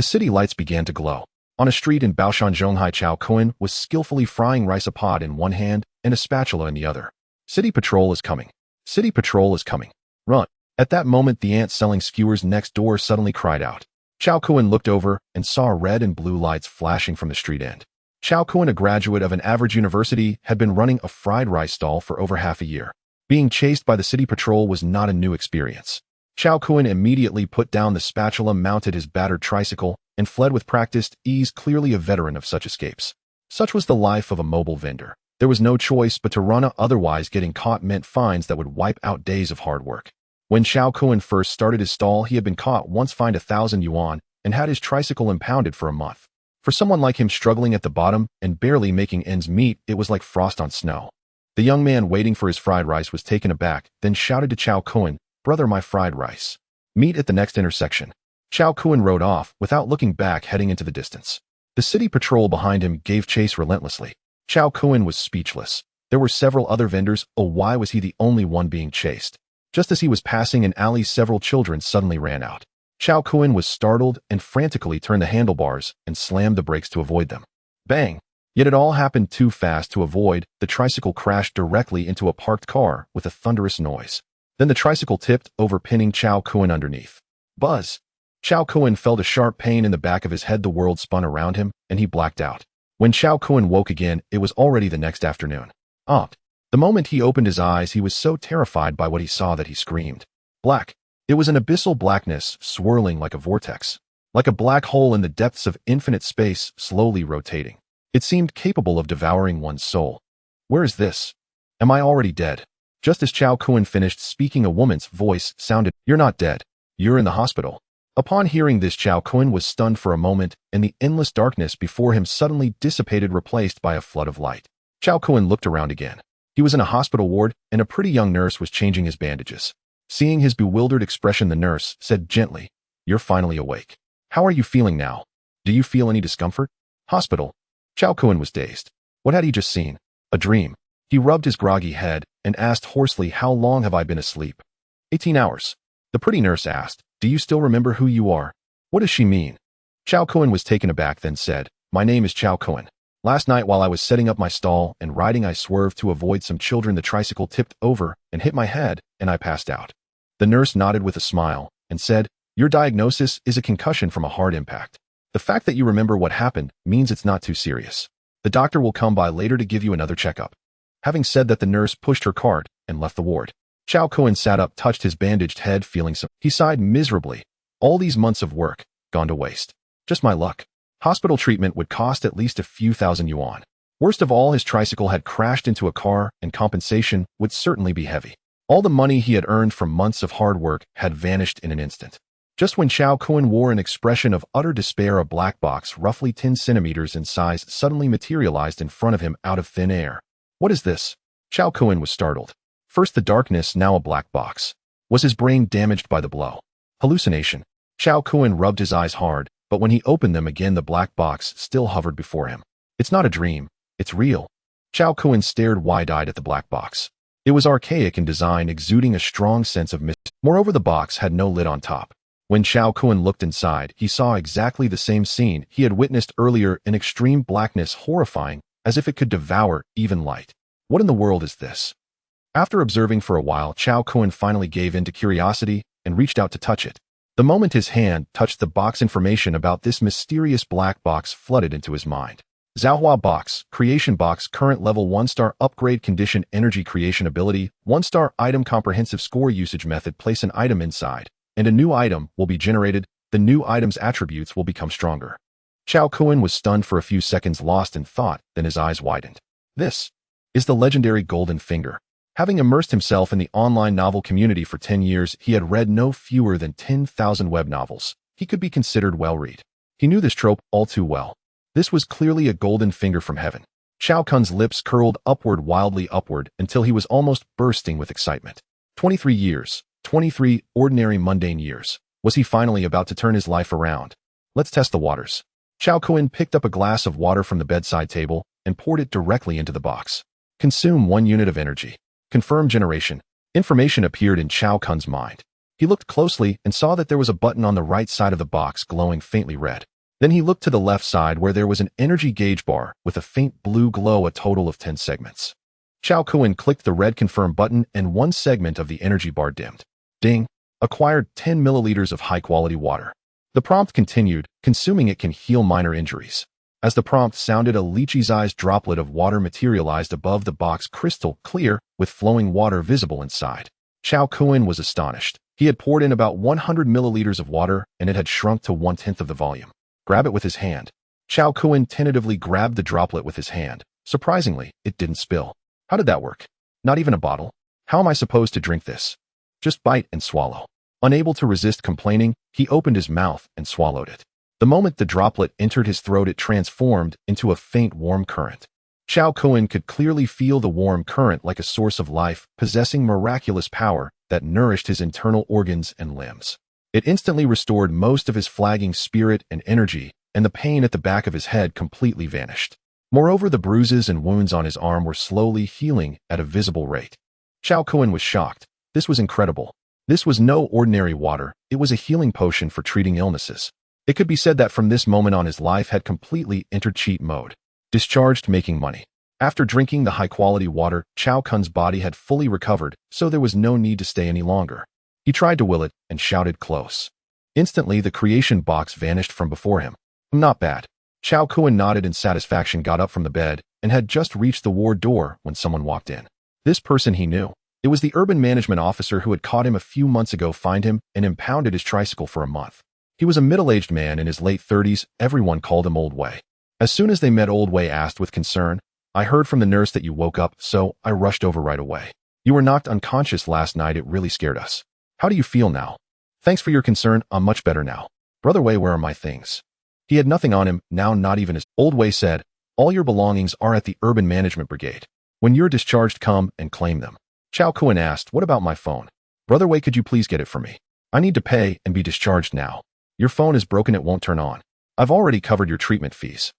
The city lights began to glow. On a street in Baoshan, Zhonghai, Chao Kun was skillfully frying rice a pod in one hand and a spatula in the other. City patrol is coming. City patrol is coming. Run. At that moment, the ant selling skewers next door suddenly cried out. Chao Kun looked over and saw red and blue lights flashing from the street end. Chao Kun, a graduate of an average university, had been running a fried rice stall for over half a year. Being chased by the city patrol was not a new experience. Chao Kun immediately put down the spatula, mounted his battered tricycle, and fled with practiced ease, clearly a veteran of such escapes. Such was the life of a mobile vendor. There was no choice but to run, otherwise getting caught meant fines that would wipe out days of hard work. When Chao Kun first started his stall, he had been caught once, fined 1,000 yuan, and had his tricycle impounded for a month. For someone like him struggling at the bottom and barely making ends meet, it was like frost on snow. The young man waiting for his fried rice was taken aback, then shouted to Chao Kun, "Brother, my fried rice. Meet at the next intersection." Chao Kun rode off, without looking back, heading into the distance. The city patrol behind him gave chase relentlessly. Chao Kun was speechless. There were several other vendors. Oh, why was he the only one being chased? Just as he was passing an alley, several children suddenly ran out. Chao Kun was startled and frantically turned the handlebars and slammed the brakes to avoid them. Bang! Yet it all happened too fast to avoid. The tricycle crashed directly into a parked car with a thunderous noise. Then the tricycle tipped over, pinning Chao Kun underneath. Buzz! Chao Kun felt a sharp pain in the back of his head. The world spun around him, and he blacked out. When Chao Kun woke again, it was already the next afternoon. The moment he opened his eyes, he was so terrified by what he saw that he screamed. Black. It was an abyssal blackness, swirling like a vortex. Like a black hole in the depths of infinite space, slowly rotating. It seemed capable of devouring one's soul. Where is this? Am I already dead? Just as Chao Kun finished speaking, a woman's voice sounded, "You're not dead. You're in the hospital." Upon hearing this, Chao Kun was stunned for a moment, and the endless darkness before him suddenly dissipated, replaced by a flood of light. Chao Kun looked around again. He was in a hospital ward, and a pretty young nurse was changing his bandages. Seeing his bewildered expression, the nurse said gently, "You're finally awake. How are you feeling now? Do you feel any discomfort?" Hospital. Chao Kun was dazed. What had he just seen? A dream. He rubbed his groggy head and asked hoarsely, "How long have I been asleep?" 18 hours. The pretty nurse asked, "Do you still remember who you are?" What does she mean? Chao Kun was taken aback, then said, "My name is Chao Kun. Last night while I was setting up my stall and riding, I swerved to avoid some children. The tricycle tipped over and hit my head, and I passed out." The nurse nodded with a smile and said, "Your diagnosis is a concussion from a hard impact. The fact that you remember what happened means it's not too serious. The doctor will come by later to give you another checkup." Having said that, the nurse pushed her cart and left the ward. Chao Kun sat up, touched his bandaged head, feeling some. He sighed miserably. All these months of work, gone to waste. Just my luck. Hospital treatment would cost at least a few thousand yuan. Worst of all, his tricycle had crashed into a car, and compensation would certainly be heavy. All the money he had earned from months of hard work had vanished in an instant. Just when Chao Kun wore an expression of utter despair, a black box roughly 10 centimeters in size suddenly materialized in front of him out of thin air. What is this? Chao Kun was startled. First the darkness, now a black box. Was his brain damaged by the blow? Hallucination. Chao Kun rubbed his eyes hard, but when he opened them again, the black box still hovered before him. It's not a dream. It's real. Chao Kun stared wide-eyed at the black box. It was archaic in design, exuding a strong sense of mystery. Moreover, the box had no lid on top. When Chao Kun looked inside, he saw exactly the same scene he had witnessed earlier, in extreme blackness, horrifying, as if it could devour even light. What in the world is this? After observing for a while, Chao Kun finally gave in to curiosity and reached out to touch it. The moment his hand touched the box, information about this mysterious black box flooded into his mind. Zhaohua box, creation box, current level 1-star, upgrade condition, energy creation ability, 1-star item, comprehensive score, usage method, place an item inside, and a new item will be generated. The new item's attributes will become stronger. Chao Kun was stunned for a few seconds, lost in thought, then his eyes widened. This is the legendary Golden Finger. Having immersed himself in the online novel community for 10 years, he had read no fewer than 10,000 web novels. He could be considered well-read. He knew this trope all too well. This was clearly a golden finger from heaven. Chao Kun's lips curled upward, wildly upward, until he was almost bursting with excitement. 23 years. 23 ordinary, mundane years. Was he finally about to turn his life around? Let's test the waters. Chao Kun picked up a glass of water from the bedside table and poured it directly into the box. Consume 1 unit of energy. Confirm generation. Information appeared in Chao Kun's mind. He looked closely and saw that there was a button on the right side of the box glowing faintly red. Then he looked to the left side where there was an energy gauge bar with a faint blue glow, a total of 10 segments. Chao Kuan clicked the red confirm button and one segment of the energy bar dimmed. Ding! Acquired 10 milliliters of high-quality water. The prompt continued, consuming it can heal minor injuries. As the prompt sounded, a lychee-sized droplet of water materialized above the box, crystal clear, with flowing water visible inside. Chao Kuan was astonished. He had poured in about 100 milliliters of water, and it had shrunk to 1/10 of the volume. Grab it with his hand. Chao Kuan tentatively grabbed the droplet with his hand. Surprisingly, it didn't spill. How did that work? Not even a bottle? How am I supposed to drink this? Just bite and swallow. Unable to resist complaining, he opened his mouth and swallowed it. The moment the droplet entered his throat, it transformed into a faint warm current. Chao Kuan could clearly feel the warm current like a source of life, possessing miraculous power that nourished his internal organs and limbs. It instantly restored most of his flagging spirit and energy, and the pain at the back of his head completely vanished. Moreover, the bruises and wounds on his arm were slowly healing at a visible rate. Chao Kuan was shocked. This was incredible. This was no ordinary water, it was a healing potion for treating illnesses. It could be said that from this moment on his life had completely entered cheat mode. Discharged, making money. After drinking the high-quality water, Chao Kuan's body had fully recovered, so there was no need to stay any longer. He tried to will it and shouted close. Instantly, the creation box vanished from before him. Not bad. Chao Kuan nodded in satisfaction, got up from the bed, and had just reached the ward door when someone walked in. This person he knew. It was the urban management officer who had caught him a few months ago, fined him, and impounded his tricycle for a month. He was a middle-aged man in his late 30s. Everyone called him Old Wei. As soon as they met, Old Wei asked with concern, "I heard from the nurse that you woke up, so I rushed over right away. You were knocked unconscious last night. It really scared us. How do you feel now?" "Thanks for your concern. I'm much better now." "Brother Wei, where are my things?" He had nothing on him, now not even his. Old Wei said, "All your belongings are at the urban management brigade. When you're discharged, come and claim them." Chao Kuan asked, "What about my phone?" "Brother Wei, could you please get it for me? I need to pay and be discharged now. Your phone is broken, it won't turn on. I've already covered your treatment fees."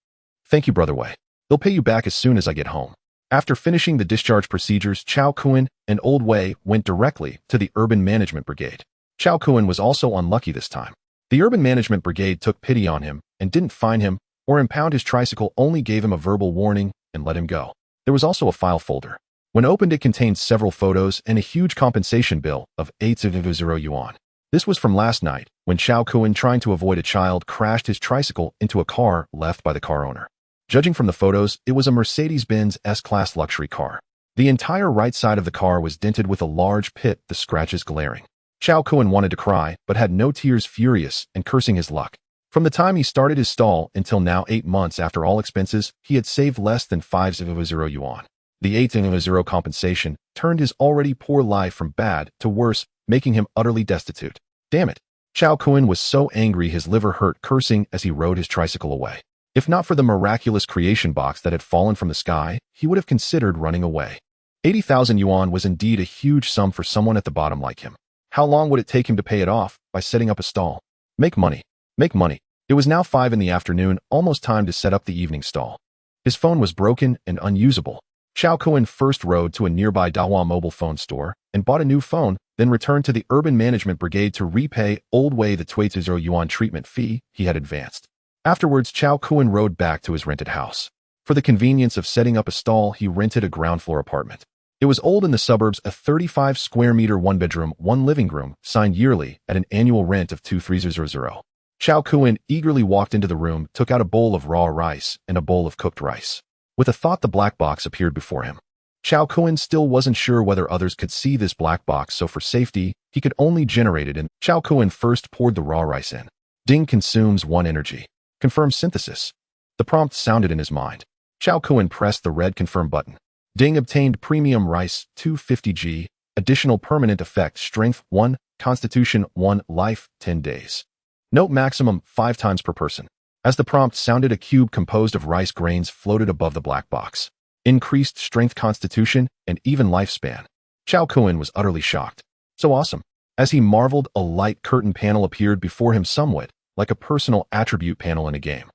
"Thank you, Brother Wei. They'll pay you back as soon as I get home." After finishing the discharge procedures, Chao Kuan and Old Wei went directly to the urban management brigade. Chao Kuan was also unlucky this time. The urban management brigade took pity on him and didn't fine him or impound his tricycle, only gave him a verbal warning and let him go. There was also a file folder. When opened, it contained several photos and a huge compensation bill of 800 yuan. This was from last night, when Chao Kuan, trying to avoid a child, crashed his tricycle into a car left by the car owner. Judging from the photos, it was a Mercedes-Benz S-Class luxury car. The entire right side of the car was dented with a large pit, the scratches glaring. Chao Kuan wanted to cry, but had no tears, furious and cursing his luck. From the time he started his stall until now, 8 months after all expenses, he had saved less than 500 yuan. The 800 compensation turned his already poor life from bad to worse, making him utterly destitute. Damn it. Chao Kuan was so angry his liver hurt, cursing as he rode his tricycle away. If not for the miraculous creation box that had fallen from the sky, he would have considered running away. 80,000 yuan was indeed a huge sum for someone at the bottom like him. How long would it take him to pay it off? By setting up a stall. Make money. Make money. It was now 5 in the afternoon, almost time to set up the evening stall. His phone was broken and unusable. Chao Kuan first rode to a nearby Dahua mobile phone store and bought a new phone, then returned to the urban management brigade to repay Old Wei the 20 yuan treatment fee he had advanced. Afterwards, Chao Kuan rode back to his rented house. For the convenience of setting up a stall, he rented a ground-floor apartment. It was old in the suburbs, a 35 square meter, 1-bedroom, 1 living room, signed yearly at an annual rent of 2300. Chao Kuan eagerly walked into the room, took out a bowl of raw rice and a bowl of cooked rice. With a thought, the black box appeared before him. Chao Kuan still wasn't sure whether others could see this black box, so for safety, he could only generate it in. Chao Kuan first poured the raw rice in. Ding, consumes 1 energy. Confirm synthesis. The prompt sounded in his mind. Chao Kuan pressed the red confirm button. Ding, obtained premium rice 250g, additional permanent effect, strength 1, constitution 1, life 10 days. Note, maximum 5 times per person. As the prompt sounded, a cube composed of rice grains floated above the black box. Increased strength, constitution, and even lifespan. Chao Kuan was utterly shocked. So awesome. As he marveled, a light curtain panel appeared before him, somewhat like a personal attribute panel in a game.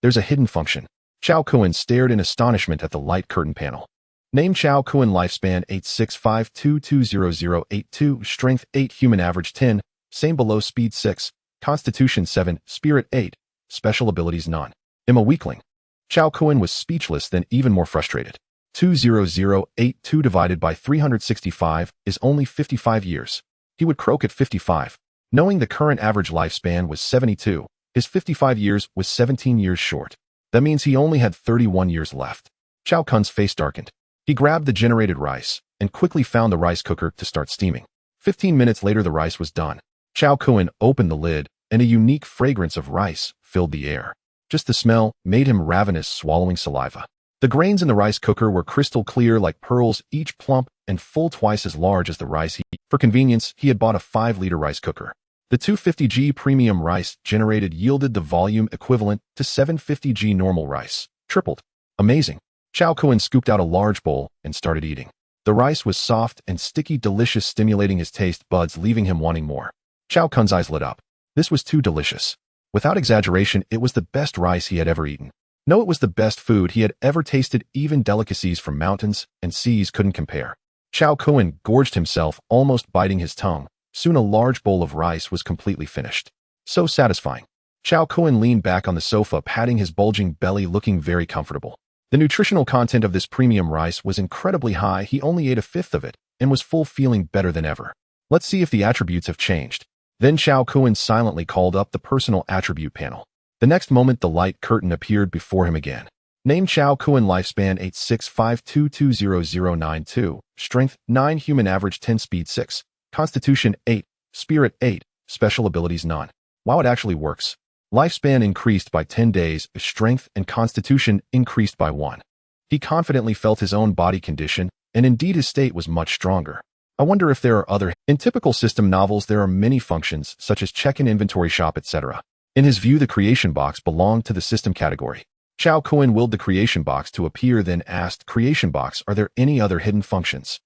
There's a hidden function. Chao Kuan stared in astonishment at the light curtain panel. Name Chow Kun lifespan 865220082, strength 8, human average 10, same below speed 6, constitution 7, spirit 8, special abilities none. A weakling. Chow Kun was speechless, then even more frustrated. 20082 divided by 365 is only 55 years. He would croak at 55. Knowing the current average lifespan was 72, his 55 years was 17 years short. That means he only had 31 years left. Chow Kun's face darkened. He grabbed the generated rice and quickly found the rice cooker to start steaming. 15 minutes later, the rice was done. Chow Kun opened the lid, and a unique fragrance of rice filled the air. Just the smell made him ravenous, swallowing saliva. The grains in the rice cooker were crystal clear like pearls, each plump and full, twice as large as the rice. For convenience, he had bought a 5-liter rice cooker. The 250g premium rice generated yielded the volume equivalent to 750g normal rice, tripled. Amazing. Chow Kun scooped out a large bowl and started eating. The rice was soft and sticky, delicious, stimulating his taste buds, leaving him wanting more. Chow Kun's eyes lit up. This was too delicious. Without exaggeration, it was the best rice he had ever eaten. No, it was the best food he had ever tasted. Even delicacies from mountains and seas couldn't compare. Chow Kun gorged himself, almost biting his tongue. Soon a large bowl of rice was completely finished. So satisfying. Chow Kun leaned back on the sofa, patting his bulging belly, looking very comfortable. The nutritional content of this premium rice was incredibly high. He only ate a fifth of it and was full, feeling better than ever. Let's see if the attributes have changed. Then Chow Kun silently called up the personal attribute panel. The next moment, the light curtain appeared before him again. Name Chow Kun lifespan 865220092, strength 9, human average 10, speed 6, constitution 8, spirit 8, special abilities none. Wow, it actually works. Lifespan increased by 10 days, strength and constitution increased by 1. He confidently felt his own body condition, and indeed his state was much stronger. I wonder if there are other. In typical system novels, there are many functions, such as check-in, inventory, shop, etc. In his view, the creation box belonged to the system category. Chow Kun willed the creation box to appear, then asked, "Creation box, are there any other hidden functions?"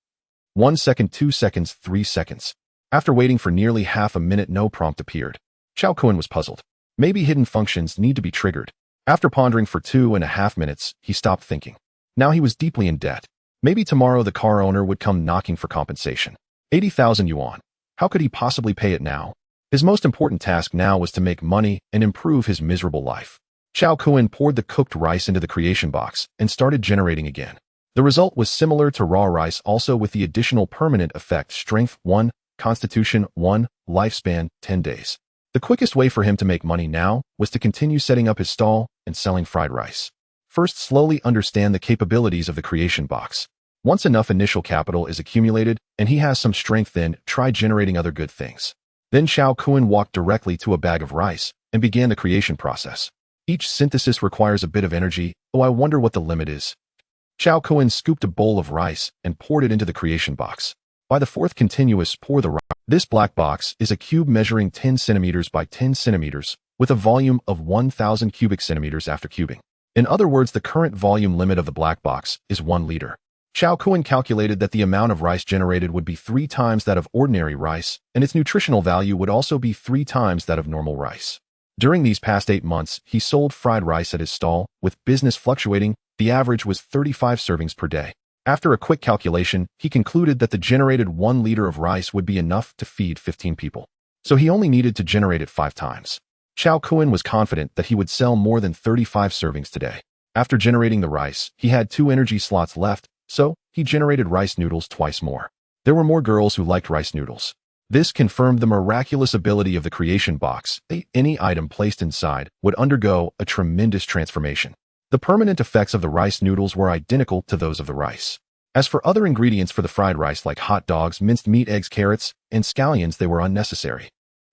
1 second, 2 seconds, 3 seconds. After waiting for nearly half a minute, no prompt appeared. Chow Kun was puzzled. Maybe hidden functions need to be triggered. After pondering for 2.5 minutes, he stopped thinking. Now he was deeply in debt. Maybe tomorrow the car owner would come knocking for compensation. 80,000 yuan. How could he possibly pay it now? His most important task now was to make money and improve his miserable life. Chow Kun poured the cooked rice into the creation box and started generating again. The result was similar to raw rice, also with the additional permanent effect: strength 1, constitution 1, lifespan 10 days. The quickest way for him to make money now was to continue setting up his stall and selling fried rice. First, slowly understand the capabilities of the creation box. Once enough initial capital is accumulated and he has some strength, then try generating other good things. Then Chow Kun walked directly to a bag of rice and began the creation process. Each synthesis requires a bit of energy. Oh, I wonder what the limit is. Chow Kun scooped a bowl of rice and poured it into the creation box. By the fourth continuous pour, the rice. This black box is a cube measuring 10 centimeters by 10 centimeters with a volume of 1,000 cubic centimeters after cubing. In other words, the current volume limit of the black box is 1 liter. Chow Kun calculated that the amount of rice generated would be 3 times that of ordinary rice, and its nutritional value would also be 3 times that of normal rice. During these past 8 months, he sold fried rice at his stall, with business fluctuating. The average was 35 servings per day. After a quick calculation, he concluded that the generated 1 liter of rice would be enough to feed 15 people. So he only needed to generate it 5 times. Chow Kun was confident that he would sell more than 35 servings today. After generating the rice, he had 2 energy slots left, so he generated rice noodles twice more. There were more girls who liked rice noodles. This confirmed the miraculous ability of the creation box. Any item placed inside would undergo a tremendous transformation. The permanent effects of the rice noodles were identical to those of the rice. As for other ingredients for the fried rice, like hot dogs, minced meat, eggs, carrots, and scallions, they were unnecessary.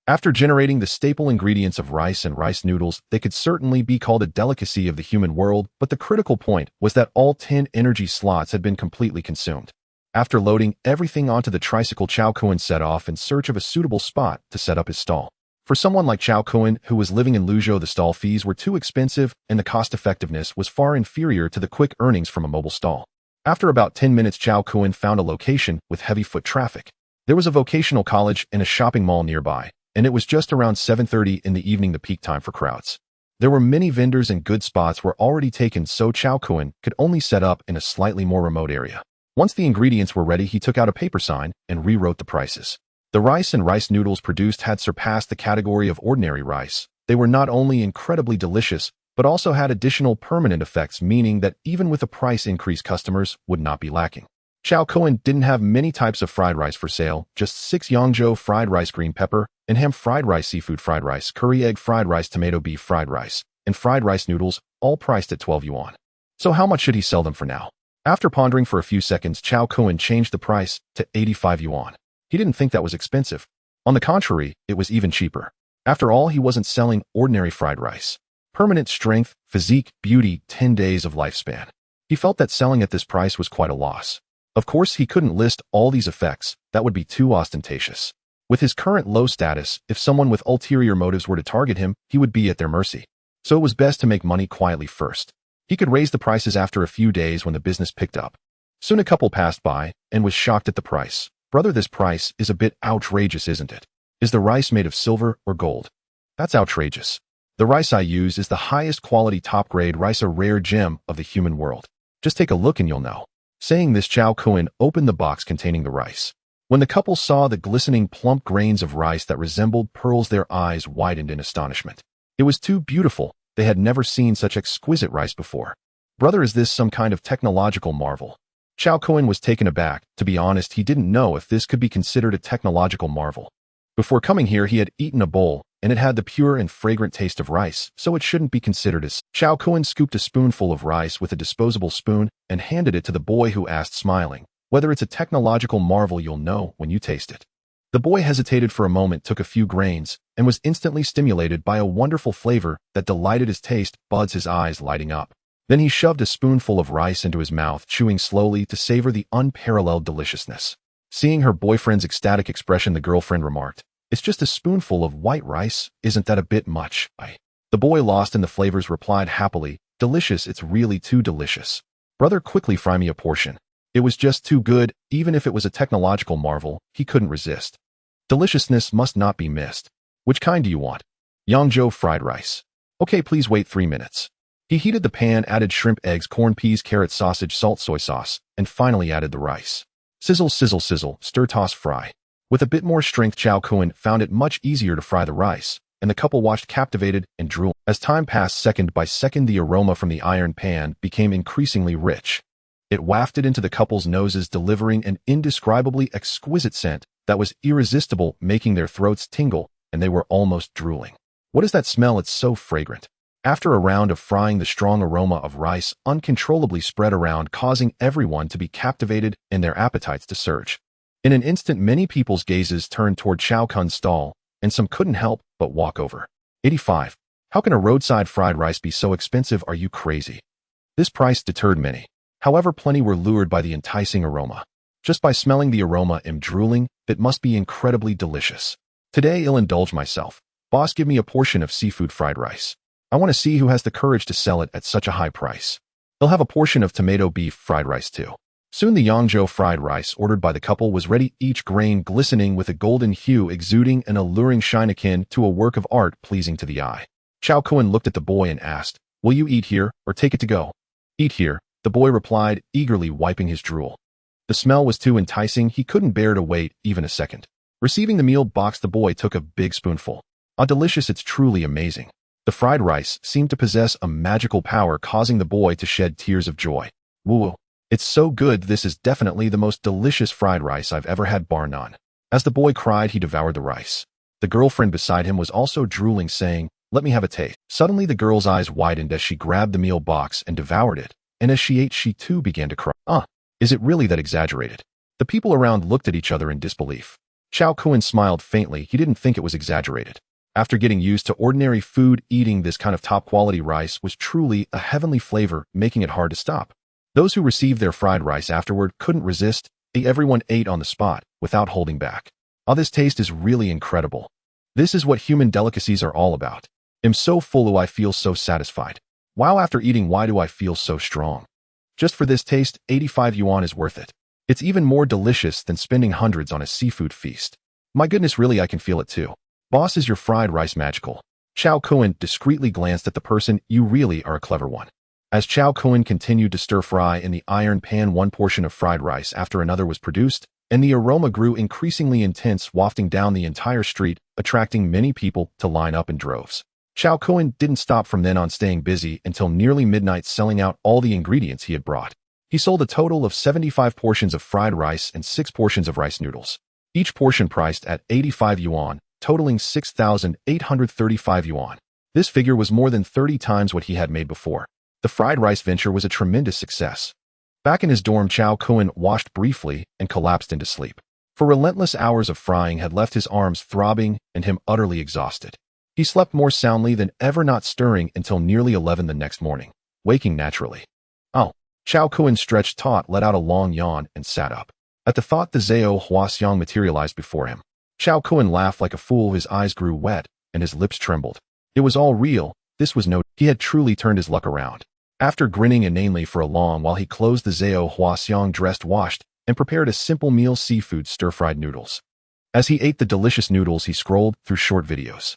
After generating the staple ingredients of rice and rice noodles, they could certainly be called a delicacy of the human world, but the critical point was that all 10 energy slots had been completely consumed. After loading everything onto the tricycle, Chow Kun set off in search of a suitable spot to set up his stall. For someone like Chow Kun, who was living in Luzhou, the stall fees were too expensive and the cost-effectiveness was far inferior to the quick earnings from a mobile stall. After about 10 minutes, Chow Kun found a location with heavy foot traffic. There was a vocational college and a shopping mall nearby, and it was just around 7:30 in the evening, the peak time for crowds. There were many vendors and good spots were already taken, so Chow Kun could only set up in a slightly more remote area. Once the ingredients were ready, he took out a paper sign and rewrote the prices. The rice and rice noodles produced had surpassed the category of ordinary rice. They were not only incredibly delicious, but also had additional permanent effects, meaning that even with a price increase, customers would not be lacking. Chow Kun didn't have many types of fried rice for sale, just 6 Yangzhou fried rice, green pepper and ham fried rice, seafood fried rice, curry egg fried rice, tomato beef fried rice, and fried rice noodles, all priced at 12 yuan. So how much should he sell them for now? After pondering for a few seconds, Chow Kun changed the price to 85 yuan. He didn't think that was expensive. On the contrary, it was even cheaper. After all, he wasn't selling ordinary fried rice. Permanent strength, physique, beauty, 10 days of lifespan. He felt that selling at this price was quite a loss. Of course, he couldn't list all these effects. That would be too ostentatious. With his current low status, if someone with ulterior motives were to target him, he would be at their mercy. So it was best to make money quietly first. He could raise the prices after a few days when the business picked up. Soon a couple passed by and was shocked at the price. Brother, this price is a bit outrageous, isn't it? Is the rice made of silver or gold? That's outrageous. The rice I use is the highest quality top-grade rice, a rare gem of the human world. Just take a look and you'll know. Saying this, Chow Kun opened the box containing the rice. When the couple saw the glistening plump grains of rice that resembled pearls, their eyes widened in astonishment. It was too beautiful. They had never seen such exquisite rice before. Brother, is this some kind of technological marvel? Chow Kun was taken aback. To be honest, he didn't know if this could be considered a technological marvel. Before coming here, he had eaten a bowl, and it had the pure and fragrant taste of rice, so it shouldn't be considered as. Chow Kun scooped a spoonful of rice with a disposable spoon and handed it to the boy, who asked, smiling, "Whether it's a technological marvel, you'll know when you taste it." The boy hesitated for a moment, took a few grains, and was instantly stimulated by a wonderful flavor that delighted his taste buds, his eyes lighting up. Then he shoved a spoonful of rice into his mouth, chewing slowly to savor the unparalleled deliciousness. Seeing her boyfriend's ecstatic expression, the girlfriend remarked, "It's just a spoonful of white rice. Isn't that a bit much?" The boy, lost in the flavors, replied happily, "Delicious, it's really too delicious. Brother, quickly fry me a portion." It was just too good. Even if it was a technological marvel, he couldn't resist. Deliciousness must not be missed. "Which kind do you want?" "Yangzhou fried rice." "Okay, please wait 3 minutes." He heated the pan, added shrimp, eggs, corn, peas, carrot, sausage, salt, soy sauce, and finally added the rice. Sizzle, sizzle, sizzle, stir, toss, fry. With a bit more strength, Chow Kun found it much easier to fry the rice, and the couple watched captivated and drooling. As time passed, second by second, the aroma from the iron pan became increasingly rich. It wafted into the couple's noses, delivering an indescribably exquisite scent that was irresistible, making their throats tingle, and they were almost drooling. "What is that smell? It's so fragrant." After a round of frying, the strong aroma of rice uncontrollably spread around, causing everyone to be captivated and their appetites to surge. In an instant, many people's gazes turned toward Chow Kun's stall, and some couldn't help but walk over. 85. How can a roadside fried rice be so expensive? Are you crazy? This price deterred many. However, plenty were lured by the enticing aroma. Just by smelling the aroma, I'm drooling. It must be incredibly delicious. Today, I'll indulge myself. Boss, give me a portion of seafood fried rice. I want to see who has the courage to sell it at such a high price. They'll have a portion of tomato beef fried rice too. Soon the Yangzhou fried rice ordered by the couple was ready, each grain glistening with a golden hue, exuding an alluring shine akin to a work of art pleasing to the eye. Chow Kun looked at the boy and asked, "Will you eat here or take it to go?" "Eat here," the boy replied, eagerly wiping his drool. The smell was too enticing. He couldn't bear to wait even a second. Receiving the meal box, the boy took a big spoonful. "Ah, delicious, it's truly amazing." The fried rice seemed to possess a magical power, causing the boy to shed tears of joy. "Woo! It's so good. This is definitely the most delicious fried rice I've ever had, bar none." As the boy cried, he devoured the rice. The girlfriend beside him was also drooling, saying, "Let me have a taste." Suddenly, the girl's eyes widened as she grabbed the meal box and devoured it, and as she ate, she too began to cry. Is it really that exaggerated?" The people around looked at each other in disbelief. Chow Kun smiled faintly. He didn't think it was exaggerated. After getting used to ordinary food, eating this kind of top-quality rice was truly a heavenly flavor, making it hard to stop. Those who received their fried rice afterward couldn't resist. Everyone ate on the spot, without holding back. "Oh, this taste is really incredible. This is what human delicacies are all about. I'm so full, I feel so satisfied. Wow, after eating, why do I feel so strong? Just for this taste, 85 yuan is worth it. It's even more delicious than spending hundreds on a seafood feast. My goodness, really, I can feel it too. Boss, is your fried rice magical?" Chao Kuan discreetly glanced at the person. You really are a clever one. As Chao Kuan continued to stir-fry in the iron pan, one portion of fried rice after another was produced, and the aroma grew increasingly intense, wafting down the entire street, attracting many people to line up in droves. Chao Kuan didn't stop from then on, staying busy until nearly midnight, selling out all the ingredients he had brought. He sold a total of 75 portions of fried rice and 6 portions of rice noodles, each portion priced at 85 yuan, totaling 6,835 yuan. This figure was more than 30 times what he had made before. The fried rice venture was a tremendous success. Back in his dorm, Chao Kuan washed briefly and collapsed into sleep. For relentless hours of frying had left his arms throbbing and him utterly exhausted. He slept more soundly than ever, not stirring until nearly 11 the next morning, waking naturally. Oh. Chao Kuan stretched taut, let out a long yawn, and sat up. At the thought, the Zhao Huaxiang materialized before him. Chao Kuan laughed like a fool. His eyes grew wet, and his lips trembled. It was all real. This was no... He had truly turned his luck around. After grinning inanely for a long while, he closed. The Zhao Huaxiang dressed, washed, and prepared a simple meal: seafood stir-fried noodles. As he ate the delicious noodles, he scrolled through short videos.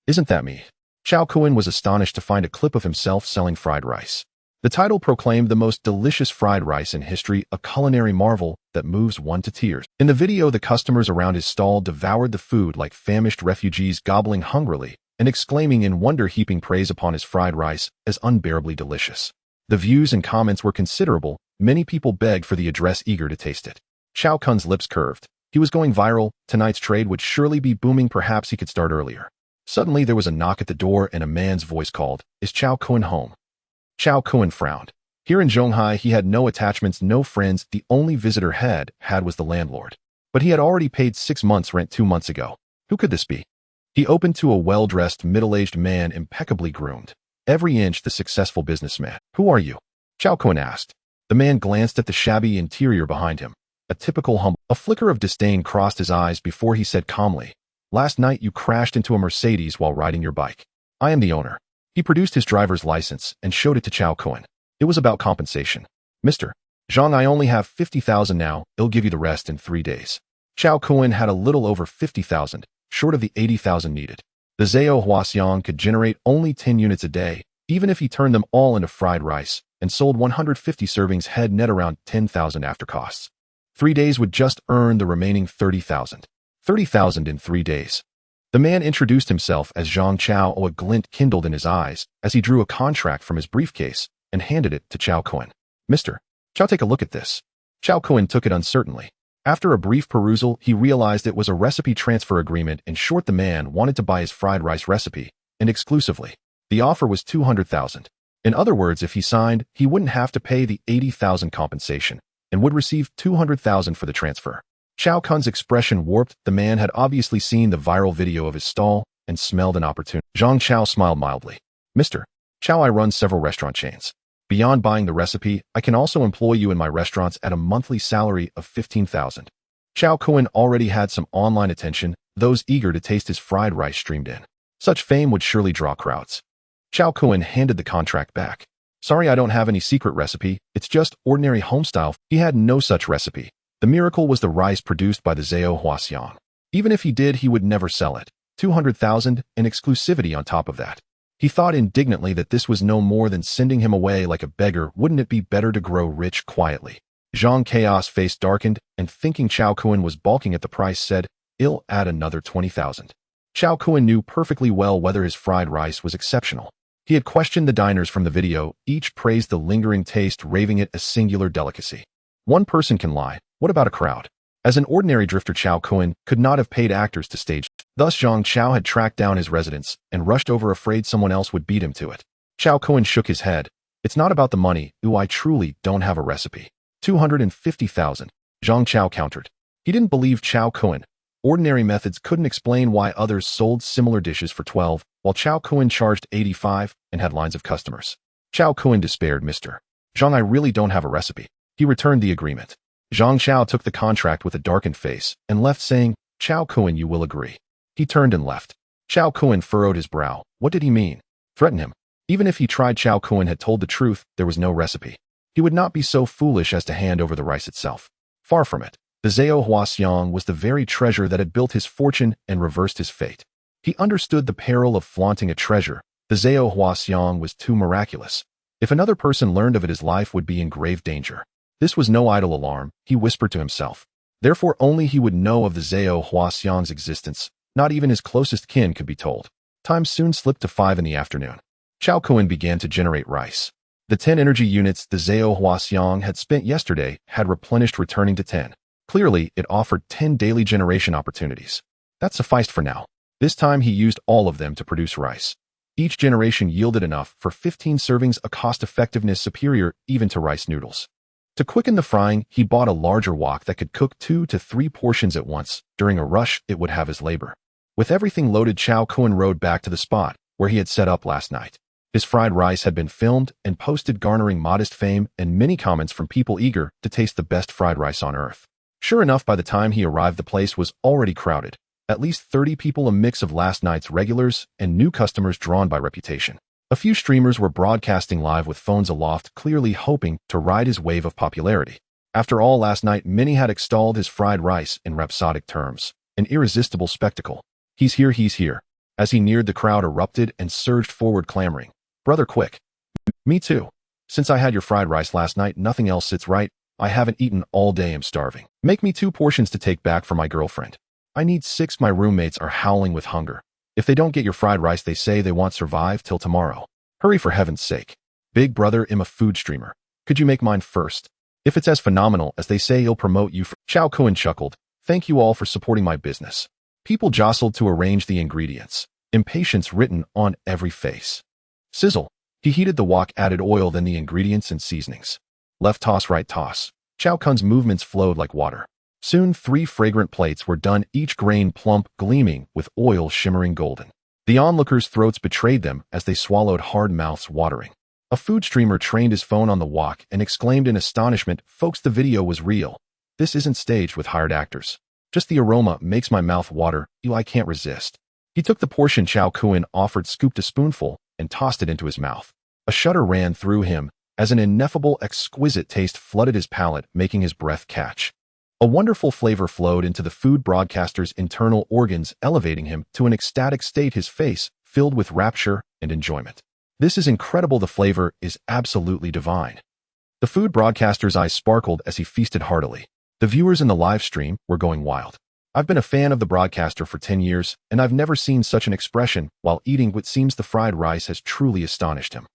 Isn't that me? Chao Kuan was astonished to find a clip of himself selling fried rice. The title proclaimed the most delicious fried rice in history, a culinary marvel that moves one to tears. In the video, the customers around his stall devoured the food like famished refugees, gobbling hungrily and exclaiming in wonder, heaping praise upon his fried rice as unbearably delicious. The views and comments were considerable. Many people begged for the address, eager to taste it. Chao Kuan's lips curved. He was going viral. Tonight's trade would surely be booming. Perhaps he could start earlier. Suddenly, there was a knock at the door and a man's voice called, "Is Chao Kuan home?" Chao Kuan frowned. Here in Zhonghai, he had no attachments, no friends. The only visitor had was the landlord. But he had already paid 6 months' rent 2 months ago. Who could this be? He opened to a well-dressed, middle-aged man, impeccably groomed. Every inch the successful businessman. "Who are you?" Chao Kuan asked. The man glanced at the shabby interior behind him. A typical humble. A flicker of disdain crossed his eyes before he said calmly, "Last night you crashed into a Mercedes while riding your bike. I am the owner." He produced his driver's license and showed it to Chao Kuan. It was about compensation. "Mr. Zhang, I only have 50,000 now. I'll give you the rest in 3 days." Chao Kuan had a little over 50,000, short of the 80,000 needed. The Zhao Huaxiang could generate only 10 units a day, even if he turned them all into fried rice and sold 150 servings, head net around 10,000 after costs. 3 days would just earn the remaining 30,000. 30,000 in 3 days. The man introduced himself as Zhang Chao. A glint kindled in his eyes as he drew a contract from his briefcase and handed it to Chao Kuan. "Mr. Chao, take a look at this." Chao Kuan took it uncertainly. After a brief perusal, he realized it was a recipe transfer agreement. In short, the man wanted to buy his fried rice recipe, and exclusively. The offer was 200,000. In other words, if he signed, he wouldn't have to pay the 80,000 compensation and would receive 200,000 for the transfer. Chao Kuan's expression warped. The man had obviously seen the viral video of his stall and smelled an opportunity. Zhang Chao smiled mildly. "Mr. Chao, I run several restaurant chains. Beyond buying the recipe, I can also employ you in my restaurants at a monthly salary of 15,000. Chao Kuan already had some online attention. Those eager to taste his fried rice streamed in. Such fame would surely draw crowds. Chao Kuan handed the contract back. "Sorry, I don't have any secret recipe. It's just ordinary homestyle." He had no such recipe. The miracle was the rice produced by the Zhao Huaxiang. Even if he did, he would never sell it. 200,000 and exclusivity on top of that. He thought indignantly that this was no more than sending him away like a beggar. Wouldn't it be better to grow rich quietly? Zhang Chaos' face darkened, and thinking Chao Kuan was balking at the price, said, "I'll add another 20,000. Chao Kuan knew perfectly well whether his fried rice was exceptional. He had questioned the diners from the video. Each praised the lingering taste, raving it a singular delicacy. One person can lie. What about a crowd? As an ordinary drifter, Chao Kuan could not have paid actors to stage. Thus Zhang Chao had tracked down his residence and rushed over, afraid someone else would beat him to it. Chao Kuan shook his head. "It's not about the money. I truly don't have a recipe." 250,000. Zhang Chao countered. He didn't believe Chao Kuan. Ordinary methods couldn't explain why others sold similar dishes for 12, while Chao Kuan charged 85 and had lines of customers. Chao Kuan despaired. "Mr. Zhang, I really don't have a recipe." He returned the agreement. Zhang Chao took the contract with a darkened face and left, saying, "Chao Kuan, you will agree." He turned and left. Chao Kuan furrowed his brow. What did he mean? Threaten him? Even if he tried, Chao Kuan had told the truth. There was no recipe. He would not be so foolish as to hand over the rice itself. Far from it. The Zhao Huaxiang was the very treasure that had built his fortune and reversed his fate. He understood the peril of flaunting a treasure. The Zhao Huaxiang was too miraculous. If another person learned of it, his life would be in grave danger. This was no idle alarm, he whispered to himself. Therefore only he would know of the Zhao Huaxiang's existence. Not even his closest kin could be told. Time soon slipped to 5 in the afternoon. Chao Kuan began to generate rice. The 10 energy units the Zhao Huaxiang had spent yesterday had replenished, returning to 10. Clearly, it offered 10 daily generation opportunities. That sufficed for now. This time he used all of them to produce rice. Each generation yielded enough for 15 servings, a cost-effectiveness superior even to rice noodles. To quicken the frying, he bought a larger wok that could cook 2 to 3 portions at once. During a rush, it would have his labor. With everything loaded, Chao Kuan rode back to the spot where he had set up last night. His fried rice had been filmed and posted, garnering modest fame and many comments from people eager to taste the best fried rice on earth. Sure enough, by the time he arrived, the place was already crowded. At least 30 people, a mix of last night's regulars and new customers drawn by reputation. A few streamers were broadcasting live with phones aloft, clearly hoping to ride his wave of popularity. After all, last night many had extolled his fried rice in rhapsodic terms. An irresistible spectacle. He's here, he's here. As he neared, the crowd erupted and surged forward, clamoring, "Brother, quick. Me too. Since I had your fried rice last night, nothing else sits right. I haven't eaten all day, I'm starving. Make me 2 portions to take back for my girlfriend. I need 6, my roommates are howling with hunger. If they don't get your fried rice, they say they won't survive till tomorrow. Hurry for heaven's sake. Big brother, I'm a food streamer. Could you make mine first? If it's as phenomenal as they say, he'll promote you." Chao Kuan chuckled. "Thank you all for supporting my business." People jostled to arrange the ingredients, impatience written on every face. Sizzle. He heated the wok, added oil, then the ingredients and seasonings. Left toss, right toss. Chao Kuan's movements flowed like water. Soon 3 fragrant plates were done, each grain plump, gleaming, with oil shimmering golden. The onlookers' throats betrayed them as they swallowed, hard mouths watering. A food streamer trained his phone on the wok and exclaimed in astonishment, "Folks, the video was real. This isn't staged with hired actors. Just the aroma makes my mouth water. I can't resist." He took the portion Chao Kuan offered, scooped a spoonful, and tossed it into his mouth. A shudder ran through him as an ineffable, exquisite taste flooded his palate, making his breath catch. A wonderful flavor flowed into the food broadcaster's internal organs, elevating him to an ecstatic state, his face filled with rapture and enjoyment. "This is incredible. The flavor is absolutely divine." The food broadcaster's eyes sparkled as he feasted heartily. The viewers in the live stream were going wild. "I've been a fan of the broadcaster for 10 years, and I've never seen such an expression while eating what seems the fried rice has truly astonished him.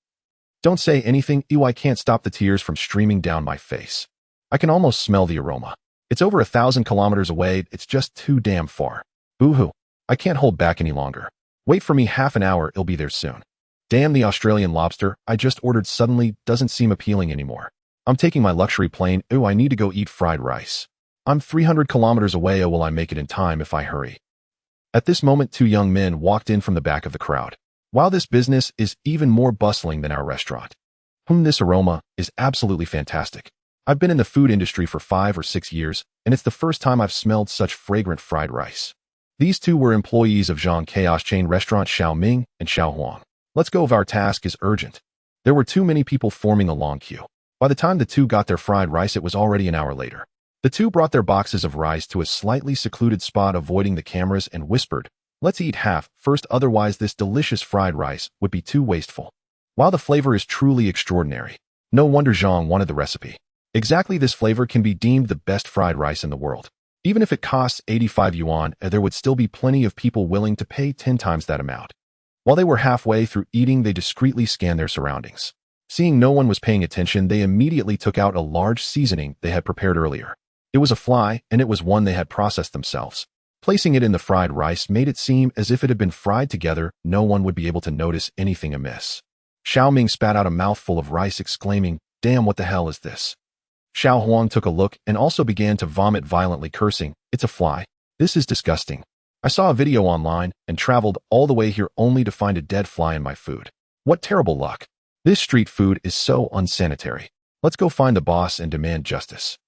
Don't say anything, I can't stop the tears from streaming down my face. I can almost smell the aroma. It's over 1,000 kilometers away, it's just too damn far. Boo-hoo. I can't hold back any longer. Wait for me half an hour, it'll be there soon. Damn, the Australian lobster I just ordered suddenly doesn't seem appealing anymore. I'm taking my luxury plane, I need to go eat fried rice. I'm 300 kilometers away, will I make it in time if I hurry?" At this moment 2 young men walked in from the back of the crowd. "Wow, this business is even more bustling than our restaurant. This aroma is absolutely fantastic. I've been in the food industry for 5 or 6 years, and it's the first time I've smelled such fragrant fried rice." These 2 were employees of Zhang Chaos chain restaurant Xiao Ming and Xiao Huang. "Let's go, our task is urgent." There were too many people forming a long queue. By the time the 2 got their fried rice, it was already an hour later. The 2 brought their boxes of rice to a slightly secluded spot, avoiding the cameras, and whispered, "Let's eat half first, otherwise this delicious fried rice would be too wasteful." While the flavor is truly extraordinary, no wonder Zhang wanted the recipe. Exactly, this flavor can be deemed the best fried rice in the world. Even if it costs 85 yuan, there would still be plenty of people willing to pay 10 times that amount. While they were halfway through eating, they discreetly scanned their surroundings. Seeing no one was paying attention, they immediately took out a large seasoning they had prepared earlier. It was a fly, and it was one they had processed themselves. Placing it in the fried rice made it seem as if it had been fried together. No one would be able to notice anything amiss. Xiao Ming spat out a mouthful of rice, exclaiming, "Damn, what the hell is this?" Xiao Huang took a look and also began to vomit violently, cursing, "It's a fly. This is disgusting. I saw a video online and traveled all the way here only to find a dead fly in my food. What terrible luck. This street food is so unsanitary. Let's go find the boss and demand justice."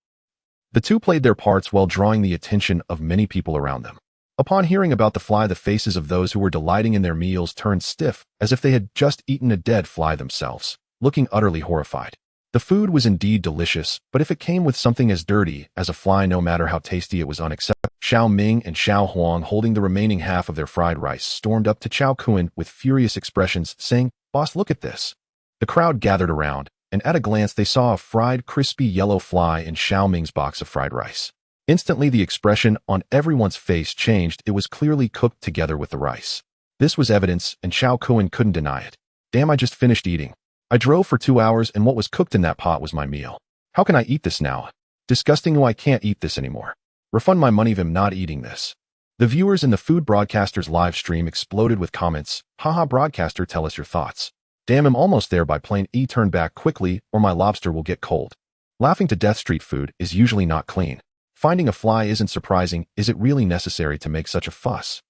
The 2 played their parts while drawing the attention of many people around them. Upon hearing about the fly, the faces of those who were delighting in their meals turned stiff, as if they had just eaten a dead fly themselves, looking utterly horrified. The food was indeed delicious, but if it came with something as dirty as a fly, no matter how tasty, it was unacceptable. Xiao Ming and Xiao Huang, holding the remaining half of their fried rice, stormed up to Chao Kun with furious expressions, saying, "Boss, look at this." The crowd gathered around, and at a glance they saw a fried, crispy yellow fly in Xiao Ming's box of fried rice. Instantly, the expression on everyone's face changed. It was clearly cooked together with the rice. This was evidence, and Xiao Kun couldn't deny it. "Damn, I just finished eating. I drove for 2 hours, and what was cooked in that pot was my meal. How can I eat this now? Disgusting. I can't eat this anymore. Refund my money. I'm not eating this." The viewers in the food broadcaster's live stream exploded with comments. "Haha, broadcaster, tell us your thoughts. Damn, I'm almost there. By plane E, turn back quickly or my lobster will get cold. Laughing to death. Street food is usually not clean. Finding a fly isn't surprising. Is it really necessary to make such a fuss?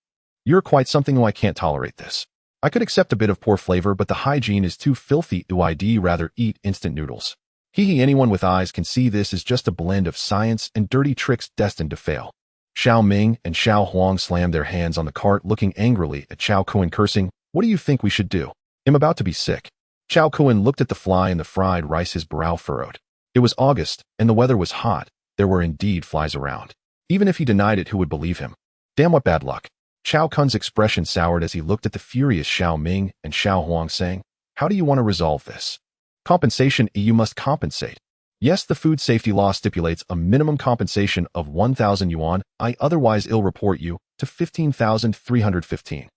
You're quite something. I can't tolerate this. I could accept a bit of poor flavor, but the hygiene is too filthy. I'd rather eat instant noodles. Hee, anyone with eyes can see this is just a blend of science and dirty tricks destined to fail." Xiao Ming and Xiao Huang slammed their hands on the cart, looking angrily at Chao Kun, cursing, "What do you think we should do? I'm about to be sick." Chao Kun looked at the fly in the fried rice, his brow furrowed. It was August, and the weather was hot. There were indeed flies around. Even if he denied it, who would believe him? Damn, what bad luck. Chao Kun's expression soured as he looked at the furious Xiao Ming and Xiao Huang, saying, "How do you want to resolve this?" "Compensation. You must compensate. Yes, the food safety law stipulates a minimum compensation of 1,000 yuan. Otherwise I'll report you to 15,315.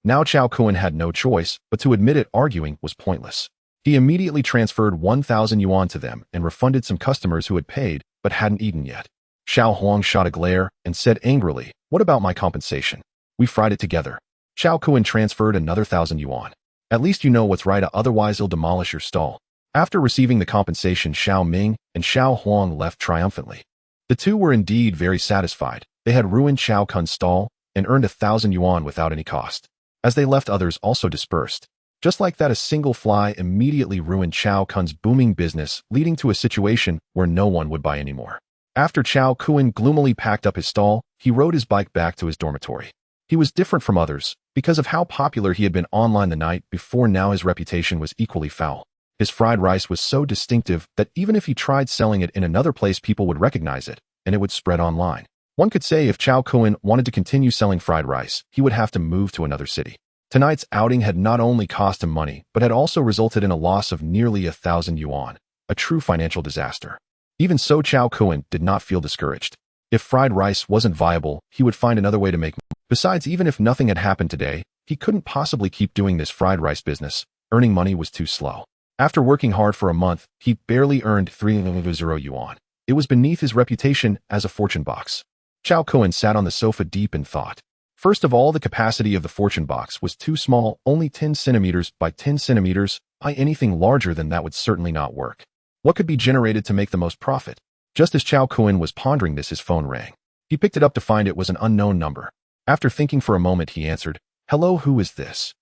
Now Chao Kun had no choice, but to admit it. Arguing was pointless. He immediately transferred 1,000 yuan to them and refunded some customers who had paid but hadn't eaten yet. Xiao Huang shot a glare and said angrily, "What about my compensation? We fried it together." Chao Kun transferred another 1,000 yuan. "At least you know what's right, otherwise I'll demolish your stall." After receiving the compensation, Xiao Ming and Xiao Huang left triumphantly. The two were indeed very satisfied. They had ruined Chao Kun's stall and earned 1,000 yuan without any cost. As they left, others also dispersed. Just like that, a single fly immediately ruined Chao Kun's booming business, leading to a situation where no one would buy anymore. After Chao Kun gloomily packed up his stall, he rode his bike back to his dormitory. He was different from others because of how popular he had been online the night before. Now his reputation was equally foul. His fried rice was so distinctive that even if he tried selling it in another place, people would recognize it, and it would spread online. One could say if Chao Kun wanted to continue selling fried rice, he would have to move to another city. Tonight's outing had not only cost him money, but had also resulted in a loss of nearly 1,000 yuan, a true financial disaster. Even so, Chao Kun did not feel discouraged. If fried rice wasn't viable, he would find another way to make money. Besides, even if nothing had happened today, he couldn't possibly keep doing this fried rice business. Earning money was too slow. After working hard for a month, he barely earned 300 yuan. It was beneath his reputation as a fortune box. Chao Kun sat on the sofa deep in thought. First of all, the capacity of the fortune box was too small, only 10 centimeters by 10 centimeters. Anything larger than that would certainly not work. What could be generated to make the most profit? Just as Chao Kun was pondering this, his phone rang. He picked it up to find it was an unknown number. After thinking for a moment, he answered, "Hello, who is this?"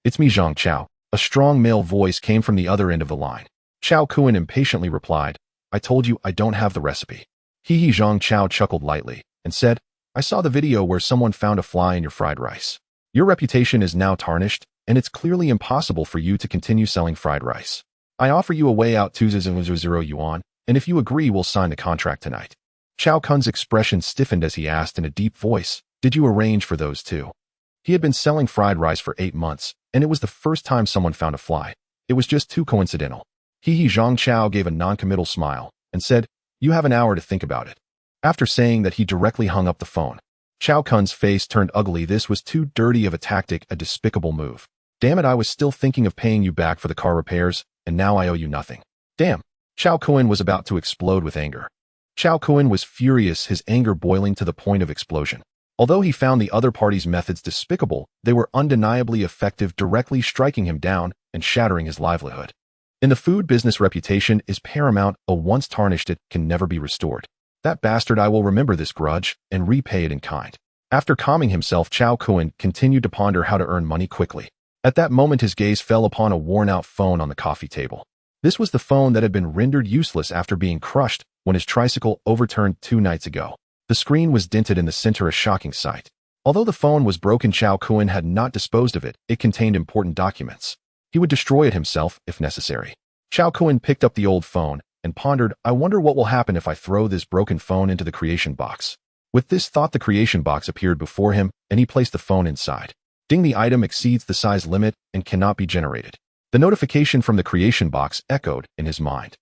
"It's me, Zhang Chao." A strong male voice came from the other end of the line. Chao Kun impatiently replied, "I told you I don't have the recipe." Zhang Chao chuckled lightly and said, "I saw the video where someone found a fly in your fried rice. Your reputation is now tarnished, and it's clearly impossible for you to continue selling fried rice. I offer you a way out, 2,000 yuan, and if you agree, we'll sign the contract tonight." Chao Kun's expression stiffened as he asked in a deep voice, "Did you arrange for those two?" He had been selling fried rice for 8 months, and it was the first time someone found a fly. It was just too coincidental. Zhang Chao gave a non-committal smile and said, "You have an hour to think about it." After saying that, he directly hung up the phone. Chao Kun's face turned ugly. This was too dirty of a tactic, a despicable move. "Damn it, I was still thinking of paying you back for the car repairs, and now I owe you nothing. Damn." Chao Kun was about to explode with anger. Chao Kun was furious, his anger boiling to the point of explosion. Although he found the other party's methods despicable, they were undeniably effective, directly striking him down and shattering his livelihood. In the food business, reputation is paramount. Once tarnished, it can never be restored. That bastard, I will remember this grudge and repay it in kind. After calming himself, Chao Kun continued to ponder how to earn money quickly. At that moment, his gaze fell upon a worn-out phone on the coffee table. This was the phone that had been rendered useless after being crushed when his tricycle overturned 2 nights ago. The screen was dented in the center, a shocking sight. Although the phone was broken, Chao Kun had not disposed of it. It contained important documents. He would destroy it himself if necessary. Chao Kun picked up the old phone and pondered, "I wonder what will happen if I throw this broken phone into the creation box. With this thought, the creation box appeared before him, and he placed the phone inside. Ding, the item exceeds the size limit and cannot be generated. The notification from the creation box echoed in his mind.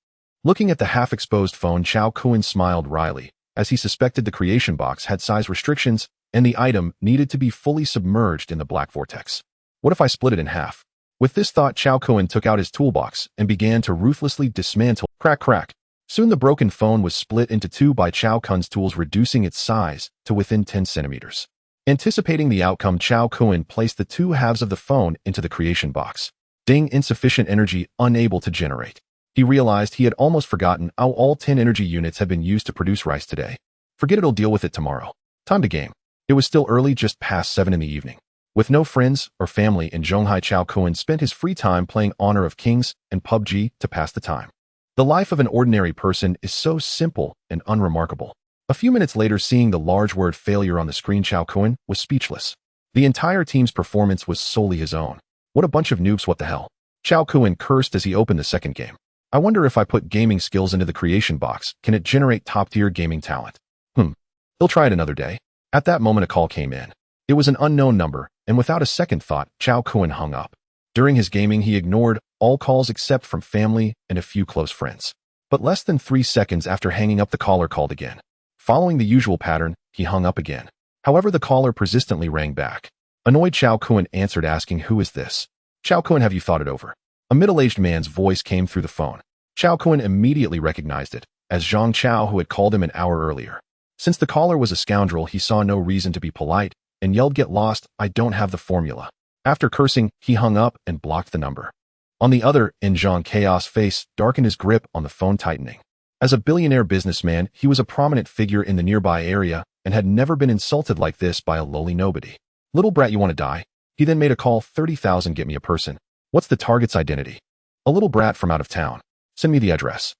Looking at the half-exposed phone, Chao Kun smiled wryly, as he suspected the creation box had size restrictions and the item needed to be fully submerged in the black vortex. What if I split it in half? With this thought, Chao Kun took out his toolbox and began to ruthlessly dismantle. Crack, crack. Soon the broken phone was split into two by Chao Kun's tools, reducing its size to within 10 centimeters. Anticipating the outcome, Chao Kun placed the two halves of the phone into the creation box. Ding, insufficient energy, unable to generate. He realized he had almost forgotten how all 10 energy units had been used to produce rice today. Forget it'll deal with it tomorrow. Time to game. It was still early, just past 7 in the evening. With no friends or family in Zhonghai, Chao Kun spent his free time playing Honor of Kings and PUBG to pass the time. The life of an ordinary person is so simple and unremarkable. A few minutes later, seeing the large word failure on the screen, Chao Kun was speechless. The entire team's performance was solely his own. What a bunch of noobs, what the hell? Chao Kun cursed as he opened the second game. I wonder if I put gaming skills into the creation box, can it generate top-tier gaming talent? He'll try it another day. At that moment, a call came in. It was an unknown number, and without a second thought, Chao Kun hung up. During his gaming, he ignored all calls except from family and a few close friends. But less than 3 seconds after hanging up, the caller called again. Following the usual pattern, he hung up again. However, the caller persistently rang back. Annoyed, Chao Kun answered, asking, "Who is this?" "Chao Kun, have you thought it over?" A middle-aged man's voice came through the phone. Chao Kun immediately recognized it as Zhang Chao, who had called him an hour earlier. Since the caller was a scoundrel, he saw no reason to be polite and yelled, "Get lost, I don't have the formula." After cursing, he hung up and blocked the number. On the other end, Zhang Chaos' face darkened, his grip on the phone tightening. As a billionaire businessman, he was a prominent figure in the nearby area and had never been insulted like this by a lowly nobody. "Little brat, you want to die?" He then made a call. 30,000, get me a person. What's the target's identity? A little brat from out of town. Send me the address.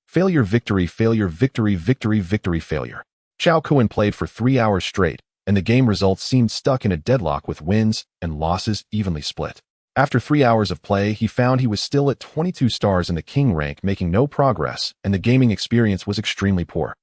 Failure, victory, failure, victory, victory, victory, failure. Chao Kun played for 3 hours straight, and the game results seemed stuck in a deadlock with wins and losses evenly split. After 3 hours of play, he found he was still at 22 stars in the king rank, making no progress, and the gaming experience was extremely poor.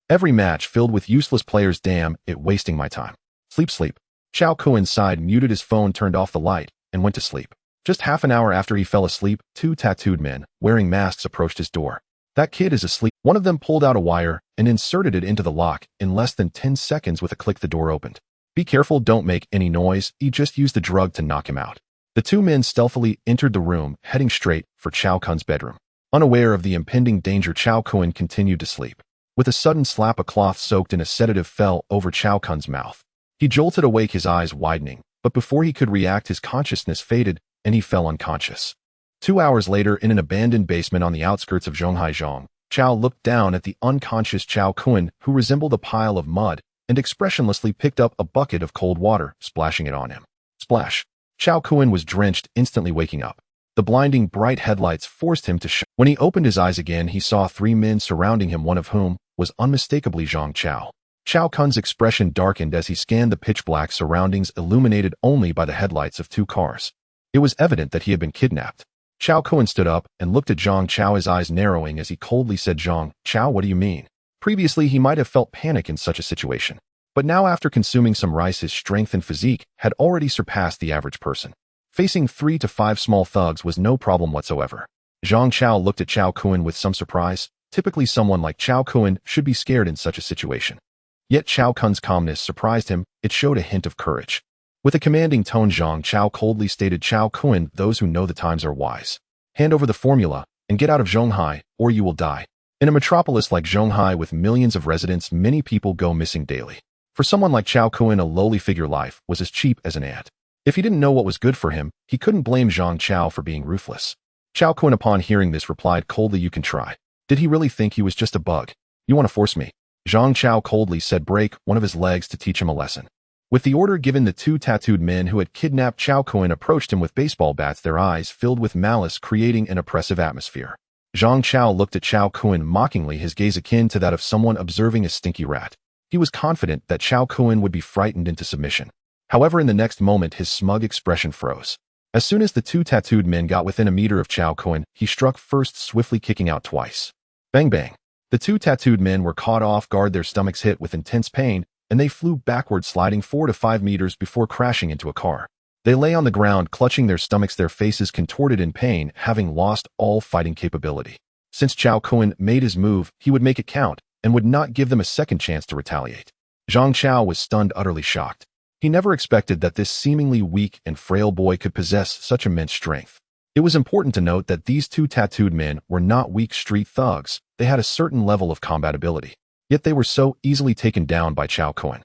Every match filled with useless players. Damn it, wasting my time. Sleep, sleep. Chao Kun sighed, muted his phone, turned off the light, and went to sleep. Just half an hour after he fell asleep, 2 tattooed men, wearing masks, approached his door. "That kid is asleep." One of them pulled out a wire and inserted it into the lock. In less than 10 seconds, with a click, the door opened. "Be careful, don't make any noise. He just used the drug to knock him out." The 2 men stealthily entered the room, heading straight for Chao Kun's bedroom. Unaware of the impending danger, Chao Kun continued to sleep. With a sudden slap, a cloth soaked in a sedative fell over Chao Kun's mouth. He jolted awake, his eyes widening, but before he could react, his consciousness faded and he fell unconscious. 2 hours later, in an abandoned basement on the outskirts of Zhonghai, Chao looked down at the unconscious Chao Kun, who resembled a pile of mud, and expressionlessly picked up a bucket of cold water, splashing it on him. Splash! Chao Kun was drenched, instantly waking up. The blinding bright headlights forced him to When he opened his eyes again, he saw 3 men surrounding him, one of whom was unmistakably Zhang Chao. Chao Kun's expression darkened as he scanned the pitch-black surroundings, illuminated only by the headlights of 2 cars. It was evident that he had been kidnapped. Chao Kun stood up and looked at Zhang Chao, his eyes narrowing as he coldly said, "Zhang Chao, what do you mean?" Previously, he might have felt panic in such a situation. But now, after consuming some rice, his strength and physique had already surpassed the average person. Facing 3 to 5 small thugs was no problem whatsoever. Zhang Chao looked at Chao Kun with some surprise. Typically, someone like Chao Kun should be scared in such a situation. Yet Chao Kun's calmness surprised him. It showed a hint of courage. With a commanding tone, Zhang Chao coldly stated, "Chao Kun, those who know the times are wise. Hand over the formula and get out of Zhonghai, or you will die." In a metropolis like Zhonghai with millions of residents, many people go missing daily. For someone like Chao Kun, a lowly figure, life was as cheap as an ant. If he didn't know what was good for him, he couldn't blame Zhang Chao for being ruthless. Chao Kun, upon hearing this, replied coldly, "You can try." Did he really think he was just a bug? "You want to force me?" Zhang Chao coldly said, "Break one of his legs to teach him a lesson." With the order given, the 2 tattooed men who had kidnapped Chao Kun approached him with baseball bats, their eyes filled with malice, creating an oppressive atmosphere. Zhang Chao looked at Chao Kun mockingly, his gaze akin to that of someone observing a stinky rat. He was confident that Chao Kun would be frightened into submission. However, in the next moment, his smug expression froze. As soon as the 2 tattooed men got within a meter of Chao Kun, he struck first, swiftly kicking out twice. Bang bang. The two tattooed men were caught off guard, their stomachs hit with intense pain, and they flew backward, sliding 4 to 5 meters before crashing into a car. They lay on the ground, clutching their stomachs, their faces contorted in pain, having lost all fighting capability. Since Chao Kun made his move, he would make it count, and would not give them a second chance to retaliate. Zhang Chao was stunned, utterly shocked. He never expected that this seemingly weak and frail boy could possess such immense strength. It was important to note that these two tattooed men were not weak street thugs. They had a certain level of combatability. Yet they were so easily taken down by Chao Kun.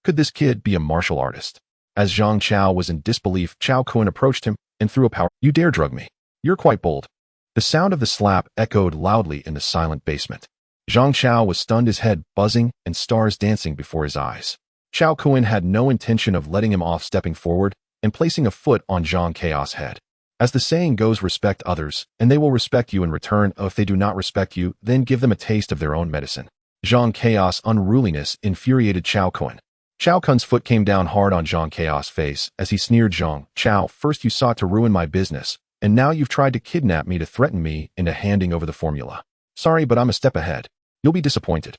Could this kid be a martial artist? As Zhang Chao was in disbelief, Chao Kun approached him and threw a power. "You dare drug me? You're quite bold." The sound of the slap echoed loudly in the silent basement. Zhang Chao was stunned, his head buzzing and stars dancing before his eyes. Chao Kun had no intention of letting him off, stepping forward and placing a foot on Zhang Chao's head. As the saying goes, respect others, and they will respect you in return. If they do not respect you, then give them a taste of their own medicine. Zhang Chaos' unruliness infuriated Chao Kun. Chao Kun's foot came down hard on Zhang Chaos' face as he sneered, "Zhang Chao, first you sought to ruin my business, and now you've tried to kidnap me to threaten me into handing over the formula. Sorry, but I'm a step ahead. You'll be disappointed."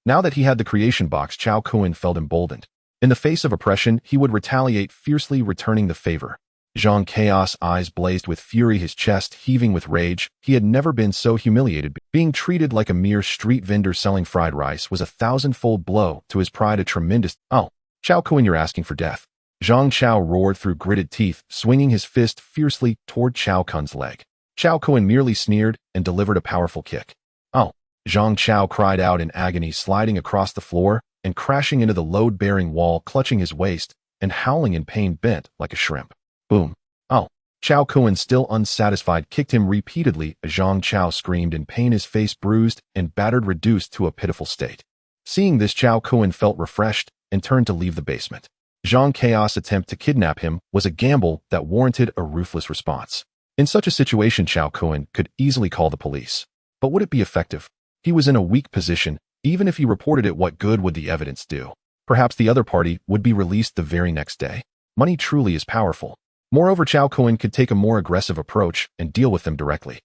Now that he had the creation box, Chao Kun felt emboldened. In the face of oppression, he would retaliate fiercely, returning the favor. Zhang Chaos' eyes blazed with fury, his chest heaving with rage. He had never been so humiliated. Being treated like a mere street vendor selling fried rice was a thousandfold blow to his pride, a tremendous— "Oh, Chao Kun, you're asking for death." Zhang Chao roared through gritted teeth, swinging his fist fiercely toward Chao Kun's leg. Chao Kun merely sneered and delivered a powerful kick. "Oh!" Zhang Chao cried out in agony, sliding across the floor and crashing into the load-bearing wall, clutching his waist and howling in pain, bent like a shrimp. Boom. "Oh!" Chao Kun, still unsatisfied, kicked him repeatedly as Zhang Chao screamed in pain, his face bruised and battered, reduced to a pitiful state. Seeing this, Chao Kun felt refreshed and turned to leave the basement. Zhang Chaos' attempt to kidnap him was a gamble that warranted a ruthless response. In such a situation, Chao Kun could easily call the police. But would it be effective? He was in a weak position. Even if he reported it, what good would the evidence do? Perhaps the other party would be released the very next day. Money truly is powerful. Moreover, Chao Kun could take a more aggressive approach and deal with them directly.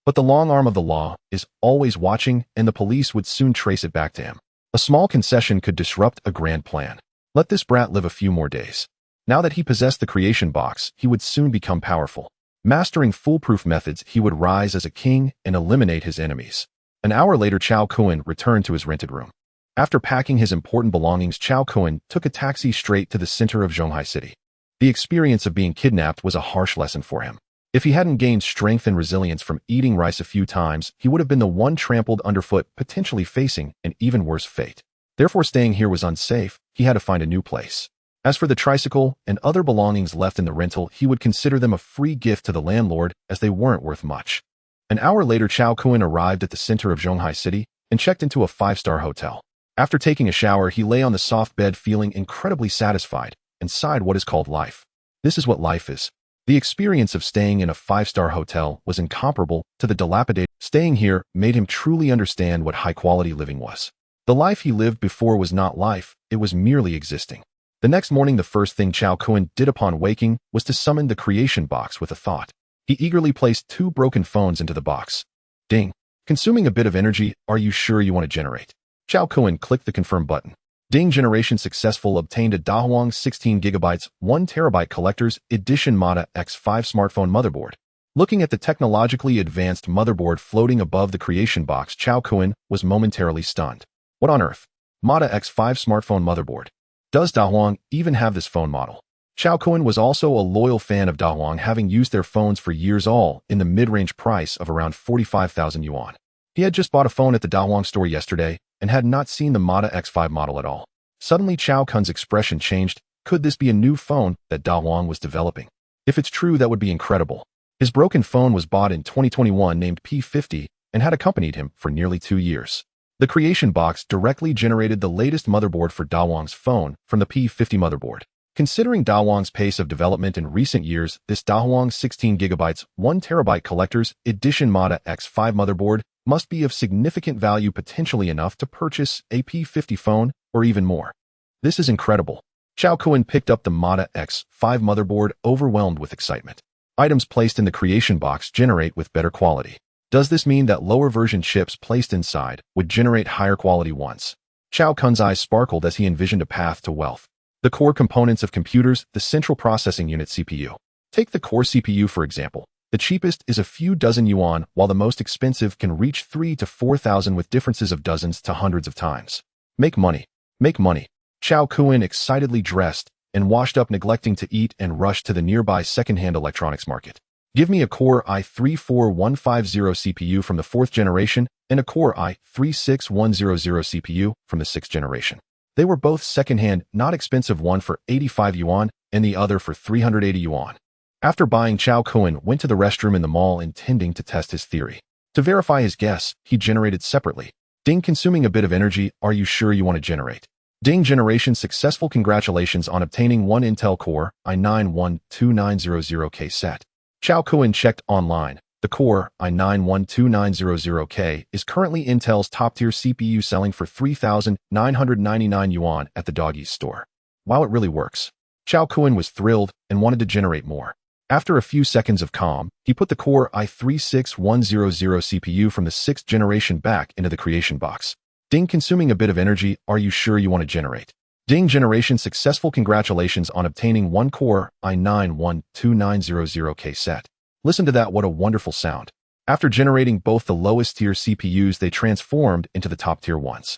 But the long arm of the law is always watching, and the police would soon trace it back to him. A small concession could disrupt a grand plan. Let this brat live a few more days. Now that he possessed the creation box, he would soon become powerful. Mastering foolproof methods, he would rise as a king and eliminate his enemies. An hour later, Chao Kun returned to his rented room. After packing his important belongings, Chao Kun took a taxi straight to the center of Zhonghai City. The experience of being kidnapped was a harsh lesson for him. If he hadn't gained strength and resilience from eating rice a few times, he would have been the one trampled underfoot, potentially facing an even worse fate. Therefore, staying here was unsafe. He had to find a new place. As for the tricycle and other belongings left in the rental, he would consider them a free gift to the landlord, as they weren't worth much. An hour later, Chao Kun arrived at the center of Zhonghai City and checked into a 5-star hotel. After taking a shower, he lay on the soft bed feeling incredibly satisfied and sighed. What is called life? This is what life is. The experience of staying in a 5-star hotel was incomparable to the dilapidated. Staying here made him truly understand what high-quality living was. The life he lived before was not life, it was merely existing. The next morning, the first thing Chao Kun did upon waking was to summon the creation box with a thought. He eagerly placed 2 broken phones into the box. Ding. Consuming a bit of energy. Are you sure you want to generate? Chao Kun clicked the confirm button. Ding. Generation successful. Obtained a Dahuang 16GB, 1TB collector's edition Mata X5 smartphone motherboard. Looking at the technologically advanced motherboard floating above the creation box, Chao Kun was momentarily stunned. What on earth? Mata X5 smartphone motherboard. Does Dahuang even have this phone model? Chao Kun was also a loyal fan of Dahuang, having used their phones for years, all in the mid-range price of around 45,000 yuan. He had just bought a phone at the Dahuang store yesterday and had not seen the Mata X5 model at all. Suddenly, Chao Kun's expression changed. Could this be a new phone that Dahuang was developing? If it's true, that would be incredible. His broken phone was bought in 2021, named P50, and had accompanied him for nearly 2 years. The creation box directly generated the latest motherboard for Dahuang's phone from the P50 motherboard. Considering Dahuang's pace of development in recent years, this Dahuang 16GB, 1TB collector's edition Mata X5 motherboard must be of significant value, potentially enough to purchase a P50 phone or even more. This is incredible. Chao Kun picked up the Mata X5 motherboard, overwhelmed with excitement. Items placed in the creation box generate with better quality. Does this mean that lower version chips placed inside would generate higher quality ones? Chao Kun's eyes sparkled as he envisioned a path to wealth. The core components of computers, the central processing unit CPU. Take the core CPU for example. The cheapest is a few dozen yuan, while the most expensive can reach 3,000 to 4,000 with differences of dozens to hundreds of times. Make money. Make money. Chao Kun excitedly dressed and washed up, neglecting to eat, and rushed to the nearby second-hand electronics market. Give me a Core i3-4150 CPU from the 4th generation and a Core i3-6100 CPU from the 6th generation. They were both second-hand, not expensive, one for 85 yuan and the other for 380 yuan. After buying, Chao Kun went to the restroom in the mall, intending to test his theory. To verify his guess, he generated separately. Ding, consuming a bit of energy. Are you sure you want to generate? Ding, generation successful. Congratulations on obtaining one Intel Core i9-12900K set. Chao Kun checked online. The Core i9-12900K is currently Intel's top-tier CPU, selling for 3,999 yuan at the Doggies store. Wow, it really works. Chao Kun was thrilled and wanted to generate more. After a few seconds of calm, he put the Core i3-6100 CPU from the 6th generation back into the creation box. Ding, consuming a bit of energy. Are you sure you want to generate? Ding, generation successful. Congratulations on obtaining one Core i9-12900K set. Listen to that, what a wonderful sound. After generating both the lowest tier CPUs, they transformed into the top tier ones.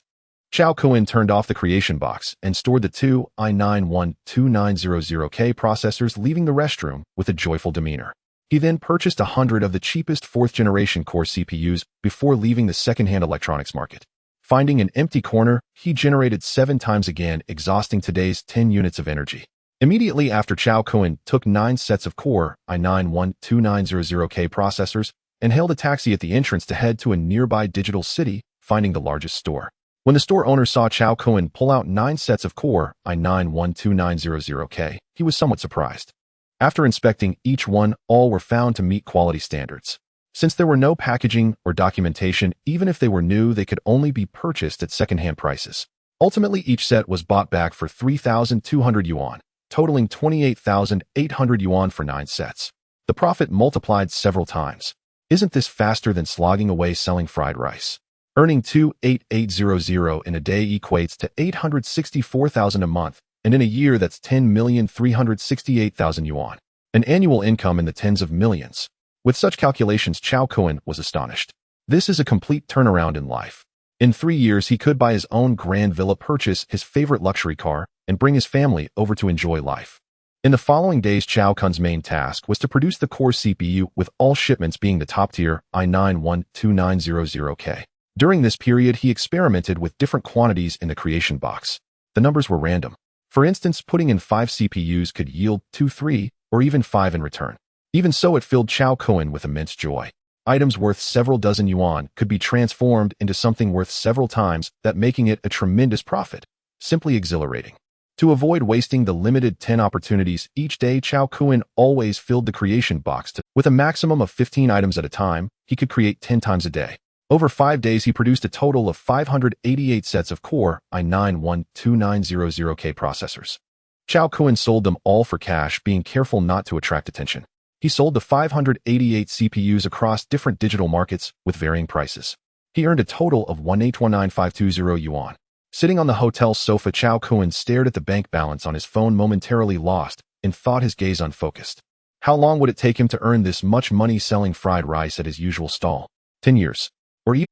Chao Kun turned off the creation box and stored the two i9-12900K processors, leaving the restroom with a joyful demeanor. He then purchased 100 of the cheapest 4th generation Core CPUs before leaving the second-hand electronics market. Finding an empty corner, he generated 7 times again, exhausting today's 10 units of energy. Immediately after, Chao Kun took 9 sets of Core i9-12900K processors and hailed a taxi at the entrance to head to a nearby digital city, finding the largest store. When the store owner saw Chao Kun pull out 9 sets of Core i9-12900K, he was somewhat surprised. After inspecting each one, all were found to meet quality standards. Since there were no packaging or documentation, even if they were new, they could only be purchased at second-hand prices. Ultimately, each set was bought back for 3,200 yuan, totaling 28,800 yuan for 9 sets. The profit multiplied several times. Isn't this faster than slogging away selling fried rice? Earning 2,880 in a day equates to 864,000 a month, and in a year that's 10,368,000 yuan. An annual income in the tens of millions. With such calculations, Chao Kun was astonished. This is a complete turnaround in life. In 3 years, he could buy his own grand villa, purchase his favorite luxury car, and bring his family over to enjoy life. In the following days, Chao Kun's main task was to produce the Core CPU, with all shipments being the top-tier i9-12900K. During this period, he experimented with different quantities in the creation box. The numbers were random. For instance, putting in 5 CPUs could yield 2, 3, or even 5 in return. Even so, it filled Chao Kun with immense joy. Items worth several dozen yuan could be transformed into something worth several times that, making it a tremendous profit. Simply exhilarating. To avoid wasting the limited 10 opportunities each day, Chao Kun always filled the creation box with a maximum of 15 items at a time. He could create 10 times a day. Over 5 days, he produced a total of 588 sets of Core i9-12900K processors. Chao Kun sold them all for cash, being careful not to attract attention. He sold the 588 CPUs across different digital markets with varying prices. He earned a total of 1819520 yuan. Sitting on the hotel sofa, Chao Kun stared at the bank balance on his phone, momentarily lost in thought, his gaze unfocused. How long would it take him to earn this much money selling fried rice at his usual stall? 10 years.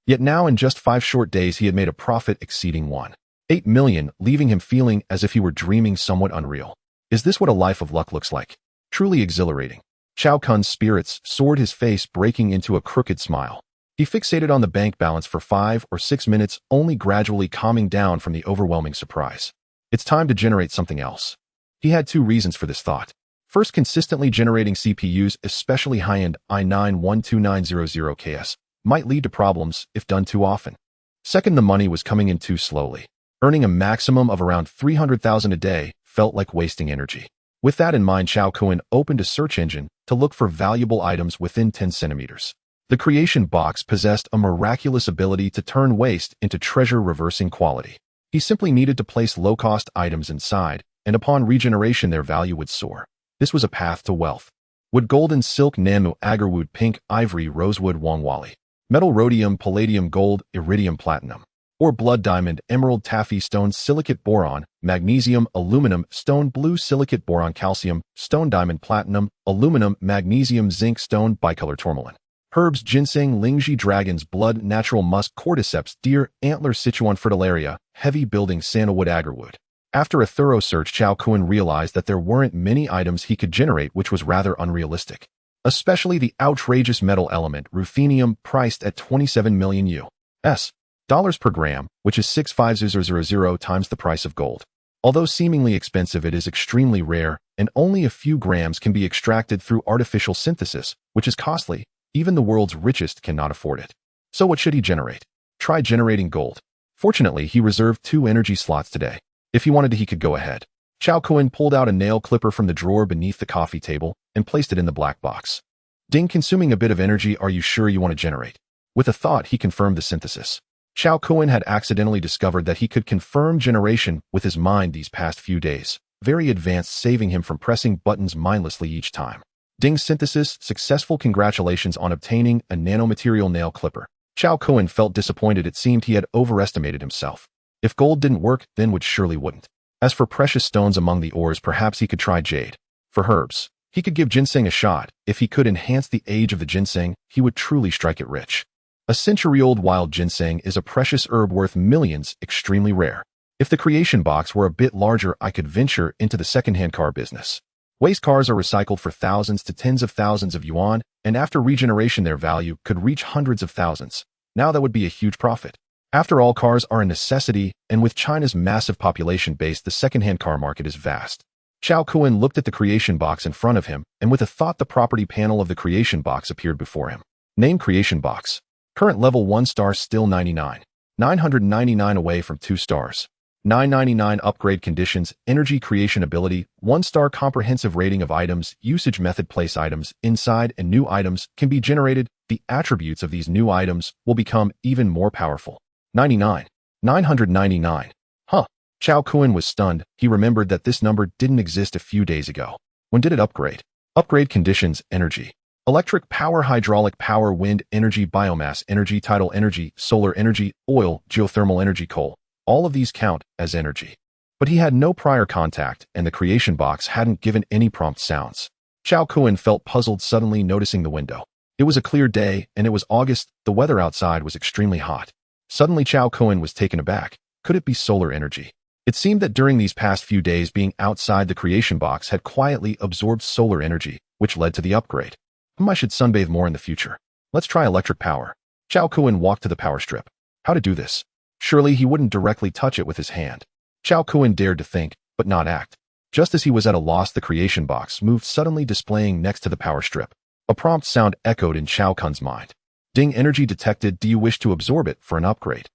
Yet now, in just 5 short days, he had made a profit exceeding 1.8 million, leaving him feeling as if he were dreaming somewhat unreal. Is this what a life of luck looks like? Truly exhilarating. Chao Kun's spirits soared, his face breaking into a crooked smile. He fixated on the bank balance for 5 or 6 minutes, only gradually calming down from the overwhelming surprise. It's time to generate something else. He had 2 reasons for this thought. First, consistently generating CPUs, especially high-end i9-12900Ks, might lead to problems if done too often. Second, the money was coming in too slowly. Earning a maximum of around 300,000 a day felt like wasting energy. With that in mind, Chao Kun opened a search engine to look for valuable items within 10 centimeters. The creation box possessed a miraculous ability to turn waste into treasure, reversing quality. He simply needed to place low-cost items inside, and upon regeneration their value would soar. This was a path to wealth. Wood, golden silk, namu, agarwood, pink, ivory, rosewood, wangwali. Metal rhodium, palladium, gold, iridium, platinum. Or blood diamond, emerald, taffy stone, silicate, boron, magnesium, aluminum, stone, blue, silicate, boron, calcium, stone, diamond, platinum, aluminum, magnesium, zinc, stone, bicolor, tourmaline. Herbs, ginseng, lingzhi, dragon's blood, natural musk, cordyceps, deer, antler, Sichuan fritillaria, heavy building, sandalwood, agarwood. After a thorough search, Chao Kun realized that there weren't many items he could generate, which was rather unrealistic. Especially the outrageous metal element, ruthenium, priced at 27 million US dollars per gram, which is 65000 times the price of gold. Although seemingly expensive, it is extremely rare, and only a few grams can be extracted through artificial synthesis, which is costly. Even the world's richest cannot afford it. So what should he generate? Try generating gold. Fortunately, he reserved 2 energy slots today. If he wanted to, he could go ahead. Chao Kun pulled out a nail clipper from the drawer beneath the coffee table and placed it in the black box. Ding, consuming a bit of energy. Are you sure you want to generate? With a thought, he confirmed the synthesis. Chao Kun had accidentally discovered that he could confirm generation with his mind these past few days, very advanced, saving him from pressing buttons mindlessly each time. Ding, synthesis successful. Congratulations on obtaining a nanomaterial nail clipper. Chao Kun felt disappointed. It seemed he had overestimated himself. If gold didn't work, then wood surely wouldn't. As for precious stones among the ores, perhaps he could try jade. For herbs, he could give ginseng a shot. If he could enhance the age of the ginseng, he would truly strike it rich. A century-old wild ginseng is a precious herb worth millions, extremely rare. If the creation box were a bit larger, I could venture into the second-hand car business. Waste cars are recycled for thousands to tens of thousands of yuan, and after regeneration their value could reach hundreds of thousands. Now that would be a huge profit. After all, cars are a necessity, and with China's massive population base, the second-hand car market is vast. Chao Kun looked at the creation box in front of him, and with a thought, the property panel of the creation box appeared before him. Name: creation box. Current level 1 star, still 99. 999 away from 2 stars. 999 upgrade conditions, energy creation ability, 1 star comprehensive rating of items, usage method: place items inside and new items can be generated. The attributes of these new items will become even more powerful. 99. 999. Huh. Chao Kun was stunned. He remembered that this number didn't exist a few days ago. When did it upgrade? Upgrade conditions: energy. Electric power, hydraulic power, wind energy, biomass energy, tidal energy, solar energy, oil, geothermal energy, coal. All of these count as energy. But he had no prior contact, and the creation box hadn't given any prompt sounds. Chao Kun felt puzzled, suddenly noticing the window. It was a clear day, and it was August. The weather outside was extremely hot. Suddenly, Chao Kun was taken aback. Could it be solar energy? It seemed that during these past few days, being outside the creation box had quietly absorbed solar energy, which led to the upgrade. I should sunbathe more in the future. Let's try electric power. Chao Kun walked to the power strip. How to do this? Surely he wouldn't directly touch it with his hand. Chao Kun dared to think, but not act. Just as he was at a loss, the creation box moved, suddenly displaying next to the power strip. A prompt sound echoed in Chao Kun's mind. Ding, energy detected. Do you wish to absorb it for an upgrade?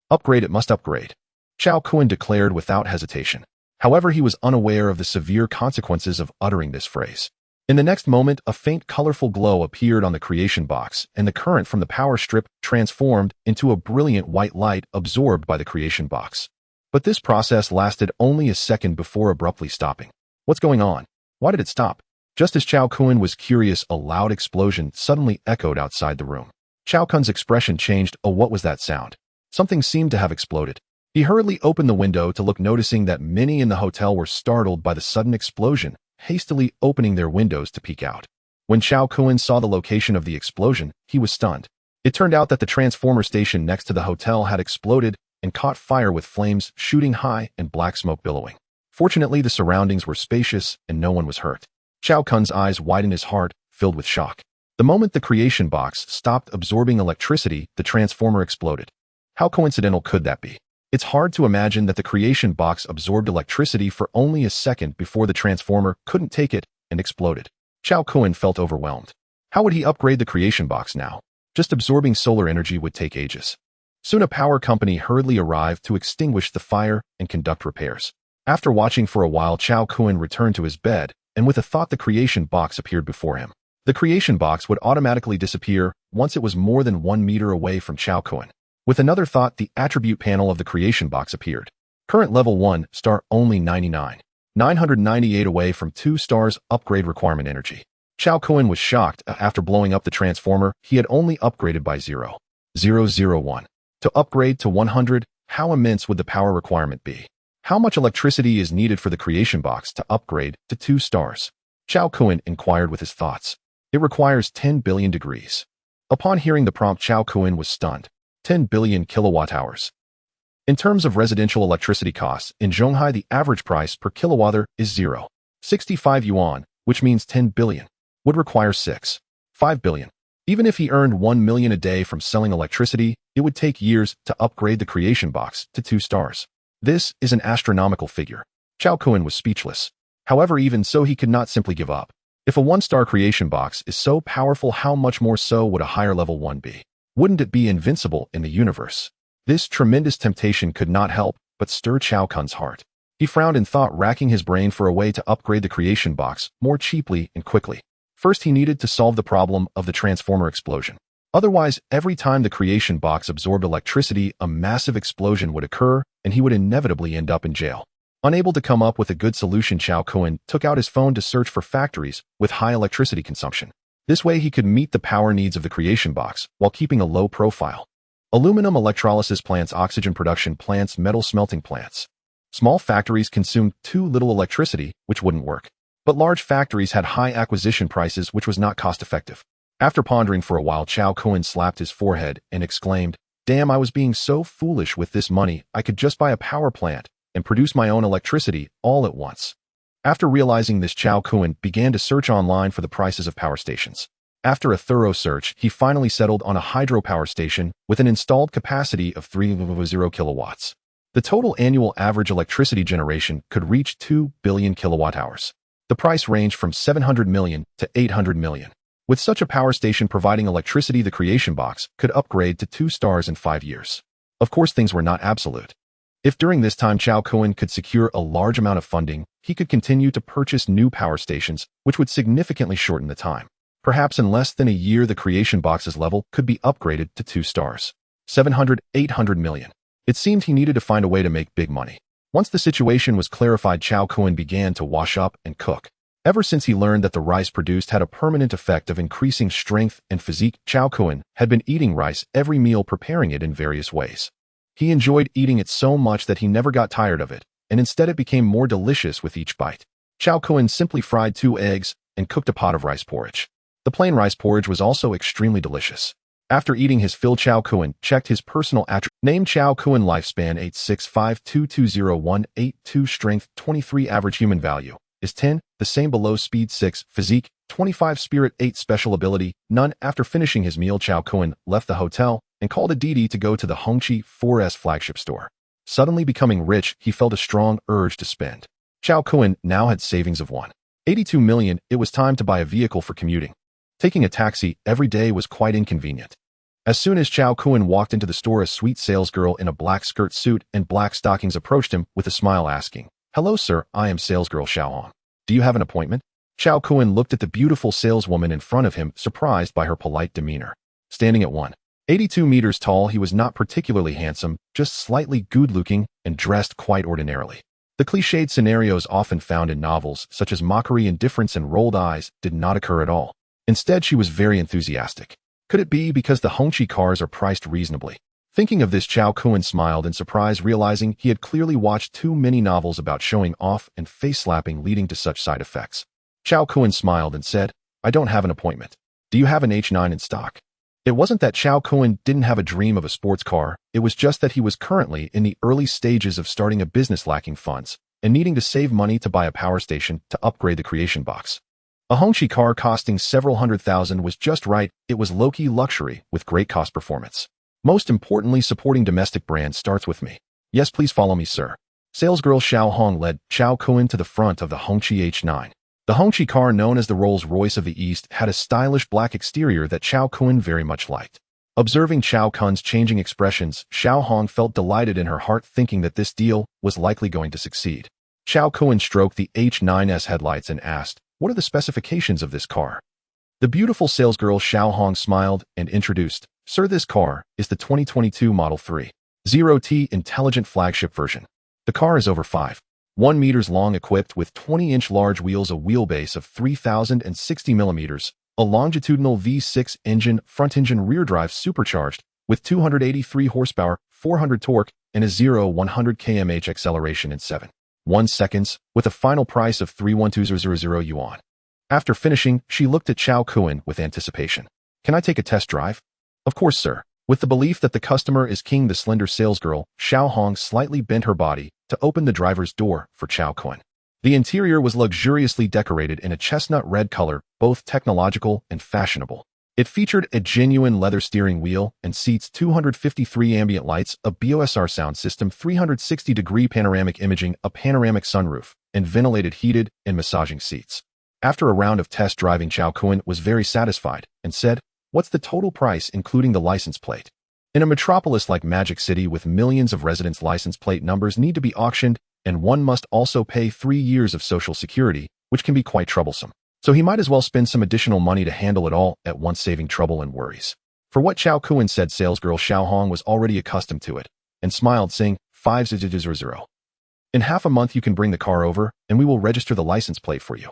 Upgrade it, must upgrade. Chao Kun declared without hesitation. However, he was unaware of the severe consequences of uttering this phrase. In the next moment, a faint colorful glow appeared on the creation box, and the current from the power strip transformed into a brilliant white light absorbed by the creation box. But this process lasted only a second before abruptly stopping. What's going on? Why did it stop? Just as Chao Kun was curious, a loud explosion suddenly echoed outside the room. Chao Kun's expression changed. Oh, what was that sound? Something seemed to have exploded. He hurriedly opened the window to look, noticing that many in the hotel were startled by the sudden explosion, hastily opening their windows to peek out. When Chao Kun saw the location of the explosion, he was stunned. It turned out that the transformer station next to the hotel had exploded and caught fire, with flames shooting high and black smoke billowing. Fortunately, the surroundings were spacious and no one was hurt. Chao Kun's eyes widened, his heart filled with shock. The moment the creation box stopped absorbing electricity, the transformer exploded. How coincidental could that be? It's hard to imagine that the creation box absorbed electricity for only a second before the transformer couldn't take it and exploded. Chao Kun felt overwhelmed. How would he upgrade the creation box now? Just absorbing solar energy would take ages. Soon a power company hurriedly arrived to extinguish the fire and conduct repairs. After watching for a while, Chao Kun returned to his bed, and with a thought, the creation box appeared before him. The creation box would automatically disappear once it was more than 1 meter away from Chao Kun. With another thought, the attribute panel of the creation box appeared. Current level 1 star, only 99. 998 away from 2 stars, upgrade requirement energy. Chao Kun was shocked. After blowing up the transformer, he had only upgraded by 0. 001. To upgrade to 100, how immense would the power requirement be? How much electricity is needed for the creation box to upgrade to 2 stars? Chao Kun inquired with his thoughts. It requires 10 billion degrees. Upon hearing the prompt, Chao Kun was stunned. 10 billion kilowatt hours. In terms of residential electricity costs, in Zhonghai the average price per kilowatt-hour is 0.65 yuan, which means 10 billion, would require 6.5 billion. Even if he earned 1 million a day from selling electricity, it would take years to upgrade the creation box to 2 stars. This is an astronomical figure. Chao Kun was speechless. However, even so, he could not simply give up. If a 1-star creation box is so powerful, how much more so would a higher level one be? Wouldn't it be invincible in the universe? This tremendous temptation could not help but stir Chao Kun's heart. He frowned in thought, racking his brain for a way to upgrade the creation box more cheaply and quickly. First, he needed to solve the problem of the transformer explosion. Otherwise, every time the creation box absorbed electricity, a massive explosion would occur, and he would inevitably end up in jail. Unable to come up with a good solution, Chao Kun took out his phone to search for factories with high electricity consumption. This way, he could meet the power needs of the creation box while keeping a low profile. Aluminum electrolysis plants, oxygen production plants, metal smelting plants. Small factories consumed too little electricity, which wouldn't work. But large factories had high acquisition prices, which was not cost-effective. After pondering for a while, Chao Kun slapped his forehead and exclaimed, "Damn, I was being so foolish with this money. I could just buy a power plant and produce my own electricity all at once." After realizing this, Chao Kun began to search online for the prices of power stations. After a thorough search, he finally settled on a hydropower station with an installed capacity of 3.0 kilowatts. The total annual average electricity generation could reach 2 billion kilowatt-hours. The price ranged from 700 million to 800 million. With such a power station providing electricity, the creation box could upgrade to 2 stars in 5 years. Of course, things were not absolute. If during this time Chao Kun could secure a large amount of funding, he could continue to purchase new power stations, which would significantly shorten the time. Perhaps in less than a year, the creation box's level could be upgraded to 2 stars. 700, 800 million. It seemed he needed to find a way to make big money. Once the situation was clarified, Chao Kun began to wash up and cook. Ever since he learned that the rice produced had a permanent effect of increasing strength and physique, Chao Kun had been eating rice every meal, preparing it in various ways. He enjoyed eating it so much that he never got tired of it, and instead it became more delicious with each bite. Chao Kun simply fried 2 eggs and cooked a pot of rice porridge. The plain rice porridge was also extremely delicious. After eating his fill, Chao Kun checked his personal attributes. Name: Chao Kun, lifespan 865220182, strength 23, average human value is 10, the same below, speed 6, physique 25, spirit 8, special ability none. After finishing his meal, Chao Kun left the hotel and called a Didi to go to the Hongqi 4S flagship store. Suddenly becoming rich, he felt a strong urge to spend. Chao Kun now had savings of 1.82 million. It was time to buy a vehicle for commuting. Taking a taxi every day was quite inconvenient. As soon as Chao Kun walked into the store, a sweet salesgirl in a black skirt suit and black stockings approached him with a smile, asking, "Hello sir, I am salesgirl Xiao Hong. Do you have an appointment?" Chao Kun looked at the beautiful saleswoman in front of him, surprised by her polite demeanor. Standing at 1.82 meters tall, he was not particularly handsome, just slightly good-looking and dressed quite ordinarily. The cliched scenarios often found in novels, such as mockery, indifference, and rolled eyes, did not occur at all. Instead, she was very enthusiastic. Could it be because the Hongqi cars are priced reasonably? Thinking of this, Chao Kun smiled in surprise, realizing he had clearly watched too many novels about showing off and face-slapping leading to such side effects. Chao Kun smiled and said, "I don't have an appointment. Do you have an H9 in stock?" It wasn't that Chao Kun didn't have a dream of a sports car, it was just that he was currently in the early stages of starting a business, lacking funds, and needing to save money to buy a power station to upgrade the creation box. A Hongqi car costing several $100,000 was just right. It was low-key luxury with great cost performance. Most importantly, supporting domestic brands starts with me. "Yes, please follow me, sir." Salesgirl Xiao Hong led Chao Kun to the front of the Hongqi H9. The Hongqi car, known as the Rolls-Royce of the East, had a stylish black exterior that Chao Kun very much liked. Observing Chao Kun's changing expressions, Xiao Hong felt delighted in her heart, thinking that this deal was likely going to succeed. Chao Kun stroked the H9's headlights and asked, "What are the specifications of this car?" The beautiful salesgirl Xiao Hong smiled and introduced, "Sir, this car is the 2022 Model 3.0T intelligent flagship version. The car is over 5.1 meters long, equipped with 20-inch large wheels, a wheelbase of 3,060 millimeters, a longitudinal V6 engine, front engine, rear drive supercharged, with 283 horsepower, 400 torque, and a 0-100 km/h acceleration in 7.1 seconds, with a final price of 312,000 yuan. After finishing, she looked at Chao Kuan with anticipation. "Can I take a test drive?" "Of course, sir." With the belief that the customer is king, the slender salesgirl, Xiao Hong slightly bent her body to open the driver's door for Chao Kuan. The interior was luxuriously decorated in a chestnut red color, both technological and fashionable. It featured a genuine leather steering wheel and seats, 253 ambient lights, a BOSR sound system, 360-degree panoramic imaging, a panoramic sunroof, and ventilated heated and massaging seats. After a round of test driving, Chao Kuan was very satisfied and said, "What's the total price including the license plate?" In a metropolis like Magic City with millions of residents, license plate numbers need to be auctioned, and one must also pay 3 years of social security, which can be quite troublesome. So he might as well spend some additional money to handle it all at once, saving trouble and worries. For what Chao Kuan said, salesgirl Xiao Hong was already accustomed to it, and smiled, saying, 500. "In half a month you can bring the car over, and we will register the license plate for you."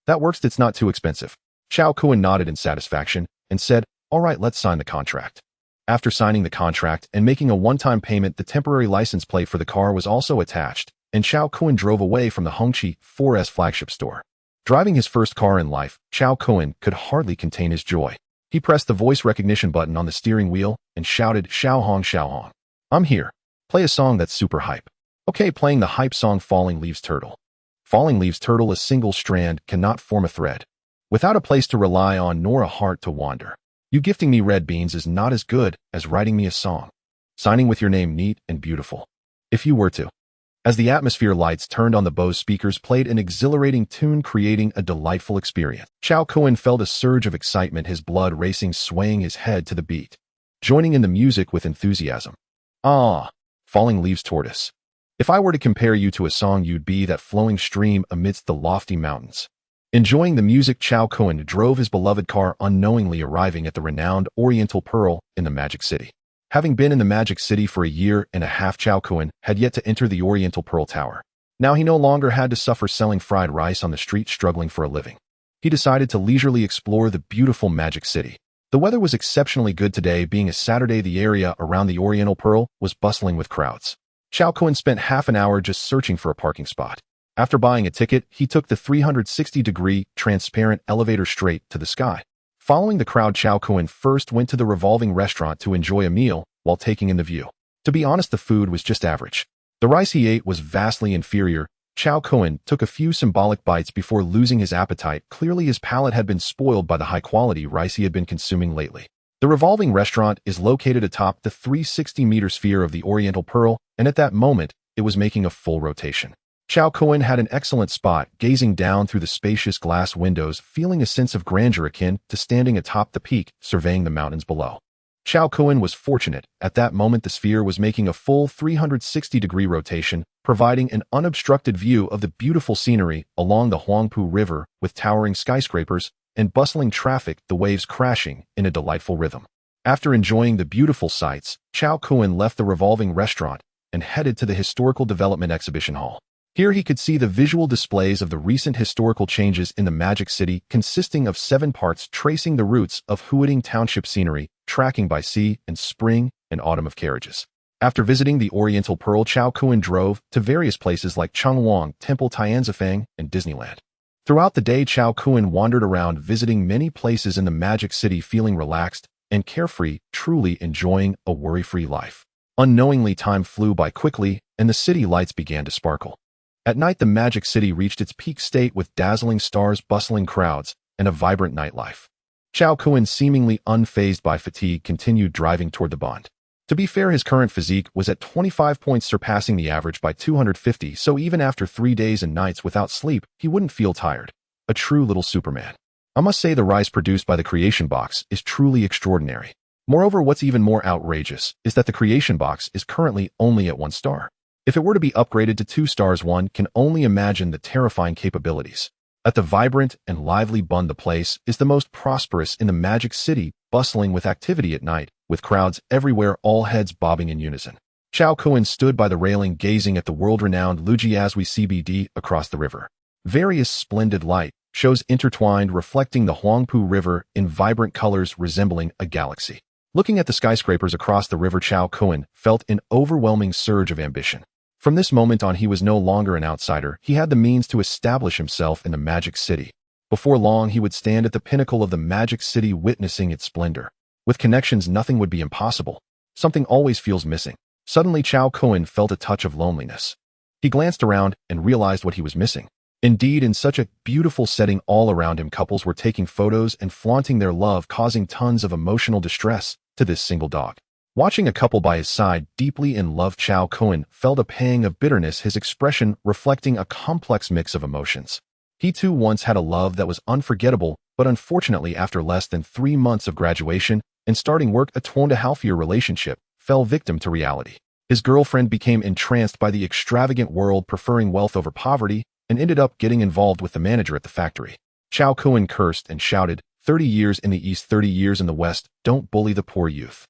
"That works, it's not too expensive." Chao Kuan nodded in satisfaction, and said, "All right, let's sign the contract." After signing the contract and making a one-time payment, the temporary license plate for the car was also attached, and Chao Kuan drove away from the Hongqi 4S flagship store. Driving his first car in life, Chao Kuan could hardly contain his joy. He pressed the voice recognition button on the steering wheel and shouted, Xiao Hong, I'm here. Play a song that's super hype." "Okay," playing the hype song Falling Leaves Turtle. Falling Leaves Turtle, a single strand cannot form a thread. Without a place to rely on nor a heart to wander. You gifting me red beans is not as good as writing me a song. Signing with your name neat and beautiful. If you were to. As the atmosphere lights turned on, the Bose speakers played an exhilarating tune, creating a delightful experience. Chao Kuan felt a surge of excitement, his blood racing, swaying his head to the beat, joining in the music with enthusiasm. "Ah, Falling Leaves Tortoise. If I were to compare you to a song, you'd be that flowing stream amidst the lofty mountains." Enjoying the music, Chao Kuan drove his beloved car, unknowingly arriving at the renowned Oriental Pearl in the Magic City. Having been in the Magic City for a year and a half, Chao Kuan had yet to enter the Oriental Pearl Tower. Now he no longer had to suffer selling fried rice on the street, struggling for a living. He decided to leisurely explore the beautiful Magic City. The weather was exceptionally good today, being a Saturday. The area around the Oriental Pearl was bustling with crowds. Chao Kuan spent half an hour just searching for a parking spot. After buying a ticket, he took the 360-degree, transparent elevator straight to the sky. Following the crowd, Chao Kuan first went to the revolving restaurant to enjoy a meal while taking in the view. To be honest, the food was just average. The rice he ate was vastly inferior. Chao Kuan took a few symbolic bites before losing his appetite. Clearly his palate had been spoiled by the high-quality rice he had been consuming lately. The revolving restaurant is located atop the 360-meter sphere of the Oriental Pearl, and at that moment, it was making a full rotation. Chao Kuan had an excellent spot, gazing down through the spacious glass windows, feeling a sense of grandeur akin to standing atop the peak, surveying the mountains below. Chao Kuan was fortunate. At that moment, the sphere was making a full 360-degree rotation, providing an unobstructed view of the beautiful scenery along the Huangpu River, with towering skyscrapers and bustling traffic, the waves crashing in a delightful rhythm. After enjoying the beautiful sights, Chao Kuan left the revolving restaurant and headed to the Historical Development Exhibition Hall. Here he could see the visual displays of the recent historical changes in the Magic City, consisting of 7 parts tracing the roots of Huading Township scenery, tracking by sea and spring and autumn of carriages. After visiting the Oriental Pearl, Chao Kuan drove to various places like Changwang Temple, Tianzifang, and Disneyland. Throughout the day, Chao Kuan wandered around, visiting many places in the Magic City, feeling relaxed and carefree, truly enjoying a worry-free life. Unknowingly, time flew by quickly, and the city lights began to sparkle. At night, the Magic City reached its peak state with dazzling stars, bustling crowds, and a vibrant nightlife. Chao Kuan, seemingly unfazed by fatigue, continued driving toward the Bund. To be fair, his current physique was at 25 points, surpassing the average by 250, so even after 3 days and nights without sleep, he wouldn't feel tired. A true little Superman. I must say the rice produced by the Creation Box is truly extraordinary. Moreover, what's even more outrageous is that the Creation Box is currently only at 1 star. If it were to be upgraded to 2 stars, one can only imagine the terrifying capabilities. At the vibrant and lively Bund, the place is the most prosperous in the Magic City, bustling with activity at night, with crowds everywhere, all heads bobbing in unison. Chao Kuan stood by the railing, gazing at the world-renowned Lujiazui CBD across the river. Various splendid light shows intertwined, reflecting the Huangpu River in vibrant colors resembling a galaxy. Looking at the skyscrapers across the river, Chao Kun felt an overwhelming surge of ambition. From this moment on, he was no longer an outsider. He had the means to establish himself in the Magic City. Before long, he would stand at the pinnacle of the Magic City, witnessing its splendor. With connections, nothing would be impossible. Something always feels missing. Suddenly, Chao Kun felt a touch of loneliness. He glanced around and realized what he was missing. Indeed, in such a beautiful setting all around him, couples were taking photos and flaunting their love, causing tons of emotional distress to this single dog. Watching a couple by his side, deeply in love, Chao Kun felt a pang of bitterness, his expression reflecting a complex mix of emotions. He too once had a love that was unforgettable, but unfortunately, after less than 3 months of graduation and starting work, a 2.5-year relationship fell victim to reality. His girlfriend became entranced by the extravagant world, preferring wealth over poverty, and ended up getting involved with the manager at the factory. Chao Kun cursed and shouted, 30 years in the East, 30 years in the West, don't bully the poor youth.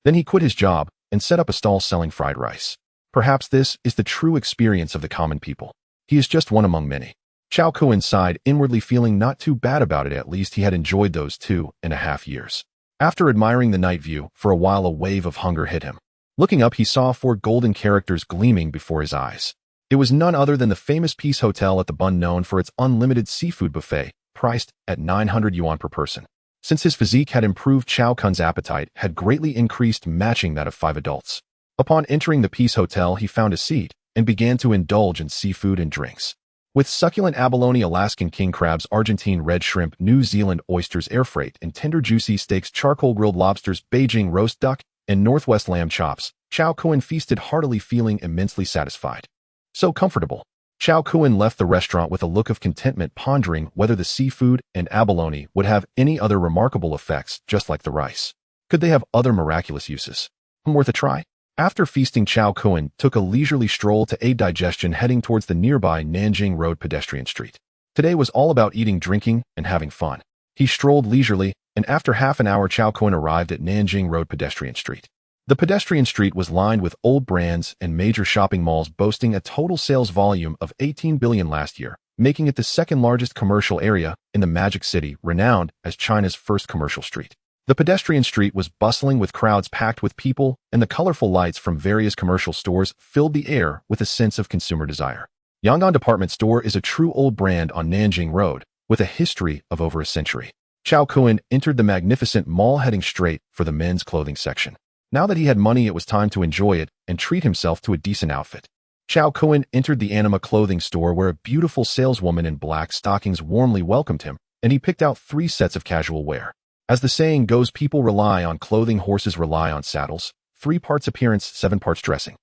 Then he quit his job and set up a stall selling fried rice. Perhaps this is the true experience of the common people. He is just one among many. Chao Kun sighed, inwardly feeling not too bad about it. At least he had enjoyed those 2.5 years. After admiring the night view for a while, a wave of hunger hit him. Looking up, he saw 4 golden characters gleaming before his eyes. It was none other than the famous Peace Hotel at the Bund, known for its unlimited seafood buffet, priced at 900 yuan per person. Since his physique had improved, Chao Kun's appetite had greatly increased, matching that of 5 adults. Upon entering the Peace Hotel, he found a seat and began to indulge in seafood and drinks. With succulent abalone, Alaskan king crabs, Argentine red shrimp, New Zealand oysters, air freight, and tender juicy steaks, charcoal grilled lobsters, Beijing roast duck, and Northwest lamb chops, Chao Kun feasted heartily, feeling immensely satisfied. So comfortable. Chao Kun left the restaurant with a look of contentment, pondering whether the seafood and abalone would have any other remarkable effects, just like the rice. Could they have other miraculous uses? Worth a try? After feasting, Chao Kun took a leisurely stroll to aid digestion, heading towards the nearby Nanjing Road pedestrian street. Today was all about eating, drinking, and having fun. He strolled leisurely, and after half an hour, Chao Kun arrived at Nanjing Road pedestrian street. The pedestrian street was lined with old brands and major shopping malls, boasting a total sales volume of 18 billion last year, making it the second largest commercial area in the Magic City, renowned as China's first commercial street. The pedestrian street was bustling with crowds, packed with people, and the colorful lights from various commercial stores filled the air with a sense of consumer desire. Yangon Department Store is a true old brand on Nanjing Road, with a history of over a century. Chao Kun entered the magnificent mall, heading straight for the men's clothing section. Now that he had money, it was time to enjoy it and treat himself to a decent outfit. Chao Kun entered the Anima clothing store, where a beautiful saleswoman in black stockings warmly welcomed him, and he picked out 3 sets of casual wear. As the saying goes, people rely on clothing, horses rely on saddles. 3 parts appearance, 7 parts dressing.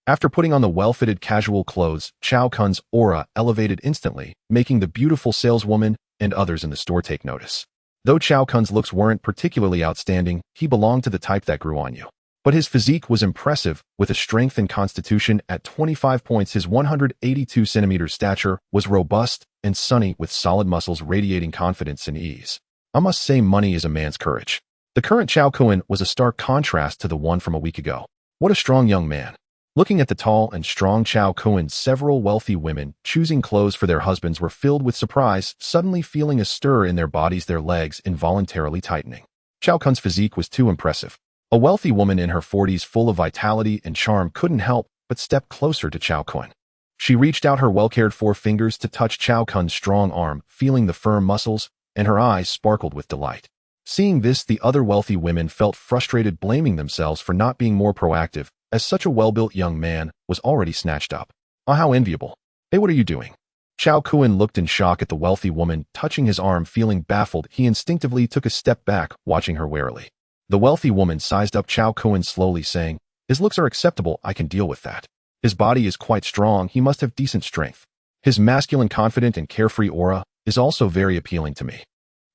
After putting on the well-fitted casual clothes, Chao Kun's aura elevated instantly, making the beautiful saleswoman and others in the store take notice. Though Chao Kun's looks weren't particularly outstanding, he belonged to the type that grew on you. But his physique was impressive, with a strength and constitution at 25 points. His 182 centimeters stature was robust and sunny, with solid muscles radiating confidence and ease. I must say, money is a man's courage. The current Chao Kun was a stark contrast to the one from a week ago. What a strong young man. Looking at the tall and strong Chao Kun, several wealthy women choosing clothes for their husbands were filled with surprise, suddenly feeling a stir in their bodies, their legs involuntarily tightening. Chao Kun's physique was too impressive. A wealthy woman in her 40s, full of vitality and charm, couldn't help but step closer to Chao Kun. She reached out her well-cared 4 fingers to touch Chao Kun's strong arm, feeling the firm muscles, and her eyes sparkled with delight. Seeing this, the other wealthy women felt frustrated, blaming themselves for not being more proactive, as such a well-built young man was already snatched up. Oh, how enviable. Hey, what are you doing? Chao Kun looked in shock at the wealthy woman touching his arm. Feeling baffled, he instinctively took a step back, watching her warily. The wealthy woman sized up Chao Kun slowly, saying, his looks are acceptable, I can deal with that. His body is quite strong, he must have decent strength. His masculine, confident, and carefree aura is also very appealing to me.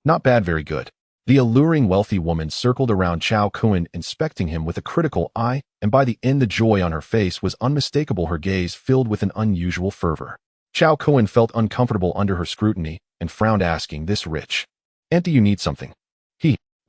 Not bad, very good. The alluring wealthy woman circled around Chao Kun, inspecting him with a critical eye, and by the end the joy on her face was unmistakable, her gaze filled with an unusual fervor. Chao Kun felt uncomfortable under her scrutiny and frowned, asking, this rich? And do you need something?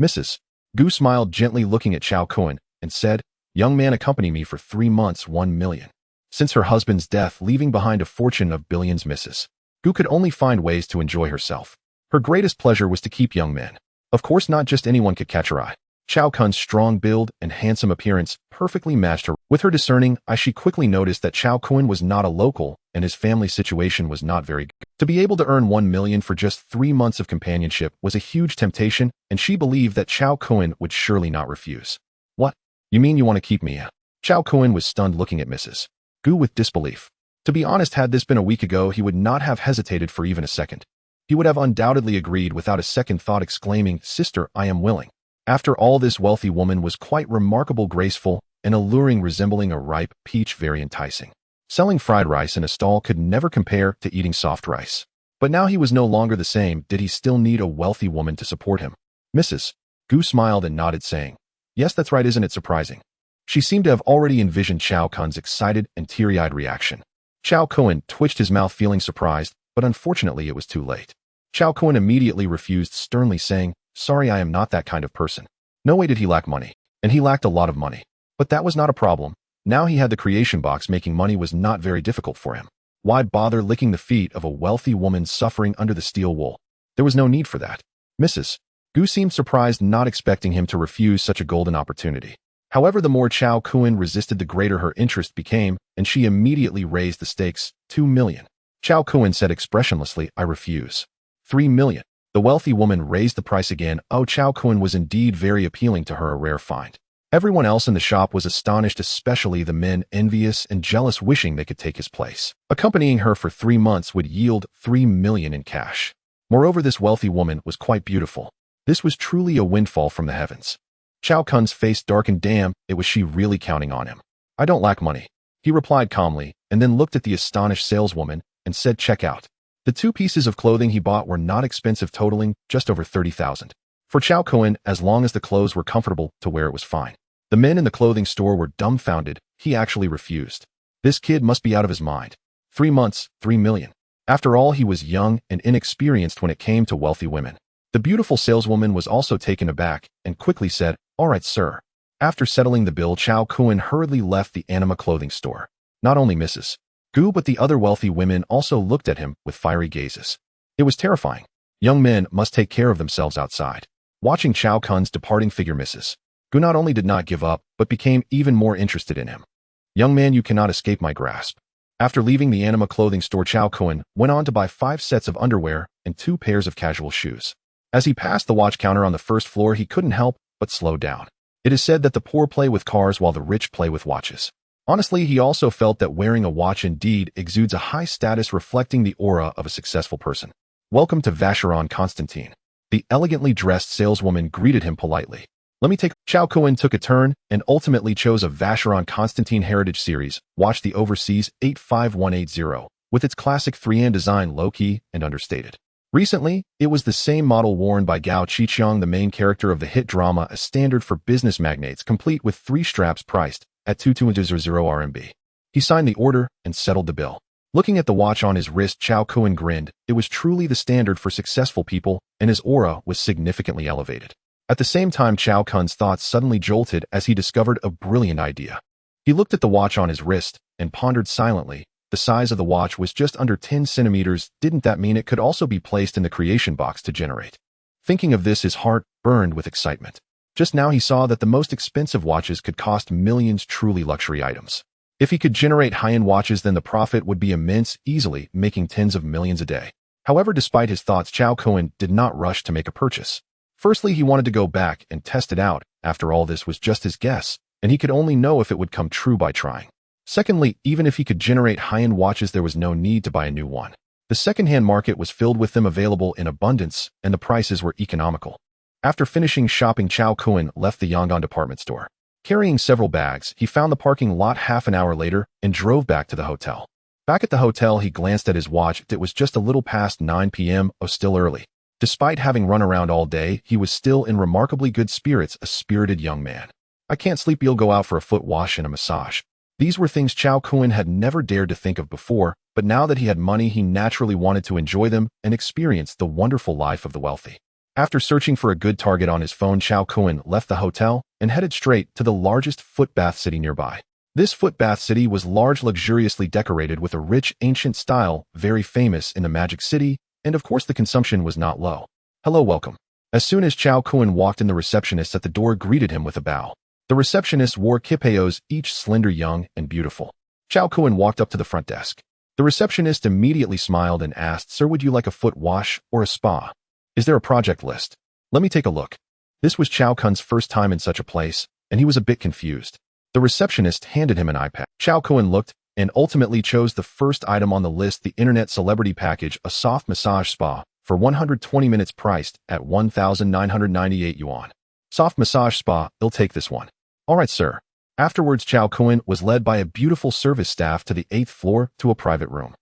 Mrs. Gu smiled gently, looking at Chao Kun, and said, young man, accompany me for 3 months, 1 million. Since her husband's death, leaving behind a fortune of billions, Mrs. Gu could only find ways to enjoy herself. Her greatest pleasure was to keep young men. Of course, not just anyone could catch her eye. Chao Kun's strong build and handsome appearance perfectly matched her. With her discerning eye, she quickly noticed that Chao Kun was not a local and his family situation was not very good. To be able to earn 1 million for just 3 months of companionship was a huge temptation, and she believed that Chao Kun would surely not refuse. What? You mean you want to keep me? Chao Kun was stunned, looking at Mrs. Gu with disbelief. To be honest, had this been a week ago, he would not have hesitated for even a second. He would have undoubtedly agreed without a second thought, exclaiming, "Sister, I am willing." After all, this wealthy woman was quite remarkable, graceful, and alluring, resembling a ripe peach, very enticing. Selling fried rice in a stall could never compare to eating soft rice. But now he was no longer the same. Did he still need a wealthy woman to support him? Mrs. Gu smiled and nodded, saying, "Yes, that's right, isn't it surprising?" She seemed to have already envisioned Chao Kun's excited and teary-eyed reaction. Chao Kun twitched his mouth, feeling surprised, but unfortunately it was too late. Chao Kun immediately refused, sternly saying, "Sorry, I am not that kind of person." No way did he lack money, and he lacked a lot of money. But that was not a problem. Now he had the creation box. Making money was not very difficult for him. Why bother licking the feet of a wealthy woman suffering under the steel wool? There was no need for that. Mrs. Gu seemed surprised, not expecting him to refuse such a golden opportunity. However, the more Chao Kun resisted, the greater her interest became, and she immediately raised the stakes. 2 million. Chao Kun said expressionlessly, "I refuse." 3 million. The wealthy woman raised the price again. Oh, Chao Kun was indeed very appealing to her, a rare find. Everyone else in the shop was astonished, especially the men, envious and jealous, wishing they could take his place. Accompanying her for 3 months would yield 3 million in cash. Moreover, this wealthy woman was quite beautiful. This was truly a windfall from the heavens. Chao Kun's face darkened. Damn, it was she really counting on him? "I don't lack money," he replied calmly, and then looked at the astonished saleswoman and said, "Check out." The 2 pieces of clothing he bought were not expensive, totaling just over 30,000. For Chao Kun, as long as the clothes were comfortable to wear, it was fine. The men in the clothing store were dumbfounded. He actually refused. This kid must be out of his mind. 3 months, 3 million. After all, he was young and inexperienced when it came to wealthy women. The beautiful saleswoman was also taken aback and quickly said, "All right, sir." After settling the bill, Chao Kun hurriedly left the Anima clothing store. Not only Mrs. Gu but the other wealthy women also looked at him with fiery gazes. It was terrifying. Young men must take care of themselves outside. Watching Chao Kun's departing figure, Mrs. Gu not only did not give up, but became even more interested in him. "Young man, you cannot escape my grasp." After leaving the Anima clothing store, Chao Kun went on to buy 5 sets of underwear and 2 pairs of casual shoes. As he passed the watch counter on the first floor, he couldn't help but slow down. It is said that the poor play with cars while the rich play with watches. Honestly, he also felt that wearing a watch indeed exudes a high status, reflecting the aura of a successful person. "Welcome to Vacheron Constantine." The elegantly dressed saleswoman greeted him politely. "Let me take..." Chao Kun took a turn and ultimately chose a Vacheron Constantine Heritage Series. Watch the Overseas 85180, with its classic 3-hand design, low-key and understated. Recently, it was the same model worn by Gao Qiqiang, the main character of the hit drama, a standard for business magnates, complete with 3 straps priced at 2200 RMB. He signed the order and settled the bill. Looking at the watch on his wrist, Chao Kun grinned. It was truly the standard for successful people, and his aura was significantly elevated. At the same time, Chao Kun's thoughts suddenly jolted as he discovered a brilliant idea. He looked at the watch on his wrist and pondered silently. The size of the watch was just under 10 centimeters. Didn't that mean it could also be placed in the creation box to generate? Thinking of this, his heart burned with excitement. Just now he saw that the most expensive watches could cost millions, truly luxury items. If he could generate high-end watches, then the profit would be immense, easily making tens of millions a day. However, despite his thoughts, Chao Kun did not rush to make a purchase. Firstly, he wanted to go back and test it out. After all, this was just his guess, and he could only know if it would come true by trying. Secondly, even if he could generate high-end watches, there was no need to buy a new one. The second-hand market was filled with them, available in abundance, and the prices were economical. After finishing shopping, Chao Kun left the Yangon department store. Carrying several bags, he found the parking lot half an hour later and drove back to the hotel. Back at the hotel, he glanced at his watch. It was just a little past 9 p.m., still early. Despite having run around all day, he was still in remarkably good spirits, a spirited young man. "I can't sleep, you'll go out for a foot wash and a massage." These were things Chao Kun had never dared to think of before, but now that he had money, he naturally wanted to enjoy them and experience the wonderful life of the wealthy. After searching for a good target on his phone, Chao Kun left the hotel and headed straight to the largest foot bath city nearby. This foot bath city was large, luxuriously decorated with a rich, ancient style, very famous in the Magic City, and of course the consumption was not low. "Hello, welcome." As soon as Chow Kun walked in, the receptionist at the door greeted him with a bow. The receptionist wore kipayos, each slender, young, and beautiful. Chow Kun walked up to the front desk. The receptionist immediately smiled and asked, "Sir, would you like a foot wash or a spa? Is there a project list? Let me take a look." This was Chow Kun's first time in such a place, and he was a bit confused. The receptionist handed him an iPad. Chow Kun looked and ultimately chose the first item on the list, the Internet Celebrity Package, a soft massage spa, for 120 minutes priced at 1,998 yuan. Soft massage spa, I'll take this one. All right, sir. Afterwards, Chow Kun was led by a beautiful service staff to the 8th floor to a private room.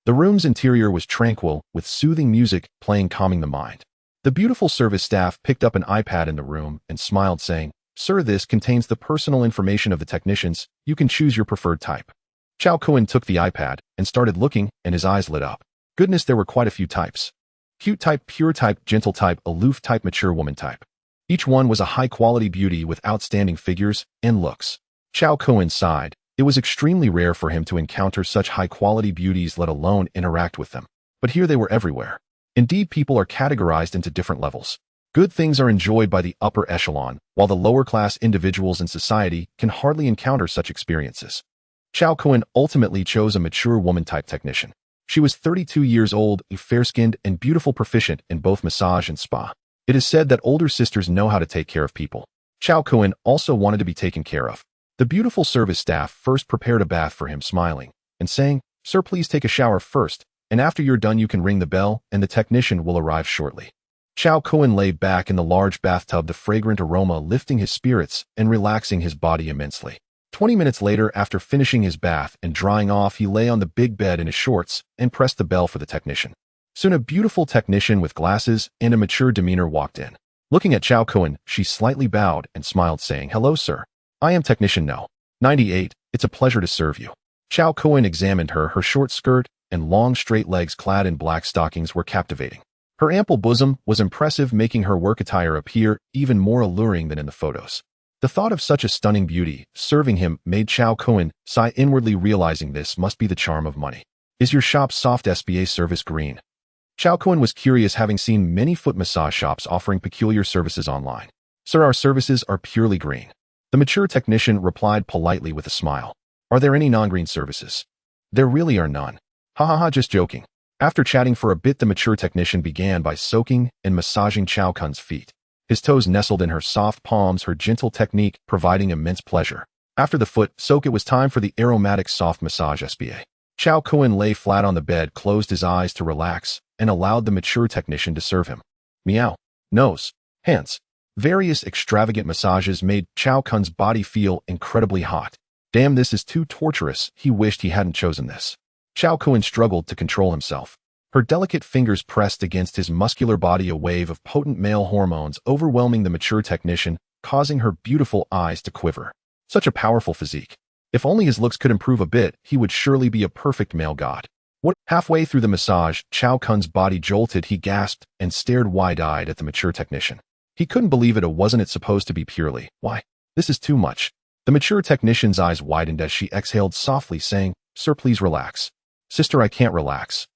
The room's interior was tranquil, with soothing music playing, calming the mind. The beautiful service staff picked up an iPad in the room and smiled, saying, "Sir, this contains the personal information of the technicians. You can choose your preferred type." Chow Kun took the iPad and started looking, and his eyes lit up. Goodness, there were quite a few types. Cute type, pure type, gentle type, aloof type, mature woman type. Each one was a high-quality beauty with outstanding figures and looks. Chow Kun sighed. It was extremely rare for him to encounter such high-quality beauties, let alone interact with them. But here they were everywhere. Indeed, people are categorized into different levels. Good things are enjoyed by the upper echelon, while the lower-class individuals in society can hardly encounter such experiences. Chow Kun ultimately chose a mature woman-type technician. She was 32 years old, fair-skinned, and beautiful, proficient in both massage and spa. It is said that older sisters know how to take care of people. Chow Kun also wanted to be taken care of. The beautiful service staff first prepared a bath for him, smiling and saying, "Sir, please take a shower first, and after you're done you can ring the bell and the technician will arrive shortly." Chow Kun lay back in the large bathtub, the fragrant aroma lifting his spirits and relaxing his body immensely. 20 minutes later, after finishing his bath and drying off, he lay on the big bed in his shorts and pressed the bell for the technician. Soon a beautiful technician with glasses and a mature demeanor walked in. Looking at Chow Kun, she slightly bowed and smiled, saying, "Hello, sir. I am technician No. 98. It's a pleasure to serve you." Chow Kun examined her. Her short skirt and long straight legs clad in black stockings were captivating. Her ample bosom was impressive, making her work attire appear even more alluring than in the photos. The thought of such a stunning beauty serving him made Chow Kun sigh inwardly, realizing this must be the charm of money. "Is your shop's soft SBA service green?" Chow Kun was curious, having seen many foot massage shops offering peculiar services online. "Sir, our services are purely green." The mature technician replied politely with a smile. "Are there any non-green services?" "There really are none." "Ha ha ha, just joking." After chatting for a bit, the mature technician began by soaking and massaging Chow Kun's feet. His toes nestled in her soft palms, her gentle technique providing immense pleasure. After the foot soak, it was time for the aromatic soft massage SBA. Chow Kun lay flat on the bed, closed his eyes to relax, and allowed the mature technician to serve him. Meow, nose, hands. Various extravagant massages made Chow Kun's body feel incredibly hot. Damn, this is too torturous. He wished he hadn't chosen this. Chow Kun struggled to control himself. Her delicate fingers pressed against his muscular body, a wave of potent male hormones overwhelming the mature technician, causing her beautiful eyes to quiver. Such a powerful physique. If only his looks could improve a bit, he would surely be a perfect male god. What? Halfway through the massage, Chow Kun's body jolted. He gasped and stared wide-eyed at the mature technician. He couldn't believe it. Wasn't it supposed to be purely? Why? This is too much. The mature technician's eyes widened as she exhaled softly, saying, "Sir, please relax." "Sister, I can't relax."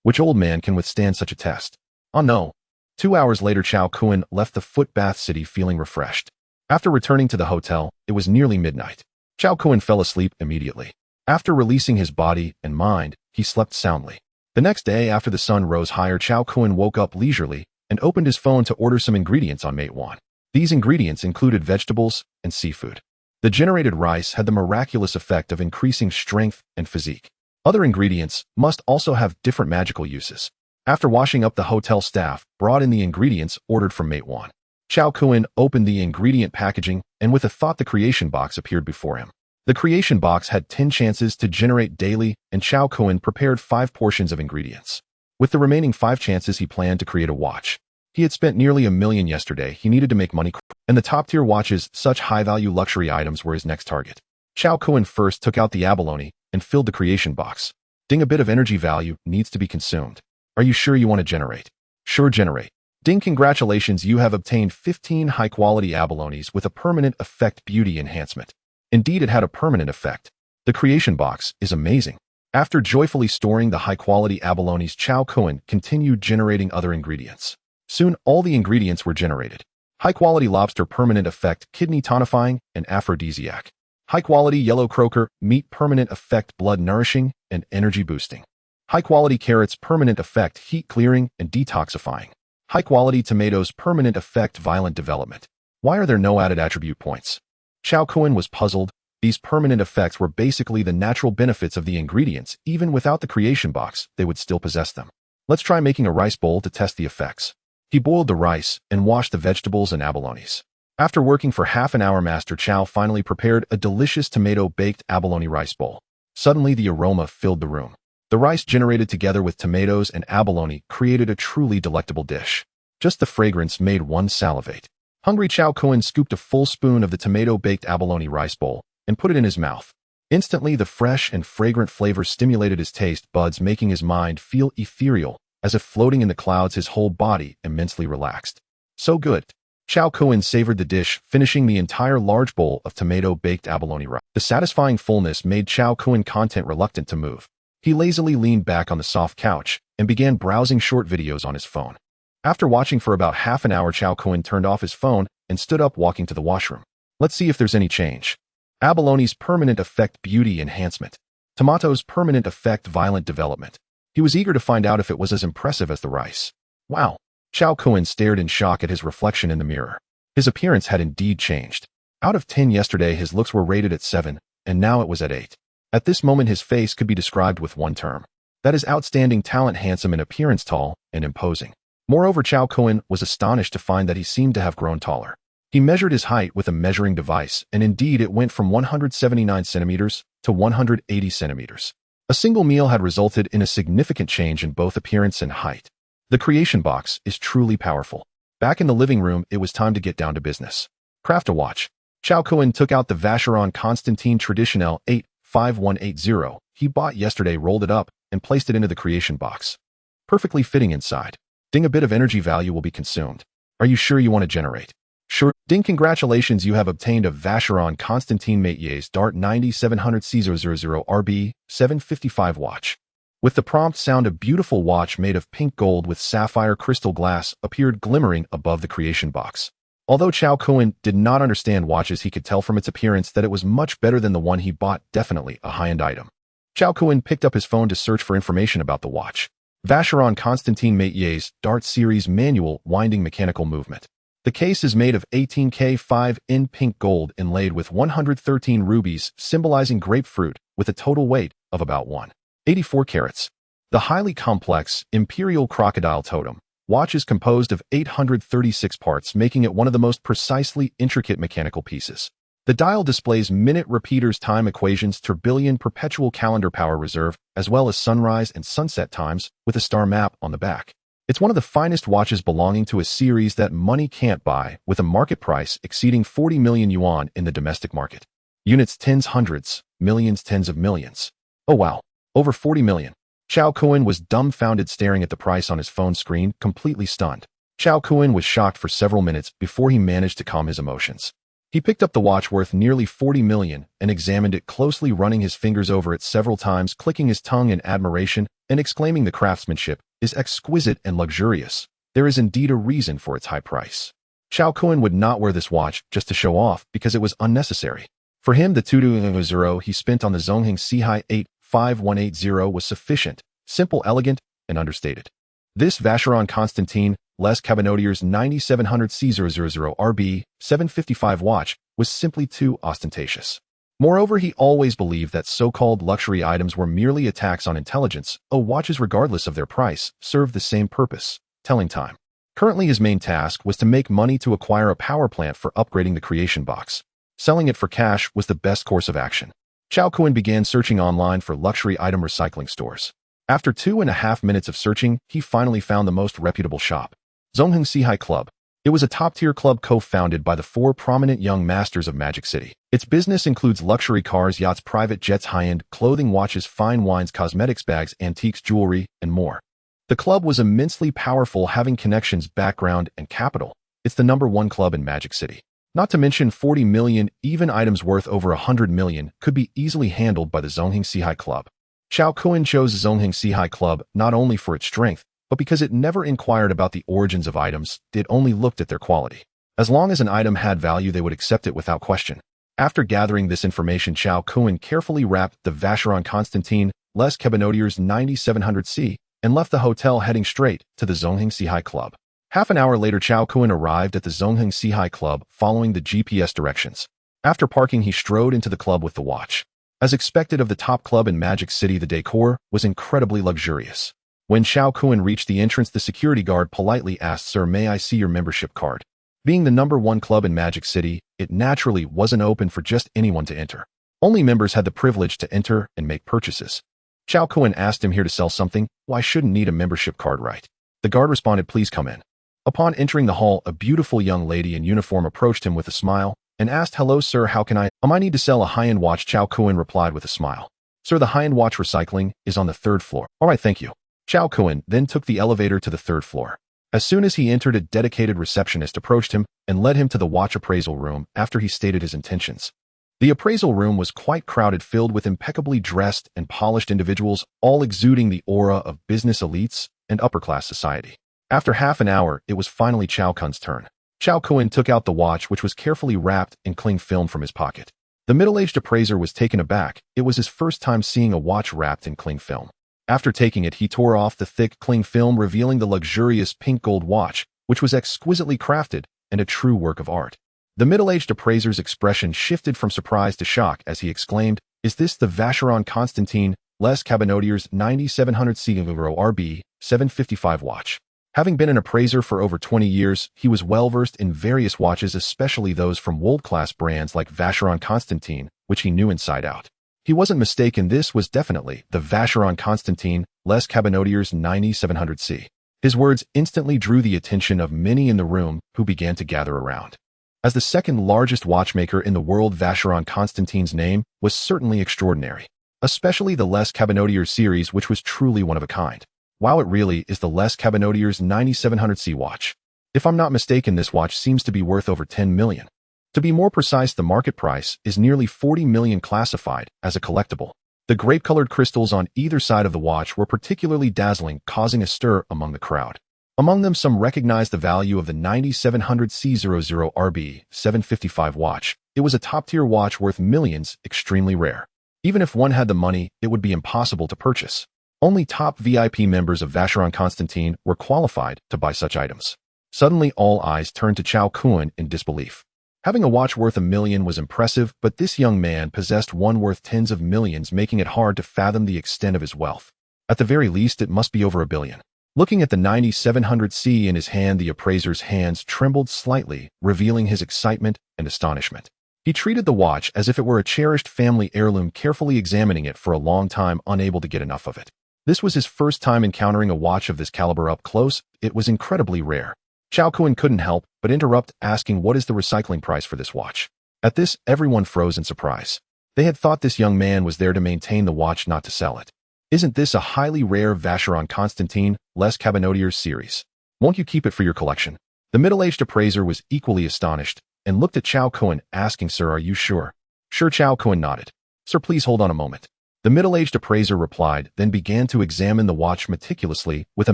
Which old man can withstand such a test? Oh no. 2 hours later, Chow Kun left the foot bath city feeling refreshed. After returning to the hotel, it was nearly midnight. Chow Kun fell asleep immediately. After releasing his body and mind, he slept soundly. The next day, after the sun rose higher, Chow Kun woke up leisurely and opened his phone to order some ingredients on Meituan. These ingredients included vegetables and seafood. The generated rice had the miraculous effect of increasing strength and physique. Other ingredients must also have different magical uses. After washing up, the hotel staff brought in the ingredients ordered from Meituan. Chow Kun opened the ingredient packaging, and with a thought, the creation box appeared before him. The creation box had 10 chances to generate daily, and Chow Kun prepared 5 portions of ingredients. With the remaining 5 chances, he planned to create a watch. He had spent nearly $1 million yesterday. He needed to make money, and the top-tier watches, such high-value luxury items, were his next target. Chow Kun first took out the abalone and filled the creation box. Ding, a bit of energy value needs to be consumed. Are you sure you want to generate? Sure, generate. Ding, congratulations, you have obtained 15 high-quality abalones with a permanent effect beauty enhancement. Indeed, it had a permanent effect. The creation box is amazing. After joyfully storing the high-quality abalones, Chow Kun continued generating other ingredients. Soon, all the ingredients were generated. High-quality lobster permanent effect kidney tonifying and aphrodisiac. High-quality yellow croaker meat permanent effect blood nourishing and energy boosting. High-quality carrots permanent effect heat clearing and detoxifying. High-quality tomatoes permanent effect violent development. Why are there no added attribute points? Chao Kuan was puzzled. These permanent effects were basically the natural benefits of the ingredients. Even without the creation box, they would still possess them. Let's try making a rice bowl to test the effects. He boiled the rice and washed the vegetables and abalones. After working for half an hour, Master Chao finally prepared a delicious tomato-baked abalone rice bowl. Suddenly, the aroma filled the room. The rice generated together with tomatoes and abalone created a truly delectable dish. Just the fragrance made one salivate. Hungry Chao Kuan scooped a full spoon of the tomato-baked abalone rice bowl and put it in his mouth. Instantly, the fresh and fragrant flavor stimulated his taste buds, making his mind feel ethereal, as if floating in the clouds, his whole body immensely relaxed. So good. Chao Kuan savored the dish, finishing the entire large bowl of tomato-baked abalone rice. The satisfying fullness made Chao Kuan reluctant to move. He lazily leaned back on the soft couch and began browsing short videos on his phone. After watching for about half an hour, Chao Kuan turned off his phone and stood up, walking to the washroom. Let's see if there's any change. Abalone's permanent effect beauty enhancement. Tomatoes permanent effect violent development. He was eager to find out if it was as impressive as the rice. Wow. Chao Kuan stared in shock at his reflection in the mirror. His appearance had indeed changed. Out of 10 yesterday, his looks were rated at 7, and now it was at 8. At this moment, his face could be described with one term. That is outstanding talent, handsome in appearance, tall and imposing. Moreover, Chao Kuan was astonished to find that he seemed to have grown taller. He measured his height with a measuring device, and indeed it went from 179 centimeters to 180 centimeters. A single meal had resulted in a significant change in both appearance and height. The creation box is truly powerful. Back in the living room, it was time to get down to business. Craft a watch. Chao Kuan took out the Vacheron Constantin Traditionnel 85180 he bought yesterday, rolled it up, and placed it into the creation box. Perfectly fitting inside. Ding, a bit of energy value will be consumed. Are you sure you want to generate? Sure. Ding, congratulations, you have obtained a Vacheron Constantin Métier's Dart 9700 C000 RB 755 watch. With the prompt sound, a beautiful watch made of pink gold with sapphire crystal glass appeared glimmering above the creation box. Although Chao Kuan did not understand watches, he could tell from its appearance that it was much better than the one he bought, definitely a high-end item. Chao Kuan picked up his phone to search for information about the watch. Vacheron Constantin Métier's Dart Series Manual Winding Mechanical Movement. The case is made of 18K5 in pink gold inlaid with 113 rubies symbolizing grapefruit, with a total weight of about 184 carats. The highly complex Imperial Crocodile Totem watch is composed of 836 parts, making it one of the most precisely intricate mechanical pieces. The dial displays minute repeaters, time equations, tourbillon, perpetual calendar, power reserve, as well as sunrise and sunset times, with a star map on the back. It's one of the finest watches belonging to a series that money can't buy, with a market price exceeding 40 million yuan in the domestic market. Units tens, hundreds, millions, tens of millions. Oh wow, over 40 million. Chao Kuan was dumbfounded, staring at the price on his phone screen, completely stunned. Chao Kuan was shocked for several minutes before he managed to calm his emotions. He picked up the watch worth nearly 40 million and examined it closely, running his fingers over it several times, clicking his tongue in admiration and exclaiming, the craftsmanship is exquisite and luxurious. There is indeed a reason for its high price. Chao Kuan would not wear this watch just to show off, because it was unnecessary. For him, the 220 he spent on the Zongheng Sihai 85180 was sufficient, simple, elegant, and understated. This Vacheron Constantin Les Cabinotier's 9700 C000 RB 755 watch was simply too ostentatious. Moreover, he always believed that so-called luxury items were merely attacks on intelligence. Watches, regardless of their price, served the same purpose, telling time. Currently, his main task was to make money to acquire a power plant for upgrading the creation box. Selling it for cash was the best course of action. Chao Kuan began searching online for luxury item recycling stores. After 2.5 minutes of searching, he finally found the most reputable shop. Zongheng Sihai Club. It was a top-tier club co-founded by the 4 prominent young masters of Magic City. Its business includes luxury cars, yachts, private jets, high-end clothing, watches, fine wines, cosmetics, bags, antiques, jewelry, and more. The club was immensely powerful, having connections, background, and capital. It's the #1 club in Magic City. Not to mention 40 million, even items worth over 100 million, could be easily handled by the Zongheng Sihai Club. Chao Kuan chose Zongheng Sihai Club not only for its strength, but because it never inquired about the origins of items, it only looked at their quality. As long as an item had value, they would accept it without question. After gathering this information, Chao Kuan carefully wrapped the Vacheron Constantin Les Cabinotier's 9700C and left the hotel, heading straight to the Zongheng Sihai Club. Half an hour later, Chao Kuan arrived at the Zongheng Sihai Club following the GPS directions. After parking, he strode into the club with the watch. As expected of the top club in Magic City, the decor was incredibly luxurious. When Chao Kuan reached the entrance, the security guard politely asked, "Sir, may I see your membership card?" Being the #1 club in Magic City, it naturally wasn't open for just anyone to enter. Only members had the privilege to enter and make purchases. Chao Kuan asked him, "Here to sell something? Well, I shouldn't need a membership card, right?" The guard responded, "Please come in." Upon entering the hall, a beautiful young lady in uniform approached him with a smile and asked, "Hello, sir, how can I need to sell a high-end watch." Chao Kuan replied with a smile, "Sir, the high-end watch recycling is on the 3rd floor." "All right, thank you." Chao Kuan then took the elevator to the 3rd floor. As soon as he entered, a dedicated receptionist approached him and led him to the watch appraisal room after he stated his intentions. The appraisal room was quite crowded, filled with impeccably dressed and polished individuals, all exuding the aura of business elites and upper-class society. After half an hour, it was finally Chao Kuan's turn. Chao Kuan took out the watch, which was carefully wrapped in cling film, from his pocket. The middle-aged appraiser was taken aback. It was his first time seeing a watch wrapped in cling film. After taking it, he tore off the thick cling film, revealing the luxurious pink gold watch, which was exquisitely crafted and a true work of art. The middle-aged appraiser's expression shifted from surprise to shock as he exclaimed, "Is this the Vacheron Constantin Les Cabinotier's 9700C RB 755 watch?" Having been an appraiser for over 20 years, he was well-versed in various watches, especially those from world-class brands like Vacheron Constantin, which he knew inside out. He wasn't mistaken. This was definitely the Vacheron Constantin Les Cabinotier's 9700C. His words instantly drew the attention of many in the room, who began to gather around. As the second largest watchmaker in the world, Vacheron Constantin's name was certainly extraordinary, especially the Les Cabinotier series, which was truly one of a kind. Wow, it really is the Les Cabinotier's 9700C watch. If I'm not mistaken, this watch seems to be worth over 10 million. To be more precise, the market price is nearly 40 million, classified as a collectible. The grape-colored crystals on either side of the watch were particularly dazzling, causing a stir among the crowd. Among them, some recognized the value of the 9700C00 RB 755 watch. It was a top-tier watch worth millions, extremely rare. Even if one had the money, it would be impossible to purchase. Only top VIP members of Vacheron Constantin were qualified to buy such items. Suddenly, all eyes turned to Chao Kuan in disbelief. Having a watch worth $1 million was impressive, but this young man possessed one worth tens of millions, making it hard to fathom the extent of his wealth. At the very least, it must be over $1 billion. Looking at the 9700C in his hand, the appraiser's hands trembled slightly, revealing his excitement and astonishment. He treated the watch as if it were a cherished family heirloom, carefully examining it for a long time, unable to get enough of it. This was his first time encountering a watch of this caliber up close. It was incredibly rare. Chao Kuan couldn't help but interrupt, asking, "What is the recycling price for this watch?" At this, everyone froze in surprise. They had thought this young man was there to maintain the watch, not to sell it. "Isn't this a highly rare Vacheron Constantin Les Cabinotier series? Won't you keep it for your collection?" The middle-aged appraiser was equally astonished and looked at Chao Kuan, asking, "Sir, are you sure?" "Sure." Chao Kuan nodded. "Sir, please hold on a moment." The middle-aged appraiser replied, then began to examine the watch meticulously with a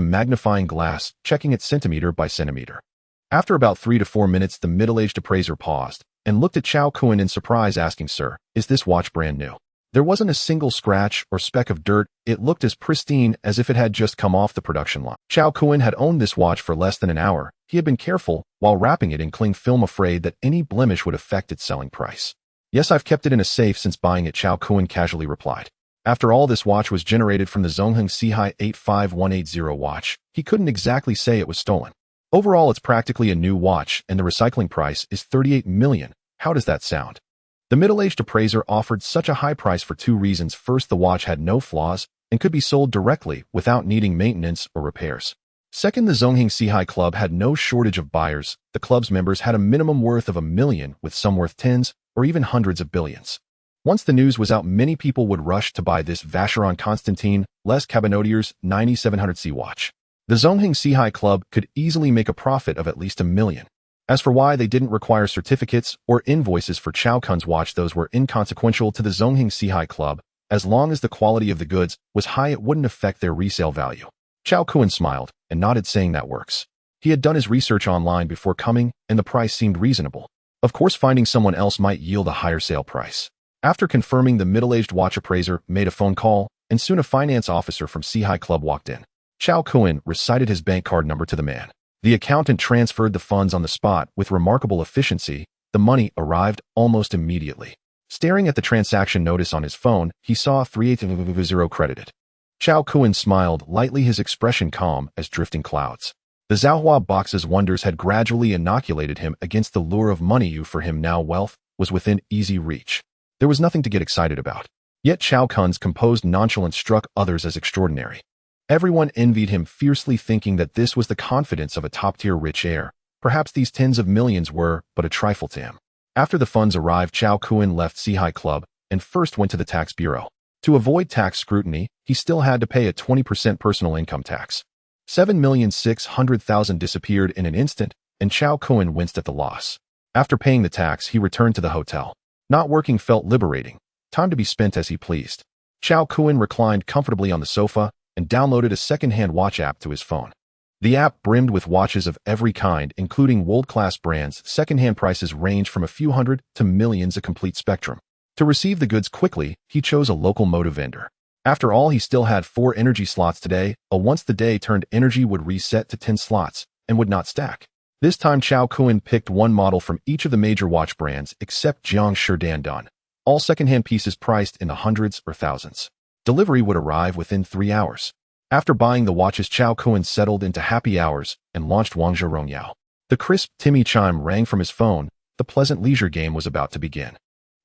magnifying glass, checking it centimeter by centimeter. After about 3 to 4 minutes, the middle-aged appraiser paused and looked at Chao Kuan in surprise, asking, "Sir, is this watch brand new?" There wasn't a single scratch or speck of dirt. It looked as pristine as if it had just come off the production line. Chao Kuan had owned this watch for less than an hour. He had been careful while wrapping it in cling film, afraid that any blemish would affect its selling price. "Yes, I've kept it in a safe since buying it," Chao Kuan casually replied. After all, this watch was generated from the Zongheng Sihai 85180 watch. He couldn't exactly say it was stolen. Overall, it's practically a new watch, and the recycling price is 38 million. How does that sound? The middle-aged appraiser offered such a high price for 2 reasons. First, the watch had no flaws and could be sold directly without needing maintenance or repairs. Second, the Zongheng Sihai Club had no shortage of buyers. The club's members had a minimum worth of $1 million, with some worth tens or even hundreds of billions. Once the news was out, many people would rush to buy this Vacheron Constantin Les Cabinotier's 9700C watch. The Zongheng Sihai Club could easily make a profit of at least $1 million. As for why they didn't require certificates or invoices for Chao Kuan's watch, those were inconsequential to the Zongheng Sihai Club. As long as the quality of the goods was high, it wouldn't affect their resale value. Chao Kuan smiled and nodded, saying that works. He had done his research online before coming, and the price seemed reasonable. Of course, finding someone else might yield a higher sale price. After confirming, the middle-aged watch appraiser made a phone call, and soon a finance officer from Sea Club walked in. Chao Kuan recited his bank card number to the man. The accountant transferred the funds on the spot with remarkable efficiency. The money arrived almost immediately. Staring at the transaction notice on his phone, he saw 3800 credited. Chao Kuan smiled lightly, his expression calm as drifting clouds. The Zhaohua box's wonders had gradually inoculated him against the lure of money. For him now, wealth was within easy reach. There was nothing to get excited about. Yet Chao Kuan's composed nonchalance struck others as extraordinary. Everyone envied him fiercely, thinking that this was the confidence of a top-tier rich heir. Perhaps these tens of millions were but a trifle to him. After the funds arrived, Chao Kuan left Sea Club and first went to the tax bureau. To avoid tax scrutiny, he still had to pay a 20% personal income tax. 7,600,000 disappeared in an instant, and Chao Kuan winced at the loss. After paying the tax, he returned to the hotel. Not working felt liberating. Time to be spent as he pleased. Chao Kuan reclined comfortably on the sofa and downloaded a second-hand watch app to his phone. The app brimmed with watches of every kind, including world-class brands. Second-hand prices range from a few hundred to millions, a complete spectrum. To receive the goods quickly, he chose a local motive vendor. After all, he still had 4 energy slots today. Once the day turned, energy would reset to 10 slots and would not stack. This time, Chao Kuan picked one model from each of the major watch brands except Jiang Dandan. All second-hand pieces priced in the hundreds or thousands. Delivery would arrive within 3 hours. After buying the watches, Chao Kuan settled into happy hours and launched Wangzhe Rongyao. The crisp Timmy chime rang from his phone. The pleasant leisure game was about to begin.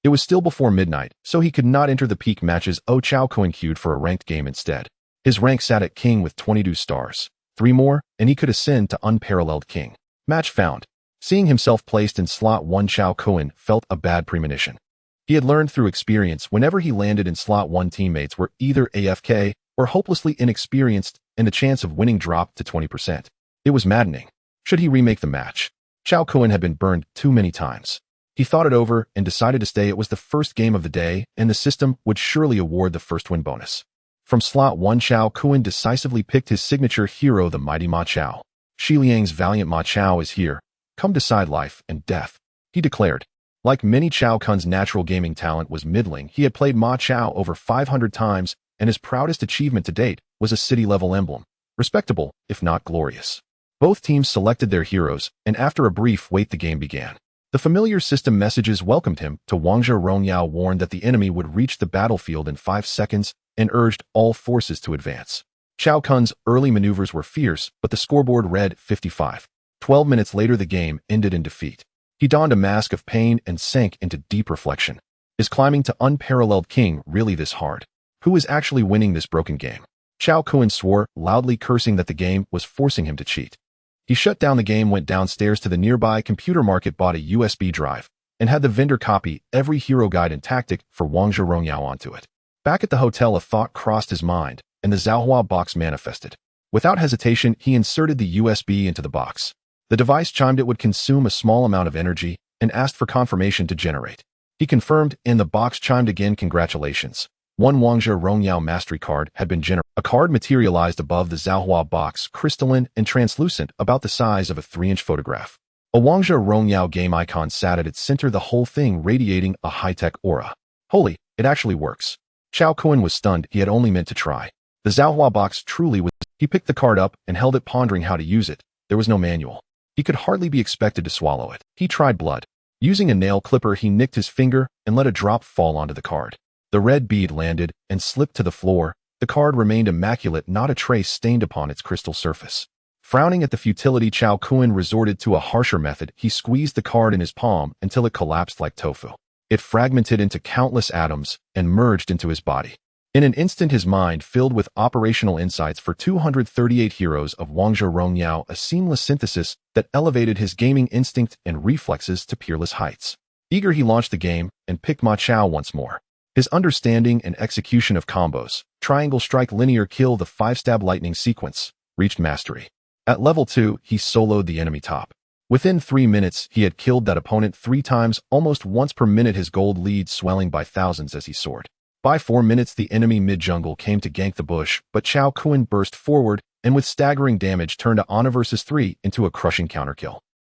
It was still before midnight, so he could not enter the peak matches. Chao Kuan queued for a ranked game instead. His rank sat at King with 22 stars. 3 more, and he could ascend to unparalleled King. Match found. Seeing himself placed in slot 1, Chao Kuan felt a bad premonition. He had learned through experience, whenever he landed in slot 1, teammates were either AFK or hopelessly inexperienced, and the chance of winning dropped to 20%. It was maddening. Should he remake the match? Chao Kuan had been burned too many times. He thought it over and decided to stay. It was the first game of the day, and the system would surely award the first win bonus. From slot 1, Chao Kuan decisively picked his signature hero, the mighty Ma Chao. Xiliang's valiant Ma Chao is here. Come decide life and death, he declared. Like many, Chao Kuan's natural gaming talent was middling. He had played Ma Chao over 500 times, and his proudest achievement to date was a city-level emblem. Respectable, if not glorious. Both teams selected their heroes, and after a brief wait, the game began. The familiar system messages welcomed him to Wangzhe Rongyao, warned that the enemy would reach the battlefield in 5 seconds, and urged all forces to advance. Chao Kuan's early maneuvers were fierce, but the scoreboard read 55. 12 minutes later, the game ended in defeat. He donned a mask of pain and sank into deep reflection. Is climbing to unparalleled King really this hard? Who is actually winning this broken game? Chao Kuan swore, loudly cursing that the game was forcing him to cheat. He shut down the game, went downstairs to the nearby computer market, bought a USB drive, and had the vendor copy every hero guide and tactic for Wangzhe Rongyao onto it. Back at the hotel, a thought crossed his mind, and the Zhaohua box manifested. Without hesitation, he inserted the USB into the box. The device chimed. It would consume a small amount of energy and asked for confirmation to generate. He confirmed, and the box chimed again. Congratulations. One Wangzhe Rongyao mastery card had been generated. A card materialized above the Zhaohua box, crystalline and translucent, about the size of a 3-inch photograph. A Wangzhe Rongyao game icon sat at its center, the whole thing radiating a high-tech aura. Holy, it actually works. Chao Kuan was stunned. He had only meant to try. The Zhaohua box truly was. He picked the card up and held it, pondering how to use it. There was no manual. He could hardly be expected to swallow it. He tried blood. Using a nail clipper, he nicked his finger and let a drop fall onto the card. The red bead landed and slipped to the floor. The card remained immaculate, not a trace stained upon its crystal surface. Frowning at the futility, Chao Kuan resorted to a harsher method. He squeezed the card in his palm until it collapsed like tofu. It fragmented into countless atoms and merged into his body. In an instant, his mind filled with operational insights for 238 heroes of Wangzhe Rongyao, a seamless synthesis that elevated his gaming instinct and reflexes to peerless heights. Eager, he launched the game and picked Ma Chao once more. His understanding and execution of combos, triangle strike, linear kill, the 5-stab lightning sequence, reached mastery. At level 2, he soloed the enemy top. Within 3 minutes, he had killed that opponent 3 times, almost once per minute, his gold lead swelling by thousands as he soared. By 4 minutes, the enemy mid-jungle came to gank the bush, but Chao Kuan burst forward and with staggering damage turned a Ana vs 3 into a crushing counterkill.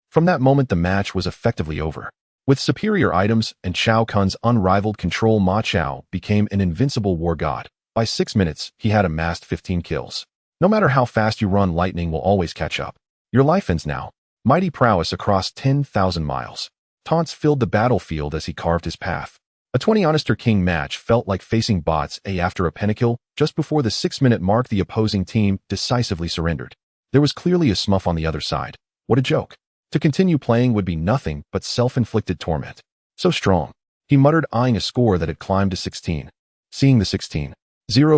From that moment the match was effectively over. With superior items and Shao Kahn's unrivaled control, Ma Chao became an invincible war god. By 6 minutes, he had amassed 15 kills. No matter how fast you run, lightning will always catch up. Your life ends now. Mighty prowess across 10,000 miles. Taunts filled the battlefield as he carved his path. A 20 Honester King match felt like facing bots after a pentakill. Just before the 6-minute mark, the opposing team decisively surrendered. There was clearly a smurf on the other side. What a joke. To continue playing would be nothing but self-inflicted torment. So strong, he muttered, eyeing a score that had climbed to 16. Seeing the 16-0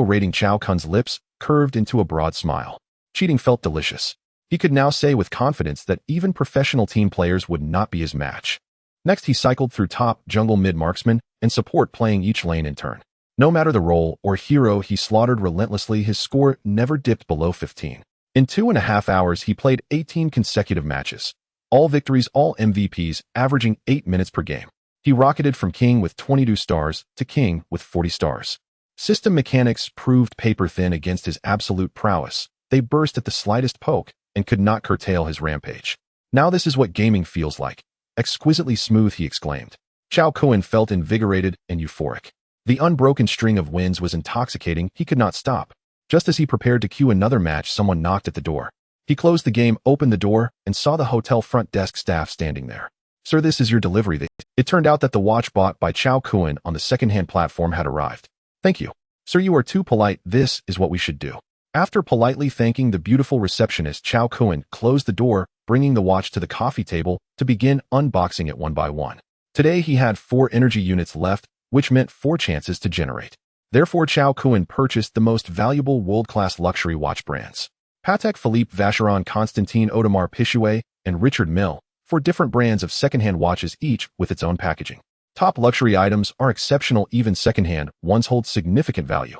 rating, Shao Kahn's lips curved into a broad smile. Cheating felt delicious. He could now say with confidence that even professional team players would not be his match. Next, he cycled through top, jungle, mid, marksman, and support, playing each lane in turn. No matter the role or hero he slaughtered relentlessly, his score never dipped below 15. In 2.5 hours, he played 18 consecutive matches. All victories, all MVPs, averaging 8 minutes per game. He rocketed from king with 22 stars to king with 40 stars. System mechanics proved paper-thin against his absolute prowess. They burst at the slightest poke and could not curtail his rampage. Now this is what gaming feels like. Exquisitely smooth, he exclaimed. Shao Kahn felt invigorated and euphoric. The unbroken string of wins was intoxicating. He could not stop. Just as he prepared to cue another match, someone knocked at the door. He closed the game, opened the door, and saw the hotel front desk staff standing there. Sir, this is your delivery. It turned out that the watch bought by Shao Kahn on the second-hand platform had arrived. Thank you. Sir, you are too polite. This is what we should do. After politely thanking the beautiful receptionist, Shao Kahn closed the door, bringing the watch to the coffee table to begin unboxing it one by one. Today he had 4 energy units left, which meant 4 chances to generate. Therefore, Shao Kahn purchased the most valuable world-class luxury watch brands. Patek Philippe, Vacheron Constantin, Audemars Piguet, and Richard Mille, 4 different brands of second-hand watches, each with its own packaging. Top luxury items are exceptional, even second-hand ones hold significant value.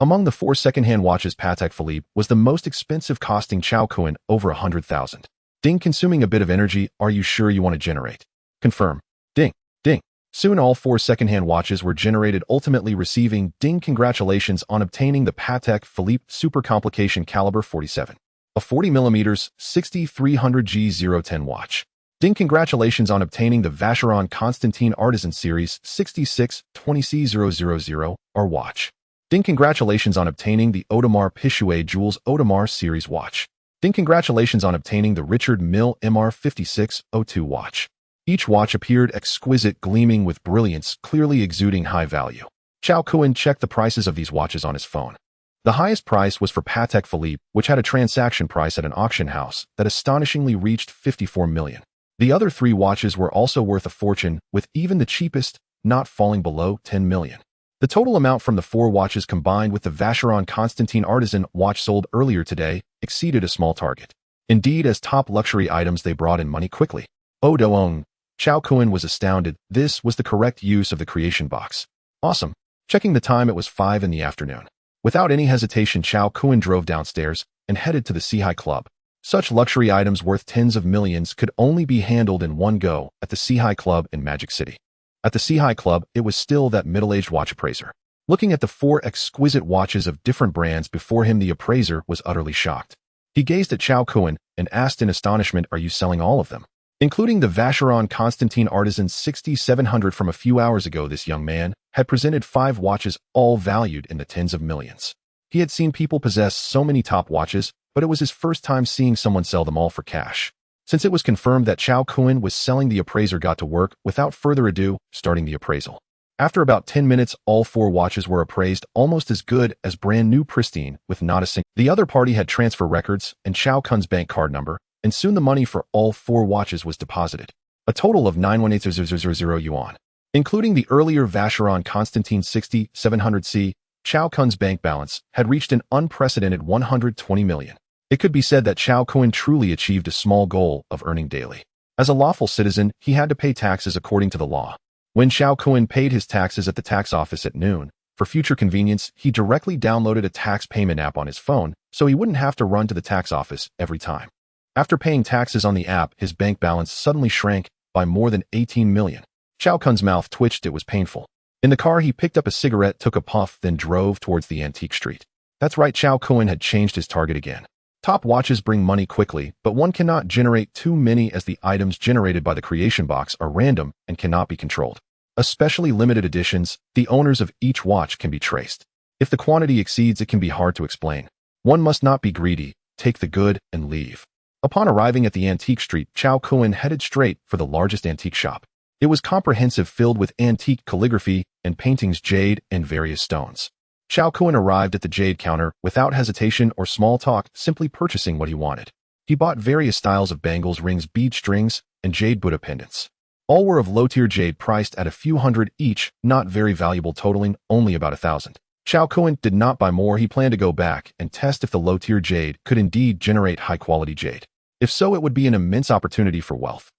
Among the 4 second-hand watches, Patek Philippe was the most expensive, costing Shao Kahn over 100,000. Ding, consuming a bit of energy. Are you sure you want to generate? Confirm. Ding, ding. Soon all 4 second-hand watches were generated, ultimately receiving ding. Congratulations on obtaining the Patek Philippe Super Complication Caliber 47, a 40mm 6300 G010 watch. Ding, congratulations on obtaining the Vacheron Constantin Artisan Series 6620C000 or watch. Ding, congratulations on obtaining the Audemars Piguet Jules Audemars Series watch. Ding, congratulations on obtaining the Richard Mille MR5602 watch. Each watch appeared exquisite, gleaming with brilliance, clearly exuding high value. Shao Kahn checked the prices of these watches on his phone. The highest price was for Patek Philippe, which had a transaction price at an auction house that astonishingly reached 54 million. The other 3 watches were also worth a fortune, with even the cheapest not falling below 10 million. The total amount from the 4 watches combined with the Vacheron Constantin Artisan watch sold earlier today exceeded a small target. Indeed, as top luxury items, they brought in money quickly. Oh, doong. Shao Kahn was astounded. This was the correct use of the creation box. Awesome. Checking the time, it was 5 in the afternoon. Without any hesitation, Shao Kahn drove downstairs and headed to the Sea Club. Such luxury items worth tens of millions could only be handled in one go at the Sea Club in Magic City. At the Sea Club, it was still that middle-aged watch appraiser. Looking at the 4 exquisite watches of different brands before him, the appraiser was utterly shocked. He gazed at Shao Kahn and asked in astonishment, "Are you selling all of them?" Including the Vacheron Constantin Artisan 6700 from a few hours ago, this young man had presented 5 watches, all valued in the tens of millions. He had seen people possess so many top watches, but it was his first time seeing someone sell them all for cash. Since it was confirmed that Shao Kahn was selling, the appraiser got to work, without further ado, starting the appraisal. After about 10 minutes, all 4 watches were appraised almost as good as brand new, pristine, with not a single. The other party had transfer records and Shao Kahn's bank card number, and soon the money for all 4 watches was deposited. A total of 918,000 yuan. Including the earlier Vacheron Constantin 6700C, Shao Kahn's bank balance had reached an unprecedented 120 million. It could be said that Shao Kahn truly achieved a small goal of earning daily. As a lawful citizen, he had to pay taxes according to the law. When Shao Kahn paid his taxes at the tax office at noon, for future convenience, he directly downloaded a tax payment app on his phone, so he wouldn't have to run to the tax office every time. After paying taxes on the app, his bank balance suddenly shrank by more than 18 million. Shao Kahn's mouth twitched. It was painful. In the car, he picked up a cigarette, took a puff, then drove towards the antique street. That's right, Shao Kahn had changed his target again. Top watches bring money quickly, but one cannot generate too many as the items generated by the creation box are random and cannot be controlled. Especially limited editions, the owners of each watch can be traced. If the quantity exceeds, it can be hard to explain. One must not be greedy, take the good, and leave. Upon arriving at the antique street, Chao Kun headed straight for the largest antique shop. It was comprehensive, filled with antique calligraphy and paintings, jade, and various stones. Chao Kun arrived at the jade counter without hesitation or small talk, simply purchasing what he wanted. He bought various styles of bangles, rings, bead strings, and jade Buddha pendants. All were of low-tier jade priced at a few hundred each, not very valuable, totaling only about 1,000. Chao Kun did not buy more. He planned to go back and test if the low-tier jade could indeed generate high-quality jade. If so, it would be an immense opportunity for wealth.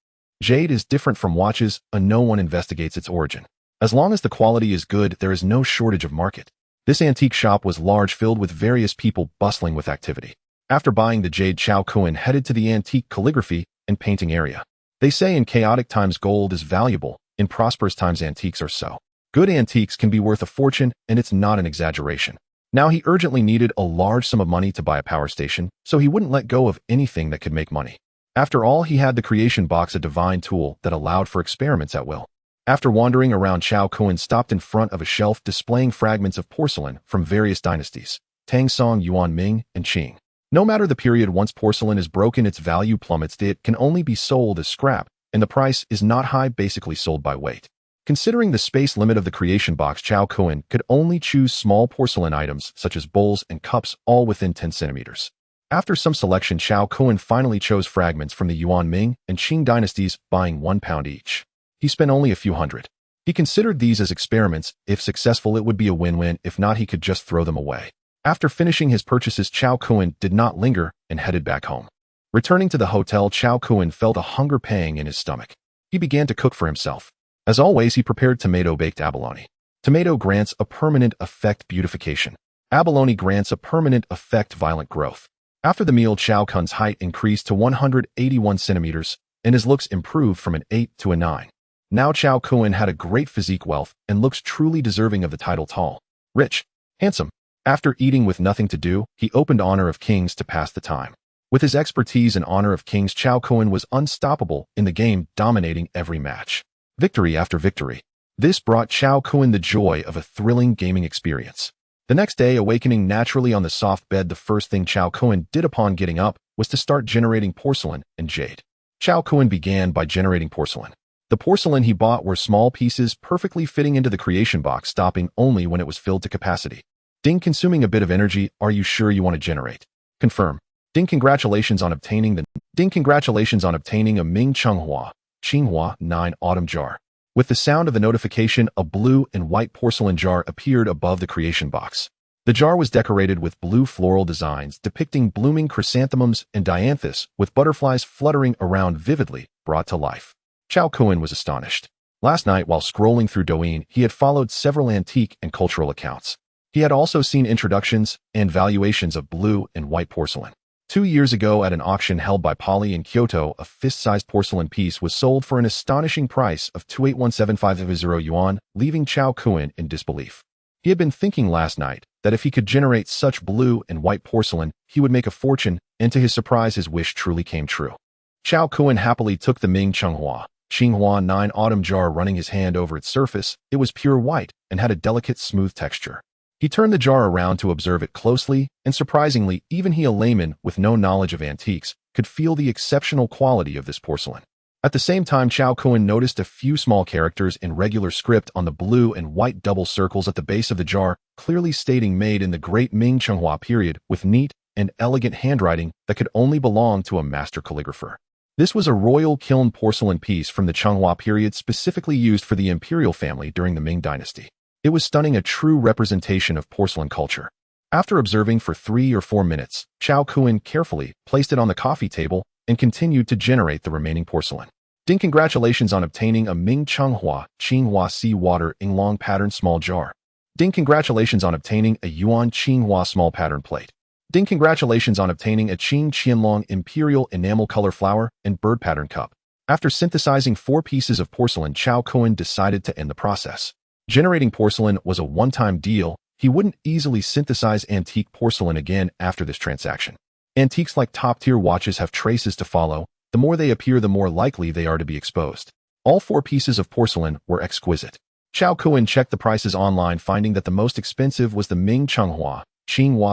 Jade is different from watches, and no one investigates its origin. As long as the quality is good, there is no shortage of market. This antique shop was large, filled with various people bustling with activity. After buying the jade, Chao Kun headed to the antique calligraphy and painting area. They say in chaotic times gold is valuable, in prosperous times antiques are so. Good antiques can be worth a fortune, and it's not an exaggeration. Now he urgently needed a large sum of money to buy a power station, so he wouldn't let go of anything that could make money. After all, he had the creation box, a divine tool that allowed for experiments at will. After wandering around, Chao Kun stopped in front of a shelf displaying fragments of porcelain from various dynasties: Tang, Song, Yuan, Ming, and Qing. No matter the period, once porcelain is broken, its value plummets. It can only be sold as scrap, and the price is not high, basically sold by weight. Considering the space limit of the creation box, Chao Kun could only choose small porcelain items such as bowls and cups, all within 10 centimeters. After some selection, Chao Kun finally chose fragments from the Yuan, Ming, and Qing dynasties, buying £1 each. He spent only a few hundred. He considered these as experiments. If successful, it would be a win-win. If not, he could just throw them away. After finishing his purchases, Chao Kun did not linger and headed back home. Returning to the hotel, Chao Kun felt a hunger pang in his stomach. He began to cook for himself. As always, he prepared tomato-baked abalone. Tomato grants a permanent effect, beautification. Abalone grants a permanent effect, violent growth. After the meal, Chao Kun's height increased to 181 centimeters, and his looks improved from an 8 to a 9. Now Chao Kun had a great physique, wealth, and looks truly deserving of the title tall, rich, handsome. After eating with nothing to do, he opened Honor of Kings to pass the time. With his expertise in Honor of Kings, Chao Kun was unstoppable in the game, dominating every match. Victory after victory. This brought Chao Kun the joy of a thrilling gaming experience. The next day, awakening naturally on the soft bed, the first thing Chao Kun did upon getting up was to start generating porcelain and jade. Chao Kun began by generating porcelain. The porcelain he bought were small pieces perfectly fitting into the creation box, stopping only when it was filled to capacity. Ding, consuming a bit of energy. Are you sure you want to generate? Confirm. Ding, congratulations on obtaining a Ming Qinghua 9 autumn jar. With the sound of the notification, a blue and white porcelain jar appeared above the creation box. The jar was decorated with blue floral designs depicting blooming chrysanthemums and dianthus, with butterflies fluttering around, vividly brought to life. Chao Kun was astonished. Last night, while scrolling through Douyin, he had followed several antique and cultural accounts. He had also seen introductions and valuations of blue and white porcelain. 2 years ago, at an auction held by Poly in Kyoto, a fist-sized porcelain piece was sold for an astonishing price of 281,750 yuan, leaving Chao Kun in disbelief. He had been thinking last night that if he could generate such blue and white porcelain, he would make a fortune, and to his surprise, his wish truly came true. Chao Kun happily took the Ming Qinghua 9 autumn jar, running his hand over its surface. It was pure white and had a delicate, smooth texture. He turned the jar around to observe it closely, and surprisingly, even he, a layman with no knowledge of antiques, could feel the exceptional quality of this porcelain. At the same time, Chao Kun noticed a few small characters in regular script on the blue and white double circles at the base of the jar, clearly stating "made in the Great Ming Qinghua period," with neat and elegant handwriting that could only belong to a master calligrapher. This was a royal kiln porcelain piece from the Qinghua period, specifically used for the imperial family during the Ming dynasty. It was stunning, a true representation of porcelain culture. After observing for 3 or 4 minutes, Chao Kun carefully placed it on the coffee table and continued to generate the remaining porcelain. Ding, congratulations on obtaining a Ming Qinghua sea water Inglong pattern small jar. Ding, congratulations on obtaining a Yuan Qinghua small pattern plate. Ding, congratulations on obtaining a Qing Qianlong imperial enamel color flower and bird pattern cup. After synthesizing 4 pieces of porcelain, Chao Kun decided to end the process. Generating porcelain was a one-time deal. He wouldn't easily synthesize antique porcelain again after this transaction. Antiques like top-tier watches have traces to follow. The more they appear, the more likely they are to be exposed. All 4 pieces of porcelain were exquisite. Chao Kuan checked the prices online, finding that the most expensive was the Ming Tsinghua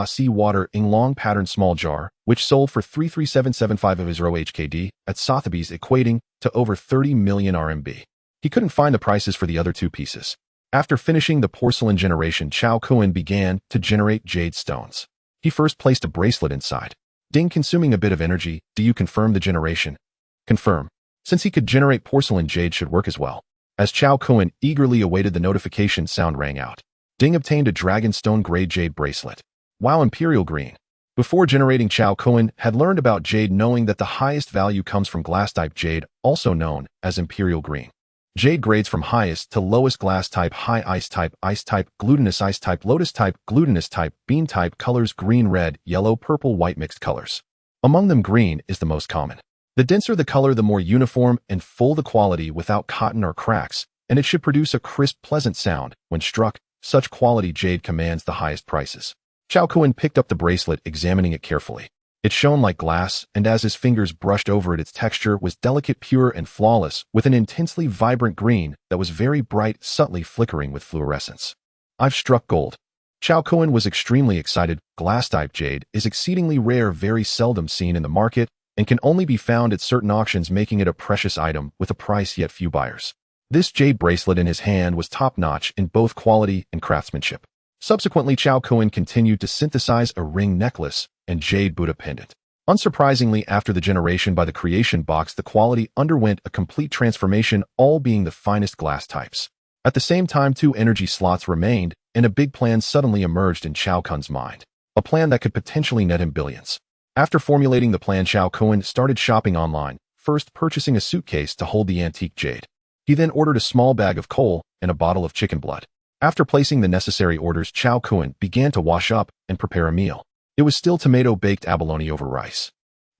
seawater Inglong pattern small jar, which sold for 33775 of Israel HKD at Sotheby's, equating to over 30 million RMB. He couldn't find the prices for the other 2 pieces. After finishing the porcelain generation, Chao Kuan began to generate jade stones. He first placed a bracelet inside. Ding, consuming a bit of energy. Do you confirm the generation? Confirm. Since he could generate porcelain, jade should work as well. As Chao Kuan eagerly awaited, the notification sound rang out. Ding obtained a dragonstone grade jade bracelet. Wow, imperial green. Before generating, Chao Kuan had learned about jade, knowing that the highest value comes from glass-type jade, also known as imperial green. Jade grades from highest to lowest: glass type, high ice type, glutinous ice type, lotus type, glutinous type, bean type. Colors: green, red, yellow, purple, white, mixed colors. Among them, green is the most common. The denser the color, the more uniform and full the quality, without cotton or cracks, and it should produce a crisp, pleasant sound when struck. Such quality jade commands the highest prices. Chao Kuan picked up the bracelet, examining it carefully. It shone like glass, and as his fingers brushed over it, its texture was delicate, pure, and flawless, with an intensely vibrant green that was very bright, subtly flickering with fluorescence. I've struck gold. Chao Kuan was extremely excited. Glass-type jade is exceedingly rare, very seldom seen in the market, and can only be found at certain auctions, making it a precious item with a price yet few buyers. This jade bracelet in his hand was top-notch in both quality and craftsmanship. Subsequently, Chao Kuan continued to synthesize a ring necklace and jade Buddha pendant. Unsurprisingly, after the generation by the creation box, the quality underwent a complete transformation, all being the finest glass types. At the same time, 2 energy slots remained, and a big plan suddenly emerged in Chao Kuan's mind. A plan that could potentially net him billions. After formulating the plan, Chao Kuan started shopping online, first purchasing a suitcase to hold the antique jade. He then ordered a small bag of coal and a bottle of chicken blood. After placing the necessary orders, Chao Kuan began to wash up and prepare a meal. It was still tomato-baked abalone over rice.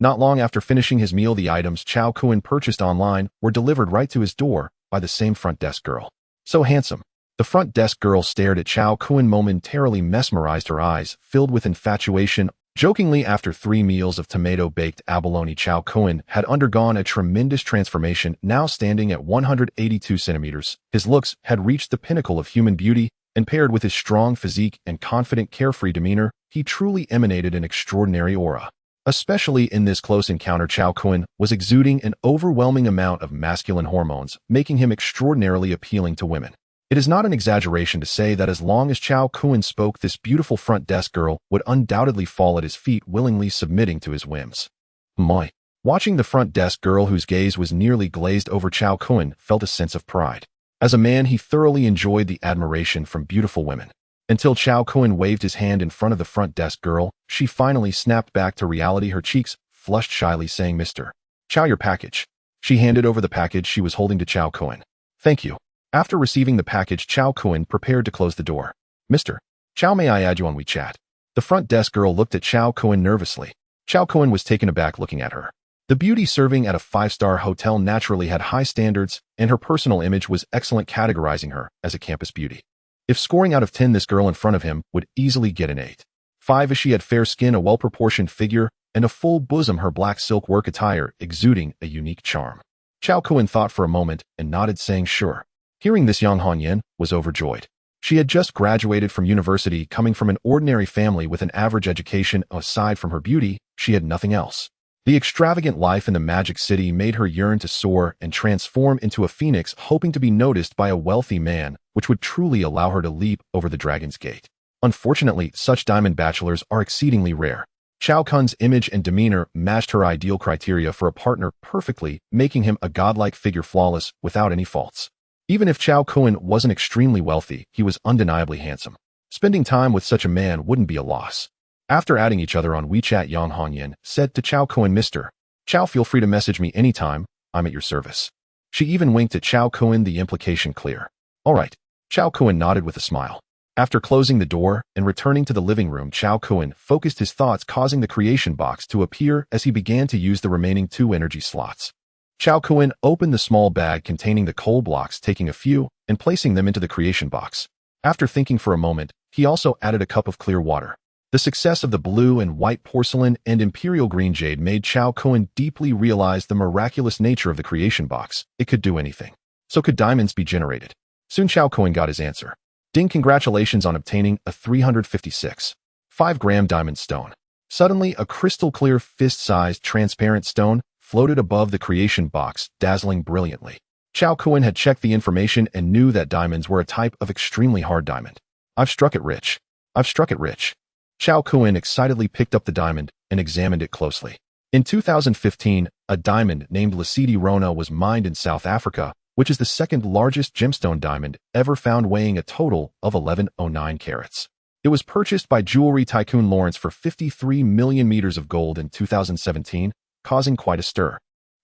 Not long after finishing his meal, the items Chao Kuan purchased online were delivered right to his door by the same front desk girl. So handsome. The front desk girl stared at Chao Kuan, momentarily mesmerized, her eyes filled with infatuation. Jokingly, after 3 meals of tomato-baked abalone, Chao Kuan had undergone a tremendous transformation. Now standing at 182 centimeters, his looks had reached the pinnacle of human beauty, and paired with his strong physique and confident, carefree demeanor, he truly emanated an extraordinary aura. Especially in this close encounter, Chao Kuan was exuding an overwhelming amount of masculine hormones, making him extraordinarily appealing to women. It is not an exaggeration to say that as long as Chao Kuan spoke, this beautiful front desk girl would undoubtedly fall at his feet, willingly submitting to his whims. Moi. Watching the front desk girl, whose gaze was nearly glazed over, Chao Kuan felt a sense of pride. As a man, he thoroughly enjoyed the admiration from beautiful women. Until Chao Kuan waved his hand in front of the front desk girl, she finally snapped back to reality, her cheeks flushed shyly, saying, "Mr. Chao, your package." She handed over the package she was holding to Chao Kuan. "Thank you." After receiving the package, Chao Kuan prepared to close the door. "Mr. Chao, may I add you on WeChat?" The front desk girl looked at Chao Kuan nervously. Chao Kuan was taken aback looking at her. The beauty serving at a 5-star hotel naturally had high standards, and her personal image was excellent, categorizing her as a campus beauty. If scoring out of 10, this girl in front of him would easily get an 8.5, as she had fair skin, a well-proportioned figure, and a full bosom, her black silk work attire exuding a unique charm. Chao Kuan thought for a moment and nodded, saying sure. Hearing this, Yang Hanyan was overjoyed. She had just graduated from university, coming from an ordinary family with an average education. Aside from her beauty, she had nothing else. The extravagant life in the Magic City made her yearn to soar and transform into a phoenix, hoping to be noticed by a wealthy man, which would truly allow her to leap over the Dragon's Gate. Unfortunately, such diamond bachelors are exceedingly rare. Chao Kuan's image and demeanor matched her ideal criteria for a partner perfectly, making him a godlike figure, flawless, without any faults. Even if Chao Kuan wasn't extremely wealthy, he was undeniably handsome. Spending time with such a man wouldn't be a loss. After adding each other on WeChat, Yang Hanyan said to Chao Kuan, "Mr. Chao, feel free to message me anytime. I'm at your service." She even winked at Chao Kuan, the implication clear. "All right." Chao Kuan nodded with a smile. After closing the door and returning to the living room, Chao Kuan focused his thoughts, causing the creation box to appear as he began to use the remaining 2 energy slots. Chao Kuan opened the small bag containing the coal blocks, taking a few and placing them into the creation box. After thinking for a moment, he also added a cup of clear water. The success of the blue and white porcelain and imperial green jade made Chow Cohen deeply realize the miraculous nature of the creation box. It could do anything. So could diamonds be generated? Soon Chow Cohen got his answer. Ding, congratulations on obtaining a 356 5-gram diamond stone. Suddenly, a crystal-clear fist-sized transparent stone floated above the creation box, dazzling brilliantly. Chow Cohen had checked the information and knew that diamonds were a type of extremely hard diamond. I've struck it rich. I've struck it rich. Chow Cohen excitedly picked up the diamond and examined it closely. In 2015, a diamond named Lasidi Rona was mined in South Africa, which is the second largest gemstone diamond ever found, weighing a total of 1109 carats. It was purchased by jewelry tycoon Lawrence for 53 million meters of gold in 2017, causing quite a stir.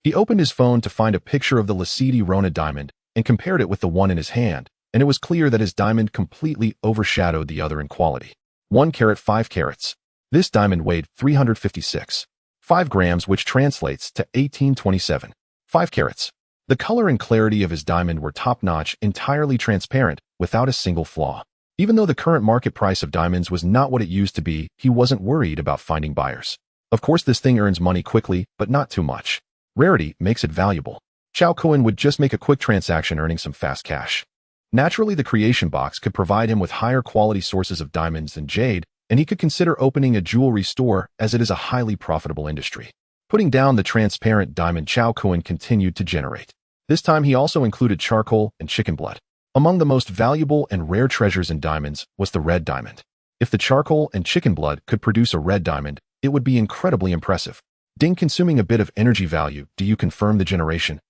He opened his phone to find a picture of the Lasidi Rona diamond and compared it with the one in his hand, and it was clear that his diamond completely overshadowed the other in quality. 1 carat 5 carats. This diamond weighed 356 5 grams, which translates to 1827 5 carats. The color and clarity of his diamond were top-notch, entirely transparent, without a single flaw. Even though the current market price of diamonds was not what it used to be, he wasn't worried about finding buyers. Of course, this thing earns money quickly, but not too much. Rarity makes it valuable. Chow Cohen would just make a quick transaction, earning some fast cash. Naturally, the creation box could provide him with higher quality sources of diamonds than jade, and he could consider opening a jewelry store, as it is a highly profitable industry. Putting down the transparent diamond, Chow Cohen continued to generate. This time he also included charcoal and chicken blood. Among the most valuable and rare treasures in diamonds was the red diamond. If the charcoal and chicken blood could produce a red diamond, it would be incredibly impressive. Ding, consuming a bit of energy value. Do you confirm the generation?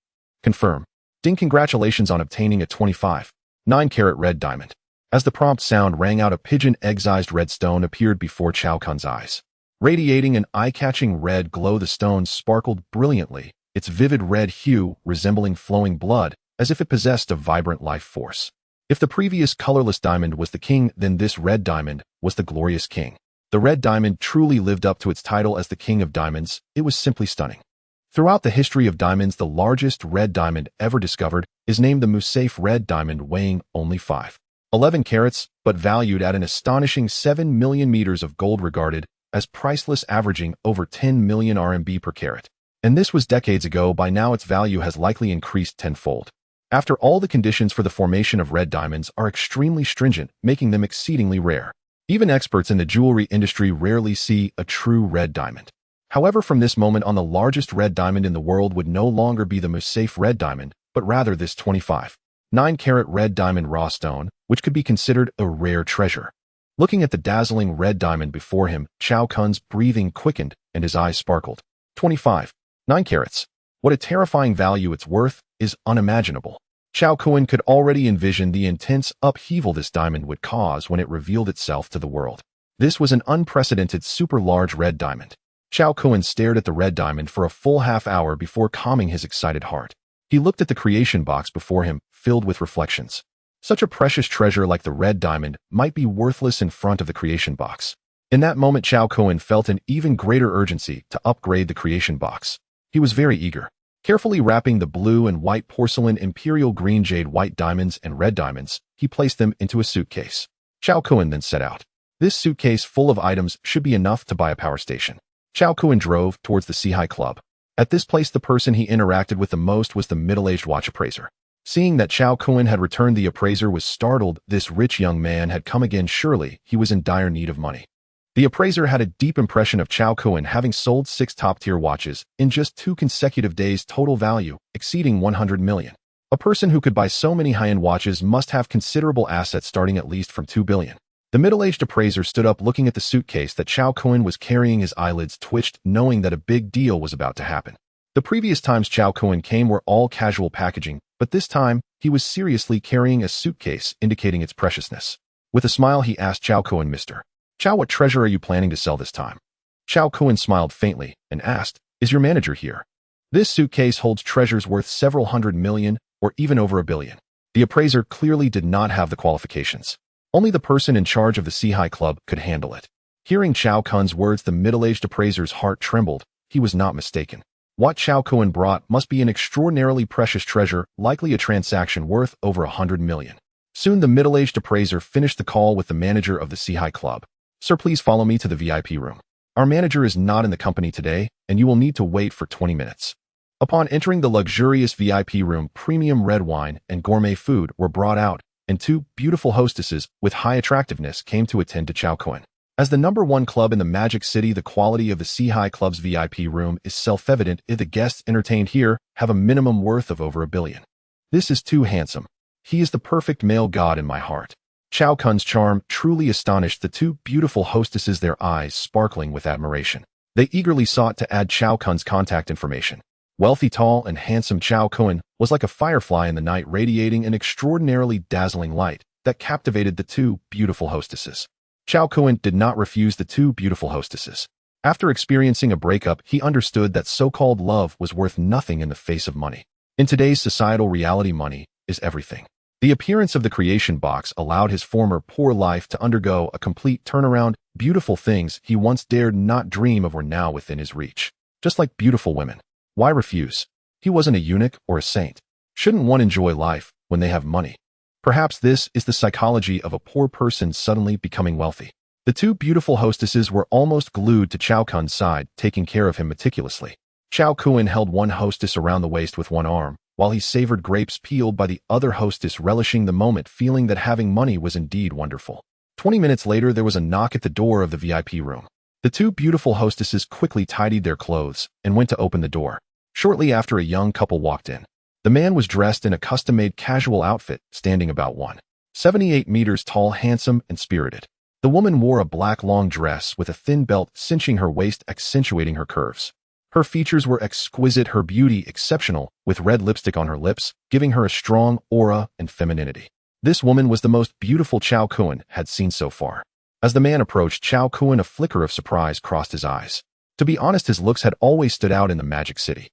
Confirm. Ding, congratulations on obtaining a 25 9-carat red diamond. As the prompt sound rang out, a pigeon-egg-sized red stone appeared before Chow Cohen's eyes. Radiating an eye-catching red glow, the stone sparkled brilliantly, its vivid red hue resembling flowing blood, as if it possessed a vibrant life force. If the previous colorless diamond was the king, then this red diamond was the glorious king. The red diamond truly lived up to its title as the king of diamonds. It was simply stunning. Throughout the history of diamonds, the largest red diamond ever discovered is named the Musaif red diamond, weighing only 5.11 carats, but valued at an astonishing 7 million meters of gold, regarded as priceless, averaging over 10 million RMB per carat. And this was decades ago. By now its value has likely increased tenfold. After all, the conditions for the formation of red diamonds are extremely stringent, making them exceedingly rare. Even experts in the jewelry industry rarely see a true red diamond. However, from this moment on, the largest red diamond in the world would no longer be the Musaif red diamond, but rather this 25 9-carat red diamond raw stone, which could be considered a rare treasure. Looking at the dazzling red diamond before him, Chow Cohen's breathing quickened and his eyes sparkled. 25 9 carats. What a terrifying value it's worth is unimaginable. Chow Cohen could already envision the intense upheaval this diamond would cause when it revealed itself to the world. This was an unprecedented super-large red diamond. Chow Cohen stared at the red diamond for a full half-hour before calming his excited heart. He looked at the creation box before him, filled with reflections. Such a precious treasure like the red diamond might be worthless in front of the creation box. In that moment, Chow Cohen felt an even greater urgency to upgrade the creation box. He was very eager. Carefully wrapping the blue and white porcelain, imperial green jade, white diamonds, and red diamonds, he placed them into a suitcase. Chow Cohen then set out. This suitcase full of items should be enough to buy a power station. Chow Cohen drove towards the Seahai Club. At this place, the person he interacted with the most was the middle-aged watch appraiser. Seeing that Chow Cohen had returned, the appraiser was startled. This rich young man had come again. Surely he was in dire need of money. The appraiser had a deep impression of Chow Cohen, having sold 6 top-tier watches in just 2 consecutive days, total value exceeding 100 million. A person who could buy so many high-end watches must have considerable assets, starting at least from 2 billion. The middle-aged appraiser stood up, looking at the suitcase that Chow Cohen was carrying. His eyelids twitched, knowing that a big deal was about to happen. The previous times Chow Cohen came were all casual packaging, but this time he was seriously carrying a suitcase, indicating its preciousness. With a smile, he asked Chow Cohen, "Mr. Chow, what treasure are you planning to sell this time?" Chow Cohen smiled faintly and asked, "Is your manager here?" "This suitcase holds treasures worth several hundred million, or even over a billion." The appraiser clearly did not have the qualifications. Only the person in charge of the Seahai Club could handle it. Hearing Chow Cohen's words, the middle-aged appraiser's heart trembled. He was not mistaken. What Chow Cohen brought must be an extraordinarily precious treasure, likely a transaction worth over 100 million. Soon the middle-aged appraiser finished the call with the manager of the Seahai Club. "Sir, please follow me to the VIP room. Our manager is not in the company today, and you will need to wait for 20 minutes." Upon entering the luxurious VIP room, premium red wine and gourmet food were brought out, and two beautiful hostesses with high attractiveness came to attend to Chao Kun. As the #1 club in the Magic City, the quality of the Sea Club's VIP room is self-evident if the guests entertained here have a minimum worth of over $1 billion. "This is too handsome. He is the perfect male god in my heart." Chao Kun's charm truly astonished the two beautiful hostesses, their eyes sparkling with admiration. They eagerly sought to add Chao Kun's contact information. Wealthy, tall, and handsome Chao Kun was like a firefly in the night, radiating an extraordinarily dazzling light that captivated the two beautiful hostesses. Chao Kun did not refuse the two beautiful hostesses. After experiencing a breakup, he understood that so-called love was worth nothing in the face of money. In today's societal reality, money is everything. The appearance of the creation box allowed his former poor life to undergo a complete turnaround. Beautiful things he once dared not dream of were now within his reach. Just like beautiful women. Why refuse? He wasn't a eunuch or a saint. Shouldn't one enjoy life when they have money? Perhaps this is the psychology of a poor person suddenly becoming wealthy. The two beautiful hostesses were almost glued to Chao Kun's side, taking care of him meticulously. Chao Kun held one hostess around the waist with one arm, while he savored grapes peeled by the other hostess, relishing the moment, feeling that having money was indeed wonderful. 20 minutes later, there was a knock at the door of the VIP room. The two beautiful hostesses quickly tidied their clothes and went to open the door. Shortly after, a young couple walked in. The man was dressed in a custom-made casual outfit, standing about 1.78 meters tall, handsome, and spirited. The woman wore a black long dress with a thin belt cinching her waist, accentuating her curves. Her features were exquisite, her beauty exceptional, with red lipstick on her lips, giving her a strong aura and femininity. This woman was the most beautiful Chao Kun had seen so far. As the man approached Chao Kun, a flicker of surprise crossed his eyes. To be honest, his looks had always stood out in the Magic City.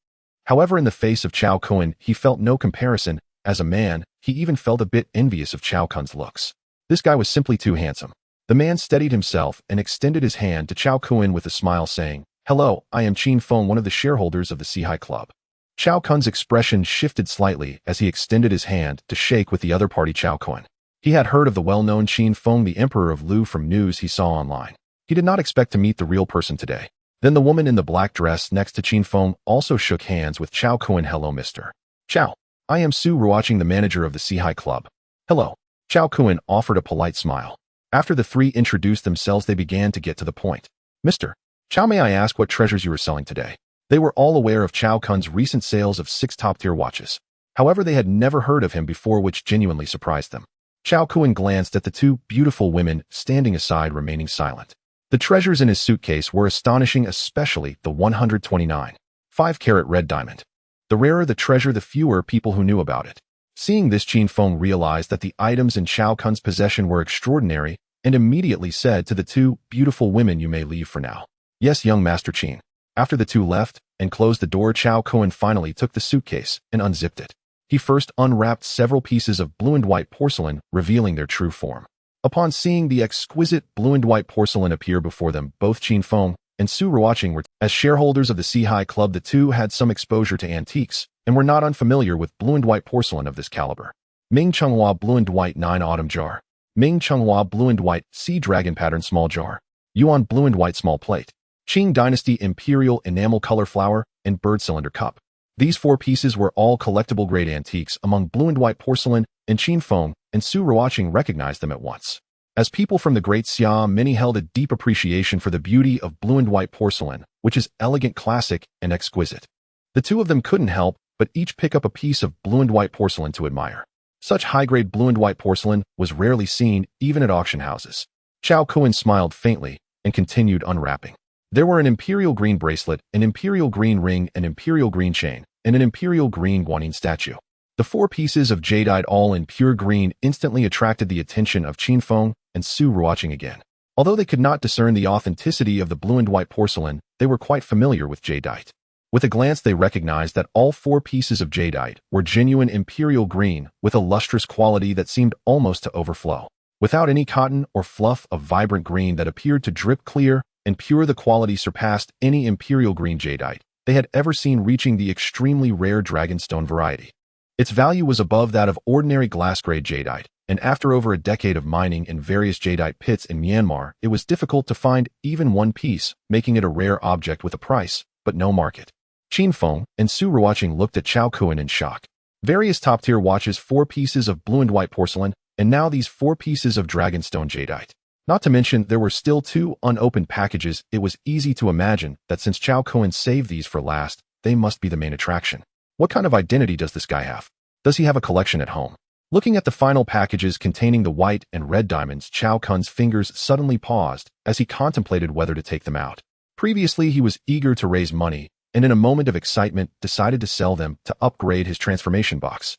However, in the face of Chao Kun, he felt no comparison. As a man, he even felt a bit envious of Chao Kun's looks. This guy was simply too handsome. The man steadied himself and extended his hand to Chao Kun with a smile, saying, "Hello, I am Qin Feng, one of the shareholders of the Sea Club." Chao Kun's expression shifted slightly as he extended his hand to shake with the other party Chao Kun. He had heard of the well-known Qin Feng, the Emperor of Lu, from news he saw online. He did not expect to meet the real person today. Then the woman in the black dress next to Qin Feng also shook hands with Chao Kun. "Hello, Mr. Chao. I am Su Ruoqing, the manager of the Sea Club." "Hello." Chao Kun offered a polite smile. After the three introduced themselves, they began to get to the point. "Mr. Chao, may I ask what treasures you are selling today?" They were all aware of Chao Kun's recent sales of 6 top-tier watches. However, they had never heard of him before, which genuinely surprised them. Chao Kun glanced at the two beautiful women, standing aside, remaining silent. The treasures in his suitcase were astonishing, especially the 129 5-carat red diamond. The rarer the treasure, the fewer people who knew about it. Seeing this, Qin Feng realized that the items in Chao Kun's possession were extraordinary and immediately said to the two beautiful women, "You may leave for now." "Yes, young Master Qin." After the two left and closed the door, Chao Kun finally took the suitcase and unzipped it. He first unwrapped several pieces of blue and white porcelain, revealing their true form. Upon seeing the exquisite blue and white porcelain appear before them, both Qin Feng and Su Ruoqing were, as shareholders of the Sea Club, the two had some exposure to antiques and were not unfamiliar with blue and white porcelain of this caliber. Ming Chenghua blue and white 9 autumn jar. Ming Chenghua blue and white sea dragon pattern small jar. Yuan blue and white small plate. Qing Dynasty imperial enamel color flower and bird cylinder cup. These 4 pieces were all collectible grade antiques among blue and white porcelain, and Qin Feng and Su Ruoqing recognized them at once. As people from the Great Siam, many held a deep appreciation for the beauty of blue and white porcelain, which is elegant, classic, and exquisite. The two of them couldn't help but each pick up a piece of blue and white porcelain to admire. Such high-grade blue and white porcelain was rarely seen, even at auction houses. Chao Kun smiled faintly and continued unwrapping. There were an imperial green bracelet, an imperial green ring, an imperial green chain, and an imperial green guanyin statue. The 4 pieces of jadeite, all in pure green, instantly attracted the attention of Qin Feng and Su Ruoqing again. Although they could not discern the authenticity of the blue and white porcelain, they were quite familiar with jadeite. With a glance, they recognized that all 4 pieces of jadeite were genuine imperial green, with a lustrous quality that seemed almost to overflow. Without any cotton or fluff of vibrant green that appeared to drip clear and pure, the quality surpassed any imperial green jadeite they had ever seen, reaching the extremely rare dragonstone variety. Its value was above that of ordinary glass-grade jadeite, and after over a decade of mining in various jadeite pits in Myanmar, it was difficult to find even one piece, making it a rare object with a price, but no market. Qin Feng and Su Ruoqing looked at Chao Kuan in shock. Various top-tier watches, 4 pieces of blue and white porcelain, and now these 4 pieces of dragonstone jadeite. Not to mention, there were still 2 unopened packages. It was easy to imagine that since Chao Kuan saved these for last, they must be the main attraction. What kind of identity does this guy have? Does he have a collection at home? Looking at the final packages containing the white and red diamonds, Chao Kuan's fingers suddenly paused as he contemplated whether to take them out. Previously, he was eager to raise money, and in a moment of excitement, decided to sell them to upgrade his transformation box.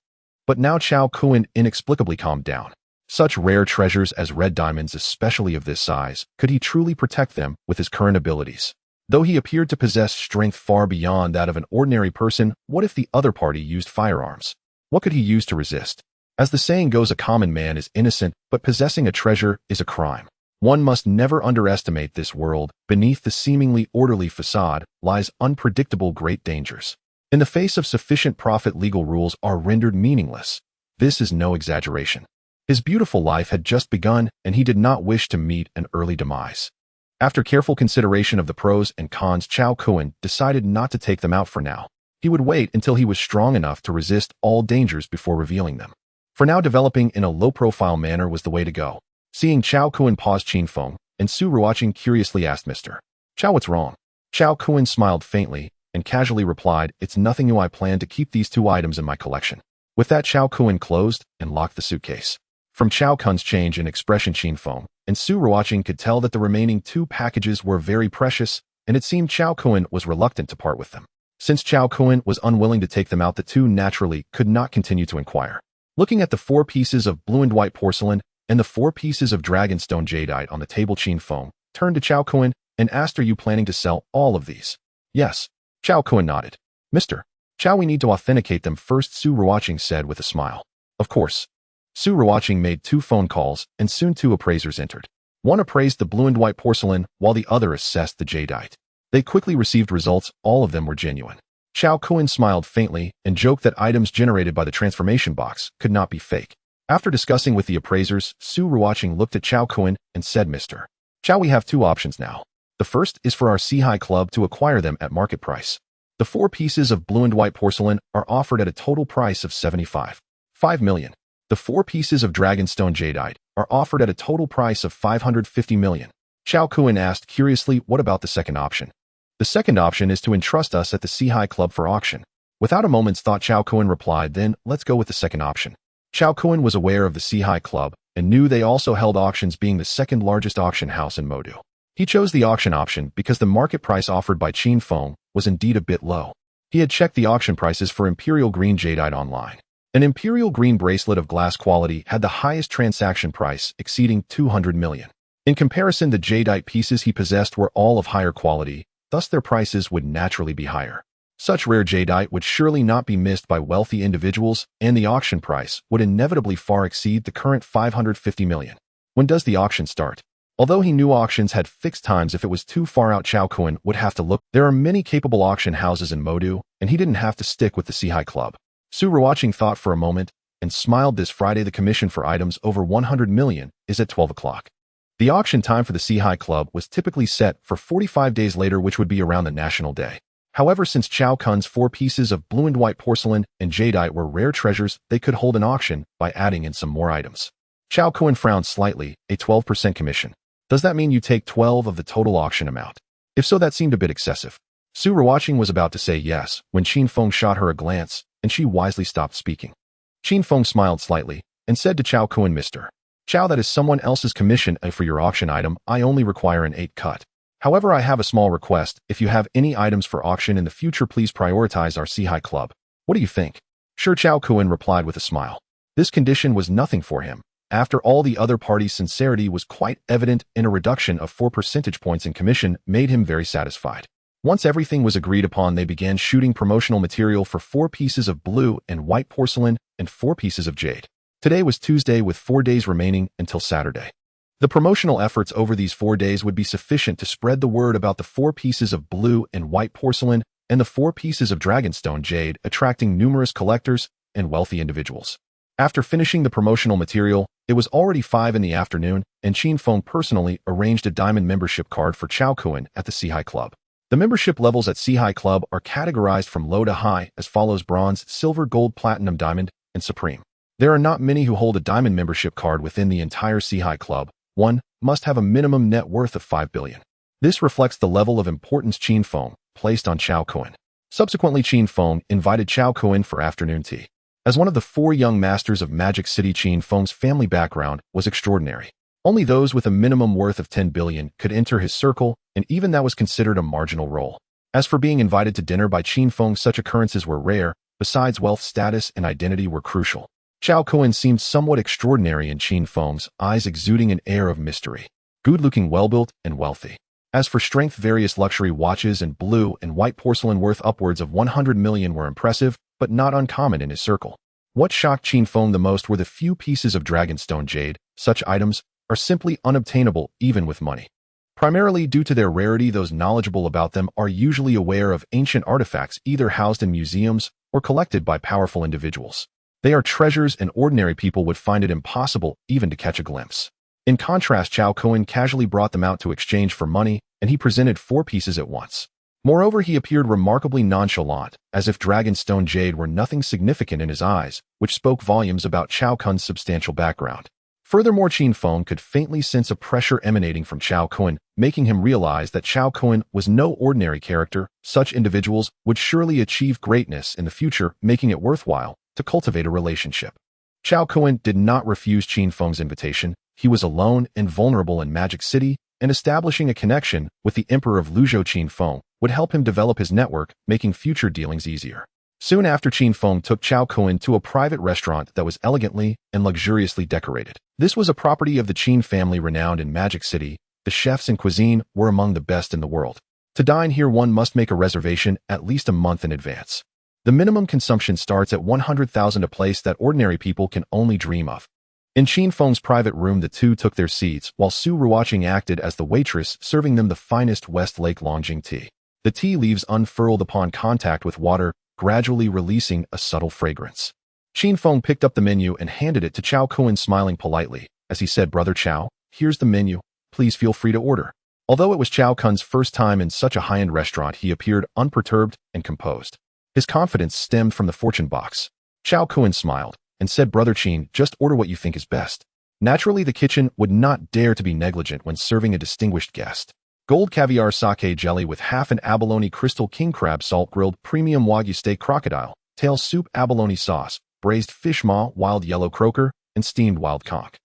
But now Chao Kuan inexplicably calmed down. Such rare treasures as red diamonds, especially of this size, could he truly protect them with his current abilities? Though he appeared to possess strength far beyond that of an ordinary person, what if the other party used firearms? What could he use to resist? As the saying goes, a common man is innocent, but possessing a treasure is a crime. One must never underestimate this world. Beneath the seemingly orderly facade lies unpredictable great dangers. In the face of sufficient profit, legal rules are rendered meaningless. This is no exaggeration. His beautiful life had just begun, and he did not wish to meet an early demise. After careful consideration of the pros and cons, Chao Kuan decided not to take them out for now. He would wait until he was strong enough to resist all dangers before revealing them. For now, developing in a low-profile manner was the way to go. Seeing Chao Kuan pause, Qin Feng and Su Ruoqing curiously asked, "Mr. Chao, what's wrong?" Chao Kuan smiled faintly and casually replied, "It's nothing new. I plan to keep these 2 items in my collection." With that, Chao Kuan closed and locked the suitcase. From Chao Kuan's change in expression, Qin Feng and Su Ruoqing could tell that the remaining 2 packages were very precious, and it seemed Chao Kuan was reluctant to part with them. Since Chao Kuan was unwilling to take them out, the 2 naturally could not continue to inquire. Looking at the 4 pieces of blue and white porcelain and the 4 pieces of dragonstone jadeite on the table, Qin Feng turned to Chao Kuan and asked, "Are you planning to sell all of these?" "Yes." Chao Kuan nodded. "Mr. Chao, we need to authenticate them first," Su Ruoqing said with a smile. "Of course." Su Ruoqing made 2 phone calls, and soon 2 appraisers entered. One appraised the blue and white porcelain, while the other assessed the jadeite. They quickly received results. All of them were genuine. Chao Kuan smiled faintly and joked that items generated by the transformation box could not be fake. After discussing with the appraisers, Su Ruoqing looked at Chao Kuan and said, "Mr. Chao, we have 2 options now. The first is for our Sea Club to acquire them at market price. The 4 pieces of blue and white porcelain are offered at a total price of 75 million. The 4 pieces of dragonstone jadeite are offered at a total price of 550 million. Chao Kuan asked curiously, "What about the second option?" "The second option is to entrust us at the Sea Club for auction." Without a moment's thought, Chao Kuan replied, "Then let's go with the second option." Chao Kuan was aware of the Sea Club and knew they also held auctions, being the 2nd largest auction house in Modu. He chose the auction option because the market price offered by Qin Feng was indeed a bit low. He had checked the auction prices for imperial green jadeite online. An imperial green bracelet of glass quality had the highest transaction price, exceeding 200 million. In comparison, the jadeite pieces he possessed were all of higher quality, thus their prices would naturally be higher. Such rare jadeite would surely not be missed by wealthy individuals, and the auction price would inevitably far exceed the current 550 million. When does the auction start? Although he knew auctions had fixed times, if it was too far out, Chao Kuan would have to look. There are many capable auction houses in Modu, and he didn't have to stick with the Sea Club. Su Ruoqing thought for a moment and smiled. This Friday, the commission for items over 100 million is at 12 o'clock. The auction time for the Sea Club was typically set for 45 days later, which would be around the National Day. However, since Chao Kuan's 4 pieces of blue and white porcelain and jadeite were rare treasures, they could hold an auction by adding in some more items. Chao Kuan frowned slightly. "A 12% commission. Does that mean you take 12 of the total auction amount?" If so, that seemed a bit excessive. Su Ruoqing was about to say yes when Qin Feng shot her a glance, and she wisely stopped speaking. Qin Feng smiled slightly and said to Chao Kuan, "Mr. Chao, that is someone else's commission, and for your auction item, I only require an 8 cut. However, I have a small request. If you have any items for auction in the future, please prioritize our Sea Club. What do you think?" "Sure," Chao Kuan replied with a smile. This condition was nothing for him. After all, the other party's sincerity was quite evident, and a reduction of 4 percentage points in commission made him very satisfied. Once everything was agreed upon, they began shooting promotional material for 4 pieces of blue and white porcelain and 4 pieces of jade. Today was Tuesday, with 4 days remaining until Saturday. The promotional efforts over these 4 days would be sufficient to spread the word about the 4 pieces of blue and white porcelain and the 4 pieces of dragonstone jade, attracting numerous collectors and wealthy individuals. After finishing the promotional material, it was already 5 in the afternoon, and Qin Feng personally arranged a diamond membership card for Chao Kuan at the Sea Club. The membership levels at Sea Club are categorized from low to high as follows: bronze, silver, gold, platinum, diamond, and supreme. There are not many who hold a diamond membership card within the entire Sea Club. One must have a minimum net worth of 5 billion. This reflects the level of importance Qin Feng placed on Chao Kuan. Subsequently, Qin Feng invited Chao Kuan for afternoon tea. As one of the 4 young masters of Magic City, Qin Feng's family background was extraordinary. Only those with a minimum worth of 10 billion could enter his circle, and even that was considered a marginal role. As for being invited to dinner by Qin Feng, such occurrences were rare. Besides, wealth, status, and identity were crucial. Chao Kuan seemed somewhat extraordinary in Qin Feng's eyes, exuding an air of mystery. Good-looking, well-built, and wealthy. As for strength, various luxury watches and blue and white porcelain worth upwards of 100 million were impressive, but not uncommon in his circle. What shocked Qin Feng the most were the few pieces of dragonstone jade. Such items are simply unobtainable even with money. Primarily due to their rarity, those knowledgeable about them are usually aware of ancient artifacts either housed in museums or collected by powerful individuals. They are treasures, and ordinary people would find it impossible even to catch a glimpse. In contrast, Chao Kuan casually brought them out to exchange for money, and he presented 4 pieces at once. Moreover, he appeared remarkably nonchalant, as if dragonstone jade were nothing significant in his eyes, which spoke volumes about Chao Kuan's substantial background. Furthermore, Qin Feng could faintly sense a pressure emanating from Chao Kuan, making him realize that Chao Kuan was no ordinary character. Such individuals would surely achieve greatness in the future, making it worthwhile to cultivate a relationship. Chao Kuan did not refuse Qin Feng's invitation. He was alone and vulnerable in Magic City, and establishing a connection with the Emperor of Luzhou, Qin Feng, would help him develop his network, making future dealings easier. Soon after, Qin Feng took Chao Kuan to a private restaurant that was elegantly and luxuriously decorated. This was a property of the Qin family renowned in Magic City. The chefs and cuisine were among the best in the world. To dine here, one must make a reservation at least a month in advance. The minimum consumption starts at 100,000, a place that ordinary people can only dream of. In Qin Feng's private room, the two took their seats, while Su Ruoqing acted as the waitress, serving them the finest Westlake Longjing tea. The tea leaves unfurled upon contact with water, gradually releasing a subtle fragrance. Qin Feng picked up the menu and handed it to Chao Kuan, smiling politely. As he said, "Brother Chao, here's the menu. Please feel free to order." Although it was Chao Kuan's first time in such a high-end restaurant, he appeared unperturbed and composed. His confidence stemmed from the fortune box. Chao Kuan smiled and said, "Brother Qin, just order what you think is best." Naturally, the kitchen would not dare to be negligent when serving a distinguished guest. Gold caviar sake jelly with half an abalone crystal, king crab salt grilled premium wagyu steak, crocodile tail soup, abalone sauce, braised fish maw, wild yellow croaker, and steamed wild conch.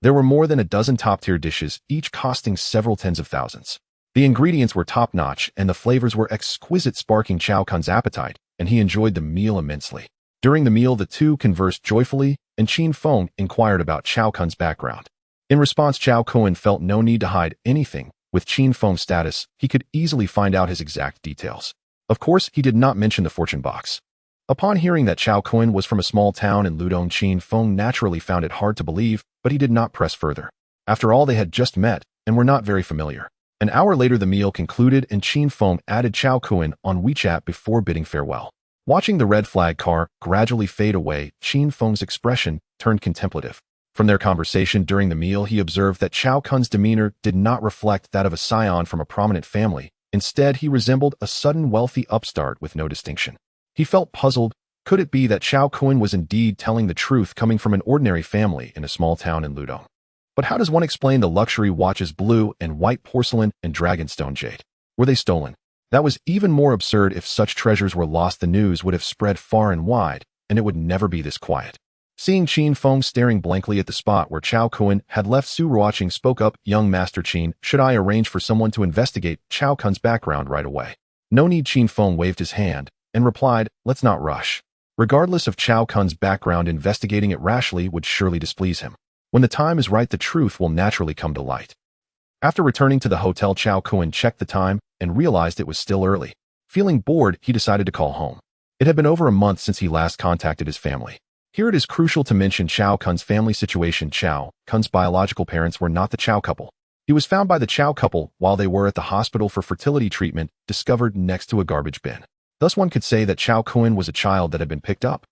There were more than a dozen top-tier dishes, each costing several tens of thousands. The ingredients were top-notch, and the flavors were exquisite, sparking Chao Kuan's appetite, and he enjoyed the meal immensely. During the meal, the two conversed joyfully, and Qin Feng inquired about Chao Kuan's background. In response, Chao Kuan felt no need to hide anything. With Qin Feng's status, he could easily find out his exact details. Of course, he did not mention the fortune box. Upon hearing that Chao Kuan was from a small town in Ludong, Qin Feng naturally found it hard to believe, but he did not press further. After all, they had just met and were not very familiar. An hour later, the meal concluded, and Qin Feng added Chao Kuan on WeChat before bidding farewell. Watching the red flag car gradually fade away, Qin Feng's expression turned contemplative. From their conversation during the meal, he observed that Chao Kuan's demeanor did not reflect that of a scion from a prominent family. Instead, he resembled a sudden wealthy upstart with no distinction. He felt puzzled. Could it be that Chao Kuan was indeed telling the truth, coming from an ordinary family in a small town in Ludong? But how does one explain the luxury watches, blue and white porcelain and dragonstone jade? Were they stolen? That was even more absurd. If such treasures were lost, the news would have spread far and wide, and it would never be this quiet. Seeing Qin Feng staring blankly at the spot where Chao Kuan had left, Su Ruoqing spoke up. "Young Master Qin, should I arrange for someone to investigate Chao Kuan's background right away?" "No need." Qin Feng waved his hand and replied, "Let's not rush." Regardless of Chao Kuan's background, investigating it rashly would surely displease him. When the time is right, the truth will naturally come to light. After returning to the hotel, Chao Kuan checked the time and realized it was still early. Feeling bored, he decided to call home. It had been over a month since he last contacted his family. Here it is crucial to mention Chao Kuan's family situation. Chao Kuan's biological parents were not the Chao couple. He was found by the Chao couple while they were at the hospital for fertility treatment, discovered next to a garbage bin. Thus one could say that Chao Kuan was a child that had been picked up.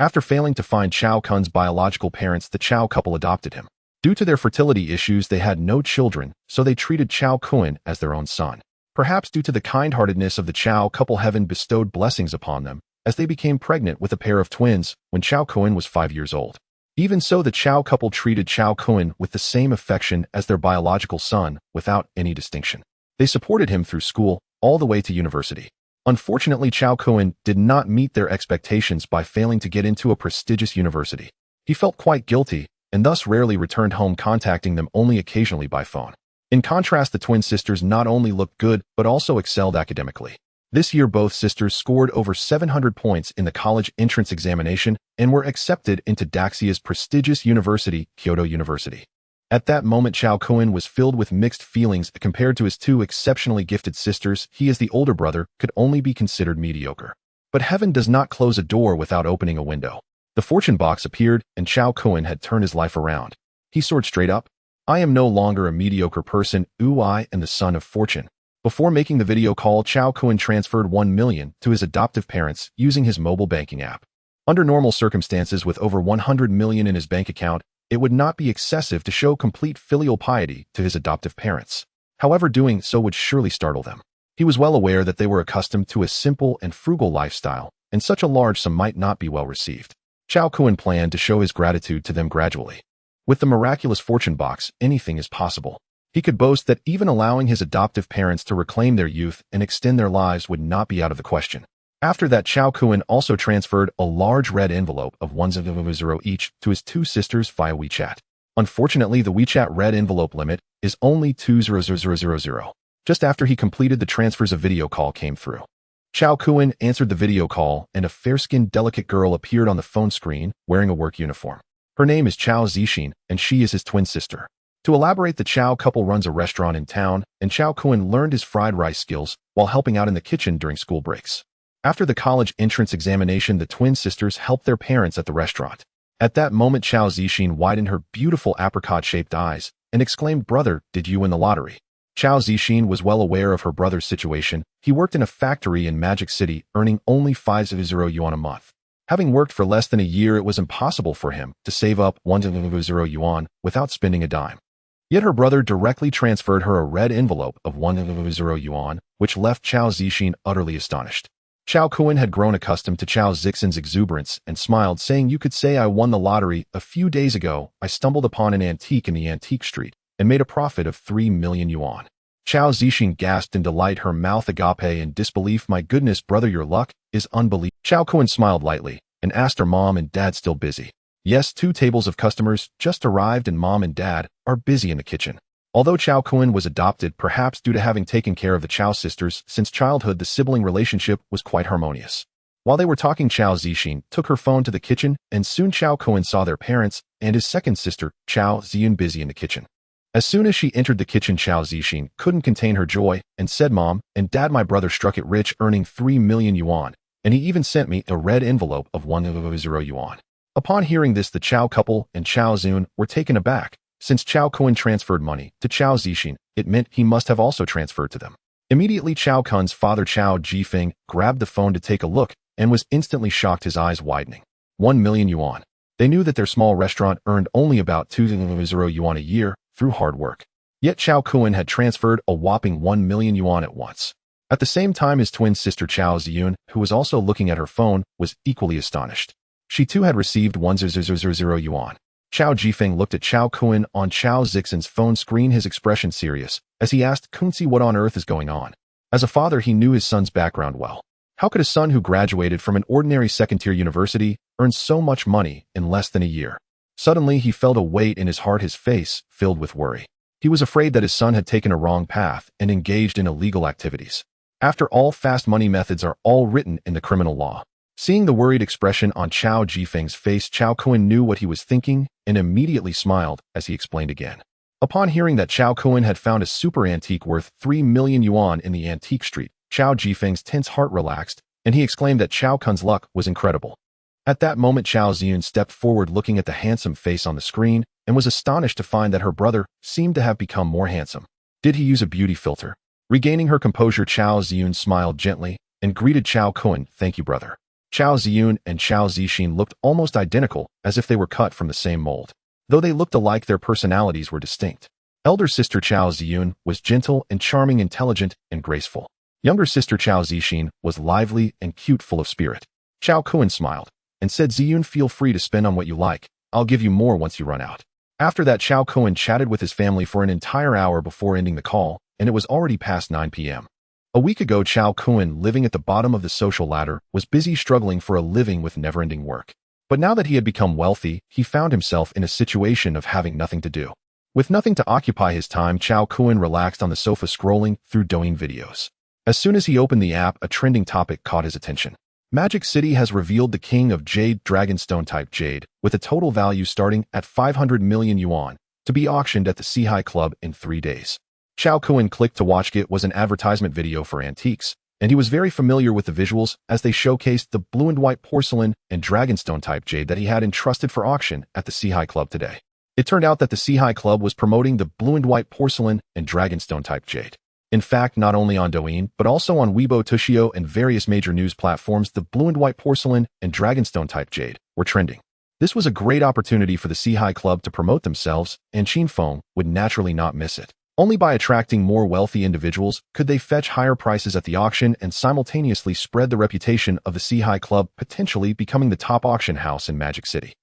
After failing to find Chao Kun's biological parents, the Chao couple adopted him. Due to their fertility issues, they had no children, so they treated Chao Kun as their own son. Perhaps due to the kind-heartedness of the Chao couple, heaven bestowed blessings upon them, as they became pregnant with a pair of twins when Chao Kun was 5 years old. Even so, the Chao couple treated Chao Kun with the same affection as their biological son, without any distinction. They supported him through school, all the way to university. Unfortunately, Chao Kun did not meet their expectations by failing to get into a prestigious university. He felt quite guilty, and thus rarely returned home, contacting them only occasionally by phone. In contrast, the twin sisters not only looked good, but also excelled academically. This year, both sisters scored over 700 points in the college entrance examination and were accepted into Daxia's prestigious university, Kyoto University. At that moment, Chao Kun was filled with mixed feelings. Compared to his two exceptionally gifted sisters, he, as the older brother, could only be considered mediocre. But heaven does not close a door without opening a window. The fortune box appeared, and Chao Kun had turned his life around. He soared straight up. I am no longer a mediocre person. I am the son of fortune. Before making the video call, Chao Kun transferred 1 million to his adoptive parents using his mobile banking app. Under normal circumstances, with over 100 million in his bank account, it would not be excessive to show complete filial piety to his adoptive parents. However, doing so would surely startle them. He was well aware that they were accustomed to a simple and frugal lifestyle, and such a large sum might not be well received. Chao Kun planned to show his gratitude to them gradually. With the miraculous fortune box, anything is possible. He could boast that even allowing his adoptive parents to reclaim their youth and extend their lives would not be out of the question. After that, Chao Kun also transferred a large red envelope of 100 each to his two sisters via WeChat. Unfortunately, the WeChat red envelope limit is only 200,000. Just after he completed the transfers, a video call came through. Chao Kun answered the video call, and a fair-skinned, delicate girl appeared on the phone screen wearing a work uniform. Her name is Chao Zixin, and she is his twin sister. To elaborate, the Chao couple runs a restaurant in town, and Chao Kun learned his fried rice skills while helping out in the kitchen during school breaks. After the college entrance examination, the twin sisters helped their parents at the restaurant. At that moment, Chao Zixin widened her beautiful apricot-shaped eyes and exclaimed, "Brother, did you win the lottery?" Chao Zixin was well aware of her brother's situation. He worked in a factory in Magic City, earning only 50 yuan a month. Having worked for less than a year, it was impossible for him to save up 100 yuan without spending a dime. Yet her brother directly transferred her a red envelope of 100 yuan, which left Chao Zixin utterly astonished. Chao Kun had grown accustomed to Chao Zixin's exuberance and smiled, saying, "You could say I won the lottery. A few days ago, I stumbled upon an antique in the antique street and made a profit of 3 million yuan. Chao Zixin gasped in delight, her mouth agape in disbelief. "My goodness, brother, your luck is unbelievable." Chao Kun smiled lightly and asked, "Are mom and dad still busy?" "Yes, 2 tables of customers just arrived and mom and dad are busy in the kitchen." Although Chao Kun was adopted, perhaps due to having taken care of the Chao sisters since childhood, the sibling relationship was quite harmonious. While they were talking, Chao Zixin took her phone to the kitchen, and soon Chao Kun saw their parents and his second sister, Chao Ziyun, busy in the kitchen. As soon as she entered the kitchen, Chao Zixin couldn't contain her joy and said, "Mom and Dad, my brother struck it rich, earning 3 million yuan, and he even sent me a red envelope of 100 yuan. Upon hearing this, the Chao couple and Chao Ziyun were taken aback. Since Chao Kun transferred money to Chao Zixin, it meant he must have also transferred to them. Immediately, Chao Kun's father, Chao Jifeng, grabbed the phone to take a look and was instantly shocked, his eyes widening. 1 million yuan. They knew that their small restaurant earned only about 200 yuan a year through hard work. Yet Chao Kun had transferred a whopping 1 million yuan at once. At the same time, his twin sister Chao Ziyun, who was also looking at her phone, was equally astonished. She too had received 100 yuan. Chao Jifeng looked at Chao Kun on Chao Zixin's phone screen, his expression serious, as he asked, "Kunzi, what on earth is going on?" As a father, he knew his son's background well. How could a son who graduated from an ordinary second-tier university earn so much money in less than a year? Suddenly, he felt a weight in his heart, his face filled with worry. He was afraid that his son had taken a wrong path and engaged in illegal activities. After all, fast money methods are all written in the criminal law. Seeing the worried expression on Chao Jifeng's face, Chao Kun knew what he was thinking and immediately smiled as he explained again. Upon hearing that Chao Kun had found a super antique worth 3 million yuan in the antique street, Chao Jifeng's tense heart relaxed, and he exclaimed that Chao Kun's luck was incredible. At that moment, Chao Ziyun stepped forward, looking at the handsome face on the screen, and was astonished to find that her brother seemed to have become more handsome. Did he use a beauty filter? Regaining her composure, Chao Ziyun smiled gently and greeted Chao Kun, "Thank you, brother." Chao Ziyun and Chao Zixin looked almost identical, as if they were cut from the same mold. Though they looked alike, their personalities were distinct. Elder sister Chao Ziyun was gentle and charming, intelligent and graceful. Younger sister Chao Zixin was lively and cute, full of spirit. Chao Kuan smiled and said, Ziyun, feel free to spend on what you like. I'll give you more once you run out. After that, Chao Kuan chatted with his family for an entire hour before ending the call, and it was already past 9 p.m. A week ago, Chao Kuan, living at the bottom of the social ladder, was busy struggling for a living with never-ending work. But now that he had become wealthy, he found himself in a situation of having nothing to do. With nothing to occupy his time, Chao Kuan relaxed on the sofa scrolling through Douyin videos. As soon as he opened the app, a trending topic caught his attention. Magic City has revealed the King of Jade Dragonstone-type jade, with a total value starting at 500 million yuan, to be auctioned at the Sihai Club in 3 days. Chao Kuan clicked to watch. It was an advertisement video for antiques, and he was very familiar with the visuals as they showcased the blue and white porcelain and dragonstone-type jade that he had entrusted for auction at the Sihai Club today. It turned out that the Sihai Club was promoting the blue and white porcelain and dragonstone-type jade. In fact, not only on Douyin, but also on Weibo, Tushio, and various major news platforms, the blue and white porcelain and dragonstone-type jade were trending. This was a great opportunity for the Sihai Club to promote themselves, and Qin Feng would naturally not miss it. Only by attracting more wealthy individuals could they fetch higher prices at the auction and simultaneously spread the reputation of the Sihai Club, potentially becoming the top auction house in Magic City.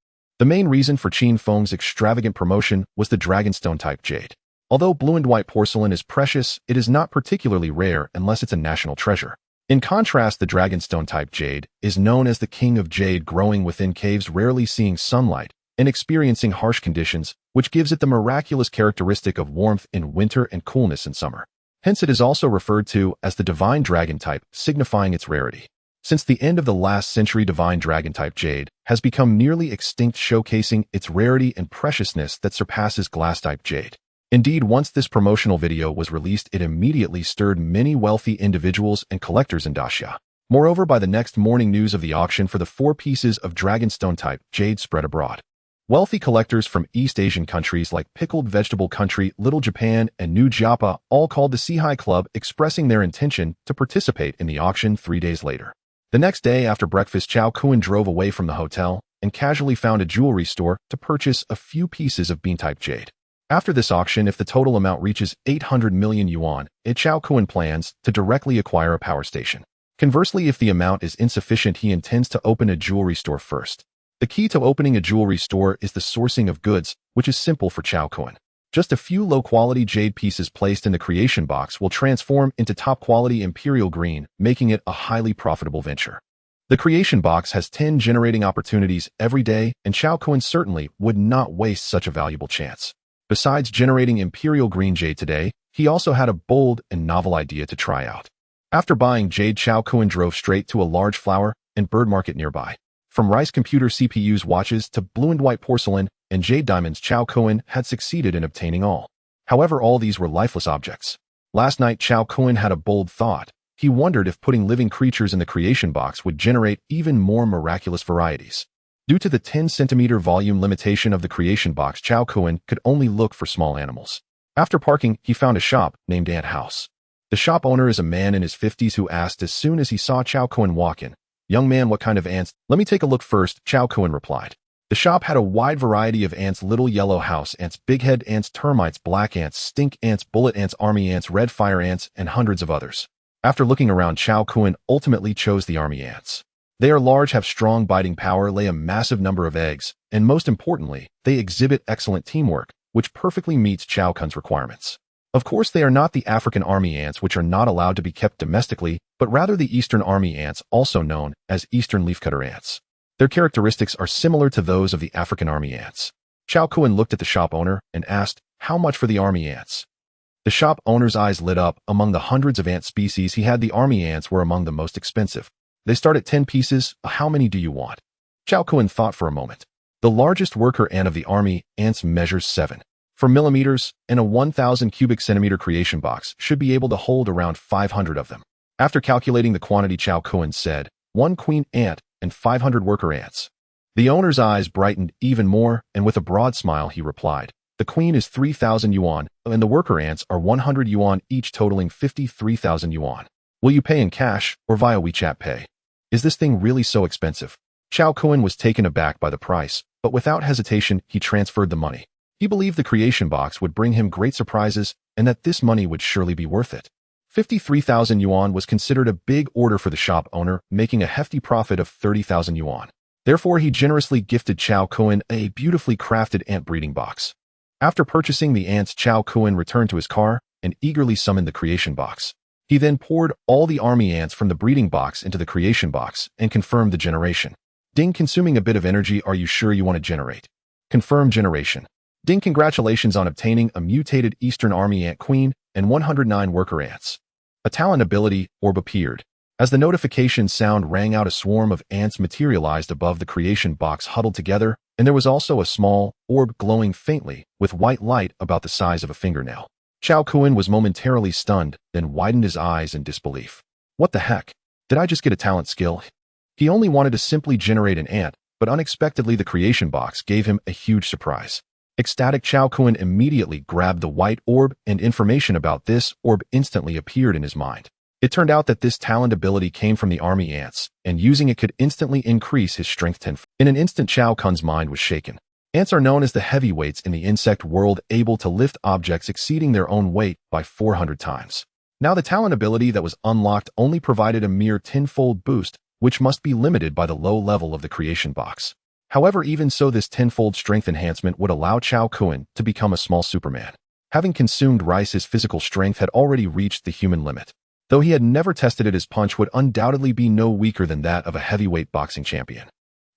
The main reason for Qin Feng's extravagant promotion was the dragonstone-type jade. Although blue and white porcelain is precious, it is not particularly rare unless it's a national treasure. In contrast, the dragonstone-type jade is known as the king of jade, growing within caves, rarely seeing sunlight, and experiencing harsh conditions, which gives it the miraculous characteristic of warmth in winter and coolness in summer. Hence, it is also referred to as the divine dragon type, signifying its rarity. Since the end of the last century, divine dragon type jade has become nearly extinct, showcasing its rarity and preciousness that surpasses glass type jade. Indeed, once this promotional video was released, it immediately stirred many wealthy individuals and collectors in Daxia. Moreover, by the next morning, news of the auction for the 4 pieces of dragonstone type jade spread abroad. Wealthy collectors from East Asian countries like Pickled Vegetable Country, Little Japan, and New Japa all called the Sihai Club, expressing their intention to participate in the auction 3 days later. The next day after breakfast, Chao Kuan drove away from the hotel and casually found a jewelry store to purchase a few pieces of bean-type jade. After this auction, if the total amount reaches 800 million yuan, Chao Kuan plans to directly acquire a power station. Conversely, if the amount is insufficient, he intends to open a jewelry store first. The key to opening a jewelry store is the sourcing of goods, which is simple for Chao Kuan. Just a few low-quality jade pieces placed in the creation box will transform into top-quality imperial green, making it a highly profitable venture. The creation box has 10 generating opportunities every day, and Chao Kuan certainly would not waste such a valuable chance. Besides generating imperial green jade today, he also had a bold and novel idea to try out. After buying jade, Chao Kuan drove straight to a large flower and bird market nearby. From rice computer CPUs, watches, to blue and white porcelain and jade diamonds, Chao Kuan had succeeded in obtaining all. However, all these were lifeless objects. Last night, Chao Kuan had a bold thought. He wondered if putting living creatures in the creation box would generate even more miraculous varieties. Due to the 10-centimeter volume limitation of the creation box, Chao Kuan could only look for small animals. After parking, he found a shop named Ant House. The shop owner is a man in his 50s who asked as soon as he saw Chao Kuan walk in, "Young man, what kind of ants?" "Let me take a look first," Chao Kuan replied. The shop had a wide variety of ants: little yellow house ants, bighead ants, termites, black ants, stink ants, bullet ants, army ants, red fire ants, and hundreds of others. After looking around, Chao Kuan ultimately chose the army ants. They are large, have strong biting power, lay a massive number of eggs, and most importantly, they exhibit excellent teamwork, which perfectly meets Chao Kuan's requirements. Of course, they are not the African army ants, which are not allowed to be kept domestically, but rather the Eastern army ants, also known as Eastern leafcutter ants. Their characteristics are similar to those of the African army ants. Chao Kuan looked at the shop owner and asked, "How much for the army ants?" The shop owner's eyes lit up. Among the hundreds of ant species he had, the army ants were among the most expensive. They start at 10 pieces. "How many do you want?" Chao Kuan thought for a moment. The largest worker ant of the army ants measures 7 millimeters, and a 1,000 cubic centimeter creation box should be able to hold around 500 of them. After calculating the quantity, Chao Kuan said, "1 queen ant and 500 worker ants." The owner's eyes brightened even more, and with a broad smile he replied, "The queen is 3,000 yuan, and the worker ants are 100 yuan each, totaling 53,000 yuan. Will you pay in cash or via WeChat Pay?" Is this thing really so expensive? Chao Kun was taken aback by the price, but without hesitation, he transferred the money. He believed the creation box would bring him great surprises and that this money would surely be worth it. 53,000 yuan was considered a big order for the shop owner, making a hefty profit of 30,000 yuan. Therefore, he generously gifted Chao Kun a beautifully crafted ant breeding box. After purchasing the ants, Chao Kun returned to his car and eagerly summoned the creation box. He then poured all the army ants from the breeding box into the creation box and confirmed the generation. Ding, consuming a bit of energy. Are you sure you want to generate? Confirm generation. Ding, congratulations on obtaining a mutated Eastern Army ant queen and 109 worker ants. A talent ability orb appeared. As the notification sound rang out, a swarm of ants materialized above the creation box huddled together, and there was also a small orb glowing faintly with white light about the size of a fingernail. Chao Kun was momentarily stunned, then widened his eyes in disbelief. What the heck? Did I just get a talent skill? He only wanted to simply generate an ant, but unexpectedly the creation box gave him a huge surprise. Ecstatic, Chao Kun immediately grabbed the white orb, and information about this orb instantly appeared in his mind. It turned out that this talent ability came from the army ants, and using it could instantly increase his strength tenfold. In an instant, Chao Kun's mind was shaken. Ants are known as the heavyweights in the insect world, able to lift objects exceeding their own weight by 400 times. Now the talent ability that was unlocked only provided a mere tenfold boost, which must be limited by the low level of the creation box. However, even so, this tenfold strength enhancement would allow Chao Kun to become a small Superman. Having consumed rice, his physical strength had already reached the human limit. Though he had never tested it, his punch would undoubtedly be no weaker than that of a heavyweight boxing champion.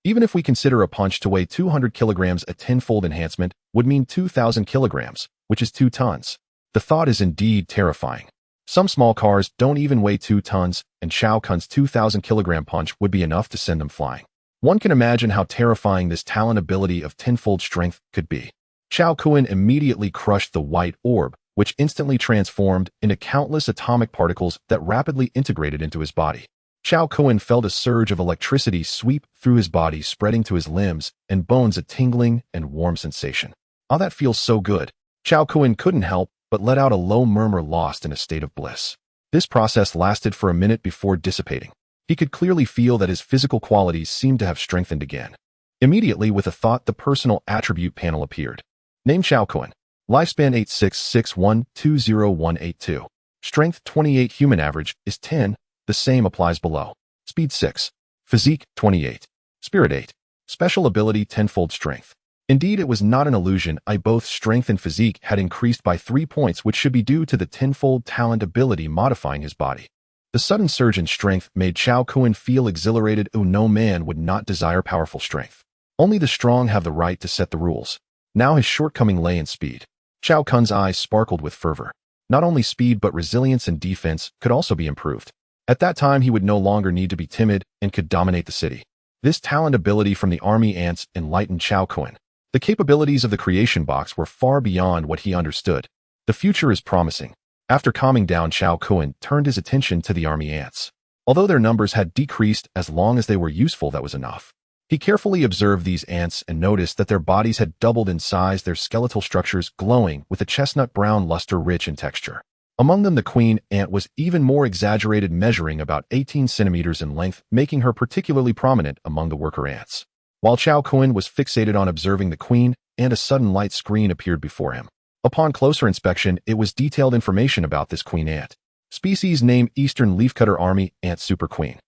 Even if we consider a punch to weigh 200 kilograms, a tenfold enhancement would mean 2,000 kilograms, which is 2 tons. The thought is indeed terrifying. Some small cars don't even weigh 2 tons, and Chao Kun's 2,000 kilogram punch would be enough to send them flying. One can imagine how terrifying this talent ability of tenfold strength could be. Chao Kun immediately crushed the white orb, which instantly transformed into countless atomic particles that rapidly integrated into his body. Chao Kun felt a surge of electricity sweep through his body, spreading to his limbs and bones, a tingling and warm sensation. Oh, that feels so good. Chao Kun couldn't help but let out a low murmur, lost in a state of bliss. This process lasted for a minute before dissipating. He could clearly feel that his physical qualities seemed to have strengthened again. Immediately, with a thought, the personal attribute panel appeared. Name: Chao Kun. Lifespan 8661208182. Strength 28. Human average is 10. The same applies below. Speed 6. Physique 28. Spirit 8. Special ability: tenfold strength. Indeed, it was not an illusion. Both strength and physique had increased by 3 points, which should be due to the tenfold talent ability modifying his body. The sudden surge in strength made Chao Kun feel exhilarated. No man would not desire powerful strength. Only the strong have the right to set the rules. Now his shortcoming lay in speed. Chao Kun's eyes sparkled with fervor. Not only speed, but resilience and defense could also be improved. At that time, he would no longer need to be timid and could dominate the city. This talent ability from the army ants enlightened Chao Kun. The capabilities of the creation box were far beyond what he understood. The future is promising. After calming down, Chao Kun turned his attention to the army ants. Although their numbers had decreased, as long as they were useful, that was enough. He carefully observed these ants and noticed that their bodies had doubled in size, their skeletal structures glowing with a chestnut brown luster, rich in texture. Among them, the queen ant was even more exaggerated, measuring about 18 centimeters in length, making her particularly prominent among the worker ants. While Chao Kun was fixated on observing the queen ant, a sudden light screen appeared before him. Upon closer inspection, it was detailed information about this queen ant. Species name: Eastern Leafcutter Army Ant Super Queen.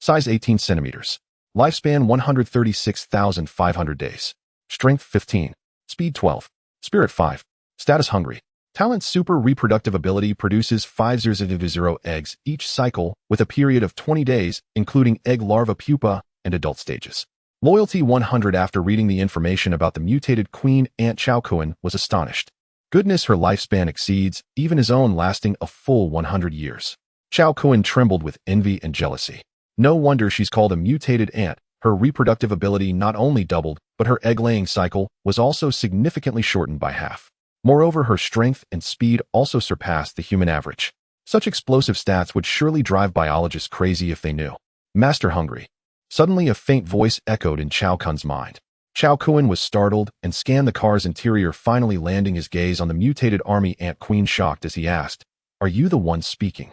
Size 18 centimeters. Lifespan 136,500 days. Strength 15. Speed 12. Spirit 5. Status: hungry. Talent: super reproductive ability, produces 500 eggs each cycle with a period of 20 days, including egg, larva, pupa, and adult stages. Loyalty 100. After reading the information about the mutated queen ant, Chao Kun was astonished. Goodness, her lifespan exceeds even his own, lasting a full 100 years. Chao Kun trembled with envy and jealousy. No wonder she's called a mutated ant. Her reproductive ability not only doubled, but her egg-laying cycle was also significantly shortened by half. Moreover, her strength and speed also surpassed the human average. Such explosive stats would surely drive biologists crazy if they knew. Master hungry. Suddenly, a faint voice echoed in Chao Kun's mind. Chao Kun was startled and scanned the car's interior, finally landing his gaze on the mutated army ant queen. Shocked as he asked, "Are you the one speaking?"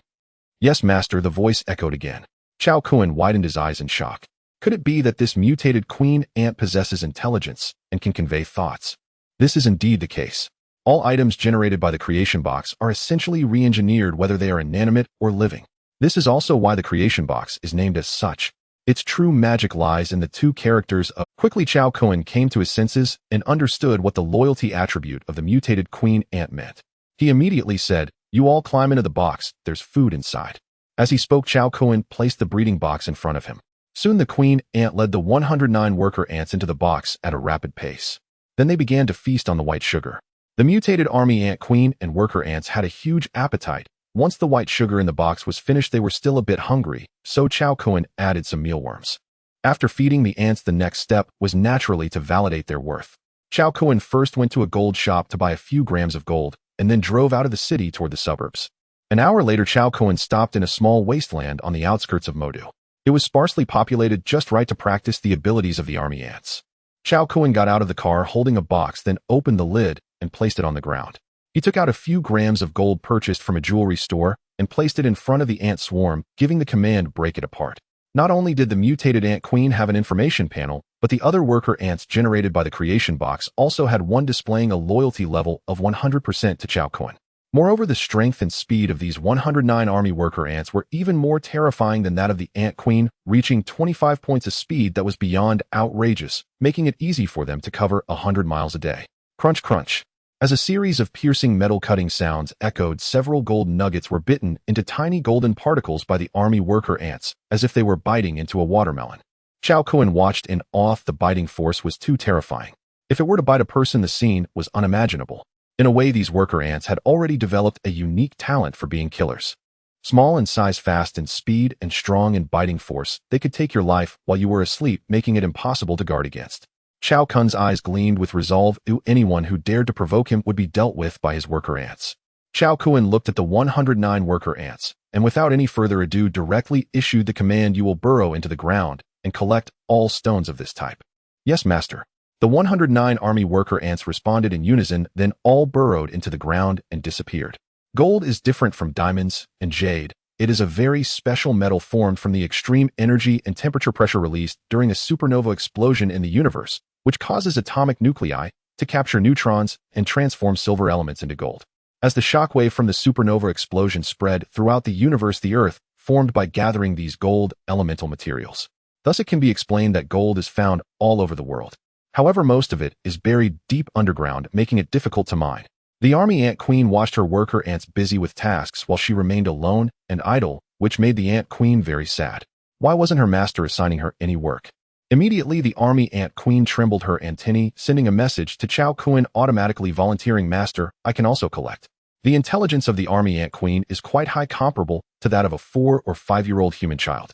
"Yes, master," the voice echoed again. Chao Kun widened his eyes in shock. Could it be that this mutated queen ant possesses intelligence and can convey thoughts? This is indeed the case. All items generated by the creation box are essentially re-engineered, whether they are inanimate or living. This is also why the creation box is named as such. Its true magic lies in the two characters of. Quickly, Chao Kun came to his senses and understood what the loyalty attribute of the mutated queen ant meant. He immediately said, "You all climb into the box, there's food inside." As he spoke, Chao Kun placed the breeding box in front of him. Soon the queen ant led the 109 worker ants into the box at a rapid pace. Then they began to feast on the white sugar. The mutated army ant queen and worker ants had a huge appetite. Once the white sugar in the box was finished, they were still a bit hungry, so Chao Kun added some mealworms. After feeding the ants, the next step was naturally to validate their worth. Chao Kun first went to a gold shop to buy a few grams of gold, and then drove out of the city toward the suburbs. An hour later, Chao Kun stopped in a small wasteland on the outskirts of Modu. It was sparsely populated, just right to practice the abilities of the army ants. Chao Kun got out of the car holding a box, then opened the lid and placed it on the ground. He took out a few grams of gold purchased from a jewelry store and placed it in front of the ant swarm, giving the command, "Break it apart." Not only did the mutated ant queen have an information panel, but the other worker ants generated by the creation box also had one displaying a loyalty level of 100% to Chao Kun. Moreover, the strength and speed of these 109 army worker ants were even more terrifying than that of the ant queen, reaching 25 points of speed that was beyond outrageous, making it easy for them to cover 100 miles a day. Crunch, crunch. As a series of piercing metal-cutting sounds echoed, several gold nuggets were bitten into tiny golden particles by the army worker ants, as if they were biting into a watermelon. Chao Kun watched in awe. The biting force was too terrifying. If it were to bite a person, the scene was unimaginable. In a way, these worker ants had already developed a unique talent for being killers. Small in size, fast in speed, and strong in biting force, they could take your life while you were asleep, making it impossible to guard against. Chao Kun's eyes gleamed with resolve. Anyone who dared to provoke him would be dealt with by his worker ants. Chao Kun looked at the 109 worker ants, and without any further ado directly issued the command, "You will burrow into the ground and collect all stones of this type." "Yes, master." The 109 army worker ants responded in unison, then all burrowed into the ground and disappeared. Gold is different from diamonds and jade. It is a very special metal formed from the extreme energy and temperature pressure released during a supernova explosion in the universe, which causes atomic nuclei to capture neutrons and transform silver elements into gold. As the shockwave from the supernova explosion spread throughout the universe, the Earth formed by gathering these gold elemental materials. Thus it can be explained that gold is found all over the world. However, most of it is buried deep underground, making it difficult to mine. The army ant queen watched her worker ants busy with tasks while she remained alone and idle, which made the ant queen very sad. Why wasn't her master assigning her any work? Immediately, the army ant queen trembled her antennae, sending a message to Chao Kun, automatically volunteering, "Master, I can also collect." The intelligence of the army ant queen is quite high, comparable to that of a 4 or 5-year-old human child.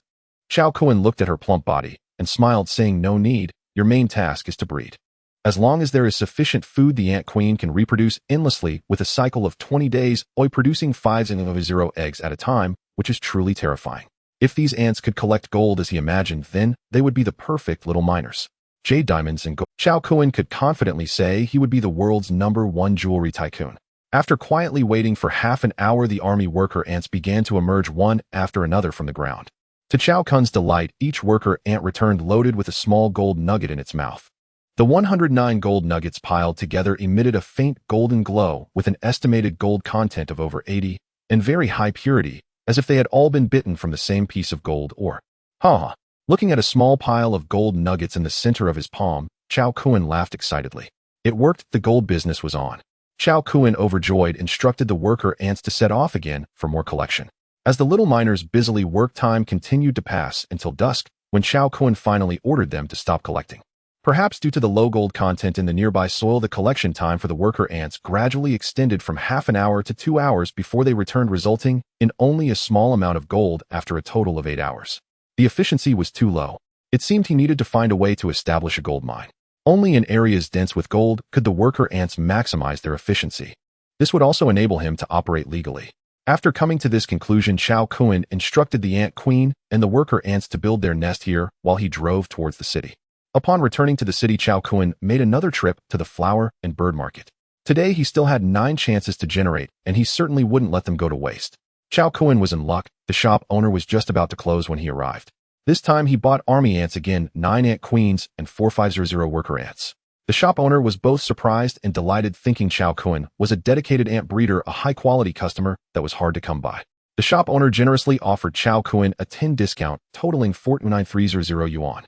Chao Kun looked at her plump body and smiled, saying, "No need. Your main task is to breed. As long as there is sufficient food, the ant queen can reproduce endlessly with a cycle of 20 days, producing 5 and 0 eggs at a time, which is truly terrifying. If these ants could collect gold as he imagined, then they would be the perfect little miners. Jade, diamonds, and gold." Chao Kun could confidently say he would be the world's #1 jewelry tycoon. After quietly waiting for half an hour, the army worker ants began to emerge one after another from the ground. To Chao Kun's delight, each worker ant returned loaded with a small gold nugget in its mouth. The 109 gold nuggets piled together emitted a faint golden glow with an estimated gold content of over 80 and very high purity, as if they had all been bitten from the same piece of gold ore. Ha! Looking at a small pile of gold nuggets in the center of his palm, Chao Kun laughed excitedly. It worked. The gold business was on. Chao Kun, overjoyed, instructed the worker ants to set off again for more collection. As the little miners busily worked, time continued to pass until dusk, when Chao Kun finally ordered them to stop collecting. Perhaps due to the low gold content in the nearby soil, the collection time for the worker ants gradually extended from half an hour to 2 hours before they returned, resulting in only a small amount of gold after a total of 8 hours. The efficiency was too low. It seemed he needed to find a way to establish a gold mine. Only in areas dense with gold could the worker ants maximize their efficiency. This would also enable him to operate legally. After coming to this conclusion, Chao Kun instructed the ant queen and the worker ants to build their nest here while he drove towards the city. Upon returning to the city, Chao Kun made another trip to the flower and bird market. Today he still had 9 chances to generate, and he certainly wouldn't let them go to waste. Chow Kun was in luck. The shop owner was just about to close when he arrived. This time he bought army ants again, 9 ant queens and 4500 worker ants. The shop owner was both surprised and delighted, thinking Chow Kun was a dedicated ant breeder, a high-quality customer that was hard to come by. The shop owner generously offered Chow Kun a 10 discount, totaling 49,300 yuan.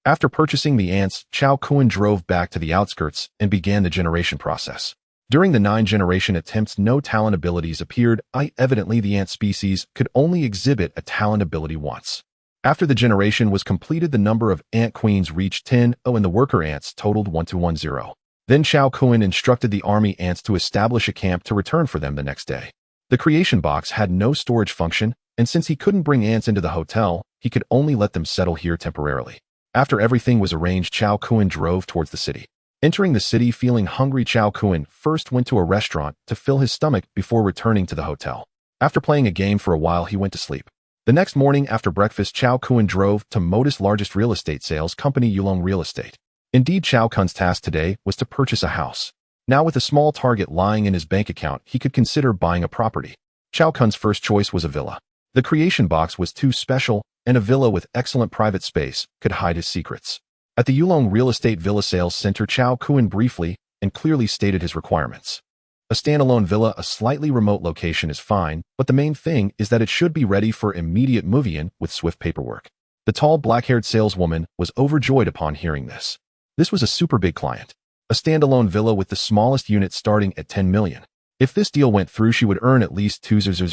After purchasing the ants, Chow Kun drove back to the outskirts and began the generation process. During the 9 generation attempts, no talent abilities appeared. Evidently, the ant species could only exhibit a talent ability once. After the generation was completed, the number of ant queens reached 10, and the worker ants totaled 1210. Then Chow Kun instructed the army ants to establish a camp to return for them the next day. The creation box had no storage function, and since he couldn't bring ants into the hotel, he could only let them settle here temporarily. After everything was arranged, Chow Kun drove towards the city. Entering the city feeling hungry, Chow Kun first went to a restaurant to fill his stomach before returning to the hotel. After playing a game for a while, he went to sleep. The next morning after breakfast, Chow Kun drove to Modus' largest real estate sales company, Yulong Real Estate. Indeed, Chow Kun's task today was to purchase a house. Now with a small target lying in his bank account, he could consider buying a property. Chow Kun's first choice was a villa. The creation box was too special, and a villa with excellent private space could hide his secrets. At the Yulong Real Estate Villa Sales Center, Chow Kun briefly and clearly stated his requirements. A standalone villa, a slightly remote location is fine, but the main thing is that it should be ready for immediate move-in with swift paperwork. The tall, black-haired saleswoman was overjoyed upon hearing this. This was a super big client. A standalone villa with the smallest unit starting at 10 million. If this deal went through, she would earn at least 2,000.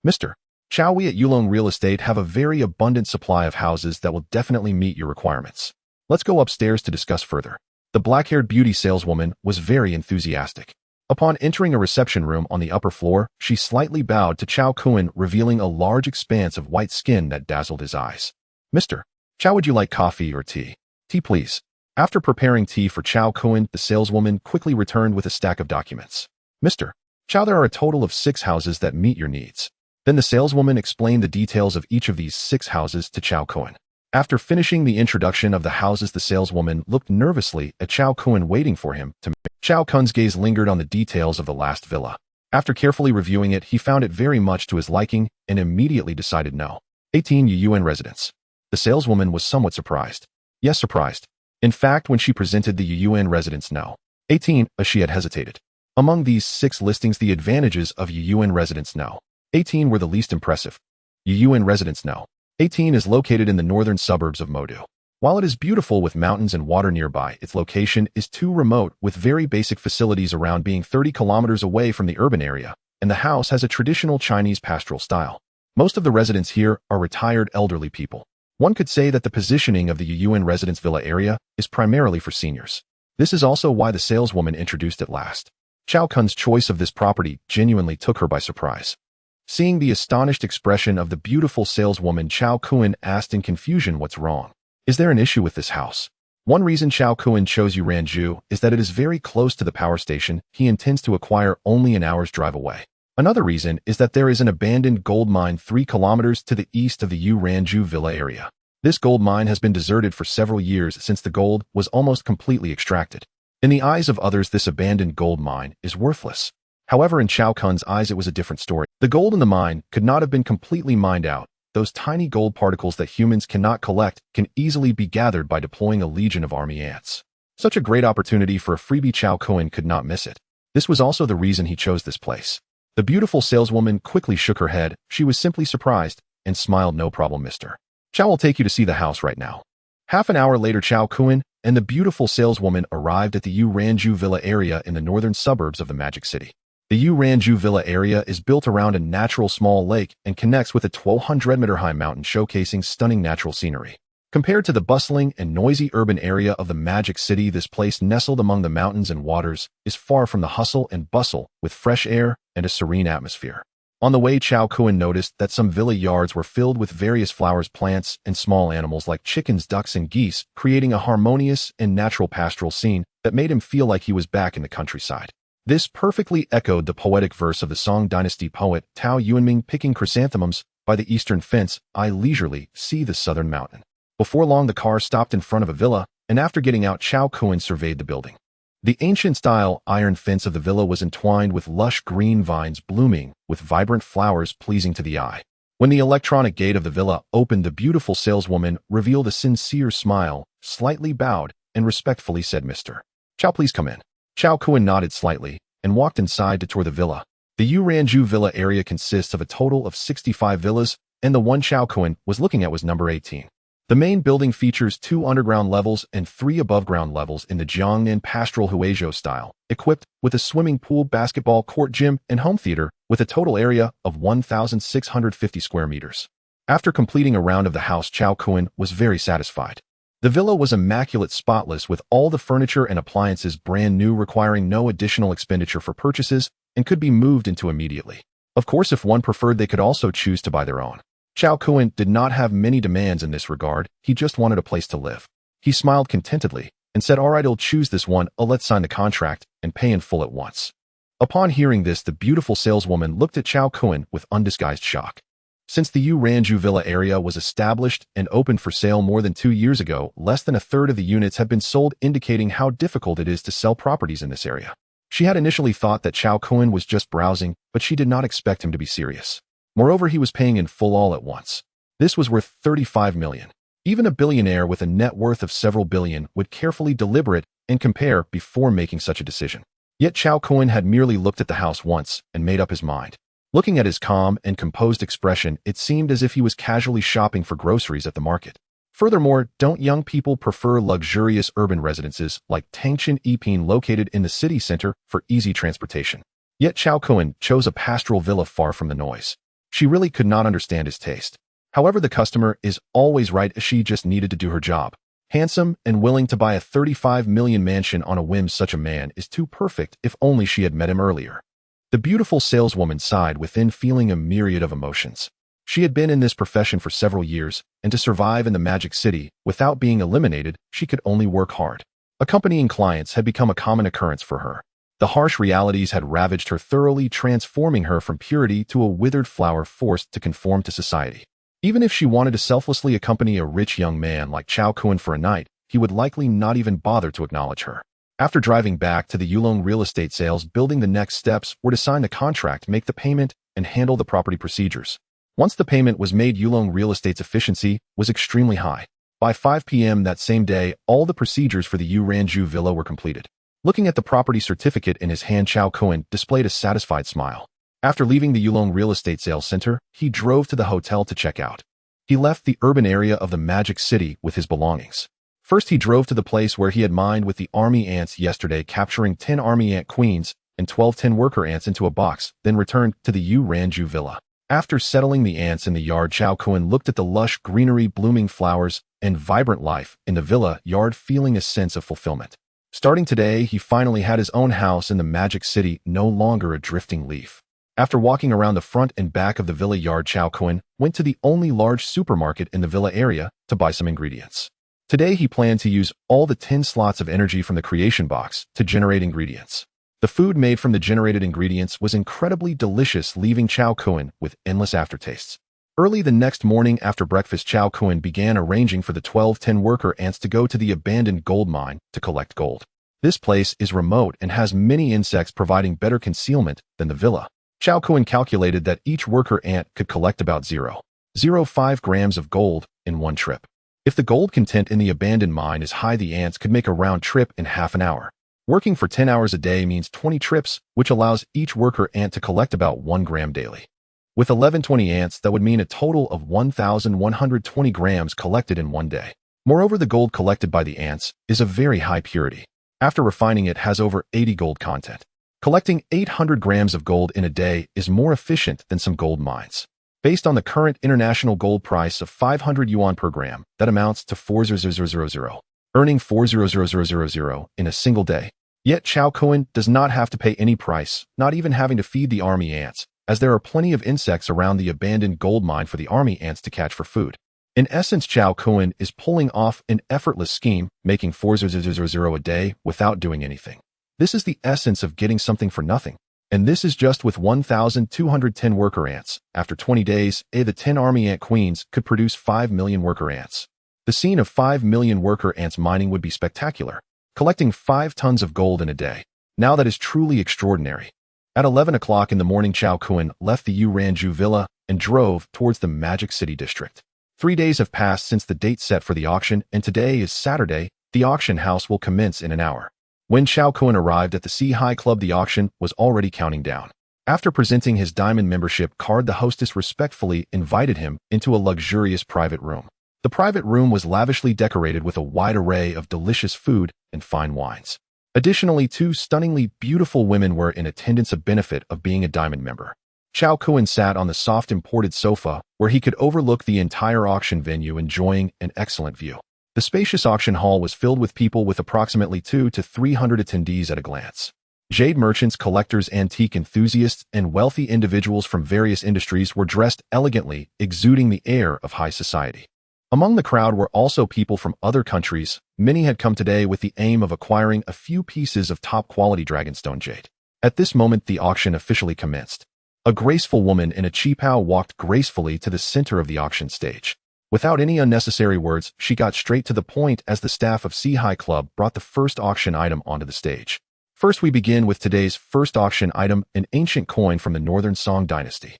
Mr. Chow, we at Yulong Real Estate have a very abundant supply of houses that will definitely meet your requirements. Let's go upstairs to discuss further. The black-haired beauty saleswoman was very enthusiastic. Upon entering a reception room on the upper floor, she slightly bowed to Chow Kun, revealing a large expanse of white skin that dazzled his eyes. Mr. Chow, would you like coffee or tea? Tea, please. After preparing tea for Chow Kun, the saleswoman quickly returned with a stack of documents. Mr. Chow, there are a total of 6 houses that meet your needs. Then the saleswoman explained the details of each of these 6 houses to Chow Kun. After finishing the introduction of the houses, the saleswoman looked nervously at Chow Kun, waiting for him to. Chow Kun's gaze lingered on the details of the last villa. After carefully reviewing it, he found it very much to his liking and immediately decided no. 18 Yuan residence. The saleswoman was somewhat surprised. Yes, surprised. In fact, when she presented the Yuan residence no. 18, she had hesitated. Among these 6 listings, the advantages of Yuan residence no. 18 were the least impressive. Yuan residence no. 18 is located in the northern suburbs of Modu. While it is beautiful with mountains and water nearby, its location is too remote with very basic facilities around, being 30 kilometers away from the urban area, and the house has a traditional Chinese pastoral style. Most of the residents here are retired elderly people. One could say that the positioning of the Yuan residence villa area is primarily for seniors. This is also why the saleswoman introduced it last. Chow Kun's choice of this property genuinely took her by surprise. Seeing the astonished expression of the beautiful saleswoman, Chow Kun asked in confusion, "What's wrong? Is there an issue with this house?" One reason Chow Kun chose Yuranju is that it is very close to the power station he intends to acquire, only an hour's drive away. Another reason is that there is an abandoned gold mine 3 kilometers to the east of the Yuranju villa area. This gold mine has been deserted for several years since the gold was almost completely extracted. In the eyes of others, this abandoned gold mine is worthless. However, in Chow Kun's eyes, it was a different story. The gold in the mine could not have been completely mined out. Those tiny gold particles that humans cannot collect can easily be gathered by deploying a legion of army ants. Such a great opportunity for a freebie, Chow Kun could not miss it. This was also the reason he chose this place. The beautiful saleswoman quickly shook her head. She was simply surprised and smiled. "No problem, Mr. Chow will take you to see the house right now." Half an hour later, Chow Kun and the beautiful saleswoman arrived at the Yuranju Villa area in the northern suburbs of the Magic City. The Yuranju Villa area is built around a natural small lake and connects with a 1,200-meter-high mountain, showcasing stunning natural scenery. Compared to the bustling and noisy urban area of the Magic City, this place, nestled among the mountains and waters, is far from the hustle and bustle, with fresh air and a serene atmosphere. On the way, Chow Kun noticed that some villa yards were filled with various flowers, plants, and small animals like chickens, ducks, and geese, creating a harmonious and natural pastoral scene that made him feel like he was back in the countryside. This perfectly echoed the poetic verse of the Song Dynasty poet Tao Yuanming, "Picking chrysanthemums by the eastern fence, I leisurely see the southern mountain." Before long, the car stopped in front of a villa, and after getting out, Chow Kun surveyed the building. The ancient-style iron fence of the villa was entwined with lush green vines blooming, with vibrant flowers pleasing to the eye. When the electronic gate of the villa opened, the beautiful saleswoman revealed a sincere smile, slightly bowed, and respectfully said, "Mr. Chow, please come in." Chow Kun nodded slightly and walked inside to tour the villa. The Uranju Villa area consists of a total of 65 villas, and the one Chow Kun was looking at was number 18. The main building features 2 underground levels and 3 above-ground levels in the Jiangnan pastoral Huizhou style, equipped with a swimming pool, basketball court, gym, and home theater with a total area of 1,650 square meters. After completing a round of the house, Chow Kun was very satisfied. The villa was immaculate, spotless, with all the furniture and appliances brand new, requiring no additional expenditure for purchases, and could be moved into immediately. Of course, if one preferred, they could also choose to buy their own. Chow Kun did not have many demands in this regard. He just wanted a place to live. He smiled contentedly and said, "All right, I'll choose this one. Let's sign the contract and pay in full at once." Upon hearing this, the beautiful saleswoman looked at Chow Kun with undisguised shock. Since the Uranju Villa area was established and opened for sale more than 2 years ago, less than a third of the units have been sold, indicating how difficult it is to sell properties in this area. She had initially thought that Chow Kun was just browsing, but she did not expect him to be serious. Moreover, he was paying in full all at once. This was worth 35 million. Even a billionaire with a net worth of several billion would carefully deliberate and compare before making such a decision. Yet Chow Kun had merely looked at the house once and made up his mind. Looking at his calm and composed expression, it seemed as if he was casually shopping for groceries at the market. Furthermore, don't young people prefer luxurious urban residences like Tangshan Epin, located in the city center, for easy transportation? Yet Chow Kun chose a pastoral villa far from the noise. She really could not understand his taste. However, the customer is always right, as she just needed to do her job. Handsome and willing to buy a 35 million mansion on a whim, such a man is too perfect. If only she had met him earlier. The beautiful saleswoman sighed within, feeling a myriad of emotions. She had been in this profession for several years, and to survive in the Magic City without being eliminated, she could only work hard. Accompanying clients had become a common occurrence for her. The harsh realities had ravaged her thoroughly, transforming her from purity to a withered flower forced to conform to society. Even if she wanted to selflessly accompany a rich young man like Chow Kun for a night, he would likely not even bother to acknowledge her. After driving back to the Yulong real estate sales building, the next steps were to sign the contract, make the payment, and handle the property procedures. Once the payment was made, Yulong real estate's efficiency was extremely high. By 5 p.m. that same day, all the procedures for the Uranju villa were completed. Looking at the property certificate in his hand, Chow Kun displayed a satisfied smile. After leaving the Yulong real estate sales center, he drove to the hotel to check out. He left the urban area of the Magic City with his belongings. First, he drove to the place where he had mined with the army ants yesterday, capturing 10 army ant queens and 12 10 worker ants into a box, then returned to the Uranju villa. After settling the ants in the yard, Chow Kun looked at the lush greenery, blooming flowers, and vibrant life in the villa yard, feeling a sense of fulfillment. Starting today, he finally had his own house in the Magic City, no longer a drifting leaf. After walking around the front and back of the villa yard, Chow Kun went to the only large supermarket in the villa area to buy some ingredients. Today, he planned to use all the 10 slots of energy from the creation box to generate ingredients. The food made from the generated ingredients was incredibly delicious, leaving Chow Kun with endless aftertastes. Early the next morning after breakfast, Chow Kun began arranging for the 12 10 worker ants to go to the abandoned gold mine to collect gold. This place is remote and has many insects, providing better concealment than the villa. Chow Kun calculated that each worker ant could collect about 0.05 grams of gold in one trip. If the gold content in the abandoned mine is high, the ants could make a round trip in half an hour. Working for 10 hours a day means 20 trips, which allows each worker ant to collect about 1 gram daily. With 1120 ants, that would mean a total of 1,120 grams collected in one day. Moreover, the gold collected by the ants is of very high purity. After refining, it has over 80 gold content. Collecting 800 grams of gold in a day is more efficient than some gold mines. Based on the current international gold price of 500 yuan per gram, that amounts to 4,000, earning 4,000 in a single day. Yet Chow Kun does not have to pay any price, not even having to feed the army ants, as there are plenty of insects around the abandoned gold mine for the army ants to catch for food. In essence, Chow Kun is pulling off an effortless scheme, making 4,000 a day without doing anything. This is the essence of getting something for nothing. And this is just with 1,210 worker ants. After 20 days, the 10 army ant queens could produce 5 million worker ants. The scene of 5 million worker ants mining would be spectacular. collecting 5 tons of gold in a day. Now that is truly extraordinary. At 11 o'clock in the morning, Chao Kun left the Yu Ranju villa and drove towards the Magic City district. 3 days have passed since the date set for the auction, and today is Saturday. The auction house will commence in an hour. When Chao Kun arrived at the Sea High Club, the auction was already counting down. After presenting his diamond membership card, the hostess respectfully invited him into a luxurious private room. The private room was lavishly decorated with a wide array of delicious food and fine wines. Additionally, 2 stunningly beautiful women were in attendance, a benefit of being a diamond member. Chao Kun sat on the soft imported sofa, where he could overlook the entire auction venue, enjoying an excellent view. The spacious auction hall was filled with people, with approximately 200 to 300 attendees at a glance. Jade merchants, collectors, antique enthusiasts, and wealthy individuals from various industries were dressed elegantly, exuding the air of high society. Among the crowd were also people from other countries. Many had come today with the aim of acquiring a few pieces of top-quality dragonstone jade. At this moment, the auction officially commenced. A graceful woman in a qipao walked gracefully to the center of the auction stage. Without any unnecessary words, she got straight to the point as the staff of Sea High Club brought the first auction item onto the stage. First, we begin with today's first auction item, an ancient coin from the Northern Song dynasty.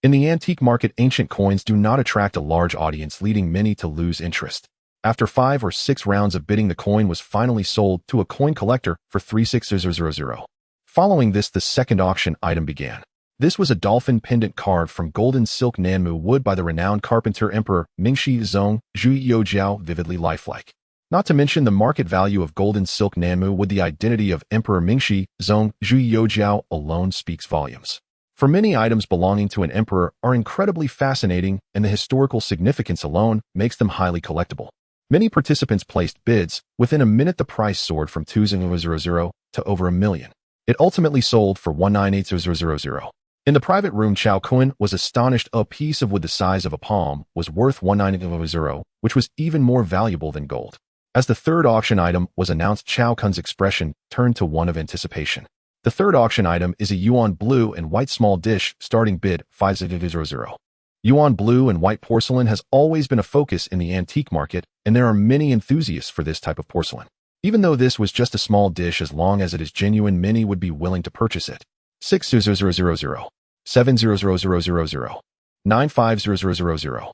In the antique market, ancient coins do not attract a large audience, leading many to lose interest. After 5 or 6 rounds of bidding, the coin was finally sold to a coin collector for 36,000. Following this, the second auction item began. This was a dolphin pendant carved from golden silk Nanmu wood by the renowned carpenter Emperor Mingxi Zong Zhu Youjiao, vividly lifelike. Not to mention the market value of golden silk Nanmu wood, the identity of Emperor Mingxi Zong Zhu Youjiao alone speaks volumes. For many items belonging to an emperor are incredibly fascinating, and the historical significance alone makes them highly collectible. Many participants placed bids. Within a minute, the price soared from 2,000 to over $1 million. It ultimately sold for 198,000. In the private room, Chao Kun was astonished. A piece of wood the size of a palm was worth 198,000, which was even more valuable than gold. As the third auction item was announced, Chao Kun's expression turned to one of anticipation. The third auction item is a yuan blue and white small dish, starting bid 5,000. Yuan blue and white porcelain has always been a focus in the antique market, and there are many enthusiasts for this type of porcelain. Even though this was just a small dish, as long as it is genuine, many would be willing to purchase it. 6,000, 7,000, 9,5,000,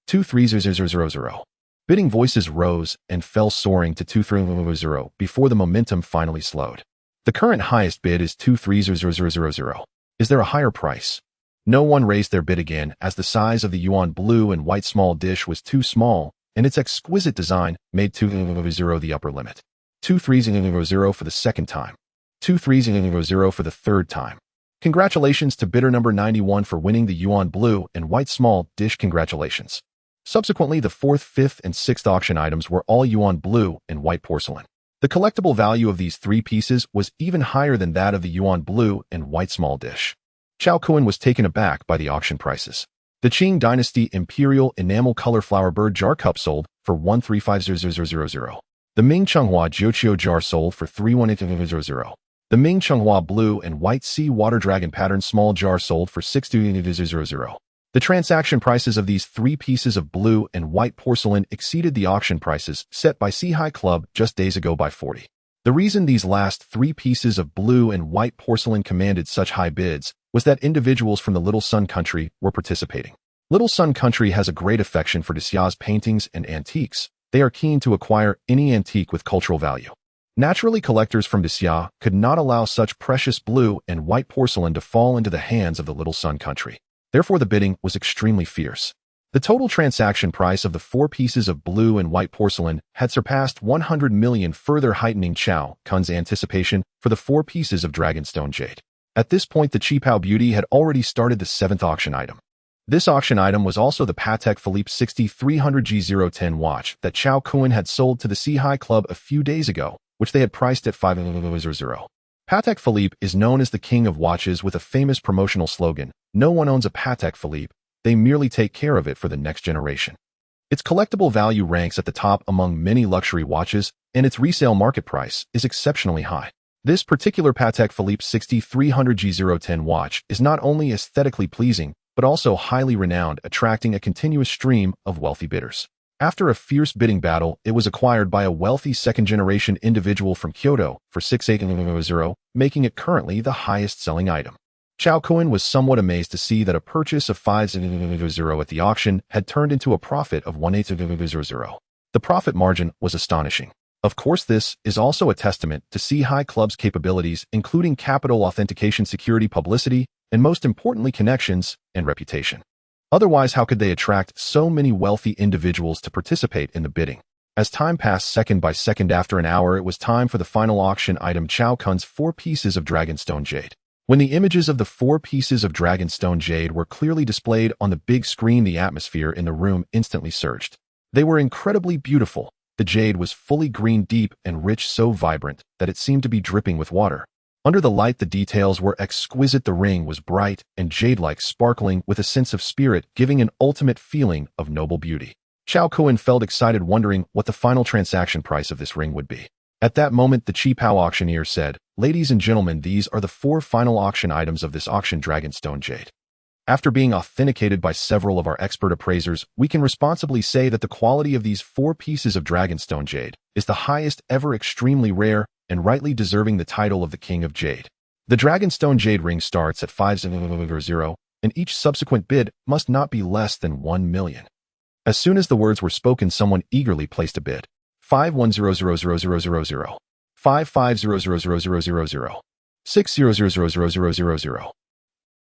23,000. Bidding voices rose and fell, soaring to 2,300 before the momentum finally slowed. The current highest bid is 23,000. Is there a higher price? No one raised their bid again, as the size of the yuan blue and white small dish was too small, and its exquisite design made 2,000 the upper limit. 23,000 for the second time. 23,000 for the third time. Congratulations to bidder number 91 for winning the yuan blue and white small dish. Congratulations. Subsequently, the 4th, 5th, and 6th auction items were all yuan blue and white porcelain. The collectible value of these 3 pieces was even higher than that of the yuan blue and white small dish. Chao Kun was taken aback by the auction prices. The Qing Dynasty Imperial Enamel Color Flower Bird Jar Cup sold for 135,000. The Ming Chenghua Jiuqiu Jar sold for 318,000. The Ming Chenghua Blue and White Sea Water Dragon Pattern Small Jar sold for 6,000. The transaction prices of these 3 pieces of blue and white porcelain exceeded the auction prices set by Sea High Club just days ago by 40. The reason these last 3 pieces of blue and white porcelain commanded such high bids was that individuals from the Little Sun Country were participating. Little Sun Country has a great affection for Desia's paintings and antiques. They are keen to acquire any antique with cultural value. Naturally, collectors from Desia could not allow such precious blue and white porcelain to fall into the hands of the Little Sun Country. Therefore, the bidding was extremely fierce. The total transaction price of the 4 pieces of blue and white porcelain had surpassed 100 million, further heightening Chao Kun's anticipation for the 4 pieces of dragonstone jade. At this point, the qipao beauty had already started the 7th auction item. This auction item was also the Patek Philippe 6300 G010 watch that Chao Kun had sold to the Sea High Club a few days ago, which they had priced at 5,000. Patek Philippe is known as the king of watches, with a famous promotional slogan, "No one owns a Patek Philippe, they merely take care of it for the next generation." Its collectible value ranks at the top among many luxury watches, and its resale market price is exceptionally high. This particular Patek Philippe 6300 G010 watch is not only aesthetically pleasing, but also highly renowned, attracting a continuous stream of wealthy bidders. After a fierce bidding battle, it was acquired by a wealthy second-generation individual from Kyoto for 6,800, making it currently the highest-selling item. Chao Kun was somewhat amazed to see that a purchase of 5,000 at the auction had turned into a profit of 1,800. The profit margin was astonishing. Of course, this is also a testament to C-High Club's capabilities, including capital authentication, security, publicity, and most importantly, connections and reputation. Otherwise, how could they attract so many wealthy individuals to participate in the bidding? As time passed second by second, after an hour, it was time for the final auction item, Chao Kun's 4 pieces of Dragonstone Jade. When the images of the 4 pieces of Dragonstone Jade were clearly displayed on the big screen, the atmosphere in the room instantly surged. They were incredibly beautiful. The jade was fully green, deep and rich, so vibrant that it seemed to be dripping with water. Under the light, the details were exquisite. The ring was bright and jade-like, sparkling with a sense of spirit, giving an ultimate feeling of noble beauty. Chao Kun felt excited, wondering what the final transaction price of this ring would be. At that moment, the cheap-how auctioneer said, "Ladies and gentlemen, these are the 4 final auction items of this auction, Dragonstone Jade. After being authenticated by several of our expert appraisers, we can responsibly say that the quality of these 4 pieces of Dragonstone Jade is the highest ever, extremely rare, and rightly deserving the title of the King of Jade. The Dragonstone Jade ring starts at 5,000, and each subsequent bid must not be less than 1 million. As soon as the words were spoken, someone eagerly placed a bid. 5,100,000, 5,500,000, 6,000,000.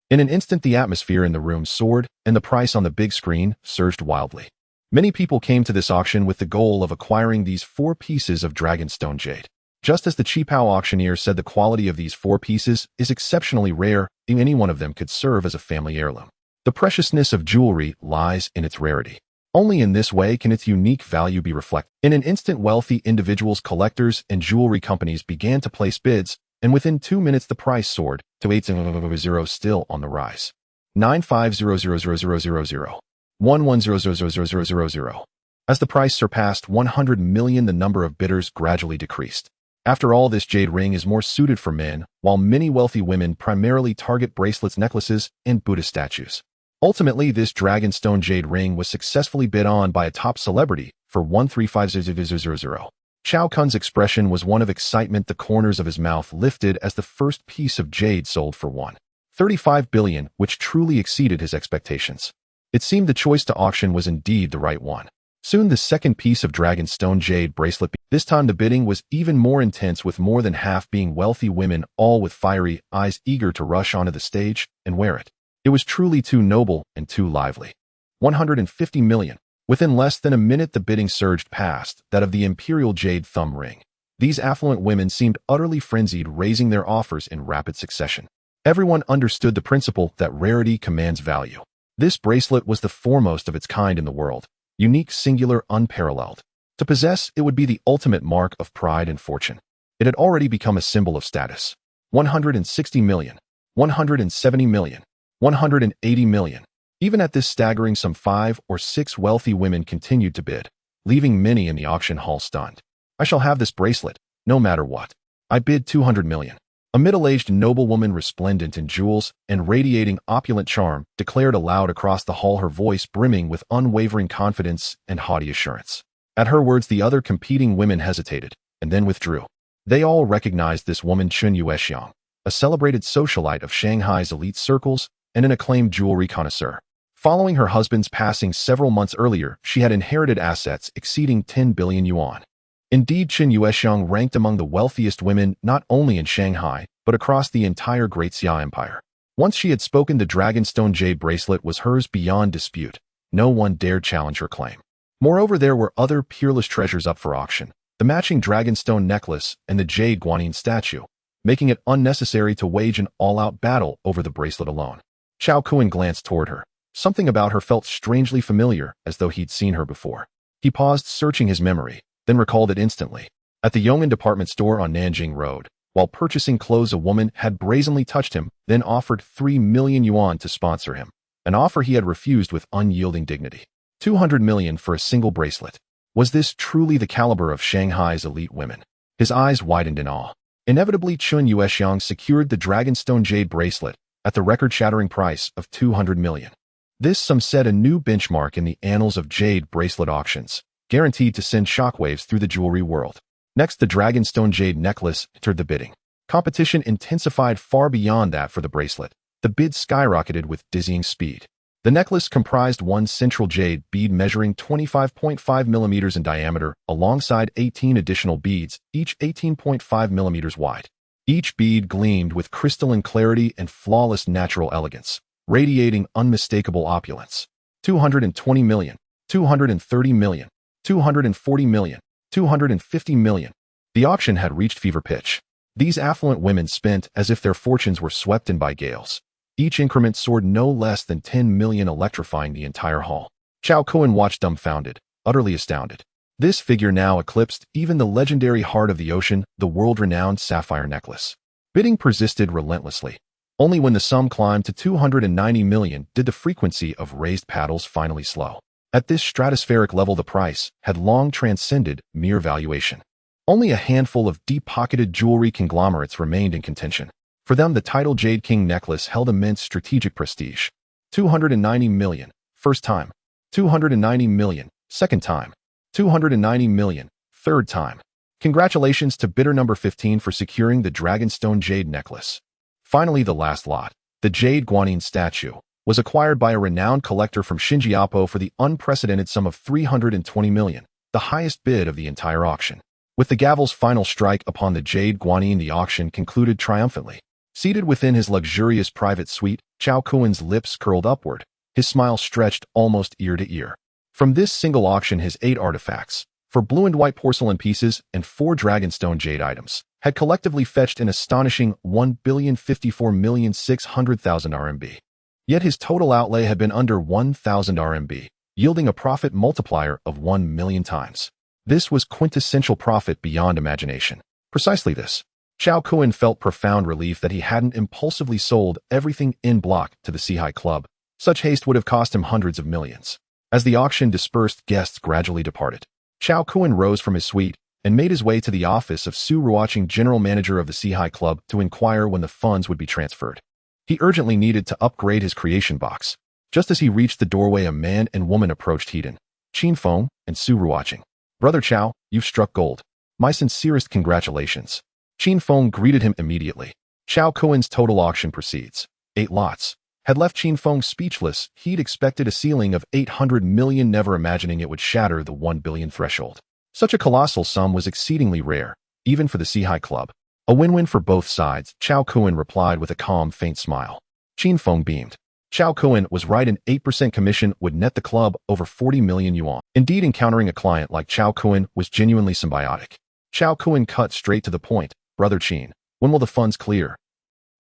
In an instant, the atmosphere in the room soared, and the price on the big screen surged wildly. Many people came to this auction with the goal of acquiring these 4 pieces of Dragonstone Jade. Just as the cheap-how auctioneer said, the quality of these 4 pieces is exceptionally rare, and any one of them could serve as a family heirloom. The preciousness of jewelry lies in its rarity. Only in this way can its unique value be reflected. In an instant, wealthy individuals, collectors, and jewelry companies began to place bids, and within 2 minutes the price soared to 8,000, still on the rise. 9,500,000, 11,000,000. As the price surpassed 100 million, the number of bidders gradually decreased. After all, this jade ring is more suited for men, while many wealthy women primarily target bracelets, necklaces, and Buddha statues. Ultimately, this Dragonstone Jade ring was successfully bid on by a top celebrity for 135,000. Chao Kun's expression was one of excitement. The corners of his mouth lifted as the first piece of jade sold for 1.35 billion, which truly exceeded his expectations. It seemed the choice to auction was indeed the right one. Soon the second piece of Dragonstone Jade bracelet. This time the bidding was even more intense, with more than half being wealthy women, all with fiery eyes, eager to rush onto the stage and wear it. It was truly too noble and too lively. 150 million. Within less than a minute, the bidding surged past that of the Imperial Jade thumb ring. These affluent women seemed utterly frenzied, raising their offers in rapid succession. Everyone understood the principle that rarity commands value. This bracelet was the foremost of its kind in the world. Unique, singular, unparalleled. To possess, it would be the ultimate mark of pride and fortune. It had already become a symbol of status. 160 million, 170 million, 180 million. Even at this staggering sum, 5 or 6 wealthy women continued to bid, leaving many in the auction hall stunned. "I shall have this bracelet, no matter what. I bid 200 million. A middle-aged noblewoman, resplendent in jewels and radiating opulent charm, declared aloud across the hall, her voice brimming with unwavering confidence and haughty assurance. At her words, the other competing women hesitated and then withdrew. They all recognized this woman, Chun Yuexiang, a celebrated socialite of Shanghai's elite circles and an acclaimed jewelry connoisseur. Following her husband's passing several months earlier, she had inherited assets exceeding 10 billion yuan. Indeed, Chun Yuexiang ranked among the wealthiest women not only in Shanghai, but across the entire Great Xia Empire. Once she had spoken, the Dragonstone Jade bracelet was hers beyond dispute. No one dared challenge her claim. Moreover, there were other peerless treasures up for auction, the matching Dragonstone necklace and the Jade Guanyin statue, making it unnecessary to wage an all-out battle over the bracelet alone. Chao Kun glanced toward her. Something about her felt strangely familiar, as though he'd seen her before. He paused, searching his memory, then recalled it instantly. At the Yong'an department store on Nanjing Road, while purchasing clothes, a woman had brazenly touched him, then offered 3 million yuan to sponsor him, an offer he had refused with unyielding dignity. 200 million for a single bracelet. Was this truly the caliber of Shanghai's elite women? His eyes widened in awe. Inevitably, Chun Yuexiang secured the Dragonstone Jade bracelet at the record-shattering price of 200 million. This sum set a new benchmark in the annals of jade bracelet auctions. guaranteed to send shockwaves through the jewelry world. Next, the Dragonstone Jade necklace entered the bidding. Competition intensified far beyond that for the bracelet. The bid skyrocketed with dizzying speed. The necklace comprised one central jade bead measuring 25.5 millimeters in diameter, alongside 18 additional beads, each 18.5 millimeters wide. Each bead gleamed with crystalline clarity and flawless natural elegance, radiating unmistakable opulence. 220 million, 230 million, 240 million, 250 million. The auction had reached fever pitch. These affluent women spent as if their fortunes were swept in by gales. Each increment soared no less than 10 million, electrifying the entire hall. Chao Cohen watched dumbfounded, utterly astounded. This figure now eclipsed even the legendary Heart of the Ocean, the world-renowned sapphire necklace. Bidding persisted relentlessly. Only when the sum climbed to 290 million did the frequency of raised paddles finally slow. At this stratospheric level, the price had long transcended mere valuation. Only a handful of deep-pocketed jewelry conglomerates remained in contention. For them, the title Jade King necklace held immense strategic prestige. 290 million, first time. 290 million, second time. 290 million, third time. Congratulations to bidder number 15 for securing the Dragonstone Jade necklace. Finally, the last lot, the Jade Guanyin statue, was acquired by a renowned collector from Xinjiapo for the unprecedented sum of 320 million, the highest bid of the entire auction. With the gavel's final strike upon the Jade Guanyin, the auction concluded triumphantly. Seated within his luxurious private suite, Chao Cohen's lips curled upward, his smile stretched almost ear to ear. From this single auction, his 8 artifacts, 4 blue and white porcelain pieces and 4 Dragonstone Jade items, had collectively fetched an astonishing 1,054,600,000 RMB. Yet his total outlay had been under 1,000 RMB, yielding a profit multiplier of 1 million times. This was quintessential profit beyond imagination. Precisely this. Chao Cohen felt profound relief that he hadn't impulsively sold everything en bloc to the Sihai Club. Such haste would have cost him hundreds of millions. As the auction dispersed, guests gradually departed. Chao Cohen rose from his suite and made his way to the office of Su Ruoqing, general manager of the Sihai Club, to inquire when the funds would be transferred. He urgently needed to upgrade his creation box. Just as he reached the doorway, a man and woman approached Heaton, Qin Feng, and Su Ruoqing. "Brother Chao, you've struck gold. My sincerest congratulations." Qin Feng greeted him immediately. Chao Cohen's total auction proceeds, 8 lots, had left Qin Feng speechless. He'd expected a ceiling of 800 million, never imagining it would shatter the 1 billion threshold. Such a colossal sum was exceedingly rare, even for the Sihai Club. A win-win for both sides, Chao Cohen replied with a calm, faint smile. Qin Feng beamed. Chao Cohen was right, an 8% commission would net the club over 40 million yuan. Indeed, encountering a client like Chao Cohen was genuinely symbiotic. Chao Cohen cut straight to the point. "Brother Qin, when will the funds clear?"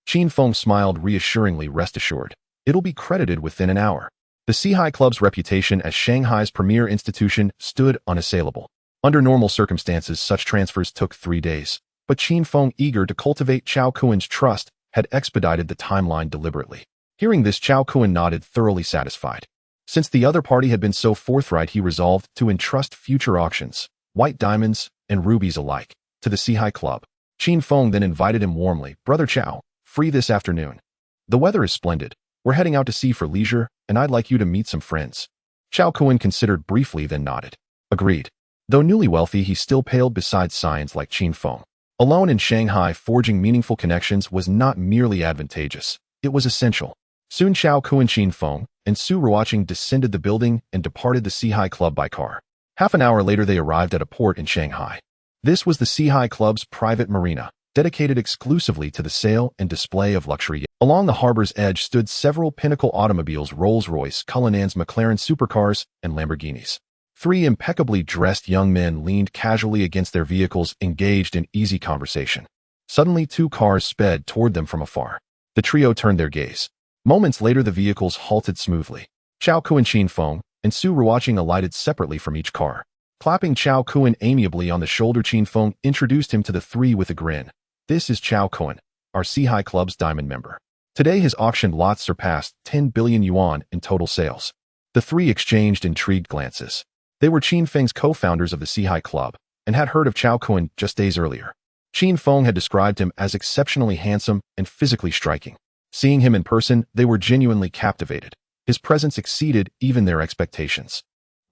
Qin Feng smiled reassuringly. "Rest assured, it'll be credited within an hour." The Sihai Club's reputation as Shanghai's premier institution stood unassailable. Under normal circumstances, such transfers took 3 days. But Qin Feng, eager to cultivate Chao Cohen's trust, had expedited the timeline deliberately. Hearing this, Chao Cohen nodded, thoroughly satisfied. Since the other party had been so forthright, he resolved to entrust future auctions, white diamonds and rubies alike, to the Sihai Club. Qin Feng then invited him warmly. "Brother Chao, free this afternoon? The weather is splendid. We're heading out to sea for leisure, and I'd like you to meet some friends." Chao Cohen considered briefly, then nodded. Agreed. Though newly wealthy, he still paled beside science like Qin Feng. Alone in Shanghai, forging meaningful connections was not merely advantageous, it was essential. Soon Chao Cohen, Qin Feng, and Su Ruoqing descended the building and departed the Sihai Club by car. Half an hour later, they arrived at a port in Shanghai. This was the Sihai Club's private marina, dedicated exclusively to the sale and display of luxury. Along the harbor's edge stood several pinnacle automobiles: Rolls-Royce, Cullinan's, McLaren supercars, and Lamborghinis. 3 impeccably dressed young men leaned casually against their vehicles, engaged in easy conversation. Suddenly, 2 cars sped toward them from afar. The trio turned their gaze. Moments later, the vehicles halted smoothly. Chao Cohen, Qin Feng, and Su Ruoqing alighted separately from each car. Clapping Chao Cohen amiably on the shoulder, Qin Feng introduced him to the 3 with a grin. "This is Chao Cohen, our Sihai Club's diamond member. Today his auctioned lots surpassed 10 billion yuan in total sales." The 3 exchanged intrigued glances. They were Qin Feng's co-founders of the Sihai Club and had heard of Chao Cohen just days earlier. Qin Feng had described him as exceptionally handsome and physically striking. Seeing him in person, they were genuinely captivated. His presence exceeded even their expectations.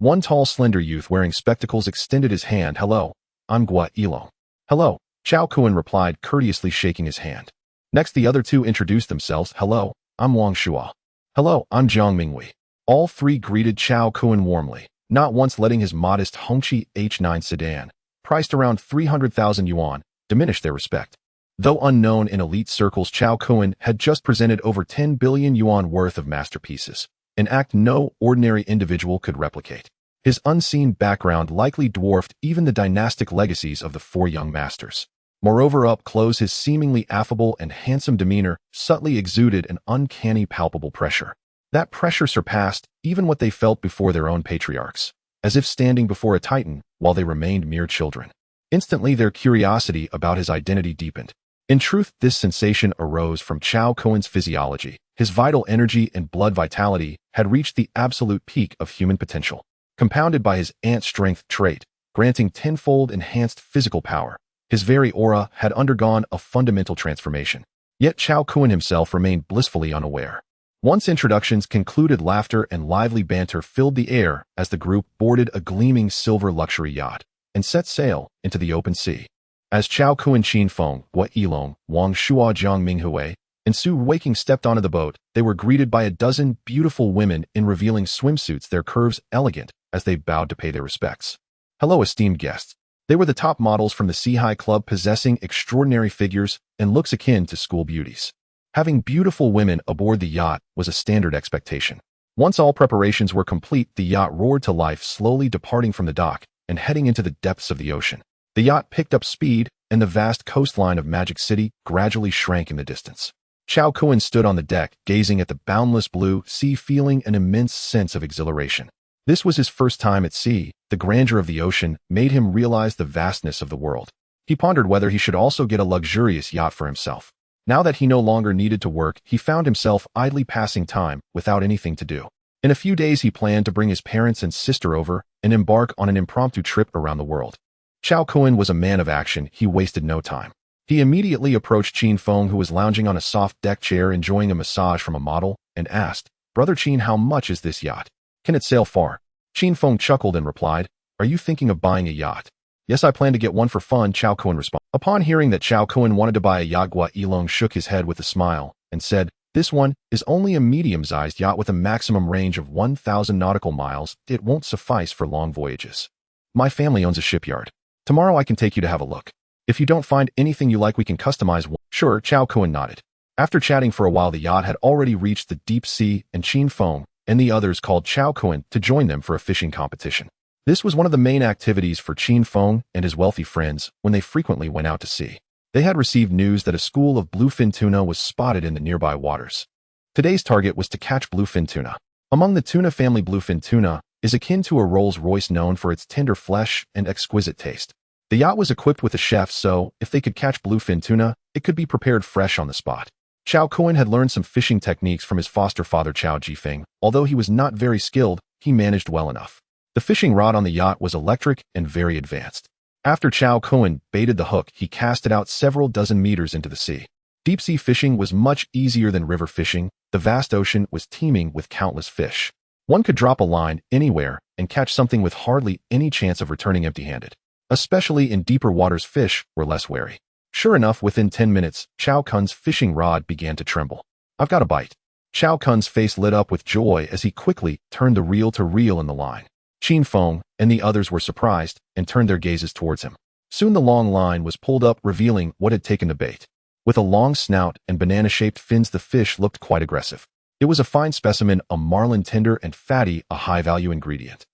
One tall, slender youth wearing spectacles extended his hand. "Hello, I'm Gua Ilong." "Hello," Chao Kun replied, courteously shaking his hand. Next, the other two introduced themselves. "Hello, I'm Wang Shua." "Hello, I'm Jiang Mingwei." All three greeted Chao Kun warmly, not once letting his modest Hongqi H9 sedan, priced around 300,000 yuan, diminish their respect. Though unknown in elite circles, Chao Kun had just presented over 10 billion yuan worth of masterpieces, an act no ordinary individual could replicate. His unseen background likely dwarfed even the dynastic legacies of the four young masters. Moreover, up close, his seemingly affable and handsome demeanor subtly exuded an uncanny palpable pressure. That pressure surpassed even what they felt before their own patriarchs, as if standing before a titan while they remained mere children. Instantly, their curiosity about his identity deepened. In truth, this sensation arose from Chao Kun's physiology. His vital energy and blood vitality had reached the absolute peak of human potential, compounded by his ant strength trait, granting tenfold enhanced physical power. His very aura had undergone a fundamental transformation. Yet Chao Kun himself remained blissfully unaware. Once introductions concluded, laughter and lively banter filled the air as the group boarded a gleaming silver luxury yacht and set sail into the open sea. As Chao Kun, Qin Feng, Gua Ilong, Wang Shua, Jiang Minghui, and Su Weiqing stepped onto the boat, they were greeted by a dozen beautiful women in revealing swimsuits, their curves elegant as they bowed to pay their respects. "Hello, esteemed guests." They were the top models from the Sea High Club, possessing extraordinary figures and looks akin to school beauties. Having beautiful women aboard the yacht was a standard expectation. Once all preparations were complete, the yacht roared to life, slowly departing from the dock and heading into the depths of the ocean. The yacht picked up speed, and the vast coastline of Magic City gradually shrank in the distance. Chao Kun stood on the deck, gazing at the boundless blue sea, feeling an immense sense of exhilaration. This was his first time at sea. The grandeur of the ocean made him realize the vastness of the world. He pondered whether he should also get a luxurious yacht for himself. Now that he no longer needed to work, he found himself idly passing time without anything to do. In a few days, he planned to bring his parents and sister over and embark on an impromptu trip around the world. Chao Kun was a man of action. He wasted no time. He immediately approached Qin Feng, who was lounging on a soft deck chair enjoying a massage from a model, and asked, "Brother Qin, how much is this yacht? Can it sail far?" Qin Feng chuckled and replied, "Are you thinking of buying a yacht?" "Yes, I plan to get one for fun," Chao Kun responded. Upon hearing that Chao Kun wanted to buy a yacht, Gua Ilong shook his head with a smile and said, "This one is only a medium-sized yacht with a maximum range of 1,000 nautical miles. It won't suffice for long voyages. My family owns a shipyard. Tomorrow I can take you to have a look. If you don't find anything you like, we can customize one." "Sure," Chao Kun nodded. After chatting for a while, the yacht had already reached the deep sea, and Qin Feng and the others called Chao Kun to join them for a fishing competition. This was one of the main activities for Qin Feng and his wealthy friends when they frequently went out to sea. They had received news that a school of bluefin tuna was spotted in the nearby waters. Today's target was to catch bluefin tuna. Among the tuna family, bluefin tuna is akin to a Rolls-Royce, known for its tender flesh and exquisite taste. The yacht was equipped with a chef, so if they could catch bluefin tuna, it could be prepared fresh on the spot. Chao Kun had learned some fishing techniques from his foster father Chao Jifeng. Although he was not very skilled, he managed well enough. The fishing rod on the yacht was electric and very advanced. After Chao Kun baited the hook, he cast it out several dozen meters into the sea. Deep-sea fishing was much easier than river fishing. The vast ocean was teeming with countless fish. One could drop a line anywhere and catch something with hardly any chance of returning empty-handed. Especially in deeper waters, fish were less wary. Sure enough, within 10 minutes, Chao Kun's fishing rod began to tremble. "I've got a bite." Chao Kun's face lit up with joy as he quickly turned the reel to reel in the line. Qin Feng and the others were surprised and turned their gazes towards him. Soon the long line was pulled up, revealing what had taken the bait. With a long snout and banana-shaped fins, the fish looked quite aggressive. It was a fine specimen, a marlin, tender and fatty, a high-value ingredient.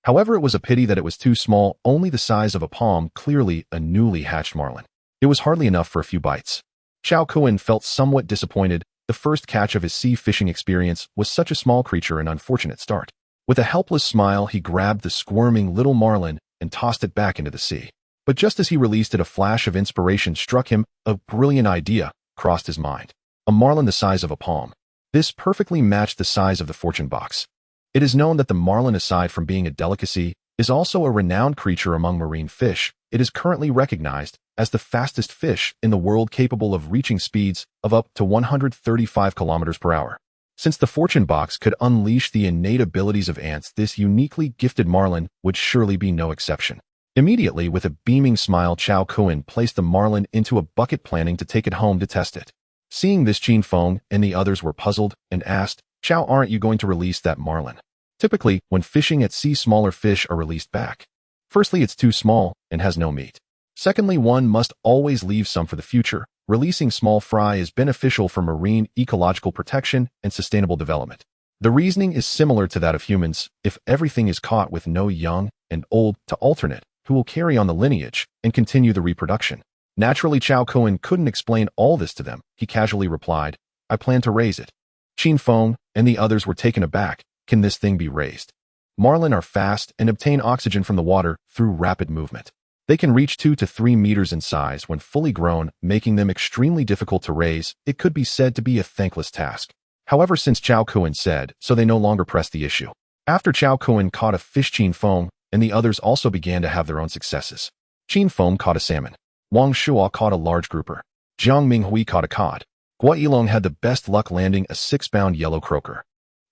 However, it was a pity that it was too small, only the size of a palm, clearly a newly hatched marlin. It was hardly enough for a few bites. Chao Kun felt somewhat disappointed. The first catch of his sea fishing experience was such a small creature, an unfortunate start. With a helpless smile, he grabbed the squirming little marlin and tossed it back into the sea. But just as he released it, a flash of inspiration struck him. A brilliant idea crossed his mind. A marlin the size of a palm. This perfectly matched the size of the fortune box. It is known that the marlin, aside from being a delicacy, is also a renowned creature among marine fish. It is currently recognized as the fastest fish in the world, capable of reaching speeds of up to 135 kilometers per hour. Since the fortune box could unleash the innate abilities of ants, this uniquely gifted marlin would surely be no exception. Immediately, with a beaming smile, Chao Kun placed the marlin into a bucket, planning to take it home to test it. Seeing this, Qin Feng and the others were puzzled and asked, "Chao, aren't you going to release that marlin? Typically, when fishing at sea, smaller fish are released back. Firstly, it's too small and has no meat. Secondly, one must always leave some for the future. Releasing small fry is beneficial for marine ecological protection and sustainable development. The reasoning is similar to that of humans. If everything is caught with no young and old to alternate, who will carry on the lineage and continue the reproduction?" Naturally, Chao Kun couldn't explain all this to them. He casually replied, "I plan to raise it." Qin Feng and the others were taken aback. Can this thing be raised? Marlin are fast and obtain oxygen from the water through rapid movement. They can reach 2 to 3 meters in size when fully grown, making them extremely difficult to raise. It could be said to be a thankless task. However, since Chao Kun said so, they no longer pressed the issue. After Chao Kun caught a fish, Qin Feng and the others also began to have their own successes. Qin Feng caught a salmon. Wang Shuo caught a large grouper. Jiang Minghui caught a cod. Guo Yilong had the best luck, landing a 6-pound yellow croaker.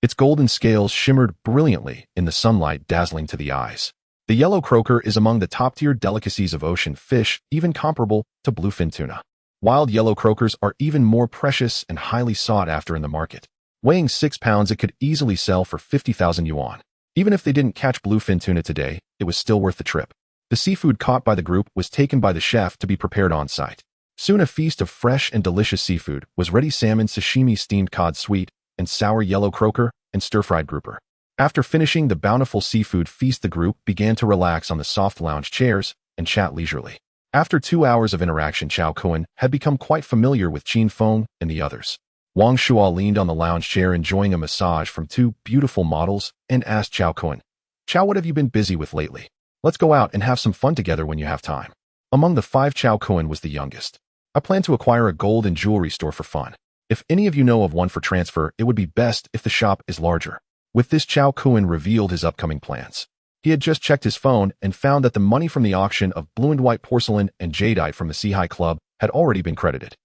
Its golden scales shimmered brilliantly in the sunlight, dazzling to the eyes. The yellow croaker is among the top-tier delicacies of ocean fish, even comparable to bluefin tuna. Wild yellow croakers are even more precious and highly sought after in the market. Weighing 6 pounds, it could easily sell for 50,000 yuan. Even if they didn't catch bluefin tuna today, it was still worth the trip. The seafood caught by the group was taken by the chef to be prepared on site. Soon a feast of fresh and delicious seafood was ready: salmon, sashimi, steamed cod, sweet and sour yellow croaker, and stir-fried grouper. After finishing the bountiful seafood feast, the group began to relax on the soft lounge chairs and chat leisurely. After 2 hours of interaction, Chao Kun had become quite familiar with Qin Feng and the others. Wang Shuo leaned on the lounge chair, enjoying a massage from 2 beautiful models, and asked Chao Kun, "Chao, what have you been busy with lately? Let's go out and have some fun together when you have time." Among the 5, Chao Kun was the youngest. "I plan to acquire a gold and jewelry store for fun. If any of you know of one for transfer, it would be best if the shop is larger." With this, Chao Kun revealed his upcoming plans. He had just checked his phone and found that the money from the auction of blue and white porcelain and jadeite from the Seahai Club had already been credited.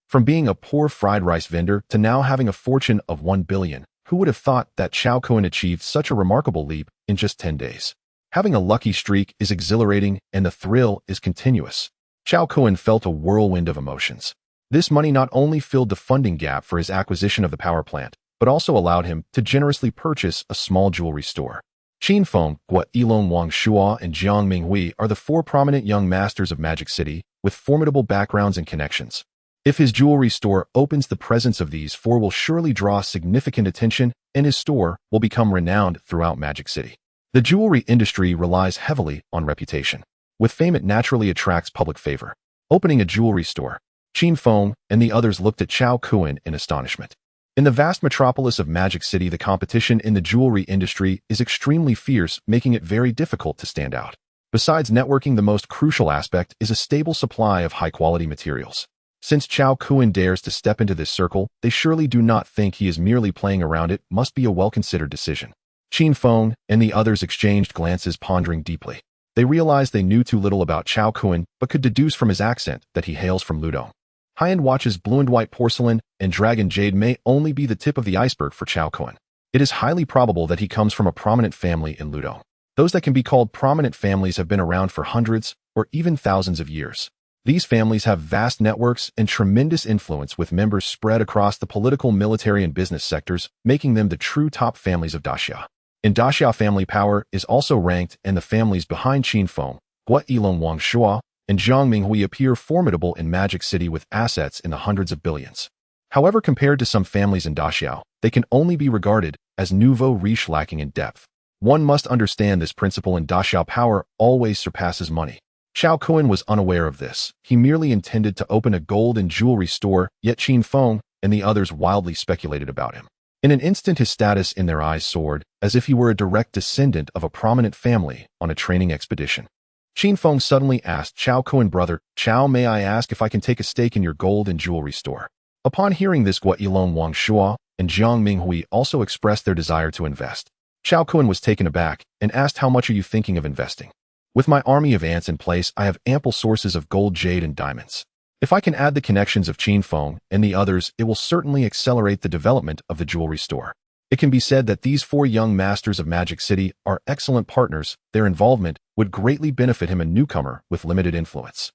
From being a poor fried rice vendor to now having a fortune of 1 billion, who would have thought that Chao Kun achieved such a remarkable leap in just 10 days? Having a lucky streak is exhilarating and the thrill is continuous. Chao Kun felt a whirlwind of emotions. This money not only filled the funding gap for his acquisition of the power plant, but also allowed him to generously purchase a small jewelry store. Qin Feng, Guo Yilong, Wang Shuo, and Jiang Minghui are the 4 prominent young masters of Magic City with formidable backgrounds and connections. If his jewelry store opens, the presence of these 4 will surely draw significant attention, and his store will become renowned throughout Magic City. The jewelry industry relies heavily on reputation. With fame, it naturally attracts public favor. Opening a jewelry store, Qin Feng and the others looked at Chao Kun in astonishment. In the vast metropolis of Magic City, the competition in the jewelry industry is extremely fierce, making it very difficult to stand out. Besides networking, the most crucial aspect is a stable supply of high-quality materials. Since Chao Kun dares to step into this circle, they surely do not think he is merely playing around. It must be a well-considered decision. Qin Feng and the others exchanged glances, pondering deeply. They realized they knew too little about Chao Kun, but could deduce from his accent that he hails from Ludong. High-end watches, blue and white porcelain, and dragon jade may only be the tip of the iceberg for Chao Kun. It is highly probable that he comes from a prominent family in Ludong. Those that can be called prominent families have been around for hundreds or even thousands of years. These families have vast networks and tremendous influence, with members spread across the political, military, and business sectors, making them the true top families of Daxia. In Daxia, family power is also ranked, and the families behind Qin Feng, Guo Yilong, Wang Shuo, and Jiang Minghui appear formidable in Magic City with assets in the hundreds of billions. However, compared to some families in Daxiao, they can only be regarded as nouveau riche, lacking in depth. One must understand this principle: in Daxiao, power always surpasses money. Chao Kun was unaware of this. He merely intended to open a gold and jewelry store, yet Qin Feng and the others wildly speculated about him. In an instant, his status in their eyes soared, as if he were a direct descendant of a prominent family on a training expedition. Qin Feng suddenly asked Chao Kun, "Brother Chao, may I ask if I can take a stake in your gold and jewelry store?" Upon hearing this, Guo Yilong, Wang Shuo, and Jiang Minghui also expressed their desire to invest. Chao Kun was taken aback and asked, "How much are you thinking of investing?" "With my army of ants in place, I have ample sources of gold, jade, and diamonds. If I can add the connections of Qin Feng and the others, it will certainly accelerate the development of the jewelry store. It can be said that these 4 young masters of Magic City are excellent partners. Their involvement would greatly benefit him, a newcomer with limited influence.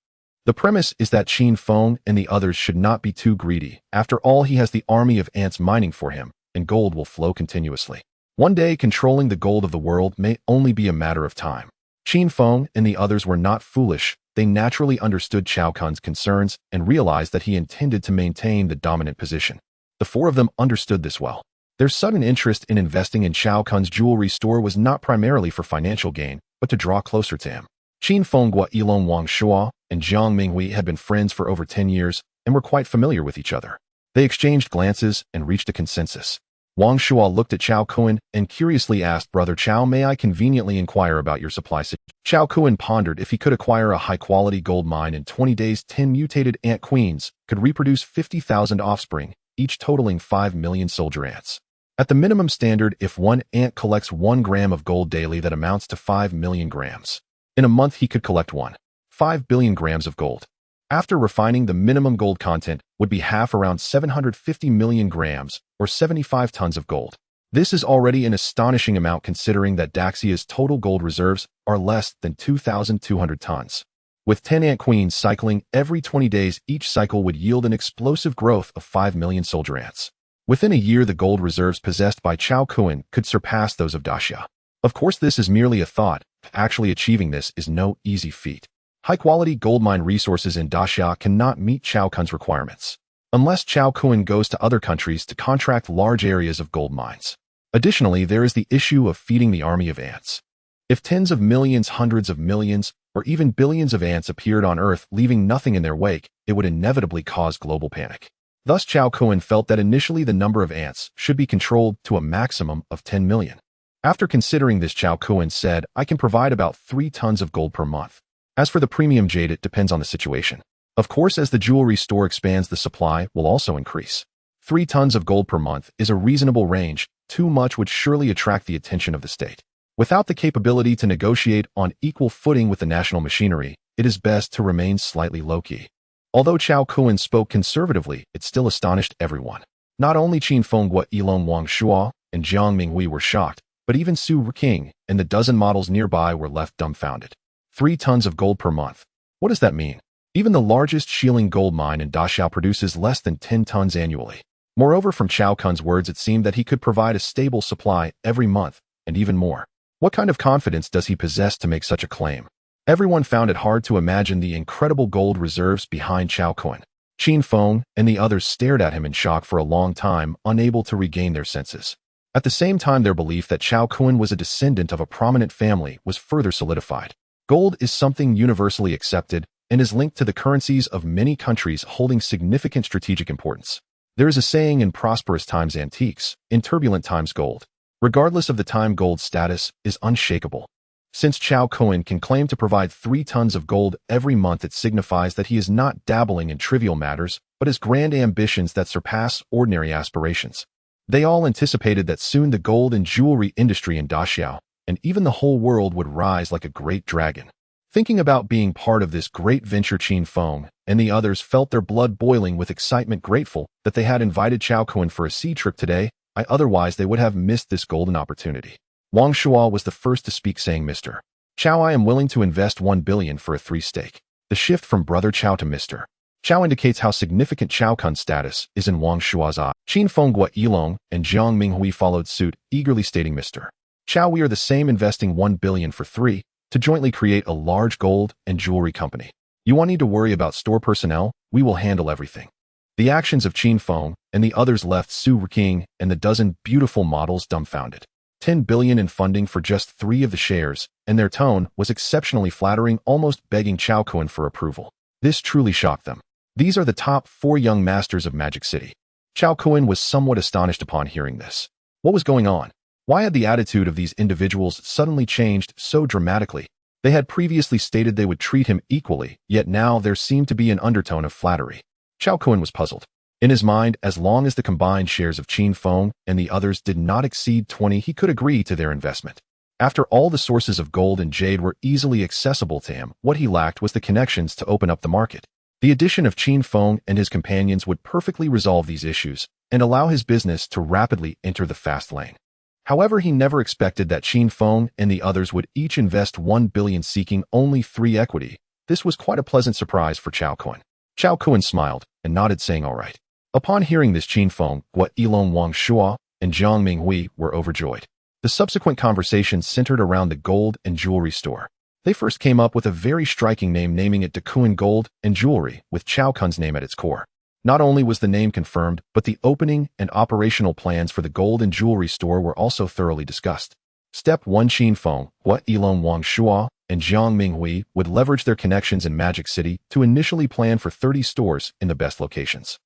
The premise is that Qin Feng and the others should not be too greedy. After all, he has the army of ants mining for him, and gold will flow continuously. One day, controlling the gold of the world may only be a matter of time. Qin Feng and the others were not foolish. They naturally understood Chao Kun's concerns and realized that he intended to maintain the dominant position. The 4 of them understood this well. Their sudden interest in investing in Chao Kun's jewelry store was not primarily for financial gain, but to draw closer to him. Qin Feng Guilong Wang Shua and Jiang Minghui had been friends for over 10 years and were quite familiar with each other. They exchanged glances and reached a consensus. Wang Shua looked at Chao Kun and curiously asked, "Brother Chao, may I conveniently inquire about your supply situation?" Chao Kun pondered. If he could acquire a high-quality gold mine in 20 days, 10 mutated ant queens could reproduce 50,000 offspring, each totaling 5 million soldier ants. At the minimum standard, if one ant collects 1 gram of gold daily, that amounts to 5 million grams. In a month, he could collect 1.5 billion grams of gold. After refining, the minimum gold content would be around 750 million grams, or 75 tons of gold. This is already an astonishing amount considering that Daxia's total gold reserves are less than 2,200 tons. With 10 ant queens cycling every 20 days, each cycle would yield an explosive growth of 5 million soldier ants. Within a year, the gold reserves possessed by Chao Kun could surpass those of Daxia. Of course, this is merely a thought. Actually achieving this is no easy feat. High-quality gold mine resources in Daxia cannot meet Chao Kun's requirements, unless Chao Kun goes to other countries to contract large areas of gold mines. Additionally, there is the issue of feeding the army of ants. If tens of millions, hundreds of millions, or even billions of ants appeared on Earth, leaving nothing in their wake, it would inevitably cause global panic. Thus, Chao Kun felt that initially the number of ants should be controlled to a maximum of 10 million. After considering this, Chao Kun said, "I can provide about 3 tons of gold per month. As for the premium jade, it depends on the situation. Of course, as the jewelry store expands, the supply will also increase. 3 tons of gold per month is a reasonable range. Too much would surely attract the attention of the state. Without the capability to negotiate on equal footing with the national machinery, it is best to remain slightly low-key." Although Chao Kun spoke conservatively, it still astonished everyone. Not only Qin Feng Guilong Wang Shua and Jiang Minghui were shocked, but even Su Ruqing and the dozen models nearby were left dumbfounded. 3 tons of gold per month. What does that mean? Even the largest Shilin gold mine in Daxiao produces less than 10 tons annually. Moreover, from Chao Kun's words, it seemed that he could provide a stable supply every month, and even more. What kind of confidence does he possess to make such a claim? Everyone found it hard to imagine the incredible gold reserves behind Chao Kun. Qin Feng and the others stared at him in shock for a long time, unable to regain their senses. At the same time, their belief that Chao Kun was a descendant of a prominent family was further solidified. Gold is something universally accepted and is linked to the currencies of many countries, holding significant strategic importance. There is a saying, in prosperous times antiques, in turbulent times gold. Regardless of the time, gold's status is unshakable. Since Chao Kun can claim to provide 3 tons of gold every month, it signifies that he is not dabbling in trivial matters, but has grand ambitions that surpass ordinary aspirations. They all anticipated that soon the gold and jewelry industry in Daxiao, and even the whole world, would rise like a great dragon. Thinking about being part of this great venture, Qin Feng and the others felt their blood boiling with excitement, grateful that they had invited Chao Kun for a sea trip today. Otherwise they would have missed this golden opportunity. Wang Shua was the first to speak, saying, "Mr. Chao, I am willing to invest 1 billion for a 3 stake." The shift from Brother Chao to Mr. Chao indicates how significant Chao Kun's status is in Wang Shua's eye. Qin Feng Guilong and Jiang Minghui followed suit, eagerly stating, "Mr. Chao, we are the same, investing 1 billion for 3 to jointly create a large gold and jewelry company. You won't need to worry about store personnel. We will handle everything." The actions of Qin Feng and the others left Su Ruqing and the dozen beautiful models dumbfounded. 10 billion in funding for just 3 of the shares, and their tone was exceptionally flattering, almost begging Chao Kun for approval. This truly shocked them. These are the top 4 young masters of Magic City. Chao Kun was somewhat astonished upon hearing this. What was going on? Why had the attitude of these individuals suddenly changed so dramatically? They had previously stated they would treat him equally, yet now there seemed to be an undertone of flattery. Chao Kun was puzzled. In his mind, as long as the combined shares of Qin Feng and the others did not exceed 20, he could agree to their investment. After all, the sources of gold and jade were easily accessible to him. What he lacked was the connections to open up the market. The addition of Qin Feng and his companions would perfectly resolve these issues and allow his business to rapidly enter the fast lane. However, he never expected that Qin Feng and the others would each invest 1 billion seeking only 3 equity. This was quite a pleasant surprise for Chao Kun. Chao Kun smiled and nodded, saying, "All right." Upon hearing this, Qin Feng, Guo Yilong Wang Shua, and Zhang Minghui were overjoyed. The subsequent conversation centered around the gold and jewelry store. They first came up with a very striking name, naming it Tycoon Gold and Jewelry, with Chao Kun's name at its core. Not only was the name confirmed, but the opening and operational plans for the gold and jewelry store were also thoroughly discussed. Step 1: Qin Feng, Guo Yilong Wang Shua, and Zhang Minghui would leverage their connections in Magic City to initially plan for 30 stores in the best locations.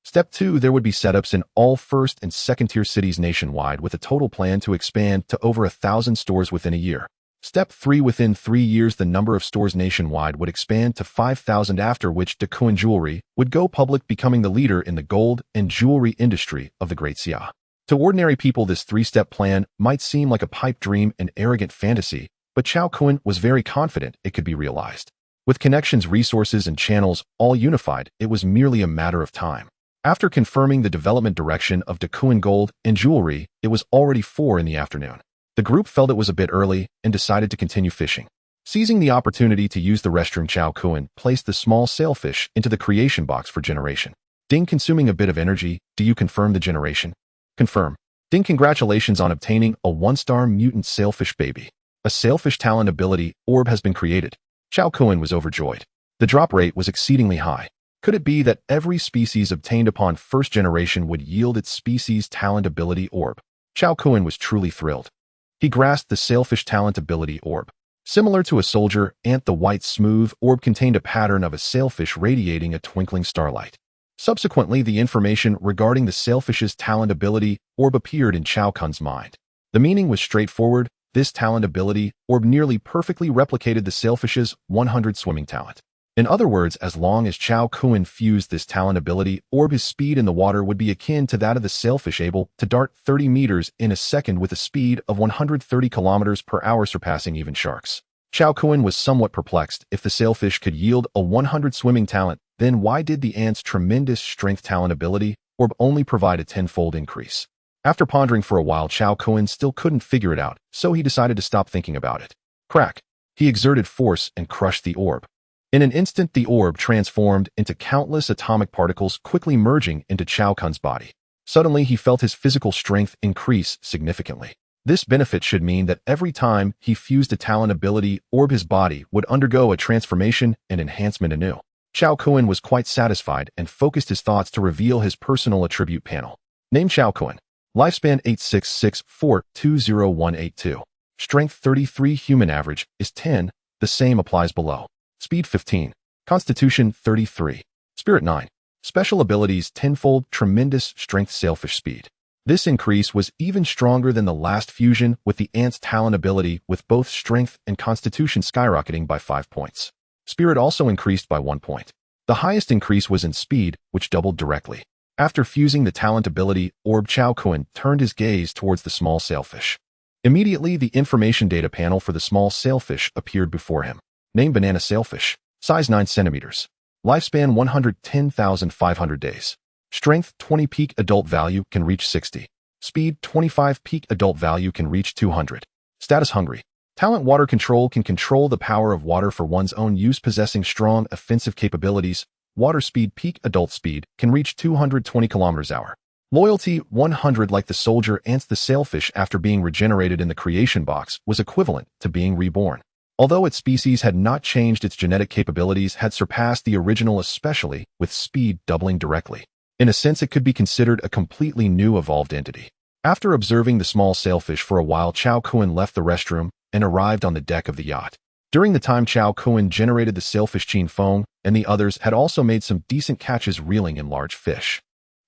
Step 2: there would be setups in all first and second-tier cities nationwide with a total plan to expand to over 1,000 stores within a year. Step 3: within 3 years, the number of stores nationwide would expand to 5,000, after which Tycoon Jewelry would go public, becoming the leader in the gold and jewelry industry of the Great Xia. To ordinary people, this 3-step plan might seem like a pipe dream and arrogant fantasy, but Chao Kun was very confident it could be realized. With connections, resources, and channels all unified, it was merely a matter of time. After confirming the development direction of Tycoon Gold and Jewelry, it was already 4 in the afternoon. The group felt it was a bit early and decided to continue fishing. Seizing the opportunity to use the restroom, Chao Kun placed the small sailfish into the creation box for generation. Ding, consuming a bit of energy. Do you confirm the generation? Confirm. Ding, congratulations on obtaining a 1-star mutant sailfish baby. A sailfish talent ability orb has been created. Chao Kun was overjoyed. The drop rate was exceedingly high. Could it be that every species obtained upon first generation would yield its species talent ability orb? Chao Kun was truly thrilled. He grasped the sailfish talent ability orb. Similar to a soldier ant, the white smooth orb contained a pattern of a sailfish radiating a twinkling starlight. Subsequently, the information regarding the sailfish's talent ability orb appeared in Chao Kun's mind. The meaning was straightforward. This talent ability orb nearly perfectly replicated the sailfish's 100 swimming talent. In other words, as long as Chao Kun fused this talent ability orb, his speed in the water would be akin to that of the sailfish, able to dart 30 meters in a second with a speed of 130 kilometers per hour, surpassing even sharks. Chao Kun was somewhat perplexed. If the sailfish could yield a 100 swimming talent, then why did the ant's tremendous strength talent ability orb only provide a 10-fold increase? After pondering for a while, Chao Kun still couldn't figure it out, so he decided to stop thinking about it. Crack! He exerted force and crushed the orb. In an instant, the orb transformed into countless atomic particles, quickly merging into Chao Kun's body. Suddenly, he felt his physical strength increase significantly. This benefit should mean that every time he fused a talent ability orb, his body would undergo a transformation and enhancement anew. Chao Kun was quite satisfied and focused his thoughts to reveal his personal attribute panel. Name: Chao Kun. Lifespan 866420182. Strength 33. Human average is 10. The same applies below. Speed 15. Constitution 33. Spirit 9. Special abilities: tenfold tremendous strength, sailfish speed. This increase was even stronger than the last fusion with the ant's talent ability, with both strength and constitution skyrocketing by 5 points. Spirit also increased by 1 point. The highest increase was in speed, which doubled directly. After fusing the talent ability orb, Chao Kun turned his gaze towards the small sailfish. Immediately, the information data panel for the small sailfish appeared before him. Name: banana sailfish. Size 9 centimeters. Lifespan 110,500 days. Strength 20. Peak adult value can reach 60. Speed 25. Peak adult value can reach 200. Status: hungry. Talent: water control. Can control the power of water for one's own use, possessing strong offensive capabilities. Water speed: peak adult speed can reach 220 km/h. Loyalty 100. Like the soldier ants, the sailfish, after being regenerated in the creation box, was equivalent to being reborn. Although its species had not changed, its genetic capabilities had surpassed the original, especially with speed doubling directly. In a sense, it could be considered a completely new evolved entity. After observing the small sailfish for a while, Chao Kun left the restroom and arrived on the deck of the yacht. During the time Chao Kun generated the sailfish, Qin Feng and the others had also made some decent catches, reeling in large fish.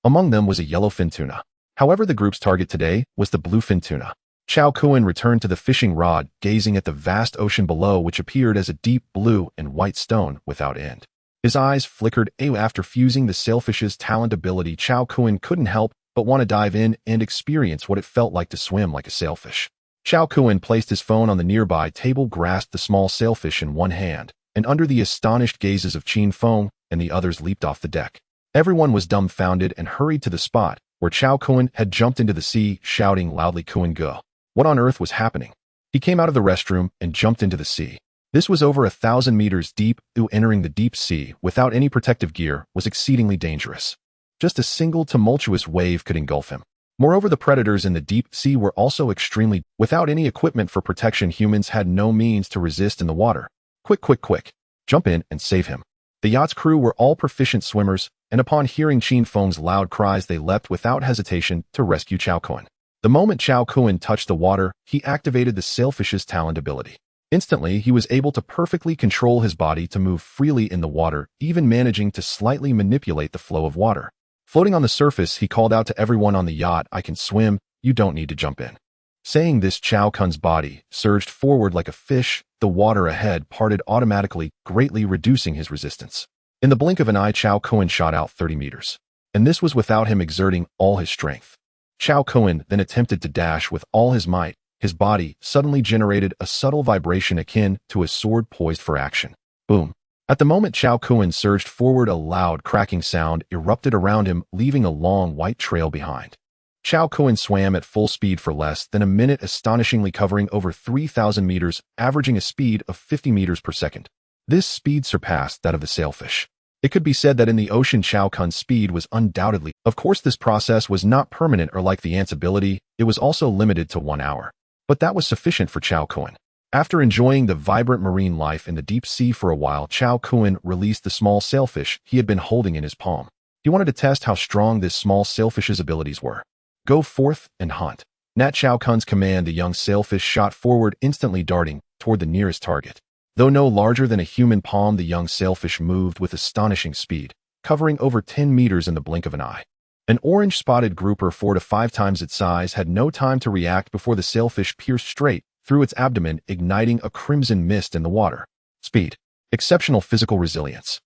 Among them was a yellowfin tuna. However, the group's target today was the bluefin tuna. Chao Kun returned to the fishing rod, gazing at the vast ocean below, which appeared as a deep blue and white stone without end. His eyes flickered. After fusing the sailfish's talent ability, Chao Kun couldn't help but want to dive in and experience what it felt like to swim like a sailfish. Chao Kun placed his phone on the nearby table, grasped the small sailfish in one hand, and under the astonished gazes of Qin Feng and the others leaped off the deck. Everyone was dumbfounded and hurried to the spot where Chao Kun had jumped into the sea, shouting loudly, "Kun go." What on earth was happening? He came out of the restroom and jumped into the sea. This was over 1,000 meters deep. Entering the deep sea without any protective gear was exceedingly dangerous. Just a single tumultuous wave could engulf him. Moreover, the predators in the deep sea were also extremely. Without any equipment for protection, humans had no means to resist in the water. Quick, quick, quick. Jump in and save him. The yacht's crew were all proficient swimmers, and upon hearing Chin Feng's loud cries, they leapt without hesitation to rescue Chao Kun. The moment Chao Kun touched the water, he activated the sailfish's talent ability. Instantly, he was able to perfectly control his body to move freely in the water, even managing to slightly manipulate the flow of water. Floating on the surface, he called out to everyone on the yacht, "I can swim, you don't need to jump in." Saying this, Chao Kun's body surged forward like a fish. The water ahead parted automatically, greatly reducing his resistance. In the blink of an eye, Chao Kun shot out 30 meters. And this was without him exerting all his strength. Chao Kun then attempted to dash with all his might. His body suddenly generated a subtle vibration akin to a sword poised for action. Boom. At the moment Chao Kun surged forward, a loud cracking sound erupted around him, leaving a long white trail behind. Chao Kun swam at full speed for less than a minute, astonishingly covering over 3,000 meters, averaging a speed of 50 meters per second. This speed surpassed that of the sailfish. It could be said that in the ocean, Chao Kun's speed was undoubtedly. Of course, this process was not permanent, or like the ant's ability, it was also limited to 1 hour. But that was sufficient for Chao Kun. After enjoying the vibrant marine life in the deep sea for a while, Chao Kun released the small sailfish he had been holding in his palm. He wanted to test how strong this small sailfish's abilities were. "Go forth and hunt." At Chao Kun's command, the young sailfish shot forward, instantly darting toward the nearest target. Though no larger than a human palm, the young sailfish moved with astonishing speed, covering over 10 meters in the blink of an eye. An orange-spotted grouper 4 to 5 times its size had no time to react before the sailfish pierced straight through its abdomen, igniting a crimson mist in the water. Speed. Exceptional physical resilience.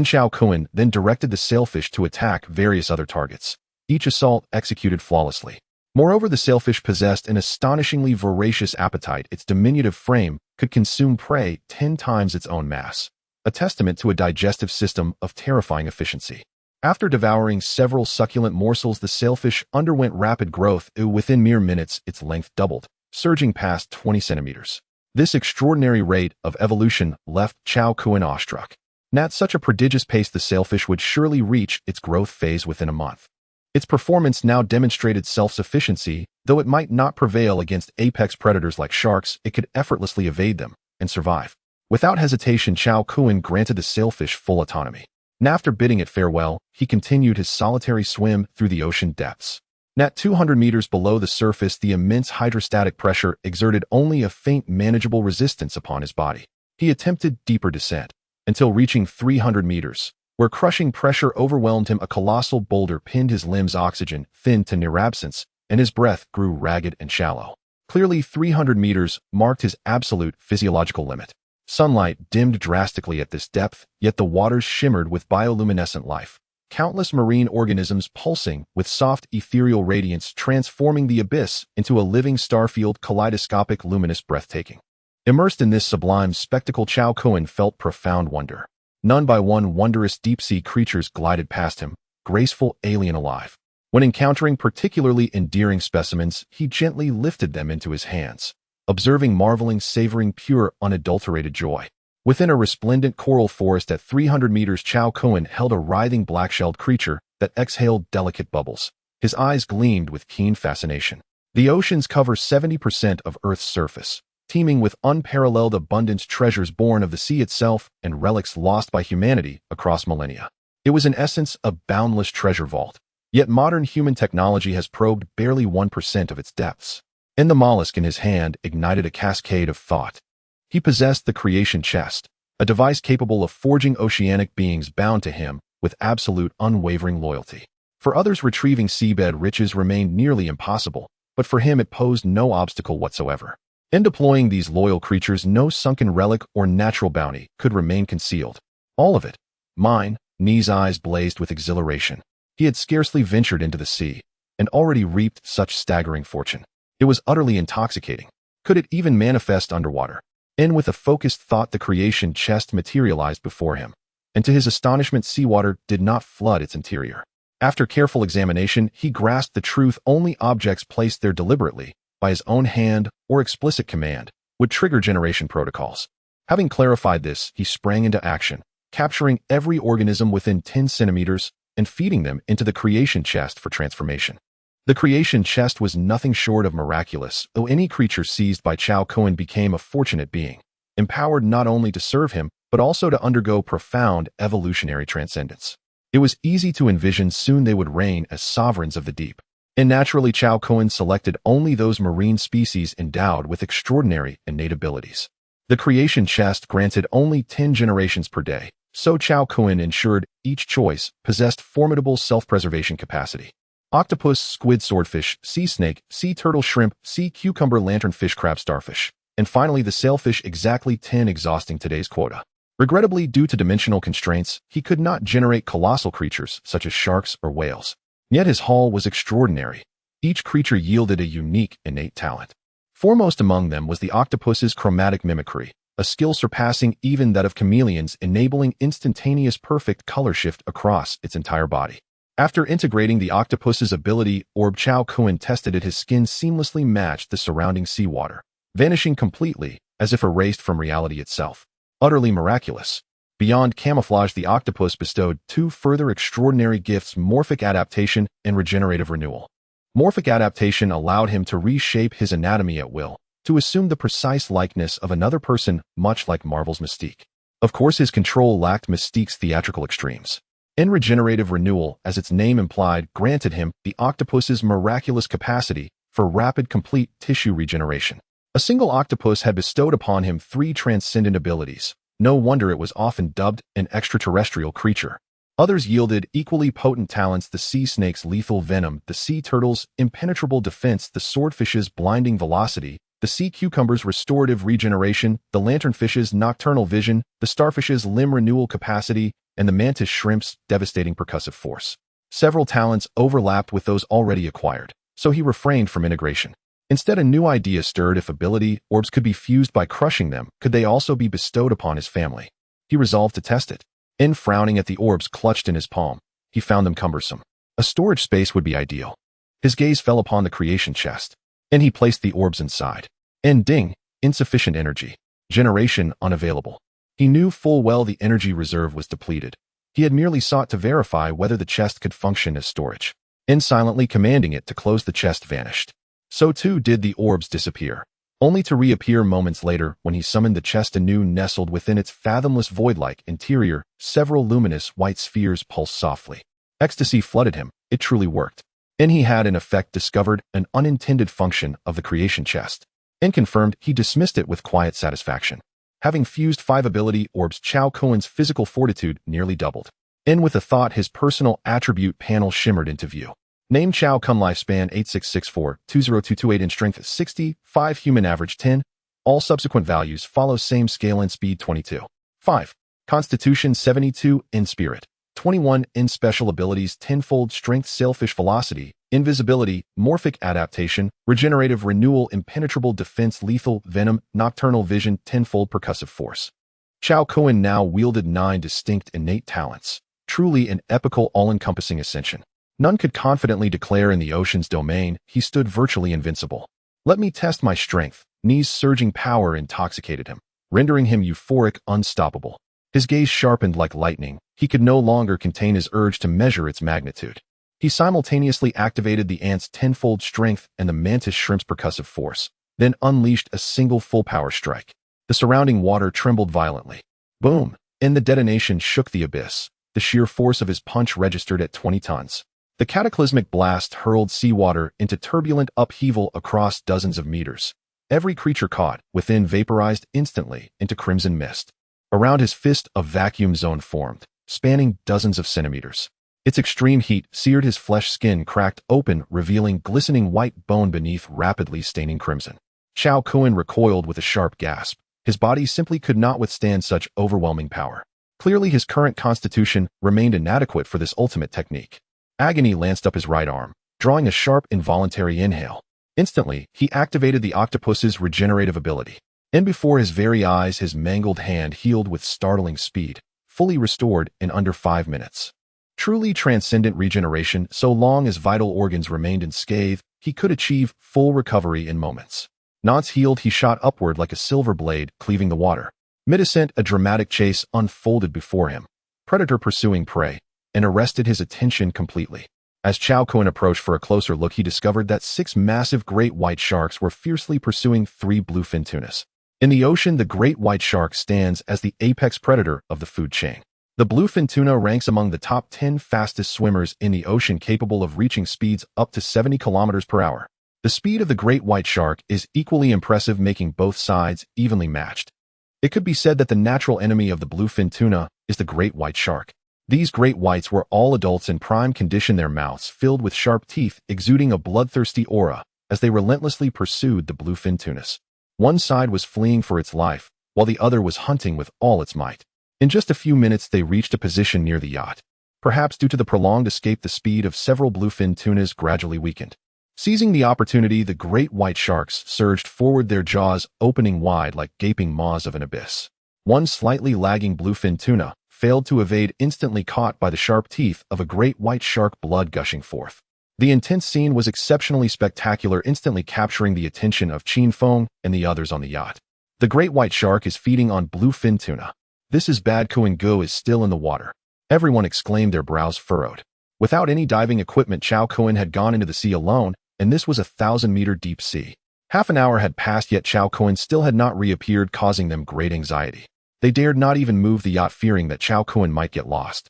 Chao Kun then directed the sailfish to attack various other targets. Each assault executed flawlessly. Moreover, the sailfish possessed an astonishingly voracious appetite. Its diminutive frame could consume prey 10 times its own mass, a testament to a digestive system of terrifying efficiency. After devouring several succulent morsels, the sailfish underwent rapid growth. Within mere minutes, its length doubled, surging past 20 centimeters. This extraordinary rate of evolution left Chao Kun awestruck. At such a prodigious pace, the sailfish would surely reach its growth phase within a month. Its performance now demonstrated self-sufficiency. Though it might not prevail against apex predators like sharks, it could effortlessly evade them and survive. Without hesitation, Chao Kun granted the sailfish full autonomy. After bidding it farewell, he continued his solitary swim through the ocean depths. At 200 meters below the surface, the immense hydrostatic pressure exerted only a faint, manageable resistance upon his body. He attempted deeper descent, until reaching 300 meters, where crushing pressure overwhelmed him. A colossal boulder pinned his limbs, oxygen thinned to near absence, and his breath grew ragged and shallow. Clearly, 300 meters marked his absolute physiological limit. Sunlight dimmed drastically at this depth, yet the waters shimmered with bioluminescent life. Countless marine organisms pulsing with soft ethereal radiance, transforming the abyss into a living starfield, kaleidoscopic, luminous, breathtaking. Immersed in this sublime spectacle, Chao Kun felt profound wonder. None by one, wondrous deep-sea creatures glided past him, graceful, alien, alive. When encountering particularly endearing specimens, he gently lifted them into his hands, observing, marveling, savoring pure, unadulterated joy. Within a resplendent coral forest at 300 meters, Chao Kun held a writhing black-shelled creature that exhaled delicate bubbles. His eyes gleamed with keen fascination. The oceans cover 70% of Earth's surface, teeming with unparalleled abundance, treasures born of the sea itself and relics lost by humanity across millennia. It was in essence a boundless treasure vault. Yet modern human technology has probed barely 1% of its depths. And the mollusk in his hand ignited a cascade of thought. He possessed the creation chest, a device capable of forging oceanic beings bound to him with absolute unwavering loyalty. For others, retrieving seabed riches remained nearly impossible, but for him it posed no obstacle whatsoever. In deploying these loyal creatures, no sunken relic or natural bounty could remain concealed. All of it. Mine. Nee's eyes blazed with exhilaration. He had scarcely ventured into the sea, and already reaped such staggering fortune. It was utterly intoxicating. Could it even manifest underwater? And with a focused thought, the creation chest materialized before him. and to his astonishment, seawater did not flood its interior. After careful examination, he grasped the truth: only objects placed there deliberately, by his own hand or explicit command, would trigger generation protocols. Having clarified this, he sprang into action, capturing every organism within 10 centimeters and feeding them into the creation chest for transformation. The creation chest was nothing short of miraculous, though any creature seized by Chao Kuan became a fortunate being, empowered not only to serve him, but also to undergo profound evolutionary transcendence. It was easy to envision soon they would reign as sovereigns of the deep. And naturally, Chao Kuan selected only those marine species endowed with extraordinary innate abilities. The creation chest granted only 10 generations per day, so Chao Kuan ensured each choice possessed formidable self-preservation capacity. Octopus, squid, swordfish, sea snake, sea turtle, shrimp, sea cucumber, lanternfish, crab, starfish, and finally the sailfish, exactly 10, exhausting today's quota. Regrettably, due to dimensional constraints, he could not generate colossal creatures such as sharks or whales. Yet his haul was extraordinary. Each creature yielded a unique, innate talent. Foremost among them was the octopus's chromatic mimicry, a skill surpassing even that of chameleons, enabling instantaneous perfect color shift across its entire body. After integrating the octopus's ability, Chao Kuan tested it. His skin seamlessly matched the surrounding seawater, vanishing completely, as if erased from reality itself. Utterly miraculous. Beyond camouflage, the octopus bestowed 2 further extraordinary gifts: morphic adaptation and regenerative renewal. Morphic adaptation allowed him to reshape his anatomy at will, to assume the precise likeness of another person, much like Marvel's Mystique. Of course, his control lacked Mystique's theatrical extremes. And regenerative renewal, as its name implied, granted him the octopus's miraculous capacity for rapid, complete tissue regeneration. A single octopus had bestowed upon him 3 transcendent abilities. No wonder it was often dubbed an extraterrestrial creature. Others yielded equally potent talents: the sea snake's lethal venom, the sea turtle's impenetrable defense, the swordfish's blinding velocity, the sea cucumber's restorative regeneration, the lanternfish's nocturnal vision, the starfish's limb renewal capacity, and the mantis shrimp's devastating percussive force. Several talents overlapped with those already acquired, so he refrained from integration. Instead, a new idea stirred: if ability orbs could be fused by crushing them, could they also be bestowed upon his family? He resolved to test it. In frowning at the orbs clutched in his palm, he found them cumbersome. A storage space would be ideal. His gaze fell upon the creation chest, and he placed the orbs inside. And ding! Insufficient energy. Generation unavailable. He knew full well the energy reserve was depleted. He had merely sought to verify whether the chest could function as storage. And silently commanding it to close, the chest vanished. So too did the orbs disappear, only to reappear moments later when he summoned the chest anew. Nestled within its fathomless void-like interior, several luminous white spheres pulsed softly. Ecstasy flooded him. It truly worked. And he had in effect discovered an unintended function of the creation chest. And confirmed, he dismissed it with quiet satisfaction. Having fused 5 ability orbs, Chao Kuan's physical fortitude nearly doubled. And with a thought, his personal attribute panel shimmered into view. Name: Chao Kuan, lifespan 8664-20228, in strength 60, 5, human average 10. All subsequent values follow same scale. In speed 22. 5. Constitution 72, in spirit 21, in special abilities tenfold strength, sailfish velocity, invisibility, morphic adaptation, regenerative renewal, impenetrable defense, lethal venom, nocturnal vision, tenfold percussive force. Chao Kuan now wielded 9 distinct innate talents, truly an epical, all-encompassing ascension. None could confidently declare in the ocean's domain he stood virtually invincible. Let me test my strength. Ni's surging power intoxicated him, rendering him euphoric, unstoppable. His gaze sharpened like lightning. He could no longer contain his urge to measure its magnitude. He simultaneously activated the ant's tenfold strength and the mantis shrimp's percussive force, then unleashed a single full-power strike. The surrounding water trembled violently. Boom! And the detonation shook the abyss. The sheer force of his punch registered at 20 tons. The cataclysmic blast hurled seawater into turbulent upheaval across dozens of meters. Every creature caught within vaporized instantly into crimson mist. Around his fist, a vacuum zone formed, spanning dozens of centimeters. Its extreme heat seared his flesh. Skin cracked open, revealing glistening white bone beneath, rapidly staining crimson. Chao Kuan recoiled with a sharp gasp. His body simply could not withstand such overwhelming power. Clearly, his current constitution remained inadequate for this ultimate technique. Agony lanced up his right arm, drawing a sharp, involuntary inhale. Instantly, he activated the octopus's regenerative ability. And before his very eyes, his mangled hand healed with startling speed, fully restored in under 5 minutes. Truly transcendent regeneration, so long as vital organs remained unscathed, he could achieve full recovery in moments. Once healed, he shot upward like a silver blade, cleaving the water. Mid-ascent, a dramatic chase unfolded before him, predator pursuing prey, and arrested his attention completely. As Chao Kun approached for a closer look, he discovered that 6 massive great white sharks were fiercely pursuing 3 bluefin tunas. In the ocean, the great white shark stands as the apex predator of the food chain. The bluefin tuna ranks among the top 10 fastest swimmers in the ocean, capable of reaching speeds up to 70 kilometers per hour. The speed of the great white shark is equally impressive, making both sides evenly matched. It could be said that the natural enemy of the bluefin tuna is the great white shark. These great whites were all adults in prime condition, their mouths filled with sharp teeth, exuding a bloodthirsty aura as they relentlessly pursued the bluefin tunas. One side was fleeing for its life, while the other was hunting with all its might. In just a few minutes, they reached a position near the yacht. Perhaps due to the prolonged escape, the speed of several bluefin tunas gradually weakened. Seizing the opportunity, the great white sharks surged forward, their jaws opening wide like gaping maws of an abyss. One slightly lagging bluefin tuna failed to evade, instantly caught by the sharp teeth of a great white shark, blood gushing forth. The intense scene was exceptionally spectacular, instantly capturing the attention of Qin Feng and the others on the yacht. The great white shark is feeding on bluefin tuna. This is bad. Kun Go is still in the water. Everyone exclaimed, their brows furrowed. Without any diving equipment, Chao Kun had gone into the sea alone, and this was a 1,000-meter deep sea. Half an hour had passed, yet Chao Kun still had not reappeared, causing them great anxiety. They dared not even move the yacht, fearing that Chao Kun might get lost.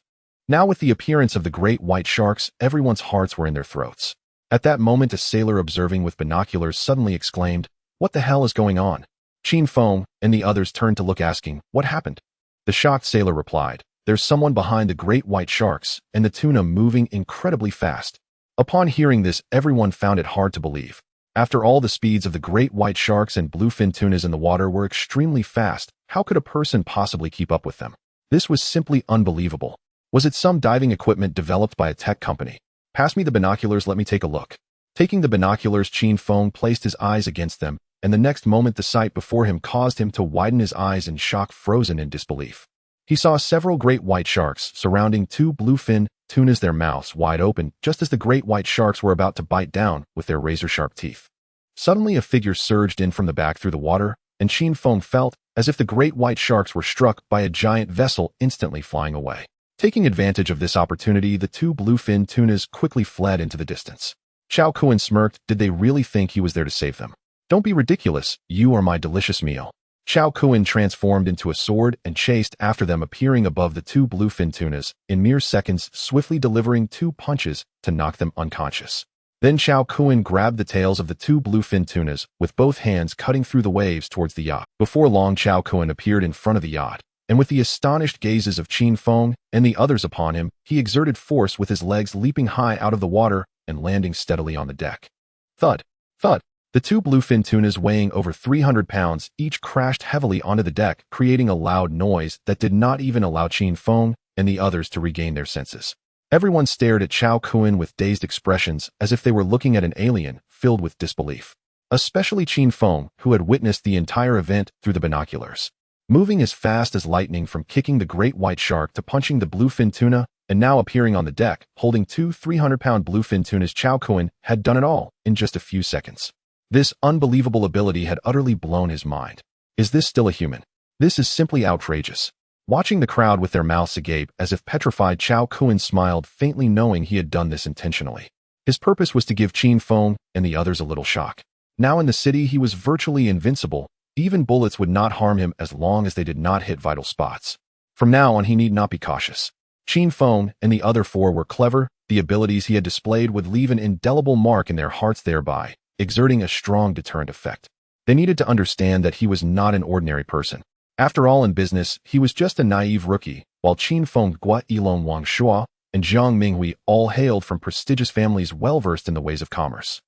Now, with the appearance of the great white sharks, everyone's hearts were in their throats. At that moment, a sailor observing with binoculars suddenly exclaimed, "What the hell is going on?" Qin Feng and the others turned to look, asking, "What happened?" The shocked sailor replied, "There's someone behind the great white sharks and the tuna, moving incredibly fast." Upon hearing this, everyone found it hard to believe. After all, the speeds of the great white sharks and bluefin tunas in the water were extremely fast. How could a person possibly keep up with them? This was simply unbelievable. Was it some diving equipment developed by a tech company? "Pass me the binoculars, let me take a look." Taking the binoculars, Qin Feng placed his eyes against them, and the next moment the sight before him caused him to widen his eyes in shock, frozen in disbelief. He saw several great white sharks surrounding 2 bluefin tunas, their mouths wide open, just as the great white sharks were about to bite down with their razor-sharp teeth. Suddenly, a figure surged in from the back through the water, and Qin Feng felt as if the great white sharks were struck by a giant vessel, instantly flying away. Taking advantage of this opportunity, the 2 bluefin tunas quickly fled into the distance. Chao Kun smirked. Did they really think he was there to save them? "Don't be ridiculous, you are my delicious meal." Chao Kun transformed into a sword and chased after them, appearing above the 2 bluefin tunas in mere seconds, swiftly delivering 2 punches to knock them unconscious. Then Chao Kun grabbed the tails of the 2 bluefin tunas with both hands, cutting through the waves towards the yacht. Before long, Chao Kun appeared in front of the yacht, and with the astonished gazes of Qin Feng and the others upon him, he exerted force with his legs, leaping high out of the water and landing steadily on the deck. Thud! Thud! The 2 bluefin tunas, weighing over 300 pounds, each crashed heavily onto the deck, creating a loud noise that did not even allow Qin Feng and the others to regain their senses. Everyone stared at Chao Kun with dazed expressions, as if they were looking at an alien, filled with disbelief. Especially Qin Feng, who had witnessed the entire event through the binoculars. Moving as fast as lightning, from kicking the great white shark to punching the bluefin tuna, and now appearing on the deck, holding 2 300-pound bluefin tunas, Chao Kun had done it all in just a few seconds. This unbelievable ability had utterly blown his mind. Is this still a human? This is simply outrageous. Watching the crowd with their mouths agape as if petrified, Chao Kun smiled faintly, knowing he had done this intentionally. His purpose was to give Qin Feng and the others a little shock. Now in the city, he was virtually invincible. Even bullets would not harm him as long as they did not hit vital spots. From now on, he need not be cautious. Qin Feng and the other 4 were clever. The abilities he had displayed would leave an indelible mark in their hearts, thereby exerting a strong deterrent effect. They needed to understand that he was not an ordinary person. After all, in business, he was just a naive rookie, while Qin Feng, Gua Yilong, Wang Shua, and Zhang Minghui all hailed from prestigious families well-versed in the ways of commerce.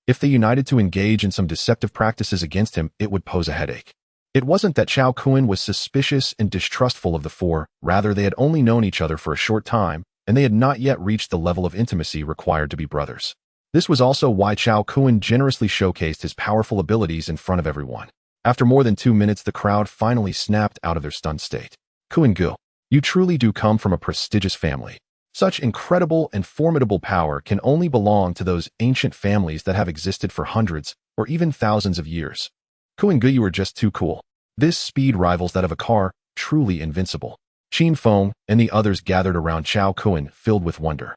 If they united to engage in some deceptive practices against him, it would pose a headache. It wasn't that Chao Kun was suspicious and distrustful of the 4, rather they had only known each other for a short time, and they had not yet reached the level of intimacy required to be brothers. This was also why Chao Kun generously showcased his powerful abilities in front of everyone. After more than 2 minutes, the crowd finally snapped out of their stunned state. "Kun Go, You truly do come from a prestigious family. Such incredible and formidable power can only belong to those ancient families that have existed for hundreds or even thousands of years. Kuan-gu, you are just too cool. This speed rivals that of a car, truly invincible. Qin Feng and the others gathered around Chao Kuan, filled with wonder.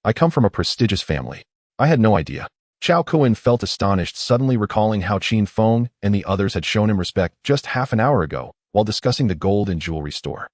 I come from a prestigious family. I had no idea. Chao Kuan felt astonished, suddenly recalling how Qin Feng and the others had shown him respect just half an hour ago while discussing the gold and jewelry store.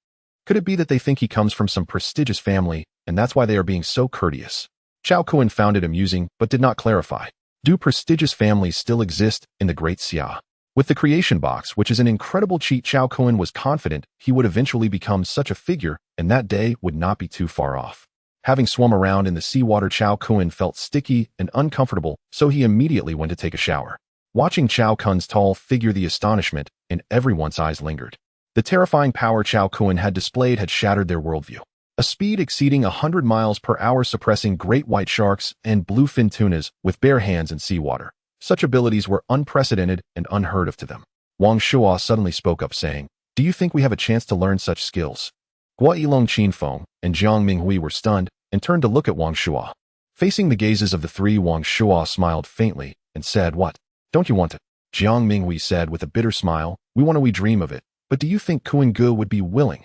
Could it be that they think he comes from some prestigious family, and that's why they are being so courteous? Chao Kuan found it amusing, but did not clarify. Do prestigious families still exist in the Great Xia? With the creation box, which is an incredible cheat, Chao Kuan was confident he would eventually become such a figure, and that day would not be too far off. Having swum around in the seawater, Chao Kuan felt sticky and uncomfortable, so he immediately went to take a shower. Watching Chao Kuan's tall figure, the astonishment in everyone's eyes lingered. The terrifying power Chao Kuan had displayed had shattered their worldview. A speed exceeding 100 miles per hour, suppressing great white sharks and bluefin tunas with bare hands in seawater. Such abilities were unprecedented and unheard of to them. Wang Shuo suddenly spoke up, saying, "Do you think we have a chance to learn such skills?" Gua Yilong, Qin Feng, and Jiang Minghui were stunned and turned to look at Wang Shuo. Facing the gazes of the three, Wang Shuo smiled faintly and said, "What? Don't you want it?" Jiang Minghui said with a bitter smile, we dream of it, but do you think Kuan-gu would be willing?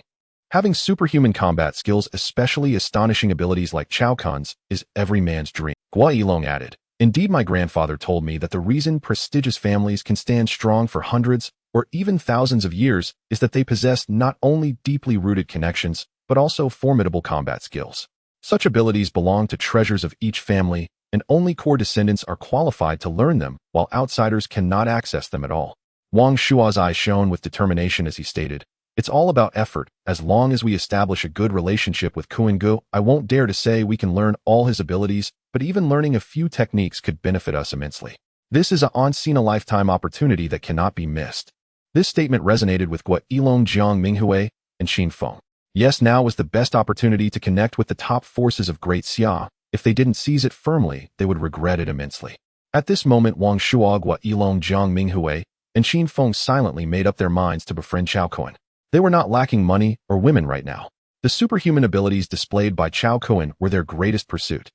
Having superhuman combat skills, especially astonishing abilities like Chao Kuan's, is every man's dream. Gua Yilong added, "Indeed, my grandfather told me that the reason prestigious families can stand strong for hundreds or even thousands of years is that they possess not only deeply rooted connections, but also formidable combat skills. Such abilities belong to treasures of each family, and only core descendants are qualified to learn them, while outsiders cannot access them at all." Wang Shuo's eyes shone with determination as he stated, "It's all about effort. As long as we establish a good relationship with Kuan-gu, I won't dare to say we can learn all his abilities, but even learning a few techniques could benefit us immensely. This is a once-in-a-lifetime opportunity that cannot be missed." This statement resonated with Gua Yilong, Jiang Minghui, and Qin Feng. Yes, now was the best opportunity to connect with the top forces of Great Xia. If they didn't seize it firmly, they would regret it immensely. At this moment, Wang Shuo, Gua Yilong, Jiang Minghui, and Qin Feng silently made up their minds to befriend Chao Kuan. They were not lacking money or women right now. The superhuman abilities displayed by Chao Kuan were their greatest pursuit.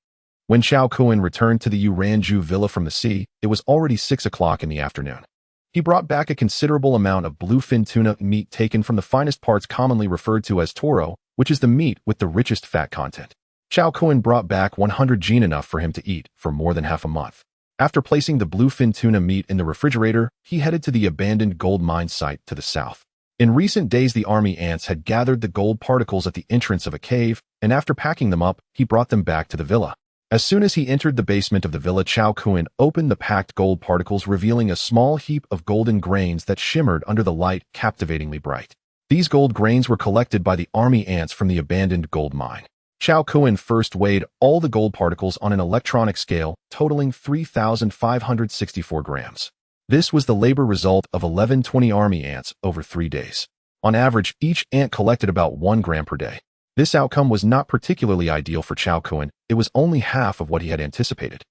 When Chao Kuan returned to the Yuranju villa from the sea, it was already 6 o'clock in the afternoon. He brought back a considerable amount of bluefin tuna meat taken from the finest parts, commonly referred to as toro, which is the meat with the richest fat content. Chao Kuan brought back 100 jin, enough for him to eat for more than half a month. After placing the bluefin tuna meat in the refrigerator, he headed to the abandoned gold mine site to the south. In recent days, the army ants had gathered the gold particles at the entrance of a cave, and after packing them up, he brought them back to the villa. As soon as he entered the basement of the villa, Chao Kuan opened the packed gold particles, revealing a small heap of golden grains that shimmered under the light, captivatingly bright. These gold grains were collected by the army ants from the abandoned gold mine. Chao Kuan first weighed all the gold particles on an electronic scale, totaling 3,564 grams. This was the labor result of 1120 army ants over 3 days. On average, each ant collected about 1 gram per day. This outcome was not particularly ideal for Chao Kuan. It was only half of what he had anticipated.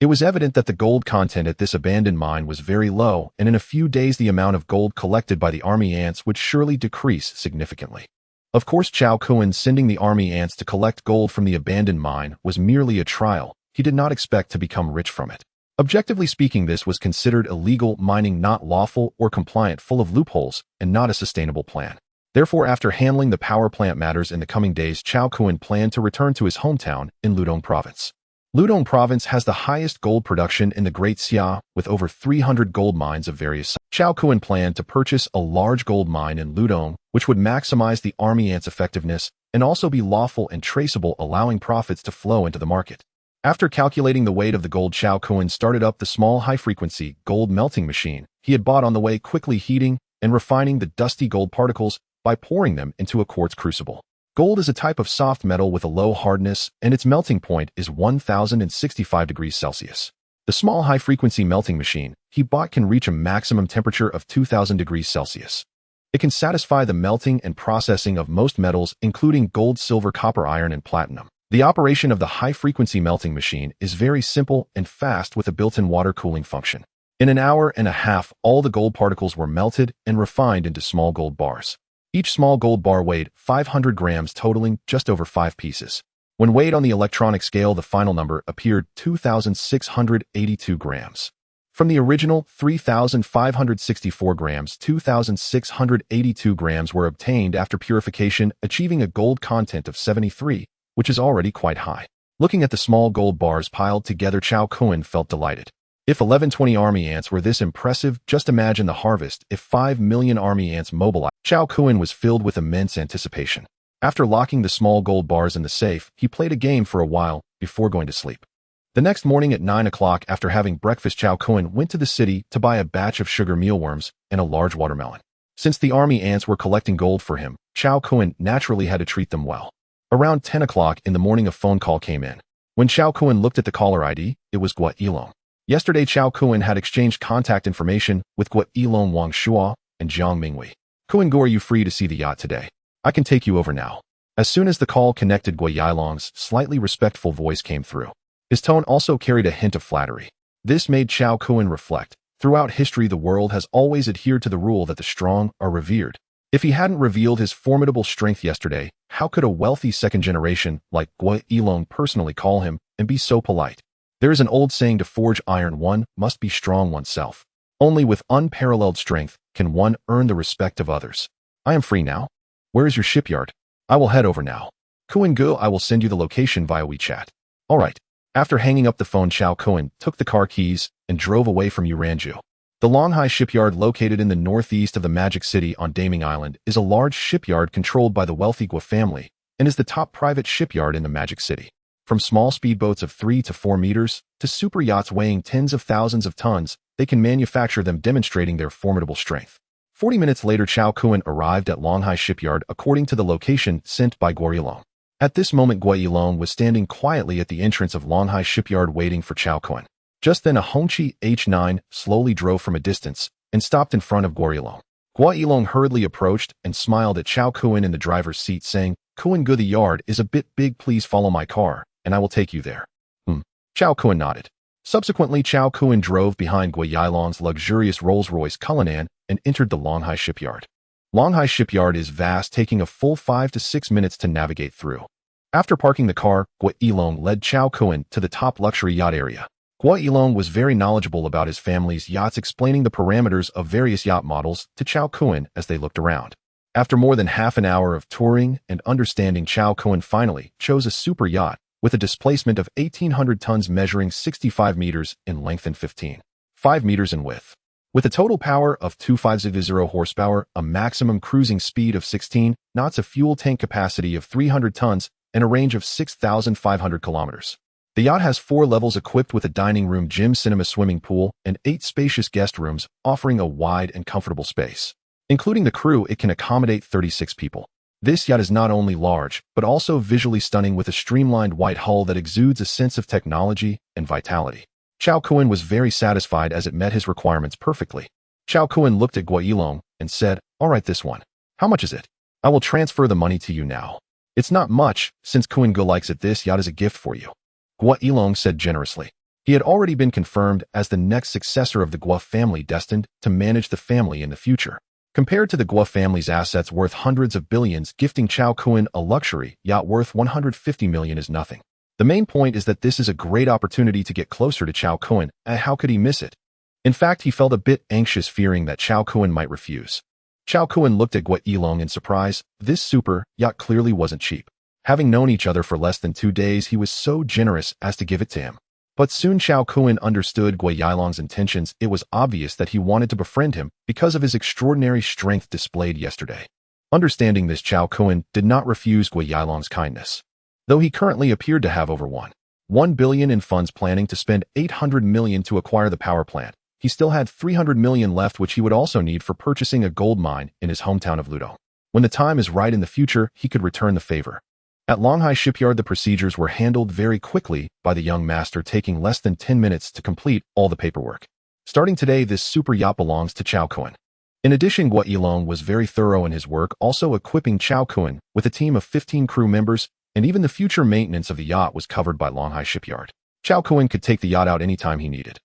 It was evident that the gold content at this abandoned mine was very low, and in a few days the amount of gold collected by the army ants would surely decrease significantly. Of course, Chao Kuan sending the army ants to collect gold from the abandoned mine was merely a trial. He did not expect to become rich from it. Objectively speaking, this was considered illegal mining, not lawful or compliant, full of loopholes, and not a sustainable plan. Therefore, after handling the power plant matters in the coming days, Chao Kuan planned to return to his hometown in Ludong Province. Ludong Province has the highest gold production in the Great Xia, with over 300 gold mines of various sizes. Chao Kuan planned to purchase a large gold mine in Ludong, which would maximize the army ants' effectiveness and also be lawful and traceable, allowing profits to flow into the market. After calculating the weight of the gold, Chao Kuan started up the small high-frequency gold melting machine he had bought on the way, quickly heating and refining the dusty gold particles by pouring them into a quartz crucible. Gold is a type of soft metal with a low hardness, and its melting point is 1065 degrees Celsius. The small high-frequency melting machine he bought can reach a maximum temperature of 2000 degrees Celsius. It can satisfy the melting and processing of most metals, including gold, silver, copper, iron, and platinum. The operation of the high-frequency melting machine is very simple and fast, with a built-in water cooling function. In an hour and a half, all the gold particles were melted and refined into small gold bars. Each small gold bar weighed 500 grams, totaling just over 5 pieces. When weighed on the electronic scale, the final number appeared 2,682 grams. From the original 3,564 grams, 2,682 grams were obtained after purification, achieving a gold content of 73, which is already quite high. Looking at the small gold bars piled together, Chao Kun felt delighted. If 1120 army ants were this impressive, just imagine the harvest if 5 million army ants mobilized. Chao Kun was filled with immense anticipation. After locking the small gold bars in the safe, he played a game for a while before going to sleep. The next morning at 9 o'clock, after having breakfast, Chao Kun went to the city to buy a batch of sugar mealworms and a large watermelon. Since the army ants were collecting gold for him, Chao Kun naturally had to treat them well. Around 10 o'clock in the morning, a phone call came in. When Chao Kun looked at the caller ID, it was Guo Yilong. Yesterday, Chao Kun had exchanged contact information with Guo Yilong, Wang Shuo, and Jiang Mingwei. Kun Guo, are you free to see the yacht today? I can take you over now. As soon as the call connected, Guo Yilong's slightly respectful voice came through. His tone also carried a hint of flattery. This made Chao Kun reflect. Throughout history, the world has always adhered to the rule that the strong are revered. If he hadn't revealed his formidable strength yesterday, how could a wealthy second generation like Guo Yilong personally call him and be so polite? There is an old saying, to forge iron, one must be strong oneself. Only with unparalleled strength can one earn the respect of others. I am free now. Where is your shipyard? I will head over now. Kun Guo, I will send you the location via WeChat. All right. After hanging up the phone, Chao Kun took the car keys and drove away from Yuranju. The Longhai shipyard, located in the northeast of the Magic City on Daming Island, is a large shipyard controlled by the wealthy Guo family and is the top private shipyard in the Magic City. From small speedboats of 3 to 4 meters to super yachts weighing tens of thousands of tons, they can manufacture them, demonstrating their formidable strength. 40 minutes later, Chao Kun arrived at Longhai shipyard according to the location sent by Guo Yilong. At this moment, Guo Yilong was standing quietly at the entrance of Longhai shipyard waiting for Chao Kun. Just then, a Hongqi H9 slowly drove from a distance and stopped in front of Guo Yilong. Guo Yilong hurriedly approached and smiled at Chao Kun in the driver's seat, saying, Kun Guo, the yard is a bit big, please follow my car, and I will take you there. Chao Kun nodded. Subsequently, Chao Kun drove behind Guo Yilong's luxurious Rolls-Royce Cullinan and entered the Longhai shipyard. Longhai shipyard is vast, taking a full 5 to 6 minutes to navigate through. After parking the car, Guo Yilong led Chao Kun to the top luxury yacht area. Guo Yilong was very knowledgeable about his family's yachts, explaining the parameters of various yacht models to Chao Kun as they looked around. After more than half an hour of touring and understanding, Chao Kun finally chose a super yacht with a displacement of 1,800 tons, measuring 65 meters in length and 15.5 meters in width. With a total power of 250 horsepower, a maximum cruising speed of 16 knots, a fuel tank capacity of 300 tons, and a range of 6,500 kilometers. The yacht has 4 levels equipped with a dining room, gym, cinema, swimming pool, and 8 spacious guest rooms, offering a wide and comfortable space. Including the crew, it can accommodate 36 people. This yacht is not only large, but also visually stunning, with a streamlined white hull that exudes a sense of technology and vitality. Chao Kun was very satisfied as it met his requirements perfectly. Chao Kun looked at Guo Yilong and said, all right, this one. How much is it? I will transfer the money to you now. It's not much, since Kun Guo likes it. This yacht is a gift for you. Guo Yilong said generously. He had already been confirmed as the next successor of the Guo family, destined to manage the family in the future. Compared to the Guo family's assets worth hundreds of billions, gifting Chao Kun a luxury yacht worth 150 million is nothing. The main point is that this is a great opportunity to get closer to Chao Kun, and how could he miss it? In fact, he felt a bit anxious, fearing that Chao Kun might refuse. Chao Kun looked at Guo Yilong in surprise. This super yacht clearly wasn't cheap. Having known each other for less than 2 days, he was so generous as to give it to him. But soon Chao Kun understood Guo Yilong's intentions. It was obvious that he wanted to befriend him because of his extraordinary strength displayed yesterday. Understanding this, Chao Kun did not refuse Guo Yilong's kindness. Though he currently appeared to have over 1 billion in funds, planning to spend 800 million to acquire the power plant, he still had 300 million left, which he would also need for purchasing a gold mine in his hometown of Ludo. When the time is right in the future, he could return the favor. At Longhai shipyard, the procedures were handled very quickly by the young master, taking less than 10 minutes to complete all the paperwork. Starting today, this super yacht belongs to Chao Kun. In addition, Guo Yilong was very thorough in his work, also equipping Chao Kun with a team of 15 crew members, and even the future maintenance of the yacht was covered by Longhai shipyard. Chao Kun could take the yacht out anytime he needed.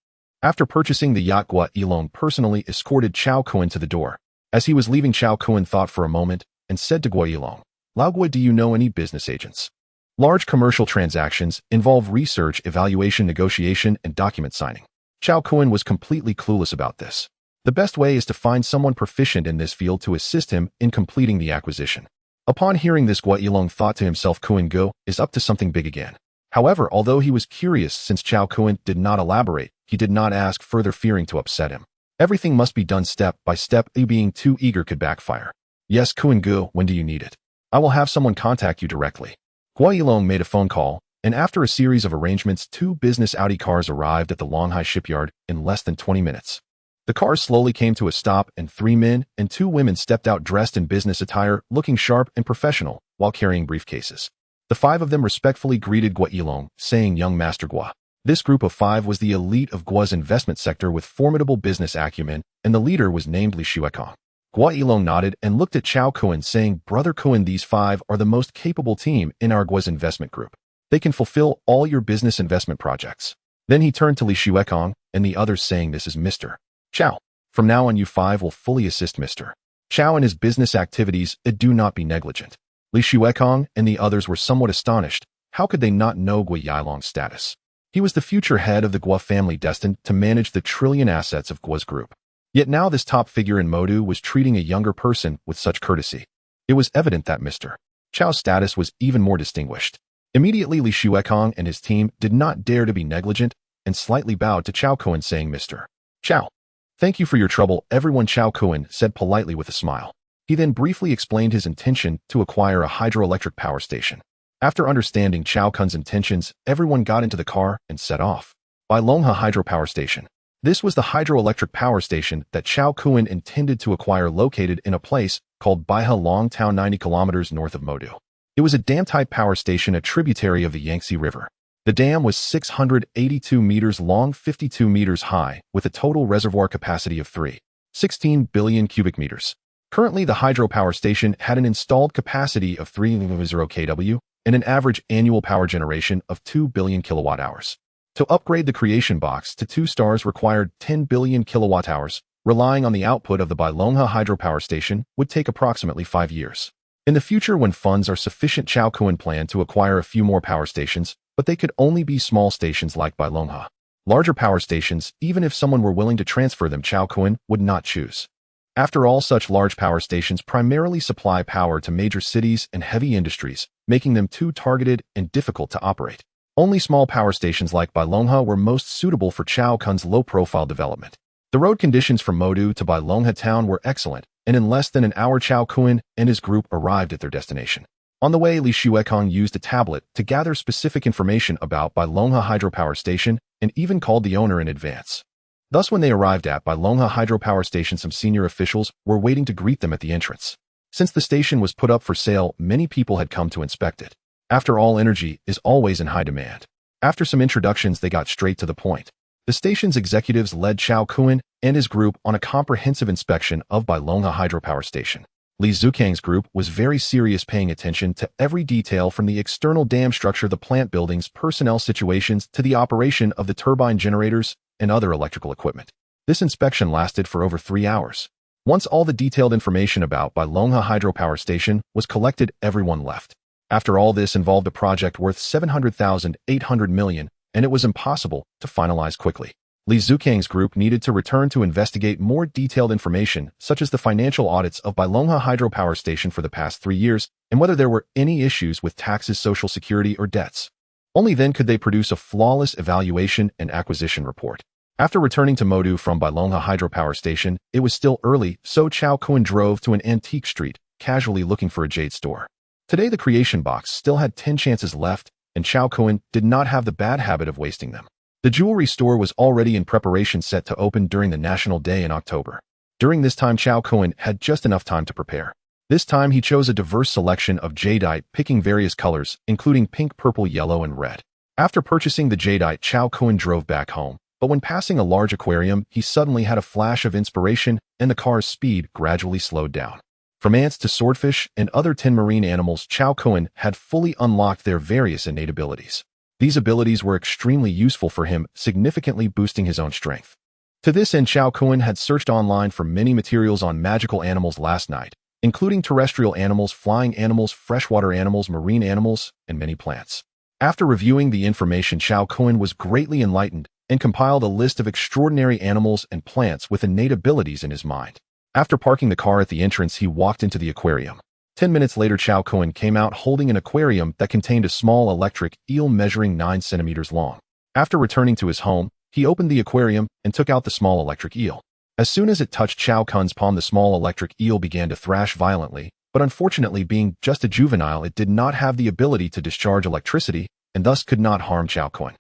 After purchasing the yacht, Guo Yilong personally escorted Chao Kun to the door. As he was leaving, Chao Kun thought for a moment. and said to Guo Yilong, "Lao Gui, do you know any business agents?" Large commercial transactions involve research, evaluation, negotiation, and document signing. Chao Kun was completely clueless about this. The best way is to find someone proficient in this field to assist him in completing the acquisition. Upon hearing this, Guo Yilong thought to himself, Kun Go is up to something big again. However, although he was curious since Chao Kun did not elaborate, he did not ask further, fearing to upset him. Everything must be done step by step. Being too eager could backfire. "Yes, Kun Go, when do you need it? I will have someone contact you directly." Guo Yilong made a phone call, and after a series of arrangements, 2 business Audi cars arrived at the Longhai shipyard in less than 20 minutes. The cars slowly came to a stop, and 3 men and 2 women stepped out dressed in business attire, looking sharp and professional, while carrying briefcases. The 5 of them respectfully greeted Guo Yilong, saying, "Young Master Guo." This group of 5 was the elite of Guo's investment sector with formidable business acumen, and the leader was named Li Xuekong. Guo Yilong nodded and looked at Chao Kun, saying, "Brother Kun, these 5 are the most capable team in our Guo's investment group. They can fulfill all your business investment projects." Then he turned to Li Xuekong and the others, saying, "This is Mr. Chao. From now on, you 5 will fully assist Mr. Chao in his business activities. Do not be negligent." Li Xuekong and the others were somewhat astonished. How could they not know Guo Yilong's status? He was the future head of the Guo family, destined to manage the trillion assets of Guo's group. Yet now this top figure in Modu was treating a younger person with such courtesy. It was evident that Mr. Chao's status was even more distinguished. Immediately, Li Xuekong and his team did not dare to be negligent and slightly bowed to Chao Kun, saying, "Mr. Chao, thank you for your trouble, everyone." Chao Kun said politely with a smile. He then briefly explained his intention to acquire a hydroelectric power station. After understanding Chao Kun's intentions, everyone got into the car and set off. Bailonghe Hydropower Station. This was the hydroelectric power station that Chao Kun intended to acquire, located in a place called Baihe Long Town, 90 kilometers north of Modu. It was a dam-type power station, a tributary of the Yangtze River. The dam was 682 meters long, 52 meters high, with a total reservoir capacity of 316 billion cubic meters. Currently, the hydropower station had an installed capacity of 3.0 kW and an average annual power generation of 2 billion kilowatt-hours. To upgrade the creation box to 2 stars required 10 billion kilowatt-hours. Relying on the output of the Bailonghe hydropower station would take approximately 5 years. In the future, when funds are sufficient, Chao Kun planned to acquire a few more power stations, but they could only be small stations like Bailonghe. Larger power stations, even if someone were willing to transfer them, Chao Kun would not choose. After all, such large power stations primarily supply power to major cities and heavy industries, making them too targeted and difficult to operate. Only small power stations like Bailonghe were most suitable for Chao Kun's low-profile development. The road conditions from Modu to Bailonghe town were excellent, and in less than an hour Chao Kun and his group arrived at their destination. On the way, Li Xuekong used a tablet to gather specific information about Bailonghe hydropower station and even called the owner in advance. Thus, when they arrived at Bailonghe hydropower station, some senior officials were waiting to greet them at the entrance. Since the station was put up for sale, many people had come to inspect it. After all, energy is always in high demand. After some introductions, they got straight to the point. The station's executives led Chao Kun and his group on a comprehensive inspection of Bailonghe hydropower station. Li Zukang's group was very serious, paying attention to every detail from the external dam structure, the plant buildings, personnel situations, to the operation of the turbine generators and other electrical equipment. This inspection lasted for over 3 hours. Once all the detailed information about Bailonghe hydropower station was collected, everyone left. After all, this involved a project worth 700,800 million, and it was impossible to finalize quickly. Li Zukang's group needed to return to investigate more detailed information, such as the financial audits of Bailonghe hydropower station for the past 3 years, and whether there were any issues with taxes, social security, or debts. Only then could they produce a flawless evaluation and acquisition report. After returning to Modu from Bailonghe hydropower station, it was still early, so Chao Kun drove to an antique street, casually looking for a jade store. Today, the creation box still had 10 chances left, and Chao Kun did not have the bad habit of wasting them. The jewelry store was already in preparation, set to open during the National Day in October. During this time, Chao Kun had just enough time to prepare. This time, he chose a diverse selection of jadeite, picking various colors, including pink, purple, yellow, and red. After purchasing the jadeite, Chao Kun drove back home. But when passing a large aquarium, he suddenly had a flash of inspiration, and the car's speed gradually slowed down. From ants to swordfish and other 10 marine animals, Chao Kun had fully unlocked their various innate abilities. These abilities were extremely useful for him, significantly boosting his own strength. To this end, Chao Kun had searched online for many materials on magical animals last night, including terrestrial animals, flying animals, freshwater animals, marine animals, and many plants. After reviewing the information, Chao Kun was greatly enlightened and compiled a list of extraordinary animals and plants with innate abilities in his mind. After parking the car at the entrance, he walked into the aquarium. 10 minutes later, Chao Kun came out holding an aquarium that contained a small electric eel measuring 9 centimeters long. After returning to his home, he opened the aquarium and took out the small electric eel. As soon as it touched Chao Kun's palm, the small electric eel began to thrash violently, but unfortunately, being just a juvenile, it did not have the ability to discharge electricity and thus could not harm Chao Kun.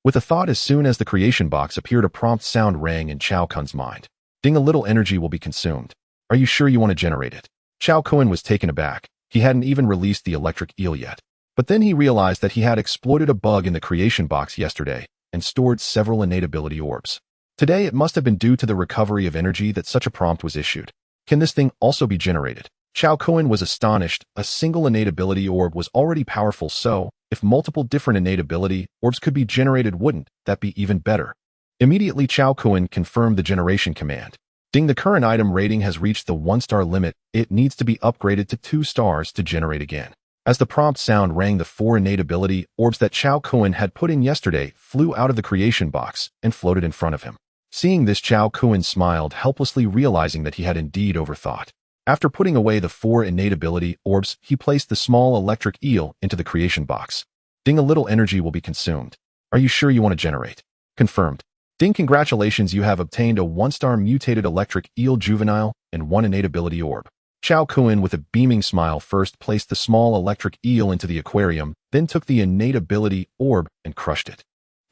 With a thought, as soon as the creation box appeared, a prompt sound rang in Chao Kun's mind. Ding, a little energy will be consumed. Are you sure you want to generate it? Chao Kun was taken aback. He hadn't even released the electric eel yet. But then he realized that he had exploited a bug in the creation box yesterday and stored several innate ability orbs. Today, it must have been due to the recovery of energy that such a prompt was issued. Can this thing also be generated? Chao Kun was astonished. A single innate ability orb was already powerful, so if multiple different innate ability orbs could be generated, wouldn't that be even better? Immediately, Chao Kun confirmed the generation command. Ding, the current item rating has reached the 1-star limit. It needs to be upgraded to 2 stars to generate again. As the prompt sound rang, the 4 innate ability orbs that Chao Kun had put in yesterday flew out of the creation box and floated in front of him. Seeing this, Chao Kun smiled helplessly, realizing that he had indeed overthought. After putting away the 4 innate ability orbs, he placed the small electric eel into the creation box. Ding, a little energy will be consumed. Are you sure you want to generate? Confirmed. Ding, congratulations, you have obtained a 1-star mutated electric eel juvenile and 1 innate ability orb. Chao Kun, with a beaming smile, first placed the small electric eel into the aquarium, then took the innate ability orb and crushed it.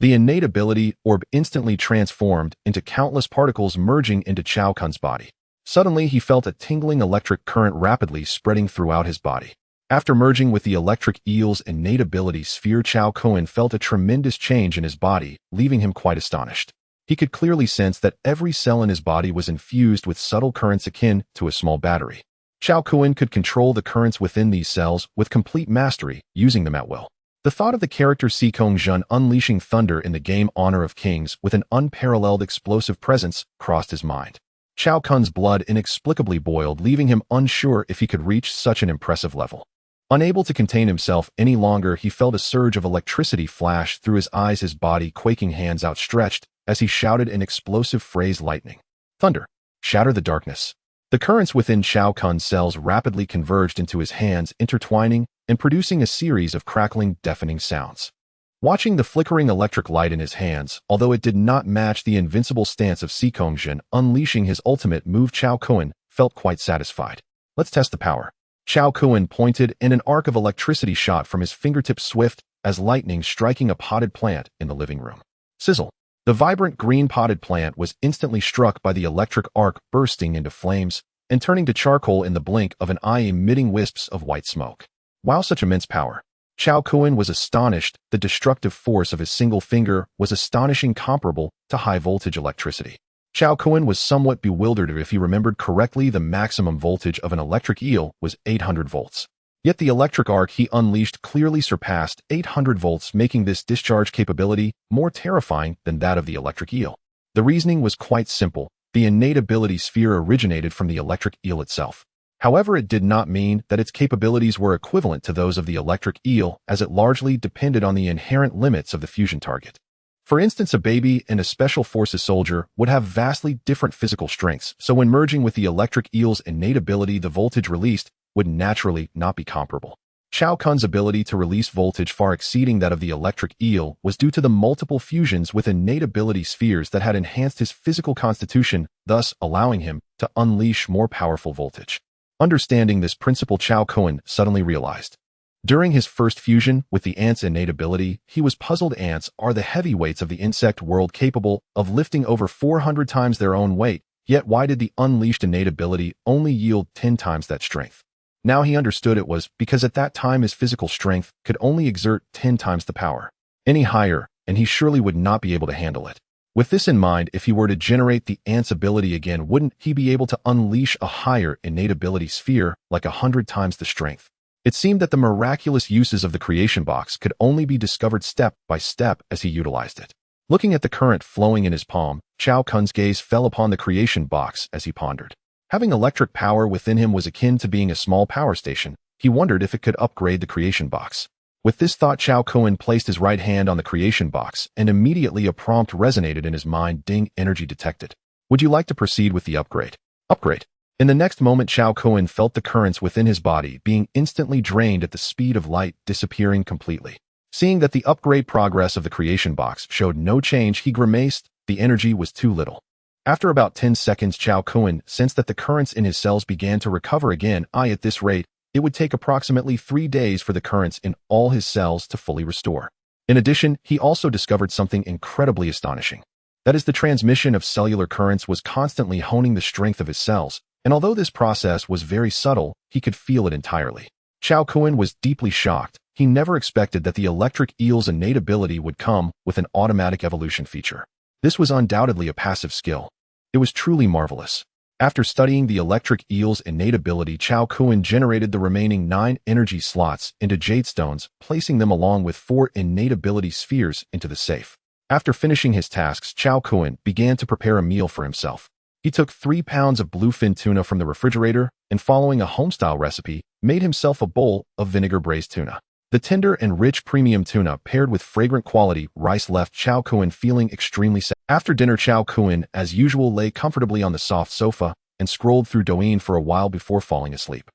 The innate ability orb instantly transformed into countless particles, merging into Chao Kun's body. Suddenly, he felt a tingling electric current rapidly spreading throughout his body. After merging with the electric eel's innate ability sphere, Chao Kun felt a tremendous change in his body, leaving him quite astonished. He could clearly sense that every cell in his body was infused with subtle currents akin to a small battery. Chao Kun could control the currents within these cells with complete mastery, using them at will. The thought of the character Sikong Jun unleashing thunder in the game Honor of Kings with an unparalleled explosive presence crossed his mind. Chao Kun's blood inexplicably boiled, leaving him unsure if he could reach such an impressive level. Unable to contain himself any longer, he felt a surge of electricity flash through his eyes, his body quaking, hands outstretched, as he shouted an explosive phrase: lightning, thunder, shatter the darkness. The currents within Chao Kun's cells rapidly converged into his hands, intertwining and producing a series of crackling, deafening sounds. Watching the flickering electric light in his hands, although it did not match the invincible stance of Sikong unleashing his ultimate move, Chao Kun felt quite satisfied. Let's test the power. Chao Kun pointed, and an arc of electricity shot from his fingertips, swift as lightning, striking a potted plant in the living room. Sizzle! The vibrant green potted plant was instantly struck by the electric arc, bursting into flames and turning to charcoal in the blink of an eye, emitting wisps of white smoke. Wow, such immense power! Chao Kun was astonished. The destructive force of his single finger was astonishing, comparable to high-voltage electricity. Chao Kun was somewhat bewildered. If he remembered correctly, the maximum voltage of an electric eel was 800 volts. Yet the electric arc he unleashed clearly surpassed 800 volts, making this discharge capability more terrifying than that of the electric eel. The reasoning was quite simple. The innate ability sphere originated from the electric eel itself. However, it did not mean that its capabilities were equivalent to those of the electric eel, as it largely depended on the inherent limits of the fusion target. For instance, a baby and a special forces soldier would have vastly different physical strengths, so when merging with the electric eel's innate ability, the voltage released would naturally not be comparable. Chao Kun's ability to release voltage far exceeding that of the electric eel was due to the multiple fusions with innate ability spheres that had enhanced his physical constitution, thus allowing him to unleash more powerful voltage. Understanding this principle, Chao Kun suddenly realized. During his first fusion with the ant's innate ability, he was puzzled. Ants are the heavyweights of the insect world, capable of lifting over 400 times their own weight, yet why did the unleashed innate ability only yield 10 times that strength? Now he understood. It was because at that time his physical strength could only exert 10 times the power. Any higher, and he surely would not be able to handle it. With this in mind, if he were to generate the ant's ability again, wouldn't he be able to unleash a higher innate ability sphere, like 100 times the strength? It seemed that the miraculous uses of the creation box could only be discovered step by step as he utilized it. Looking at the current flowing in his palm, Chao Kun's gaze fell upon the creation box as he pondered. Having electric power within him was akin to being a small power station. He wondered if it could upgrade the creation box. With this thought, Chao Cohen placed his right hand on the creation box, and immediately a prompt resonated in his mind. Ding, energy detected. Would you like to proceed with the upgrade? Upgrade. In the next moment, Chao Cohen felt the currents within his body being instantly drained at the speed of light, disappearing completely. Seeing that the upgrade progress of the creation box showed no change, he grimaced. The energy was too little. After about 10 seconds, Chao Cohen sensed that the currents in his cells began to recover again. At this rate, it would take approximately 3 days for the currents in all his cells to fully restore. In addition, he also discovered something incredibly astonishing. That is, the transmission of cellular currents was constantly honing the strength of his cells, and although this process was very subtle, he could feel it entirely. Chao Cohen was deeply shocked. He never expected that the electric eel's innate ability would come with an automatic evolution feature. This was undoubtedly a passive skill. It was truly marvelous. After studying the electric eel's innate ability, Chao Cohen generated the remaining 9 energy slots into jade stones, placing them along with 4 innate ability spheres into the safe. After finishing his tasks, Chao Cohen began to prepare a meal for himself. He took 3 pounds of bluefin tuna from the refrigerator and, following a homestyle recipe, made himself a bowl of vinegar-braised tuna. The tender and rich premium tuna paired with fragrant quality rice left Chao Cohen feeling extremely sad. After dinner, Chao Cohen, as usual, lay comfortably on the soft sofa and scrolled through Douyin for a while before falling asleep.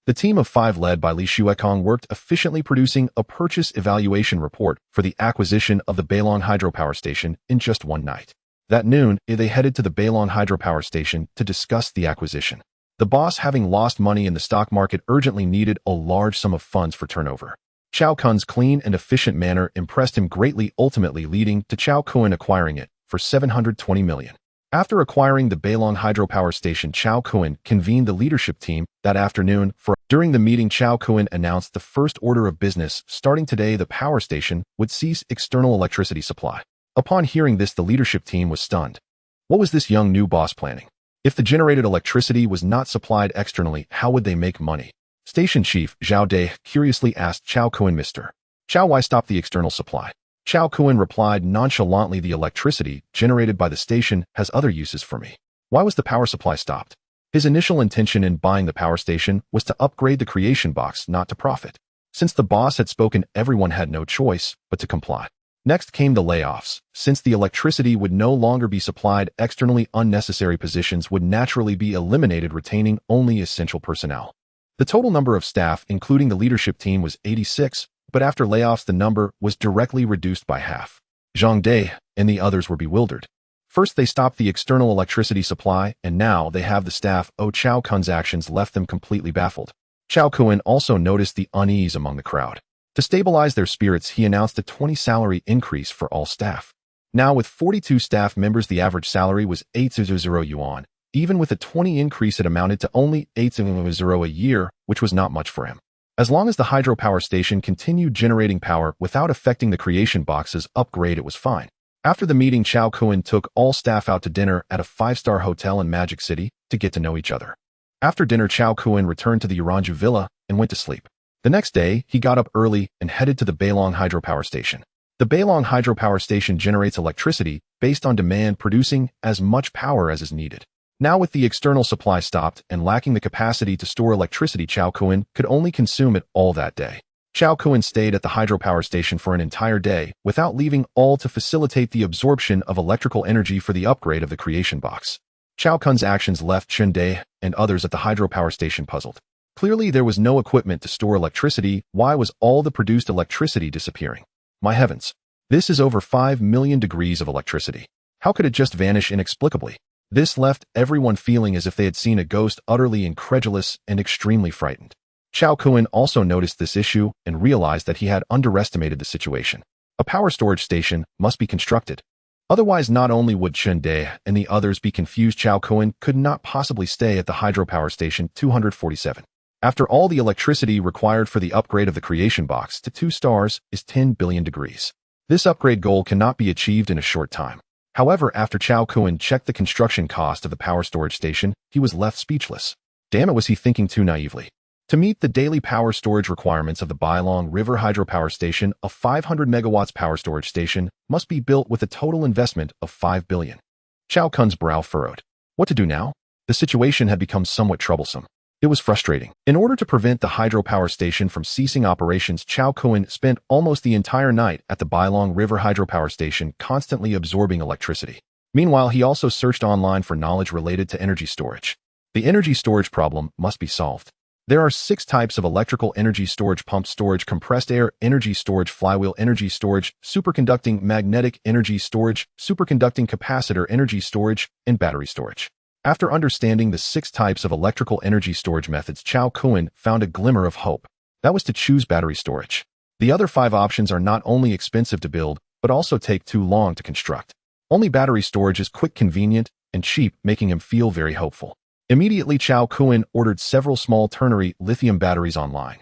The team of 5 led by Li Xuekong worked efficiently, producing a purchase evaluation report for the acquisition of the Beilong hydropower station in just one night. That noon, they headed to the Beilong hydropower station to discuss the acquisition. The boss, having lost money in the stock market, urgently needed a large sum of funds for turnover. Chao Kun's clean and efficient manner impressed him greatly, ultimately leading to Chao Kun acquiring it for 720 million. After acquiring the Beilong hydropower station, Chao Kun convened the leadership team that afternoon. During the meeting, Chao Kun announced the first order of business. Starting today, the power station would cease external electricity supply. Upon hearing this, the leadership team was stunned. What was this young new boss planning? If the generated electricity was not supplied externally, how would they make money? Station Chief Zhao Dai curiously asked Chao Kun, Mr. Chao, why stop the external supply? Chao Kun replied nonchalantly, the electricity generated by the station has other uses for me. Why was the power supply stopped? His initial intention in buying the power station was to upgrade the creation box, not to profit. Since the boss had spoken, everyone had no choice but to comply. Next came the layoffs. Since the electricity would no longer be supplied externally, unnecessary positions would naturally be eliminated, retaining only essential personnel. The total number of staff, including the leadership team, was 86, but after layoffs the number was directly reduced by half. Zhang Dai and the others were bewildered. First they stopped the external electricity supply, and now they have the staff. Chao Kun's actions left them completely baffled. Chao Kun also noticed the unease among the crowd. To stabilize their spirits, he announced a 20 salary increase for all staff. Now with 42 staff members, the average salary was 800 yuan. Even with a 20 increase, it amounted to only 800 a year, which was not much for him. As long as the hydropower station continued generating power without affecting the creation box's upgrade, it was fine. After the meeting, Chao Kun took all staff out to dinner at a 5-star hotel in Magic City to get to know each other. After dinner, Chao Kun returned to the Orange Villa and went to sleep. The next day, he got up early and headed to the Beilong hydropower station. The Beilong hydropower station generates electricity based on demand, producing as much power as is needed. Now with the external supply stopped and lacking the capacity to store electricity, Chao Kun could only consume it all that day. Chao Kun stayed at the hydropower station for an entire day without leaving, all to facilitate the absorption of electrical energy for the upgrade of the creation box. Chao Kun's actions left Chen Dai and others at the hydropower station puzzled. Clearly there was no equipment to store electricity. Why was all the produced electricity disappearing? My heavens! This is over 5 million degrees of electricity. How could it just vanish inexplicably? This left everyone feeling as if they had seen a ghost, utterly incredulous and extremely frightened. Chao Kun also noticed this issue and realized that he had underestimated the situation. A power storage station must be constructed. Otherwise, not only would Chen Dai and the others be confused, Chao Kun could not possibly stay at the hydropower station 247. After all, the electricity required for the upgrade of the creation box to 2 stars is 10 billion degrees. This upgrade goal cannot be achieved in a short time. However, after Chao Kun checked the construction cost of the power storage station, he was left speechless. Damn it, was he thinking too naively? To meet the daily power storage requirements of the Beilong River hydropower station, a 500 megawatts power storage station must be built with a total investment of 5 billion. Chao Kun's brow furrowed. What to do now? The situation had become somewhat troublesome. It was frustrating. In order to prevent the hydropower station from ceasing operations, Chao Kun spent almost the entire night at the Bailong River hydropower station, constantly absorbing electricity. Meanwhile, he also searched online for knowledge related to energy storage. The energy storage problem must be solved. There are 6 types of electrical energy storage: pumped storage, compressed air energy storage, flywheel energy storage, superconducting magnetic energy storage, superconducting capacitor energy storage, and battery storage. After understanding the 6 types of electrical energy storage methods, Chao Kun found a glimmer of hope. That was to choose battery storage. The other 5 options are not only expensive to build, but also take too long to construct. Only battery storage is quick, convenient, and cheap, making him feel very hopeful. Immediately, Chao Kun ordered several small ternary lithium batteries online.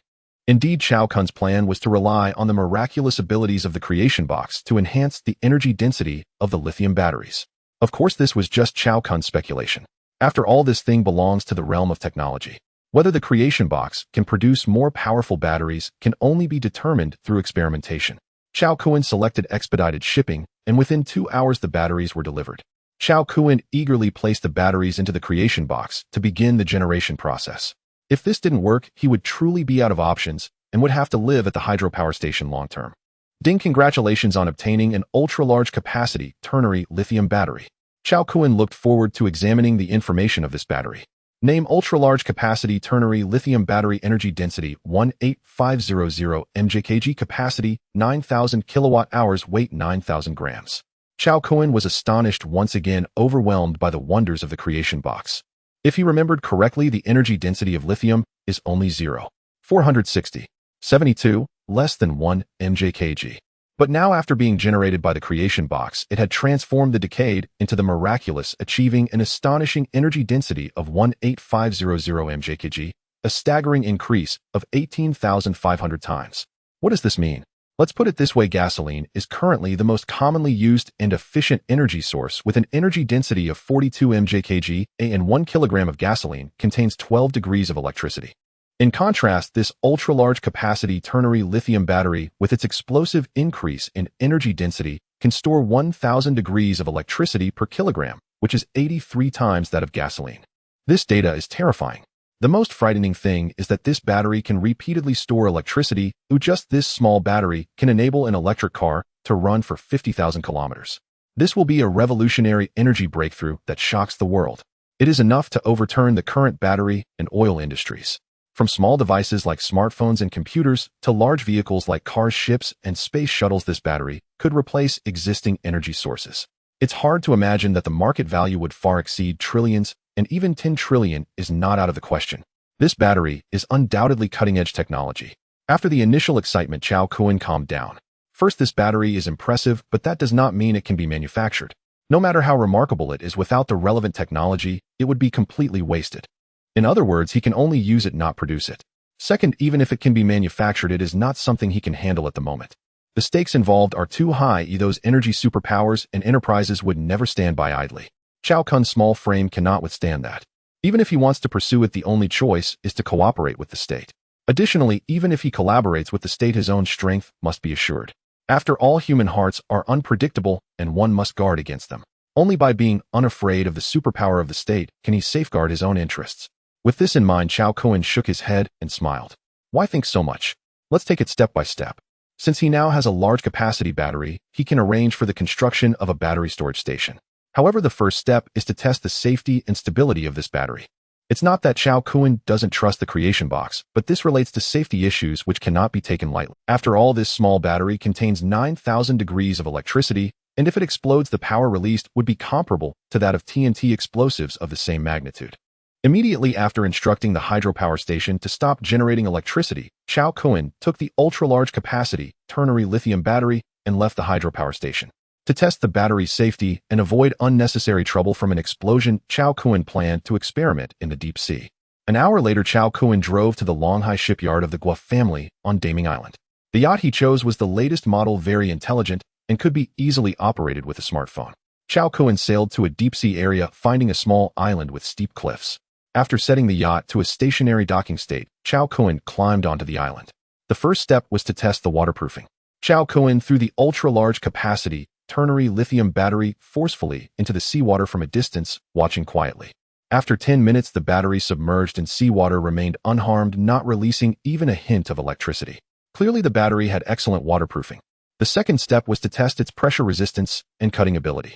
Indeed, Chao Kun's plan was to rely on the miraculous abilities of the creation box to enhance the energy density of the lithium batteries. Of course, this was just Chao Kun's speculation. After all, this thing belongs to the realm of technology. Whether the creation box can produce more powerful batteries can only be determined through experimentation. Chao Kun selected expedited shipping, and within 2 hours the batteries were delivered. Chao Kun eagerly placed the batteries into the creation box to begin the generation process. If this didn't work, he would truly be out of options and would have to live at the hydropower station long term. Ding! Congratulations on obtaining an ultra-large capacity ternary lithium battery. Chao Kun looked forward to examining the information of this battery. Name: ultra-large capacity ternary lithium battery, energy density 18500 mjkg, capacity 9000 kilowatt-hours, weight 9000 grams. Chao Kun was astonished, once again overwhelmed by the wonders of the creation box. If he remembered correctly, the energy density of lithium is only 0.460.72, less than 1 mjkg. But now, after being generated by the creation box, it had transformed the decayed into the miraculous, achieving an astonishing energy density of 18500 mjkg, a staggering increase of 18,500 times. What does this mean? Let's put it this way: gasoline is currently the most commonly used and efficient energy source with an energy density of 42 mjkg, and 1 kilogram of gasoline contains 12 degrees of electricity. In contrast, this ultra-large capacity ternary lithium battery, with its explosive increase in energy density, can store 1,000 degrees of electricity per kilogram, which is 83 times that of gasoline. This data is terrifying. The most frightening thing is that this battery can repeatedly store electricity. Just this small battery can enable an electric car to run for 50,000 kilometers. This will be a revolutionary energy breakthrough that shocks the world. It is enough to overturn the current battery and oil industries. From small devices like smartphones and computers to large vehicles like cars, ships, and space shuttles, this battery could replace existing energy sources. It's hard to imagine that the market value would far exceed trillions, and even 10 trillion is not out of the question. This battery is undoubtedly cutting-edge technology. After the initial excitement, Chao Kun calmed down. First, this battery is impressive, but that does not mean it can be manufactured. No matter how remarkable it is, without the relevant technology, it would be completely wasted. In other words, he can only use it, not produce it. Second, even if it can be manufactured, it is not something he can handle at the moment. The stakes involved are too high. Those energy superpowers and enterprises would never stand by idly. Chao Kun's small frame cannot withstand that. Even if he wants to pursue it, the only choice is to cooperate with the state. Additionally, even if he collaborates with the state, his own strength must be assured. After all, human hearts are unpredictable, and one must guard against them. Only by being unafraid of the superpower of the state can he safeguard his own interests. With this in mind, Chao Kun shook his head and smiled. Why think so much? Let's take it step by step. Since he now has a large capacity battery, he can arrange for the construction of a battery storage station. However, the first step is to test the safety and stability of this battery. It's not that Chao Kun doesn't trust the creation box, but this relates to safety issues which cannot be taken lightly. After all, this small battery contains 9,000 degrees of electricity, and if it explodes, the power released would be comparable to that of TNT explosives of the same magnitude. Immediately after instructing the hydropower station to stop generating electricity, Chao Kun took the ultra-large capacity ternary lithium battery and left the hydropower station. To test the battery's safety and avoid unnecessary trouble from an explosion, Chao Kun planned to experiment in the deep sea. An hour later, Chao Kun drove to the Longhai shipyard of the Guo family on Daming Island. The yacht he chose was the latest model, very intelligent, and could be easily operated with a smartphone. Chao Kun sailed to a deep-sea area, finding a small island with steep cliffs. After setting the yacht to a stationary docking state, Chao Kun climbed onto the island. The first step was to test the waterproofing. Chao Kun threw the ultra-large capacity ternary lithium battery forcefully into the seawater from a distance, watching quietly. After 10 minutes, the battery submerged in seawater remained unharmed, not releasing even a hint of electricity. Clearly, the battery had excellent waterproofing. The second step was to test its pressure resistance and cutting ability.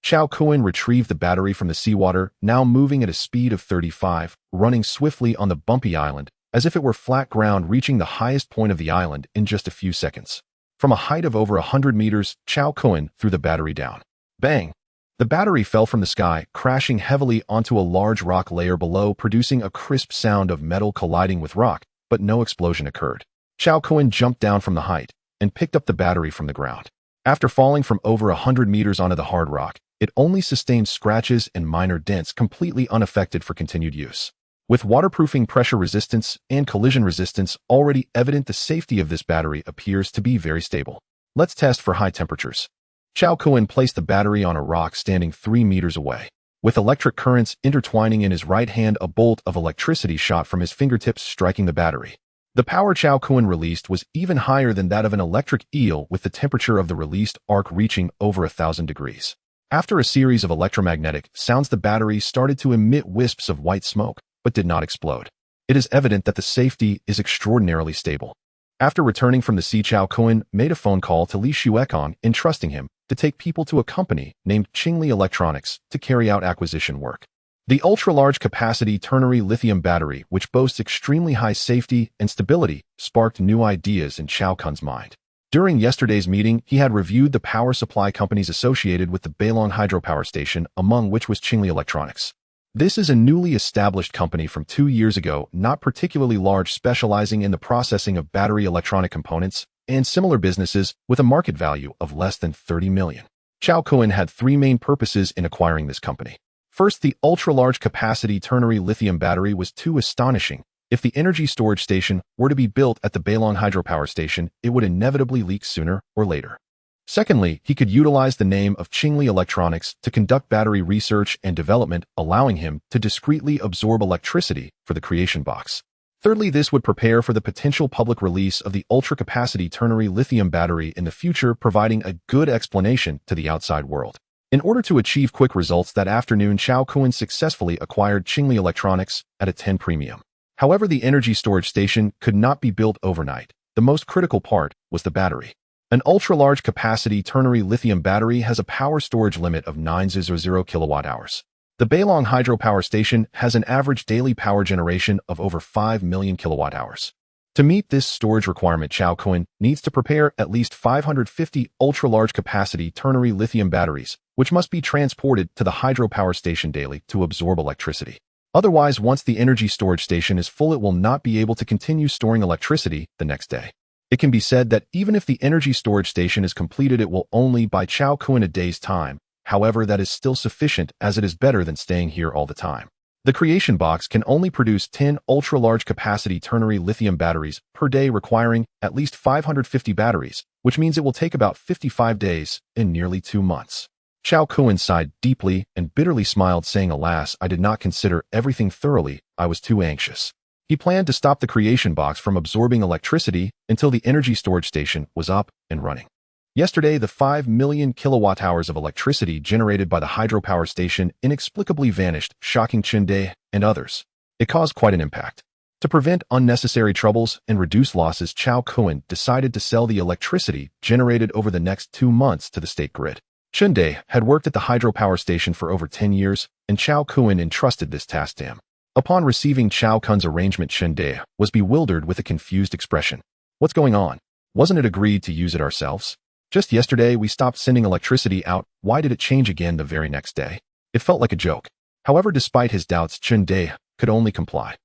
Chao Kuan retrieved the battery from the seawater, now moving at a speed of 35, running swiftly on the bumpy island, as if it were flat ground, reaching the highest point of the island in just a few seconds. From a height of over 100 meters, Chao Kuan threw the battery down. Bang! The battery fell from the sky, crashing heavily onto a large rock layer below, producing a crisp sound of metal colliding with rock, but no explosion occurred. Chao Kuan jumped down from the height and picked up the battery from the ground. After falling from over 100 meters onto the hard rock, it only sustained scratches and minor dents, completely unaffected for continued use. With waterproofing, pressure resistance, and collision resistance already evident, the safety of this battery appears to be very stable. Let's test for high temperatures. Chao Kuan placed the battery on a rock standing 3 meters away. With electric currents intertwining in his right hand, a bolt of electricity shot from his fingertips, striking the battery. The power Chao Kuan released was even higher than that of an electric eel, with the temperature of the released arc reaching over 1,000 degrees. After a series of electromagnetic sounds, the battery started to emit wisps of white smoke, but did not explode. It is evident that the safety is extraordinarily stable. After returning from the sea, Chao Kuan made a phone call to Li Xuekong, entrusting him to take people to a company named Qingli Electronics to carry out acquisition work. The ultra-large capacity ternary lithium battery, which boasts extremely high safety and stability, sparked new ideas in Chao Kuan's mind. During yesterday's meeting, he had reviewed the power supply companies associated with the Beilong hydropower station, among which was Qingli Electronics. This is a newly established company from 2 years ago, not particularly large, specializing in the processing of battery electronic components and similar businesses, with a market value of less than 30 million. Chao Kuan had 3 main purposes in acquiring this company. First, the ultra-large capacity ternary lithium battery was too astonishing. If the energy storage station were to be built at the Beilong hydropower station, it would inevitably leak sooner or later. Secondly, he could utilize the name of Qingli Electronics to conduct battery research and development, allowing him to discreetly absorb electricity for the creation box. Thirdly, this would prepare for the potential public release of the ultra-capacity ternary lithium battery in the future, providing a good explanation to the outside world. In order to achieve quick results that afternoon, Chao Kuan successfully acquired Qingli Electronics at a 10 premium. However, the energy storage station could not be built overnight. The most critical part was the battery. An ultra-large capacity ternary lithium battery has a power storage limit of 900 kilowatt-hours. The Beilong hydropower station has an average daily power generation of over 5 million kilowatt-hours. To meet this storage requirement, Chao Kuan needs to prepare at least 550 ultra-large capacity ternary lithium batteries, which must be transported to the hydropower station daily to absorb electricity. Otherwise, once the energy storage station is full, it will not be able to continue storing electricity the next day. It can be said that even if the energy storage station is completed, it will only buy Chao Kuan a day's time. However, that is still sufficient, as it is better than staying here all the time. The creation box can only produce 10 ultra-large capacity ternary lithium batteries per day, requiring at least 550 batteries, which means it will take about 55 days and nearly 2 months. Chao Kuan sighed deeply and bitterly smiled, saying, "Alas, I did not consider everything thoroughly. I was too anxious." He planned to stop the creation box from absorbing electricity until the energy storage station was up and running. Yesterday, the 5 million kilowatt-hours of electricity generated by the hydropower station inexplicably vanished, shocking Chinde and others. It caused quite an impact. To prevent unnecessary troubles and reduce losses, Chao Kuan decided to sell the electricity generated over the next 2 months to the state grid. Chinde had worked at the hydropower station for over 10 years, and Chao Kuan entrusted this task to him. Upon receiving Chao Kuan's arrangement, Chinde was bewildered with a confused expression. "What's going on? Wasn't it agreed to use it ourselves? Just yesterday, we stopped sending electricity out. Why did it change again the very next day?" It felt like a joke. However, despite his doubts, Chinde could only comply.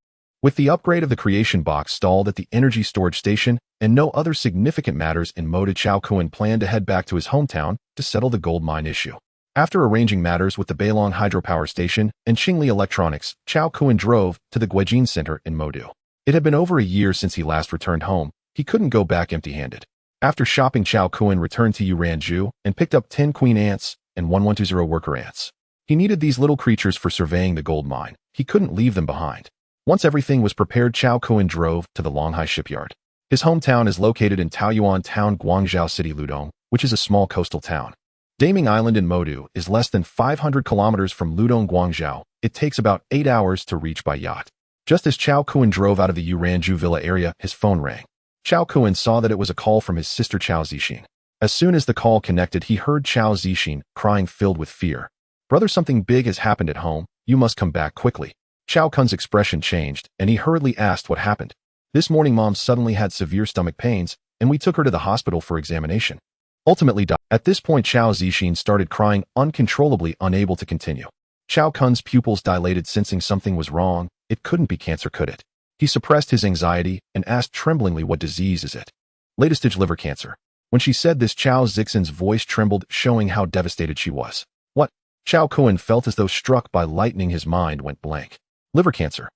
With the upgrade of the creation box stalled at the energy storage station and no other significant matters in motive, Chao Kuan planned to head back to his hometown to settle the gold mine issue. After arranging matters with the Beilong hydropower station and Qingli Electronics, Chao Kuan drove to the Guijin Center in Modu. It had been over a year since he last returned home. He couldn't go back empty-handed. After shopping, Chao Kuan returned to Yuranju and picked up 10 queen ants and 1120 worker ants. He needed these little creatures for surveying the gold mine. He couldn't leave them behind. Once everything was prepared, Chao Kuan drove to the Longhai shipyard. His hometown is located in Taoyuan Town, Guangzhou City, Ludong, which is a small coastal town. Daming Island in Modu is less than 500 kilometers from Ludong, Guangzhou, it takes about 8 hours to reach by yacht. Just as Chao Kun drove out of the Yuranju Villa area, his phone rang. Chao Kun saw that it was a call from his sister Chao Zixin. As soon as the call connected, he heard Chao Zixin crying, filled with fear. "Brother, something big has happened at home. You must come back quickly." Chao Kun's expression changed, and he hurriedly asked what happened. "This morning, Mom suddenly had severe stomach pains, and we took her to the hospital for examination. Ultimately died." At this point, Chao Zixin started crying uncontrollably, unable to continue. Chao Kun's pupils dilated, sensing something was wrong. It couldn't be cancer, could it? He suppressed his anxiety and asked tremblingly, "What disease is it?" "Late stage liver cancer." When she said this, Chao Zixin's voice trembled, showing how devastated she was. "What?" Chao Kun felt as though struck by lightning. His mind went blank. Liver cancer.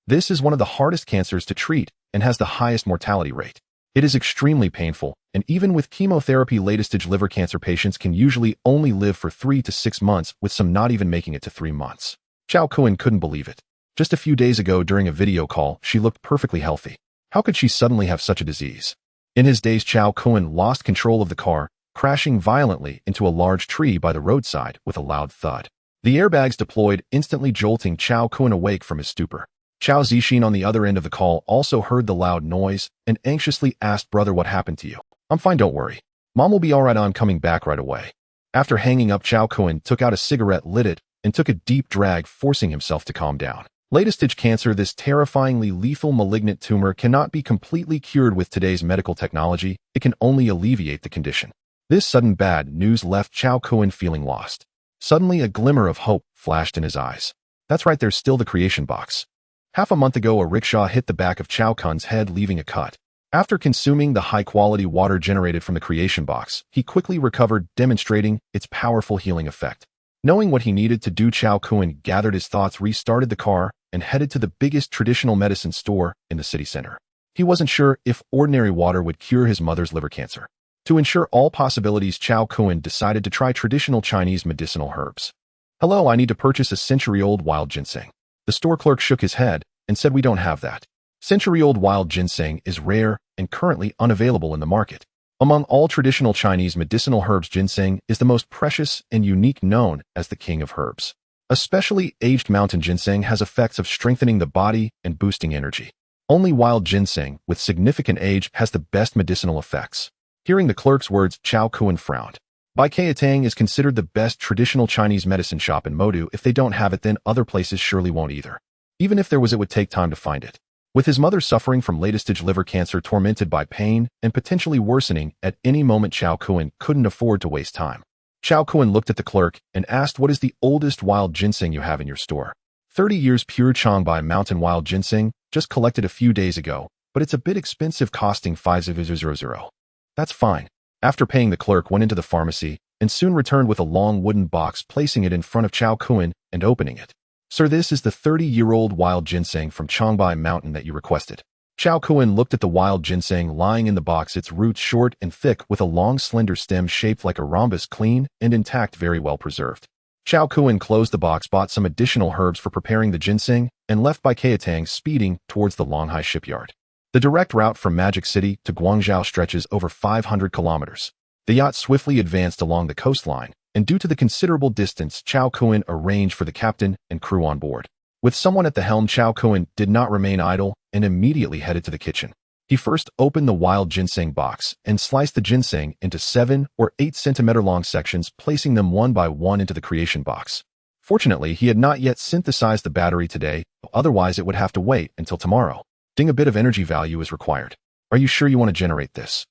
This is one of the hardest cancers to treat and has the highest mortality rate. It is extremely painful, and even with chemotherapy, late-stage liver cancer patients can usually only live for 3 to 6 months, with some not even making it to 3 months. Chao Kun couldn't believe it. Just a few days ago, during a video call, she looked perfectly healthy. How could she suddenly have such a disease? In his daze, Chao Kun lost control of the car, crashing violently into a large tree by the roadside with a loud thud. The airbags deployed, instantly jolting Chao Kun awake from his stupor. Chao Zixin on the other end of the call also heard the loud noise and anxiously asked, "Brother, what happened to you?" "I'm fine, don't worry. Mom will be alright, I'm coming back right away." After hanging up, Chao Kun took out a cigarette, lit it, and took a deep drag, forcing himself to calm down. Late-stage cancer, this terrifyingly lethal malignant tumor, cannot be completely cured with today's medical technology. It can only alleviate the condition. This sudden bad news left Chao Kun feeling lost. Suddenly, a glimmer of hope flashed in his eyes. That's right, there's still the creation box. Half a month ago, a rickshaw hit the back of Chao Kun's head, leaving a cut. After consuming the high-quality water generated from the creation box, he quickly recovered, demonstrating its powerful healing effect. Knowing what he needed to do, Chao Kun gathered his thoughts, restarted the car, and headed to the biggest traditional medicine store in the city center. He wasn't sure if ordinary water would cure his mother's liver cancer. To ensure all possibilities, Chao Kun decided to try traditional Chinese medicinal herbs. "Hello, I need to purchase a century-old wild ginseng." The store clerk shook his head and said, "We don't have that. Century-old wild ginseng is rare and currently unavailable in the market. Among all traditional Chinese medicinal herbs, ginseng is the most precious and unique, known as the king of herbs. Especially aged mountain ginseng has effects of strengthening the body and boosting energy. Only wild ginseng with significant age has the best medicinal effects." Hearing the clerk's words, Chao Kun frowned. Baikatang is considered the best traditional Chinese medicine shop in Modu. If they don't have it, then other places surely won't either. Even if there was, it would take time to find it. With his mother suffering from late-stage liver cancer, tormented by pain, and potentially worsening at any moment, Chao Kun couldn't afford to waste time. Chao Kun looked at the clerk and asked, "What is the oldest wild ginseng you have in your store?" 30 years pure Changbai mountain wild ginseng, just collected a few days ago, but it's a bit expensive, costing 5,000. "That's fine." After paying, the clerk went into the pharmacy and soon returned with a long wooden box, placing it in front of Chao Kun and opening it. "Sir, this is the 30-year-old wild ginseng from Changbai Mountain that you requested." Chao Kun looked at the wild ginseng lying in the box, its roots short and thick with a long slender stem shaped like a rhombus, clean and intact, very well preserved. Chao Kun closed the box, bought some additional herbs for preparing the ginseng, and left by Baikatang, speeding towards the Longhai shipyard. The direct route from Magic City to Guangzhou stretches over 500 kilometers. The yacht swiftly advanced along the coastline, and due to the considerable distance, Chao Kun arranged for the captain and crew on board. With someone at the helm, Chao Kun did not remain idle and immediately headed to the kitchen. He first opened the wild ginseng box and sliced the ginseng into 7 or 8 centimeter long sections, placing them one by one into the creation box. Fortunately, he had not yet synthesized the battery today, otherwise it would have to wait until tomorrow. Ding, a bit of energy value is required. Are you sure you want to generate this?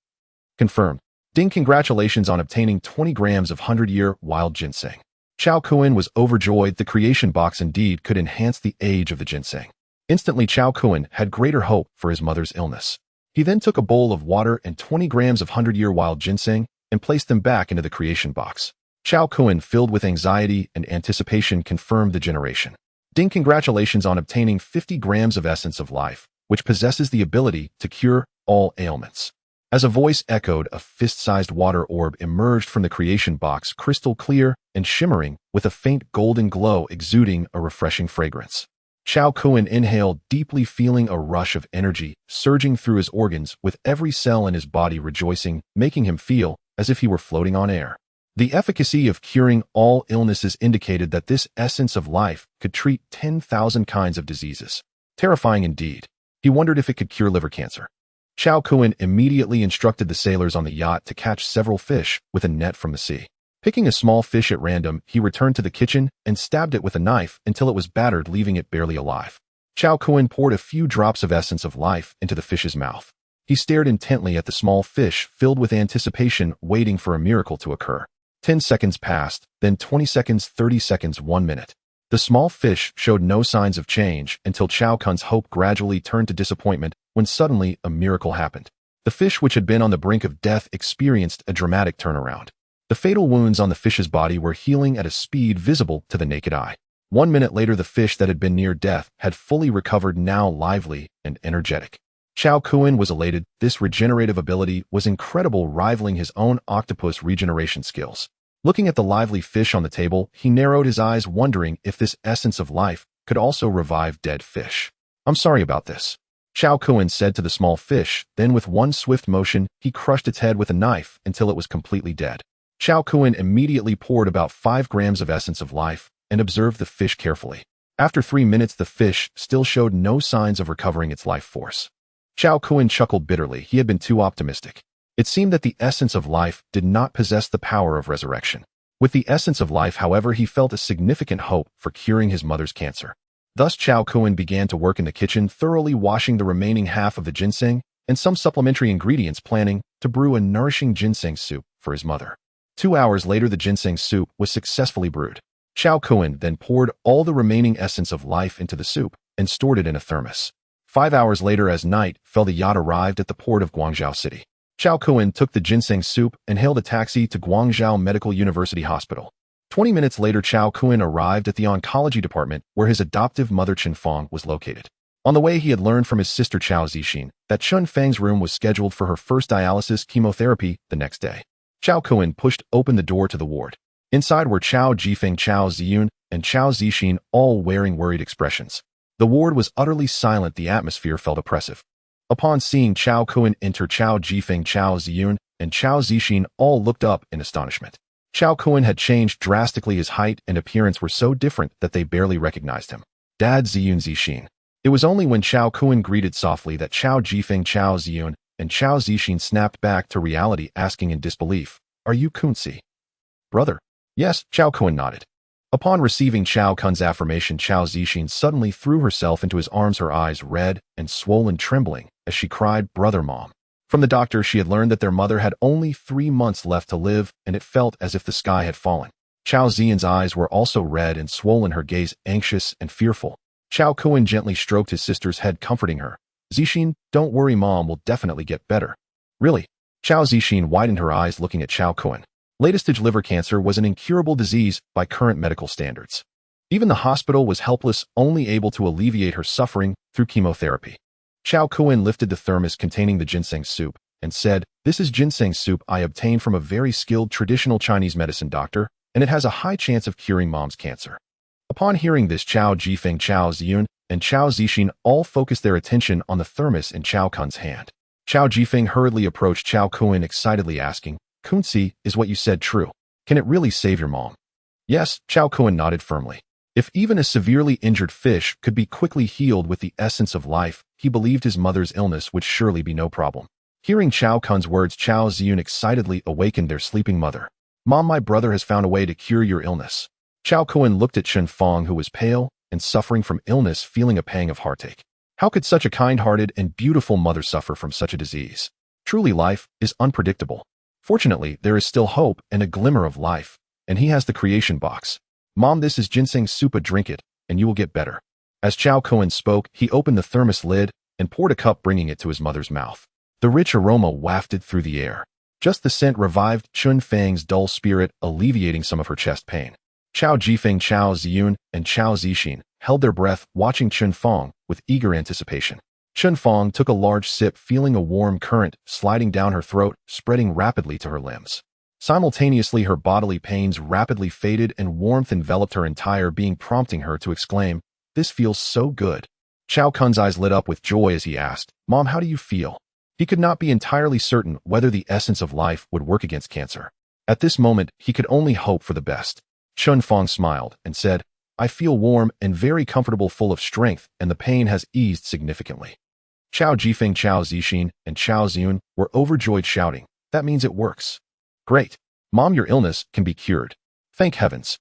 Confirmed. Ding, congratulations on obtaining 20 grams of 100-year wild ginseng. Chao Kun was overjoyed. The creation box indeed could enhance the age of the ginseng. Instantly, Chao Kun had greater hope for his mother's illness. He then took a bowl of water and 20 grams of 100-year wild ginseng and placed them back into the creation box. Chao Kun, filled with anxiety and anticipation, confirmed the generation. Ding, congratulations on obtaining 50 grams of essence of life, which possesses the ability to cure all ailments. As a voice echoed, a fist-sized water orb emerged from the creation box, crystal clear and shimmering, with a faint golden glow exuding a refreshing fragrance. Chao Kun inhaled deeply, feeling a rush of energy surging through his organs, with every cell in his body rejoicing, making him feel as if he were floating on air. The efficacy of curing all illnesses indicated that this essence of life could treat 10,000 kinds of diseases. Terrifying indeed. He wondered if it could cure liver cancer. Chao Kuan immediately instructed the sailors on the yacht to catch several fish with a net from the sea. Picking a small fish at random, he returned to the kitchen and stabbed it with a knife until it was battered, leaving it barely alive. Chao Kuan poured a few drops of essence of life into the fish's mouth. He stared intently at the small fish, filled with anticipation, waiting for a miracle to occur. 10 seconds passed, then 20 seconds, 30 seconds, 1 minute. The small fish showed no signs of change until Chao Kuan's hope gradually turned to disappointment when suddenly a miracle happened. The fish, which had been on the brink of death, experienced a dramatic turnaround. The fatal wounds on the fish's body were healing at a speed visible to the naked eye. 1 minute later, the fish that had been near death had fully recovered, now lively and energetic. Chao Kuan was elated. This regenerative ability was incredible, rivaling his own octopus regeneration skills. Looking at the lively fish on the table, he narrowed his eyes, wondering if this essence of life could also revive dead fish. "I'm sorry about this," Chao Kuan said to the small fish. Then with one swift motion, he crushed its head with a knife until it was completely dead. Chao Kuan immediately poured about 5 grams of essence of life and observed the fish carefully. After 3 minutes, the fish still showed no signs of recovering its life force. Chao Kuan chuckled bitterly. He had been too optimistic. It seemed that the essence of life did not possess the power of resurrection. With the essence of life, however, he felt a significant hope for curing his mother's cancer. Thus, Chao Kuan began to work in the kitchen, thoroughly washing the remaining half of the ginseng and some supplementary ingredients, planning to brew a nourishing ginseng soup for his mother. 2 hours later, the ginseng soup was successfully brewed. Chao Kuan then poured all the remaining essence of life into the soup and stored it in a thermos. 5 hours later, as night fell, the yacht arrived at the port of Guangzhou City. Chao Kuan took the ginseng soup and hailed a taxi to Guangzhou Medical University Hospital. 20 minutes later, Chao Kuan arrived at the oncology department where his adoptive mother Chen Fang was located. On the way, he had learned from his sister Chao Zixin that Chen Fang's room was scheduled for her first dialysis chemotherapy the next day. Chao Kuan pushed open the door to the ward. Inside were Chao Jifeng, Chao Ziyun, and Chao Zixin, all wearing worried expressions. The ward was utterly silent. The atmosphere felt oppressive. Upon seeing Chao Kuan enter, Chao Jifeng, Chao Ziyun, and Chao Zixin all looked up in astonishment. Chao Kuan had changed drastically. His height and appearance were so different that they barely recognized him. "Dad," Ziyun Zixin. It was only when Chao Kuan greeted softly that Chao Jifeng, Chao Ziyun, and Chao Zixin snapped back to reality, asking in disbelief, "Are you Kunzi?" "Brother?" "Yes," Chao Kuan nodded. Upon receiving Chao Kuan's affirmation, Chao Zixin suddenly threw herself into his arms, her eyes red and swollen, trembling as she cried, "Brother, Mom." From the doctor, she had learned that their mother had only 3 months left to live, and it felt as if the sky had fallen. Chao Ziyun's eyes were also red and swollen, her gaze anxious and fearful. Chao Kuan gently stroked his sister's head, comforting her. "Zixin, don't worry, Mom will definitely get better." "Really?" Chao Zixin widened her eyes, looking at Chao Kuan. Late-stage liver cancer was an incurable disease by current medical standards. Even the hospital was helpless, only able to alleviate her suffering through chemotherapy. Chao Kuan lifted the thermos containing the ginseng soup and said, "This is ginseng soup I obtained from a very skilled traditional Chinese medicine doctor, and it has a high chance of curing Mom's cancer." Upon hearing this, Chao Jifeng, Chao Ziyun, and Chao Zixin all focused their attention on the thermos in Chao Kuan's hand. Chao Jifeng hurriedly approached Chao Kuan, excitedly asking, "Kunzi, is what you said true? Can it really save your mom?" "Yes," Chao Kuan nodded firmly. If even a severely injured fish could be quickly healed with the essence of life, he believed his mother's illness would surely be no problem. Hearing Chao Kuan's words, Chao Ziyun excitedly awakened their sleeping mother. "Mom, my brother has found a way to cure your illness." Chao Kuan looked at Chen Fang, who was pale and suffering from illness, feeling a pang of heartache. How could such a kind-hearted and beautiful mother suffer from such a disease? Truly, life is unpredictable. Fortunately, there is still hope and a glimmer of life, and he has the creation box. "Mom, this is ginseng soup, drink it, and you will get better." As Chao Kuan spoke, he opened the thermos lid and poured a cup, bringing it to his mother's mouth. The rich aroma wafted through the air. Just the scent revived Chen Fang's dull spirit, alleviating some of her chest pain. Chao Jifeng, Chao Ziyun, and Chao Zixin held their breath, watching Chen Fang with eager anticipation. Chen Fang took a large sip, feeling a warm current sliding down her throat, spreading rapidly to her limbs. Simultaneously, her bodily pains rapidly faded and warmth enveloped her entire being, prompting her to exclaim, "This feels so good." Chao Kuan's eyes lit up with joy as he asked, "Mom, how do you feel?" He could not be entirely certain whether the essence of life would work against cancer. At this moment, he could only hope for the best. Chun Fong smiled and said, I feel warm and very comfortable, full of strength, and the pain has eased significantly. Chao Jifeng, Chao Zixin, and Chao Ziyun were overjoyed, shouting, that means it works. Great. Mom, your illness can be cured. Thank heavens.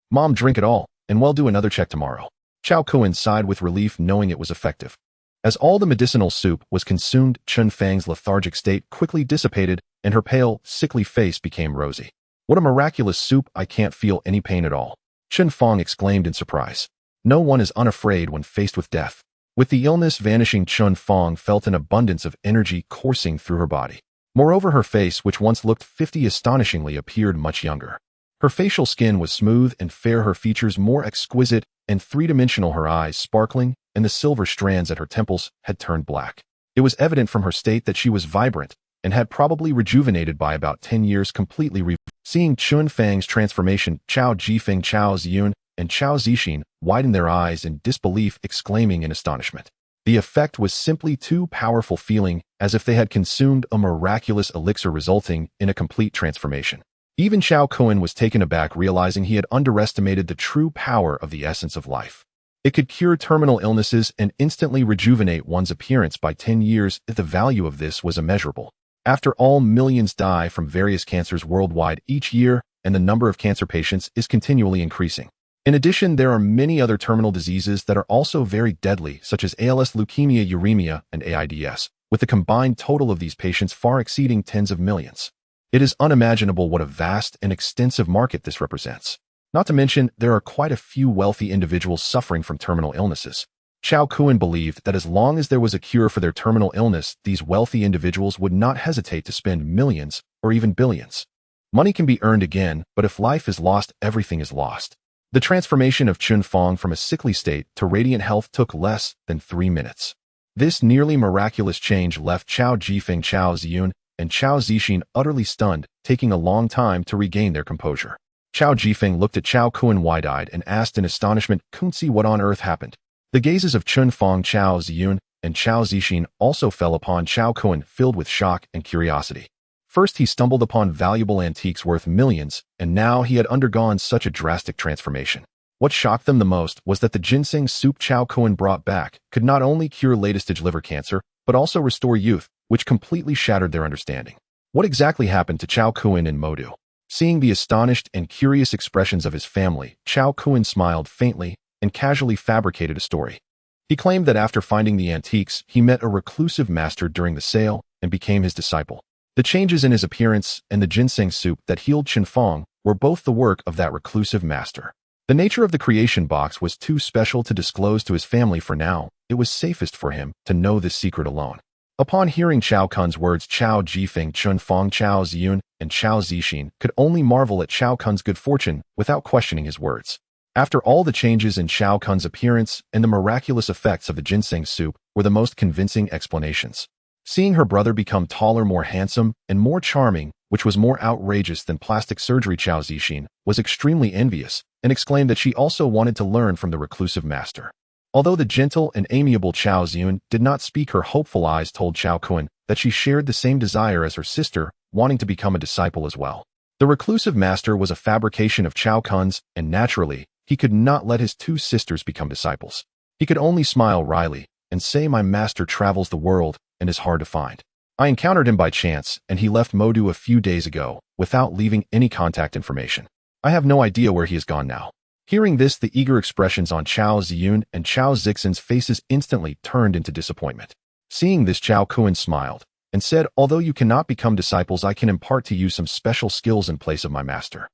Mom, drink it all, and we'll do another check tomorrow. Chao Kun sighed with relief, knowing it was effective. As all the medicinal soup was consumed, Chun Fang's lethargic state quickly dissipated, and her pale, sickly face became rosy. What a miraculous soup, I can't feel any pain at all. Chun Fang exclaimed in surprise. No one is unafraid when faced with death. With the illness vanishing, Chun Fang felt an abundance of energy coursing through her body. Moreover, her face, which once looked 50 astonishingly, appeared much younger. Her facial skin was smooth and fair, her features more exquisite and three-dimensional, her eyes sparkling, and the silver strands at her temples had turned black. It was evident from her state that she was vibrant and had probably rejuvenated by about 10 years, completely Seeing Chun Fang's transformation, Chao Jifeng, Chao Ziyun, and Chao Zixin widened their eyes in disbelief, exclaiming in astonishment. The effect was simply too powerful, feeling as if they had consumed a miraculous elixir, resulting in a complete transformation. Even Chao Kun was taken aback, realizing he had underestimated the true power of the essence of life. It could cure terminal illnesses and instantly rejuvenate one's appearance by 10 years. The value of this was immeasurable. After all, millions die from various cancers worldwide each year, and the number of cancer patients is continually increasing. In addition, there are many other terminal diseases that are also very deadly, such as ALS, leukemia, uremia, and AIDS, with the combined total of these patients far exceeding tens of millions. It is unimaginable what a vast and extensive market this represents. Not to mention, there are quite a few wealthy individuals suffering from terminal illnesses. Chao Kun believed that as long as there was a cure for their terminal illness, these wealthy individuals would not hesitate to spend millions or even billions. Money can be earned again, but if life is lost, everything is lost. The transformation of Chun Fang from a sickly state to radiant health took less than 3 minutes. This nearly miraculous change left Chao Jifeng, Chao Ziyun, and Chao Zixin utterly stunned, taking a long time to regain their composure. Chao Jifeng looked at Chao Kun wide-eyed and asked in astonishment, Kunzi, what on earth happened? The gazes of Chun Fang, Chao Ziyun, and Chao Zixin also fell upon Chao Kun, filled with shock and curiosity. First, he stumbled upon valuable antiques worth millions, and now he had undergone such a drastic transformation. What shocked them the most was that the ginseng soup Chao Kun brought back could not only cure late-stage liver cancer, but also restore youth, which completely shattered their understanding. What exactly happened to Chao Kun in Modu? Seeing the astonished and curious expressions of his family, Chao Kun smiled faintly and casually fabricated a story. He claimed that after finding the antiques, he met a reclusive master during the sale and became his disciple. The changes in his appearance and the ginseng soup that healed Chun Fang were both the work of that reclusive master. The nature of the creation box was too special to disclose to his family for now. It was safest for him to know this secret alone. Upon hearing Chao Kun's words, Chao Jifeng, Chun Fang, Chao Ziyun, and Chao Zixin could only marvel at Chao Kun's good fortune without questioning his words. After all, the changes in Chao Kun's appearance and the miraculous effects of the ginseng soup were the most convincing explanations. Seeing her brother become taller, more handsome, and more charming, which was more outrageous than plastic surgery, Chao Zixin was extremely envious and exclaimed that she also wanted to learn from the reclusive master. Although the gentle and amiable Chao Ziyun did not speak, her hopeful eyes told Chao Kun that she shared the same desire as her sister, wanting to become a disciple as well. The reclusive master was a fabrication of Chao Kun's, and naturally, he could not let his two sisters become disciples. He could only smile wryly and say, my master travels the world and is hard to find. I encountered him by chance, and he left Modu a few days ago without leaving any contact information. I have no idea where he has gone now. Hearing this, the eager expressions on Chao Ziyun and Chao Zixin's faces instantly turned into disappointment. Seeing this, Chao Kun smiled and said, although you cannot become disciples, I can impart to you some special skills in place of my master.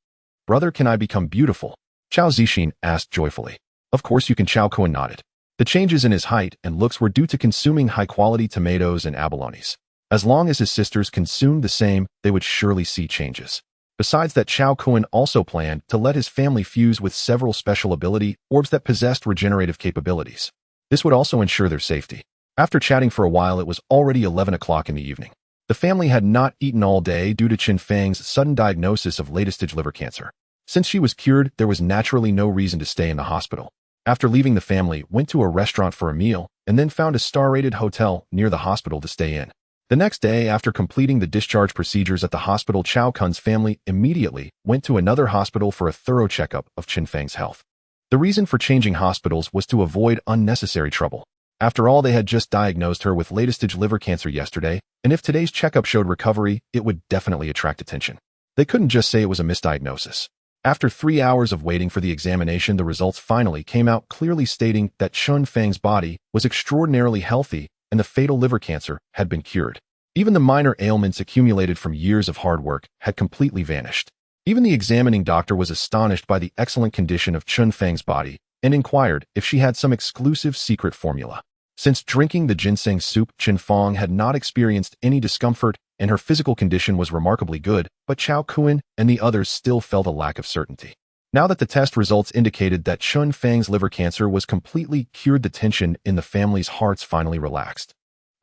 Brother, can I become beautiful? Chao Zixin asked joyfully. Of course you can, Chao Kun nodded. The changes in his height and looks were due to consuming high-quality tomatoes and abalones. As long as his sisters consumed the same, they would surely see changes. Besides that, Chao Kun also planned to let his family fuse with several special ability orbs that possessed regenerative capabilities. This would also ensure their safety. After chatting for a while, it was already 11 o'clock in the evening. The family had not eaten all day due to Chun Fang's sudden diagnosis of late-stage liver cancer. Since she was cured, there was naturally no reason to stay in the hospital. After leaving, the family went to a restaurant for a meal and then found a star-rated hotel near the hospital to stay in. The next day, after completing the discharge procedures at the hospital, Chao Kun's family immediately went to another hospital for a thorough checkup of Chen Feng's health. The reason for changing hospitals was to avoid unnecessary trouble. After all, they had just diagnosed her with late-stage liver cancer yesterday, and if today's checkup showed recovery, it would definitely attract attention. They couldn't just say it was a misdiagnosis. After 3 hours of waiting for the examination, the results finally came out, clearly stating that Chen Feng's body was extraordinarily healthy and the fatal liver cancer had been cured. Even the minor ailments accumulated from years of hard work had completely vanished. Even the examining doctor was astonished by the excellent condition of Chen Feng's body and inquired if she had some exclusive secret formula. Since drinking the ginseng soup, Chen Feng had not experienced any discomfort and her physical condition was remarkably good, but Chao Kun and the others still felt a lack of certainty. Now that the test results indicated that Chen Feng's liver cancer was completely cured, the tension in the family's hearts finally relaxed.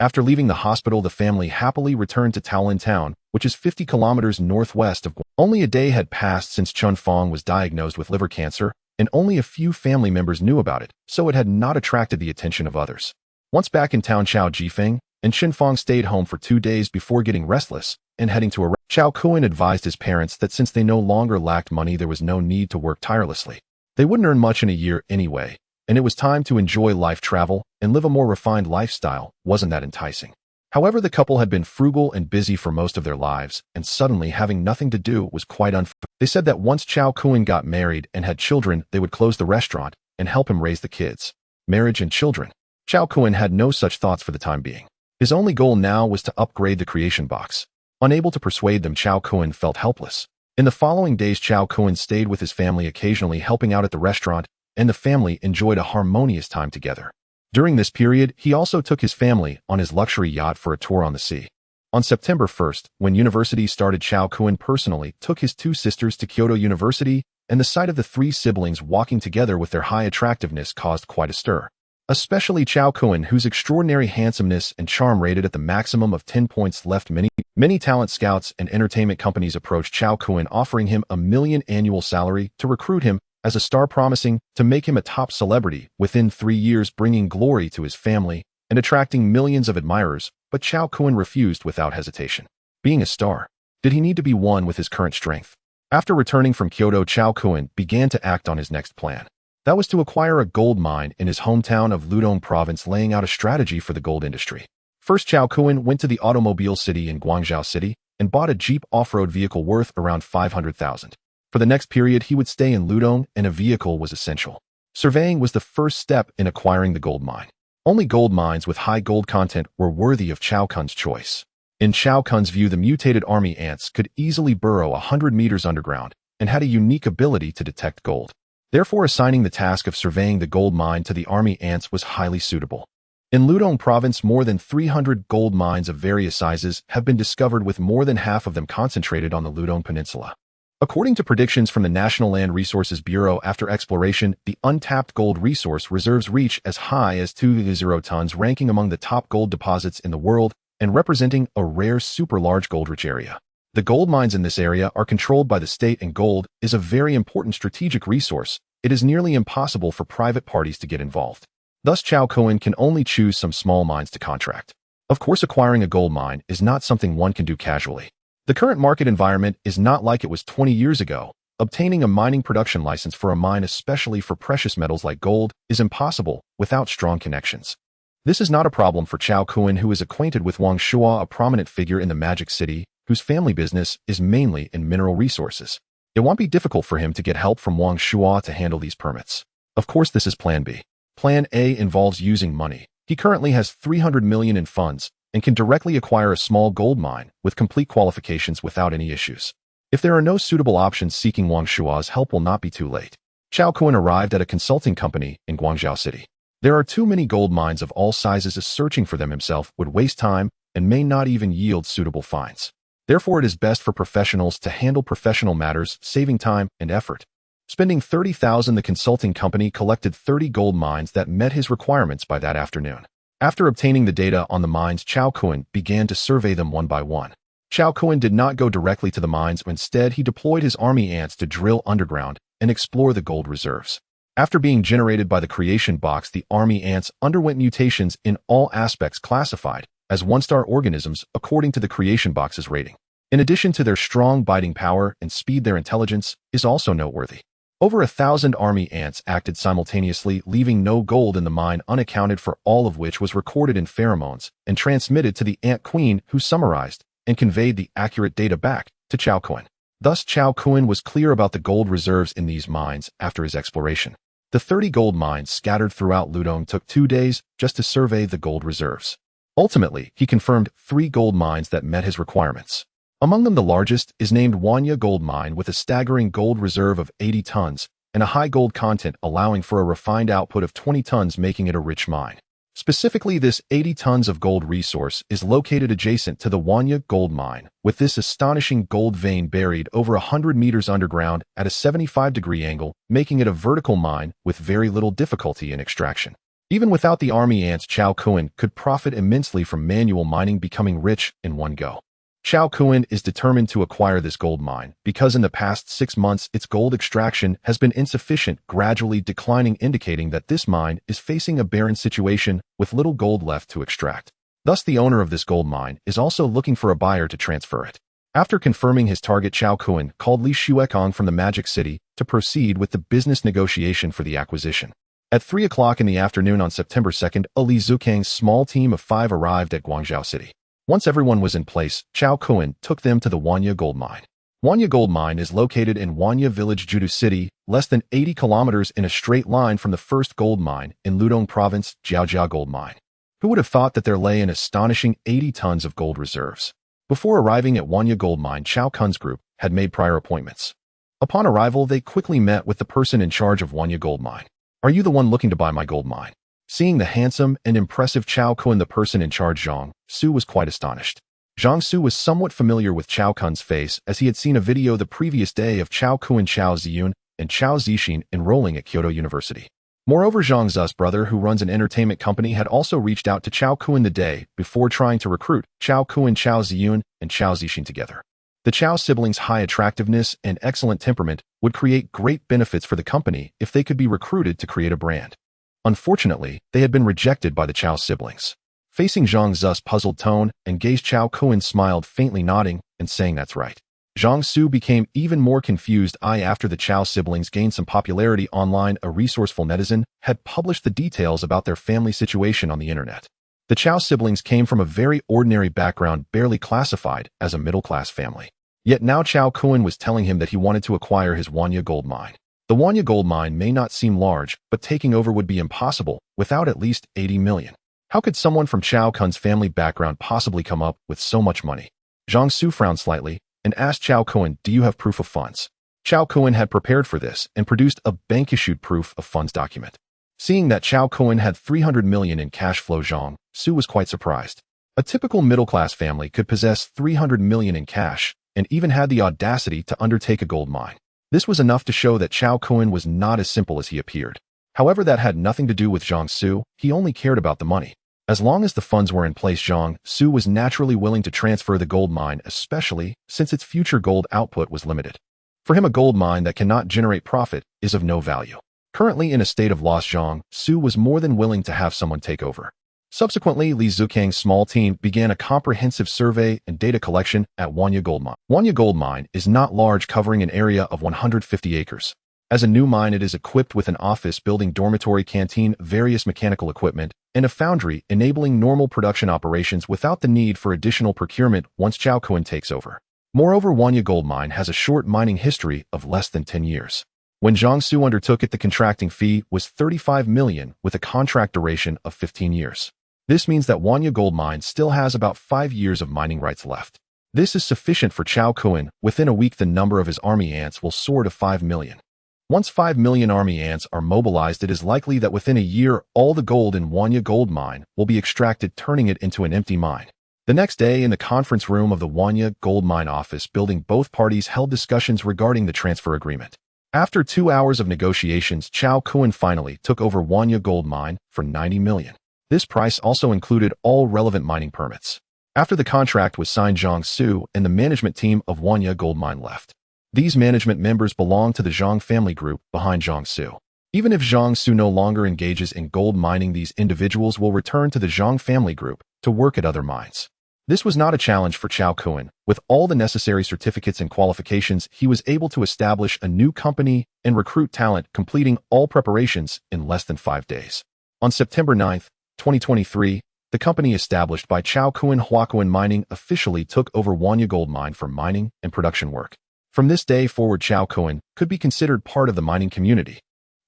After leaving the hospital, the family happily returned to Taolin Town, which is 50 kilometers northwest of Guangzhou. Only a day had passed since Chen Feng was diagnosed with liver cancer, and only a few family members knew about it, so it had not attracted the attention of others. Once back in town, Chao Jifeng and Chen Feng stayed home for 2 days before getting restless and heading to a Chao Kun advised his parents that since they no longer lacked money, there was no need to work tirelessly. They wouldn't earn much in a year anyway, and it was time to enjoy life, travel, and live a more refined lifestyle. Wasn't that enticing? However, the couple had been frugal and busy for most of their lives, and suddenly having nothing to do was quite unfair. They said that once Chao Kun got married and had children, they would close the restaurant and help him raise the kids. Marriage and children. Chao Kun had no such thoughts for the time being. His only goal now was to upgrade the creation box. Unable to persuade them, Chao Kun felt helpless. In the following days, Chao Kun stayed with his family, occasionally helping out at the restaurant, and the family enjoyed a harmonious time together. During this period, he also took his family on his luxury yacht for a tour on the sea. On September 1st, when university started, Chao Kun personally took his 2 sisters to Kyoto University, and the sight of the 3 siblings walking together with their high attractiveness caused quite a stir. Especially Chao Kun, whose extraordinary handsomeness and charm rated at the maximum of 10 points left. Many talent scouts and entertainment companies approached Chao Kun, offering him $1 million annual salary to recruit him as a star, promising to make him a top celebrity within 3 years, bringing glory to his family and attracting millions of admirers. But Chao Kun refused without hesitation. Being a star, did he need to be one with his current strength? After returning from Kyoto, Chao Kun began to act on his next plan. That was to acquire a gold mine in his hometown of Ludong province, laying out a strategy for the gold industry. First, Chao Kun went to the automobile city in Guangzhou City and bought a Jeep off-road vehicle worth around 500,000. For the next period, he would stay in Ludong, and a vehicle was essential. Surveying was the first step in acquiring the gold mine. Only gold mines with high gold content were worthy of Chao Kun's choice. In Chao Kun's view, the mutated army ants could easily burrow 100 meters underground and had a unique ability to detect gold. Therefore, assigning the task of surveying the gold mine to the army ants was highly suitable. In Ludong province, more than 300 gold mines of various sizes have been discovered, with more than half of them concentrated on the Ludong Peninsula. According to predictions from the National Land Resources Bureau, after exploration, the untapped gold resource reserves reach as high as 2.0 tons, ranking among the top gold deposits in the world and representing a rare super-large gold-rich area. The gold mines in this area are controlled by the state, and gold is a very important strategic resource. It is nearly impossible for private parties to get involved. Thus, Chao Kun can only choose some small mines to contract. Of course, acquiring a gold mine is not something one can do casually. The current market environment is not like it was 20 years ago. Obtaining a mining production license for a mine, especially for precious metals like gold, is impossible without strong connections. This is not a problem for Chao Kun, who is acquainted with Wang Shua, a prominent figure in the Magic City, whose family business is mainly in mineral resources. It won't be difficult for him to get help from Wang Shua to handle these permits. Of course, this is Plan B. Plan A involves using money. He currently has 300 million in funds and can directly acquire a small gold mine with complete qualifications without any issues. If there are no suitable options, seeking Wang Shua's help will not be too late. Chao Kun arrived at a consulting company in Guangzhou City. There are too many gold mines of all sizes, as searching for them himself would waste time and may not even yield suitable finds. Therefore, it is best for professionals to handle professional matters, saving time and effort. Spending 30,000, the consulting company collected 30 gold mines that met his requirements by that afternoon. After obtaining the data on the mines, Chao Kun began to survey them one by one. Chao Kun did not go directly to the mines. Instead, he deployed his army ants to drill underground and explore the gold reserves. After being generated by the creation box, the army ants underwent mutations in all aspects classified as one-star organisms according to the Creation Box's rating. In addition to their strong biting power and speed, their intelligence is also noteworthy. Over 1,000 army ants acted simultaneously, leaving no gold in the mine unaccounted for, all of which was recorded in pheromones and transmitted to the ant queen, who summarized and conveyed the accurate data back to Chao Kun. Thus, Chao Kun was clear about the gold reserves in these mines after his exploration. The 30 gold mines scattered throughout Ludong took 2 days just to survey the gold reserves. Ultimately, he confirmed 3 gold mines that met his requirements. Among them, the largest is named Wanya Gold Mine, with a staggering gold reserve of 80 tons and a high gold content, allowing for a refined output of 20 tons, making it a rich mine. Specifically, this 80 tons of gold resource is located adjacent to the Wanya Gold Mine, with this astonishing gold vein buried over 100 meters underground at a 75-degree angle, making it a vertical mine with very little difficulty in extraction. Even without the army ants, Chao Kun could profit immensely from manual mining, becoming rich in one go. Chao Kun is determined to acquire this gold mine because in the past 6 months its gold extraction has been insufficient, gradually declining, indicating that this mine is facing a barren situation with little gold left to extract. Thus, the owner of this gold mine is also looking for a buyer to transfer it. After confirming his target, Chao Kun called Li Xuekong from the Magic City to proceed with the business negotiation for the acquisition. At 3 o'clock in the afternoon on September 2nd, Li Zukang's small team of 5 arrived at Guangzhou City. Once everyone was in place, Chao Kun took them to the Wanya Gold Mine. Wanya Gold Mine is located in Wanya Village, Judu City, less than 80 kilometers in a straight line from the first gold mine in Ludong Province, Jiaojia Gold Mine. Who would have thought that there lay an astonishing 80 tons of gold reserves? Before arriving at Wanya Gold Mine, Chao Kun's group had made prior appointments. Upon arrival, they quickly met with the person in charge of Wanya Gold Mine. "Are you the one looking to buy my gold mine?" Seeing the handsome and impressive Chao Kun, the person in charge, Zhang Su, was quite astonished. Zhang Su was somewhat familiar with Chao Kun's face, as he had seen a video the previous day of Chao Kun, Chao Ziyun, and Chao Zixin enrolling at Kyoto University. Moreover, Zhang Zu's brother, who runs an entertainment company, had also reached out to Chao Kun the day before, trying to recruit Chao Kun, Chao Ziyun, and Chao Zixin together. The Chao siblings' high attractiveness and excellent temperament would create great benefits for the company if they could be recruited to create a brand. Unfortunately, they had been rejected by the Chao siblings. Facing Zhang Zu's puzzled tone and gaze, Chao Kun smiled faintly, nodding and saying, "That's right." Zhang Su became even more confused. After the Chao siblings gained some popularity online, a resourceful netizen had published the details about their family situation on the internet. The Chao siblings came from a very ordinary background, barely classified as a middle-class family. Yet now Chao Kun was telling him that he wanted to acquire his Wanya Gold Mine. The Wanya Gold Mine may not seem large, but taking over would be impossible without at least 80 million. How could someone from Chao Kun's family background possibly come up with so much money? Zhang Su frowned slightly and asked Chao Kun, "Do you have proof of funds?" Chao Kun had prepared for this and produced a bank-issued proof of funds document. Seeing that Chao Kun had 300 million in cash flow, Zhang Su was quite surprised. A typical middle-class family could possess 300 million in cash and even had the audacity to undertake a gold mine. This was enough to show that Chao Kun was not as simple as he appeared. However, that had nothing to do with Zhang Su. He only cared about the money. As long as the funds were in place, Zhang Su was naturally willing to transfer the gold mine, especially since its future gold output was limited. For him, a gold mine that cannot generate profit is of no value. Currently in a state of loss, Zhang Su was more than willing to have someone take over. Subsequently, Li Zukang's small team began a comprehensive survey and data collection at Wanya Gold Mine. Wanya Gold Mine is not large, covering an area of 150 acres. As a new mine, it is equipped with an office building, dormitory, canteen, various mechanical equipment, and a foundry, enabling normal production operations without the need for additional procurement once Chao Kun takes over. Moreover, Wanya Gold Mine has a short mining history of less than 10 years. When Zhang Su undertook it, the contracting fee was 35 million with a contract duration of 15 years. This means that Wanya Gold Mine still has about 5 years of mining rights left. This is sufficient for Chao Kun. Within a week, the number of his army ants will soar to 5 million. Once 5 million army ants are mobilized, it is likely that within a year, all the gold in Wanya Gold Mine will be extracted, turning it into an empty mine. The next day, in the conference room of the Wanya Gold Mine office building, both parties held discussions regarding the transfer agreement. After 2 hours of negotiations, Chao Kun finally took over Wanya Gold Mine for 90 million. This price also included all relevant mining permits. After the contract was signed, Zhang Su and the management team of Wanya Gold Mine left. These management members belong to the Zhang family group behind Zhang Su. Even if Zhang Su no longer engages in gold mining, these individuals will return to the Zhang family group to work at other mines. This was not a challenge for Chao Kuan. With all the necessary certificates and qualifications, he was able to establish a new company and recruit talent, completing all preparations in less than 5 days. On September 9, 2023, the company established by Chao Kuan Huakuan Mining officially took over Wanya Gold Mine for mining and production work. From this day forward, Chao Kuan could be considered part of the mining community,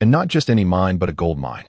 and not just any mine but a gold mine.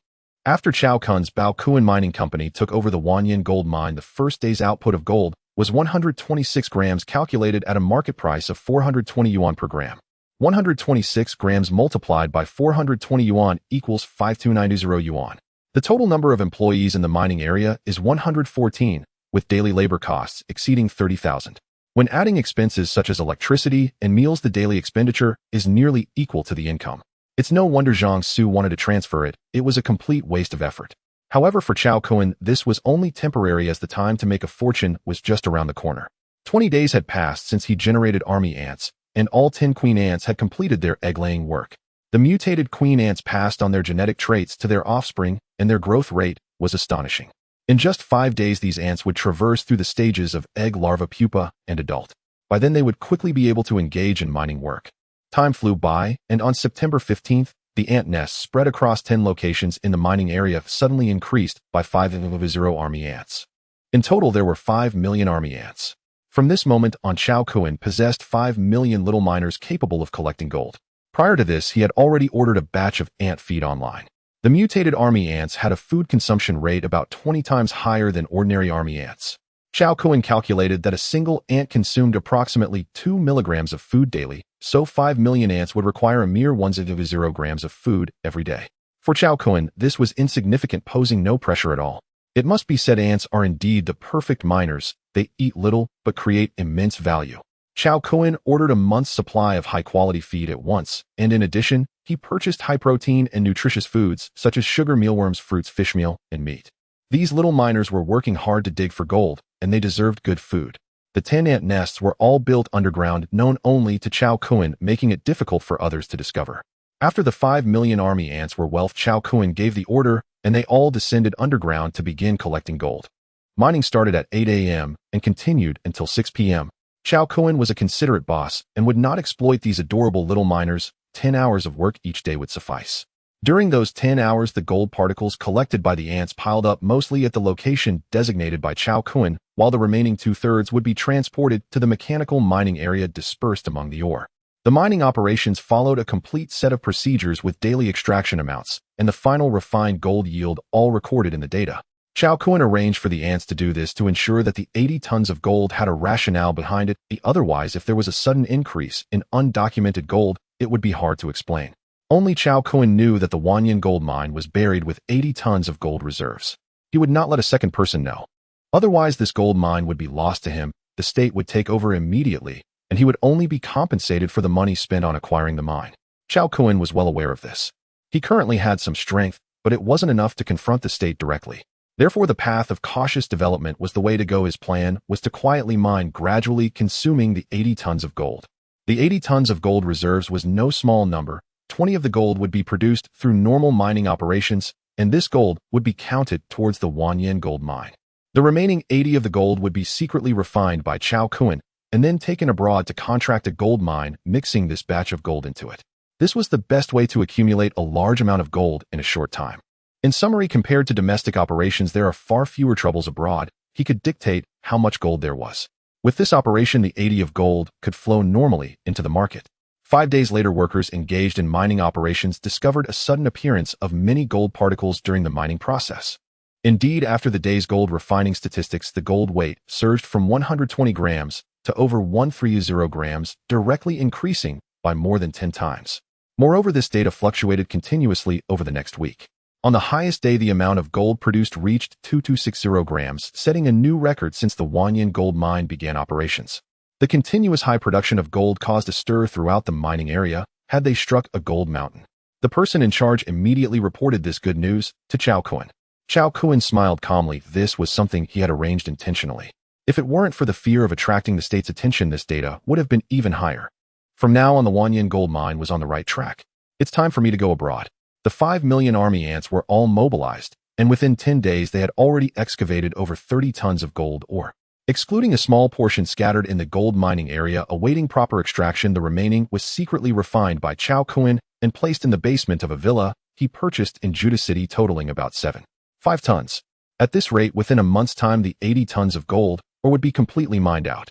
After Chao Kuan's Bao Kuan Mining Company took over the Wanyan Gold Mine, the first day's output of gold was 126 grams, calculated at a market price of 420 yuan per gram. 126 grams multiplied by 420 yuan equals 5290 yuan. The total number of employees in the mining area is 114, with daily labor costs exceeding 30,000. When adding expenses such as electricity and meals, the daily expenditure is nearly equal to the income. It's no wonder Zhang Su wanted to transfer it. It was a complete waste of effort. However, for Chao Kuan, this was only temporary, as the time to make a fortune was just around the corner. 20 days had passed since he generated army ants, and all 10 queen ants had completed their egg-laying work. The mutated queen ants passed on their genetic traits to their offspring, and their growth rate was astonishing. In just 5 days, these ants would traverse through the stages of egg, larva, pupa, and adult. By then, they would quickly be able to engage in mining work. Time flew by, and on September 15th, the ant nests spread across 10 locations in the mining area suddenly increased by 5,000 army ants. In total, there were 5 million army ants. From this moment on, Chao Kuan possessed 5 million little miners capable of collecting gold. Prior to this, he had already ordered a batch of ant feed online. The mutated army ants had a food consumption rate about 20 times higher than ordinary army ants. Chao Kuan calculated that a single ant consumed approximately 2 milligrams of food daily, so 5 million ants would require a mere 1.0 grams of food every day. For Chao Kuan, this was insignificant, posing no pressure at all. It must be said, ants are indeed the perfect miners. They eat little but create immense value. Chao Kuan ordered a month's supply of high-quality feed at once, and in addition, he purchased high-protein and nutritious foods such as sugar, mealworms, fruits, fish meal, and meat. These little miners were working hard to dig for gold, and they deserved good food. The 10 ant nests were all built underground, known only to Chao Kuan, making it difficult for others to discover. After the 5 million army ants were wealth, Chao Kuan gave the order, and they all descended underground to begin collecting gold. Mining started at 8 a.m. and continued until 6 p.m. Chao Kuan was a considerate boss and would not exploit these adorable little miners. 10 hours of work each day would suffice. During those 10 hours, the gold particles collected by the ants piled up mostly at the location designated by Chao Kuan, while the remaining 2/3 would be transported to the mechanical mining area dispersed among the ore. The mining operations followed a complete set of procedures with daily extraction amounts and the final refined gold yield all recorded in the data. Chao Kuan arranged for the ants to do this to ensure that the 80 tons of gold had a rationale behind it. Otherwise, if there was a sudden increase in undocumented gold, it would be hard to explain. Only Chao Kuan knew that the Wanyan gold mine was buried with 80 tons of gold reserves. He would not let a second person know. Otherwise, this gold mine would be lost to him, the state would take over immediately, and he would only be compensated for the money spent on acquiring the mine. Chao Kuan was well aware of this. He currently had some strength, but it wasn't enough to confront the state directly. Therefore, the path of cautious development was the way to go. His plan was to quietly mine, gradually consuming the 80 tons of gold. The 80 tons of gold reserves was no small number. 20 of the gold would be produced through normal mining operations, and this gold would be counted towards the Wanyan gold mine. The remaining 80 of the gold would be secretly refined by Chao Kuan and then taken abroad to contract a gold mine, mixing this batch of gold into it. This was the best way to accumulate a large amount of gold in a short time. In summary, compared to domestic operations, there are far fewer troubles abroad. He could dictate how much gold there was. With this operation, the 80 of gold could flow normally into the market. 5 days later, workers engaged in mining operations discovered a sudden appearance of many gold particles during the mining process. Indeed, after the day's gold refining statistics, the gold weight surged from 120 grams to over 130 grams, directly increasing by more than 10 times. Moreover, this data fluctuated continuously over the next week. On the highest day, the amount of gold produced reached 2260 grams, setting a new record since the Wanyan gold mine began operations. The continuous high production of gold caused a stir throughout the mining area. Had they struck a gold mountain? The person in charge immediately reported this good news to Chao Kuan. Chao Kuan smiled calmly. This was something he had arranged intentionally. If it weren't for the fear of attracting the state's attention, this data would have been even higher. From now on, the Wanyan gold mine was on the right track. It's time for me to go abroad. The 5 million army ants were all mobilized, and within 10 days they had already excavated over 30 tons of gold ore. Excluding a small portion scattered in the gold mining area awaiting proper extraction, the remaining was secretly refined by Chao Kun and placed in the basement of a villa he purchased in Judah City, totaling about 7.5 tons. At this rate, within a month's time, the 80 tons of gold ore would be completely mined out.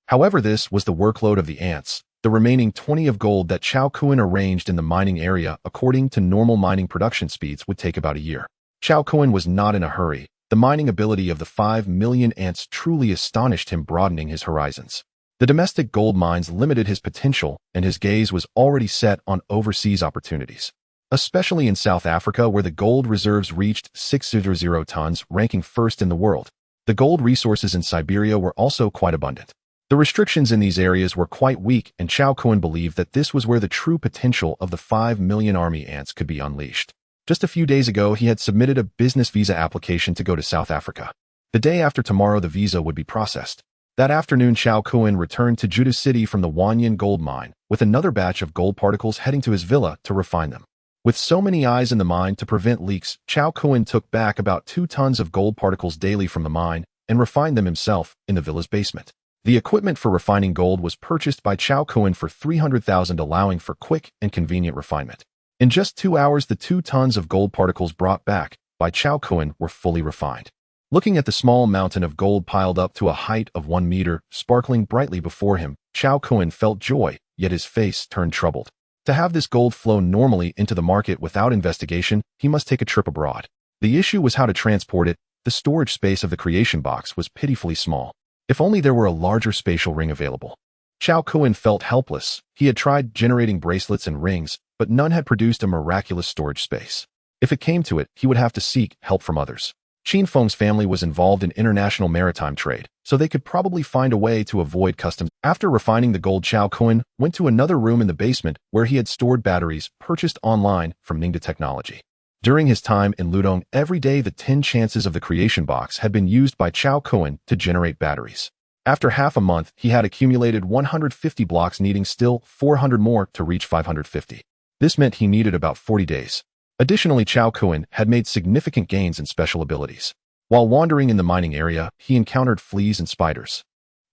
However, this was the workload of the ants. The remaining 20 of gold that Chao Kun arranged in the mining area according to normal mining production speeds would take about a year. Chao Kun was not in a hurry. The mining ability of the 5 million ants truly astonished him, broadening his horizons. The domestic gold mines limited his potential, and his gaze was already set on overseas opportunities. Especially in South Africa, where the gold reserves reached 600 tons, ranking first in the world. The gold resources in Siberia were also quite abundant. The restrictions in these areas were quite weak, and Chao Kun believed that this was where the true potential of the 5 million army ants could be unleashed. Just a few days ago, he had submitted a business visa application to go to South Africa. The day after tomorrow, the visa would be processed. That afternoon, Chao Kun returned to Judah City from the Wanyan gold mine, with another batch of gold particles heading to his villa to refine them. With so many eyes in the mine to prevent leaks, Chao Kun took back about 2 tons of gold particles daily from the mine and refined them himself in the villa's basement. The equipment for refining gold was purchased by Chao Kun for 300,000, allowing for quick and convenient refinement. In just 2 hours, the 2 tons of gold particles brought back by Chao Kun were fully refined. Looking at the small mountain of gold piled up to a height of 1 meter, sparkling brightly before him, Chao Kun felt joy, yet his face turned troubled. To have this gold flow normally into the market without investigation, he must take a trip abroad. The issue was how to transport it. The storage space of the creation box was pitifully small. If only there were a larger spatial ring available. Chao Kun felt helpless. He had tried generating bracelets and rings, but none had produced a miraculous storage space. If it came to it, he would have to seek help from others. Qin Feng's family was involved in international maritime trade, so they could probably find a way to avoid customs. After refining the gold, Chao Kun went to another room in the basement where he had stored batteries purchased online from Ningda Technology. During his time in Ludong, every day the 10 chances of the creation box had been used by Chao Kun to generate batteries. After half a month, he had accumulated 150 blocks, needing still 400 more to reach 550. This meant he needed about 40 days. Additionally, Chao Kun had made significant gains in special abilities. While wandering in the mining area, he encountered fleas and spiders.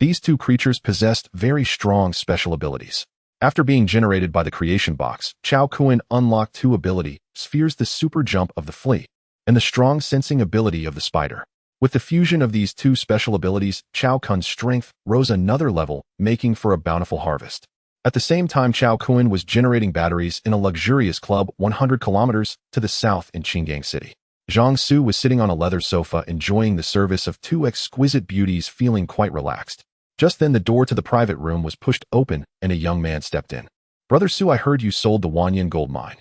These 2 creatures possessed very strong special abilities. After being generated by the creation box, Chao Kun unlocked 2 ability spheres: the super jump of the flea and the strong sensing ability of the spider. With the fusion of these 2 special abilities, Chao Kun's strength rose another level, making for a bountiful harvest. At the same time, Chao Kun was generating batteries in a luxurious club 100 kilometers to the south in Qingang City. Zhang Su was sitting on a leather sofa enjoying the service of 2 exquisite beauties, feeling quite relaxed. Just then the door to the private room was pushed open and a young man stepped in. "Brother Su, I heard you sold the Wanyan gold mine."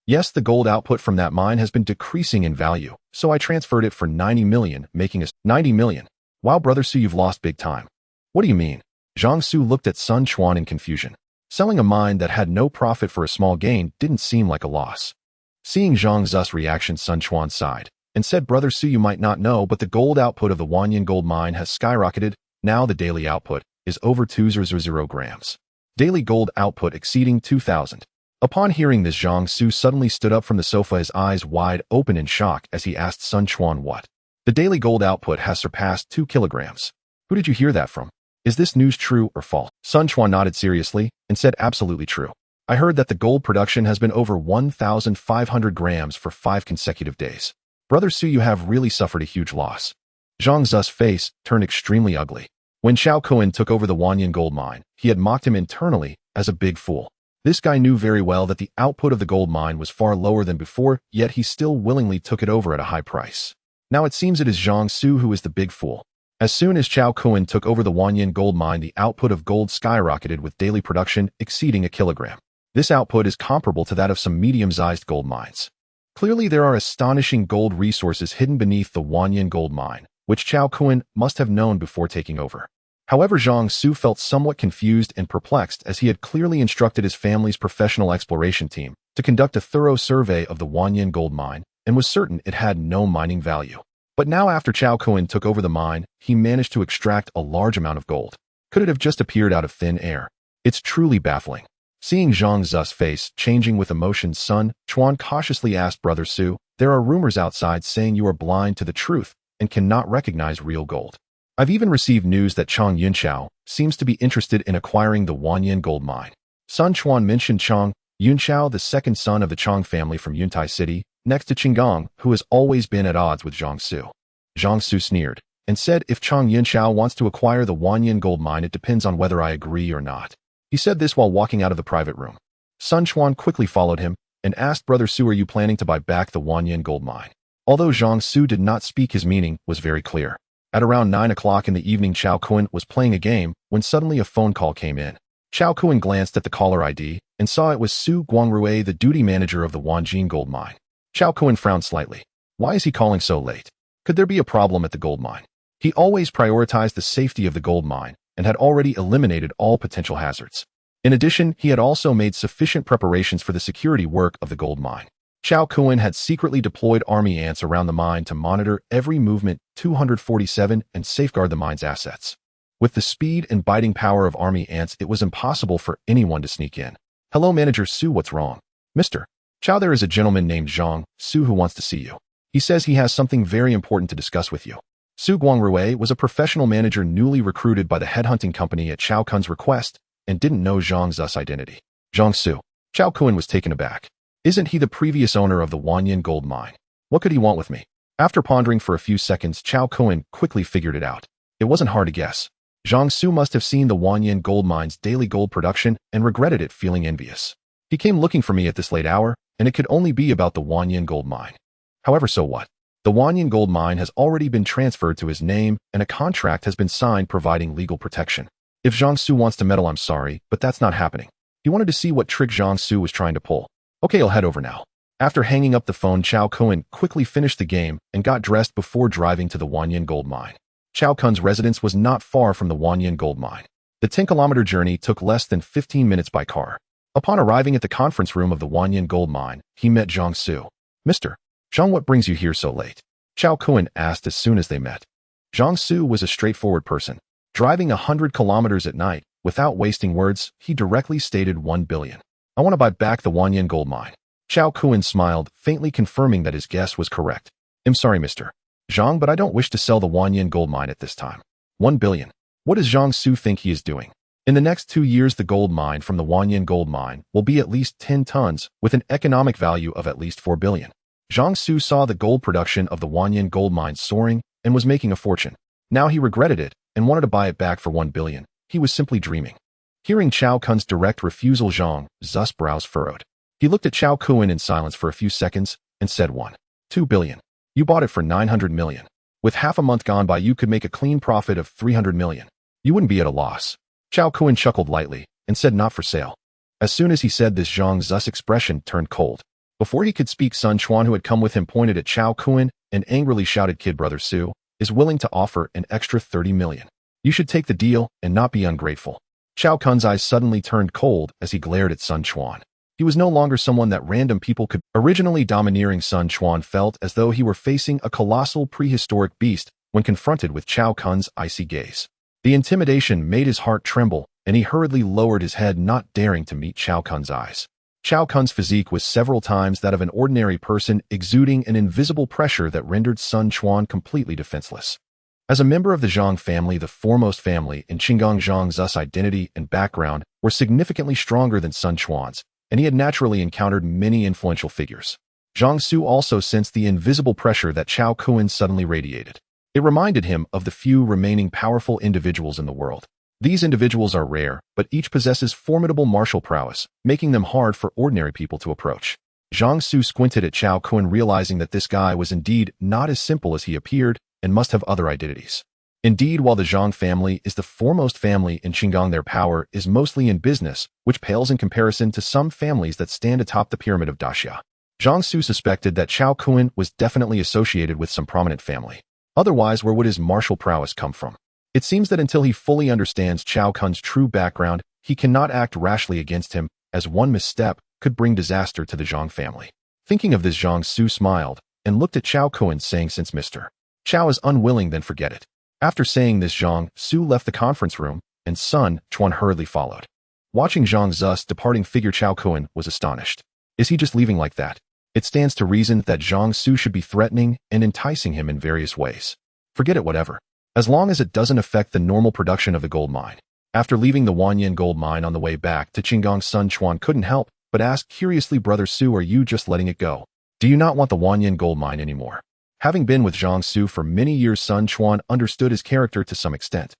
"Yes, the gold output from that mine has been decreasing in value, so I transferred it for 90 million, making us 90 million. Wow, Brother Su, you've lost big time." "What do you mean?" Zhang Su looked at Sun Quan in confusion. Selling a mine that had no profit for a small gain didn't seem like a loss. Seeing Zhang Zu's reaction, Sun Quan sighed and said, "Brother Su, you might not know, but the gold output of the Wanyan gold mine has skyrocketed. Now the daily output is over 200 grams. Daily gold output exceeding 2,000. Upon hearing this, Zhang Su suddenly stood up from the sofa, his eyes wide open in shock as he asked Sun Quan what. "The daily gold output has surpassed 2 kilograms. Who did you hear that from? Is this news true or false?" Sun Quan nodded seriously and said, "Absolutely true. I heard that the gold production has been over 1,500 grams for 5 consecutive days. Brother Su, you have really suffered a huge loss." Zhang Zu's face turned extremely ugly. When Chao Kun took over the Wanyan gold mine, he had mocked him internally as a big fool. This guy knew very well that the output of the gold mine was far lower than before, yet he still willingly took it over at a high price. Now it seems it is Zhang Su who is the big fool. As soon as Chao Kun took over the Wanyan gold mine, the output of gold skyrocketed, with daily production exceeding a kilogram. This output is comparable to that of some medium-sized gold mines. Clearly, there are astonishing gold resources hidden beneath the Wanyan gold mine, which Chao Kun must have known before taking over. However, Zhang Su felt somewhat confused and perplexed, as he had clearly instructed his family's professional exploration team to conduct a thorough survey of the Wanyan gold mine and was certain it had no mining value. But now, after Chao Kun took over the mine, he managed to extract a large amount of gold. Could it have just appeared out of thin air? It's truly baffling. Seeing Zhang Zu's face changing with emotion, Sun Quan cautiously asked Brother Su, "There are rumors outside saying you are blind to the truth and cannot recognize real gold. I've even received news that Chang Yunqiao seems to be interested in acquiring the Wanyan gold mine." Sun Quan mentioned Chang Yunqiao, the second son of the Chang family from Yuntai City, next to Qinggong, who has always been at odds with Zhang Su. Zhang Su sneered and said, "If Chang Yunqiao wants to acquire the Wanyan gold mine, it depends on whether I agree or not." He said this while walking out of the private room. Sun Quan quickly followed him and asked Brother Su, "Are you planning to buy back the Wanyan gold mine?" Although Zhang Su did not speak, his meaning was very clear. At around 9 o'clock in the evening, Chao Kun was playing a game when suddenly a phone call came in. Chao Kun glanced at the caller ID and saw it was Su Guangrui, the duty manager of the Wanjin gold mine. Chao Kun frowned slightly. Why is he calling so late? Could there be a problem at the gold mine? He always prioritized the safety of the gold mine and had already eliminated all potential hazards. In addition, he had also made sufficient preparations for the security work of the gold mine. Chao Kun had secretly deployed army ants around the mine to monitor every movement 247 and safeguard the mine's assets. With the speed and biting power of army ants, it was impossible for anyone to sneak in. "Hello, Manager Su, what's wrong?" "Mr. Chao, there is a gentleman named Zhang Su who wants to see you. He says he has something very important to discuss with you." Su Guangrui was a professional manager newly recruited by the headhunting company at Chao Kun's request and didn't know Zhang Zu's identity. "Zhang Su." Chao Kun was taken aback. "Isn't he the previous owner of the Wanyan gold mine? What could he want with me?" After pondering for a few seconds, Chao Kun quickly figured it out. It wasn't hard to guess. Zhang Su must have seen the Wanyan gold mine's daily gold production and regretted it, feeling envious. "He came looking for me at this late hour, and it could only be about the Wanyan gold mine. However, so what? The Wanyan gold mine has already been transferred to his name, and a contract has been signed providing legal protection. If Zhang Su wants to meddle, I'm sorry, but that's not happening." He wanted to see what trick Zhang Su was trying to pull. "Okay, I'll head over now." After hanging up the phone, Chao Kun quickly finished the game and got dressed before driving to the Wanyan gold mine. Chao Kun's residence was not far from the Wanyan gold mine. The 10-kilometer journey took less than 15 minutes by car. Upon arriving at the conference room of the Wanyan gold mine, he met Zhang Su. "Mr. Zhang, what brings you here so late?" Chao Kun asked as soon as they met. Zhang Su was a straightforward person. Driving 100 kilometers at night, without wasting words, he directly stated 1 billion. "I want to buy back the Wanyan gold mine." Chao Kun smiled, faintly confirming that his guess was correct. "I'm sorry, Mr. Zhang, but I don't wish to sell the Wanyan gold mine at this time." 1 billion. What does Zhang Su think he is doing? In the next 2 years, the gold mine from the Wanyan gold mine will be at least 10 tons, with an economic value of at least 4 billion. Zhang Su saw the gold production of the Wanyan gold mine soaring and was making a fortune. Now he regretted it and wanted to buy it back for 1 billion. He was simply dreaming. Hearing Chao Kun's direct refusal, Zhang Zu's brows furrowed. He looked at Chao Kun in silence for a few seconds and said, 1.2 billion. You bought it for 900 million. With half a month gone by, you could make a clean profit of 300 million. You wouldn't be at a loss." Chao Kun chuckled lightly and said, "Not for sale." As soon as he said this, Zhang Zu's expression turned cold. Before he could speak, Sun Quan, who had come with him, pointed at Chao Kun and angrily shouted, "Kid, Brother Su is willing to offer an extra 30 million. You should take the deal and not be ungrateful." Chao Kun's eyes suddenly turned cold as he glared at Sun Quan. He was no longer someone that random people could. Originally domineering, Sun Quan felt as though he were facing a colossal prehistoric beast when confronted with Chao Kun's icy gaze. The intimidation made his heart tremble, and he hurriedly lowered his head, not daring to meet Chao Kun's eyes. Chao Kun's physique was several times that of an ordinary person, exuding an invisible pressure that rendered Sun Quan completely defenseless. As a member of the Zhang family, the foremost family in Qinggong, Zhang Zu's identity and background were significantly stronger than Sun Quan's, and he had naturally encountered many influential figures. Zhang Su also sensed the invisible pressure that Chao Kun suddenly radiated. It reminded him of the few remaining powerful individuals in the world. These individuals are rare, but each possesses formidable martial prowess, making them hard for ordinary people to approach. Zhang Su squinted at Chao Kun, realizing that this guy was indeed not as simple as he appeared and must have other identities. Indeed, while the Zhang family is the foremost family in Qinggong, their power is mostly in business, which pales in comparison to some families that stand atop the pyramid of Daxia. Zhang Su suspected that Chao Kun was definitely associated with some prominent family. Otherwise, where would his martial prowess come from? It seems that until he fully understands Chao Kun's true background, he cannot act rashly against him, as one misstep could bring disaster to the Zhang family. Thinking of this, Zhang Su smiled and looked at Chao Kun, saying, "Since Mr. Chao is unwilling, then forget it." After saying this, Zhang Su left the conference room, and Sun Quan hurriedly followed. Watching Zhang Zu's departing figure, Chao Kun was astonished. Is he just leaving like that? It stands to reason that Zhang Su should be threatening and enticing him in various ways. Forget it, whatever. As long as it doesn't affect the normal production of the gold mine. After leaving the Wanyan gold mine on the way back to Qinggong, Sun Quan couldn't help but ask curiously, Brother Su, are you just letting it go? Do you not want the Wanyan gold mine anymore? Having been with Zhang Su for many years, Sun Quan understood his character to some extent.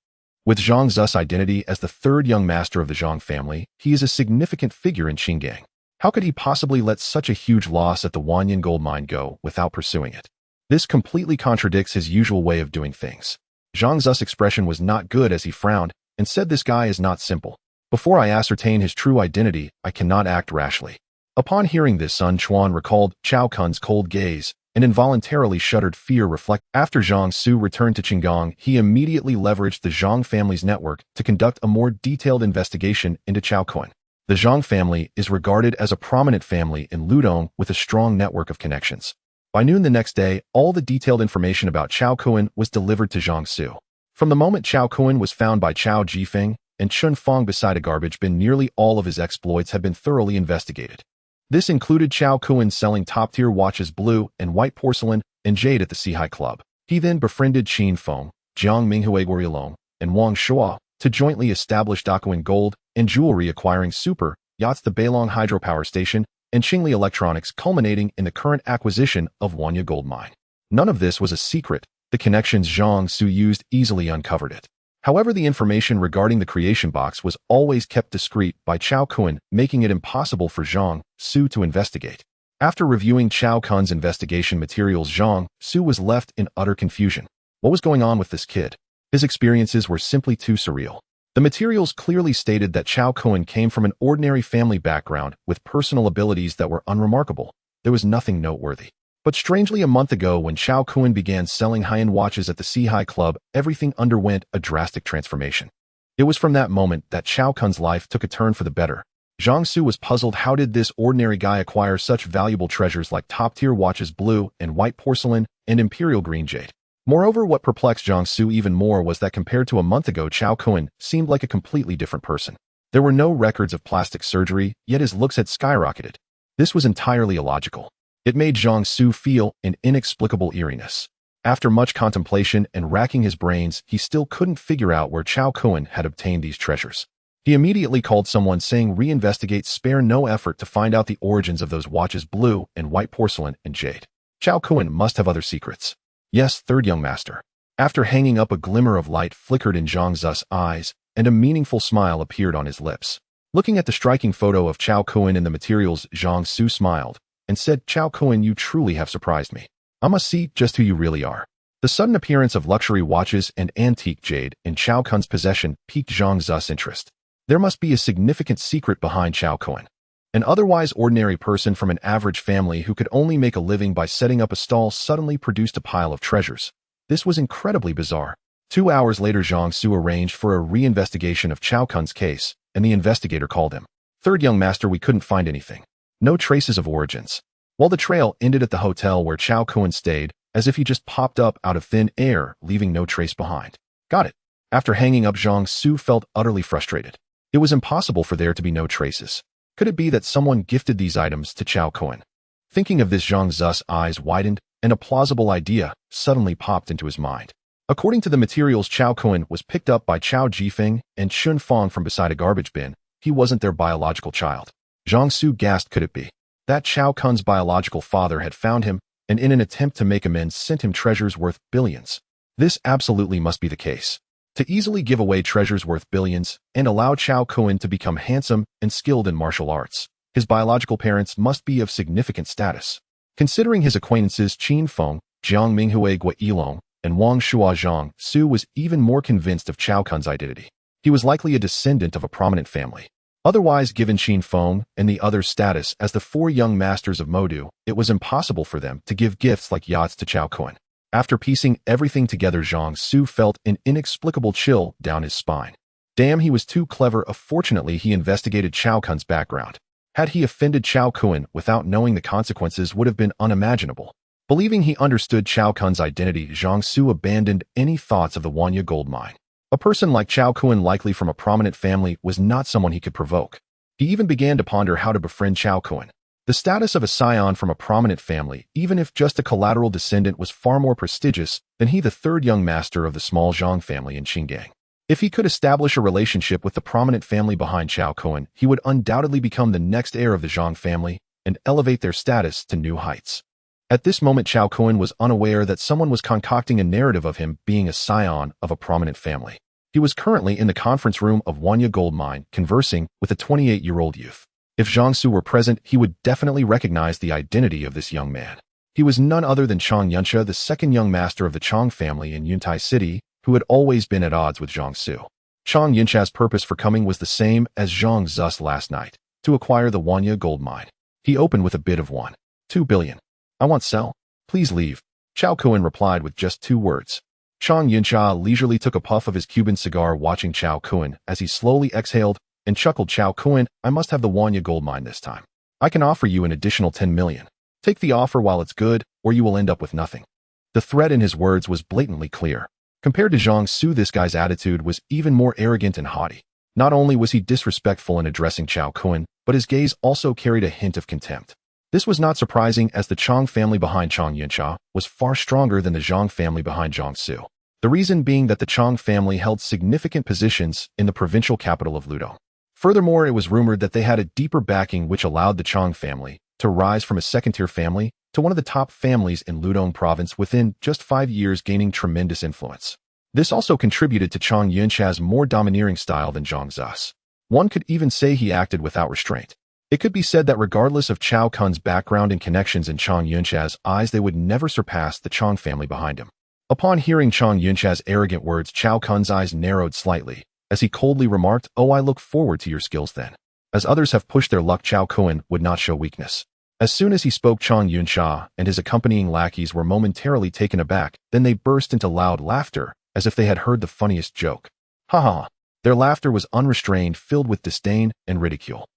With Zhang Zu's identity as the third young master of the Zhang family, he is a significant figure in Qinggong. How could he possibly let such a huge loss at the Wanyan gold mine go without pursuing it? This completely contradicts his usual way of doing things. Zhang Zu's expression was not good as he frowned and said, this guy is not simple. Before I ascertain his true identity, I cannot act rashly. Upon hearing this, Sun Quan recalled Chao Kun's cold gaze and involuntarily shuddered. Fear reflect. After Zhang Su returned to Qinggong, he immediately leveraged the Zhang family's network to conduct a more detailed investigation into Chao Kun. The Zhang family is regarded as a prominent family in Ludong with a strong network of connections. By noon the next day, all the detailed information about Chao Kun was delivered to Zhang Su. From the moment Chao Kun was found by Chao Jifeng and Chun Fong beside a garbage bin, nearly all of his exploits had been thoroughly investigated. This included Chao Kun selling top-tier watches, blue and white porcelain, and jade at the Sihai Club. He then befriended Qin Feng, Jiang Minghue Guorilong, and Wang Shua to jointly establish Dakuan Gold and Jewelry, acquiring super yachts, the Beilong Hydropower Station, and Qingli Electronics, culminating in the current acquisition of Wanya Gold Mine. None of this was a secret. The connections Zhang Su used easily uncovered it. However, the information regarding the creation box was always kept discreet by Chao Kun, making it impossible for Zhang Su to investigate. After reviewing Chao Kun's investigation materials, Zhang Su was left in utter confusion. What was going on with this kid? His experiences were simply too surreal. The materials clearly stated that Chao Kun came from an ordinary family background with personal abilities that were unremarkable. There was nothing noteworthy. But strangely, a month ago, when Chao Kun began selling high-end watches at the Sihai Club, everything underwent a drastic transformation. It was from that moment that Chao Kun's life took a turn for the better. Zhang Su was puzzled. How did this ordinary guy acquire such valuable treasures like top-tier watches, blue and white porcelain, and imperial green jade? Moreover, what perplexed Zhang Su even more was that compared to a month ago, Chao Kun seemed like a completely different person. There were no records of plastic surgery, yet his looks had skyrocketed. This was entirely illogical. It made Zhang Su feel an inexplicable eeriness. After much contemplation and racking his brains, he still couldn't figure out where Chao Kun had obtained these treasures. He immediately called someone, saying, reinvestigate, spare no effort to find out the origins of those watches, blue and white porcelain and jade. Chao Kun must have other secrets. Yes, third young master. After hanging up, a glimmer of light flickered in Zhang Zu's eyes, and a meaningful smile appeared on his lips. Looking at the striking photo of Chao Kun in the materials, Zhang Su smiled and said, Chao Kun, you truly have surprised me. I must see just who you really are. The sudden appearance of luxury watches and antique jade in Chao Kun's possession piqued Zhang Zu's interest. There must be a significant secret behind Chao Kun. An otherwise ordinary person from an average family who could only make a living by setting up a stall suddenly produced a pile of treasures. This was incredibly bizarre. 2 hours later, Zhang Su arranged for a reinvestigation of Chao Kun's case, and the investigator called him. Third young master, we couldn't find anything. No traces of origins. While the trail ended at the hotel where Chao Kun stayed, as if he just popped up out of thin air, leaving no trace behind. Got it. After hanging up, Zhang Su felt utterly frustrated. It was impossible for there to be no traces. Could it be that someone gifted these items to Chao Kun? Thinking of this, Zhang Zu's eyes widened, and a plausible idea suddenly popped into his mind. According to the materials, Chao Kun was picked up by Chao Jifeng and Chun Fong from beside a garbage bin. He wasn't their biological child. Zhang Su gasped. Could it be that Chao Kun's biological father had found him and in an attempt to make amends sent him treasures worth billions? This absolutely must be the case. To easily give away treasures worth billions and allow Chao Kun to become handsome and skilled in martial arts, his biological parents must be of significant status. Considering his acquaintances Qin Feng, Jiang Minghue Guorilong, and Wang Shua, Zhang Su was even more convinced of Chao Kun's identity. He was likely a descendant of a prominent family. Otherwise, given Qin Feng and the others' status as the 4 young masters of Modu, it was impossible for them to give gifts like yachts to Chao Kun. After piecing everything together, Zhang Su felt an inexplicable chill down his spine. Damn, he was too clever. Fortunately, he investigated Chao Kun's background. Had he offended Chao Kun without knowing the consequences would have been unimaginable. Believing he understood Chao Kun's identity, Zhang Su abandoned any thoughts of the Wanya gold mine. A person like Chao Kun, likely from a prominent family, was not someone he could provoke. He even began to ponder how to befriend Chao Kun. The status of a scion from a prominent family, even if just a collateral descendant, was far more prestigious than he, the third young master of the small Zhang family in Qingang. If he could establish a relationship with the prominent family behind Chao Kun, he would undoubtedly become the next heir of the Zhang family and elevate their status to new heights. At this moment, Chao Kun was unaware that someone was concocting a narrative of him being a scion of a prominent family. He was currently in the conference room of Wanya Gold Mine, conversing with a 28-year-old youth. If Jiangsu were present, he would definitely recognize the identity of this young man. He was none other than Chang Yuncha, the second young master of the Chang family in Yuntai City, who had always been at odds with Jiangsu. Chang Yuncha's purpose for coming was the same as Zhang Zu's last night, to acquire the Wanya Gold Mine. He opened with a bid of 1.2 billion. I want sell. Please leave. Chao Kun replied with just 2 words. Chang Yuncha leisurely took a puff of his Cuban cigar, watching Chao Kun as he slowly exhaled and chuckled. Chao Kun, I must have the Wanya Gold Mine this time. I can offer you an additional 10 million. Take the offer while it's good, or you will end up with nothing. The threat in his words was blatantly clear. Compared to Jiangsu, this guy's attitude was even more arrogant and haughty. Not only was he disrespectful in addressing Chao Kun, but his gaze also carried a hint of contempt. This was not surprising, as the Chang family behind Chang Yuncha was far stronger than the Zhang family behind Jiangsu. The reason being that the Chang family held significant positions in the provincial capital of Ludong. Furthermore, it was rumored that they had a deeper backing, which allowed the Chang family to rise from a second-tier family to one of the top families in Ludong province within just 5 years, gaining tremendous influence. This also contributed to Chang Yuncha's more domineering style than Zhang Zu's. One could even say he acted without restraint. It could be said that regardless of Chao Kun's background and connections, in Chang Yuncha's eyes, they would never surpass the Chang family behind him. Upon hearing Chang Yuncha's arrogant words, Chao Kun's eyes narrowed slightly, as he coldly remarked, "Oh, I look forward to your skills then." As others have pushed their luck, Chao Kun would not show weakness. As soon as he spoke, Chang Yuncha and his accompanying lackeys were momentarily taken aback, then they burst into loud laughter, as if they had heard the funniest joke. Ha ha! Their laughter was unrestrained, filled with disdain and ridicule.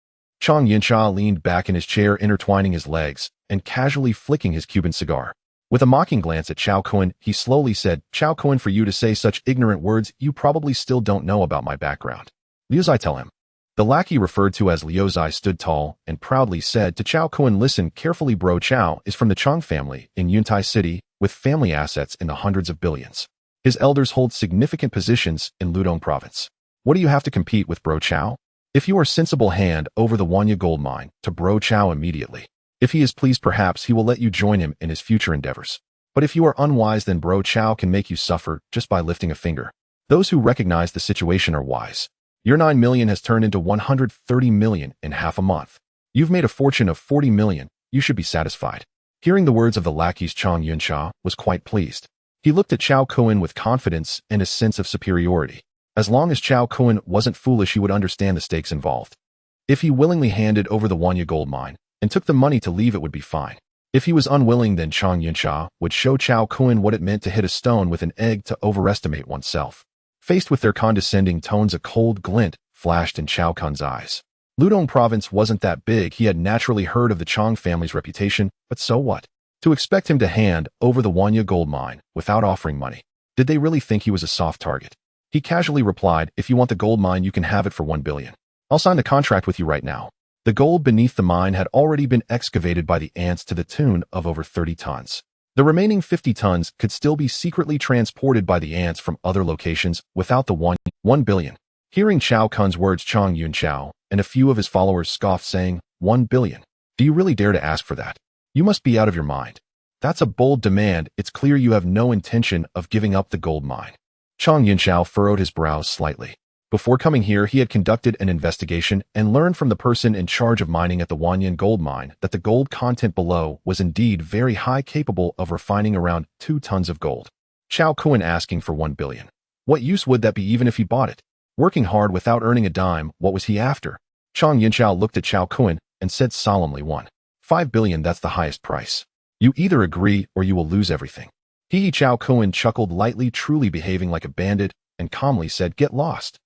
Chang Yuncha leaned back in his chair, intertwining his legs and casually flicking his Cuban cigar. With a mocking glance at Chao Kun, he slowly said, "Chao Kun, for you to say such ignorant words, you probably still don't know about my background." Liu Zai, tell him. The lackey referred to as Liu Zai stood tall and proudly said to Chao Kun, "Listen carefully, bro. Chao is from the Chang family in Yuntai City, with family assets in the hundreds of billions. His elders hold significant positions in Ludong province. What do you have to compete with, bro Chao? If you are sensible, hand over the Wanya Gold Mine to bro Chao immediately. If he is pleased, perhaps he will let you join him in his future endeavors. But if you are unwise, then bro Chao can make you suffer just by lifting a finger. Those who recognize the situation are wise. Your 9 million has turned into 130 million in half a month. You've made a fortune of 40 million. You should be satisfied." Hearing the words of the lackeys, Chang Yuncha was quite pleased. He looked at Chao Kun with confidence and a sense of superiority. As long as Chao Kun wasn't foolish, he would understand the stakes involved. If he willingly handed over the Wanya Gold Mine and took the money to leave, it would be fine. If he was unwilling, then Chang Yuncha would show Chao Kun what it meant to hit a stone with an egg, to overestimate oneself. Faced with their condescending tones, a cold glint flashed in Chao Kun's eyes. Ludong province wasn't that big. He had naturally heard of the Chang family's reputation, but so what? To expect him to hand over the Wanya Gold Mine without offering money. Did they really think he was a soft target? He casually replied, "If you want the gold mine, you can have it for 1 billion. I'll sign the contract with you right now." The gold beneath the mine had already been excavated by the ants to the tune of over 30 tons. The remaining 50 tons could still be secretly transported by the ants from other locations without the 1 billion. Hearing Chao Kun's words, Chang Yuncha and a few of his followers scoffed, saying, 1 billion? Do you really dare to ask for that? You must be out of your mind. That's a bold demand. It's clear you have no intention of giving up the gold mine. Chang Yuncha furrowed his brows slightly. Before coming here, he had conducted an investigation and learned from the person in charge of mining at the Wanyan gold mine that the gold content below was indeed very high, capable of refining around 2 tons of gold. Chao Kun asking for 1 billion. What use would that be even if he bought it? Working hard without earning a dime, what was he after? Chang Yuncha looked at Chao Kun and said solemnly, 1.5 billion, that's the highest price. You either agree or you will lose everything. Chao Kun chuckled lightly, truly behaving like a bandit, and calmly said, "Get lost."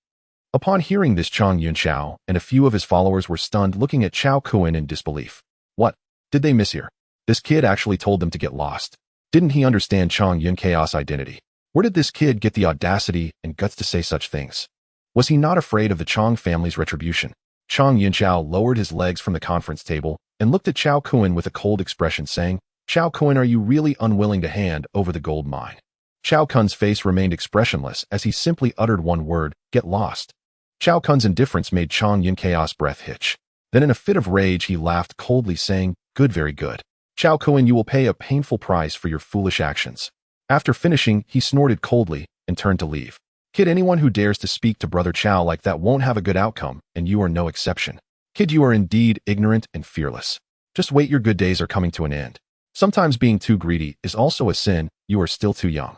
Upon hearing this, Chang Yuncha and a few of his followers were stunned, looking at Chao Kun in disbelief. What did they miss here? This kid actually told them to get lost. Didn't he understand Chang Yuncha's identity? Where did this kid get the audacity and guts to say such things? Was he not afraid of the Chang family's retribution? Chang Yunchao lowered his legs from the conference table and looked at Chao Kun with a cold expression, saying, Chao Kun, are you really unwilling to hand over the gold mine? Chao Kun's face remained expressionless as he simply uttered one word, get lost. Chao Kun's indifference made Chang Yunchao's breath hitch. Then in a fit of rage he laughed coldly, saying, good, very good. Chao Kun, you will pay a painful price for your foolish actions. After finishing, he snorted coldly and turned to leave. Kid, anyone who dares to speak to Brother Chao like that won't have a good outcome, and you are no exception. Kid, you are indeed ignorant and fearless. Just wait, your good days are coming to an end. Sometimes being too greedy is also a sin, you are still too young.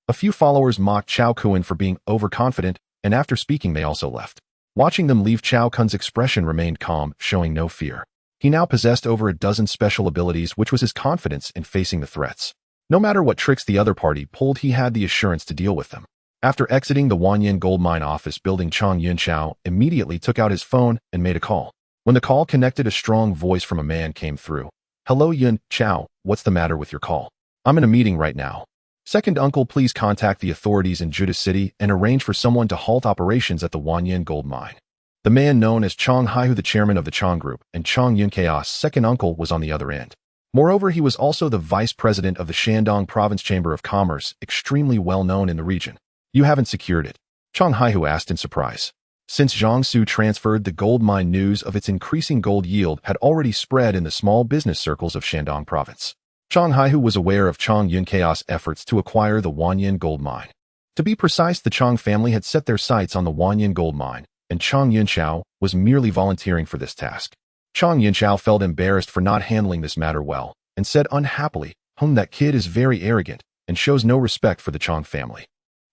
A few followers mocked Chao Kun for being overconfident, and after speaking they also left. Watching them leave, Chao Kun's expression remained calm, showing no fear. He now possessed over a dozen special abilities, which was his confidence in facing the threats. No matter what tricks the other party pulled, he had the assurance to deal with them. After exiting the Wanyan gold mine office building, Chang Yunchao immediately took out his phone and made a call. When the call connected, a strong voice from a man came through. Hello Yun Chao, what's the matter with your call? I'm in a meeting right now. Second uncle, please contact the authorities in Judah City and arrange for someone to halt operations at the Wanyan gold mine. The man known as Chang Haihu, the chairman of the Chang Group, and Chang Yunchao's second uncle, was on the other end. Moreover, he was also the vice president of the Shandong Province Chamber of Commerce, extremely well known in the region. You haven't secured it? Chang Haihu asked in surprise. Since Jiangsu transferred, the gold mine, news of its increasing gold yield had already spread in the small business circles of Shandong Province. Chang Haihu was aware of Chang Yunchao's efforts to acquire the Wanyan gold mine. To be precise, the Chang family had set their sights on the Wanyan gold mine, and Chang Yunchao was merely volunteering for this task. Chang Yunchao felt embarrassed for not handling this matter well, and said unhappily, that kid is very arrogant and shows no respect for the Chang family.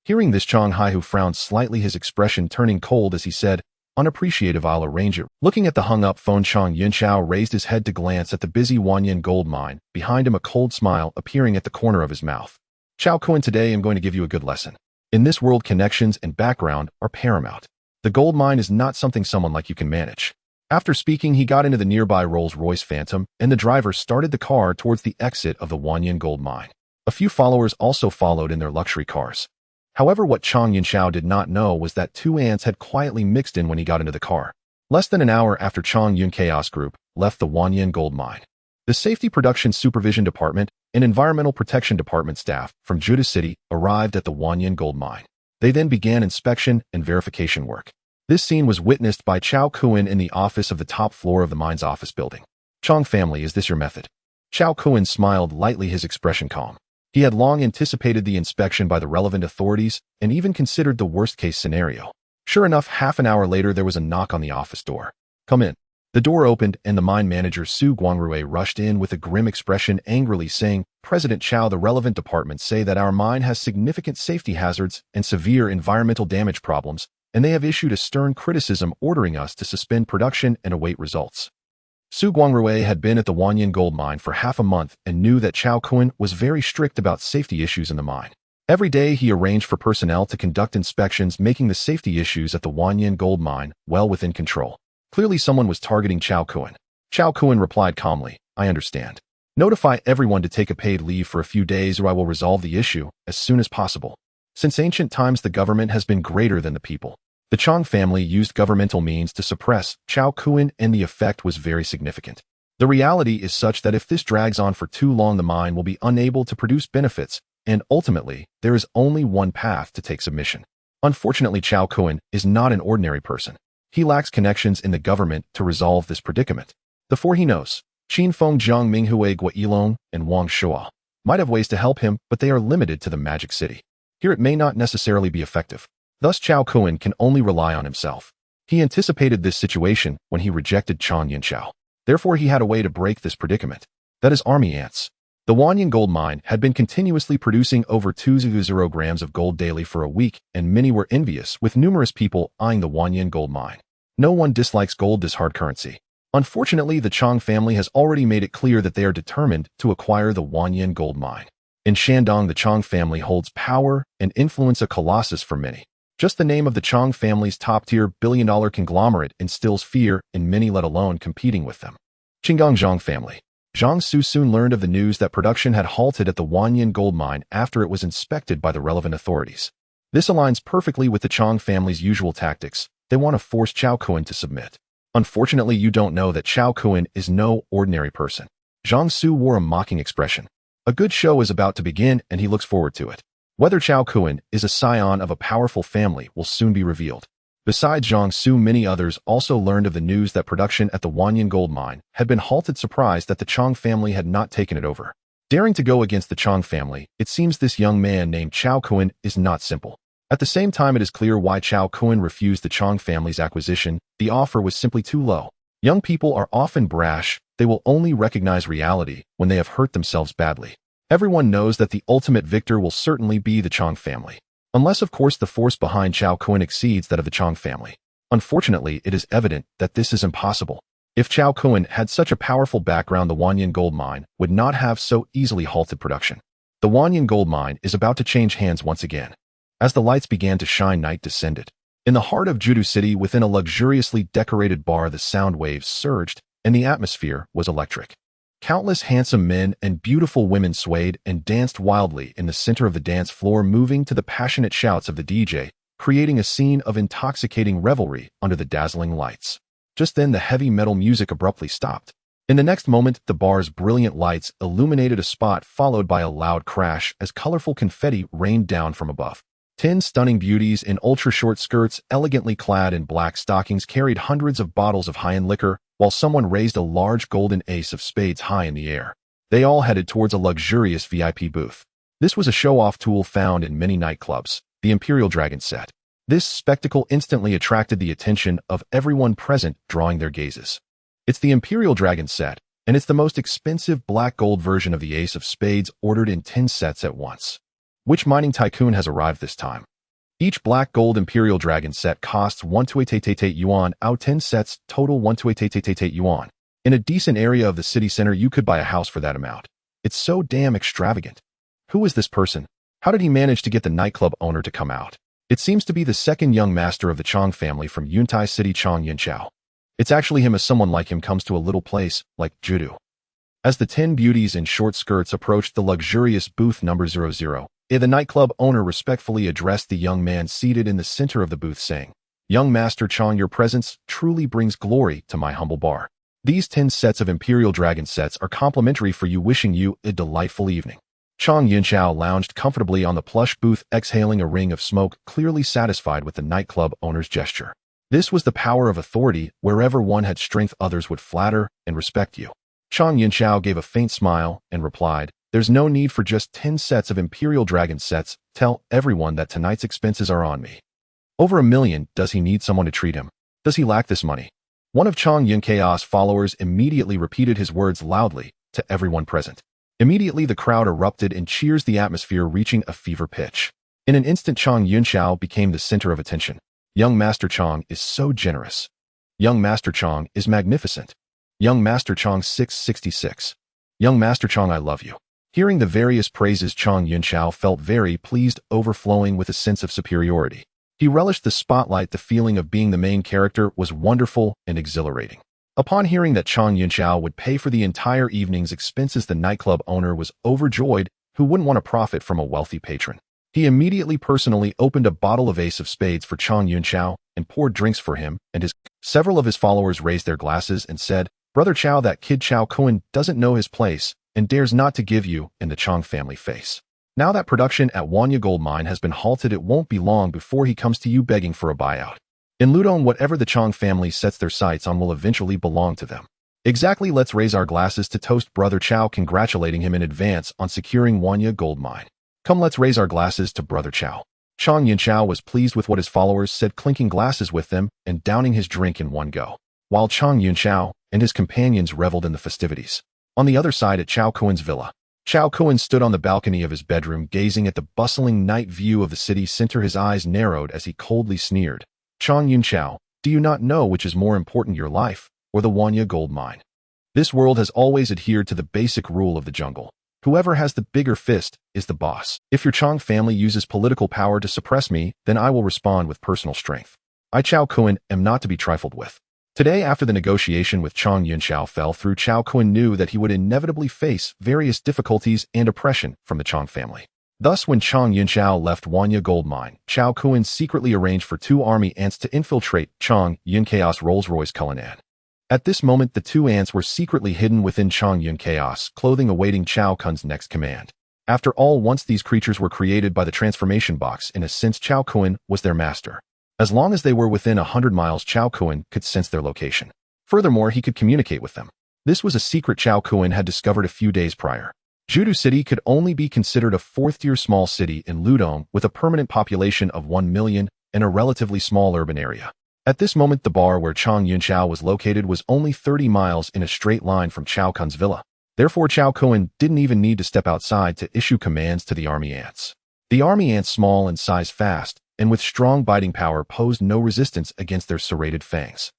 Hearing this, Chang Haihu frowned slightly, his expression turning cold as he said, unappreciative, I'll arrange it. Looking at the hung-up phone, Chang Yunchao raised his head to glance at the busy Wanyan gold mine, behind him a cold smile appearing at the corner of his mouth. Chao Kun, today I'm going to give you a good lesson. In this world, connections and background are paramount. The gold mine is not something someone like you can manage. After speaking, he got into the nearby Rolls-Royce Phantom, and the driver started the car towards the exit of the Wanyan gold mine. A few followers also followed in their luxury cars. However, what Chang Yunchao did not know was that two ants had quietly mixed in when he got into the car. Less than an hour after Chang Yunchao's group left the Wanyan gold mine, the Safety Production Supervision Department and Environmental Protection Department staff from Judah City arrived at the Wanyan gold mine. They then began inspection and verification work. This scene was witnessed by Chao Kun in the office of the top floor of the mine's office building. Chang family, is this your method? Chao Kun smiled lightly, his expression calm. He had long anticipated the inspection by the relevant authorities and even considered the worst-case scenario. Sure enough, half an hour later there was a knock on the office door. Come in. The door opened and the mine manager Su Guangrui rushed in with a grim expression, angrily saying, President Chao, the relevant departments say that our mine has significant safety hazards and severe environmental damage problems, and they have issued a stern criticism ordering us to suspend production and await results. Su Guangrui had been at the Wanyan gold mine for half a month and knew that Chao Kun was very strict about safety issues in the mine. Every day he arranged for personnel to conduct inspections, making the safety issues at the Wanyan gold mine well within control. Clearly someone was targeting Chao Kun. Chao Kun replied calmly, I understand. Notify everyone to take a paid leave for a few days or I will resolve the issue as soon as possible. Since ancient times, the government has been greater than the people. The Chang family used governmental means to suppress Chao Kun, and the effect was very significant. The reality is such that if this drags on for too long, the mine will be unable to produce benefits, and ultimately, there is only one path to take submission. Unfortunately, Chao Kun is not an ordinary person. He lacks connections in the government to resolve this predicament. The four he knows, Qin Feng, Jiang Minghue, Gua Yilong, and Wang Shua, might have ways to help him, but they are limited to the Magic City. Here it may not necessarily be effective. Thus, Chao Kun can only rely on himself. He anticipated this situation when he rejected Chang Yunchao. Therefore, he had a way to break this predicament. That is army ants. The Wanyan gold mine had been continuously producing over 200 grams of gold daily for a week, and many were envious, with numerous people eyeing the Wanyan gold mine. No one dislikes gold, this hard currency. Unfortunately, the Chang family has already made it clear that they are determined to acquire the Wanyan gold mine. In Shandong, the Chang family holds power and influence, a colossus for many. Just the name of the Chang family's top-tier billion-dollar conglomerate instills fear in many, let alone competing with them. Qinggang Zhang family. Zhang Su soon learned of the news that production had halted at the Wanyan gold mine after it was inspected by the relevant authorities. This aligns perfectly with the Chang family's usual tactics. They want to force Chao Kun to submit. Unfortunately, you don't know that Chao Kun is no ordinary person. Zhang Su wore a mocking expression. A good show is about to begin and he looks forward to it. Whether Chao Kun is a scion of a powerful family will soon be revealed. Besides Zhang Su, many others also learned of the news that production at the Wanyan gold mine had been halted, surprised that the Chang family had not taken it over. Daring to go against the Chang family, it seems this young man named Chao Kun is not simple. At the same time, it is clear why Chao Kun refused the Chang family's acquisition. The offer was simply too low. Young people are often brash. They will only recognize reality when they have hurt themselves badly. Everyone knows that the ultimate victor will certainly be the Chang family. Unless, of course, the force behind Chao Kun exceeds that of the Chang family. Unfortunately, it is evident that this is impossible. If Chao Kun had such a powerful background, the Wanyan gold mine would not have so easily halted production. The Wanyan gold mine is about to change hands once again. As the lights began to shine, night descended. In the heart of Judu City, within a luxuriously decorated bar, the sound waves surged, and the atmosphere was electric. Countless handsome men and beautiful women swayed and danced wildly in the center of the dance floor, moving to the passionate shouts of the DJ, creating a scene of intoxicating revelry under the dazzling lights. Just then, the heavy metal music abruptly stopped. In the next moment, the bar's brilliant lights illuminated a spot, followed by a loud crash as colorful confetti rained down from above. 10 stunning beauties in ultra-short skirts, elegantly clad in black stockings, carried hundreds of bottles of high-end liquor, while someone raised a large golden ace of spades high in the air. They all headed towards a luxurious VIP booth. This was a show-off tool found in many nightclubs, the Imperial Dragon set. This spectacle instantly attracted the attention of everyone present, drawing their gazes. It's the Imperial Dragon set, and it's the most expensive black gold version of the ace of spades, ordered in 10 sets at once. Which mining tycoon has arrived this time? Each black gold Imperial Dragon set costs 12888 yuan, out 10 sets, total 12888 yuan. In a decent area of the city center, you could buy a house for that amount. It's so damn extravagant. Who is this person? How did he manage to get the nightclub owner to come out? It seems to be the second young master of the Chang family from Yuntai City, Chang Yinchao. It's actually him, as someone like him comes to a little place like Judu. As the 10 beauties in short skirts approached the luxurious booth number 00, the nightclub owner respectfully addressed the young man seated in the center of the booth, saying, "Young Master Chang, your presence truly brings glory to my humble bar. These 10 sets of Imperial Dragon sets are complimentary for you, wishing you a delightful evening." Chang Yinchao lounged comfortably on the plush booth, exhaling a ring of smoke, clearly satisfied with the nightclub owner's gesture. This was the power of authority. Wherever one had strength, others would flatter and respect you. Chang Yinchao gave a faint smile and replied, "There's no need for just 10 sets of Imperial Dragon sets. Tell everyone that tonight's expenses are on me." Over $1 million. Does he need someone to treat him? Does he lack this money? One of Chang Yinchao's followers immediately repeated his words loudly to everyone present. Immediately, the crowd erupted in cheers, the atmosphere reaching a fever pitch. In an instant, Chang Yinchao became the center of attention. Young Master Chang is so generous. Young Master Chang is magnificent. Young Master Chang 666. Young Master Chang, I love you. Hearing the various praises, Chang Yinchao felt very pleased, overflowing with a sense of superiority. He relished the spotlight. The feeling of being the main character was wonderful and exhilarating. Upon hearing that Chang Yinchao would pay for the entire evening's expenses, the nightclub owner was overjoyed. Who wouldn't want to profit from a wealthy patron? He immediately personally opened a bottle of ace of spades for Chang Yinchao and poured drinks for him and his. Several of his followers raised their glasses and said, "Brother Chao, that kid Chao Kun doesn't know his place and dares not to give you and the Chang family face. Now that production at Wanya Gold Mine has been halted, it won't be long before he comes to you begging for a buyout. In Ludong, whatever the Chang family sets their sights on will eventually belong to them." Exactly. Let's raise our glasses to toast Brother Chao, congratulating him in advance on securing Wanya Gold Mine. Come, let's raise our glasses to Brother Chao. Chang Yinchao was pleased with what his followers said, clinking glasses with them and downing his drink in one go, while Chang Yinchao and his companions reveled in the festivities. On the other side, at Chao Kuen's villa, Chao Kuen stood on the balcony of his bedroom, gazing at the bustling night view of the city center. His eyes narrowed as he coldly sneered, "Chang Yinchao, do you not know which is more important, your life or the Wanya Gold Mine? This world has always adhered to the basic rule of the jungle. Whoever has the bigger fist is the boss. If your Chang family uses political power to suppress me, then I will respond with personal strength. I, Chao Kuen, am not to be trifled with. Today, after the negotiation with Chang Yunxiao fell through, Chao Kun knew that he would inevitably face various difficulties and oppression from the Chang family. Thus, when Chang Yunxiao left Wanya gold mine, Chao Kun secretly arranged for 2 army ants to infiltrate Chang Yunchaos Rolls-Royce Cullinan. At this moment, the 2 ants were secretly hidden within Chang Yunchaos, clothing awaiting Chao Kun's next command. After all, once these creatures were created by the transformation box, in a sense Chao Kun was their master. As long as they were within 100 miles, Chao Kun could sense their location. Furthermore, he could communicate with them. This was a secret Chao Kun had discovered a few days prior. Judu City could only be considered a 4th-tier small city in Ludong with a permanent population of 1 million and a relatively small urban area. At this moment, the bar where Chang Yunxiao was located was only 30 miles in a straight line from Chao Kun's villa. Therefore, Chao Kun didn't even need to step outside to issue commands to the army ants. The army ants, small in size, fast, and with strong biting power, posed no resistance against their serrated fangs.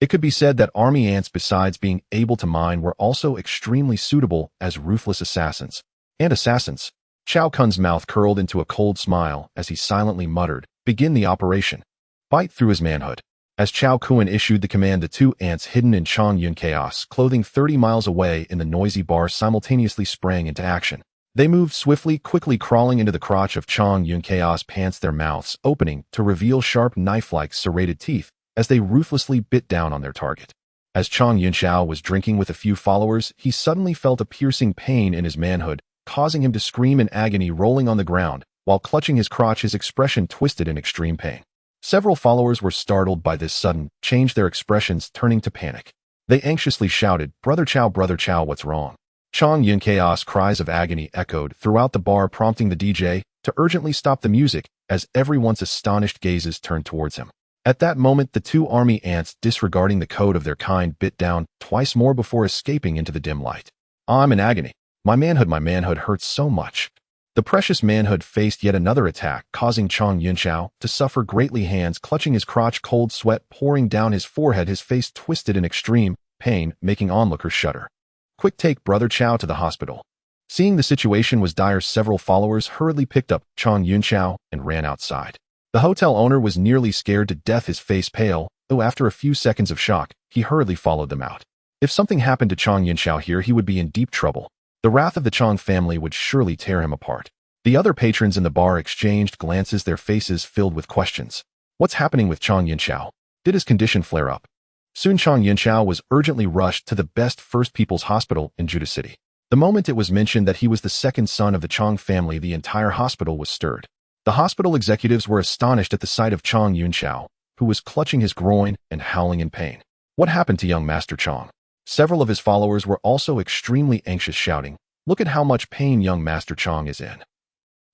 It could be said that army ants, besides being able to mine, were also extremely suitable as ruthless assassins. And assassins. Chao Kun's mouth curled into a cold smile as he silently muttered, "Begin the operation." Bite through his manhood. As Chao Kun issued the command, the 2 ants hidden in Chang Yun Chaos, clothing 30 miles away in the noisy bar, simultaneously sprang into action. They moved swiftly, quickly crawling into the crotch of Chang Yun Chaos pants, their mouths opening to reveal sharp knife-like serrated teeth as they ruthlessly bit down on their target. As Chang Yunxiao was drinking with a few followers, he suddenly felt a piercing pain in his manhood, causing him to scream in agony, rolling on the ground. While clutching his crotch, his expression twisted in extreme pain. Several followers were startled by this sudden change, their expressions turning to panic. They anxiously shouted, Brother Chow, what's wrong?" Chang Yunchaos' cries of agony echoed throughout the bar, prompting the DJ to urgently stop the music as everyone's astonished gazes turned towards him. At that moment, the 2 army ants, disregarding the code of their kind, bit down twice more before escaping into the dim light. "I'm in agony. My manhood hurts so much." The precious manhood faced yet another attack, causing Chang Yunxiao to suffer greatly, hands clutching his crotch, cold sweat pouring down his forehead, his face twisted in extreme pain, making onlookers shudder. "Quick, take Brother Chow to the hospital." Seeing the situation was dire, several followers hurriedly picked up Chang Yunxiao and ran outside. The hotel owner was nearly scared to death, his face pale, though after a few seconds of shock, he hurriedly followed them out. If something happened to Chang Yunxiao here, he would be in deep trouble. The wrath of the Chang family would surely tear him apart. The other patrons in the bar exchanged glances, their faces filled with questions. What's happening with Chang Yunxiao? Did his condition flare up? Soon Chang Yunxiao was urgently rushed to the best First People's Hospital in Juda City. The moment it was mentioned that he was the second son of the Chang family, the entire hospital was stirred. The hospital executives were astonished at the sight of Chang Yunxiao, who was clutching his groin and howling in pain. What happened to young Master Chang? Several of his followers were also extremely anxious, shouting, "Look at how much pain young Master Chang is in.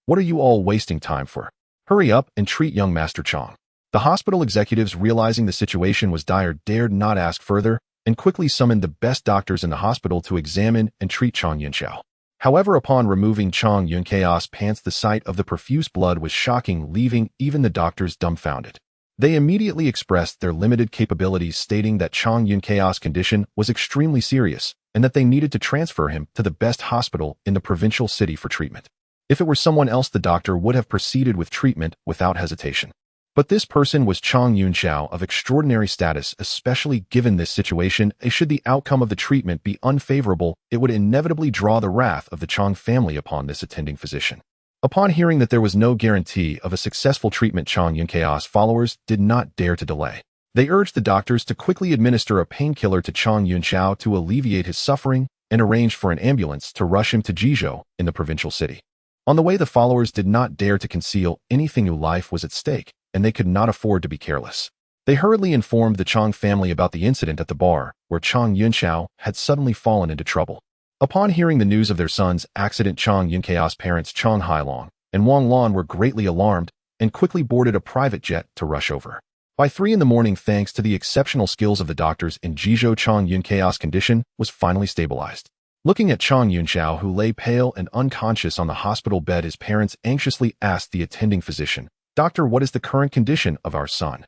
What are you all wasting time for? Hurry up and treat young Master Chang." The hospital executives, realizing the situation was dire, dared not ask further and quickly summoned the best doctors in the hospital to examine and treat Chang Yunxiao. However, upon removing Chang Yunchaos' pants, the sight of the profuse blood was shocking, leaving even the doctors dumbfounded. They immediately expressed their limited capabilities, stating that Chang Yunchaos' condition was extremely serious and that they needed to transfer him to the best hospital in the provincial city for treatment. If it were someone else, the doctor would have proceeded with treatment without hesitation. But this person was Chang Yunxiao, of extraordinary status, especially given this situation. Should the outcome of the treatment be unfavorable, it would inevitably draw the wrath of the Chang family upon this attending physician. Upon hearing that there was no guarantee of a successful treatment, Chang Yunchaos' followers did not dare to delay. They urged the doctors to quickly administer a painkiller to Chang Yunxiao to alleviate his suffering and arranged for an ambulance to rush him to Jizhou in the provincial city. On the way, the followers did not dare to conceal anything. Life was at stake, and they could not afford to be careless. They hurriedly informed the Chang family about the incident at the bar, where Chang Yunxiao had suddenly fallen into trouble. Upon hearing the news of their son's accident, Chang Yunchaos' parents Chang Hailong and Wang Lan were greatly alarmed and quickly boarded a private jet to rush over. By 3 in the morning, thanks to the exceptional skills of the doctors in Jizhou, Chang Yunchaos' condition was finally stabilized. Looking at Chang Yunxiao, who lay pale and unconscious on the hospital bed, his parents anxiously asked the attending physician, "Doctor, what is the current condition of our son?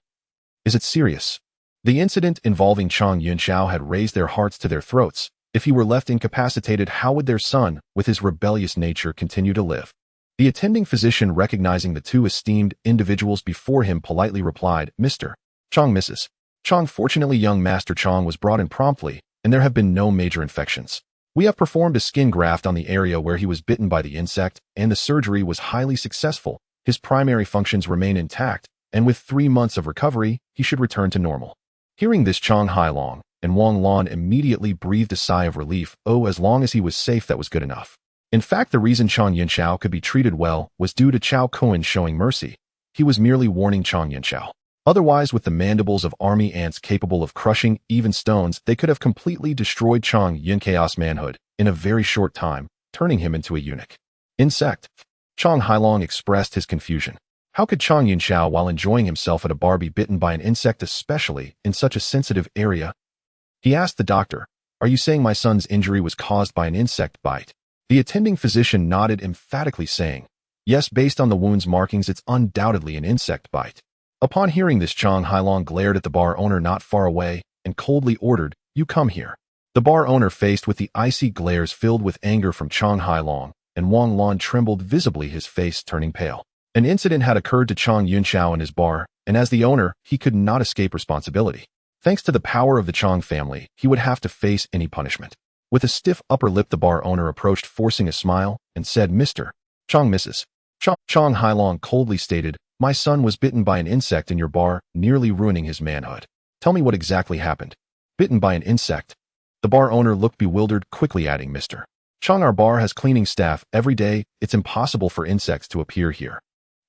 Is it serious?" The incident involving Chang Yunxiao had raised their hearts to their throats. If he were left incapacitated, how would their son, with his rebellious nature, continue to live? The attending physician, recognizing the 2 esteemed individuals before him, politely replied, "Mr. Chang, Mrs. Fortunately, young Master Chong was brought in promptly, and there have been no major infections. We have performed a skin graft on the area where he was bitten by the insect, and the surgery was highly successful. His primary functions remain intact, and with 3 months of recovery, he should return to normal. Hearing this, Chong Hailong and Wang Lan immediately breathed a sigh of relief. Oh, as long as he was safe, that was good enough. In fact, the reason Chong Yunxiao could be treated well was due to Chao Kun showing mercy. He was merely warning Chong Yunxiao. Otherwise, with the mandibles of army ants capable of crushing even stones, they could have completely destroyed Chong Yunxiao's manhood in a very short time, turning him into a eunuch. Insect. Chong Hailong expressed his confusion. How could Chong Yunxiao, while enjoying himself at a bar, be bitten by an insect, especially in such a sensitive area? He asked the doctor, "Are you saying my son's injury was caused by an insect bite?" The attending physician nodded emphatically, saying, "Yes, based on the wound's markings, it's undoubtedly an insect bite." Upon hearing this, Chong Hailong glared at the bar owner not far away and coldly ordered, "You come here." The bar owner, faced with the icy glares filled with anger from Chong Hailong and Wang Lan, trembled visibly, his face turning pale. An incident had occurred to Chong Yunxiao in his bar, and as the owner, he could not escape responsibility. Thanks to the power of the Chong family, he would have to face any punishment. With a stiff upper lip, the bar owner approached, forcing a smile, and said, "Mr. Chong, Mrs. Chong Hailong coldly stated, "My son was bitten by an insect in your bar, nearly ruining his manhood. Tell me what exactly happened." "Bitten by an insect?" The bar owner looked bewildered, quickly adding, "Mr. Chong, our bar has cleaning staff every day. It's impossible for insects to appear here."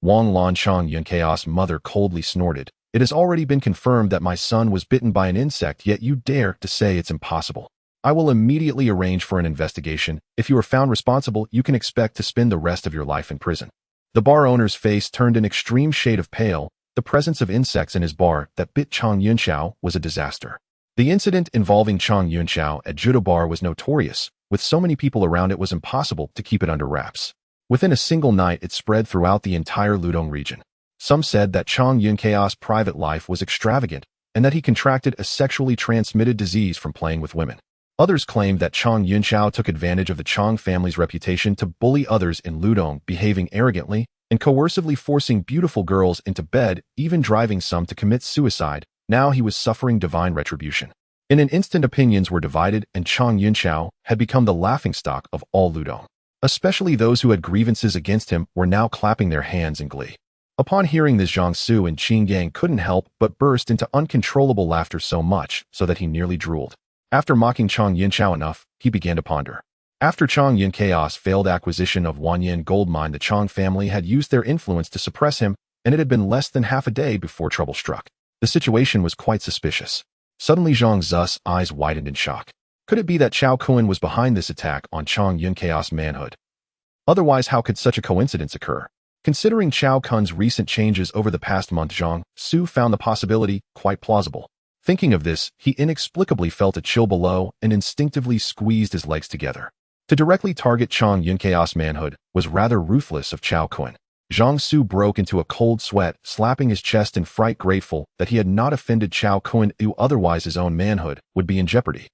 Wang Lan, Chong Yunxiao's mother, coldly snorted. "It has already been confirmed that my son was bitten by an insect, yet you dare to say it's impossible. I will immediately arrange for an investigation. If you are found responsible, you can expect to spend the rest of your life in prison." The bar owner's face turned an extreme shade of pale. The presence of insects in his bar that bit Chong Yunxiao was a disaster. The incident involving Chong Yunxiao at Judo Bar was notorious. With so many people around, it was impossible to keep it under wraps. Within a single night, it spread throughout the entire Ludong region. Some said that Chong Yunxiao's private life was extravagant and that he contracted a sexually transmitted disease from playing with women. Others claimed that Chong Yunxiao took advantage of the Chong family's reputation to bully others in Ludong, behaving arrogantly and coercively forcing beautiful girls into bed, even driving some to commit suicide. Now he was suffering divine retribution. In an instant, opinions were divided, and Chong Yunxiao had become the laughingstock of all Ludong. Especially those who had grievances against him were now clapping their hands in glee. Upon hearing this, Zhang Su and Qin Gang couldn't help but burst into uncontrollable laughter, so much so that he nearly drooled. After mocking Chong Yunxiao enough, he began to ponder. After Chong Yunxiao's failed acquisition of Wanyan gold mine, the Chong family had used their influence to suppress him, and it had been less than half a day before trouble struck. The situation was quite suspicious. Suddenly, Zhang Zu's eyes widened in shock. Could it be that Chao Kun was behind this attack on Chong Yunxiao's manhood? Otherwise, how could such a coincidence occur? Considering Chao Kun's recent changes over the past month, Zhang Su found the possibility quite plausible. Thinking of this, he inexplicably felt a chill below and instinctively squeezed his legs together. To directly target Chong Yunxiao's manhood was rather ruthless of Chao Kun. Zhang Su broke into a cold sweat, slapping his chest in fright, grateful that he had not offended Chao Kun, who otherwise his own manhood would be in jeopardy.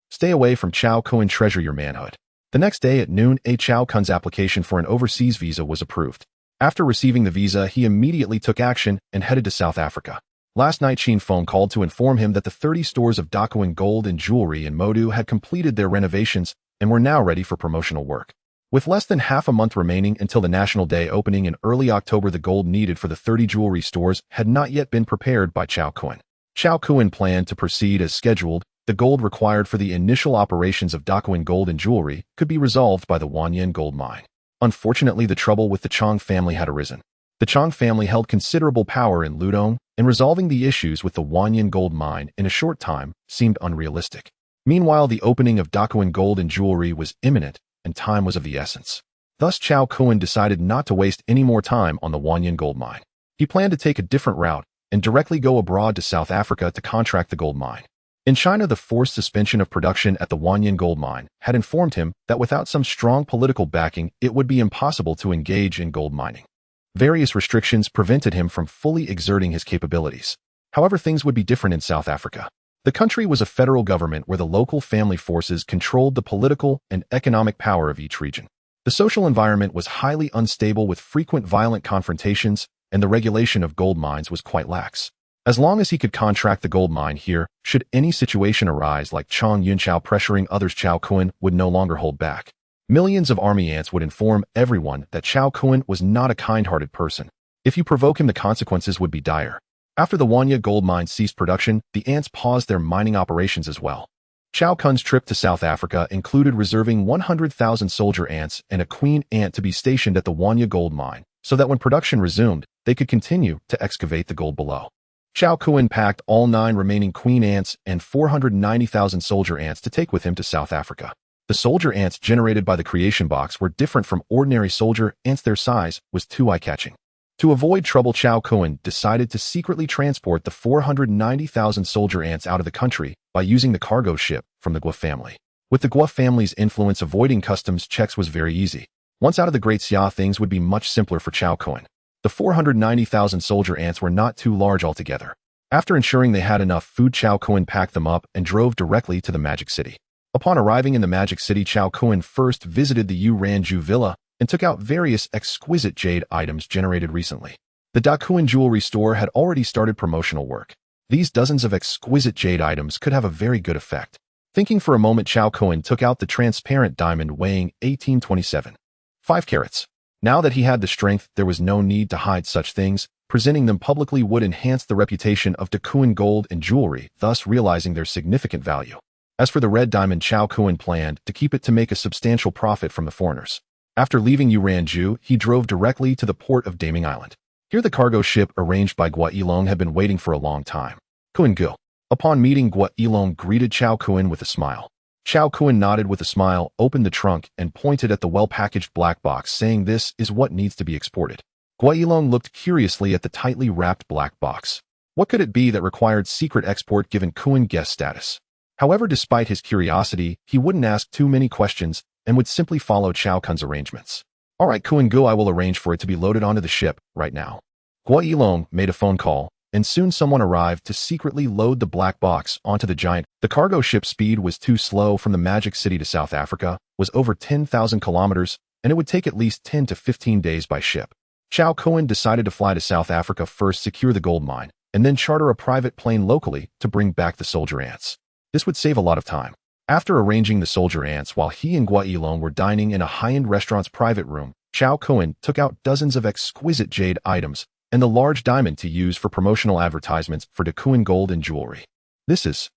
Stay away from Chao Kun, treasure your manhood. The next day at noon, Chao Kun's application for an overseas visa was approved. After receiving the visa, he immediately took action and headed to South Africa. Last night, Shin Feng called to inform him that the 30 stores of Dacoin gold and jewelry in Modu had completed their renovations and were now ready for promotional work. With less than half a month remaining until the National Day opening in early October, the gold needed for the 30 jewelry stores had not yet been prepared by Chao Kun. Chao Kun planned to proceed as scheduled. The gold required for the initial operations of Dacoin gold and jewelry could be resolved by the Wanyan gold mine. Unfortunately, the trouble with the Chong family had arisen. The Chong family held considerable power in Ludong, and resolving the issues with the Wanyan gold mine in a short time seemed unrealistic. Meanwhile, the opening of Dacoin gold and jewelry was imminent, and time was of the essence. Thus, Chao Kun decided not to waste any more time on the Wanyan gold mine. He planned to take a different route and directly go abroad to South Africa to contract the gold mine. In China, the forced suspension of production at the Wanyan gold mine had informed him that without some strong political backing, it would be impossible to engage in gold mining. Various restrictions prevented him from fully exerting his capabilities. However, things would be different in South Africa. The country was a federal government where the local family forces controlled the political and economic power of each region. The social environment was highly unstable with frequent violent confrontations, and the regulation of gold mines was quite lax. As long as he could contract the gold mine here, should any situation arise like Chang Yunchao pressuring others, Chao Kun would no longer hold back. Millions of army ants would inform everyone that Chao Kun was not a kind-hearted person. If you provoke him, the consequences would be dire. After the Wanya gold mine ceased production, the ants paused their mining operations as well. Chao Kun's trip to South Africa included reserving 100,000 soldier ants and a queen ant to be stationed at the Wanya gold mine, so that when production resumed, they could continue to excavate the gold below. Chao Kun packed all 9 remaining queen ants and 490,000 soldier ants to take with him to South Africa. The soldier ants generated by the creation box were different from ordinary soldier ants. Their size was too eye-catching. To avoid trouble, Chao Kun decided to secretly transport the 490,000 soldier ants out of the country by using the cargo ship from the Gua family. With the Gua family's influence, avoiding customs checks was very easy. Once out of the Great Xia, things would be much simpler for Chao Kun. The 490,000 soldier ants were not too large altogether. After ensuring they had enough food, Chao Kun packed them up and drove directly to the Magic City. Upon arriving in the Magic City, Chao Kun first visited the Yu Ranju villa and took out various exquisite jade items generated recently. The Dakuin jewelry store had already started promotional work. These dozens of exquisite jade items could have a very good effect. Thinking for a moment, Chao Kun took out the transparent diamond weighing 1827. 5 carats. Now that he had the strength, there was no need to hide such things. Presenting them publicly would enhance the reputation of Dakuin gold and jewelry, thus realizing their significant value. As for the red diamond, Chao Kun planned to keep it to make a substantial profit from the foreigners. After leaving Yuranju, he drove directly to the port of Daming Island. Here the cargo ship arranged by Gua Yilong had been waiting for a long time. Kun Gu. Upon meeting, Gua Yilong greeted Chao Kun with a smile. Chao Kun nodded with a smile, opened the trunk, and pointed at the well-packaged black box, saying, "This is what needs to be exported." Gua Yilong looked curiously at the tightly wrapped black box. What could it be that required secret export given Kun guest status? However, despite his curiosity, he wouldn't ask too many questions and would simply follow Chao Kun's arrangements. "All right, Kun Gu, I will arrange for it to be loaded onto the ship right now." Gua Yilong made a phone call, and soon someone arrived to secretly load the black box onto the giant. The cargo ship's speed was too slow. From the Magic City to South Africa was over 10,000 kilometers, and it would take at least 10 to 15 days by ship. Chao Kun decided to fly to South Africa first, secure the gold mine, and then charter a private plane locally to bring back the soldier ants. This would save a lot of time. After arranging the soldier ants while he and Gua Yilong were dining in a high-end restaurant's private room, Chao Kun took out dozens of exquisite jade items and the large diamond to use for promotional advertisements for Dakuin gold and jewelry. This.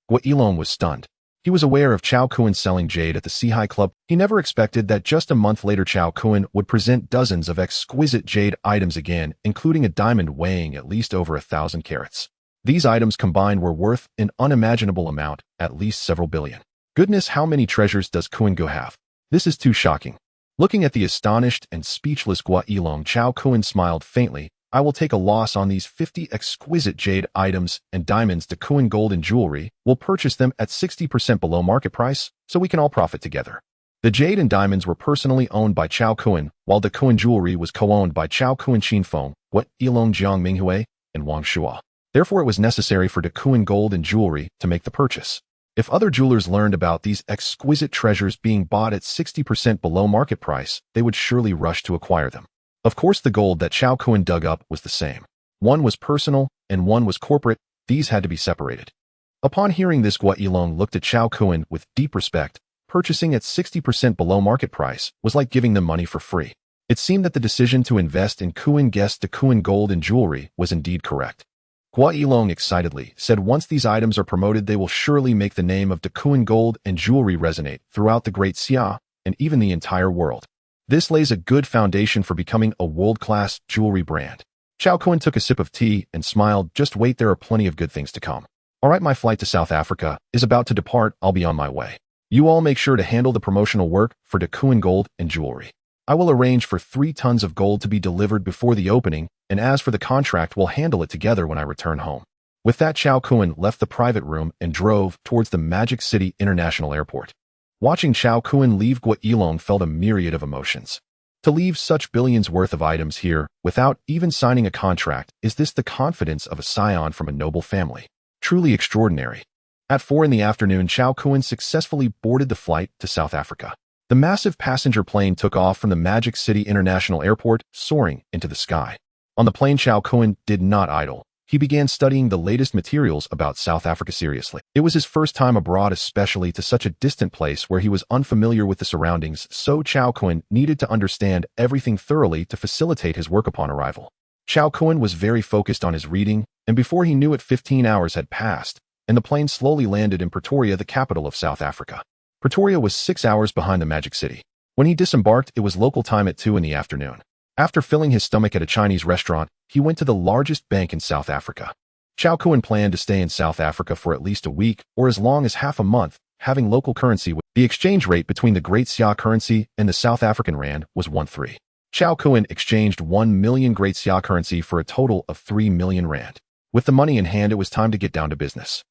Gua Yilong was stunned. He was aware of Chao Kun selling jade at the Sihai Club. He never expected that just a month later Chao Kun would present dozens of exquisite jade items again, including a diamond weighing at least over 1,000 carats. These items combined were worth an unimaginable amount, at least several billion. Goodness, how many treasures does Kun Gu have? This is too shocking. Looking at the astonished and speechless Gua Yilong, Chao Kun smiled faintly. "I will take a loss on these 50 exquisite jade items and diamonds. To Dakuin gold and jewelry will purchase them at 60% below market price, so we can all profit together." The jade and diamonds were personally owned by Chao Kun, while the Dakuin jewelry was co-owned by Chao Kun Qinfeng, Gua Yilong, Jiang Minghui, and Wang Shua. Therefore, it was necessary for Dakuin gold and jewelry to make the purchase. If other jewelers learned about these exquisite treasures being bought at 60% below market price, they would surely rush to acquire them. Of course, the gold that Chao Kun dug up was the same. One was personal and one was corporate. These had to be separated. Upon hearing this, Gua Yilong looked at Chao Kun with deep respect. Purchasing at 60% below market price was like giving them money for free. It seemed that the decision to invest in Kun guest Dakuin gold and jewelry was indeed correct. Gua Yilong excitedly said, "Once these items are promoted, they will surely make the name of Dakuin gold and jewelry resonate throughout the Great Xia and even the entire world. This lays a good foundation for becoming a world-class jewelry brand." Chao Kun took a sip of tea and smiled. "Just wait, there are plenty of good things to come. All right, my flight to South Africa is about to depart. I'll be on my way. You all make sure to handle the promotional work for Dakuin gold and jewelry. I will arrange for 3 tons of gold to be delivered before the opening, and as for the contract, we'll handle it together when I return home." With that, Chao Kun left the private room and drove towards the Magic City International Airport. Watching Chao Kun leave, Gua Yilong felt a myriad of emotions. To leave such billions worth of items here without even signing a contract, is this the confidence of a scion from a noble family? Truly extraordinary. At 4 in the afternoon, Chao Kun successfully boarded the flight to South Africa. The massive passenger plane took off from the Magic City International Airport, soaring into the sky. On the plane, Chao Kun did not idle. he began studying the latest materials about South Africa seriously. It was his first time abroad, especially to such a distant place where he was unfamiliar with the surroundings, so Chao Kun needed to understand everything thoroughly to facilitate his work upon arrival. Chao Kun was very focused on his reading, and before he knew it 15 hours had passed, and the plane slowly landed in Pretoria, the capital of South Africa. Pretoria was 6 hours behind the Magic City. When he disembarked, it was local time at 2 in the afternoon. After filling his stomach at a Chinese restaurant, he went to the largest bank in South Africa. Chao Kun planned to stay in South Africa for at least a week or as long as half a month, having local currency. The exchange rate between the Great Xia currency and the South African rand was 1:3. Chao Kun exchanged 1 million Great Xia currency for a total of 3 million rand. With the money in hand, it was time to get down to business.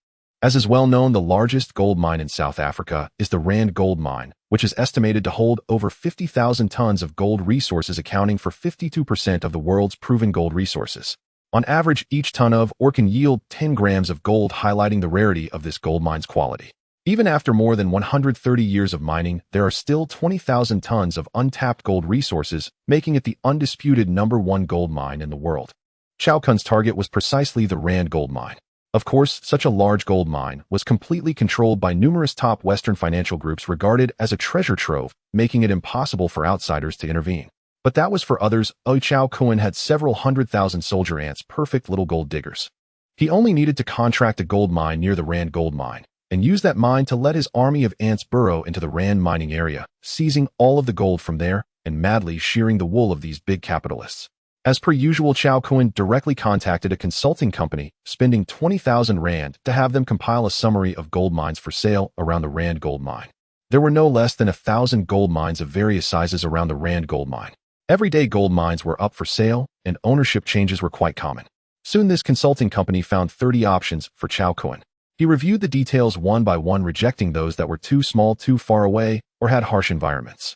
As is well known, the largest gold mine in South Africa is the Rand Gold Mine, which is estimated to hold over 50,000 tons of gold resources, accounting for 52% of the world's proven gold resources. On average, each ton of or can yield 10 grams of gold, highlighting the rarity of this gold mine's quality. Even after more than 130 years of mining, there are still 20,000 tons of untapped gold resources, making it the undisputed #1 gold mine in the world. Chao Kun's target was precisely the Rand Gold Mine. Of course, such a large gold mine was completely controlled by numerous top Western financial groups regarded as a treasure trove, making it impossible for outsiders to intervene. But that was for others. Chao Kun had several 100,000 soldier ants, perfect little gold diggers. He only needed to contract a gold mine near the Rand Gold Mine, and use that mine to let his army of ants burrow into the Rand mining area, seizing all of the gold from there and madly shearing the wool of these big capitalists. As per usual, Chao Kun directly contacted a consulting company, spending 20,000 rand to have them compile a summary of gold mines for sale around the Rand Gold Mine. There were no less than 1,000 gold mines of various sizes around the Rand Gold Mine. Everyday gold mines were up for sale, and ownership changes were quite common. Soon this consulting company found 30 options for Chao Kun. He reviewed the details one by one, rejecting those that were too small, too far away, or had harsh environments.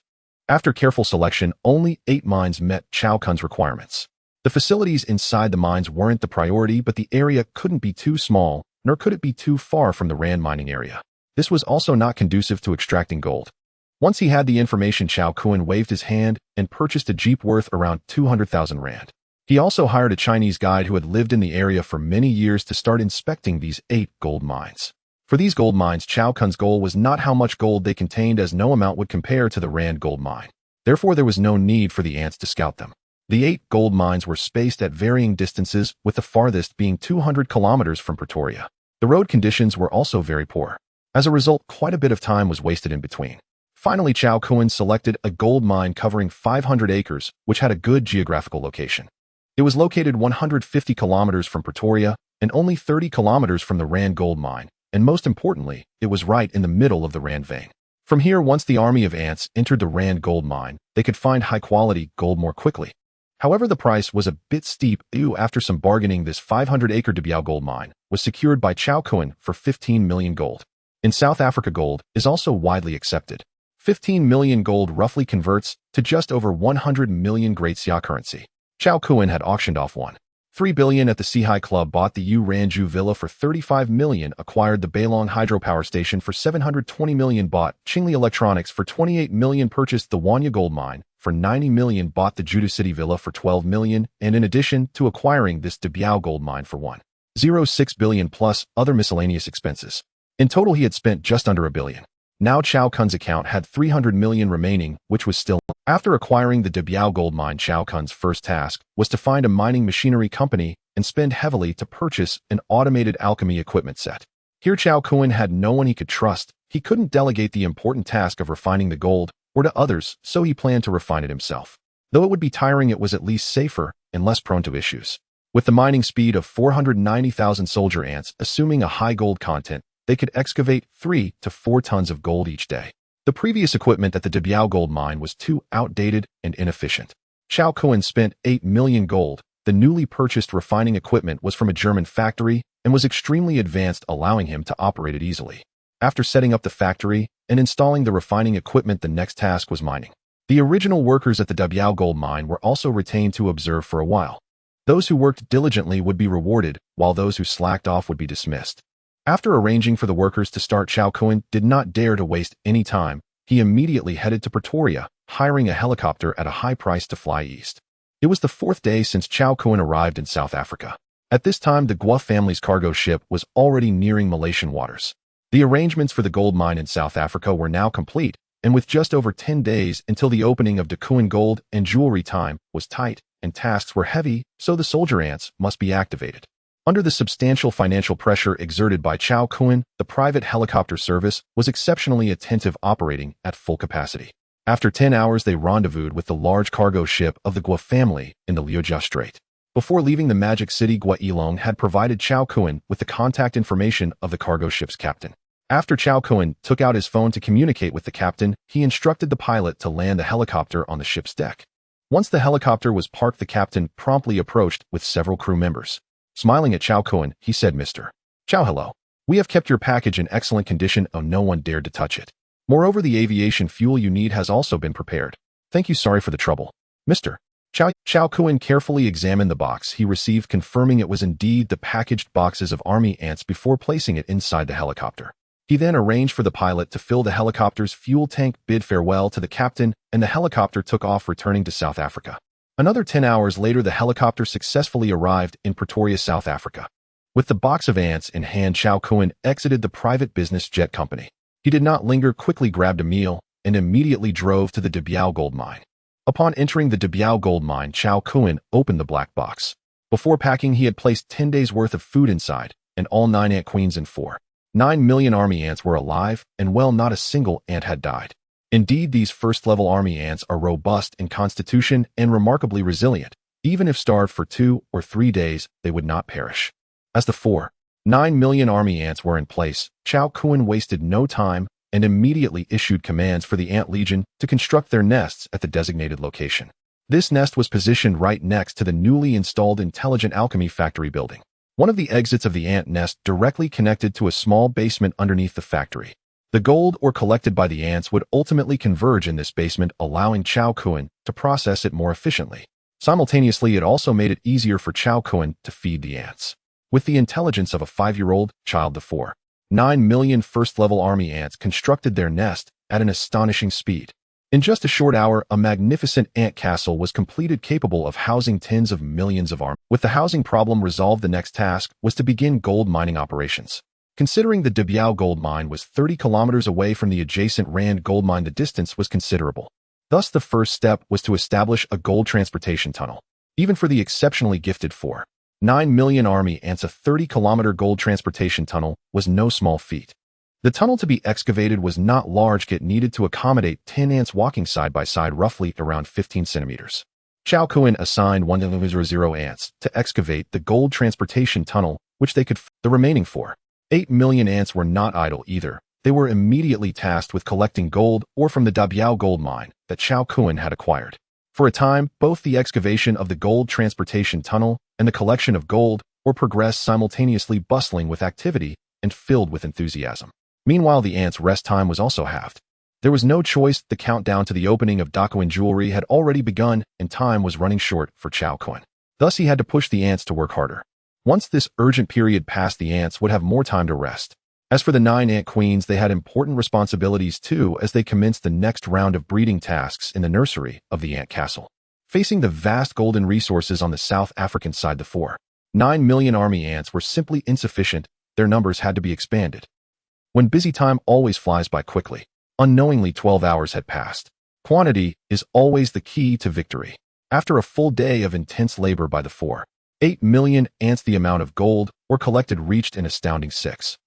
After careful selection, only 8 mines met Chao Kun's requirements. The facilities inside the mines weren't the priority, but the area couldn't be too small, nor could it be too far from the Rand mining area. This was also not conducive to extracting gold. Once he had the information, Chao Kun waved his hand and purchased a jeep worth around 200,000 rand. He also hired a Chinese guide who had lived in the area for many years to start inspecting these 8 gold mines. For these gold mines, Chao Kun's goal was not how much gold they contained, as no amount would compare to the Rand Gold Mine. Therefore, there was no need for the ants to scout them. The 8 gold mines were spaced at varying distances, with the farthest being 200 kilometers from Pretoria. The road conditions were also very poor. As a result, quite a bit of time was wasted in between. Finally, Chao Kun selected a gold mine covering 500 acres, which had a good geographical location. It was located 150 kilometers from Pretoria and only 30 kilometers from the Rand Gold Mine. And most importantly, it was right in the middle of the Rand vein. From here, once the army of ants entered the Rand Gold Mine, they could find high-quality gold more quickly. However, the price was a bit steep. After some bargaining, this 500-acre Debiao gold mine was secured by Chao Kun for 15 million gold. In South Africa, gold is also widely accepted. 15 million gold roughly converts to just over 100 million Great Xia currency. Chao Kun had auctioned off 1.3 billion at the Sihai Club, bought the Ranju Villa for 35 million, acquired the Bailong Hydropower Station for 720 million, bought Chingley Electronics for 28 million, purchased the Wanya Gold Mine for 90 million, bought the Juda City Villa for 12 million, and in addition to acquiring this Debiao Gold Mine for 1.06 billion plus other miscellaneous expenses. In total, he had spent just under 1 billion. Now Chao Kun's account had 300 million remaining, which was still. After acquiring the Debiao Gold Mine, Chao Kun's first task was to find a mining machinery company and spend heavily to purchase an automated alchemy equipment set. Here Chao Kun had no one he could trust. He couldn't delegate the important task of refining the gold or to others, so he planned to refine it himself. Though it would be tiring, it was at least safer and less prone to issues. With the mining speed of 490,000 soldier ants, assuming a high gold content, they could excavate 3 to 4 tons of gold each day. The previous equipment at the Debiao Gold Mine was too outdated and inefficient. Chao Kun spent 8 million gold. The newly purchased refining equipment was from a German factory and was extremely advanced, allowing him to operate it easily. After setting up the factory and installing the refining equipment, the next task was mining. The original workers at the Debiao Gold Mine were also retained to observe for a while. Those who worked diligently would be rewarded, while those who slacked off would be dismissed. After arranging for the workers to start, Chao Kun did not dare to waste any time. He immediately headed to Pretoria, hiring a helicopter at a high price to fly east. It was the 4th day since Chao Kun arrived in South Africa. At this time, the Guo family's cargo ship was already nearing Malaysian waters. The arrangements for the gold mine in South Africa were now complete, and with just over 10 days until the opening of tycoon gold and jewelry, time was tight, and tasks were heavy, so the soldier ants must be activated. Under the substantial financial pressure exerted by Chow Kun, the private helicopter service was exceptionally attentive, operating at full capacity. After 10 hours, they rendezvoused with the large cargo ship of the Guo family in the Liujia Strait. Before leaving the magic city, Guo Yilong had provided Chow Kun with the contact information of the cargo ship's captain. After Chow Kun took out his phone to communicate with the captain, he instructed the pilot to land the helicopter on the ship's deck. Once the helicopter was parked, the captain promptly approached with several crew members. Smiling at Chow Kun, he said, "Mr. Chow, hello. We have kept your package in excellent condition, and no one dared to touch it. Moreover, the aviation fuel you need has also been prepared. Thank you. Sorry for the trouble." Mr. Chow Kun carefully examined the box he received, confirming it was indeed the packaged boxes of army ants before placing it inside the helicopter. He then arranged for the pilot to fill the helicopter's fuel tank, bid farewell to the captain, and the helicopter took off, returning to South Africa. Another 10 hours later, the helicopter successfully arrived in Pretoria, South Africa. With the box of ants in hand, Chow Kun exited the private business jet company. He did not linger, quickly grabbed a meal, and immediately drove to the Debiao gold mine. Upon entering the Debiao gold mine, Chow Kun opened the black box. Before packing, he had placed 10 days' worth of food inside, and all 9 ant queens and 4.9 million army ants were alive, and well, not a single ant had died. Indeed, these first-level army ants are robust in constitution and remarkably resilient. Even if starved for 2 or 3 days, they would not perish. As the 4.9 million army ants were in place, Chow Kun wasted no time and immediately issued commands for the ant legion to construct their nests at the designated location. This nest was positioned right next to the newly installed intelligent alchemy factory building. One of the exits of the ant nest directly connected to a small basement underneath the factory. The gold ore collected by the ants would ultimately converge in this basement, allowing Chow Kun to process it more efficiently. Simultaneously, it also made it easier for Chow Kun to feed the ants. With the intelligence of a 5-year-old child, the 4.9 million first-level army ants constructed their nest at an astonishing speed. In just a short hour, a magnificent ant castle was completed, capable of housing tens of millions of army. With the housing problem resolved, the next task was to begin gold mining operations. Considering the Debiao gold mine was 30 kilometers away from the adjacent Rand gold mine, the distance was considerable. Thus, the first step was to establish a gold transportation tunnel. Even for the exceptionally gifted 4.9 million army ants, a 30-kilometer gold transportation tunnel was no small feat. The tunnel to be excavated was not large, yet needed to accommodate 10 ants walking side by side, roughly around 15 centimeters. Chow Kun assigned 100 ants to excavate the gold transportation tunnel, which they could. The remaining 4.8 million ants were not idle either. They were immediately tasked with collecting gold ore from the Debiao gold mine that Chow Kun had acquired. For a time, both the excavation of the gold transportation tunnel and the collection of gold ore progressed simultaneously, bustling with activity and filled with enthusiasm. Meanwhile, the ants' rest time was also halved. There was no choice. The countdown to the opening of tycoon jewelry had already begun, and time was running short for Chow Kun. Thus, he had to push the ants to work harder. Once this urgent period passed, the ants would have more time to rest. As for the 9 ant queens, they had important responsibilities too, as they commenced the next round of breeding tasks in the nursery of the ant castle. Facing the vast golden resources on the South African side, the 4.9 million army ants were simply insufficient. Their numbers had to be expanded. When busy, time always flies by quickly. Unknowingly, 12 hours had passed. Quantity is always the key to victory. After a full day of intense labor by the 4.8 million ants, the amount of gold ore collected reached an astounding 6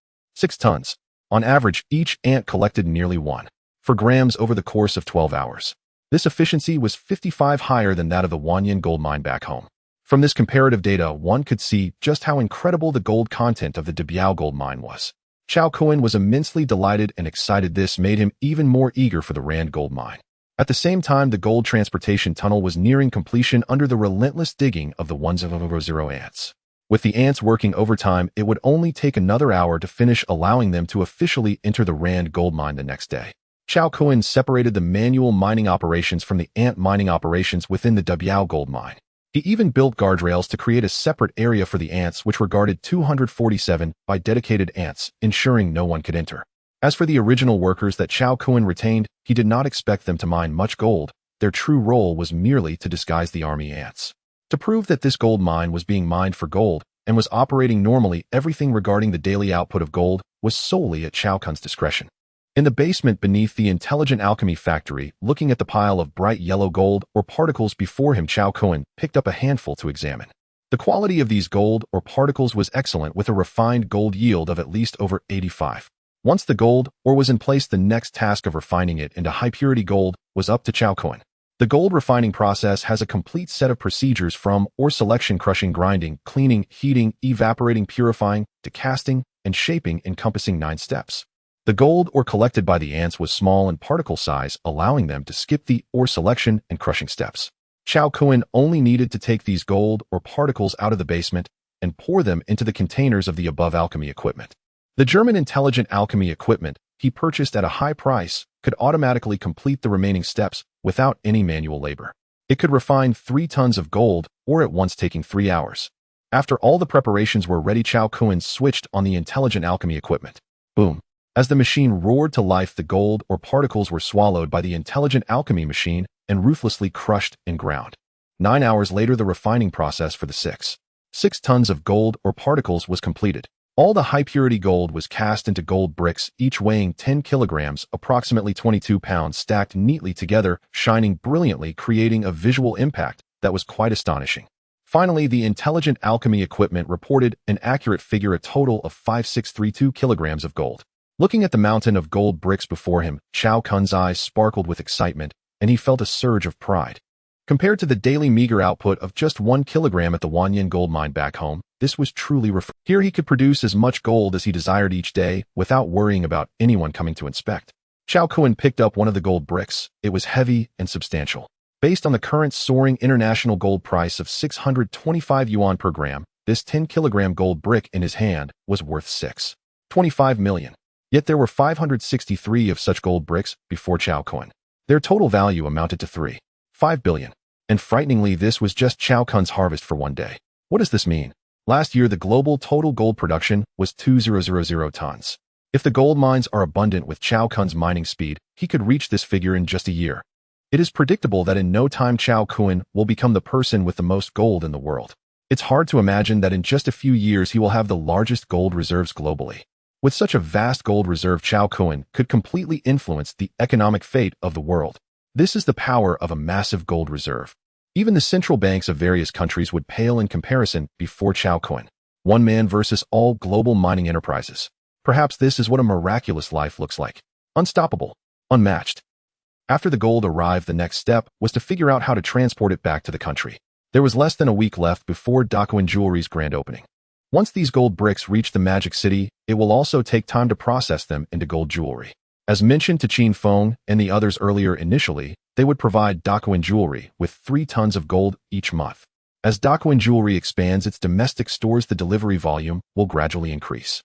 tons. On average, each ant collected nearly 1.4 grams over the course of 12 hours. This efficiency was 55 higher than that of the Wanyan gold mine back home. From this comparative data, one could see just how incredible the gold content of the Debiao gold mine was. Chow Kun was immensely delighted and excited. This made him even more eager for the Rand gold mine. At the same time, the gold transportation tunnel was nearing completion under the relentless digging of the 100 ants. With the ants working overtime, it would only take another hour to finish, allowing them to officially enter the Rand gold mine the next day. Chow Kun separated the manual mining operations from the ant mining operations within the Debiao gold mine. He even built guardrails to create a separate area for the ants, which were guarded 247 by dedicated ants, ensuring no one could enter. As for the original workers that Chow Kun retained, he did not expect them to mine much gold. Their true role was merely to disguise the army ants. To prove that this gold mine was being mined for gold, and was operating normally. Everything regarding the daily output of gold was solely at Chao Kun's discretion. In the basement beneath the intelligent alchemy factory, looking at the pile of bright yellow gold or particles before him, Chao Kun picked up a handful to examine. The quality of these gold or particles was excellent, with a refined gold yield of at least over 85. Once the gold ore was in place, the next task of refining it into high-purity gold was up to Chao Kun. The gold refining process has a complete set of procedures, from ore selection, crushing, grinding, cleaning, heating, evaporating, purifying, to casting and shaping, encompassing 9 steps. The gold ore collected by the ants was small in particle size, allowing them to skip the ore selection and crushing steps. Chao Kun only needed to take these gold ore particles out of the basement and pour them into the containers of the above alchemy equipment. The German intelligent alchemy equipment he purchased at a high price could automatically complete the remaining steps without any manual labor. It could refine 3 tons of gold ore at once, taking 3 hours. After all the preparations were ready, Chao Kun switched on the intelligent alchemy equipment. Boom! As the machine roared to life, the gold ore particles were swallowed by the intelligent alchemy machine and ruthlessly crushed and ground. 9 hours later, the refining process for the 6 tons of gold ore particles was completed. All the high-purity gold was cast into gold bricks, each weighing 10 kilograms, approximately 22 pounds, stacked neatly together, shining brilliantly, creating a visual impact that was quite astonishing. Finally, the intelligent alchemy equipment reported an accurate figure, a total of 5632 kilograms of gold. Looking at the mountain of gold bricks before him, Chao Kun's eyes sparkled with excitement, and he felt a surge of pride. Compared to the daily meager output of just 1 kilogram at the Wanyan gold mine back home, this was truly refreshing. Here he could produce as much gold as he desired each day without worrying about anyone coming to inspect. Chao Kun picked up one of the gold bricks. It was heavy and substantial. Based on the current soaring international gold price of 625 yuan per gram, this 10-kilogram gold brick in his hand was worth 6.25 million. Yet there were 563 of such gold bricks before Chao Kun. Their total value amounted to 3.5 billion. And frighteningly, this was just Chao Kun's harvest for one day. What does this mean? Last year, the global total gold production was 2,000 tons. If the gold mines are abundant with Chao Kun's mining speed, he could reach this figure in just a year. It is predictable that in no time Chao Kun will become the person with the most gold in the world. It's hard to imagine that in just a few years he will have the largest gold reserves globally. With such a vast gold reserve, Chao Kun could completely influence the economic fate of the world. This is the power of a massive gold reserve. Even the central banks of various countries would pale in comparison before Chao Kun. One man versus all global mining enterprises. Perhaps this is what a miraculous life looks like. Unstoppable. Unmatched. After the gold arrived, the next step was to figure out how to transport it back to the country. There was less than a week left before Daquin Jewelry's grand opening. Once these gold bricks reach the Magic City, it will also take time to process them into gold jewelry. As mentioned to Qin Feng and the others earlier, initially, they would provide Daquin Jewelry with 3 tons of gold each month. As Daquin Jewelry expands its domestic stores, the delivery volume will gradually increase.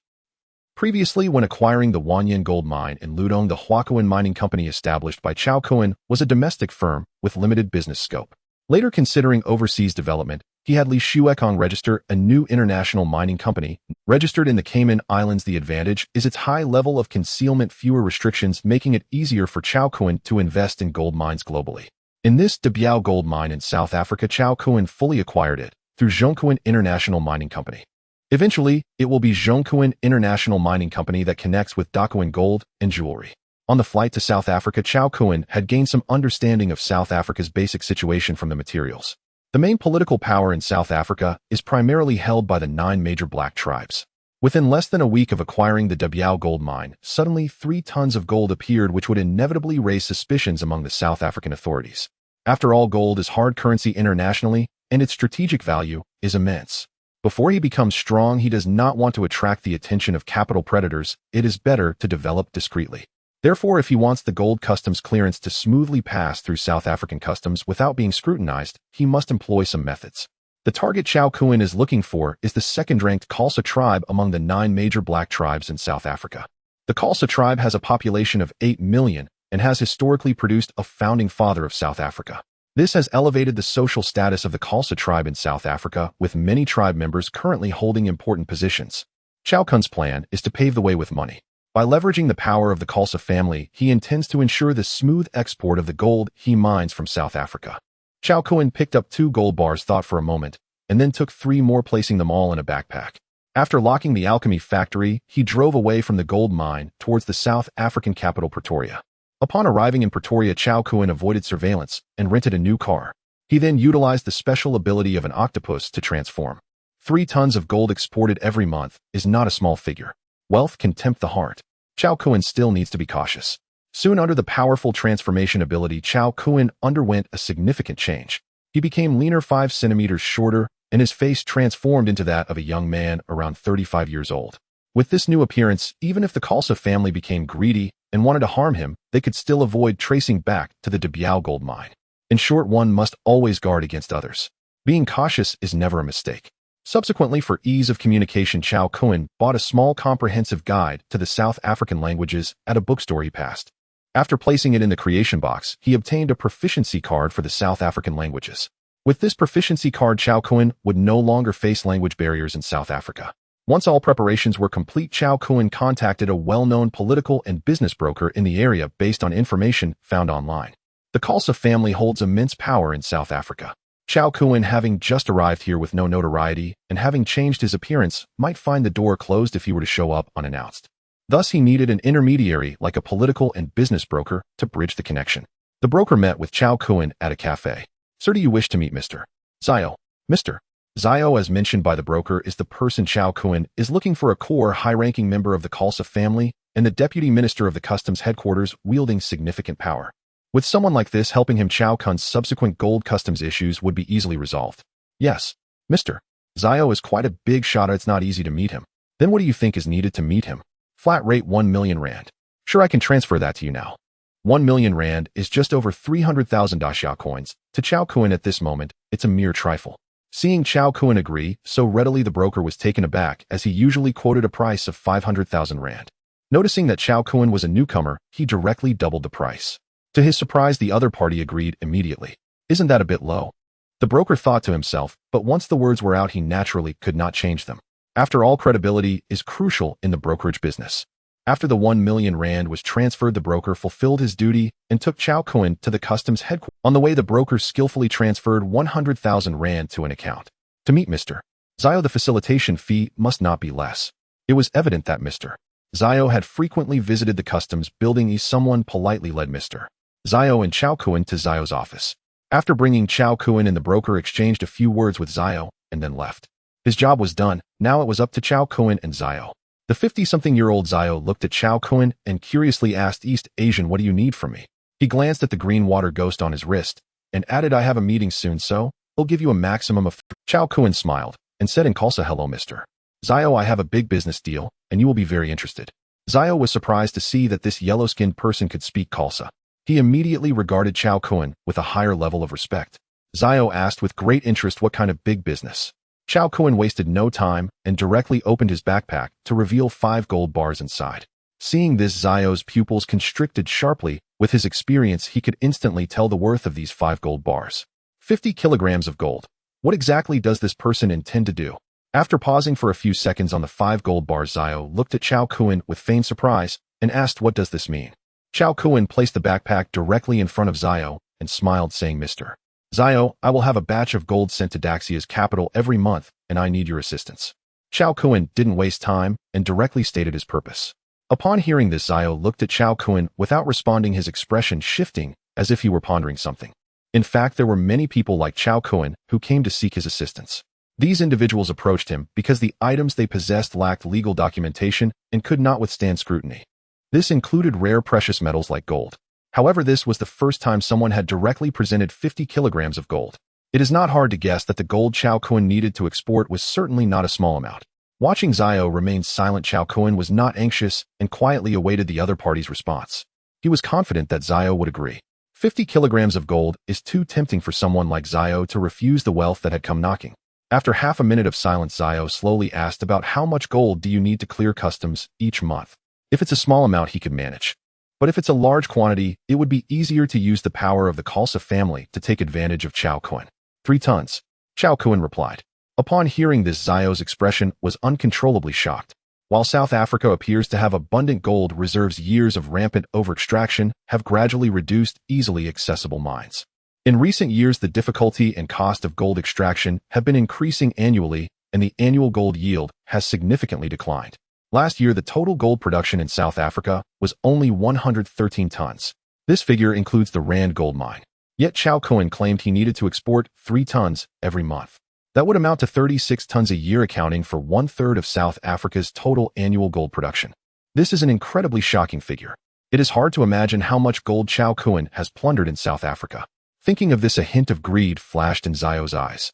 Previously, when acquiring the Wanyan gold mine in Ludong, the Huakuan mining company established by Chao Kun was a domestic firm with limited business scope. Later, considering overseas development, he had Li Shuekong register a new international mining company, registered in the Cayman Islands. The advantage is its high level of concealment, fewer restrictions, making it easier for Chao Kun to invest in gold mines globally. In this Debiao gold mine in South Africa, Chao Kun fully acquired it through Zhongkuan International Mining Company. Eventually, it will be Zhongkuan International Mining Company that connects with Daquin Gold and Jewelry. On the flight to South Africa, Chao Kun had gained some understanding of South Africa's basic situation from the materials. The main political power in South Africa is primarily held by the 9 major black tribes. Within less than a week of acquiring the Debiao gold mine, suddenly 3 tons of gold appeared, which would inevitably raise suspicions among the South African authorities. After all, gold is hard currency internationally, and its strategic value is immense. Before he becomes strong, he does not want to attract the attention of capital predators. It is better to develop discreetly. Therefore, if he wants the gold customs clearance to smoothly pass through South African customs without being scrutinized, he must employ some methods. The target Chao Kun is looking for is the second-ranked Khalsa tribe among the 9 major black tribes in South Africa. The Khalsa tribe has a population of 8 million and has historically produced a founding father of South Africa. This has elevated the social status of the Khalsa tribe in South Africa, with many tribe members currently holding important positions. Chao Kun's plan is to pave the way with money. By leveraging the power of the Khalsa family, he intends to ensure the smooth export of the gold he mines from South Africa. Chao Kun picked up 2 gold bars, thought for a moment, and then took 3 more, placing them all in a backpack. After locking the alchemy factory, he drove away from the gold mine towards the South African capital Pretoria. Upon arriving in Pretoria, Chao Kuan avoided surveillance and rented a new car. He then utilized the special ability of an octopus to transform. 3 tons of gold exported every month is not a small figure. Wealth can tempt the heart. Chao Kuan still needs to be cautious. Soon, under the powerful transformation ability, Chao Kuan underwent a significant change. He became leaner, 5 centimeters shorter, and his face transformed into that of a young man around 35 years old. With this new appearance, even if the Khalsa family became greedy and wanted to harm him, they could still avoid tracing back to the De Biao gold mine. In short, one must always guard against others. Being cautious is never a mistake. Subsequently, for ease of communication, Chao Kuan bought a small comprehensive guide to the South African languages at a bookstore he passed. After placing it in the creation box, he obtained a proficiency card for the South African languages. With this proficiency card, Chao Kuan would no longer face language barriers in South Africa. Once all preparations were complete, Chao Kuan contacted a well-known political and business broker in the area based on information found online. The Khalsa family holds immense power in South Africa. Chao Kuan, having just arrived here with no notoriety and having changed his appearance, might find the door closed if he were to show up unannounced. Thus, he needed an intermediary like a political and business broker to bridge the connection. The broker met with Chao Kuan at a cafe. "Sir, do you wish to meet Mr. Zhao?" Mr. Zhao, as mentioned by the broker, is the person Chao Kuan is looking for, a core high-ranking member of the Khalsa family and the deputy minister of the customs headquarters, wielding significant power. With someone like this helping him, Chao Kuan's subsequent gold customs issues would be easily resolved. "Yes, Mr. Zhao is quite a big shot. It's not easy to meet him." "Then what do you think is needed to meet him?" "Flat rate 1 million rand. "Sure, I can transfer that to you now." 1 million rand is just over 300,000 Daxia coins. To Chao Kuan at this moment, it's a mere trifle. Seeing Chao Kuan agree so readily, the broker was taken aback, as he usually quoted a price of 500,000 rand. Noticing that Chao Kuan was a newcomer, he directly doubled the price. To his surprise, the other party agreed immediately. "Isn't that a bit low?" The broker thought to himself, but once the words were out, he naturally could not change them. After all, credibility is crucial in the brokerage business. After the 1 million rand was transferred, the broker fulfilled his duty and took Chao Kuan to the customs headquarters. On the way, the broker skillfully transferred 100,000 rand to an account. To meet Mr. Zhao, the facilitation fee must not be less. It was evident that Mr. Zhao had frequently visited the customs building. Someone politely led Mr. Zhao and Chao Kuan to Zhao's office. After bringing Chao Kuan in, the broker exchanged a few words with Zhao and then left. His job was done. Now it was up to Chao Kuan and Zhao. The 50-something-year-old Zhao looked at Chao Kuan and curiously asked, "East Asian, what do you need from me?" He glanced at the green water ghost on his wrist and added, "I have a meeting soon, so I'll give you a maximum of..." Chao Kuan smiled and said in Khalsa, "Hello, Mr. Zhao, I have a big business deal and you will be very interested." Zhao was surprised to see that this yellow-skinned person could speak Khalsa. He immediately regarded Chao Kuan with a higher level of respect. Zhao asked with great interest what kind of big business. Chao Kuan wasted no time and directly opened his backpack to reveal 5 gold bars inside. Seeing this, Zhao's pupils constricted sharply. With his experience, he could instantly tell the worth of these 5 gold bars. 50 kilograms of gold. What exactly does this person intend to do? After pausing for a few seconds on the 5 gold bars, Zhao looked at Chao Kuan with feigned surprise and asked, "What does this mean?" Chao Kuan placed the backpack directly in front of Zhao and smiled, saying, "Mr. Zhao, I will have a batch of gold sent to Daxia's capital every month, and I need your assistance." Chao Kuan didn't waste time and directly stated his purpose. Upon hearing this, Zhao looked at Chao Kuan without responding, his expression shifting as if he were pondering something. In fact, there were many people like Chao Kuan who came to seek his assistance. These individuals approached him because the items they possessed lacked legal documentation and could not withstand scrutiny. This included rare precious metals like gold. However, this was the first time someone had directly presented 50 kilograms of gold. It is not hard to guess that the gold Chao Kuan needed to export was certainly not a small amount. Watching Zhao remain silent, Chao Kuan was not anxious and quietly awaited the other party's response. He was confident that Zhao would agree. 50 kilograms of gold is too tempting for someone like Zhao to refuse the wealth that had come knocking. After half a minute of silence, Zhao slowly asked, "About how much gold do you need to clear customs each month?" If it's a small amount, he could manage. But if it's a large quantity, it would be easier to use the power of the Khalsa family to take advantage of Chao Kuan. 3 tons. Chao Kuan replied. Upon hearing this, Zhao's expression was uncontrollably shocked. While South Africa appears to have abundant gold reserves, years of rampant over-extraction have gradually reduced easily accessible mines. In recent years, the difficulty and cost of gold extraction have been increasing annually, and the annual gold yield has significantly declined. Last year, the total gold production in South Africa was only 113 tons. This figure includes the Rand gold mine. Yet Chow Cohen claimed he needed to export 3 tons every month. That would amount to 36 tons a year, accounting for 1/3 of South Africa's total annual gold production. This is an incredibly shocking figure. It is hard to imagine how much gold Chow Cohen has plundered in South Africa. Thinking of this, a hint of greed flashed in Zio's eyes.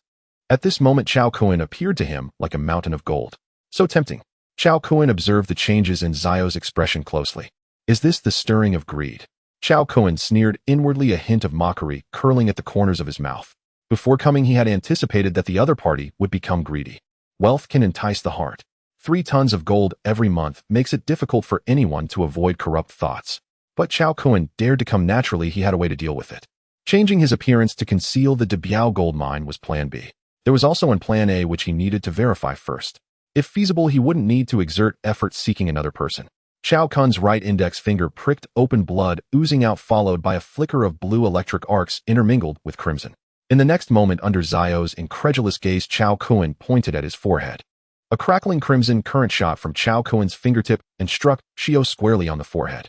At this moment, Chow Cohen appeared to him like a mountain of gold. So tempting. Chow Cohen observed the changes in Zio's expression closely. Is this the stirring of greed? Chow Cohen sneered inwardly, a hint of mockery curling at the corners of his mouth. Before coming, he had anticipated that the other party would become greedy. Wealth can entice the heart. 3 tons of gold every month makes it difficult for anyone to avoid corrupt thoughts. But Chow Cohen dared to come naturally. He had a way to deal with it. Changing his appearance to conceal the Debiao gold mine was Plan B. There was also an Plan A, which he needed to verify first. If feasible, he wouldn't need to exert effort seeking another person. Chow Cohen's right index finger pricked open, blood oozing out, followed by a flicker of blue electric arcs intermingled with crimson. In the next moment, under Zio's incredulous gaze, Chow Cohen pointed at his forehead. A crackling crimson current shot from Chow Cohen's fingertip and struck Shio squarely on the forehead.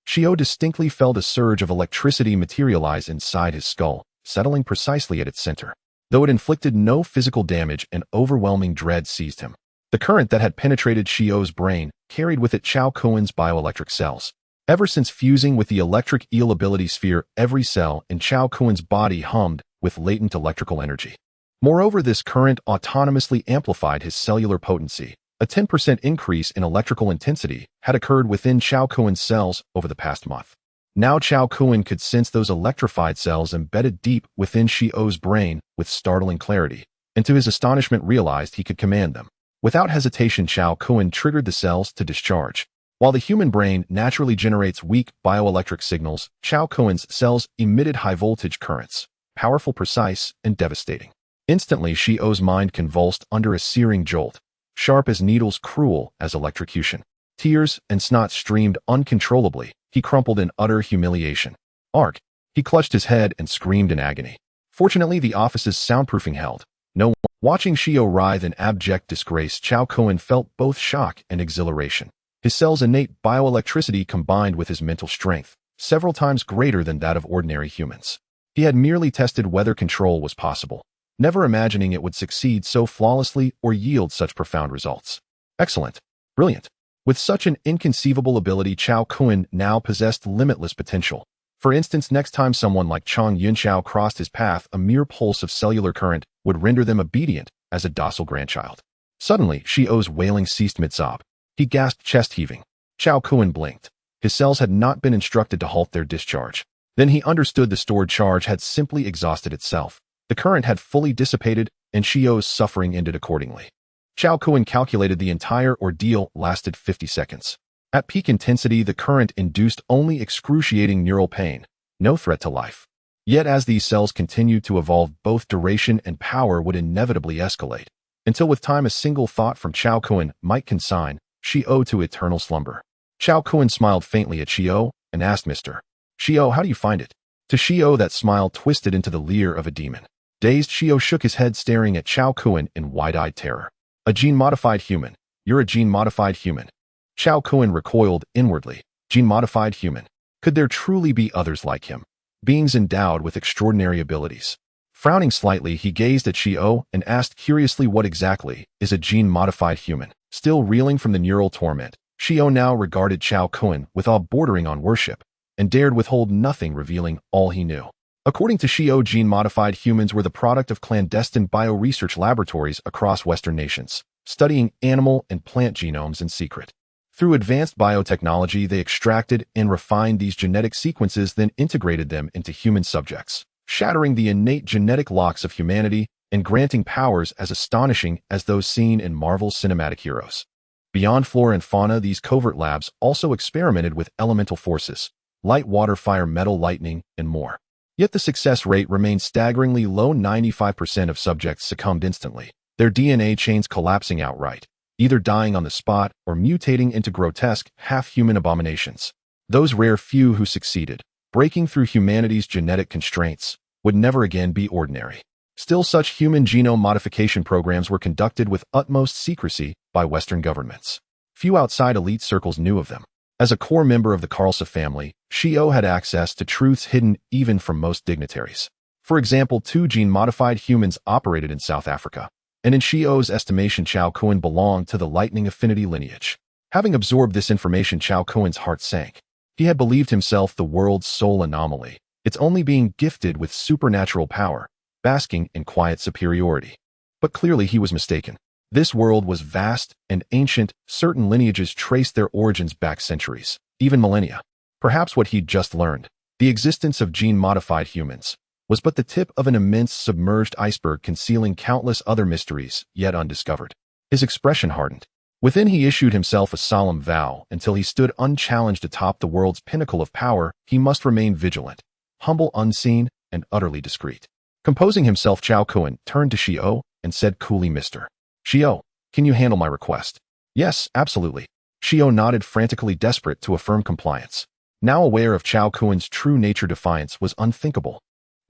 Shio distinctly felt a surge of electricity materialize inside his skull, settling precisely at its center. Though it inflicted no physical damage, an overwhelming dread seized him. The current that had penetrated Shio's brain carried with it Chow Cohen's bioelectric cells. Ever since fusing with the electric eel ability sphere, every cell in Chow Cohen's body hummed with latent electrical energy. Moreover, this current autonomously amplified his cellular potency. A 10% increase in electrical intensity had occurred within Chow Cohen's cells over the past month. Now Chow Cohen could sense those electrified cells embedded deep within Shio's brain with startling clarity, and to his astonishment realized he could command them. Without hesitation, Chow Cohen triggered the cells to discharge. While the human brain naturally generates weak bioelectric signals, Chow Cohen's cells emitted high-voltage currents, powerful, precise, and devastating. Instantly, Shio's mind convulsed under a searing jolt, sharp as needles, cruel as electrocution. Tears and snot streamed uncontrollably. He crumpled in utter humiliation. Ark! He clutched his head and screamed in agony. Fortunately, the office's soundproofing held. No one. Watching Shio writhe in abject disgrace, Chow Cohen felt both shock and exhilaration. His cell's innate bioelectricity combined with his mental strength, several times greater than that of ordinary humans. He had merely tested whether control was possible, never imagining it would succeed so flawlessly or yield such profound results. Excellent. Brilliant. With such an inconceivable ability, Chow Cohen now possessed limitless potential. For instance, next time someone like Chong Yunchao crossed his path, a mere pulse of cellular current would render them obedient as a docile grandchild. Suddenly, Shio's wailing ceased mid-sob. He gasped, chest heaving. Chow Cohen blinked. His cells had not been instructed to halt their discharge. Then he understood the stored charge had simply exhausted itself. The current had fully dissipated, and Shio's suffering ended accordingly. Chow Cohen calculated the entire ordeal lasted 50 seconds. At peak intensity, the current induced only excruciating neural pain, no threat to life. Yet as these cells continued to evolve, both duration and power would inevitably escalate, until with time a single thought from Chow Cohen might consign Shio to eternal slumber. Chow Cohen smiled faintly at Shio and asked, "Mr. Shio, how do you find it?" To Shio, that smile twisted into the leer of a demon. Dazed, Shio shook his head, staring at Chow Cohen in wide-eyed terror. "A gene-modified human. You're a gene-modified human." Chow Cohen recoiled inwardly. Gene-modified human. Could there truly be others like him? Beings endowed with extraordinary abilities. Frowning slightly, he gazed at Shio and asked curiously, what exactly is a gene-modified human? Still reeling from the neural torment, Shio now regarded Chow Cohen with awe bordering on worship, and dared withhold nothing, revealing all he knew. According to Shio, gene-modified humans were the product of clandestine bio-research laboratories across Western nations, studying animal and plant genomes in secret. Through advanced biotechnology, they extracted and refined these genetic sequences, then integrated them into human subjects, shattering the innate genetic locks of humanity and granting powers as astonishing as those seen in Marvel's cinematic heroes. Beyond flora and fauna, these covert labs also experimented with elemental forces, light, water, fire, metal, lightning, and more. Yet the success rate remained staggeringly low. 95% of subjects succumbed instantly, their DNA chains collapsing outright, either dying on the spot or mutating into grotesque, half-human abominations. Those rare few who succeeded, breaking through humanity's genetic constraints, would never again be ordinary. Still, such human genome modification programs were conducted with utmost secrecy by Western governments. Few outside elite circles knew of them. As a core member of the Carlsa family, Xiao had access to truths hidden even from most dignitaries. For example, 2 gene-modified humans operated in South Africa, and in Xiao's estimation Chao Kuan belonged to the lightning affinity lineage. Having absorbed this information, Chao Kuan's heart sank. He had believed himself the world's sole anomaly, its only being gifted with supernatural power, basking in quiet superiority. But clearly he was mistaken. This world was vast and ancient. Certain lineages traced their origins back centuries, even millennia. Perhaps what he'd just learned, the existence of gene-modified humans, was but the tip of an immense submerged iceberg concealing countless other mysteries yet undiscovered. His expression hardened. Within he issued himself a solemn vow. Until he stood unchallenged atop the world's pinnacle of power, he must remain vigilant, humble, unseen, and utterly discreet. Composing himself, Chao Kuan turned to Xiao and said coolly, "Mr. Xiao, can you handle my request?" "Yes, absolutely." Xiao nodded, frantically desperate to affirm compliance. Now aware of Chao Kuan's true nature, defiance was unthinkable.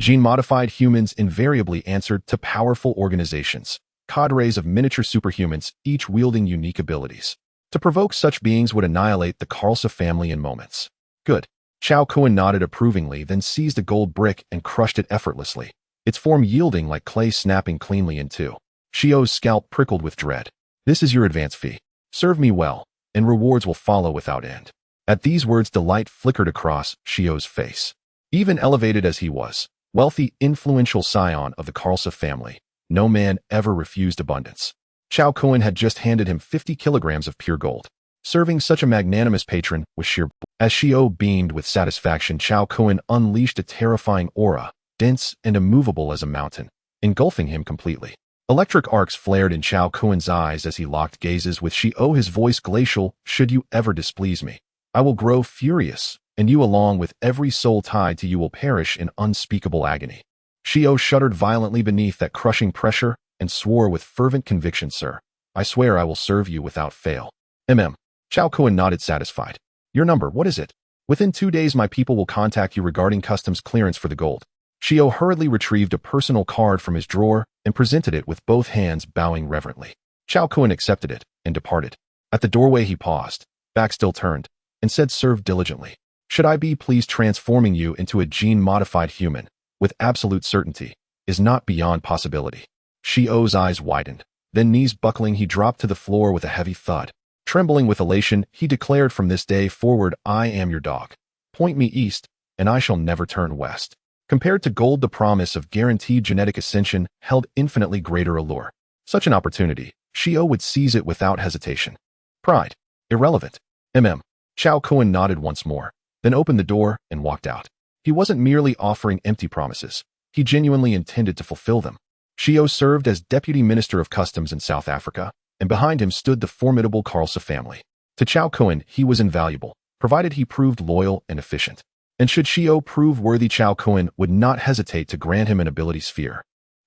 Gene-modified humans invariably answered to powerful organizations, cadres of miniature superhumans, each wielding unique abilities. To provoke such beings would annihilate the Carlsa family in moments. Good. Chao Kuan nodded approvingly, then seized a gold brick and crushed it effortlessly, its form yielding like clay, snapping cleanly in two. Xiao's scalp prickled with dread. "This is your advance fee. Serve me well, and rewards will follow without end." At these words, delight flickered across Xiao's face. Even elevated as he was, wealthy, influential scion of the Carlsa family, no man ever refused abundance. Chao Kuan had just handed him 50 kilograms of pure gold. Serving such a magnanimous patron was sheer As Xiao beamed with satisfaction, Chao Kuan unleashed a terrifying aura, dense and immovable as a mountain, engulfing him completely. Electric arcs flared in Chao Kuan's eyes as he locked gazes with Xiao, his voice glacial. "Should you ever displease me, I will grow furious, and you, along with every soul tied to you, will perish in unspeakable agony." Xiao shuddered violently beneath that crushing pressure and swore with fervent conviction, "Sir, I swear I will serve you without fail." Chao Kuan nodded, satisfied. "Your number, what is it?" "Within 2 days my people will contact you regarding customs clearance for the gold." Xiao hurriedly retrieved a personal card from his drawer and presented it with both hands, bowing reverently. Chao Kuan accepted it and departed. At the doorway he paused, back still turned, and said, "Serve diligently. Should I be pleased, transforming you into a gene-modified human, with absolute certainty, is not beyond possibility." Xiao's eyes widened. Then, knees buckling, he dropped to the floor with a heavy thud. Trembling with elation, he declared, "From this day forward, I am your dog. Point me east, and I shall never turn west." Compared to gold, the promise of guaranteed genetic ascension held infinitely greater allure. Such an opportunity, Xiao would seize it without hesitation. Pride. Irrelevant. Chao Kuan nodded once more, then opened the door and walked out. He wasn't merely offering empty promises. He genuinely intended to fulfill them. Xiao served as Deputy Minister of Customs in South Africa, and behind him stood the formidable Carlsa family. To Chao Kuan, he was invaluable, provided he proved loyal and efficient. And should Xiao prove worthy, Chao Kuan would not hesitate to grant him an ability sphere.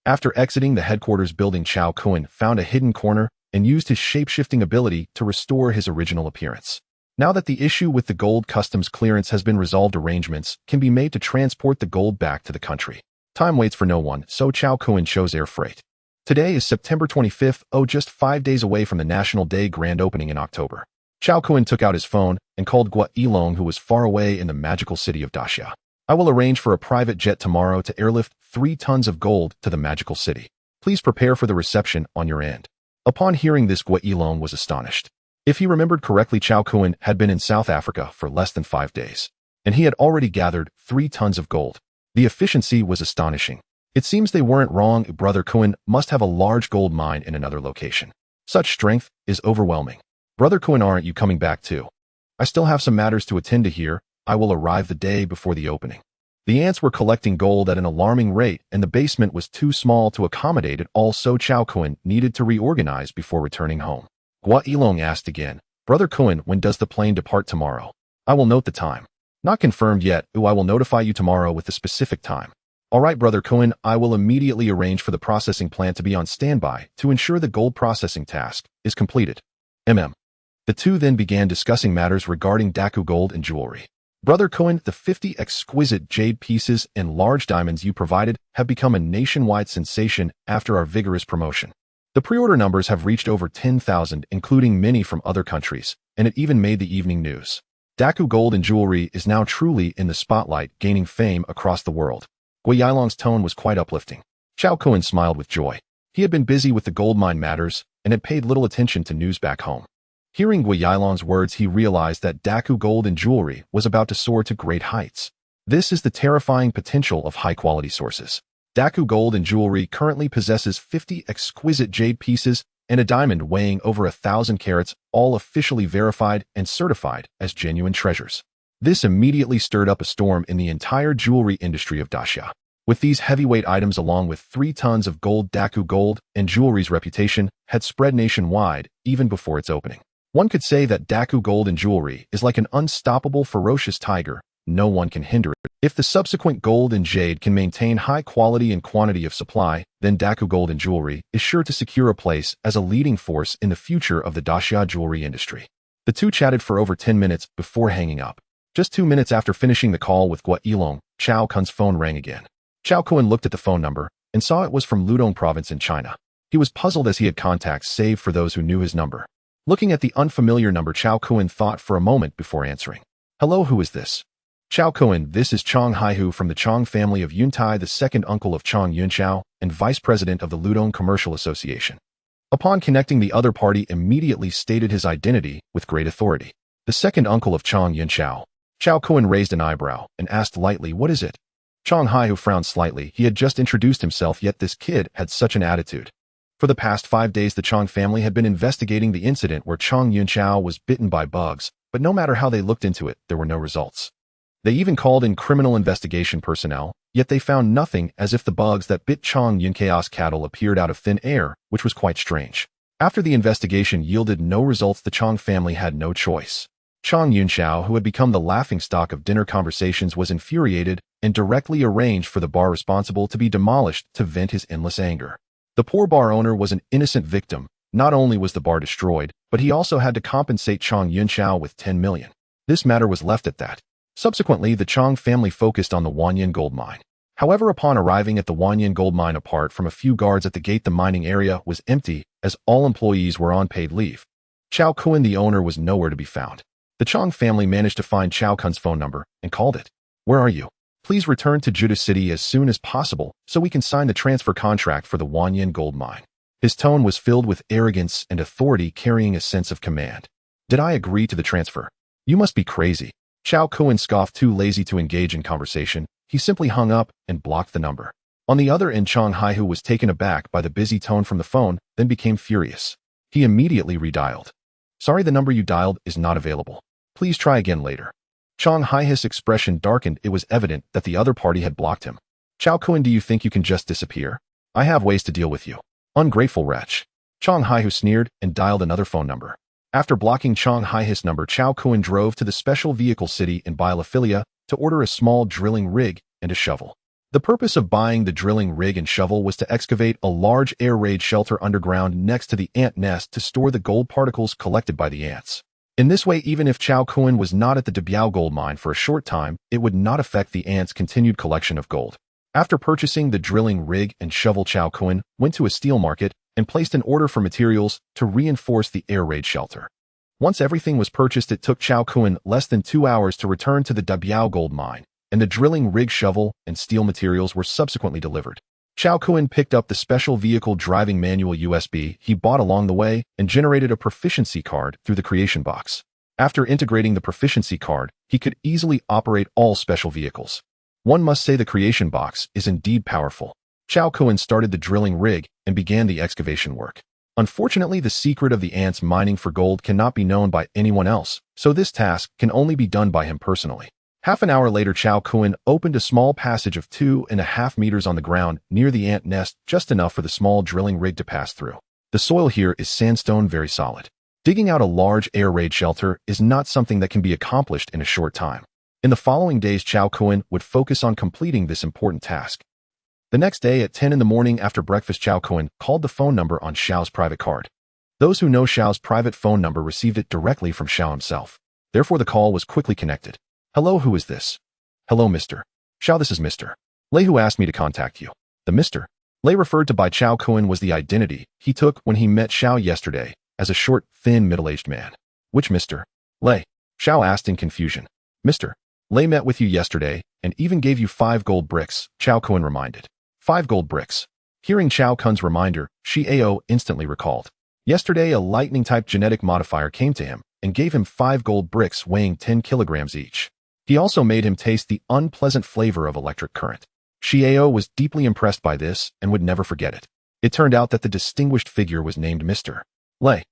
After exiting the headquarters building, Chao Kuan found a hidden corner and used his shape-shifting ability to restore his original appearance. Now that the issue with the gold customs clearance has been resolved, arrangements can be made to transport the gold back to the country. Time waits for no one, so Chao Kuan chose air freight. Today is September 25th, just 5 days away from the National Day grand opening in October. Chao Kuan took out his phone and called Gua Yilong, who was far away in the magical city of Daxia. "I will arrange for a private jet tomorrow to airlift 3 tons of gold to the magical city. Please prepare for the reception on your end." Upon hearing this, Gua Yilong was astonished. If he remembered correctly, Chao Kuan had been in South Africa for less than 5 days, and he had already gathered 3 tons of gold. The efficiency was astonishing. It seems they weren't wrong. Brother Kuan must have a large gold mine in another location. Such strength is overwhelming. "Brother Kuan, aren't you coming back too?" "I still have some matters to attend to here. I will arrive the day before the opening." The ants were collecting gold at an alarming rate, and the basement was too small to accommodate it all, so Chao Kuan needed to reorganize before returning home. Gua Yilong asked again, "Brother Kuan, when does the plane depart tomorrow?" "I will note the time." "Not confirmed yet. I will notify you tomorrow with the specific time." "All right, Brother Kuan, I will immediately arrange for the processing plant to be on standby to ensure the gold processing task is completed." The two then began discussing matters regarding Daku gold and jewelry. Brother Cohen, the 50 exquisite jade pieces and large diamonds you provided have become a nationwide sensation after our vigorous promotion. The pre-order numbers have reached over 10,000, including many from other countries, and it even made the evening news. Daku Gold and Jewelry is now truly in the spotlight, gaining fame across the world. Gui Yilong's tone was quite uplifting. Chao Cohen smiled with joy. He had been busy with the gold mine matters and had paid little attention to news back home. Hearing Gui Yilong's words, he realized that Daku Gold and Jewelry was about to soar to great heights. This is the terrifying potential of high-quality sources. Daku Gold and Jewelry currently possesses 50 exquisite jade pieces and a diamond weighing over 1,000 carats, all officially verified and certified as genuine treasures. This immediately stirred up a storm in the entire jewelry industry of Daxia. With these heavyweight items along with 3 tons of gold, Daku Gold and Jewelry's reputation had spread nationwide even before its opening. One could say that Daku Gold and Jewelry is like an unstoppable, ferocious tiger. No one can hinder it. If the subsequent gold and jade can maintain high quality and quantity of supply, then Daku Gold and Jewelry is sure to secure a place as a leading force in the future of the Daxia jewelry industry. The two chatted for over 10 minutes before hanging up. Just 2 minutes after finishing the call with Gui Yilong, Chao Cohen's phone rang again. Chao Cohen looked at the phone number and saw it was from Ludong province in China. He was puzzled as he had contacts saved for those who knew his number. Looking at the unfamiliar number, Chao Cohen thought for a moment before answering. Hello, who is this? Chao Cohen, this is Chong Haihu from the Chong family of Yuntai, the second uncle of Chong Yunchao and vice president of the Ludong Commercial Association. Upon connecting, the other party immediately stated his identity with great authority. The second uncle of Chong Yunchao. Chao Cohen raised an eyebrow and asked lightly, what is it? Chong Haihu frowned slightly. He had just introduced himself, yet this kid had such an attitude. For the past 5 days, the Chong family had been investigating the incident where Chong Yunchao was bitten by bugs, but no matter how they looked into it, there were no results. They even called in criminal investigation personnel, yet they found nothing, as if the bugs that bit Chong Yunchao's cattle appeared out of thin air, which was quite strange. After the investigation yielded no results, the Chong family had no choice. Chong Yunchao, who had become the laughingstock of dinner conversations, was infuriated and directly arranged for the bar responsible to be demolished to vent his endless anger. The poor bar owner was an innocent victim. Not only was the bar destroyed, but he also had to compensate Chong Yunchao with 10 million. This matter was left at that. Subsequently, the Chong family focused on the Wanyan gold mine. However, upon arriving at the Wanyan gold mine, apart from a few guards at the gate, the mining area was empty as all employees were on paid leave. Chao Cohen, the owner, was nowhere to be found. The Chong family managed to find Chao Cohen's phone number and called it. Where are you? Please return to Juda City as soon as possible so we can sign the transfer contract for the Wanyan gold mine. His tone was filled with arrogance and authority, carrying a sense of command. Did I agree to the transfer? You must be crazy. Chao Cohen scoffed, too lazy to engage in conversation. He simply hung up and blocked the number. On the other end, Chong Haihu was taken aback by the busy tone from the phone, then became furious. He immediately redialed. Sorry, the number you dialed is not available. Please try again later. Chong Haihu's expression darkened. It was evident that the other party had blocked him. Chao Cohen, do you think you can just disappear? I have ways to deal with you. Ungrateful wretch. Chong Haihu sneered and dialed another phone number. After blocking Chong Haihu's number, Chao Cohen drove to the special vehicle city in Bielophilia to order a small drilling rig and a shovel. The purpose of buying the drilling rig and shovel was to excavate a large air raid shelter underground next to the ant nest to store the gold particles collected by the ants. In this way, even if Chao Cohen was not at the Debiao gold mine for a short time, it would not affect the ants' continued collection of gold. After purchasing the drilling rig and shovel, Chao Cohen went to a steel market and placed an order for materials to reinforce the air raid shelter. Once everything was purchased, it took Chao Cohen less than 2 hours to return to the Debiao gold mine, and the drilling rig, shovel, and steel materials were subsequently delivered. Chao Cohen picked up the special vehicle driving manual USB he bought along the way and generated a proficiency card through the creation box. After integrating the proficiency card, he could easily operate all special vehicles. One must say the creation box is indeed powerful. Chao Cohen started the drilling rig and began the excavation work. Unfortunately, the secret of the ants mining for gold cannot be known by anyone else, so this task can only be done by him personally. Half an hour later, Chao Cohen opened a small passage of 2.5 meters on the ground near the ant nest, just enough for the small drilling rig to pass through. The soil here is sandstone, very solid. Digging out a large air raid shelter is not something that can be accomplished in a short time. In the following days, Chao Cohen would focus on completing this important task. The next day at 10 in the morning after breakfast, Chao Cohen called the phone number on Xiao's private card. Those who know Xiao's private phone number received it directly from Xiao himself. Therefore, the call was quickly connected. Hello, who is this? Hello, Mr. Xiao, this is Mr. Lei who asked me to contact you. The Mr. Lei referred to by Qiao Kun was the identity he took when he met Xiao yesterday as a short, thin, middle-aged man. Which Mr. Lei? Xiao asked in confusion. Mr. Lei met with you yesterday and even gave you 5 gold bricks, Qiao Kun reminded. 5 gold bricks. Hearing Qiao Kun's reminder, Xiao instantly recalled. Yesterday, a lightning-type genetic modifier came to him and gave him 5 gold bricks weighing 10 kilograms each. He also made him taste the unpleasant flavor of electric current. Xiao was deeply impressed by this and would never forget it. It turned out that the distinguished figure was named Mr. Lei.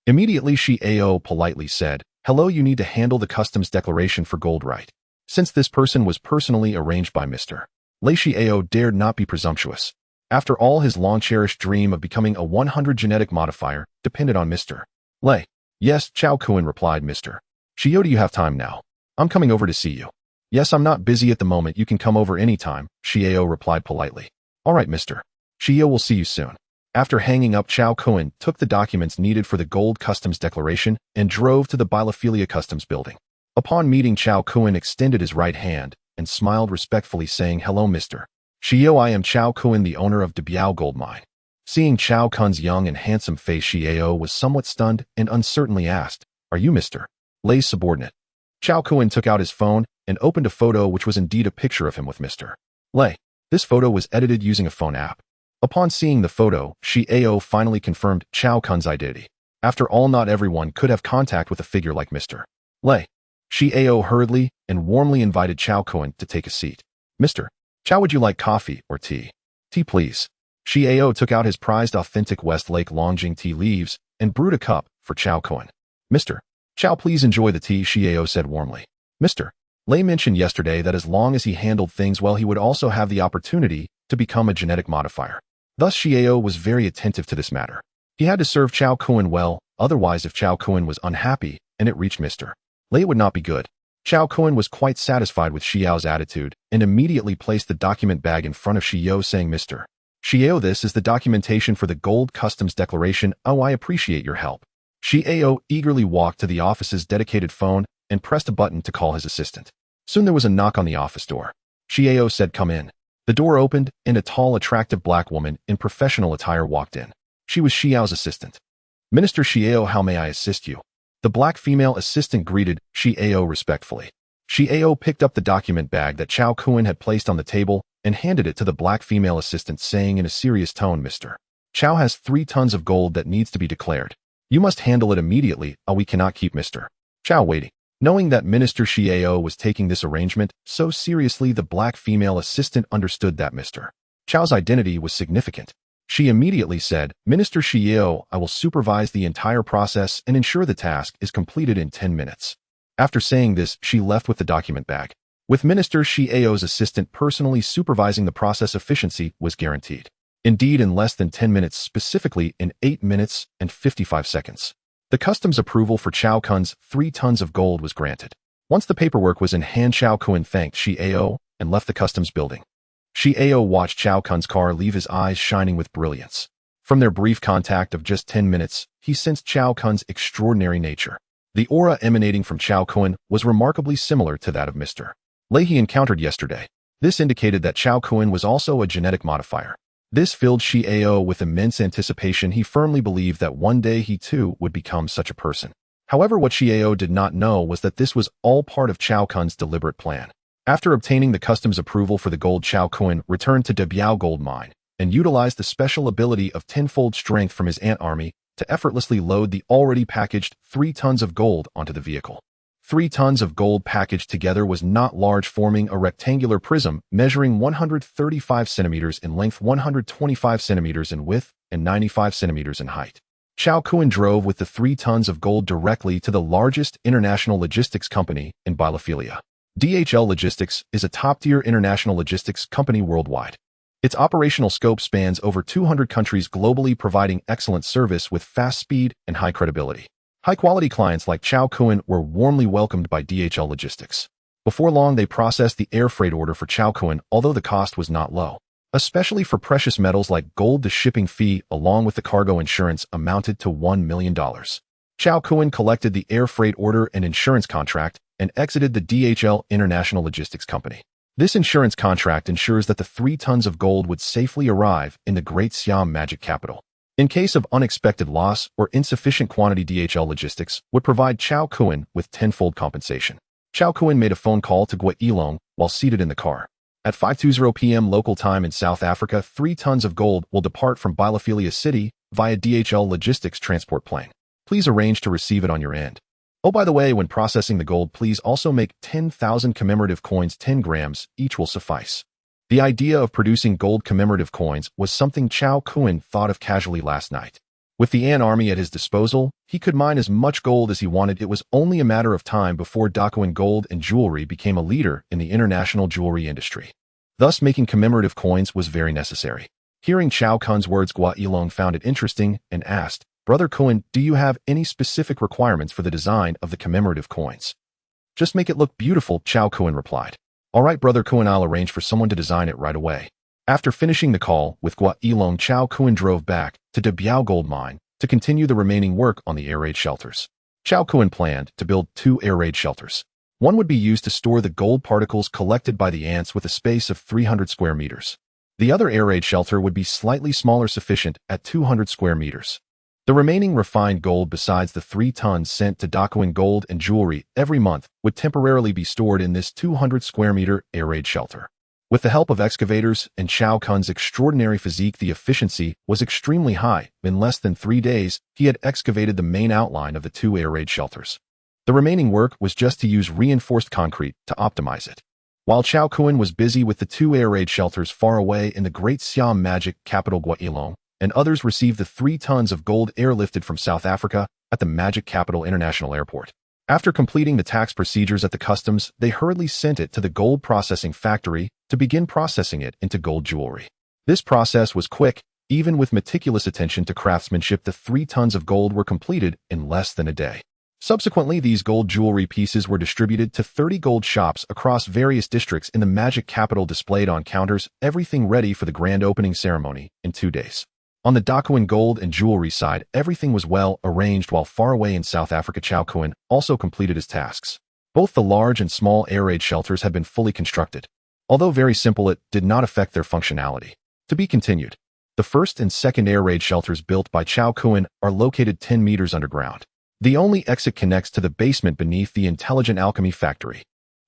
Immediately, Xiao politely said, "Hello, you need to handle the customs declaration for gold, right?" Since this person was personally arranged by Mr. Lei, Xiao dared not be presumptuous. After all, his long-cherished dream of becoming a 100 genetic modifier depended on Mr. Lei. Yes, Qiao Kun replied. Mr. Xiao, do you have time now? I'm coming over to see you. Yes, I'm not busy at the moment. You can come over anytime, Xiao replied politely. All right, Mr. Xiao, will see you soon. After hanging up, Qiao Kun took the documents needed for the gold customs declaration and drove to the biophilia customs building. Upon meeting, Qiao Kun extended his right hand and smiled respectfully, saying, "Hello, Mr. Xiao, I am Qiao Kun, the owner of Debiao Gold Mine." Seeing Qiao Kun's young and handsome face, Xiao was somewhat stunned and uncertainly asked, "Are you Mr. Lei's subordinate?" Qiao Kun took out his phone and opened a photo which was indeed a picture of him with Mr. Lei. This photo was edited using a phone app. Upon seeing the photo, Xiao finally confirmed Qiao Kun's identity. After all, not everyone could have contact with a figure like Mr. Lei. Xiao hurriedly and warmly invited Qiao Kun to take a seat. "Mr. Qiao, would you like coffee or tea?" "Tea, please." Xiao took out his prized authentic Westlake Longjing tea leaves and brewed a cup for Qiao Kun. "Mr. Qiao, please enjoy the tea," Xiao said warmly. Mr. Lei mentioned yesterday that as long as he handled things well, he would also have the opportunity to become a genetic modifier. Thus, Xiao was very attentive to this matter. He had to serve Qiao Kun well, otherwise if Qiao Kun was unhappy and it reached Mr. Lei, it would not be good. Qiao Kun was quite satisfied with Xiao's attitude and immediately placed the document bag in front of Xiao, saying, "Mr. Xiao, this is the documentation for the gold customs declaration. Oh, I appreciate your help." Xiao eagerly walked to the office's dedicated phone and pressed a button to call his assistant. Soon there was a knock on the office door. Xiao said, "Come in." The door opened and a tall, attractive black woman in professional attire walked in. She was Xiao's assistant. "Minister Xiao, how may I assist you?" The black female assistant greeted Xiao respectfully. Xiao picked up the document bag that Qiao Kun had placed on the table and handed it to the black female assistant, saying in a serious tone, "Mr. Qiao has 3 tons of gold that needs to be declared. You must handle it immediately, or we cannot keep Mr. Qiao waiting." Knowing that Minister Xiao was taking this arrangement so seriously, the black female assistant understood that Mr. Qiao's identity was significant. She immediately said, "Minister Xiao, I will supervise the entire process and ensure the task is completed in 10 minutes. After saying this, she left with the document bag. With Minister Xiao's assistant personally supervising the process, efficiency was guaranteed. Indeed, in less than 10 minutes, specifically in 8 minutes and 55 seconds. The customs approval for Qiao Kun's 3 tons of gold was granted. Once the paperwork was in hand, Qiao Kun thanked Xiao and left the customs building. Xiao watched Qiao Kun's car leave, his eyes shining with brilliance. From their brief contact of just 10 minutes, he sensed Qiao Kun's extraordinary nature. The aura emanating from Qiao Kun was remarkably similar to that of Mr. Lei he encountered yesterday. This indicated that Qiao Kun was also a genetic modifier. This filled Xiao with immense anticipation. He firmly believed that one day he too would become such a person. However, what Xiao did not know was that this was all part of Qiao Kun's deliberate plan. After obtaining the customs approval for the gold, Qiao Kun returned to Debiao Gold Mine and utilized the special ability of tenfold strength from his ant army to effortlessly load the already packaged 3 tons of gold onto the vehicle. 3 tons of gold packaged together was not large, forming a rectangular prism measuring 135 centimeters in length, 125 centimeters in width, and 95 centimeters in height. Qiao Kun drove with the 3 tons of gold directly to the largest international logistics company in biophilia. DHL Logistics is a top-tier international logistics company worldwide. Its operational scope spans over 200 countries globally, providing excellent service with fast speed and high credibility. High-quality clients like Qiao Kun were warmly welcomed by DHL Logistics. Before long, they processed the air freight order for Qiao Kun, although the cost was not low. Especially for precious metals like gold, the shipping fee, along with the cargo insurance, amounted to $1 million. Chao Kuan collected the air freight order and insurance contract and exited the DHL International Logistics Company. This insurance contract ensures that the 3 tons of gold would safely arrive in the Great Siam magic capital. In case of unexpected loss or insufficient quantity, DHL Logistics would provide Chao Kuan with tenfold compensation. Chao Kuan made a phone call to Guailong while seated in the car. At 5:20 p.m. local time in South Africa, 3 tons of gold will depart from Bielefeld City via DHL Logistics transport plane. Please arrange to receive it on your end. Oh, by the way, when processing the gold, please also make 10,000 commemorative coins. 10 grams each will suffice. The idea of producing gold commemorative coins was something Chao Kuan thought of casually last night. With the Ant army at his disposal, he could mine as much gold as he wanted. It was only a matter of time before Dakuan Gold and Jewelry became a leader in the international jewelry industry. Thus, making commemorative coins was very necessary. Hearing Chao Kuan's words, Guailong found it interesting and asked, "Brother Kuan, do you have any specific requirements for the design of the commemorative coins?" "Just make it look beautiful," Chao Kuan replied. "All right, Brother Kuan, I'll arrange for someone to design it right away." After finishing the call with Guailong, Chao Kuan drove back to De Biao Gold Mine to continue the remaining work on the air raid shelters. Chao Kuan planned to build 2 air raid shelters. One would be used to store the gold particles collected by the ants with a space of 300 square meters. The other air raid shelter would be slightly smaller, sufficient at 200 square meters. The remaining refined gold, besides the 3 tons sent to Dakuan Gold and Jewelry every month, would temporarily be stored in this 200 square meter air raid shelter. With the help of excavators and Chao Kuan's extraordinary physique, the efficiency was extremely high. In less than 3 days, he had excavated the main outline of the 2 air raid shelters. The remaining work was just to use reinforced concrete to optimize it. While Chao Kuan was busy with the 2 air raid shelters far away in the Great Siam magic capital Guailong, and others received the 3 tons of gold airlifted from South Africa at the Magic Capital International Airport. After completing the tax procedures at the customs, they hurriedly sent it to the gold processing factory to begin processing it into gold jewelry. This process was quick. Even with meticulous attention to craftsmanship, the 3 tons of gold were completed in less than a day. Subsequently, these gold jewelry pieces were distributed to 30 gold shops across various districts in the magic capital, displayed on counters, everything ready for the grand opening ceremony in 2 days. On the Dakuan Gold and Jewelry side, everything was well arranged, while far away in South Africa, Chao Kuan also completed his tasks. Both the large and small air raid shelters had been fully constructed. Although very simple, it did not affect their functionality. To be continued. The first and second air raid shelters built by Chao Kuan are located 10 meters underground. The only exit connects to the basement beneath the Intelligent Alchemy Factory.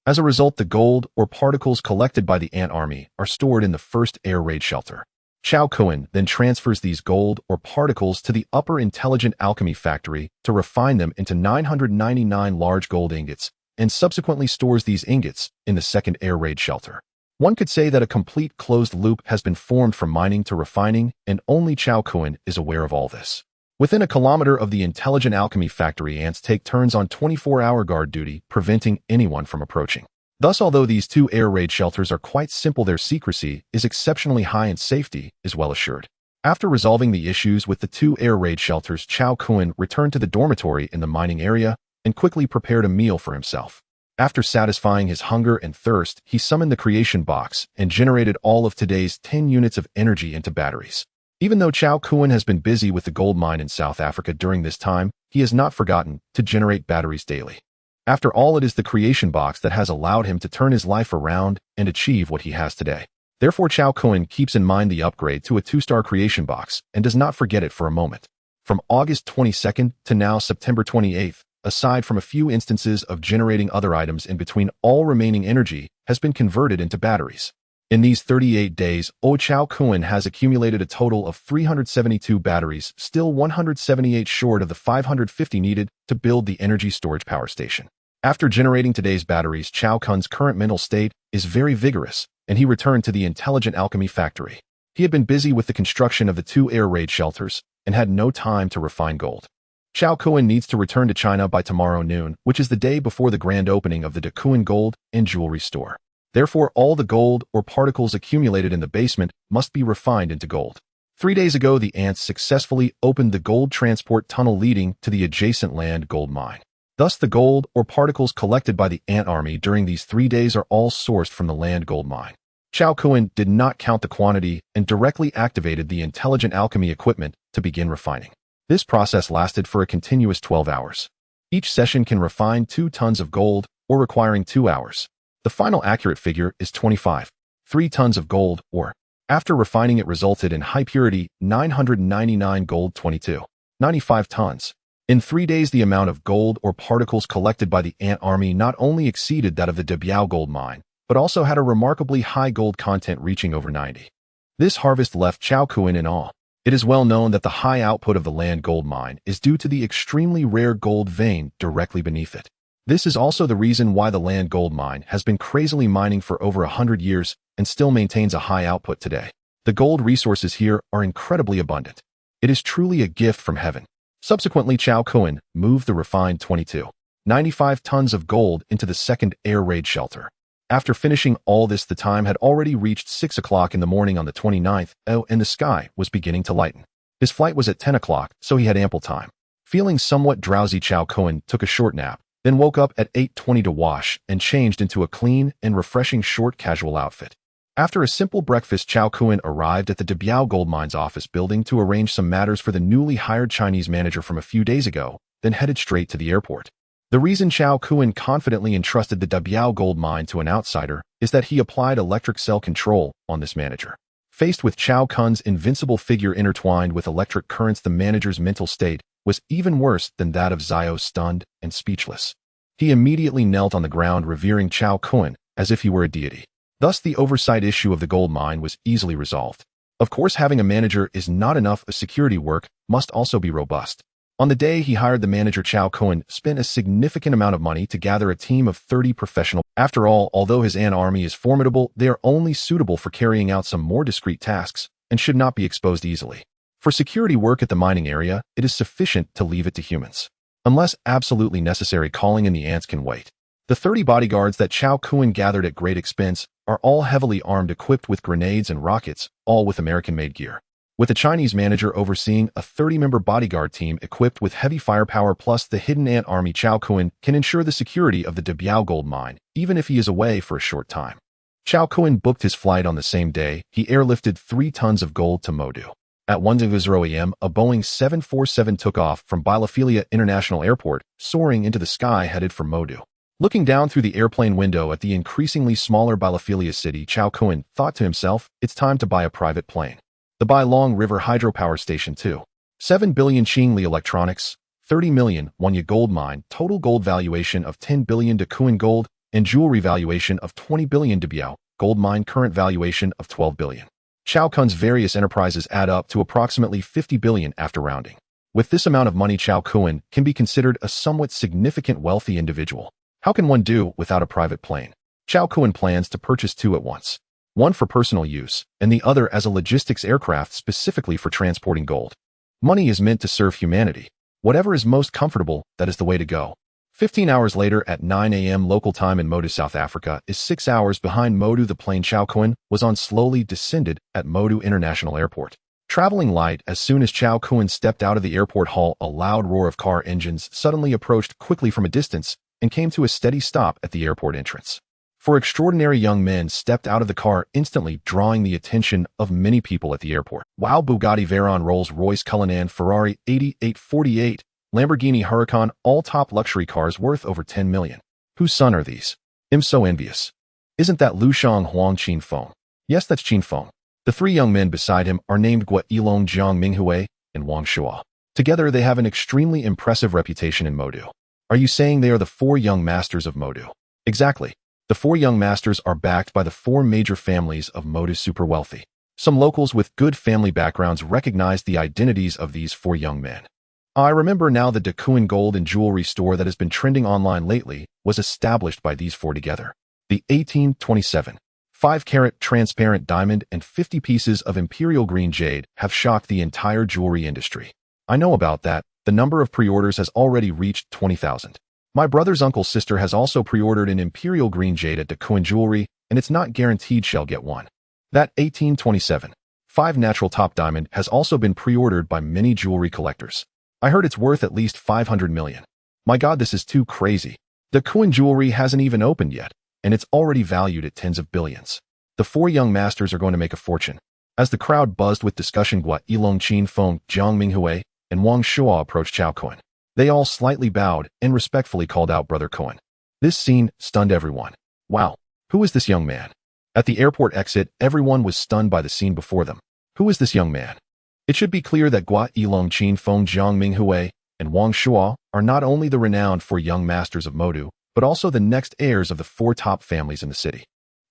As a result, the gold or particles collected by the Ant Army are stored in the first air raid shelter. Chao Kuan then transfers these gold or particles to the upper Intelligent Alchemy Factory to refine them into 999 large gold ingots, and subsequently stores these ingots in the second air raid shelter. One could say that a complete closed loop has been formed from mining to refining, and only Chao Kuan is aware of all this. Within a kilometer of the Intelligent Alchemy Factory, ants take turns on 24-hour guard duty, preventing anyone from approaching. Thus, although these 2 air raid shelters are quite simple, their secrecy is exceptionally high and safety is well assured. After resolving the issues with the 2 air raid shelters, Chao Kuan returned to the dormitory in the mining area and quickly prepared a meal for himself. After satisfying his hunger and thirst, he summoned the creation box and generated all of today's 10 units of energy into batteries. Even though Chao Kuan has been busy with the gold mine in South Africa during this time, he has not forgotten to generate batteries daily. After all, it is the creation box that has allowed him to turn his life around and achieve what he has today. Therefore, Chao Kuan keeps in mind the upgrade to a 2-star creation box and does not forget it for a moment. From August 22nd to now September 28th, aside from a few instances of generating other items in between, all remaining energy has been converted into batteries. In these 38 days, Chao Kuan has accumulated a total of 372 batteries, still 178 short of the 550 needed to build the energy storage power station. After generating today's batteries, Chao Kuan's current mental state is very vigorous, and he returned to the Intelligent Alchemy Factory. He had been busy with the construction of the 2 air raid shelters and had no time to refine gold. Chao Kuan needs to return to China by tomorrow noon, which is the day before the grand opening of the Dakuan Gold and Jewelry store. Therefore, all the gold or particles accumulated in the basement must be refined into gold. 3 days ago, the ants successfully opened the gold transport tunnel leading to the adjacent land gold mine. Thus, the gold or particles collected by the Ant Army during these 3 days are all sourced from the land gold mine. Chao Kuan did not count the quantity and directly activated the Intelligent Alchemy equipment to begin refining. This process lasted for a continuous 12 hours. Each session can refine 2 tons of gold, or requiring 2 hours. The final accurate figure is 3 tons of gold, or, after refining it resulted in high purity 999 gold 95 tons. In 3 days the amount of gold or particles collected by the ant army not only exceeded that of the Debiao gold mine, but also had a remarkably high gold content reaching over 90. This harvest left Chao Kuan in awe. It is well known that the high output of the land gold mine is due to the extremely rare gold vein directly beneath it. This is also the reason why the land gold mine has been crazily mining for over 100 years and still maintains a high output today. The gold resources here are incredibly abundant. It is truly a gift from heaven. Subsequently, Chao Kuan moved the refined 95 tons of gold into the second air raid shelter. After finishing all this, the time had already reached 6 o'clock in the morning on the 29th, and the sky was beginning to lighten. His flight was at 10 o'clock, so he had ample time. Feeling somewhat drowsy, Chao Kuan took a short nap, then woke up at 8:20 to wash and changed into a clean and refreshing short casual outfit. After a simple breakfast, Chao Kuan arrived at the Debiao Gold Mine's office building to arrange some matters for the newly hired Chinese manager from a few days ago, then headed straight to the airport. The reason Chao Kuan confidently entrusted the Debiao gold mine to an outsider is that he applied electric cell control on this manager. Faced with Chao Kuan's invincible figure intertwined with electric currents, the manager's mental state was even worse than that of Zio, stunned and speechless. He immediately knelt on the ground, revering Chao Kuan as if he were a deity. Thus, the oversight issue of the gold mine was easily resolved. Of course, having a manager is not enough. A security work must also be robust. On the day he hired the manager, Chao Kuan spent a significant amount of money to gather a team of 30 professionals. After all, although his ant army is formidable, they are only suitable for carrying out some more discreet tasks and should not be exposed easily. For security work at the mining area, it is sufficient to leave it to humans. Unless absolutely necessary, calling in the ants can wait. The 30 bodyguards that Chao Kuan gathered at great expense are all heavily armed, equipped with grenades and rockets, all with American-made gear. With a Chinese manager overseeing a 30-member bodyguard team equipped with heavy firepower plus the hidden ant army, Chao Kuan can ensure the security of the Debiao gold mine, even if he is away for a short time. Chao Kuan booked his flight on the same day. He airlifted 3 tons of gold to Modu. At 1:00 a.m., a Boeing 747 took off from Bielefeld International Airport, soaring into the sky headed for Modu. Looking down through the airplane window at the increasingly smaller Bielefeld city, Chao Kuan thought to himself, it's time to buy a private plane. The Bai Long River Hydropower Station 2. 7 billion Qingli Electronics, 30 million Wanya gold mine, total gold valuation of 10 billion Dakuan gold, and jewelry valuation of 20 billion Debiao, gold mine current valuation of 12 billion. Chao Kuan's various enterprises add up to approximately 50 billion after rounding. With this amount of money, Chao Kuan can be considered a somewhat significant wealthy individual. How can one do without a private plane? Chao Kuan plans to purchase 2 at once. One for personal use, and the other as a logistics aircraft specifically for transporting gold. Money is meant to serve humanity. Whatever is most comfortable, that is the way to go. 15 hours later at 9 a.m. local time in Modu, South Africa, is 6 hours behind Modu. The plane Chao Kuan was on slowly descended at Modu International Airport. Traveling light, as soon as Chao Kuan stepped out of the airport hall, a loud roar of car engines suddenly approached quickly from a distance and came to a steady stop at the airport entrance. 4 extraordinary young men stepped out of the car, instantly drawing the attention of many people at the airport. Wow! Bugatti Veyron, Rolls-Royce Cullinan, Ferrari 8848, Lamborghini Huracan, all top luxury cars worth over 10 million. Whose son are these? I'm so envious. Isn't that Lu Shang Huang Qin Feng? Yes, that's Qin Feng. The 3 young men beside him are named Gua Yilong Jiang Minghui and Wang Shua. Together they have an extremely impressive reputation in Modu. Are you saying they are the 4 young masters of Modu? Exactly. The 4 young masters are backed by the 4 major families of Modu's super wealthy. Some locals with good family backgrounds recognize the identities of these 4 young men. I remember now the Dakuan gold and jewelry store that has been trending online lately was established by these 4 together. The 1827, 5-carat transparent diamond and 50 pieces of imperial green jade have shocked the entire jewelry industry. I know about that. The number of pre-orders has already reached 20,000. My brother's uncle's sister has also pre-ordered an imperial green jade at Dakuan Jewelry, and it's not guaranteed she'll get one. That 1827, 5 natural top diamond has also been pre-ordered by many jewelry collectors. I heard it's worth at least 500 million. My God, this is too crazy. Dakuan Jewelry hasn't even opened yet, and it's already valued at tens of billions. The 4 young masters are going to make a fortune. As the crowd buzzed with discussion, Gua Yilong Qin Feng, Jiang Minghui, and Wang Shuo approached Chao Kun. They all slightly bowed and respectfully called out Brother Kun. This scene stunned everyone. Wow, who is this young man? At the airport exit, everyone was stunned by the scene before them. Who is this young man? It should be clear that Gua Yilong, Qin Feng, Jiang Minghui, and Wang Shuo are not only the renowned four young masters of Modu, but also the next heirs of the four top families in the city.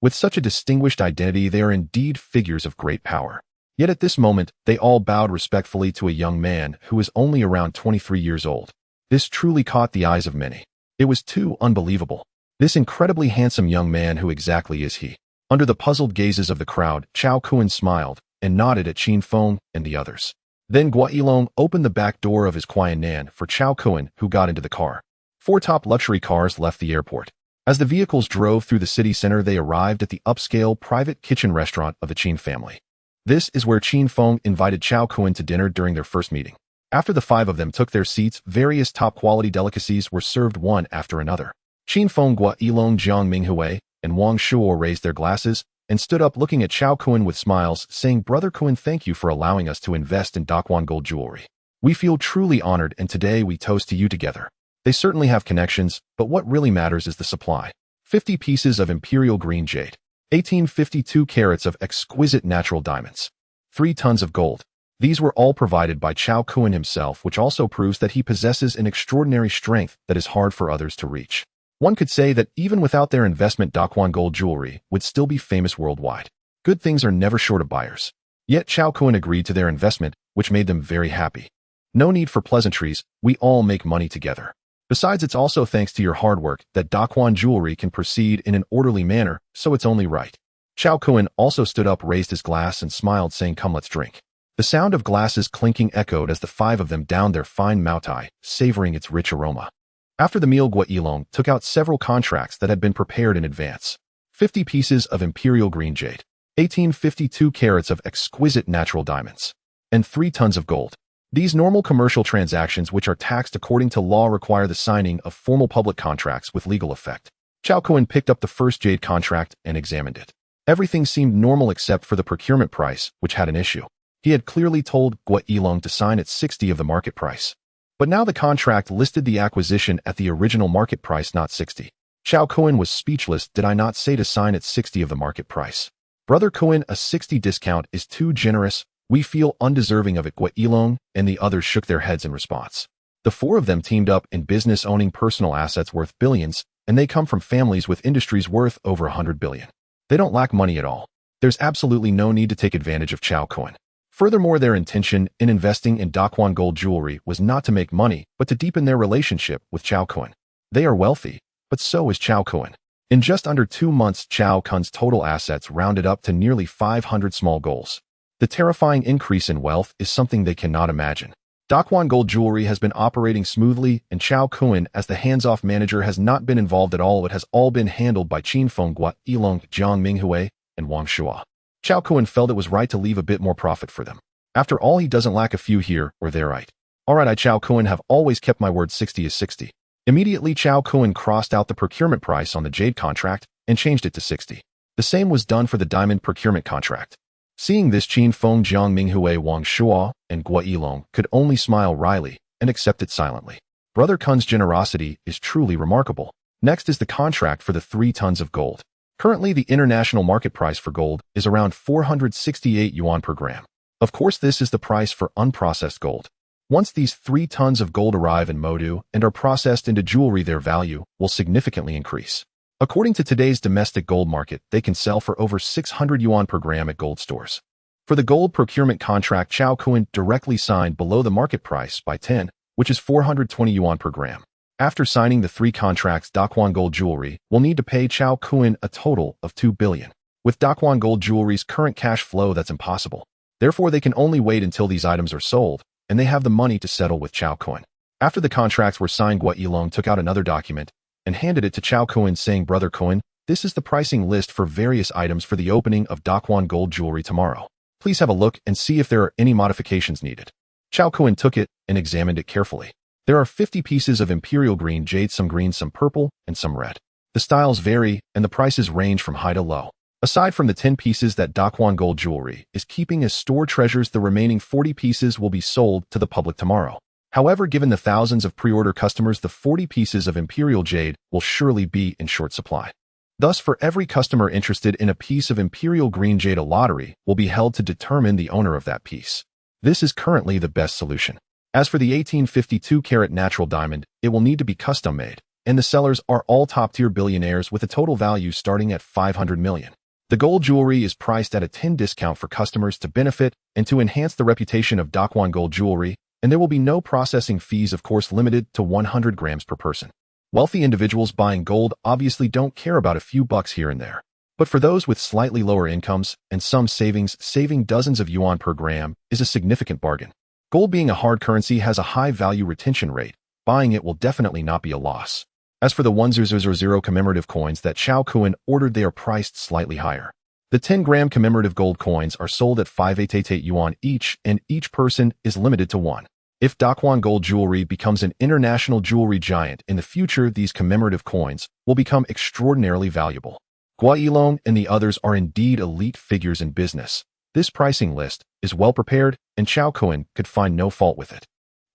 With such a distinguished identity, they are indeed figures of great power. Yet at this moment, they all bowed respectfully to a young man who was only around 23 years old. This truly caught the eyes of many. It was too unbelievable. This incredibly handsome young man, who exactly is he? Under the puzzled gazes of the crowd, Chao Kun smiled and nodded at Qin Feng and the others. Then Gua Yilong opened the back door of his Qiannan for Chao Kun, who got into the car. Four top luxury cars left the airport. As the vehicles drove through the city center, they arrived at the upscale private kitchen restaurant of the Qin family. This is where Qin Feng invited Chao Kun to dinner during their first meeting. After the five of them took their seats, various top-quality delicacies were served one after another. Qin Feng, Gua Yilong, Jiang Minghui, and Wang Shuo raised their glasses and stood up looking at Chao Kun with smiles, saying, "Brother Kun, thank you for allowing us to invest in Daquan Gold Jewelry. We feel truly honored, and today we toast to you together." They certainly have connections, but what really matters is the supply. 50 pieces of imperial green jade. 1852 carats of exquisite natural diamonds. 3 tons of gold. These were all provided by Chao Kun himself, which also proves that he possesses an extraordinary strength that is hard for others to reach. One could say that even without their investment, Daquan Gold Jewelry would still be famous worldwide. Good things are never short of buyers. Yet Chao Kun agreed to their investment, which made them very happy. No need for pleasantries, we all make money together. Besides, it's also thanks to your hard work that Daquan Jewelry can proceed in an orderly manner, so it's only right. Chao Kun also stood up, raised his glass, and smiled, saying, "Come, let's drink." The sound of glasses clinking echoed as the five of them downed their fine Moutai, savoring its rich aroma. After the meal, Gua Yilong took out several contracts that had been prepared in advance. 50 pieces of imperial green jade, 1852 carats of exquisite natural diamonds, and 3 tons of gold. These normal commercial transactions, which are taxed according to law, require the signing of formal public contracts with legal effect. Chao Kun picked up the first jade contract and examined it. Everything seemed normal except for the procurement price, which had an issue. He had clearly told Gua Yilong to sign at 60 of the market price. But now the contract listed the acquisition at the original market price, not 60. Chao Kun was speechless. "Did I not say to sign at 60 of the market price? Brother Kun, a 60 discount is too generous. We feel undeserving of it." Gua Yilong and the others shook their heads in response. The four of them teamed up in business, owning personal assets worth billions, and they come from families with industries worth over 100 billion. They don't lack money at all. There's absolutely no need to take advantage of Chao Kun. Furthermore, their intention in investing in Daquan Gold Jewelry was not to make money, but to deepen their relationship with Chao Kun. They are wealthy, but so is Chao Kun. In just under 2 months, Chao Kun's total assets rounded up to nearly 500 small goals. The terrifying increase in wealth is something they cannot imagine. Daquan Gold Jewelry has been operating smoothly, and Chao Kun, as the hands-off manager, has not been involved at all. It has all been handled by Qin Feng, Gua Yilong, Jiang Minghui, and Wang Shuo. Chao Kun felt it was right to leave a bit more profit for them. After all, he doesn't lack a few here or there, right? Alright, I, Chao Kun, have always kept my word. 60 is 60. Immediately, Chao Kun crossed out the procurement price on the jade contract and changed it to 60. The same was done for the diamond procurement contract. Seeing this, Qin Feng, Jiang Minghui, Wang Shuo, and Gua Yilong could only smile wryly and accept it silently. Brother Kun's generosity is truly remarkable. Next is the contract for the 3 tons of gold. Currently, the international market price for gold is around 468 yuan per gram. Of course, this is the price for unprocessed gold. Once these 3 tons of gold arrive in Modu and are processed into jewelry, their value will significantly increase. According to today's domestic gold market, they can sell for over 600 yuan per gram at gold stores. For the gold procurement contract, Chao Kun directly signed below the market price by 10, which is 420 yuan per gram. After signing the 3 contracts, Daquan Gold Jewelry will need to pay Chao Kun a total of 2 billion. With Daquan Gold Jewelry's current cash flow, that's impossible. Therefore, they can only wait until these items are sold, and they have the money to settle with Chao Kun. After the contracts were signed, Gua Yilong took out another document and handed it to Chao Kun, saying, "Brother Kun, this is the pricing list for various items for the opening of Daquan Gold Jewelry tomorrow. Please have a look and see if there are any modifications needed." Chao Kun took it and examined it carefully. There are 50 pieces of imperial green jade, some green, some purple, and some red. The styles vary, and the prices range from high to low. Aside from the 10 pieces that Dakwon Gold Jewelry is keeping as store treasures, the remaining 40 pieces will be sold to the public tomorrow. However, given the thousands of pre-order customers, the 40 pieces of Imperial Jade will surely be in short supply. Thus, for every customer interested in a piece of Imperial Green Jade, a lottery will be held to determine the owner of that piece. This is currently the best solution. As for the 1852-carat natural diamond, it will need to be custom-made, and the sellers are all top-tier billionaires with a total value starting at $500 million. The gold jewelry is priced at a 10% discount for customers to benefit and to enhance the reputation of Dakwon Gold Jewelry, and there will be no processing fees, of course limited to 100 grams per person. Wealthy individuals buying gold obviously don't care about a few bucks here and there. But for those with slightly lower incomes and some savings, saving dozens of yuan per gram is a significant bargain. Gold being a hard currency has a high value retention rate. Buying it will definitely not be a loss. As for the 1000 commemorative coins that Chao Kuan ordered, they are priced slightly higher. The 10-gram commemorative gold coins are sold at 588 yuan each, and each person is limited to one. If Dakwon Gold Jewelry becomes an international jewelry giant in the future, these commemorative coins will become extraordinarily valuable. Gua Yilong and the others are indeed elite figures in business. This pricing list is well prepared, and Chao Kuan could find no fault with it.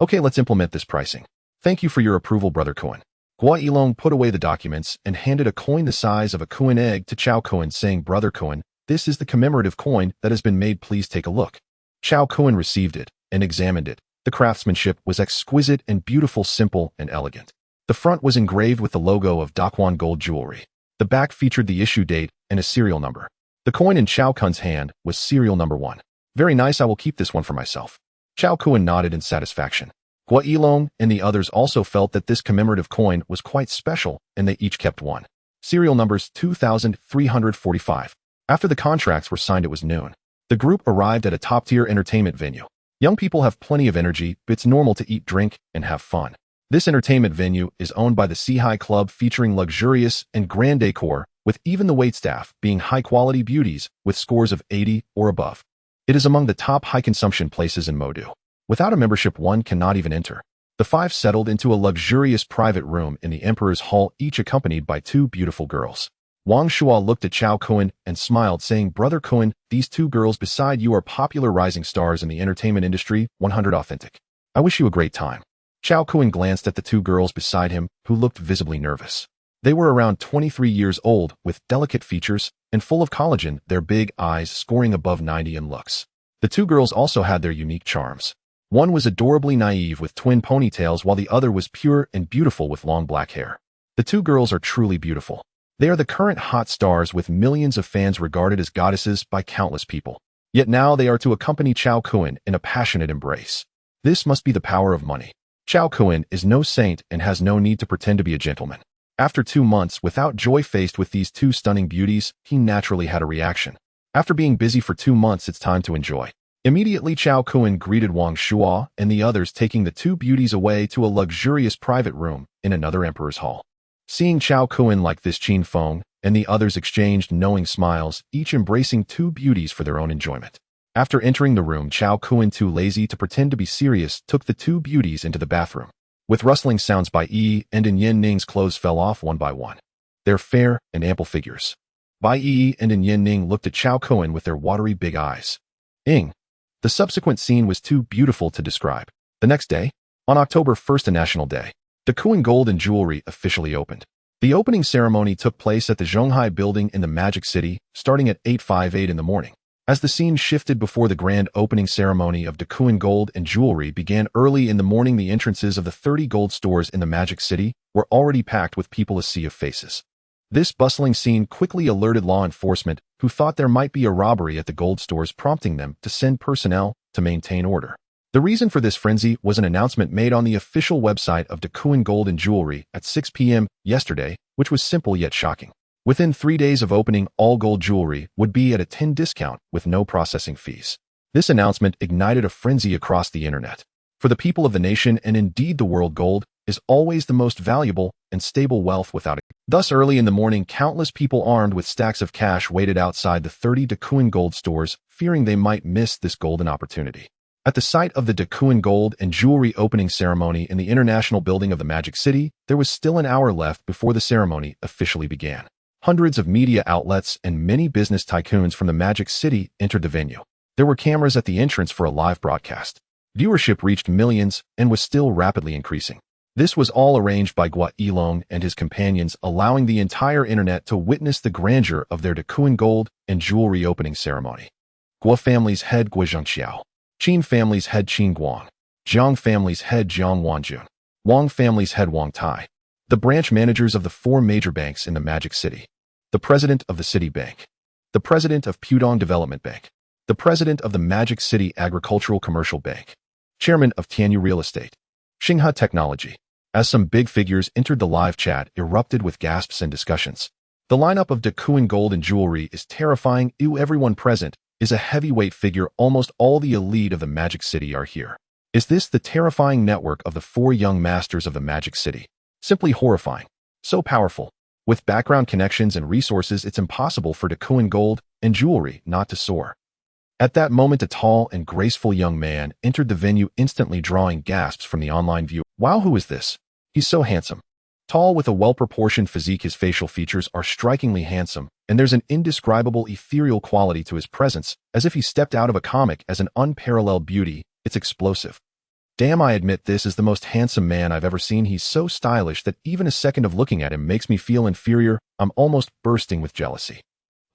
Okay, let's implement this pricing. Thank you for your approval, Brother Kuan. Gua Yilong put away the documents and handed a coin the size of a Kuan egg to Chao Kuan, saying, Brother Kuan, this is the commemorative coin that has been made. Please take a look. Chao Kuan received it and examined it. The craftsmanship was exquisite and beautiful, simple and elegant. The front was engraved with the logo of Dakwon Gold Jewelry. The back featured the issue date and a serial number. The coin in Chao Kuan's hand was serial number 1. Very nice, I will keep this one for myself. Chao Kuan nodded in satisfaction. Gua Yilong and the others also felt that this commemorative coin was quite special, and they each kept one. Serial numbers 2345. After the contracts were signed, it was noon. The group arrived at a top-tier entertainment venue. Young people have plenty of energy, but it's normal to eat, drink, and have fun. This entertainment venue is owned by the Seahai Club, featuring luxurious and grand decor, with even the waitstaff being high-quality beauties with scores of 80 or above. It is among the top high-consumption places in Modu. Without a membership, one cannot even enter. The five settled into a luxurious private room in the Emperor's Hall, each accompanied by two beautiful girls. Wang Shuo looked at Chao Kuan and smiled, saying, Brother Kuan, these two girls beside you are popular rising stars in the entertainment industry, 100 authentic. I wish you a great time. Chao Kuan glanced at the two girls beside him, who looked visibly nervous. They were around 23 years old, with delicate features and full of collagen, their big eyes scoring above 90 in looks. The two girls also had their unique charms. One was adorably naive with twin ponytails, while the other was pure and beautiful with long black hair. The two girls are truly beautiful. They are the current hot stars, with millions of fans, regarded as goddesses by countless people. Yet now they are to accompany Chao Kuan in a passionate embrace. This must be the power of money. Chao Kuan is no saint and has no need to pretend to be a gentleman. After 2 months without joy faced with these two stunning beauties, he naturally had a reaction. After being busy for 2 months, it's time to enjoy. Immediately, Chao Kuan greeted Wang Shuo and the others, taking the two beauties away to a luxurious private room in another Emperor's Hall. Seeing Chao Kuan like this, Qin Feng and the others exchanged knowing smiles, each embracing two beauties for their own enjoyment. After entering the room, Chao Kuan, too lazy to pretend to be serious, took the two beauties into the bathroom. With rustling sounds, Bai Yi and Yin Ning's clothes fell off one by one. Their fair and ample figures. Bai Yi and Yin Ning looked at Chao Kuan with their watery big eyes. The subsequent scene was too beautiful to describe. The next day, on October 1st, a national day, Dakwon Gold and Jewelry officially opened. The opening ceremony took place at the Zhonghai building in the Magic City, starting at 8:58 in the morning. As the scene shifted before the grand opening ceremony of Dakwon Gold and Jewelry began early in the morning, the entrances of the 30 gold stores in the Magic City were already packed with people, a sea of faces. This bustling scene quickly alerted law enforcement, who thought there might be a robbery at the gold stores, prompting them to send personnel to maintain order. The reason for this frenzy was an announcement made on the official website of Dakwon Gold and Jewelry at 6 p.m. yesterday, which was simple yet shocking. Within 3 days of opening, all gold jewelry would be at a 10% discount with no processing fees. This announcement ignited a frenzy across the internet. For the people of the nation, and indeed the world, gold is always the most valuable and stable wealth without it. Thus, early in the morning, countless people armed with stacks of cash waited outside the 30 Dakwon Gold stores, fearing they might miss this golden opportunity. At the site of the Dakwon Gold and Jewelry opening ceremony in the International Building of the Magic City, there was still an hour left before the ceremony officially began. Hundreds of media outlets and many business tycoons from the Magic City entered the venue. There were cameras at the entrance for a live broadcast. Viewership reached millions and was still rapidly increasing. This was all arranged by Gua Yilong and his companions, allowing the entire internet to witness the grandeur of their Tycoon gold and jewelry opening ceremony. Gua family's head Gua Zhengxiao, Qin family's head Qin Guang, Jiang family's head Jiang Wanjun, Wang family's head Wang Tai, the branch managers of the 4 major banks in the Magic City, the president of the City Bank, the president of Pudong Development Bank, the president of the Magic City Agricultural Commercial Bank, chairman of Tianyu Real Estate, Xinghe Technology. As some big figures entered the live chat, erupted with gasps and discussions. The lineup of Tycoon gold and jewelry is terrifying. Everyone present is a heavyweight figure. Almost all the elite of the Magic City are here. Is this the terrifying network of the 4 young masters of the Magic City? Simply horrifying. So powerful. With background connections and resources, it's impossible for Tycoon gold and jewelry not to soar. At that moment, a tall and graceful young man entered the venue, instantly drawing gasps from the online view. Wow, who is this? He's so handsome. Tall with a well-proportioned physique, his facial features are strikingly handsome, and there's an indescribable ethereal quality to his presence, as if he stepped out of a comic as an unparalleled beauty. It's explosive. Damn, I admit this is the most handsome man I've ever seen. He's so stylish that even a second of looking at him makes me feel inferior. I'm almost bursting with jealousy.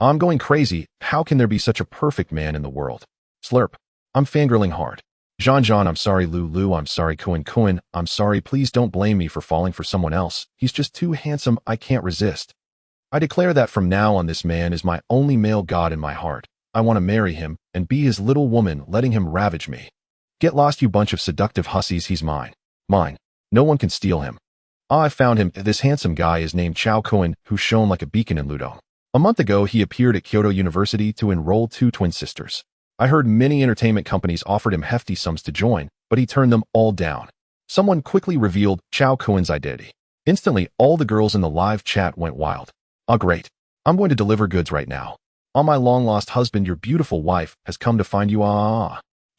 I'm going crazy. How can there be such a perfect man in the world? Slurp. I'm fangirling hard. Zhan, I'm sorry. Lu, I'm sorry. Kuan, I'm sorry. Please don't blame me for falling for someone else. He's just too handsome. I can't resist. I declare that from now on, this man is my only male god in my heart. I want to marry him and be his little woman, letting him ravage me. Get lost, you bunch of seductive hussies. He's mine. Mine. No one can steal him. I found him. This handsome guy is named Chao Kuan, who shone like a beacon in Ludong. A month ago, he appeared at Kyoto University to enroll 2 twin sisters. I heard many entertainment companies offered him hefty sums to join, but he turned them all down. Someone quickly revealed Chao Kuan's identity. Instantly, all the girls in the live chat went wild. Oh, great. I'm going to deliver goods right now. Oh, my long-lost husband, your beautiful wife, has come to find you.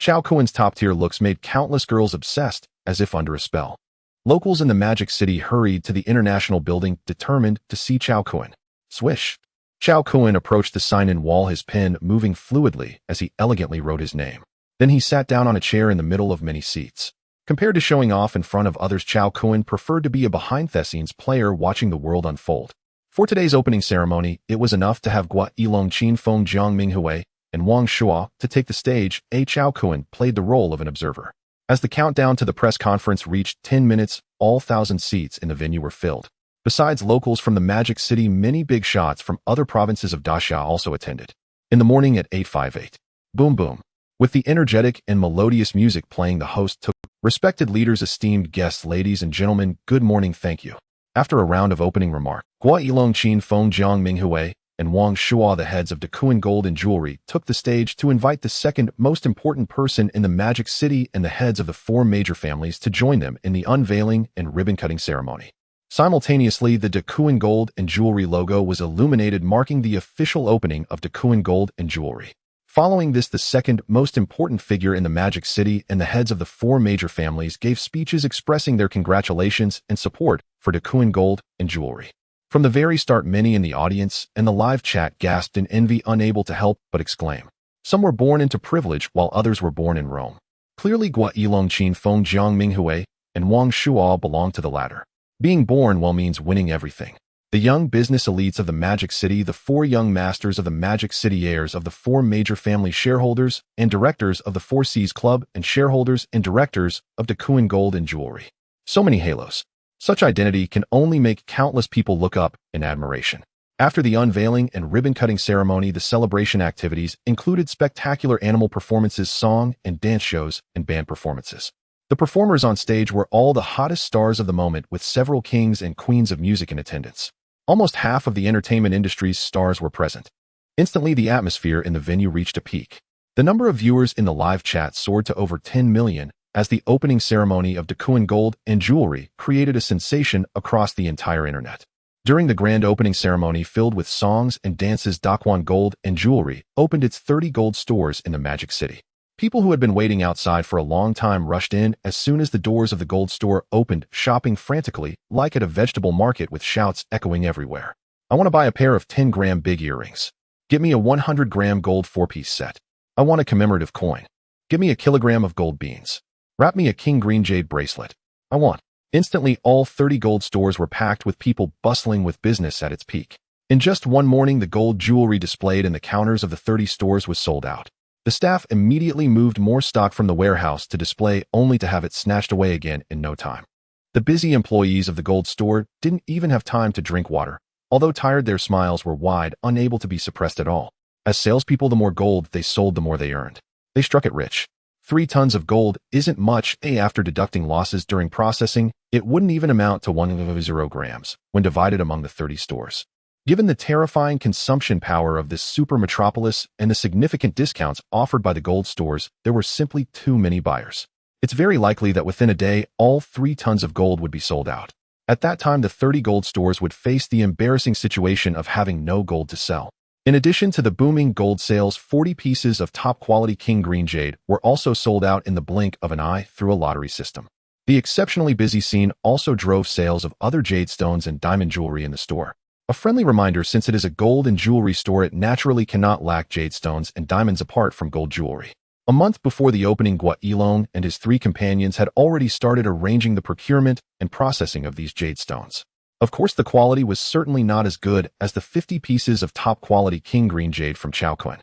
Chao Kuan's top-tier looks made countless girls obsessed, as if under a spell. Locals in the Magic City hurried to the International Building, determined to see Chao Kuan. Swish. Chao Kuan approached the sign-in wall, his pen moving fluidly as he elegantly wrote his name. Then he sat down on a chair in the middle of many seats. Compared to showing off in front of others, Chao Kuan preferred to be a behind-the-scenes player watching the world unfold. For today's opening ceremony, it was enough to have Gua Yilong, Qin Feng, Jiang Minghui, and Wang Shuo to take the stage. Chao Kuan played the role of an observer. As the countdown to the press conference reached 10 minutes, all 1,000 seats in the venue were filled. Besides locals from the Magic City, many big shots from other provinces of Daxia also attended. In the morning at 8:58, boom boom. With the energetic and melodious music playing, the host took respected leaders, esteemed guests, ladies and gentlemen, good morning, thank you. After a round of opening remarks, Gua Yilong, Qin Feng, Jiang Minghui, and Wang Shuo, the heads of Tycoon gold and jewelry, took the stage to invite the second most important person in the Magic City and the heads of the 4 major families to join them in the unveiling and ribbon-cutting ceremony. Simultaneously, the Tycoon gold and jewelry logo was illuminated, marking the official opening of Tycoon gold and jewelry. Following this, the second most important figure in the Magic City and the heads of the 4 major families gave speeches expressing their congratulations and support for Tycoon gold and jewelry. From the very start, many in the audience and the live chat gasped in envy, unable to help but exclaim. Some were born into privilege while others were born in Rome. Clearly, Gua Yilong, Qin Feng, Jiang Minghui, and Wang Shuo belonged to the latter. Being born well means winning everything. The young business elites of the Magic City, the 4 young masters of the Magic City, heirs of the 4 major family, shareholders and directors of the 4 Seas Club, and shareholders and directors of Tycoon gold and jewelry. So many halos. Such identity can only make countless people look up in admiration. After the unveiling and ribbon-cutting ceremony, the celebration activities included spectacular animal performances, song and dance shows, and band performances. The performers on stage were all the hottest stars of the moment, with several kings and queens of music in attendance. Almost half of the entertainment industry's stars were present. Instantly, the atmosphere in the venue reached a peak. The number of viewers in the live chat soared to over 10 million, as the opening ceremony of Tycoon gold and jewelry created a sensation across the entire internet. During the grand opening ceremony filled with songs and dances, Tycoon gold and jewelry opened its 30 gold stores in the Magic City. People who had been waiting outside for a long time rushed in as soon as the doors of the gold store opened, shopping frantically, like at a vegetable market, with shouts echoing everywhere. I want to buy a pair of 10-gram big earrings. Get me a 100-gram gold 4-piece set. I want a commemorative coin. Give me a kilogram of gold beans. Wrap me a king green jade bracelet. I want. Instantly, all 30 gold stores were packed with people bustling with business at its peak. In just one morning, the gold jewelry displayed in the counters of the 30 stores was sold out. The staff immediately moved more stock from the warehouse to display only to have it snatched away again in no time. The busy employees of the gold store didn't even have time to drink water. Although tired, their smiles were wide, unable to be suppressed at all. As salespeople, the more gold they sold, the more they earned. They struck it rich. 3 tons of gold isn't much, after deducting losses during processing. It wouldn't even amount to 1.0 grams when divided among the 30 stores. Given the terrifying consumption power of this super metropolis and the significant discounts offered by the gold stores, there were simply too many buyers. It's very likely that within a day, all 3 tons of gold would be sold out. At that time, the 30 gold stores would face the embarrassing situation of having no gold to sell. In addition to the booming gold sales, 40 pieces of top-quality king green jade were also sold out in the blink of an eye through a lottery system. The exceptionally busy scene also drove sales of other jade stones and diamond jewelry in the store. A friendly reminder, since it is a gold and jewelry store, it naturally cannot lack jade stones and diamonds apart from gold jewelry. A month before the opening, Guailong and his 3 companions had already started arranging the procurement and processing of these jade stones. Of course, the quality was certainly not as good as the 50 pieces of top-quality king green jade from Chowquan.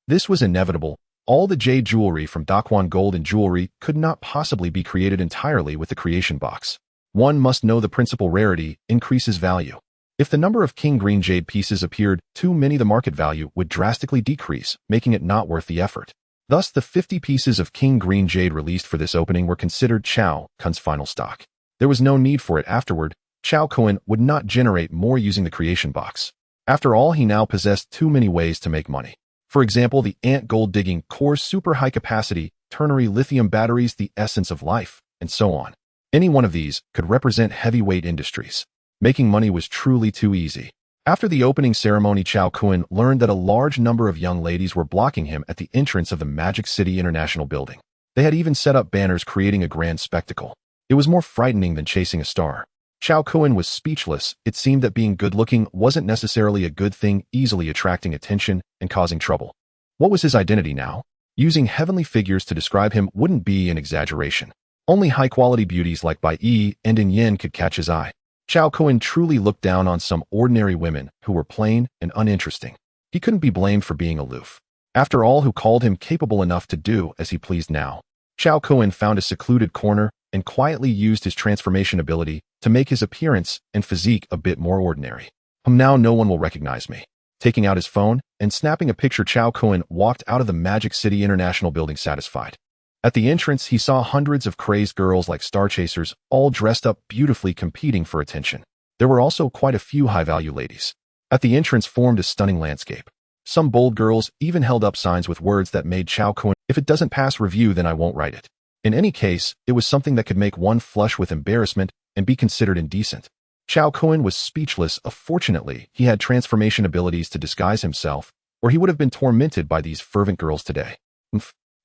This was inevitable. All the jade jewelry from Daquan Gold and Jewelry could not possibly be created entirely with the creation box. One must know the principal: rarity increases value. If the number of king green jade pieces appeared too many, the market value would drastically decrease, making it not worth the effort. Thus, the 50 pieces of king green jade released for this opening were considered Chowquan's final stock. There was no need for it afterward. Chowquan would not generate more using the creation box. After all, he now possessed too many ways to make money. For example, the ant gold digging cores, super high capacity, ternary lithium batteries, the essence of life, and so on. Any one of these could represent heavyweight industries. Making money was truly too easy. After the opening ceremony, Chowquan learned that a large number of young ladies were blocking him at the entrance of the Magic City International building. They had even set up banners creating a grand spectacle. It was more frightening than chasing a star. Chowquan was speechless. It seemed that being good-looking wasn't necessarily a good thing, easily attracting attention and causing trouble. What was his identity now? Using heavenly figures to describe him wouldn't be an exaggeration. Only high-quality beauties like Bai Yi and In Yen could catch his eye. Chowquan truly looked down on some ordinary women who were plain and uninteresting. He couldn't be blamed for being aloof. After all, who called him capable enough to do as he pleased now? Chowquan found a secluded corner and quietly used his transformation ability to make his appearance and physique a bit more ordinary. Now no one will recognize me. Taking out his phone and snapping a picture, Chowquan walked out of the Magic City International building satisfied. At the entrance, he saw hundreds of crazed girls like star chasers, all dressed up beautifully, competing for attention. There were also quite a few high-value ladies. At the entrance formed a stunning landscape. Some bold girls even held up signs with words that made Chowquan, "If it doesn't pass review, then I won't write it." In any case, it was something that could make one flush with embarrassment and be considered indecent. Chowquan was speechless. Fortunately, he had transformation abilities to disguise himself, or he would have been tormented by these fervent girls today.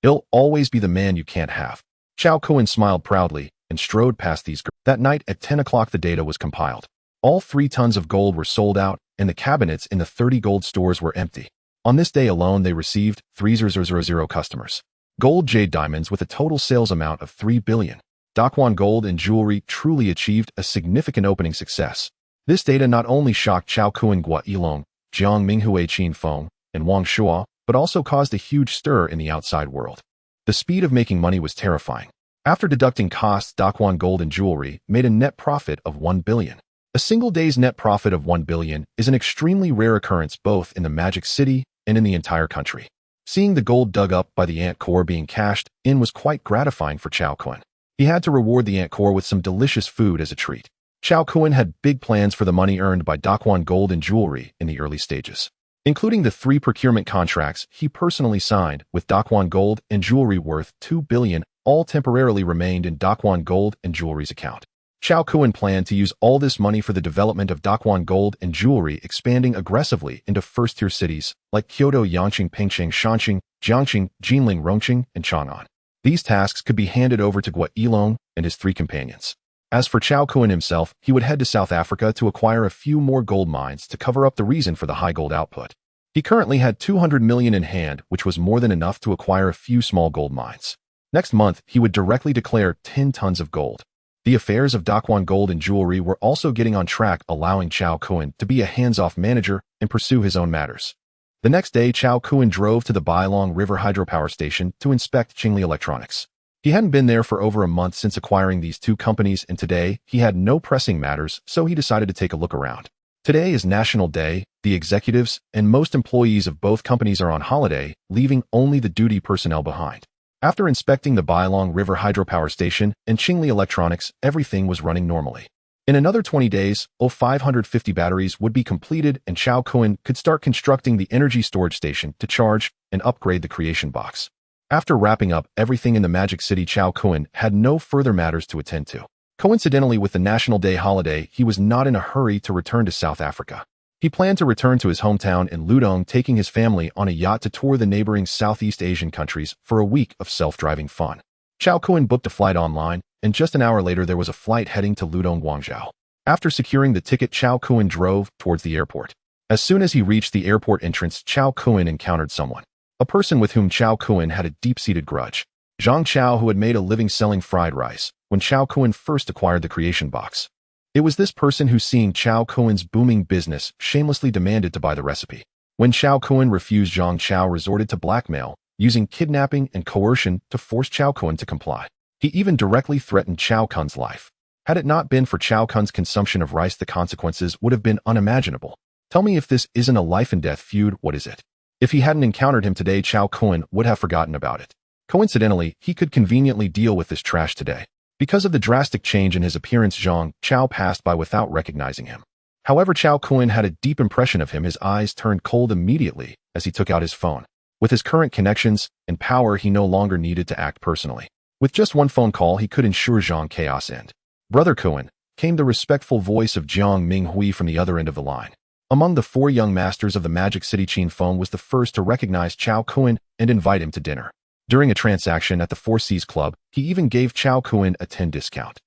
He'll always be the man you can't have. Chowquan smiled proudly and strode past these girls. That night at 10 o'clock, the data was compiled. All 3 tons of gold were sold out, and the cabinets in the 30 gold stores were empty. On this day alone, they received 3,000 customers. Gold jade diamonds with a total sales amount of 3 billion. Daquan Gold and Jewelry truly achieved a significant opening success. This data not only shocked Chowquan, Guailong, Jiang Minghui, Qin Feng, and Wang Shua, but also caused a huge stir in the outside world. The speed of making money was terrifying. After deducting costs, Daquan Gold and Jewelry made a net profit of 1 billion. A single day's net profit of 1 billion is an extremely rare occurrence both in the Magic City and in the entire country. Seeing the gold dug up by the ant core being cashed in was quite gratifying for Chowquan. He had to reward the ant core with some delicious food as a treat. Chowquan had big plans for the money earned by Daquan Gold and Jewelry in the early stages, including the 3 procurement contracts he personally signed with Daquan Gold and Jewelry worth 2 billion. All temporarily remained in Daquan Gold and Jewelry's account. Chowquan planned to use all this money for the development of Daquan Gold and Jewelry, expanding aggressively into first-tier cities like Kyoto, Yangqing, Pingcheng, Shanxing, Jiangxing, Jinling, Rongqing, and Chang'an. These tasks could be handed over to Guailong and his 3 companions. As for Chao Kun himself, he would head to South Africa to acquire a few more gold mines to cover up the reason for the high gold output. He currently had 200 million in hand, which was more than enough to acquire a few small gold mines. Next month, he would directly declare 10 tons of gold. The affairs of Dakwan Gold and Jewelry were also getting on track, allowing Chao Kun to be a hands-off manager and pursue his own matters. The next day, Chao Kun drove to the Bailong River hydropower station to inspect Qingli Electronics. He hadn't been there for over a month since acquiring these two companies, and today he had no pressing matters, so he decided to take a look around. Today is National Day. The executives and most employees of both companies are on holiday, leaving only the duty personnel behind. After inspecting the Bailong River hydropower station and Qingli Electronics, everything was running normally. In another 20 days, 550 batteries would be completed and Chao Kun could start constructing the energy storage station to charge and upgrade the creation box. After wrapping up everything in the Magic City, Chao Kun had no further matters to attend to. Coincidentally, with the National Day holiday, he was not in a hurry to return to South Africa. He planned to return to his hometown in Ludong, taking his family on a yacht to tour the neighboring Southeast Asian countries for a week of self-driving fun. Chao Kun booked a flight online, and just an hour later there was a flight heading to Ludong, Guangzhou. After securing the ticket, Chao Kun drove towards the airport. As soon as he reached the airport entrance, Chao Kun encountered someone. A person with whom Chao Kun had a deep-seated grudge. Zhang Chao, who had made a living selling fried rice when Chao Kun first acquired the creation box. It was this person who, seeing Chao Kun's booming business, shamelessly demanded to buy the recipe. When Chao Kun refused, Zhang Chao resorted to blackmail, using kidnapping and coercion to force Chao Kun to comply. He even directly threatened Chao Kun's life. Had it not been for Chao Kun's consumption of rice, the consequences would have been unimaginable. Tell me, if this isn't a life-and-death feud, what is it? If he hadn't encountered him today, Chao Kun would have forgotten about it. Coincidentally, he could conveniently deal with this trash today. Because of the drastic change in his appearance, Zhang Chao passed by without recognizing him. However, Chao Kun had a deep impression of him. His eyes turned cold immediately as he took out his phone. With his current connections and power, he no longer needed to act personally. With just one phone call, he could ensure Zhang chaos end. Brother Kun, came the respectful voice of Jiang Minghui from the other end of the line. Among the four young masters of the Magic City, Qin Feng was the first to recognize Chao Kun and invite him to dinner. During a transaction at the Four Seas Club, he even gave Chao Kun a 10% discount.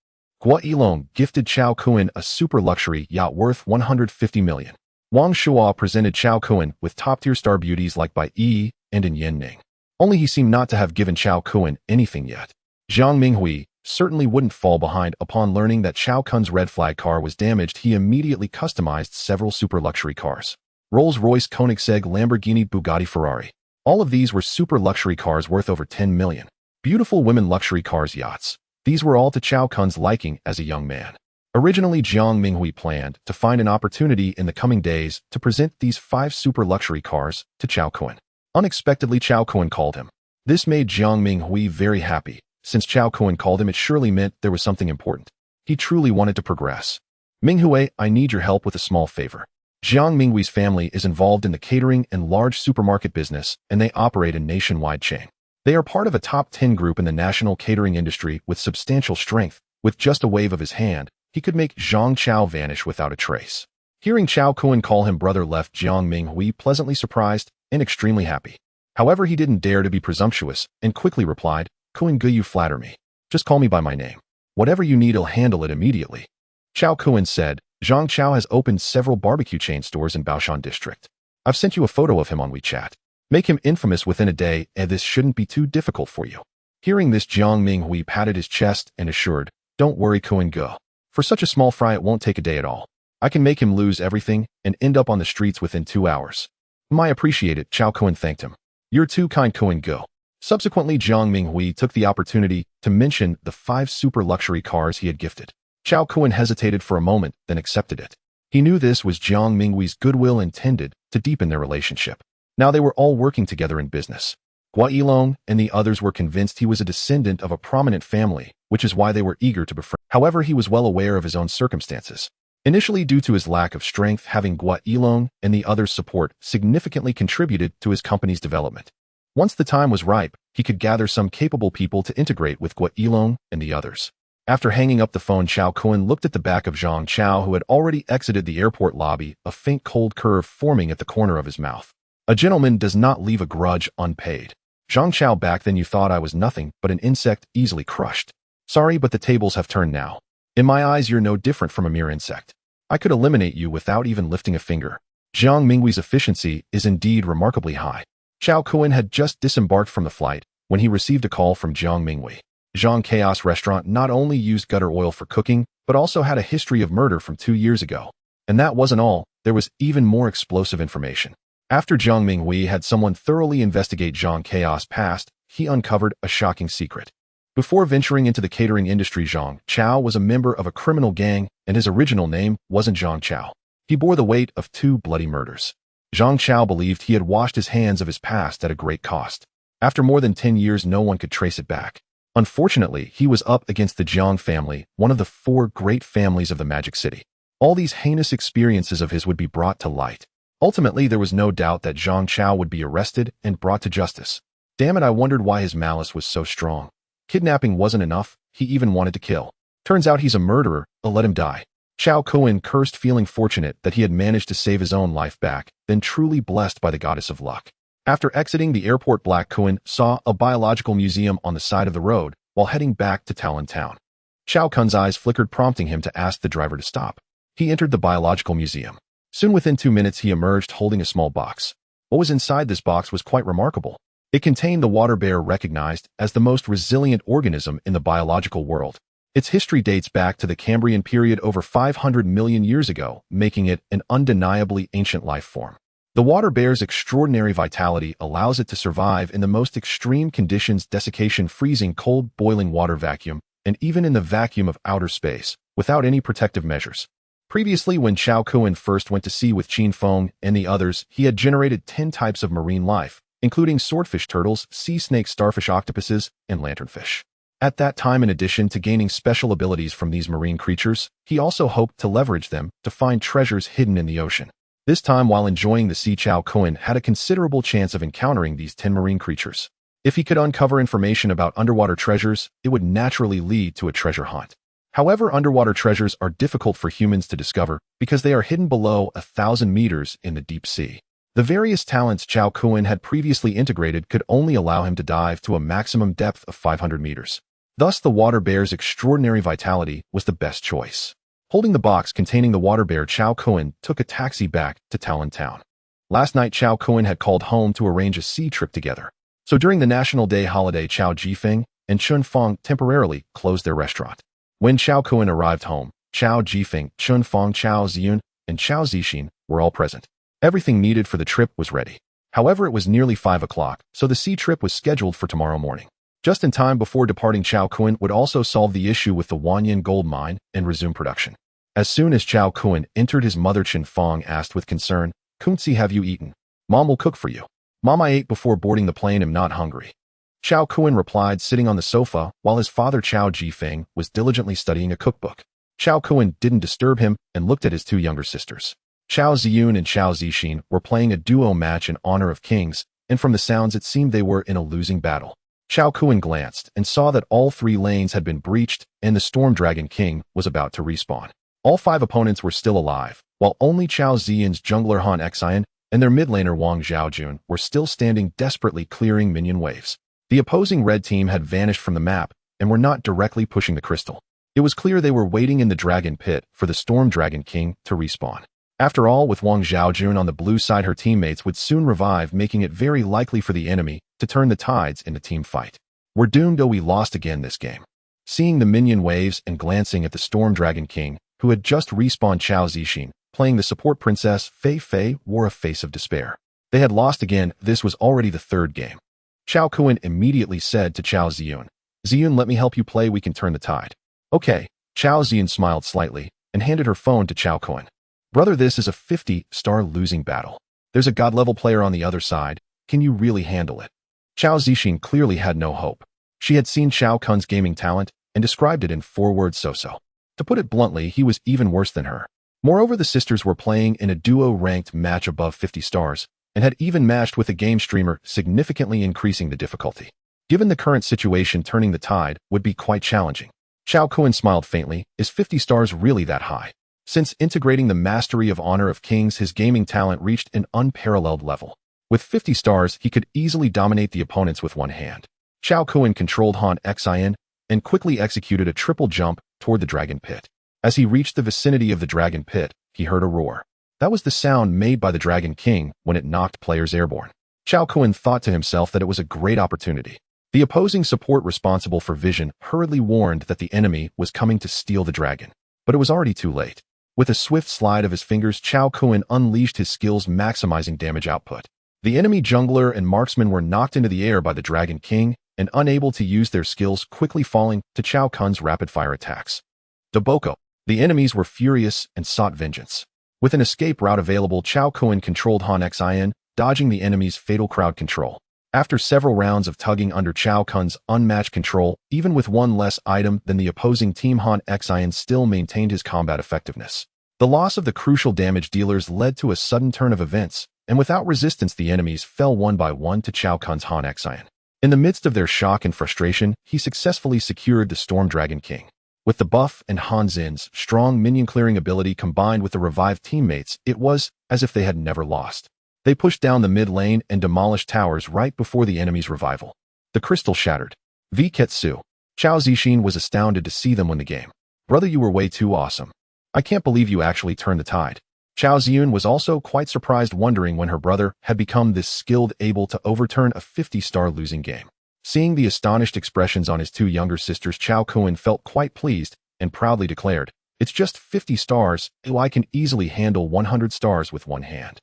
Gua Yilong gifted Chao Kun a super luxury yacht worth 150 million. Wang Shuo presented Chao Kun with top-tier star beauties like Bai Yi and in Yen Ning. Only he seemed not to have given Chao Kun anything yet. Jiang Minghui certainly wouldn't fall behind. Upon learning that Chao Kun's red flag car was damaged, he immediately customized several super luxury cars. Rolls-Royce, Koenigsegg, Lamborghini, Bugatti, Ferrari. All of these were super luxury cars worth over 10 million. Beautiful women luxury cars, yachts. These were all to Chao Kun's liking as a young man. Originally, Jiang Minghui planned to find an opportunity in the coming days to present these 5 super luxury cars to Chao Kun. Unexpectedly, Chao Kun called him. This made Jiang Minghui very happy. Since Chao Kun called him, it surely meant there was something important. He truly wanted to progress. Minghui, I need your help with a small favor. Jiang Minghui's family is involved in the catering and large supermarket business, and they operate a nationwide chain. They are part of a top 10 group in the national catering industry with substantial strength. With just a wave of his hand, he could make Zhang Chao vanish without a trace. Hearing Chao Kun call him brother left Jiang Minghui pleasantly surprised and extremely happy. However, he didn't dare to be presumptuous and quickly replied, Kun Gu, you flatter me. Just call me by my name. Whatever you need, I'll handle it immediately. Chao Kun said, Zhang Chao has opened several barbecue chain stores in Baoshan district. I've sent you a photo of him on WeChat. Make him infamous within a day, and this shouldn't be too difficult for you. Hearing this, Jiang Minghui patted his chest and assured, don't worry, Kun Gu. For such a small fry, it won't take a day at all. I can make him lose everything and end up on the streets within 2 hours. I appreciate it, Chao Kun thanked him. You're too kind, Kun Gu. Subsequently, Jiang Minghui took the opportunity to mention the 5 super luxury cars he had gifted. Chao Kun hesitated for a moment, then accepted it. He knew this was Jiang Minghui's goodwill intended to deepen their relationship. Now they were all working together in business. Gua Yilong and the others were convinced he was a descendant of a prominent family, which is why they were eager to befriend. However, he was well aware of his own circumstances. Initially, due to his lack of strength, having Gua Yilong and the others' support significantly contributed to his company's development. Once the time was ripe, he could gather some capable people to integrate with Gua Yilong and the others. After hanging up the phone, Chao Kun looked at the back of Zhang Chao, who had already exited the airport lobby, a faint cold curve forming at the corner of his mouth. A gentleman does not leave a grudge unpaid. Zhang Chao, back then you thought I was nothing but an insect easily crushed. Sorry, but the tables have turned now. In my eyes, you're no different from a mere insect. I could eliminate you without even lifting a finger. Jiang Minghui's efficiency is indeed remarkably high. Qiao Kuan had just disembarked from the flight when he received a call from Jiang Minghui. Zhang Chaos Restaurant not only used gutter oil for cooking, but also had a history of murder from 2 years ago. And that wasn't all, there was even more explosive information. After Jiang Minghui had someone thoroughly investigate Zhang Chaos' past, he uncovered a shocking secret. Before venturing into the catering industry, Zhang Chao was a member of a criminal gang, and his original name wasn't Zhang Chao. He bore the weight of 2 bloody murders. Zhang Chao believed he had washed his hands of his past at a great cost. After more than 10 years, no one could trace it back. Unfortunately, he was up against the Jiang family, one of the 4 great families of the Magic City. All these heinous experiences of his would be brought to light. Ultimately, there was no doubt that Zhang Chao would be arrested and brought to justice. Damn it, I wondered why his malice was so strong. Kidnapping wasn't enough, he even wanted to kill. Turns out he's a murderer, let him die. Qiao Kuan cursed, feeling fortunate that he had managed to save his own life back, then truly blessed by the goddess of luck. After exiting the airport, Black Kuan saw a biological museum on the side of the road while heading back to Talon Town. Qiao Kuan's eyes flickered, prompting him to ask the driver to stop. He entered the biological museum. Soon, within 2 minutes, he emerged holding a small box. What was inside this box was quite remarkable. It contained the water bear, recognized as the most resilient organism in the biological world. Its history dates back to the Cambrian period over 500 million years ago, making it an undeniably ancient life form. The water bear's extraordinary vitality allows it to survive in the most extreme conditions: desiccation, freezing, cold, boiling water, vacuum, and even in the vacuum of outer space, without any protective measures. Previously, when Qiao Kuan first went to sea with Qin Feng and the others, he had generated 10 types of marine life, including swordfish, turtles, sea snakes, starfish, octopuses, and lanternfish. At that time, in addition to gaining special abilities from these marine creatures, he also hoped to leverage them to find treasures hidden in the ocean. This time, while enjoying the sea, Qiao Kuan had a considerable chance of encountering these 10 marine creatures. If he could uncover information about underwater treasures, it would naturally lead to a treasure hunt. However, underwater treasures are difficult for humans to discover because they are hidden below 1,000 meters in the deep sea. The various talents Qiao Kuan had previously integrated could only allow him to dive to a maximum depth of 500 meters. Thus, the water bear's extraordinary vitality was the best choice. Holding the box containing the water bear, Qiao Kuan took a taxi back to Talon Town. Last night, Qiao Kuan had called home to arrange a sea trip together. So during the National Day holiday, Qiao Jifeng and Chun Feng temporarily closed their restaurant. When Qiao Kuan arrived home, Qiao Jifeng, Chun Feng, Qiao Ziyun, and Qiao Zixin were all present. Everything needed for the trip was ready. However, it was nearly 5 o'clock, so the sea trip was scheduled for tomorrow morning. Just in time before departing, Qiao Kuan would also solve the issue with the Wanyan gold mine and resume production. As soon as Qiao Kuan entered, his mother Qin Feng asked with concern, "Kunzi, have you eaten? Mom will cook for you." "Mom, I ate before boarding the plane, am not hungry." Qiao Kuan replied, sitting on the sofa while his father Qiao Jifeng was diligently studying a cookbook. Qiao Kuan didn't disturb him and looked at his 2 younger sisters. Qiao Ziyun and Qiao Zixin were playing a duo match in honor of kings, and from the sounds it seemed they were in a losing battle. Qiao Kuan glanced and saw that all 3 lanes had been breached and the Storm Dragon King was about to respawn. All 5 opponents were still alive, while only Qiao Ziyun's jungler Han Xian and their mid laner Wang Xiaojun were still standing, desperately clearing minion waves. The opposing red team had vanished from the map and were not directly pushing the crystal. It was clear they were waiting in the Dragon Pit for the Storm Dragon King to respawn. After all, with Wang Xiaojun on the blue side, her teammates would soon revive, making it very likely for the enemy to turn the tides in the team fight. "We're doomed, we lost again this game." Seeing the minion waves and glancing at the Storm Dragon King, who had just respawned, Qiao Zixin, playing the support princess Fei Fei, wore a face of despair. They had lost again. This was already the 3rd game. Qiao Kuan immediately said to Qiao Ziyun, "Ziyun, let me help you play, we can turn the tide." "Okay." Qiao Ziyun smiled slightly and handed her phone to Qiao Kuan. "Brother, this is a 50-star losing battle. There's a god-level player on the other side. Can you really handle it?" Qiao Zixin clearly had no hope. She had seen Qiao Kuan's gaming talent and described it in 4 words: so-so. To put it bluntly, he was even worse than her. Moreover, the sisters were playing in a duo-ranked match above 50 stars, and had even matched with a game streamer, significantly increasing the difficulty. Given the current situation, turning the tide would be quite challenging. Qiao Kuan smiled faintly. Is 50 stars really that high? Since integrating the mastery of Honor of Kings, his gaming talent reached an unparalleled level. With 50 stars, he could easily dominate the opponents with one hand. Qiao Kuan controlled Han Xian and quickly executed a triple jump toward the dragon pit. As he reached the vicinity of the dragon pit, he heard a roar. That was the sound made by the Dragon King when it knocked players airborne. Chao Kun thought to himself that it was a great opportunity. The opposing support responsible for vision hurriedly warned that the enemy was coming to steal the dragon. But it was already too late. With a swift slide of his fingers, Chao Kun unleashed his skills, maximizing damage output. The enemy jungler and marksman were knocked into the air by the Dragon King and unable to use their skills, quickly falling to Chao Kun's rapid-fire attacks. Daboko. The enemies were furious and sought vengeance. With an escape route available, Chao Kun controlled Han Xin, dodging the enemy's fatal crowd control. After several rounds of tugging under Chao Kun's unmatched control, even with one less item than the opposing team, Han Xin still maintained his combat effectiveness. The loss of the crucial damage dealers led to a sudden turn of events, and without resistance the enemies fell one by one to Chao Kun's Han Xin. In the midst of their shock and frustration, he successfully secured the Storm Dragon King. With the buff and Han Xin's strong minion-clearing ability combined with the revived teammates, it was as if they had never lost. They pushed down the mid lane and demolished towers right before the enemy's revival. The crystal shattered. V. Ketsu. Chao Zixin was astounded to see them win the game. Brother, you were way too awesome. I can't believe you actually turned the tide. Chao Ziyun was also quite surprised, wondering when her brother had become this skilled, able to overturn a 50-star losing game. Seeing the astonished expressions on his two younger sisters, Chao Kun felt quite pleased and proudly declared, "It's just 50 stars, I can easily handle 100 stars with one hand."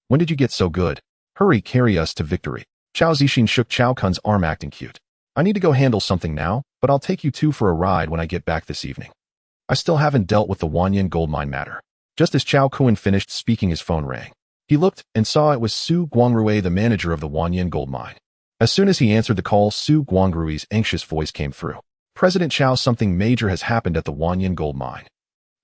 When did you get so good? Hurry, carry us to victory. Chao Zixin shook Chao Kun's arm, acting cute. I need to go handle something now, but I'll take you two for a ride when I get back this evening. I still haven't dealt with the Wanyan gold mine matter. Just as Chao Kun finished speaking, his phone rang. He looked and saw it was Su Guangrui, the manager of the Wanyan gold mine. As soon as he answered the call, Su Guangrui's anxious voice came through. President Chao, something major has happened at the Wanyan gold mine.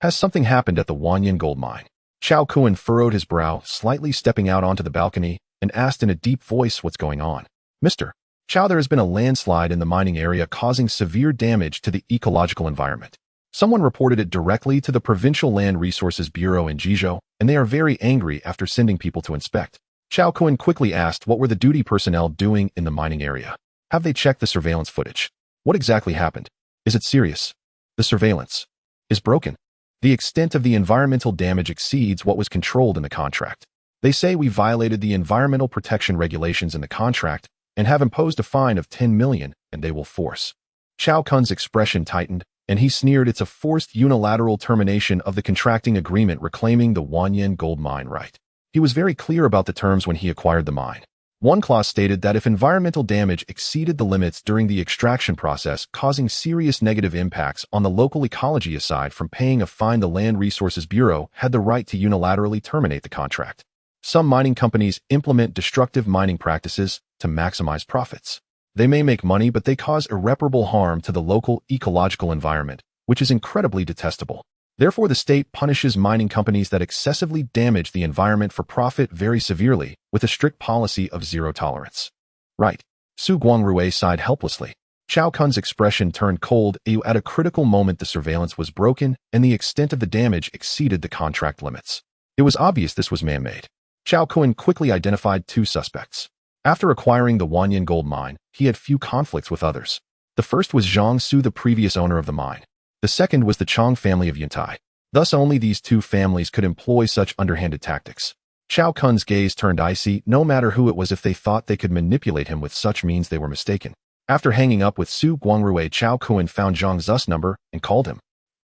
Has something happened at the Wanyan gold mine? Chao Kun furrowed his brow, slightly stepping out onto the balcony, and asked in a deep voice, what's going on? Mr. Chao, there has been a landslide in the mining area causing severe damage to the ecological environment. Someone reported it directly to the Provincial Land Resources Bureau in Jizhou, and they are very angry after sending people to inspect. Chao Kun quickly asked what were the duty personnel doing in the mining area. Have they checked the surveillance footage? What exactly happened? Is it serious? The surveillance is broken. The extent of the environmental damage exceeds what was controlled in the contract. They say we violated the environmental protection regulations in the contract and have imposed a fine of 10 million, and they will force. Chao Kun's expression tightened, and he sneered, it's a forced unilateral termination of the contracting agreement reclaiming the Wanyan gold mine right. He was very clear about the terms when he acquired the mine. One clause stated that if environmental damage exceeded the limits during the extraction process, causing serious negative impacts on the local ecology aside from paying a fine, the Land Resources Bureau had the right to unilaterally terminate the contract. Some mining companies implement destructive mining practices to maximize profits. They may make money, but they cause irreparable harm to the local ecological environment, which is incredibly detestable. Therefore, the state punishes mining companies that excessively damage the environment for profit very severely, with a strict policy of zero tolerance. Right. Su Guangrui sighed helplessly. Chao Kun's expression turned cold. At a critical moment, the surveillance was broken, and the extent of the damage exceeded the contract limits. It was obvious this was man-made. Chao Kun quickly identified two suspects. After acquiring the Wanyan gold mine, he had few conflicts with others. The first was Zhang Su, the previous owner of the mine. The second was the Chong family of Yantai. Thus only these two families could employ such underhanded tactics. Chao Kun's gaze turned icy. No matter who it was, if they thought they could manipulate him with such means, they were mistaken. After hanging up with Su Guangrui, Chao Kun found Zhang Zu's number and called him.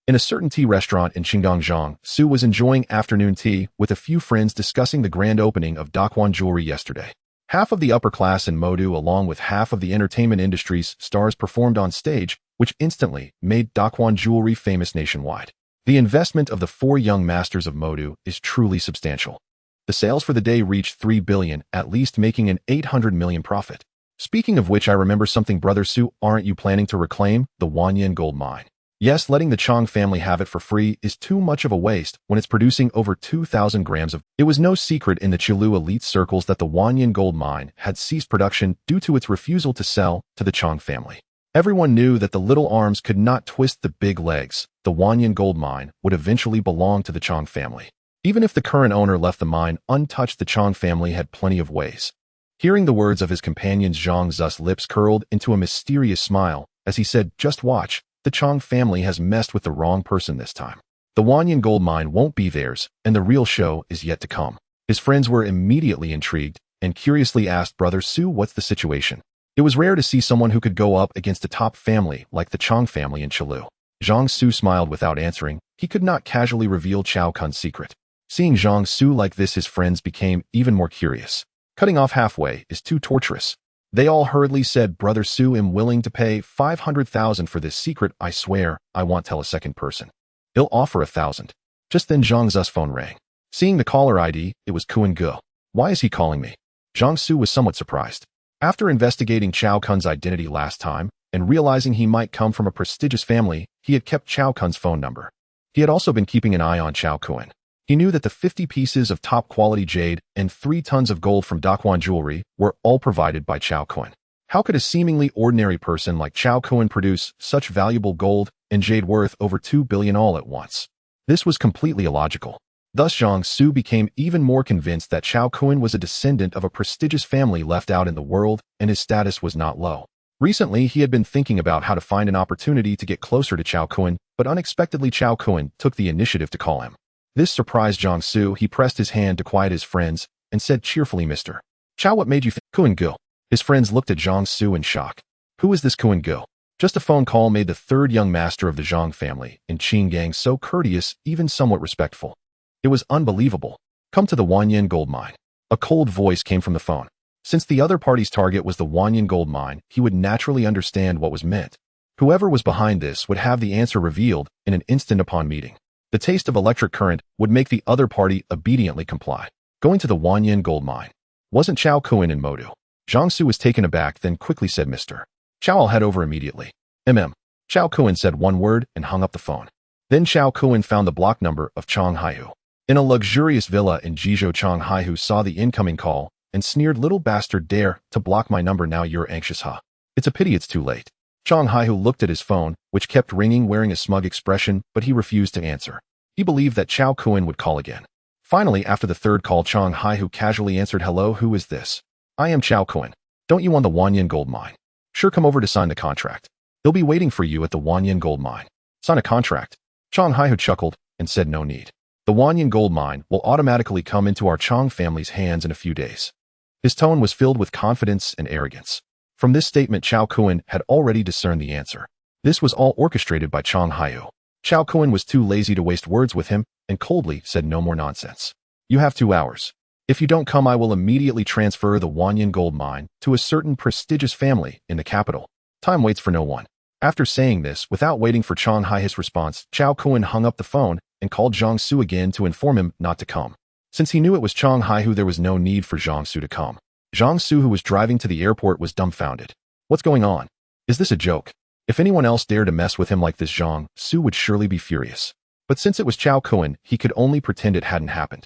In a certain tea restaurant in Qingdangzhang, Su was enjoying afternoon tea with a few friends, discussing the grand opening of Daquan Jewelry yesterday. Half of the upper class in Modu along with half of the entertainment industry's stars performed on stage, which instantly made Daquan Jewelry famous nationwide. The investment of the four young masters of Modu is truly substantial. The sales for the day reached 3 billion, at least making an 800 million profit. Speaking of which, I remember something, Brother Su, aren't you planning to reclaim the Wanyan gold mine? Yes, letting the Chong family have it for free is too much of a waste when it's producing over 2,000 grams of. It was no secret in the Qilu elite circles that the Wanyan gold mine had ceased production due to its refusal to sell to the Chong family. Everyone knew that the little arms could not twist the big legs. The Wanyan gold mine would eventually belong to the Chong family. Even if the current owner left the mine untouched, the Chong family had plenty of ways. Hearing the words of his companions, Zhang Zu's lips curled into a mysterious smile as he said, just watch. The Chang family has messed with the wrong person this time. The Wanyan gold mine won't be theirs, and the real show is yet to come. His friends were immediately intrigued and curiously asked Brother Su what's the situation. It was rare to see someone who could go up against a top family like the Chang family in Chalu. Zhang Su smiled without answering. He could not casually reveal Chao Kun's secret. Seeing Zhang Su like this, his friends became even more curious. Cutting off halfway is too torturous. They all hurriedly said, Brother Su, am willing to pay 500,000 for this secret. I swear, I won't tell a second person. He'll offer 1,000. Just then Zhang's phone rang. Seeing the caller ID, it was Kuan Ge. Why is he calling me? Zhang Su was somewhat surprised. After investigating Chao Kun's identity last time, and realizing he might come from a prestigious family, he had kept Chao Kun's phone number. He had also been keeping an eye on Chao Kun. He knew that the 50 pieces of top-quality jade and 3 tons of gold from Daquan jewelry were all provided by Chao Kun. How could a seemingly ordinary person like Chao Kun produce such valuable gold and jade worth over 2 billion all at once? This was completely illogical. Thus Zhang Su became even more convinced that Chao Kun was a descendant of a prestigious family left out in the world, and his status was not low. Recently, he had been thinking about how to find an opportunity to get closer to Chao Kun, but unexpectedly Chao Kun took the initiative to call him. This surprised Zhang Su. He pressed his hand to quiet his friends and said cheerfully, Mr. Chao, what made you think Kuan Ge? His friends looked at Zhang Su in shock. Who is this Kuan Ge? Just a phone call made the third young master of the Zhang family in Qinggang so courteous, even somewhat respectful. It was unbelievable. Come to the Wanyan gold mine. A cold voice came from the phone. Since the other party's target was the Wanyan gold mine, he would naturally understand what was meant. Whoever was behind this would have the answer revealed in an instant upon meeting. The taste of electric current would make the other party obediently comply. Going to the Wanyan gold mine. Wasn't Chao Kun in Modu? Zhang Su was taken aback, then quickly said, Mr. Chao, I'll head over immediately. Chao Kun said one word and hung up the phone. Then Chao Kun found the block number of Chang Haihu. In a luxurious villa in Jizhou, Chang Haihu saw the incoming call and sneered, little bastard, dare to block my number now you're anxious, huh? It's a pity it's too late. Chang Haihu looked at his phone, which kept ringing, wearing a smug expression, but he refused to answer. He believed that Chao Kun would call again. Finally, after the third call, Chang Haihu casually answered, hello, who is this? I am Chao Kun. Don't you want the Wanyan gold mine? Sure, come over to sign the contract. They'll be waiting for you at the Wanyan gold mine. Sign a contract? Chang Haihu chuckled and said no need. The Wanyan gold mine will automatically come into our Chang family's hands in a few days. His tone was filled with confidence and arrogance. From this statement, Chao Kun had already discerned the answer. This was all orchestrated by Chang Haihu. Chao Kun was too lazy to waste words with him and coldly said, no more nonsense. You have 2 hours. If you don't come, I will immediately transfer the Wanyan gold mine to a certain prestigious family in the capital. Time waits for no one. After saying this, without waiting for Chang Haihu's response, Chao Kun hung up the phone and called Zhang Su again to inform him not to come. Since he knew it was Chang Haihu, there was no need for Zhang Su to come. Zhang Su, who was driving to the airport, was dumbfounded. What's going on? Is this a joke? If anyone else dared to mess with him like this, Zhang Su would surely be furious. But since it was Chao Kun, he could only pretend it hadn't happened.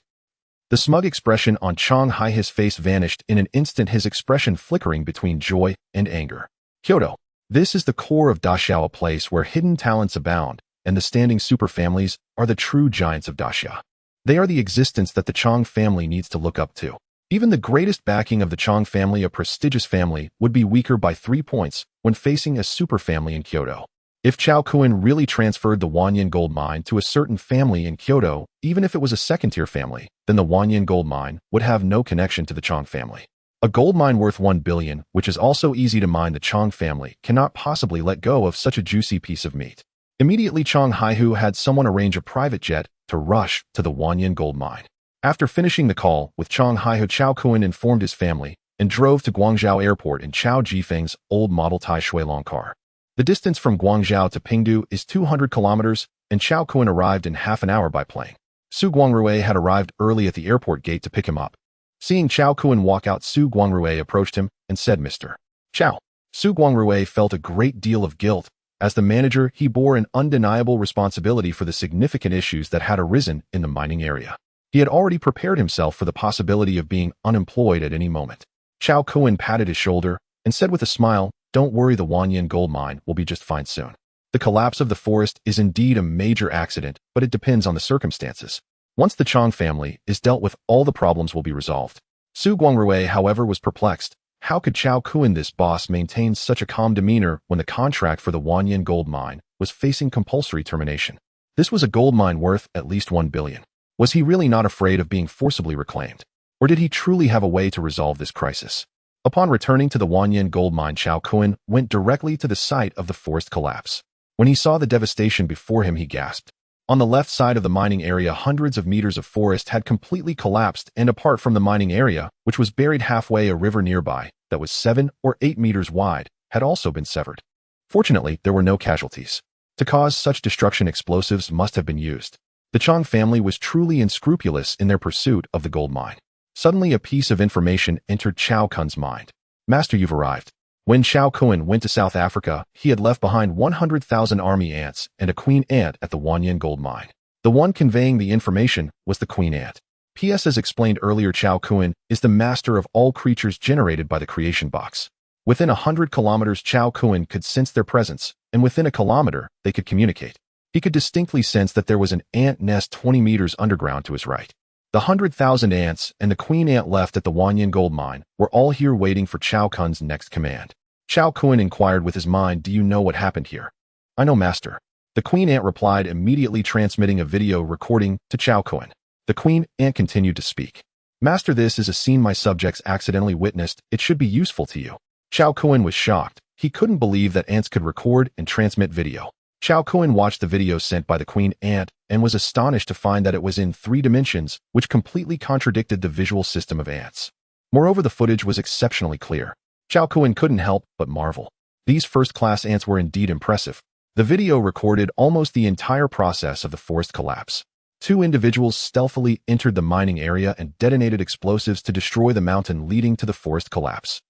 The smug expression on Chang Haihu's face vanished in an instant, his expression flickering between joy and anger. Kyoto. This is the core of Daxiao, a place where hidden talents abound, and the standing superfamilies are the true giants of Daxia. They are the existence that the Chang family needs to look up to. Even the greatest backing of the Chang family, a prestigious family, would be weaker by 3 points when facing a superfamily in Kyoto. If Chao Kun really transferred the Wanyan gold mine to a certain family in Kyoto, even if it was a second-tier family, then the Wanyan gold mine would have no connection to the Chang family. A gold mine worth 1 billion, which is also easy to mine, the Chang family cannot possibly let go of such a juicy piece of meat. Immediately, Chang Haihu had someone arrange a private jet to rush to the Wanyan gold mine. After finishing the call with Chang Haihu, Chao Kun informed his family and drove to Guangzhou Airport in Chao Jifeng's old model Tai Shuilong car. The distance from Guangzhou to Pingdu is 200 kilometers, and Chao Kun arrived in half an hour by plane. Su Guangrui had arrived early at the airport gate to pick him up. Seeing Chao Kun walk out, Su Guangrui approached him and said, Mr. Chao. Su Guangrui felt a great deal of guilt. As the manager, he bore an undeniable responsibility for the significant issues that had arisen in the mining area. He had already prepared himself for the possibility of being unemployed at any moment. Chao Kun patted his shoulder and said with a smile, don't worry, the Wanyan gold mine will be just fine soon. The collapse of the forest is indeed a major accident, but it depends on the circumstances. Once the Chang family is dealt with, all the problems will be resolved. Su Guangrui, however, was perplexed. How could Chao Kun, this boss, maintain such a calm demeanor when the contract for the Wanyan gold mine was facing compulsory termination. This was a gold mine worth at least 1 billion. Was he really not afraid of being forcibly reclaimed? Or did he truly have a way to resolve this crisis? Upon returning to the Wanyan gold mine, Chao Kun went directly to the site of the forced collapse. When he saw the devastation before him, he gasped. On the left side of the mining area, hundreds of meters of forest had completely collapsed, and apart from the mining area, which was buried halfway, a river nearby, that was 7 or 8 meters wide, had also been severed. Fortunately, there were no casualties. To cause such destruction, explosives must have been used. The Chang family was truly unscrupulous in their pursuit of the gold mine. Suddenly, a piece of information entered Chao Kun's mind. Master, you've arrived. When Chao Kun went to South Africa, he had left behind 100,000 army ants and a queen ant at the Wanyan gold mine. The one conveying the information was the queen ant. P.S. As explained earlier, Chao Kun is the master of all creatures generated by the creation box. Within 100 kilometers, Chao Kun could sense their presence, and within a kilometer, they could communicate. He could distinctly sense that there was an ant nest 20 meters underground to his right. The 100,000 ants and the queen ant left at the Wanyan gold mine were all here waiting for Chao Kun's next command. Chao Kun inquired with his mind, "Do you know what happened here?" "I know, master." The queen ant replied, immediately transmitting a video recording to Chao Kun. The queen ant continued to speak. "Master, this is a scene my subjects accidentally witnessed. It should be useful to you." Chao Kun was shocked. He couldn't believe that ants could record and transmit video. Chao Kun watched the video sent by the queen ant and was astonished to find that it was in 3 dimensions, which completely contradicted the visual system of ants. Moreover, the footage was exceptionally clear. Chao Kun couldn't help but marvel. These first-class ants were indeed impressive. The video recorded almost the entire process of the forest collapse. 2 individuals stealthily entered the mining area and detonated explosives to destroy the mountain leading to the forest collapse.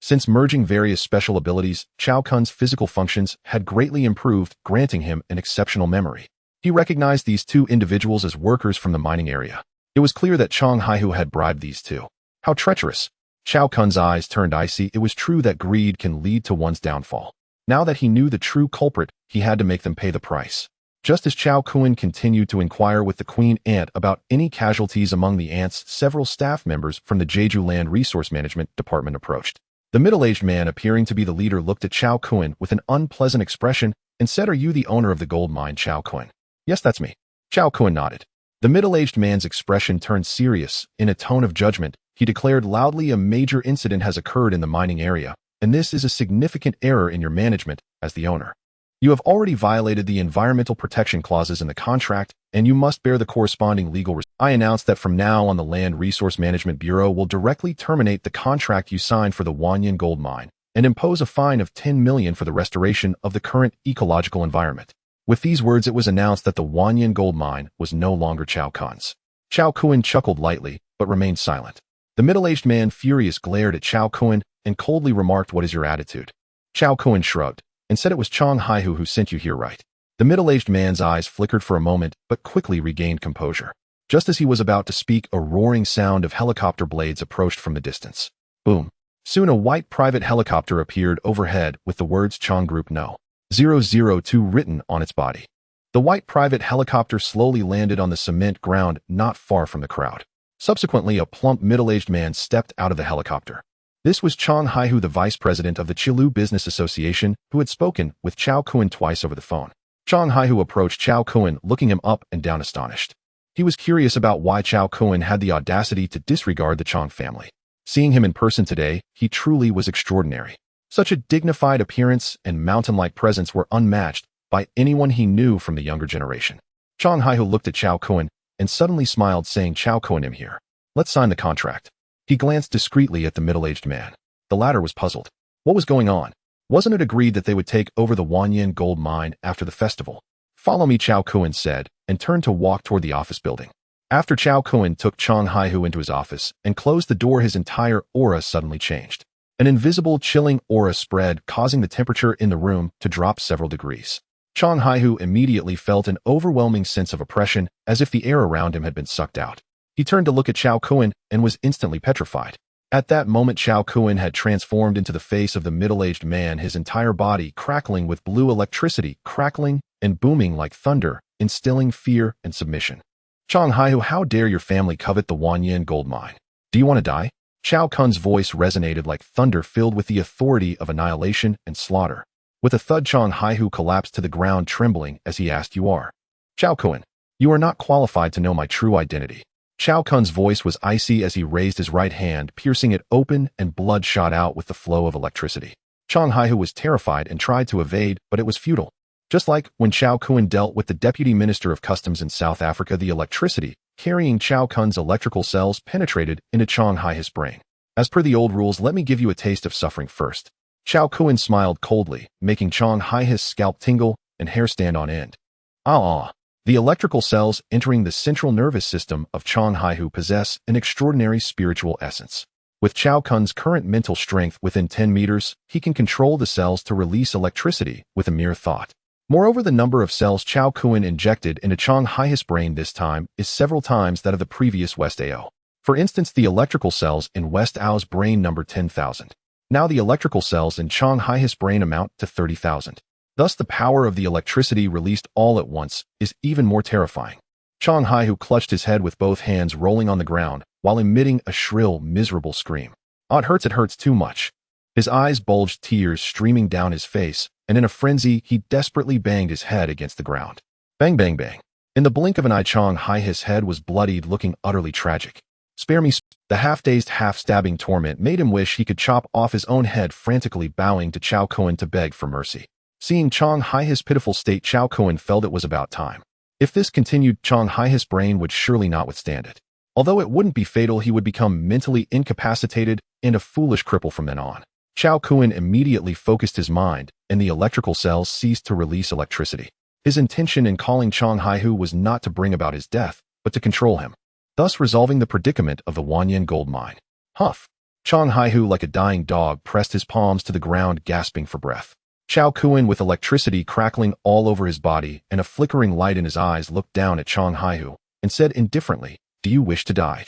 Since merging various special abilities, Chao Kun's physical functions had greatly improved, granting him an exceptional memory. He recognized these 2 individuals as workers from the mining area. It was clear that Chang Haihu had bribed these 2. How treacherous! Chao Kun's eyes turned icy. It was true that greed can lead to one's downfall. Now that he knew the true culprit, he had to make them pay the price. Just as Chao Kun continued to inquire with the queen ant about any casualties among the ants, several staff members from the Jeju Land Resource Management Department approached. The middle-aged man, appearing to be the leader, looked at Chao Kun with an unpleasant expression and said, "Are you the owner of the gold mine, Chao Kun?" "Yes, that's me." Chao Kun nodded. The middle-aged man's expression turned serious. In a tone of judgment, he declared loudly, "A major incident has occurred in the mining area, and this is a significant error in your management as the owner. You have already violated the environmental protection clauses in the contract, and you must bear the corresponding legal responsibility. I announce that from now on, the Land Resource Management Bureau will directly terminate the contract you signed for the Wanyan gold mine and impose a fine of 10 million for the restoration of the current ecological environment." With these words, it was announced that the Wanyan gold mine was no longer Chao Kun's. Chao Kun chuckled lightly, but remained silent. The middle-aged man, furious, glared at Chao Kun and coldly remarked, "What is your attitude?" Chao Kun shrugged and said, "It was Chang Haihu who sent you here, right?" The middle-aged man's eyes flickered for a moment, but quickly regained composure. Just as he was about to speak, a roaring sound of helicopter blades approached from the distance. Boom. Soon a white private helicopter appeared overhead with the words Chang Group No. 002 written on its body. The white private helicopter slowly landed on the cement ground not far from the crowd. Subsequently, a plump middle-aged man stepped out of the helicopter. This was Chang Haihu, the vice president of the Qilu Business Association, who had spoken with Chao Kun twice over the phone. Chang Haihu approached Chao Kun, looking him up and down astonished. He was curious about why Chao Kun had the audacity to disregard the Chang family. Seeing him in person today, he truly was extraordinary. Such a dignified appearance and mountain-like presence were unmatched by anyone he knew from the younger generation. Chang Haihu looked at Chao Kun and suddenly smiled, saying, "Chao Kun, I'm here. Let's sign the contract." He glanced discreetly at the middle-aged man. The latter was puzzled. What was going on? Wasn't it agreed that they would take over the Wanyan gold mine after the festival? "Follow me," Chao Kun said, and turned to walk toward the office building. After Chao Kun took Chang Haihu into his office and closed the door, his entire aura suddenly changed. An invisible, chilling aura spread, causing the temperature in the room to drop several degrees. Chang Haihu immediately felt an overwhelming sense of oppression, as if the air around him had been sucked out. He turned to look at Chao Kun and was instantly petrified. At that moment, Chao Kun had transformed into the face of the middle-aged man, his entire body crackling with blue electricity, crackling and booming like thunder, instilling fear and submission. "Chang Haihu, how dare your family covet the Wanyan gold mine? Do you want to die?" Chao Kun's voice resonated like thunder, filled with the authority of annihilation and slaughter. With a thud, Chang Haihu collapsed to the ground, trembling as he asked, "You are?" "Chao Kun, you are not qualified to know my true identity." Chao Kun's voice was icy as he raised his right hand, piercing it open, and blood shot out with the flow of electricity. Chang Haihu was terrified and tried to evade, but it was futile. Just like when Chao Kun dealt with the Deputy Minister of Customs in South Africa, the electricity carrying Chao Kun's electrical cells penetrated into Chang Haihu's brain. "As per the old rules, let me give you a taste of suffering first." Chao Kun smiled coldly, making Chang Haihu's scalp tingle and hair stand on end. Ah! The electrical cells entering the central nervous system of Chang Haihu possess an extraordinary spiritual essence. With Chao Kun's current mental strength within 10 meters, he can control the cells to release electricity with a mere thought. Moreover, the number of cells Chao Kun injected into Chang Haihu's brain this time is several times that of the previous West Ao. For instance, the electrical cells in West Ao's brain number 10,000. Now the electrical cells in Chang Haihu's brain amount to 30,000. Thus, the power of the electricity released all at once is even more terrifying. Chang Haihu clutched his head with both hands, rolling on the ground while emitting a shrill, miserable scream. "Oh, it hurts too much." His eyes bulged, tears streaming down his face, and in a frenzy, he desperately banged his head against the ground. Bang, bang, bang. In the blink of an eye, Chang Haihu's head was bloodied, looking utterly tragic. "Spare me." The half-dazed, half-stabbing torment made him wish he could chop off his own head, frantically bowing to Chao Kun to beg for mercy. Seeing Chang Haihu's pitiful state, Chao Kun felt it was about time. If this continued, Chang Haihu's brain would surely not withstand it. Although it wouldn't be fatal, he would become mentally incapacitated and a foolish cripple from then on. Chao Kun immediately focused his mind, and the electrical cells ceased to release electricity. His intention in calling Chang Haihu was not to bring about his death, but to control him, thus resolving the predicament of the Wanyan gold mine. Huff! Chang Haihu, like a dying dog, pressed his palms to the ground, gasping for breath. Chao Kun, with electricity crackling all over his body and a flickering light in his eyes, looked down at Chang Haihu and said indifferently, "Do you wish to die?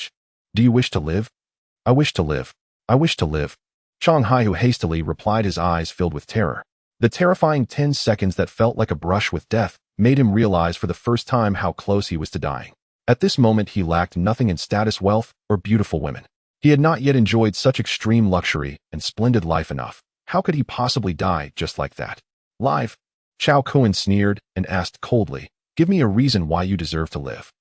Do you wish to live?" "I wish to live. I wish to live." Chang Haihu hastily replied, his eyes filled with terror. The terrifying 10 seconds that felt like a brush with death made him realize for the first time how close he was to dying. At this moment, he lacked nothing in status, wealth, or beautiful women. He had not yet enjoyed such extreme luxury and splendid life enough. How could he possibly die just like that? "Live?" Chao Kun sneered and asked coldly, "Give me a reason why you deserve to live."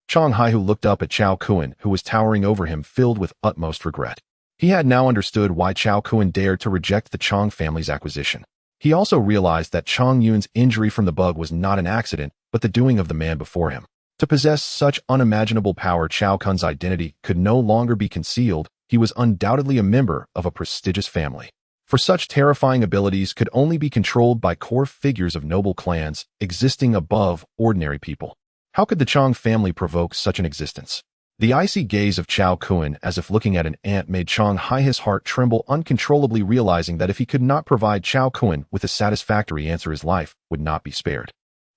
Chang Haihu looked up at Chao Kun, who was towering over him, filled with utmost regret. He had now understood why Chao Kun dared to reject the Chang family's acquisition. He also realized that Chang Yun's injury from the bug was not an accident, but the doing of the man before him. To possess such unimaginable power, Chao Kun's identity could no longer be concealed. He was undoubtedly a member of a prestigious family. For such terrifying abilities could only be controlled by core figures of noble clans existing above ordinary people. How could the Chang family provoke such an existence? The icy gaze of Chao Kun, as if looking at an ant, made Chang Haihu's heart tremble uncontrollably, realizing that if he could not provide Chao Kun with a satisfactory answer, his life would not be spared.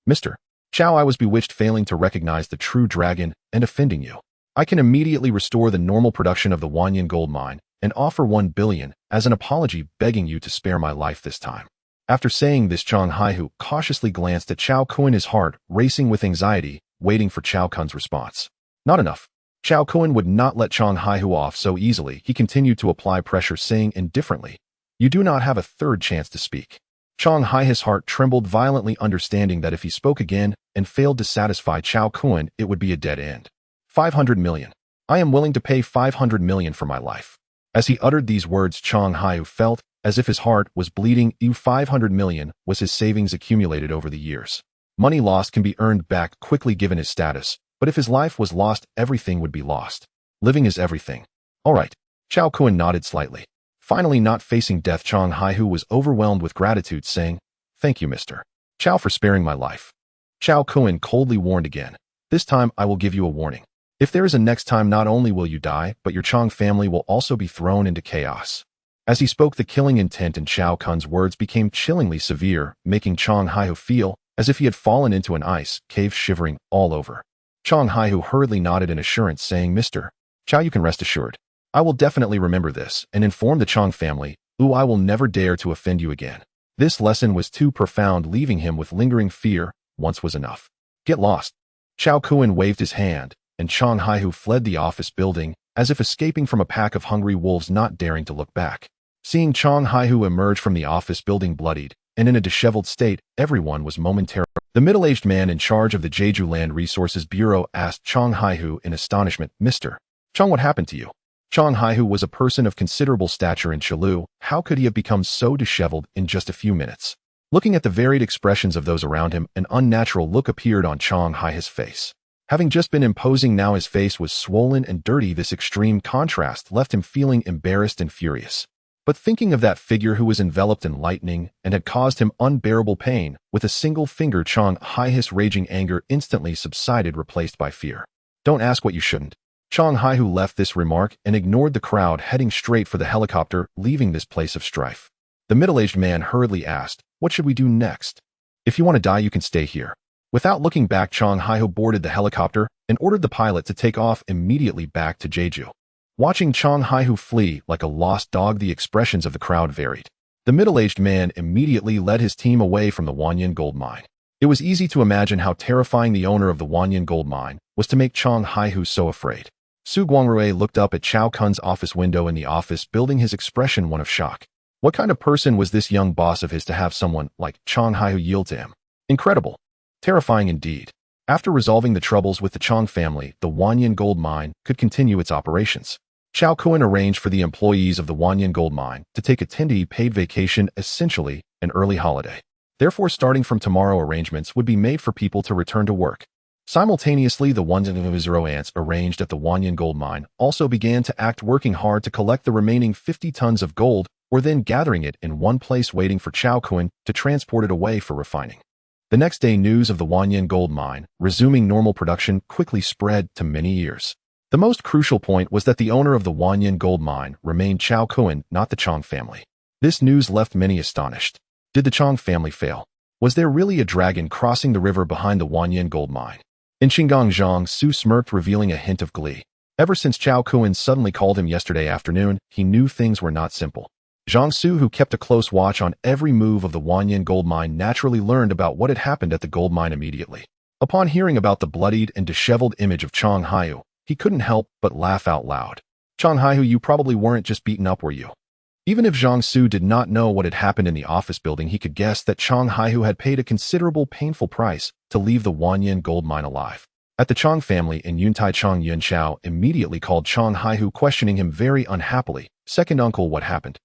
"Mr. Chao, I was bewitched, failing to recognize the true dragon and offending you. I can immediately restore the normal production of the Wanyan gold mine and offer 1 billion as an apology, begging you to spare my life this time." After saying this, Chang Haihu cautiously glanced at Chao Kun, his heart racing with anxiety, waiting for Chao Kun's response. Not enough. Chao Kun would not let Chang Haihu off so easily. He continued to apply pressure, saying indifferently, "You do not have a third chance to speak." Chang Haihu's heart trembled violently, understanding that if he spoke again and failed to satisfy Chao Kun, it would be a dead end. 500 million. I am willing to pay 500 million for my life." As he uttered these words, Chang Haihu felt as if his heart was bleeding. 500 million was his savings accumulated over the years. Money lost can be earned back quickly given his status, but if his life was lost, everything would be lost. Living is everything. All right. Chao Kun nodded slightly. Finally, not facing death, Chang Haihu was overwhelmed with gratitude, saying, "Thank you, Mr. Chao, for sparing my life." Chao Kun coldly warned again, "This time I will give you a warning. If there is a next time, not only will you die, but your Chang family will also be thrown into chaos." As he spoke, the killing intent in Chao Kun's words became chillingly severe, making Chang Haihu feel as if he had fallen into an ice cave, shivering all over. Chang Haihu hurriedly nodded in assurance, saying, "Mr. Chao, you can rest assured. I will definitely remember this and inform the Chang family. I will never dare to offend you again." This lesson was too profound, leaving him with lingering fear. Once was enough. "Get lost." Chao Kun waved his hand, and Chang Haihu fled the office building, as if escaping from a pack of hungry wolves, not daring to look back. Seeing Chang Haihu emerge from the office building bloodied, and in a disheveled state, everyone was momentarily. The middle-aged man in charge of the Jeju Land Resources Bureau asked Chong Haihu in astonishment, "Mr. Chong, what happened to you?" Chong Haihu was a person of considerable stature in Chilu. How could he have become so disheveled in just a few minutes? Looking at the varied expressions of those around him, an unnatural look appeared on Chong Haihu's face. Having just been imposing, now his face was swollen and dirty. This extreme contrast left him feeling embarrassed and furious. But thinking of that figure who was enveloped in lightning and had caused him unbearable pain, with a single finger, Chong Haihu's raging anger instantly subsided, replaced by fear. "Don't ask what you shouldn't." Chong Haihu left this remark and ignored the crowd, heading straight for the helicopter, leaving this place of strife. The middle-aged man hurriedly asked, "What should we do next?" "If you want to die, you can stay here." Without looking back, Chong Haihu boarded the helicopter and ordered the pilot to take off immediately back to Jeju. Watching Chong Haihu flee like a lost dog, the expressions of the crowd varied. The middle-aged man immediately led his team away from the Wanyan gold mine. It was easy to imagine how terrifying the owner of the Wanyan gold mine was to make Chong Haihu so afraid. Su Guangrui looked up at Chao Kun's office window in the office building, his expression one of shock. What kind of person was this young boss of his to have someone like Chong Haihu yield to him? Incredible. Terrifying indeed. After resolving the troubles with the Chong family, the Wanyan gold mine could continue its operations. Chao Kun arranged for the employees of the Wanyan gold mine to take a 10-day paid vacation, essentially an early holiday. Therefore, starting from tomorrow, arrangements would be made for people to return to work. Simultaneously, the ones of his ants arranged at the Wanyan gold mine also began to act, working hard to collect the remaining 50 tons of gold, or then gathering it in one place, waiting for Chao Kun to transport it away for refining. The next day, news of the Wanyan gold mine resuming normal production quickly spread to many ears. The most crucial point was that the owner of the Wanyan gold mine remained Chao Kun, not the Chong family. This news left many astonished. Did the Chong family fail? Was there really a dragon crossing the river behind the Wanyan gold mine? In Qinggong, Zhang Su smirked, revealing a hint of glee. Ever since Chao Kun suddenly called him yesterday afternoon, he knew things were not simple. Zhang Su, who kept a close watch on every move of the Wanyan gold mine, naturally learned about what had happened at the gold mine immediately. Upon hearing about the bloodied and disheveled image of Chong Haihu, he couldn't help but laugh out loud. "Chong Haihu, you probably weren't just beaten up, were you?" Even if Zhang Su did not know what had happened in the office building, he could guess that Chong Haihu had paid a considerable painful price to leave the Wanyan gold mine alive. At the Chong family in Yuntai, Chong Yun Chao immediately called Chong Haihu, questioning him very unhappily. "Second uncle, what happened?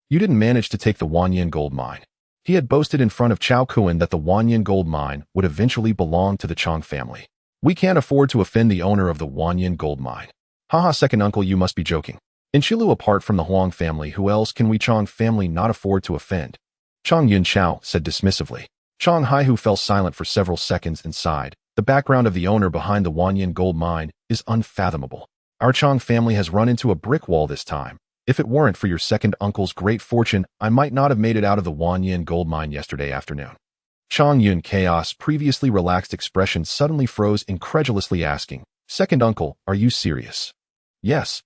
You didn't manage to take the Wanyan gold mine." He had boasted in front of Chao Kun that the Wanyan gold mine would eventually belong to the Chong family. "We can't afford to offend the owner of the Wanyan gold mine." "Haha, second uncle, you must be joking. In Chilu, apart from the Huang family, who else can we Chong family not afford to offend?" Chong Yun Chao said dismissively. Chong Haihu fell silent for several seconds and sighed. "The background of the owner behind the Wanyan gold mine is unfathomable. Our Chong family has run into a brick wall this time. If it weren't for your second uncle's great fortune, I might not have made it out of the Wanyan gold mine yesterday afternoon." Chong Yun Chaos' previously relaxed expression suddenly froze, incredulously asking, "Second uncle, are you serious?" "Yes.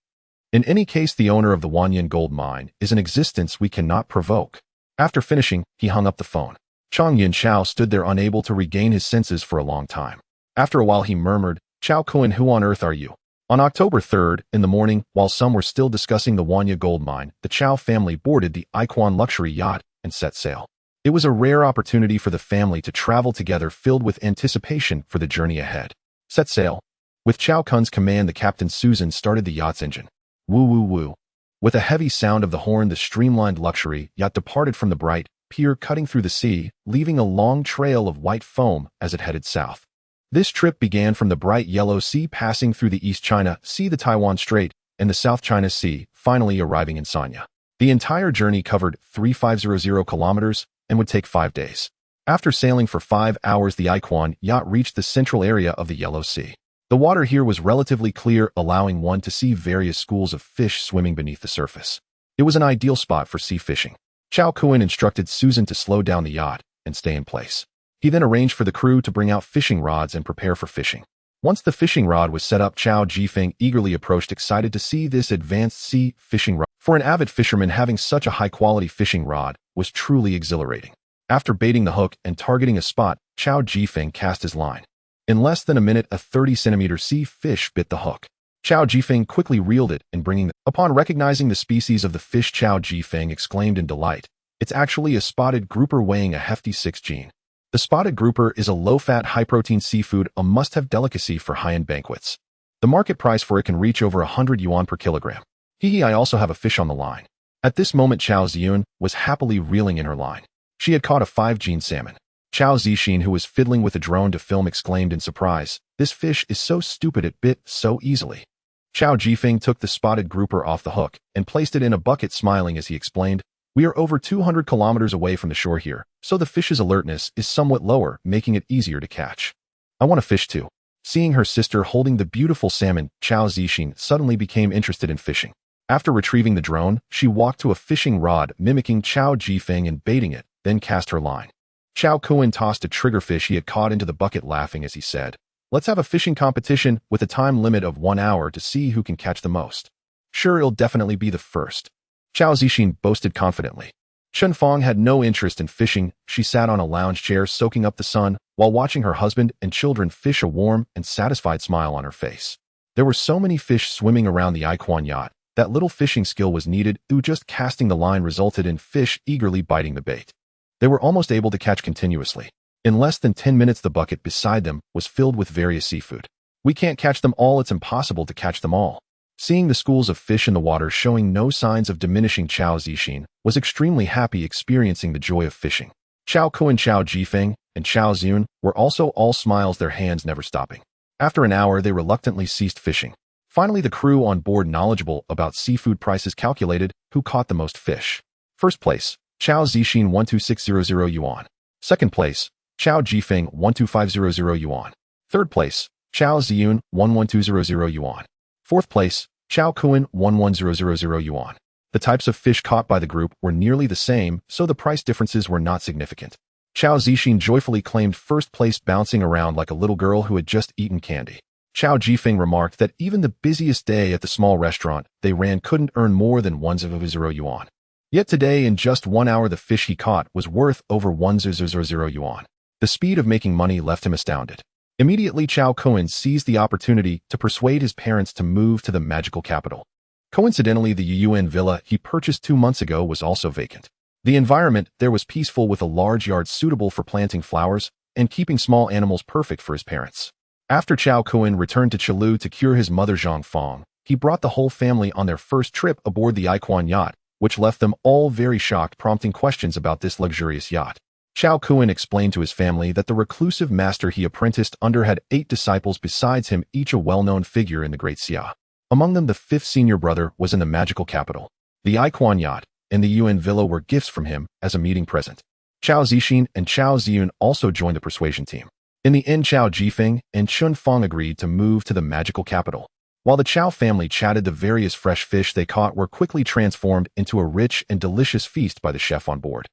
In any case, the owner of the Wanyan gold mine is an existence we cannot provoke." After finishing, he hung up the phone. Chong Yun Chao stood there unable to regain his senses for a long time. After a while, he murmured, "Chao Kun, who on earth are you?" On October 3rd, in the morning, while some were still discussing the Wanyan gold mine, the Chao family boarded the Iquan luxury yacht and set sail. It was a rare opportunity for the family to travel together, filled with anticipation for the journey ahead. Set sail. With Chao Kun's command, the captain Susan started the yacht's engine. Woo woo woo. With a heavy sound of the horn, the streamlined luxury yacht departed from the bright pier, cutting through the sea, leaving a long trail of white foam as it headed south. This trip began from the bright yellow sea, passing through the East China Sea, the Taiwan Strait, and the South China Sea, finally arriving in Sanya. The entire journey covered 3,500 kilometers and would take 5 days. After sailing for 5 hours, the Iquan yacht reached the central area of the Yellow Sea. The water here was relatively clear, allowing one to see various schools of fish swimming beneath the surface. It was an ideal spot for sea fishing. Chao Kun instructed Susan to slow down the yacht and stay in place. He then arranged for the crew to bring out fishing rods and prepare for fishing. Once the fishing rod was set up, Chao Jifeng eagerly approached, excited to see this advanced sea fishing rod. For an avid fisherman, having such a high-quality fishing rod was truly exhilarating. After baiting the hook and targeting a spot, Chao Jifeng cast his line. In less than a minute, a 30-centimeter sea fish bit the hook. Chao Jifeng quickly reeled it and bringing it. Upon recognizing the species of the fish, Chao Jifeng exclaimed in delight, It's actually a spotted grouper weighing a hefty 6 gene. The spotted grouper is a low-fat, high-protein seafood, a must-have delicacy for high-end banquets. The market price for it can reach over 100 yuan per kilogram. Hee, I also have a fish on the line. At this moment, Chao Ziyun was happily reeling in her line. She had caught a 5-gene salmon. Chao Zixin, who was fiddling with a drone to film, exclaimed in surprise, "This fish is so stupid it bit so easily." Chao Jifeng took the spotted grouper off the hook and placed it in a bucket, smiling as he explained, "We are over 200 kilometers away from the shore here, so the fish's alertness is somewhat lower, making it easier to catch. I want a fish too." Seeing her sister holding the beautiful salmon, Chao Zixin suddenly became interested in fishing. After retrieving the drone, she walked to a fishing rod, mimicking Chao Jifeng and baiting it, then cast her line. Chao Kuan tossed a triggerfish he had caught into the bucket, laughing as he said, "Let's have a fishing competition with a time limit of 1 hour to see who can catch the most. Sure, it'll definitely be the first." Chao Zixin boasted confidently. Chen Fong had no interest in fishing. She sat on a lounge chair soaking up the sun while watching her husband and children fish, a warm and satisfied smile on her face. There were so many fish swimming around the Iquan yacht that little fishing skill was needed. Just casting the line resulted in fish eagerly biting the bait. They were almost able to catch continuously. In less than 10 minutes, the bucket beside them was filled with various seafood. "We can't catch them all. It's impossible to catch them all." Seeing the schools of fish in the water showing no signs of diminishing, Chao Zixin was extremely happy, experiencing the joy of fishing. Chao Kuan, Chao Jifeng, and Chao Ziyun were also all smiles, their hands never stopping. After an hour, they reluctantly ceased fishing. Finally, the crew on board, knowledgeable about seafood prices, calculated who caught the most fish. First place, Chao Zixin, 12600 yuan. Second place, Chao Jifeng, 12500 yuan. Third place, Chao Ziyun, 11200 yuan. Fourth place, Chao Kuan, 11000 yuan. The types of fish caught by the group were nearly the same, so the price differences were not significant. Chao Zixin joyfully claimed first place, bouncing around like a little girl who had just eaten candy. Chao Jifeng remarked that even the busiest day at the small restaurant they ran couldn't earn more than 100 yuan. Yet today, in just 1 hour, the fish he caught was worth over 100 yuan. The speed of making money left him astounded. Immediately, Chao Kuan seized the opportunity to persuade his parents to move to the magical capital. Coincidentally, the Yuan villa he purchased 2 months ago was also vacant. The environment there was peaceful, with a large yard suitable for planting flowers and keeping small animals, perfect for his parents. After Chao Kuan returned to Chilu to cure his mother Zhang Fong, he brought the whole family on their first trip aboard the Iquan yacht, which left them all very shocked, prompting questions about this luxurious yacht. Chao Kuan explained to his family that the reclusive master he apprenticed under had 8 disciples besides him, each a well-known figure in the Great Xia. Among them, the 5th senior brother was in the magical capital. The Iquan yacht and the Yuan villa were gifts from him as a meeting present. Chao Zixin and Chao Ziyun also joined the persuasion team. In the end, Chao Jifeng and Chun Fong agreed to move to the magical capital. While the Chao family chatted, the various fresh fish they caught were quickly transformed into a rich and delicious feast by the chef on board.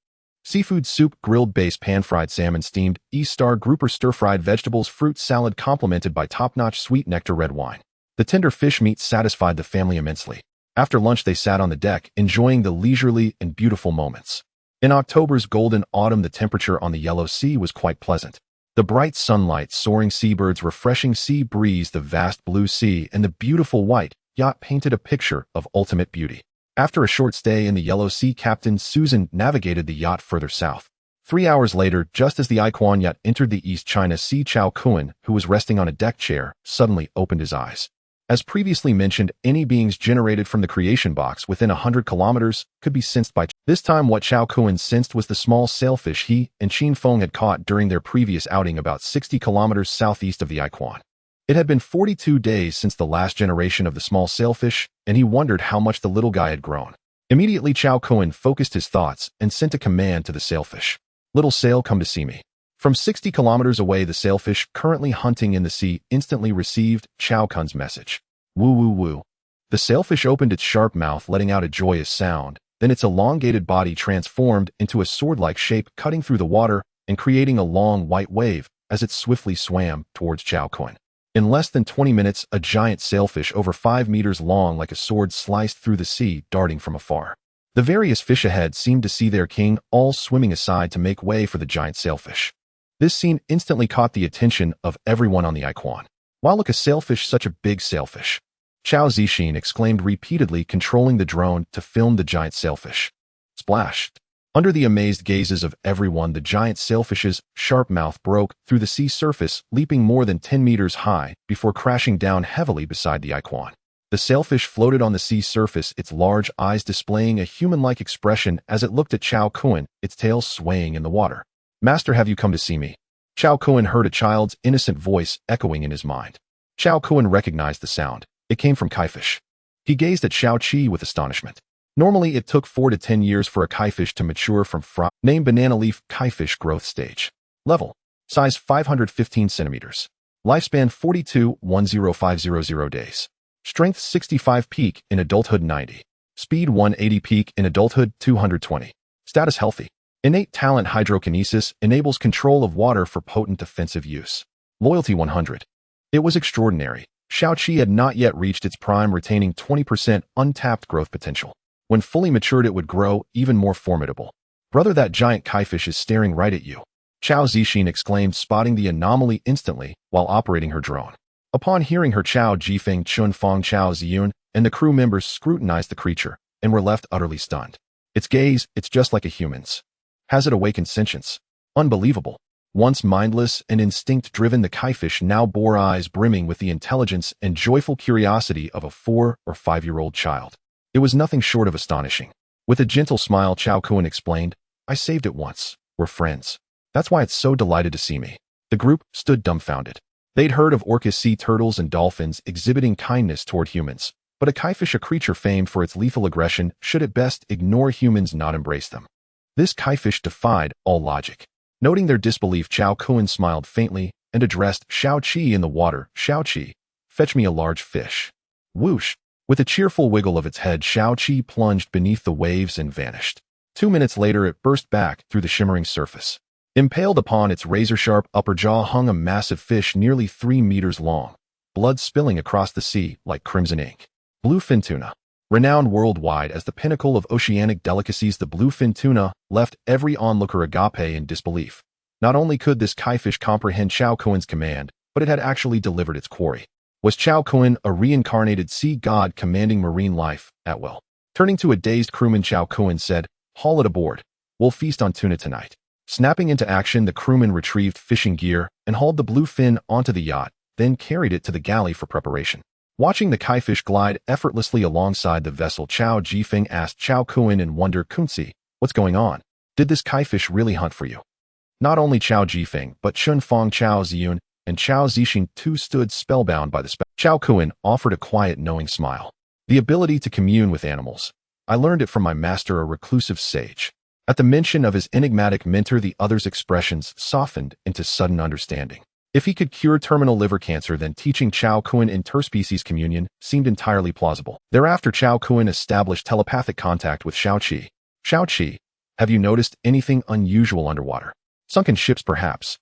Seafood soup, grilled base, pan-fried salmon, steamed East-star grouper, stir-fried vegetables, fruit salad, complemented by top-notch sweet nectar red wine. The tender fish meat satisfied the family immensely. After lunch, they sat on the deck, enjoying the leisurely and beautiful moments. In October's golden autumn, the temperature on the Yellow Sea was quite pleasant. The bright sunlight, soaring seabirds, refreshing sea breeze, the vast blue sea, and the beautiful white yacht painted a picture of ultimate beauty. After a short stay in the Yellow Sea, Captain Susan navigated the yacht further south. 3 hours later, just as the Iquan yacht entered the East China Sea, Chao Kuan, who was resting on a deck chair, suddenly opened his eyes. As previously mentioned, any beings generated from the creation box within 100 kilometers could be sensed by. This time, what Chao Kuan sensed was the small sailfish he and Qin Feng had caught during their previous outing about 60 kilometers southeast of the Iquan. It had been 42 days since the last generation of the small sailfish, and he wondered how much the little guy had grown. Immediately, Chao Kuan focused his thoughts and sent a command to the sailfish. "Little sail, come to see me." From 60 kilometers away, the sailfish, currently hunting in the sea, instantly received Chao Kuan's message. Woo woo woo. The sailfish opened its sharp mouth, letting out a joyous sound. Then its elongated body transformed into a sword-like shape, cutting through the water and creating a long white wave as it swiftly swam towards Chao Kuan. In less than 20 minutes, a giant sailfish over 5 meters long, like a sword, sliced through the sea, darting from afar. The various fish ahead seemed to see their king, all swimming aside to make way for the giant sailfish. This scene instantly caught the attention of everyone on the Iquan. "Wow, look, a sailfish, such a big sailfish!" Chao Zixin exclaimed repeatedly, controlling the drone to film the giant sailfish. Splash! Under the amazed gazes of everyone, the giant sailfish's sharp mouth broke through the sea surface, leaping more than 10 meters high before crashing down heavily beside the icon. The sailfish floated on the sea surface, its large eyes displaying a human-like expression as it looked at Chao Kun, its tail swaying in the water. "Master, have you come to see me?" Chao Kun heard a child's innocent voice echoing in his mind. Chao Kun recognized the sound. It came from Kaifish. He gazed at Xiao Qi with astonishment. Normally, it took 4 to 10 years for a kaifish to mature from named banana leaf kaifish growth stage. Level. Size 515 centimeters. Lifespan 42-10500 days. Strength 65 peak in adulthood 90. Speed 180 peak in adulthood 220. Status healthy. Innate talent hydrokinesis enables control of water for potent defensive use. Loyalty 100. It was extraordinary. Xiao Qi had not yet reached its prime, retaining 20% untapped growth potential. When fully matured, it would grow even more formidable. "Brother, that giant kaifish is staring right at you," Chao Zixin exclaimed, spotting the anomaly instantly while operating her drone. Upon hearing her, Chao Jifeng, Chun Fong, Chao Ziyun, and the crew members scrutinized the creature and were left utterly stunned. Its gaze, it's just like a human's. Has it awakened sentience? Unbelievable. Once mindless and instinct-driven, the kaifish now bore eyes brimming with the intelligence and joyful curiosity of a 4 or 5-year-old child. It was nothing short of astonishing. With a gentle smile, Chao Kun explained, "I saved it once. We're friends. That's why it's so delighted to see me." The group stood dumbfounded. They'd heard of orcas, sea turtles, and dolphins exhibiting kindness toward humans, but a kaifish, a creature famed for its lethal aggression, should at best ignore humans, not embrace them. This kaifish defied all logic. Noting their disbelief, Chao Kun smiled faintly and addressed Xiao Qi in the water. "Xiao Qi, fetch me a large fish." Whoosh! With a cheerful wiggle of its head, Xiao Qi plunged beneath the waves and vanished. 2 minutes later, it burst back through the shimmering surface. Impaled upon its razor-sharp upper jaw hung a massive fish nearly 3 meters long, blood spilling across the sea like crimson ink. Bluefin tuna. Renowned worldwide as the pinnacle of oceanic delicacies, the bluefin tuna left every onlooker agape in disbelief. Not only could this kaifish comprehend Chao Kun's command, but it had actually delivered its quarry. Was Chao Kun a reincarnated sea god commanding marine life at will? Turning to a dazed crewman, Chao Kun said, "Haul it aboard. We'll feast on tuna tonight." Snapping into action, the crewman retrieved fishing gear and hauled the bluefin onto the yacht, then carried it to the galley for preparation. Watching the kaifish glide effortlessly alongside the vessel, Chao Jifeng asked Chao Kun in wonder, "Kunzi, what's going on? Did this kaifish really hunt for you?" Not only Chao Jifeng, but Chun Fong, Chao Ziyun, and Chao Zixin too stood spellbound by the spectacle. Chao Kun offered a quiet, knowing smile. "The ability to commune with animals. I learned it from my master, a reclusive sage." At the mention of his enigmatic mentor, the other's expressions softened into sudden understanding. If he could cure terminal liver cancer, then teaching Chao Kun interspecies communion seemed entirely plausible. Thereafter, Chao Kun established telepathic contact with Xiao Qi. "Xiao Qi, have you noticed anything unusual underwater? Sunken ships, perhaps?"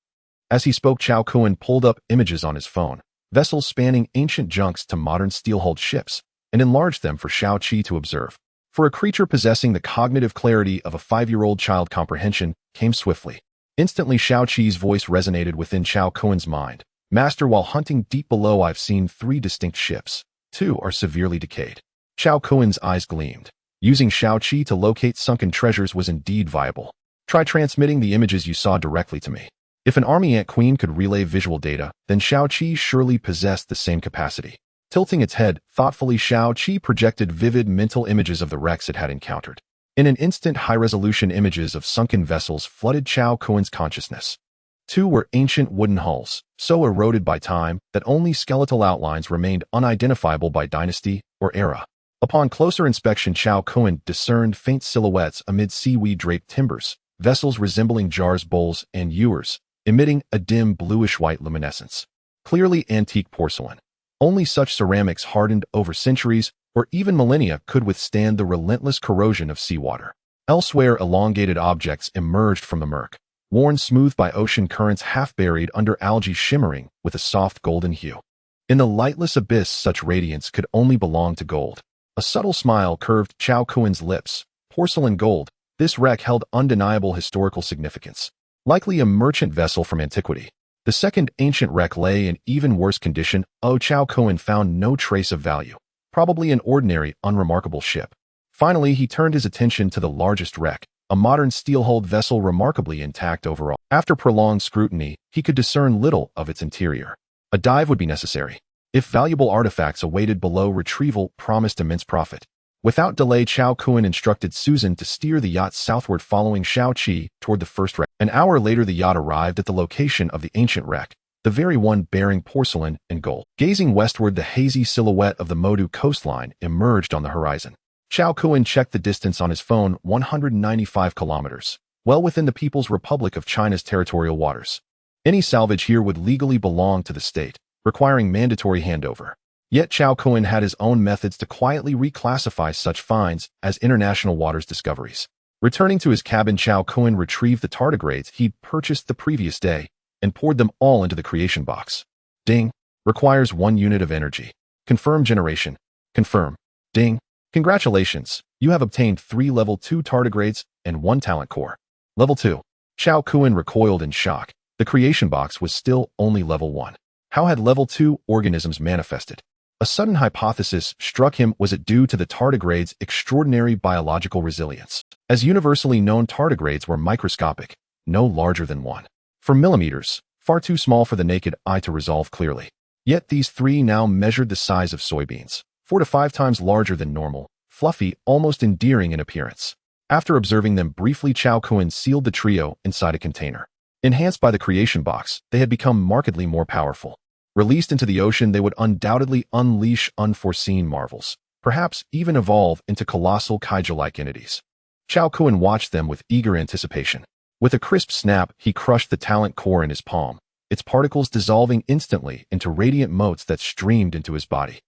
As he spoke, Chao Kun pulled up images on his phone, vessels spanning ancient junks to modern steel-hulled ships, and enlarged them for Xiao Qi to observe. For a creature possessing the cognitive clarity of a 5-year-old child, comprehension came swiftly. Instantly, Xiao Qi's voice resonated within Chao Kun's mind. "Master, while hunting deep below, I've seen 3 distinct ships. 2 are severely decayed." Chao Kun's eyes gleamed. Using Xiao Qi to locate sunken treasures was indeed viable. "Try transmitting the images you saw directly to me." If an army ant queen could relay visual data, then Xiao Qi surely possessed the same capacity. Tilting its head thoughtfully, Xiao Qi projected vivid mental images of the wrecks it had encountered. In an instant, high-resolution images of sunken vessels flooded Chao Kun's consciousness. 2 were ancient wooden hulls, so eroded by time that only skeletal outlines remained unidentifiable by dynasty or era. Upon closer inspection, Chao Kun discerned faint silhouettes amid seaweed-draped timbers, vessels resembling jars, bowls, and ewers, emitting a dim bluish-white luminescence. Clearly antique porcelain. Only such ceramics, hardened over centuries or even millennia, could withstand the relentless corrosion of seawater. Elsewhere, elongated objects emerged from the murk, worn smooth by ocean currents, half buried under algae shimmering with a soft golden hue. In the lightless abyss, such radiance could only belong to gold. A subtle smile curved Chao Kun's lips. Porcelain gold, this wreck held undeniable historical significance. Likely a merchant vessel from antiquity. The second ancient wreck lay in even worse condition. Chao Kun found no trace of value. Probably an ordinary, unremarkable ship. Finally, he turned his attention to the largest wreck, a modern steel-hulled vessel remarkably intact overall. After prolonged scrutiny, he could discern little of its interior. A dive would be necessary. If valuable artifacts awaited below, retrieval promised immense profit. Without delay, Chao Kun instructed Susan to steer the yacht southward, following Shao Qi toward the first wreck. An hour later, the yacht arrived at the location of the ancient wreck, the very one bearing porcelain and gold. Gazing westward, the hazy silhouette of the Modu coastline emerged on the horizon. Chao Kun checked the distance on his phone, 195 kilometers, well within the People's Republic of China's territorial waters. Any salvage here would legally belong to the state, requiring mandatory handover. Yet Chao Kun had his own methods to quietly reclassify such finds as international waters discoveries. Returning to his cabin, Chao Kun retrieved the tardigrades he'd purchased the previous day and poured them all into the creation box. Ding. Requires 1 unit of energy. Confirm generation. Confirm. Ding. Congratulations. You have obtained 3 level 2 tardigrades and 1 talent core. Level 2. Chao Kun recoiled in shock. The creation box was still only level 1. How had level 2 organisms manifested? A sudden hypothesis struck him. Was it due to the tardigrades' extraordinary biological resilience? As universally known, tardigrades were microscopic, no larger than 1 millimeters, far too small for the naked eye to resolve clearly. Yet these 3 now measured the size of soybeans, 4 to 5 times larger than normal, fluffy, almost endearing in appearance. After observing them briefly, Chao Kun sealed the trio inside a container. Enhanced by the creation box, they had become markedly more powerful. Released into the ocean, they would undoubtedly unleash unforeseen marvels, perhaps even evolve into colossal kaiju-like entities. Chao Kun watched them with eager anticipation. With a crisp snap, he crushed the talent core in his palm, its particles dissolving instantly into radiant motes that streamed into his body.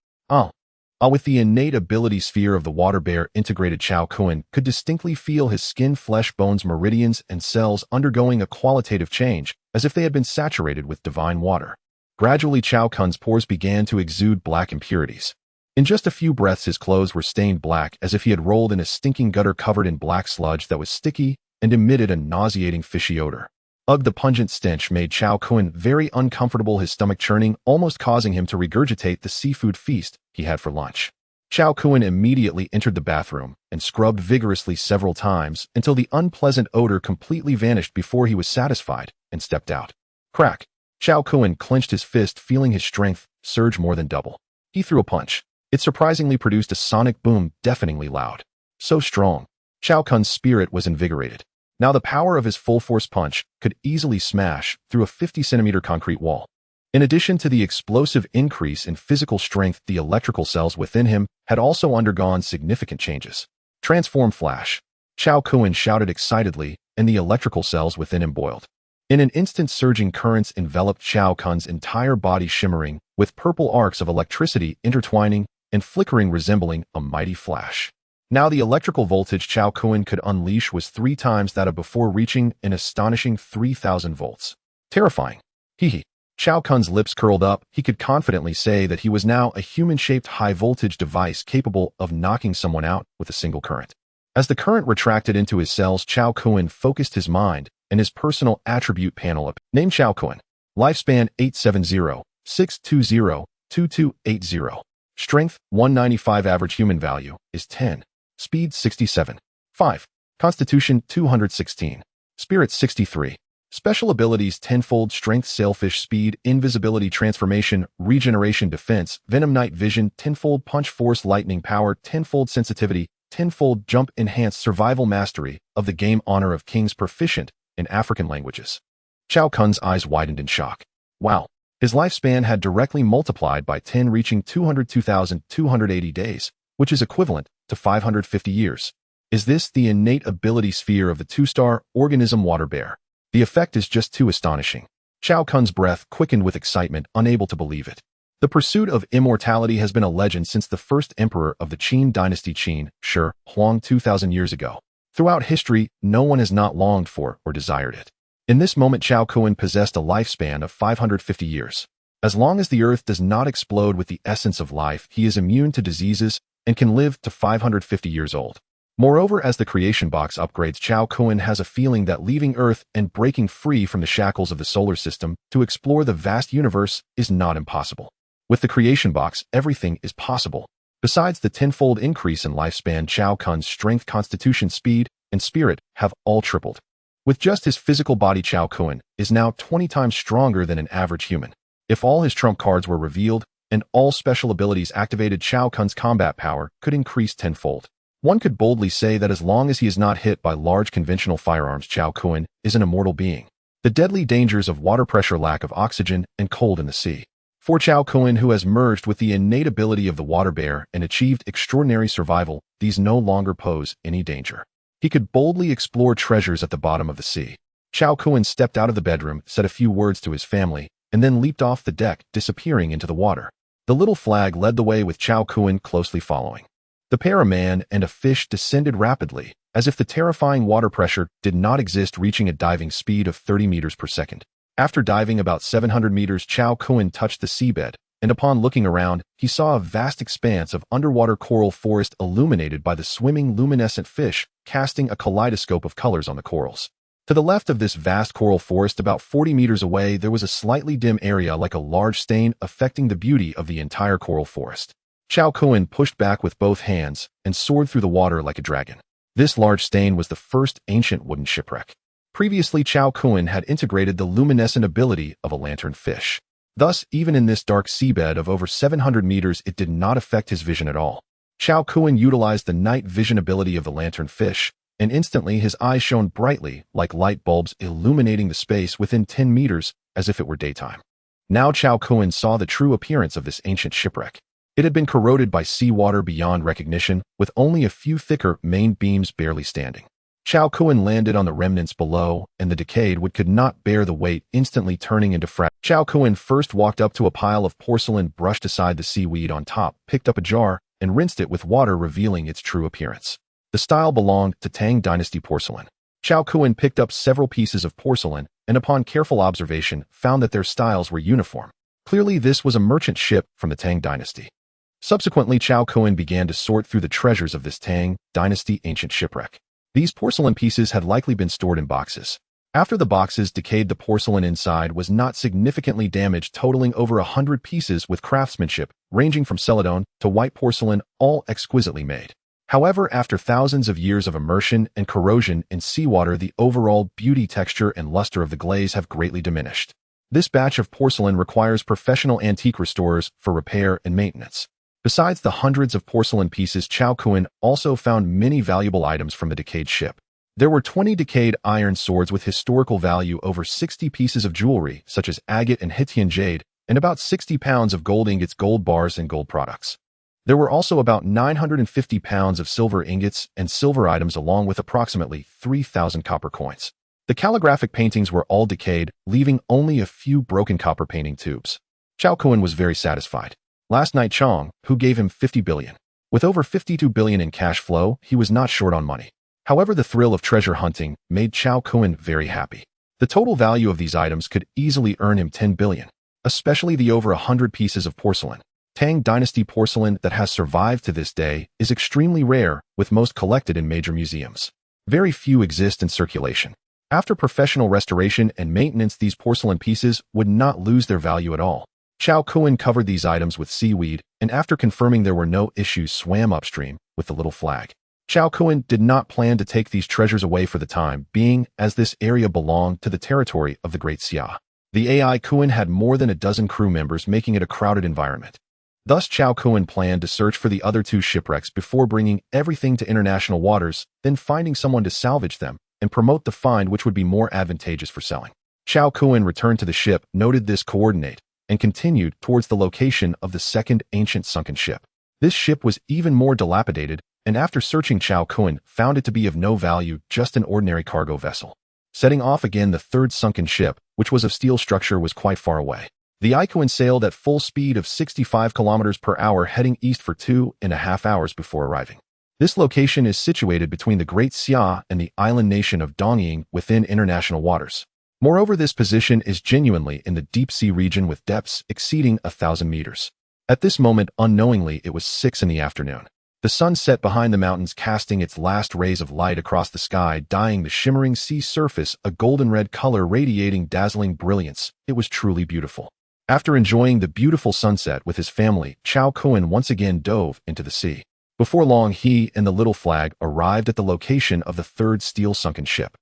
With the innate ability sphere of the water bear integrated, Chao Kun could distinctly feel his skin, flesh, bones, meridians, and cells undergoing a qualitative change, as if they had been saturated with divine water. Gradually, Chao Kun's pores began to exude black impurities. In just a few breaths, his clothes were stained black, as if he had rolled in a stinking gutter covered in black sludge that was sticky and emitted a nauseating fishy odor. The pungent stench made Chao Kun very uncomfortable, his stomach churning, almost causing him to regurgitate the seafood feast he had for lunch. Chao Kun immediately entered the bathroom and scrubbed vigorously several times until the unpleasant odor completely vanished before he was satisfied and stepped out. Crack! Chao Kun clenched his fist, feeling his strength surge more than double. He threw a punch. It surprisingly produced a sonic boom, deafeningly loud. So strong. Chao Kun's spirit was invigorated. Now the power of his full-force punch could easily smash through a 50-centimeter concrete wall. In addition to the explosive increase in physical strength, the electrical cells within him had also undergone significant changes. Transform flash. Chao Kun shouted excitedly, and the electrical cells within him boiled. In an instant, surging currents enveloped Chao Kun's entire body, shimmering with purple arcs of electricity intertwining and flickering, resembling a mighty flash. Now the electrical voltage Chao Kun could unleash was 3 times that of before, reaching an astonishing 3,000 volts. Terrifying. Hee. Chao Kun's lips curled up. He could confidently say that he was now a human-shaped high-voltage device capable of knocking someone out with a single current. As the current retracted into his cells, Chao Kun focused his mind and his personal attribute panel up. Name Chao Kun. Lifespan 870-620-2280. Strength 195. Average human value is 10. Speed 67. 5. Constitution 216. Spirit 63. Special abilities: tenfold strength, sailfish speed, invisibility, transformation, regeneration, defense, venom, night vision, tenfold punch, force, lightning power, tenfold sensitivity, tenfold jump, enhanced survival, mastery of the game, honor of kings, proficient in African languages. Chao Kun's eyes widened in shock. Wow. His lifespan had directly multiplied by 10, reaching 202,280 days, which is equivalent to 550 years. Is this the innate ability sphere of the 2-star organism water bear? The effect is just too astonishing. Chao Kun's breath quickened with excitement, unable to believe it. The pursuit of immortality has been a legend since the first emperor of the Qin dynasty, Qin Shi Huang, 2,000 years ago. Throughout history, no one has not longed for or desired it. In this moment, Chao Kun possessed a lifespan of 550 years. As long as the earth does not explode with the essence of life, he is immune to diseases and can live to 550 years old. Moreover, as the creation box upgrades, Chao Kun has a feeling that leaving Earth and breaking free from the shackles of the solar system to explore the vast universe is not impossible. With the creation box, everything is possible. Besides the tenfold increase in lifespan, Chao Kun's strength, constitution, speed, and spirit have all tripled. With just his physical body, Chao Kun is now 20 times stronger than an average human. If all his trump cards were revealed and all special abilities activated, Chao Kun's combat power could increase tenfold. One could boldly say that as long as he is not hit by large conventional firearms, Chao Kun is an immortal being. The deadly dangers of water pressure, lack of oxygen, and cold in the sea. For Chao Kun, who has merged with the innate ability of the water bear and achieved extraordinary survival, these no longer pose any danger. He could boldly explore treasures at the bottom of the sea. Chao Kun stepped out of the bedroom, said a few words to his family, and then leaped off the deck, disappearing into the water. The little flag led the way with Chao Kun closely following. The pair, a man and a fish, descended rapidly, as if the terrifying water pressure did not exist, reaching a diving speed of 30 meters per second. After diving about 700 meters, Chao Kun touched the seabed, and upon looking around, he saw a vast expanse of underwater coral forest illuminated by the swimming luminescent fish, casting a kaleidoscope of colors on the corals. To the left of this vast coral forest, about 40 meters away, there was a slightly dim area like a large stain affecting the beauty of the entire coral forest. Chao Kun pushed back with both hands and soared through the water like a dragon. This large stain was the first ancient wooden shipwreck. Previously, Chao Kun had integrated the luminescent ability of a lanternfish. Thus, even in this dark seabed of over 700 meters, it did not affect his vision at all. Chao Kun utilized the night vision ability of the lanternfish, and instantly his eyes shone brightly like light bulbs, illuminating the space within 10 meters as if it were daytime. Now Chao Kun saw the true appearance of this ancient shipwreck. It had been corroded by seawater beyond recognition, with only a few thicker main beams barely standing. Chao Kun landed on the remnants below, and the decayed wood could not bear the weight, instantly turning into fragments. Chao Kun first walked up to a pile of porcelain, brushed aside the seaweed on top, picked up a jar, and rinsed it with water, revealing its true appearance. The style belonged to Tang Dynasty porcelain. Chao Kun picked up several pieces of porcelain, and upon careful observation, found that their styles were uniform. Clearly, this was a merchant ship from the Tang Dynasty. Subsequently, Chao Kun began to sort through the treasures of this Tang Dynasty ancient shipwreck. These porcelain pieces had likely been stored in boxes. After the boxes decayed, the porcelain inside was not significantly damaged, totaling over 100 pieces with craftsmanship, ranging from celadon to white porcelain, all exquisitely made. However, after thousands of years of immersion and corrosion in seawater, the overall beauty, texture, and luster of the glaze have greatly diminished. This batch of porcelain requires professional antique restorers for repair and maintenance. Besides the hundreds of porcelain pieces, Chao Kun also found many valuable items from the decayed ship. There were 20 decayed iron swords with historical value, over 60 pieces of jewelry, such as agate and Hittian jade, and about 60 pounds of gold ingots, gold bars, and gold products. There were also about 950 pounds of silver ingots and silver items, along with approximately 3,000 copper coins. The calligraphic paintings were all decayed, leaving only a few broken copper painting tubes. Chao Kun was very satisfied. Last night, Chong, who gave him 50 billion. With over 52 billion in cash flow, he was not short on money. However, the thrill of treasure hunting made Chao Kun very happy. The total value of these items could easily earn him 10 billion, especially the over 100 pieces of porcelain. Tang Dynasty porcelain that has survived to this day is extremely rare, with most collected in major museums. Very few exist in circulation. After professional restoration and maintenance, these porcelain pieces would not lose their value at all. Chao Kun covered these items with seaweed, and after confirming there were no issues, swam upstream with the little flag. Chao Kun did not plan to take these treasures away for the time being, as this area belonged to the territory of the Great Xia. The AI Kun had more than a dozen crew members, making it a crowded environment. Thus, Chao Kun planned to search for the other two shipwrecks before bringing everything to international waters, then finding someone to salvage them and promote the find, which would be more advantageous for selling. Chao Kun returned to the ship, noted this coordinate, and continued towards the location of the second ancient sunken ship. This ship was even more dilapidated, and after searching, Chao Kun found it to be of no value, just an ordinary cargo vessel. Setting off again, the third sunken ship, which was of steel structure, was quite far away. The Ikuan sailed at full speed of 65 kilometers per hour, heading east for 2.5 hours before arriving. This location is situated between the Great Xia and the island nation of Dongying within international waters. Moreover, this position is genuinely in the deep sea region with depths exceeding 1,000 meters. At this moment, unknowingly, it was 6 in the afternoon. The sun set behind the mountains, casting its last rays of light across the sky, dyeing the shimmering sea surface a golden red color, radiating dazzling brilliance. It was truly beautiful. After enjoying the beautiful sunset with his family, Chao Kun once again dove into the sea. Before long, he and the little flag arrived at the location of the third steel sunken ship.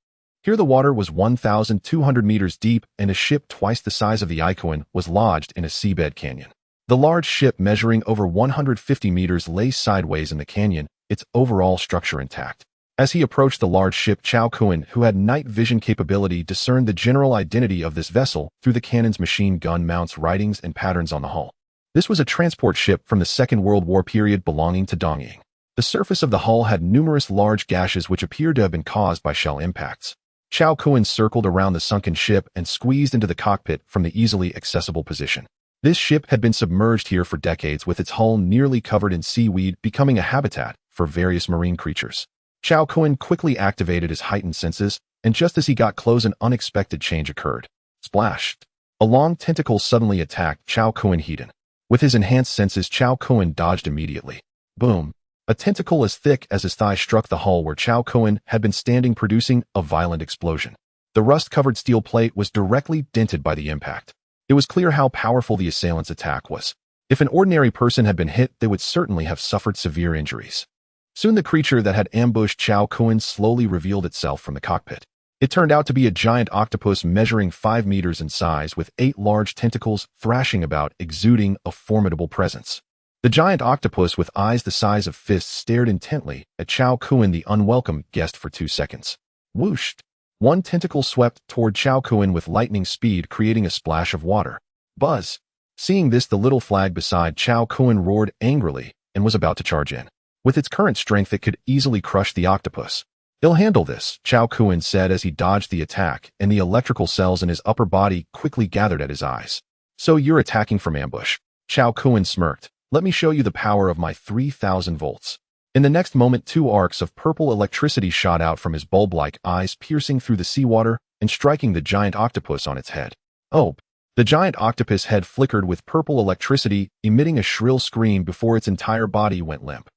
Here the water was 1,200 meters deep, and a ship twice the size of the Icon was lodged in a seabed canyon. The large ship, measuring over 150 meters, lay sideways in the canyon, its overall structure intact. As he approached the large ship, Chao Kuan, who had night vision capability, discerned the general identity of this vessel through the cannon's machine gun mounts, writings, and patterns on the hull. This was a transport ship from the Second World War period belonging to Dongying. The surface of the hull had numerous large gashes which appeared to have been caused by shell impacts. Chao Kuan circled around the sunken ship and squeezed into the cockpit from the easily accessible position. This ship had been submerged here for decades, with its hull nearly covered in seaweed, becoming a habitat for various marine creatures. Chao Kuan quickly activated his heightened senses, and just as he got close, an unexpected change occurred. Splash! A long tentacle suddenly attacked Chao Kuan Hedon. With his enhanced senses, Chao Kuan dodged immediately. Boom! A tentacle as thick as his thigh struck the hull where Chao Kuan had been standing, producing a violent explosion. The rust-covered steel plate was directly dented by the impact. It was clear how powerful the assailant's attack was. If an ordinary person had been hit, they would certainly have suffered severe injuries. Soon the creature that had ambushed Chao Kuan slowly revealed itself from the cockpit. It turned out to be a giant octopus measuring 5 meters in size, with 8 large tentacles thrashing about, exuding a formidable presence. The giant octopus, with eyes the size of fists, stared intently at Chao Kuan, the unwelcome guest, for 2 seconds. Whoosh! One tentacle swept toward Chao Kuan with lightning speed, creating a splash of water. Buzz! Seeing this, the little flag beside Chao Kuan roared angrily and was about to charge in. With its current strength, it could easily crush the octopus. "He'll handle this," Chao Kuan said as he dodged the attack, and the electrical cells in his upper body quickly gathered at his eyes. "So you're attacking from ambush?" Chao Kuan smirked. "Let me show you the power of my 3,000 volts." In the next moment, 2 arcs of purple electricity shot out from his bulb-like eyes, piercing through the seawater and striking the giant octopus on its head. Oh! The giant octopus head flickered with purple electricity, emitting a shrill scream before its entire body went limp.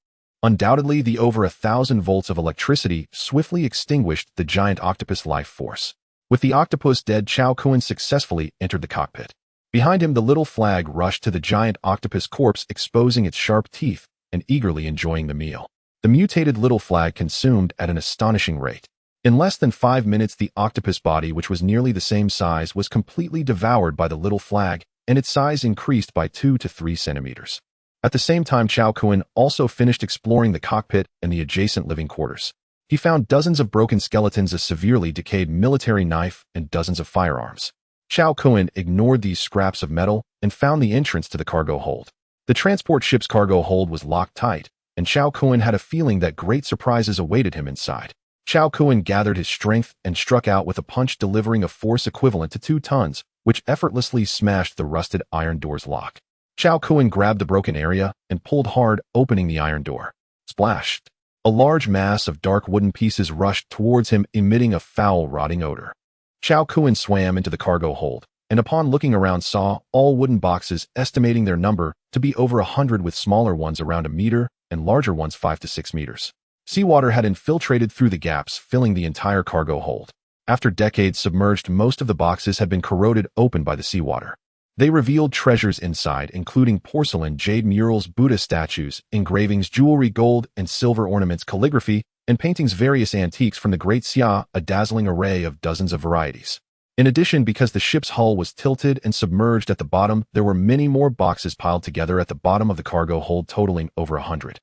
Undoubtedly, the over 1,000 volts of electricity swiftly extinguished the giant octopus life force. With the octopus dead, Chao Kuan successfully entered the cockpit. Behind him, the little flag rushed to the giant octopus corpse, exposing its sharp teeth and eagerly enjoying the meal. The mutated little flag consumed at an astonishing rate. In less than 5 minutes, the octopus body, which was nearly the same size, was completely devoured by the little flag, and its size increased by 2 to 3 centimeters. At the same time, Chao Kuan also finished exploring the cockpit and the adjacent living quarters. He found dozens of broken skeletons, a severely decayed military knife, and dozens of firearms. Chao Kuan ignored these scraps of metal and found the entrance to the cargo hold. The transport ship's cargo hold was locked tight, and Chao Kuan had a feeling that great surprises awaited him inside. Chao Kuan gathered his strength and struck out with a punch, delivering a force equivalent to 2 tons, which effortlessly smashed the rusted iron door's lock. Chao Kuan grabbed the broken area and pulled hard, opening the iron door. Splash! A large mass of dark wooden pieces rushed towards him, emitting a foul, rotting odor. Chao Kuan swam into the cargo hold, and upon looking around saw all wooden boxes, estimating their number to be over 100, with smaller ones around a meter and larger ones 5 to 6 meters. Seawater had infiltrated through the gaps, filling the entire cargo hold. After decades submerged, most of the boxes had been corroded open by the seawater. They revealed treasures inside, including porcelain, jade murals, Buddha statues, engravings, jewelry, gold and silver ornaments, calligraphy, and paintings, various antiques from the Great Xia, a dazzling array of dozens of varieties. In addition, because the ship's hull was tilted and submerged at the bottom, there were many more boxes piled together at the bottom of the cargo hold, totaling over 100.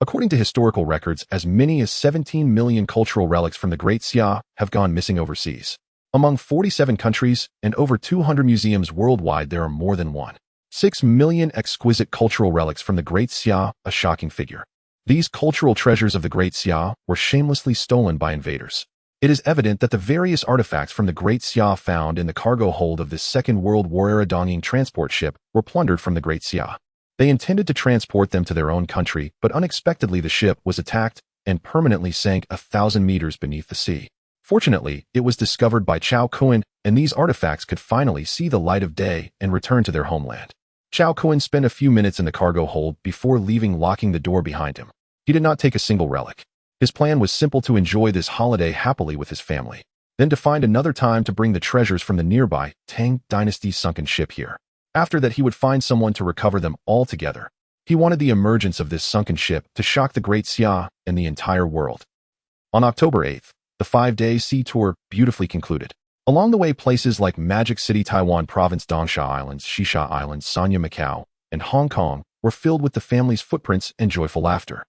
According to historical records, as many as 17 million cultural relics from the Great Xia have gone missing overseas. Among 47 countries and over 200 museums worldwide, there are more than 1.6 million exquisite cultural relics from the Great Xia, a shocking figure. These cultural treasures of the Great Xia were shamelessly stolen by invaders. It is evident that the various artifacts from the Great Xia found in the cargo hold of this Second World War-era Dongying transport ship were plundered from the Great Xia. They intended to transport them to their own country, but unexpectedly the ship was attacked and permanently sank 1,000 meters beneath the sea. Fortunately, it was discovered by Chao Kuan, and these artifacts could finally see the light of day and return to their homeland. Chao Kuan spent a few minutes in the cargo hold before leaving, locking the door behind him. He did not take a single relic. His plan was simple: to enjoy this holiday happily with his family, then to find another time to bring the treasures from the nearby Tang Dynasty's sunken ship here. After that, he would find someone to recover them all together. He wanted the emergence of this sunken ship to shock the Great Xia and the entire world. On October 8th, the 5-day sea tour beautifully concluded. Along the way, places like Magic City, Taiwan Province, Dongsha Islands, Shisha Islands, Sanya, Macau, and Hong Kong were filled with the family's footprints and joyful laughter.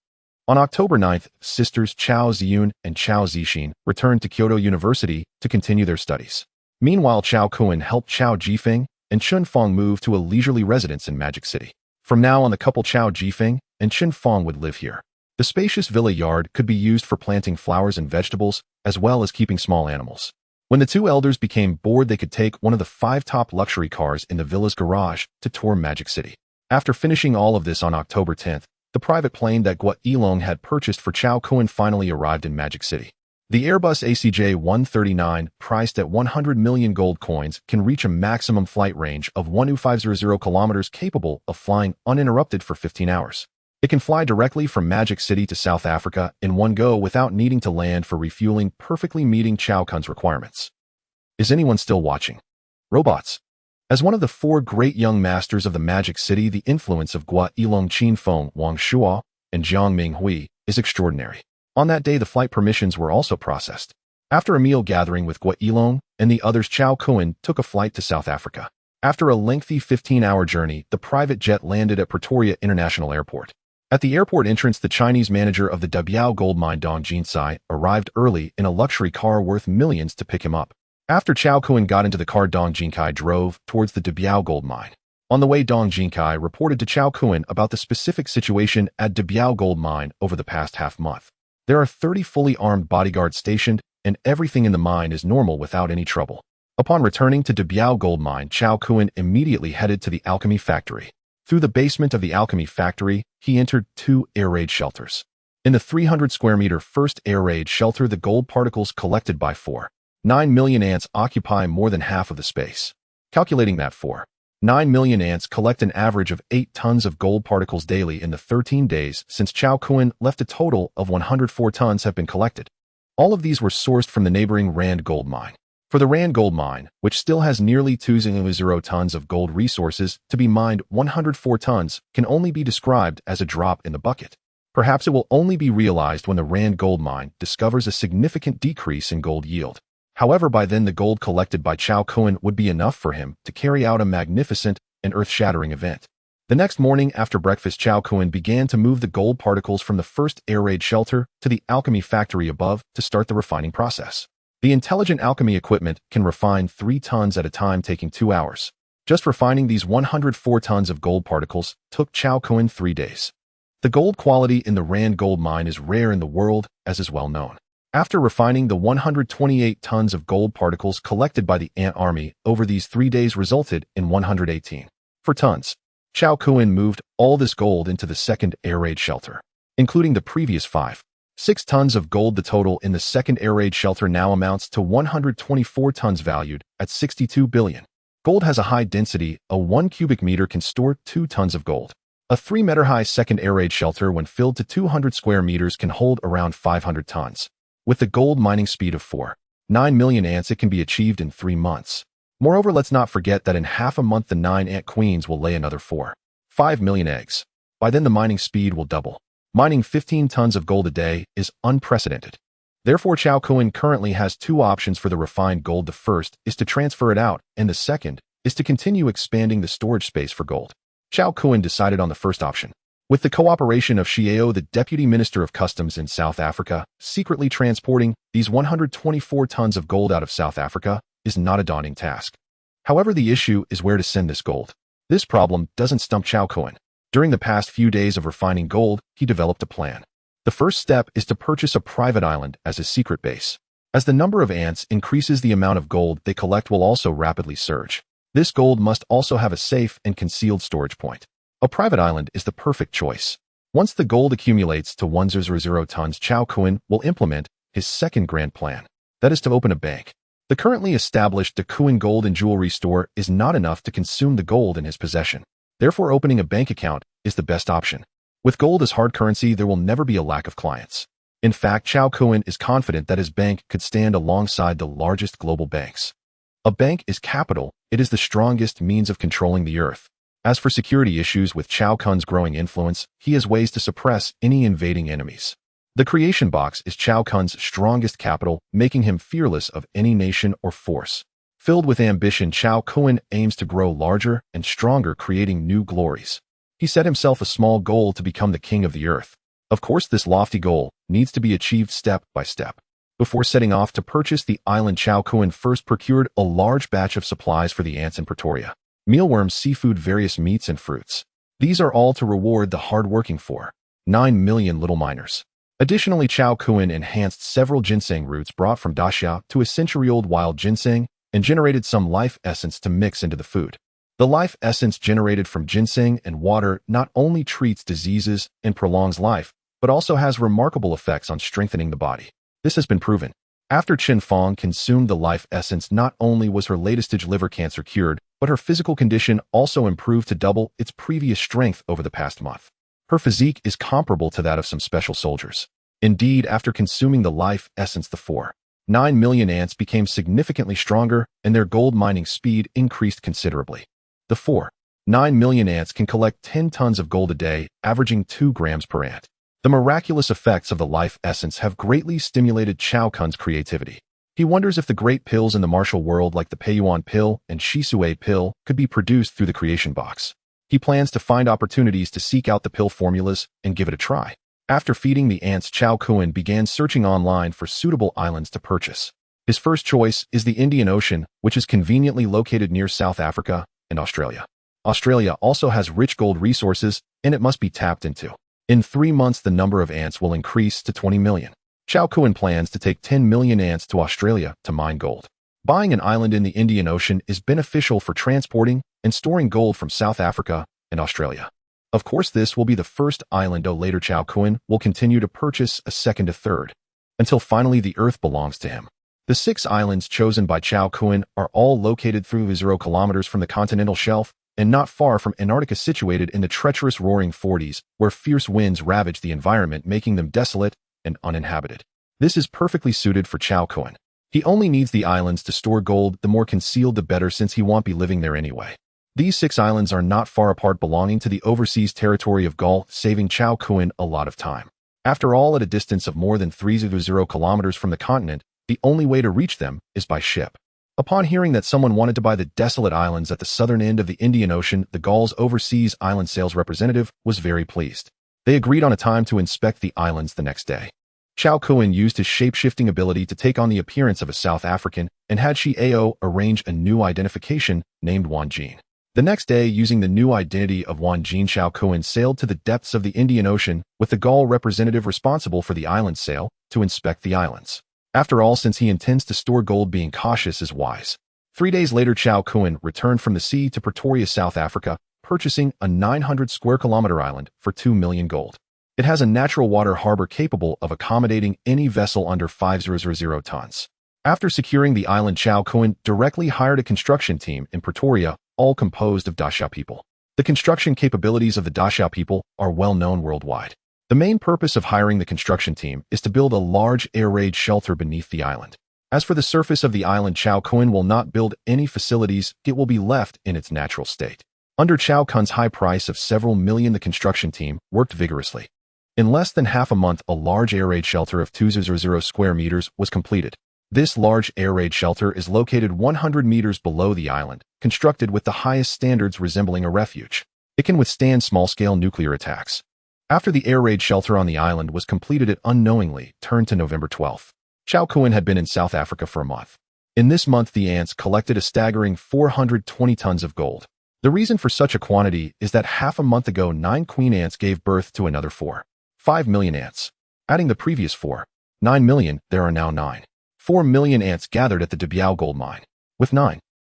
On October 9th, sisters Chao Ziyun and Chao Zixin returned to Kyoto University to continue their studies. Meanwhile, Chao Kun helped Chao Jifeng and Chun Feng move to a leisurely residence in Magic City. From now on, the couple Chao Jifeng and Chun Feng would live here. The spacious villa yard could be used for planting flowers and vegetables, as well as keeping small animals. When the two elders became bored, they could take one of the 5 top luxury cars in the villa's garage to tour Magic City. After finishing all of this on October 10th, the private plane that Guo Yilong had purchased for Chao Kun finally arrived in Magic City. The Airbus ACJ-139, priced at 100 million gold coins, can reach a maximum flight range of 1,500 kilometers, capable of flying uninterrupted for 15 hours. It can fly directly from Magic City to South Africa in one go without needing to land for refueling, perfectly meeting Chao Kun's requirements. Is anyone still watching? Robots. As one of the 4 great young masters of the Magic City, the influence of Guo Yilong, Qin Feng, Wang Shuo, and Jiang Minghui is extraordinary. On that day, the flight permissions were also processed. After a meal gathering with Guo Yilong and the others, Chao Kun took a flight to South Africa. After a lengthy 15-hour journey, the private jet landed at Pretoria International Airport. At the airport entrance, the Chinese manager of the Debiao gold mine, Dong Jinsai, arrived early in a luxury car worth millions to pick him up. After Chao Kun got into the car, Dong Jinkai drove towards the Debiao gold mine. On the way, Dong Jinkai reported to Chao Kun about the specific situation at Debiao gold mine over the past half-month. There are 30 fully armed bodyguards stationed, and everything in the mine is normal without any trouble. Upon returning to Debiao gold mine, Chao Kun immediately headed to the alchemy factory. Through the basement of the alchemy factory, he entered 2 air raid shelters. In the 300 square meter first air raid shelter, the gold particles collected by 9 million ants occupy more than half of the space. Calculating that 9 million ants collect an average of 8 tons of gold particles daily in the 13 days since Chao Kun left. A total of 104 tons have been collected. All of these were sourced from the neighboring Rand gold mine. For the Rand gold mine, which still has nearly 200 tons of gold resources to be mined, 104 tons can only be described as a drop in the bucket. Perhaps it will only be realized when the Rand gold mine discovers a significant decrease in gold yield. However, by then the gold collected by Chao Kun would be enough for him to carry out a magnificent and earth-shattering event. The next morning after breakfast, Chao Kun began to move the gold particles from the first air raid shelter to the alchemy factory above to start the refining process. The intelligent alchemy equipment can refine 3 tons at a time, taking 2 hours. Just refining these 104 tons of gold particles took Chao Kun 3 days. The gold quality in the Rand gold mine is rare in the world, as is well known. After refining, the 128 tons of gold particles collected by the ant army over these 3 days resulted in 118 tons. Chao Kun moved all this gold into the second air raid shelter, including the previous 6 tons of gold. The total in the second air raid shelter now amounts to 124 tons, valued at 62 billion. Gold has a high density. A 1 cubic meter can store 2 tons of gold. A 3-meter-high second air raid shelter, when filled to 200 square meters, can hold around 500 tons. With the gold mining speed of 9 million ants, it can be achieved in 3 months. Moreover, let's not forget that in half a month the 9 ant queens will lay another 5 million eggs. By then the mining speed will double. Mining 15 tons of gold a day is unprecedented. Therefore, Chao Kun currently has 2 options for the refined gold. The first is to transfer it out, and the second is to continue expanding the storage space for gold. Chao Kun decided on the first option. With the cooperation of Xiao, the Deputy Minister of Customs in South Africa, secretly transporting these 124 tons of gold out of South Africa is not a daunting task. However, the issue is where to send this gold. This problem doesn't stump Chao Kun. During the past few days of refining gold, he developed a plan. The first step is to purchase a private island as a secret base. As the number of ants increases, the amount of gold they collect will also rapidly surge. This gold must also have a safe and concealed storage point. A private island is the perfect choice. Once the gold accumulates to 100 tons, Chao Kun will implement his second grand plan. That is to open a bank. The currently established De Kuan Gold and Jewelry Store is not enough to consume the gold in his possession. Therefore, opening a bank account is the best option. With gold as hard currency, there will never be a lack of clients. In fact, Chao Kun is confident that his bank could stand alongside the largest global banks. A bank is capital. It is the strongest means of controlling the earth. As for security issues with Chao Kun's growing influence, he has ways to suppress any invading enemies. The creation box is Chao Kun's strongest capital, making him fearless of any nation or force. Filled with ambition, Chao Kun aims to grow larger and stronger, creating new glories. He set himself a small goal to become the king of the earth. Of course, this lofty goal needs to be achieved step by step. Before setting off to purchase the island, Chao Kun first procured a large batch of supplies for the ants in Pretoria. Mealworms, seafood, various meats, and fruits. These are all to reward the hard-working 9 million little miners. Additionally, Chao Kun enhanced several ginseng roots brought from Daxia to a century-old wild ginseng and generated some life essence to mix into the food. The life essence generated from ginseng and water not only treats diseases and prolongs life, but also has remarkable effects on strengthening the body. This has been proven. After Chen Fong consumed the life essence, not only was her latest-stage liver cancer cured, but her physical condition also improved to double its previous strength over the past month. Her physique is comparable to that of some special soldiers. Indeed, after consuming the life essence, the 9 million ants became significantly stronger and their gold mining speed increased considerably. The 9 million ants can collect 10 tons of gold a day, averaging 2 grams per ant. The miraculous effects of the life essence have greatly stimulated Chao Kun's creativity. He wonders if the great pills in the martial world like the Peiyuan pill and Shisui pill could be produced through the creation box. He plans to find opportunities to seek out the pill formulas and give it a try. After feeding the ants, Chao Kun began searching online for suitable islands to purchase. His first choice is the Indian Ocean, which is conveniently located near South Africa and Australia. Australia also has rich gold resources, and it must be tapped into. In 3 months, the number of ants will increase to 20 million. Chao Kun plans to take 10 million ants to Australia to mine gold. Buying an island in the Indian Ocean is beneficial for transporting and storing gold from South Africa and Australia. Of course, this will be the first island, though later Chao Kun will continue to purchase a second to third, until finally the earth belongs to him. The 6 islands chosen by Chao Kun are all located through 0 kilometers from the continental shelf and not far from Antarctica, situated in the treacherous roaring 40s, where fierce winds ravage the environment, making them desolate and uninhabited. This is perfectly suited for Chao Kun. He only needs the islands to store gold, the more concealed the better, since he won't be living there anyway. These 6 islands are not far apart, belonging to the overseas territory of Gaul, saving Chao Kun a lot of time. After all, at a distance of more than 30 kilometers from the continent, the only way to reach them is by ship. Upon hearing that someone wanted to buy the desolate islands at the southern end of the Indian Ocean, the Gaul's overseas island sales representative was very pleased. They agreed on a time to inspect the islands the next day. Chao Kun used his shape-shifting ability to take on the appearance of a South African and had Shi-Ao arrange a new identification named Wan Jin. The next day, using the new identity of Wan Jin, Chao Kun sailed to the depths of the Indian Ocean with the Gaul representative responsible for the island sale to inspect the islands. After all, since he intends to store gold, being cautious is wise. 3 days later, Chao Kun returned from the sea to Pretoria, South Africa, purchasing a 900 square kilometer island for 2 million gold. It has a natural water harbor capable of accommodating any vessel under 5,000 tons. After securing the island, Chao Kun directly hired a construction team in Pretoria, all composed of Daxia people. The construction capabilities of the Daxia people are well known worldwide. The main purpose of hiring the construction team is to build a large air raid shelter beneath the island. As for the surface of the island, Chao Kun will not build any facilities, it will be left in its natural state. Under Chao Kun's high price of several million, the construction team worked vigorously. In less than half a month, a large air raid shelter of 200 square meters was completed. This large air raid shelter is located 100 meters below the island, constructed with the highest standards, resembling a refuge. It can withstand small-scale nuclear attacks. After the air raid shelter on the island was completed, it unknowingly turned to November 12th. Chao Kun had been in South Africa for a month. In this month, the ants collected a staggering 420 tons of gold. The reason for such a quantity is that half a month ago, 9 queen ants gave birth to another 5 million ants. Adding the previous 9 million, there are now 4 million ants gathered at the Dabiao gold mine. With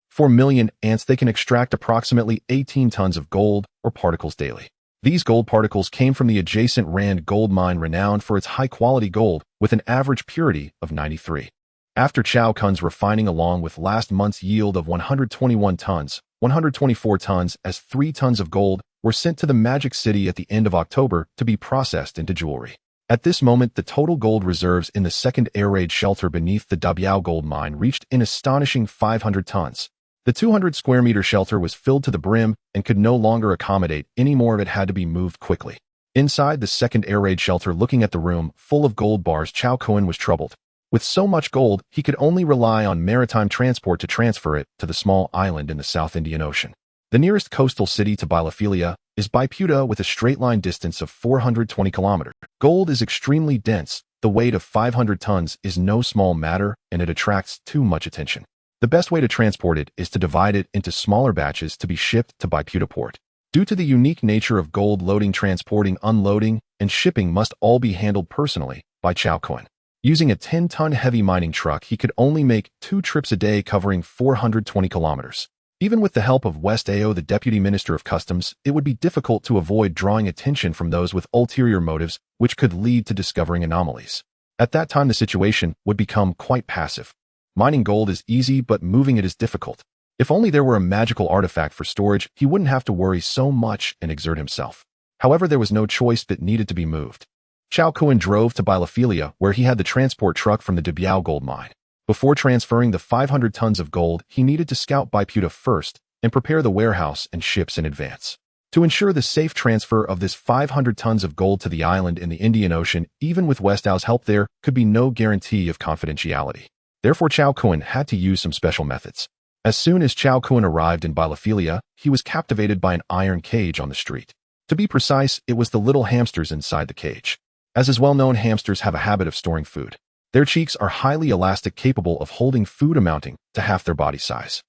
4 million ants, they can extract approximately 18 tons of gold or particles daily. These gold particles came from the adjacent Rand gold mine, renowned for its high-quality gold with an average purity of 93. After Chao Kun's refining, along with last month's yield of 121 tons, 124 tons as 3 tons of gold were sent to the Magic City at the end of October to be processed into jewelry. At this moment, the total gold reserves in the second air raid shelter beneath the Dabiao gold mine reached an astonishing 500 tons. The 200 square meter shelter was filled to the brim and could no longer accommodate any more of it had to be moved quickly. Inside the second air raid shelter, looking at the room full of gold bars, Chow Koen was troubled. With so much gold, he could only rely on maritime transport to transfer it to the small island in the South Indian Ocean. The nearest coastal city to Bielefeld is Biputa, with a straight-line distance of 420 kilometers. Gold is extremely dense. The weight of 500 tons is no small matter, and it attracts too much attention. The best way to transport it is to divide it into smaller batches to be shipped to Biputa port. Due to the unique nature of gold, loading, transporting, unloading, and shipping must all be handled personally by Chow Koen. Using a 10-ton heavy mining truck, he could only make 2 trips a day covering 420 kilometers. Even with the help of West Ao, the Deputy Minister of Customs, it would be difficult to avoid drawing attention from those with ulterior motives, which could lead to discovering anomalies. At that time, the situation would become quite passive. Mining gold is easy, but moving it is difficult. If only there were a magical artifact for storage, he wouldn't have to worry so much and exert himself. However, there was no choice that needed to be moved. Chow Koen drove to Bielefeld, where he had the transport truck from the Debiao gold mine. Before transferring the 500 tons of gold, he needed to scout Biputa first and prepare the warehouse and ships in advance. To ensure the safe transfer of this 500 tons of gold to the island in the Indian Ocean, even with West Ao's help, there could be no guarantee of confidentiality. Therefore, Chow Koen had to use some special methods. As soon as Chow Koen arrived in Bielefeld, he was captivated by an iron cage on the street. To be precise, it was the little hamsters inside the cage. As is well known, hamsters have a habit of storing food. Their cheeks are highly elastic, capable of holding food amounting to half their body size.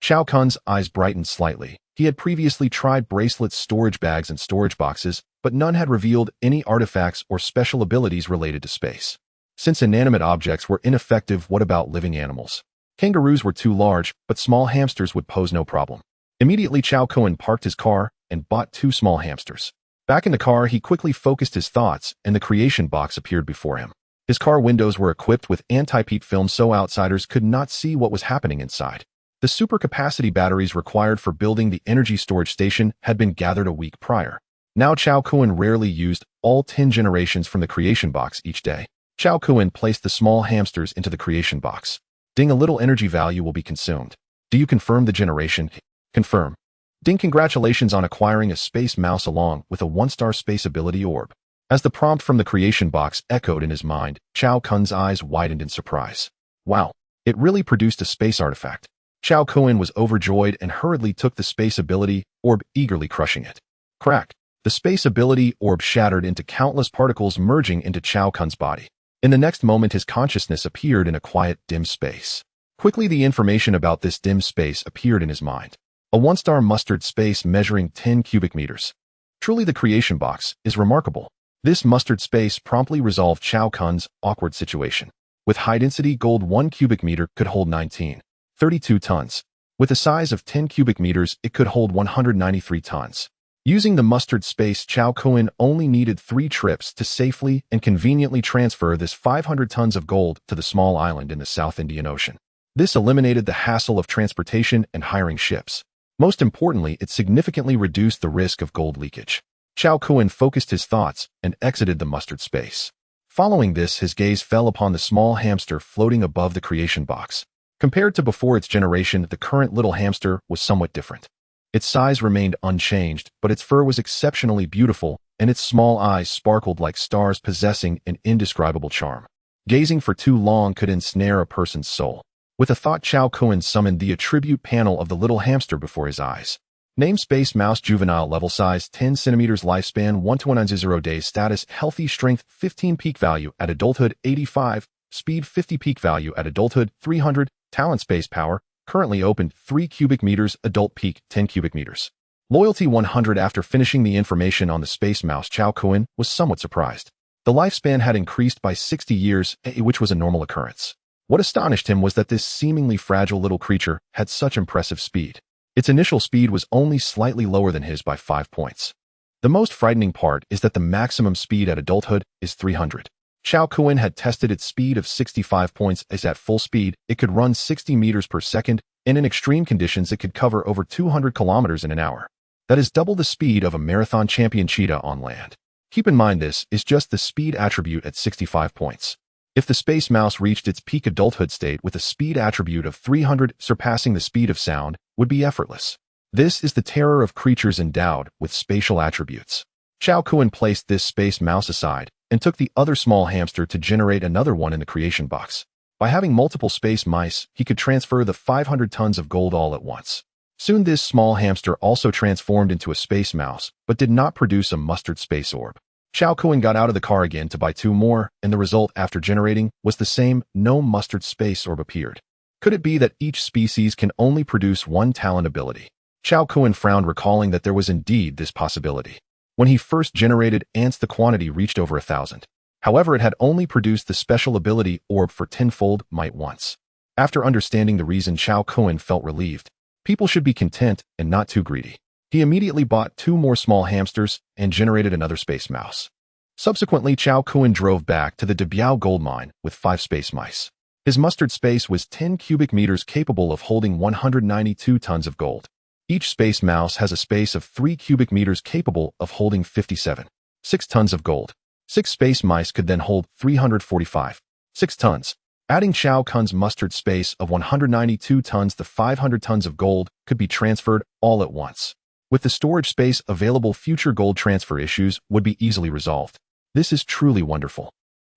Chow Koen's eyes brightened slightly. He had previously tried bracelets, storage bags, and storage boxes, but none had revealed any artifacts or special abilities related to space. Since inanimate objects were ineffective, what about living animals? Kangaroos were too large, but small hamsters would pose no problem. Immediately, Chow Koen parked his car and bought 2 small hamsters. Back in the car, he quickly focused his thoughts, and the creation box appeared before him. His car windows were equipped with anti-peat film so outsiders could not see what was happening inside. The supercapacity batteries required for building the energy storage station had been gathered a week prior. Now Chow Koen rarely used all 10 generations from the creation box each day. Chow Koen placed the small hamsters into the creation box. Ding, a little energy value will be consumed. Do you confirm the generation? Confirm. Ding, congratulations on acquiring a space mouse along with a 1-star space ability orb. As the prompt from the creation box echoed in his mind, Chow Koen's eyes widened in surprise. Wow, it really produced a space artifact. Chow Koen was overjoyed and hurriedly took the space ability orb, eagerly crushing it. Crack! The space ability orb shattered into countless particles, merging into Chow Koen's body. In the next moment, his consciousness appeared in a quiet, dim space. Quickly, the information about this dim space appeared in his mind. A 1-star mustard space measuring 10 cubic meters. Truly, the creation box is remarkable. This mustard space promptly resolved Chow Koen's awkward situation. With high-density gold, 1 cubic meter could hold 32 tons. With a size of 10 cubic meters, it could hold 193 tons. Using the mustard space, Chow Koen only needed 3 trips to safely and conveniently transfer this 500 tons of gold to the small island in the South Indian Ocean. This eliminated the hassle of transportation and hiring ships. Most importantly, it significantly reduced the risk of gold leakage. Chow Koen focused his thoughts and exited the mustard space. Following this, his gaze fell upon the small hamster floating above the creation box. Compared to before its generation, the current little hamster was somewhat different. Its size remained unchanged, but its fur was exceptionally beautiful, and its small eyes sparkled like stars, possessing an indescribable charm. Gazing for too long could ensnare a person's soul. With a thought, Chow Koen summoned the attribute panel of the little hamster before his eyes. Name: Space Mouse, juvenile, level size 10 centimeters, lifespan 1 to 190 days, status healthy, strength 15, peak value at adulthood 85, speed 50, peak value at adulthood 300, talent space power, currently open 3 cubic meters, adult peak 10 cubic meters. Loyalty 100. After finishing the information on the Space Mouse, Chow Koen was somewhat surprised. The lifespan had increased by 60 years, which was a normal occurrence. What astonished him was that this seemingly fragile little creature had such impressive speed. Its initial speed was only slightly lower than his by 5 points. The most frightening part is that the maximum speed at adulthood is 300. Chow Koen had tested its speed of 65 points as at full speed, it could run 60 meters per second, and in extreme conditions it could cover over 200 kilometers in an hour. That is double the speed of a marathon champion cheetah on land. Keep in mind, this is just the speed attribute at 65 points. If the space mouse reached its peak adulthood state with a speed attribute of 300, surpassing the speed of sound, would be effortless. This is the terror of creatures endowed with spatial attributes. Chao Kuan placed this space mouse aside and took the other small hamster to generate another one in the creation box. By having multiple space mice, he could transfer the 500 tons of gold all at once. Soon this small hamster also transformed into a space mouse, but did not produce a mustard space orb. Chao Kuan got out of the car again to buy 2 more, and the result after generating was the same. No mustard space orb appeared. Could it be that each species can only produce 1 talent ability? Chao Kuan frowned, recalling that there was indeed this possibility. When he first generated ants, the quantity reached over 1,000. However, it had only produced the special ability orb for 10-fold might once. After understanding the reason, Chao Kuan felt relieved. People should be content and not too greedy. He immediately bought 2 more small hamsters and generated another space mouse. Subsequently, Chao Kuan drove back to the Debiao gold mine with 5 space mice. His mustard space was 10 cubic meters, capable of holding 192 tons of gold. Each space mouse has a space of 3 cubic meters, capable of holding 57.6 tons of gold. 6 space mice could then hold 345.6 tons. Adding Chao Kuan's mustard space of 192 tons, the 500 tons of gold could be transferred all at once. With the storage space available, future gold transfer issues would be easily resolved. This is truly wonderful.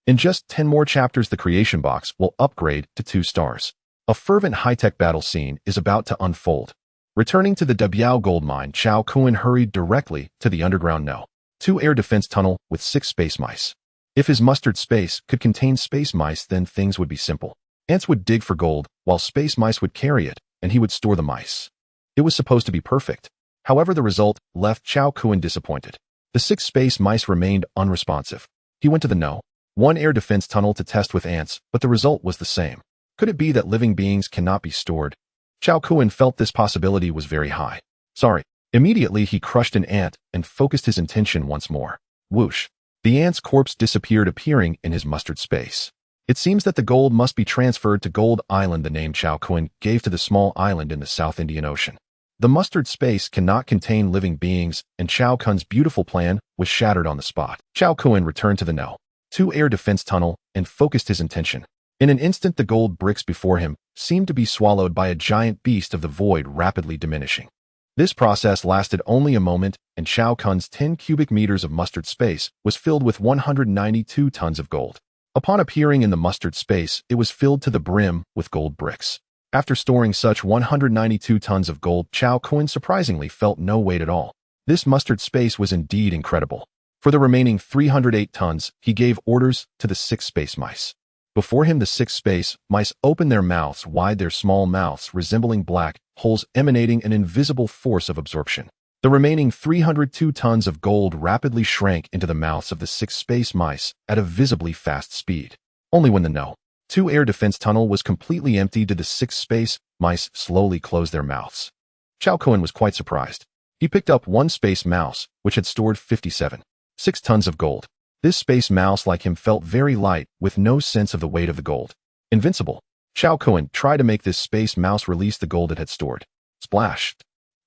In just 10 more chapters, the creation box will upgrade to 2 stars. A fervent high-tech battle scene is about to unfold. Returning to the Debiao gold mine, Chao Kuan hurried directly to the underground No. 2 air defense tunnel with 6 space mice. If his mustard space could contain space mice, then things would be simple. Ants would dig for gold, while space mice would carry it, and he would store the mice. It was supposed to be perfect. However, the result left Chao Kuan disappointed. The 6 space mice remained unresponsive. He went to the No. 1 air defense tunnel to test with ants, but the result was the same. Could it be that living beings cannot be stored? Chao Kuan felt this possibility was very high. Sorry. Immediately, he crushed an ant and focused his intention once more. Whoosh. The ant's corpse disappeared, appearing in his mustard space. It seems that the gold must be transferred to Gold Island, the name Chao Kuan gave to the small island in the South Indian Ocean. The mustard space cannot contain living beings, and Chao Kuan's beautiful plan was shattered on the spot. Chao Kuan returned to the No. 2 air defense tunnel and focused his intention. In an instant, the gold bricks before him seemed to be swallowed by a giant beast of the void, rapidly diminishing. This process lasted only a moment, and Chao Kuan's 10 cubic meters of mustard space was filled with 192 tons of gold. Upon appearing in the mustard space, it was filled to the brim with gold bricks. After storing such 192 tons of gold, Chao Kuan surprisingly felt no weight at all. This mustard space was indeed incredible. For the remaining 308 tons, he gave orders to the 6 space mice. Before him, the 6 space mice opened their mouths wide, their small mouths resembling black holes emanating an invisible force of absorption. The remaining 302 tons of gold rapidly shrank into the mouths of the 6 space mice at a visibly fast speed. Only when the No. 2 air defense tunnel was completely empty did the 6 space mice slowly close their mouths. Chao Kuan was quite surprised. He picked up 1 space mouse, which had stored 57.6 tons of gold. This space mouse, like him, felt very light, with no sense of the weight of the gold. Invincible. Chao Kuan tried to make this space mouse release the gold it had stored. Splash.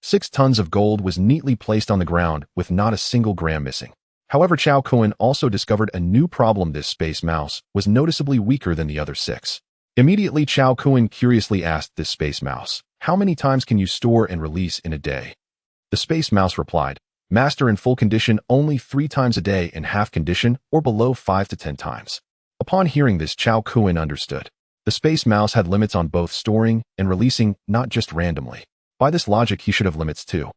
6 tons of gold was neatly placed on the ground, with not a single gram missing. However, Chao Kuan also discovered a new problem. This space mouse was noticeably weaker than the other 6. Immediately, Chao Kuan curiously asked this space mouse, "How many times can you store and release in a day?" The space mouse replied, "Master, in full condition, only 3 times a day, in half condition, or below, 5 to 10 times. Upon hearing this, Chao Kuan understood. The space mouse had limits on both storing and releasing, not just randomly. By this logic, he should have limits too.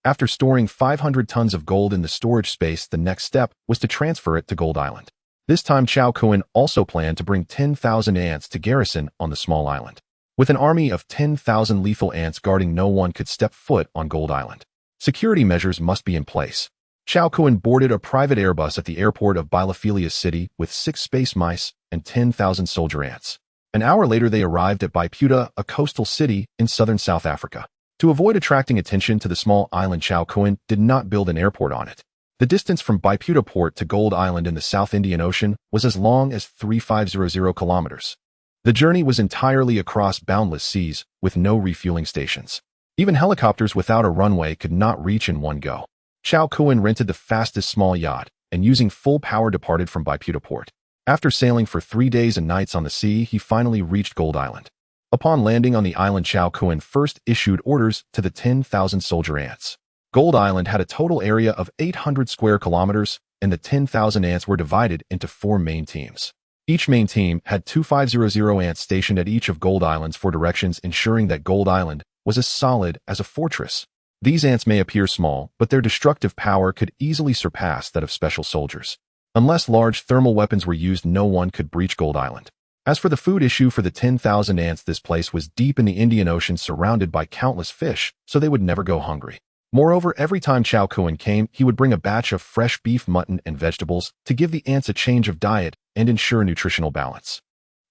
After storing 500 tons of gold in the storage space, the next step was to transfer it to Gold Island. This time, Chao Kuan also planned to bring 10,000 ants to garrison on the small island. With an army of 10,000 lethal ants guarding, no one could step foot on Gold Island. Security measures must be in place. Chao Kuan boarded a private Airbus at the airport of Bilophilius City with 6 space mice and 10,000 soldier ants. An hour later, they arrived at Biputa, a coastal city in southern South Africa. To avoid attracting attention to the small island, Chao Kuan did not build an airport on it. The distance from Biputa port to Gold Island in the South Indian Ocean was as long as 3,500 kilometers. The journey was entirely across boundless seas, with no refueling stations. Even helicopters without a runway could not reach in one go. Chao Kuan rented the fastest small yacht, and using full power departed from Biputa port. After sailing for 3 days and nights on the sea, he finally reached Gold Island. Upon landing on the island, Chao Kun first issued orders to the 10,000 soldier ants. Gold Island had a total area of 800 square kilometers, and the 10,000 ants were divided into 4 main teams. Each main team had 2500 ants stationed at each of Gold Islands for directions, ensuring that Gold Island was as solid as a fortress. These ants may appear small, but their destructive power could easily surpass that of special soldiers. Unless large thermal weapons were used, no one could breach Gold Island. As for the food issue for the 10,000 ants, this place was deep in the Indian Ocean, surrounded by countless fish, so they would never go hungry. Moreover, every time Chao Kun came, he would bring a batch of fresh beef, mutton, and vegetables to give the ants a change of diet and ensure nutritional balance.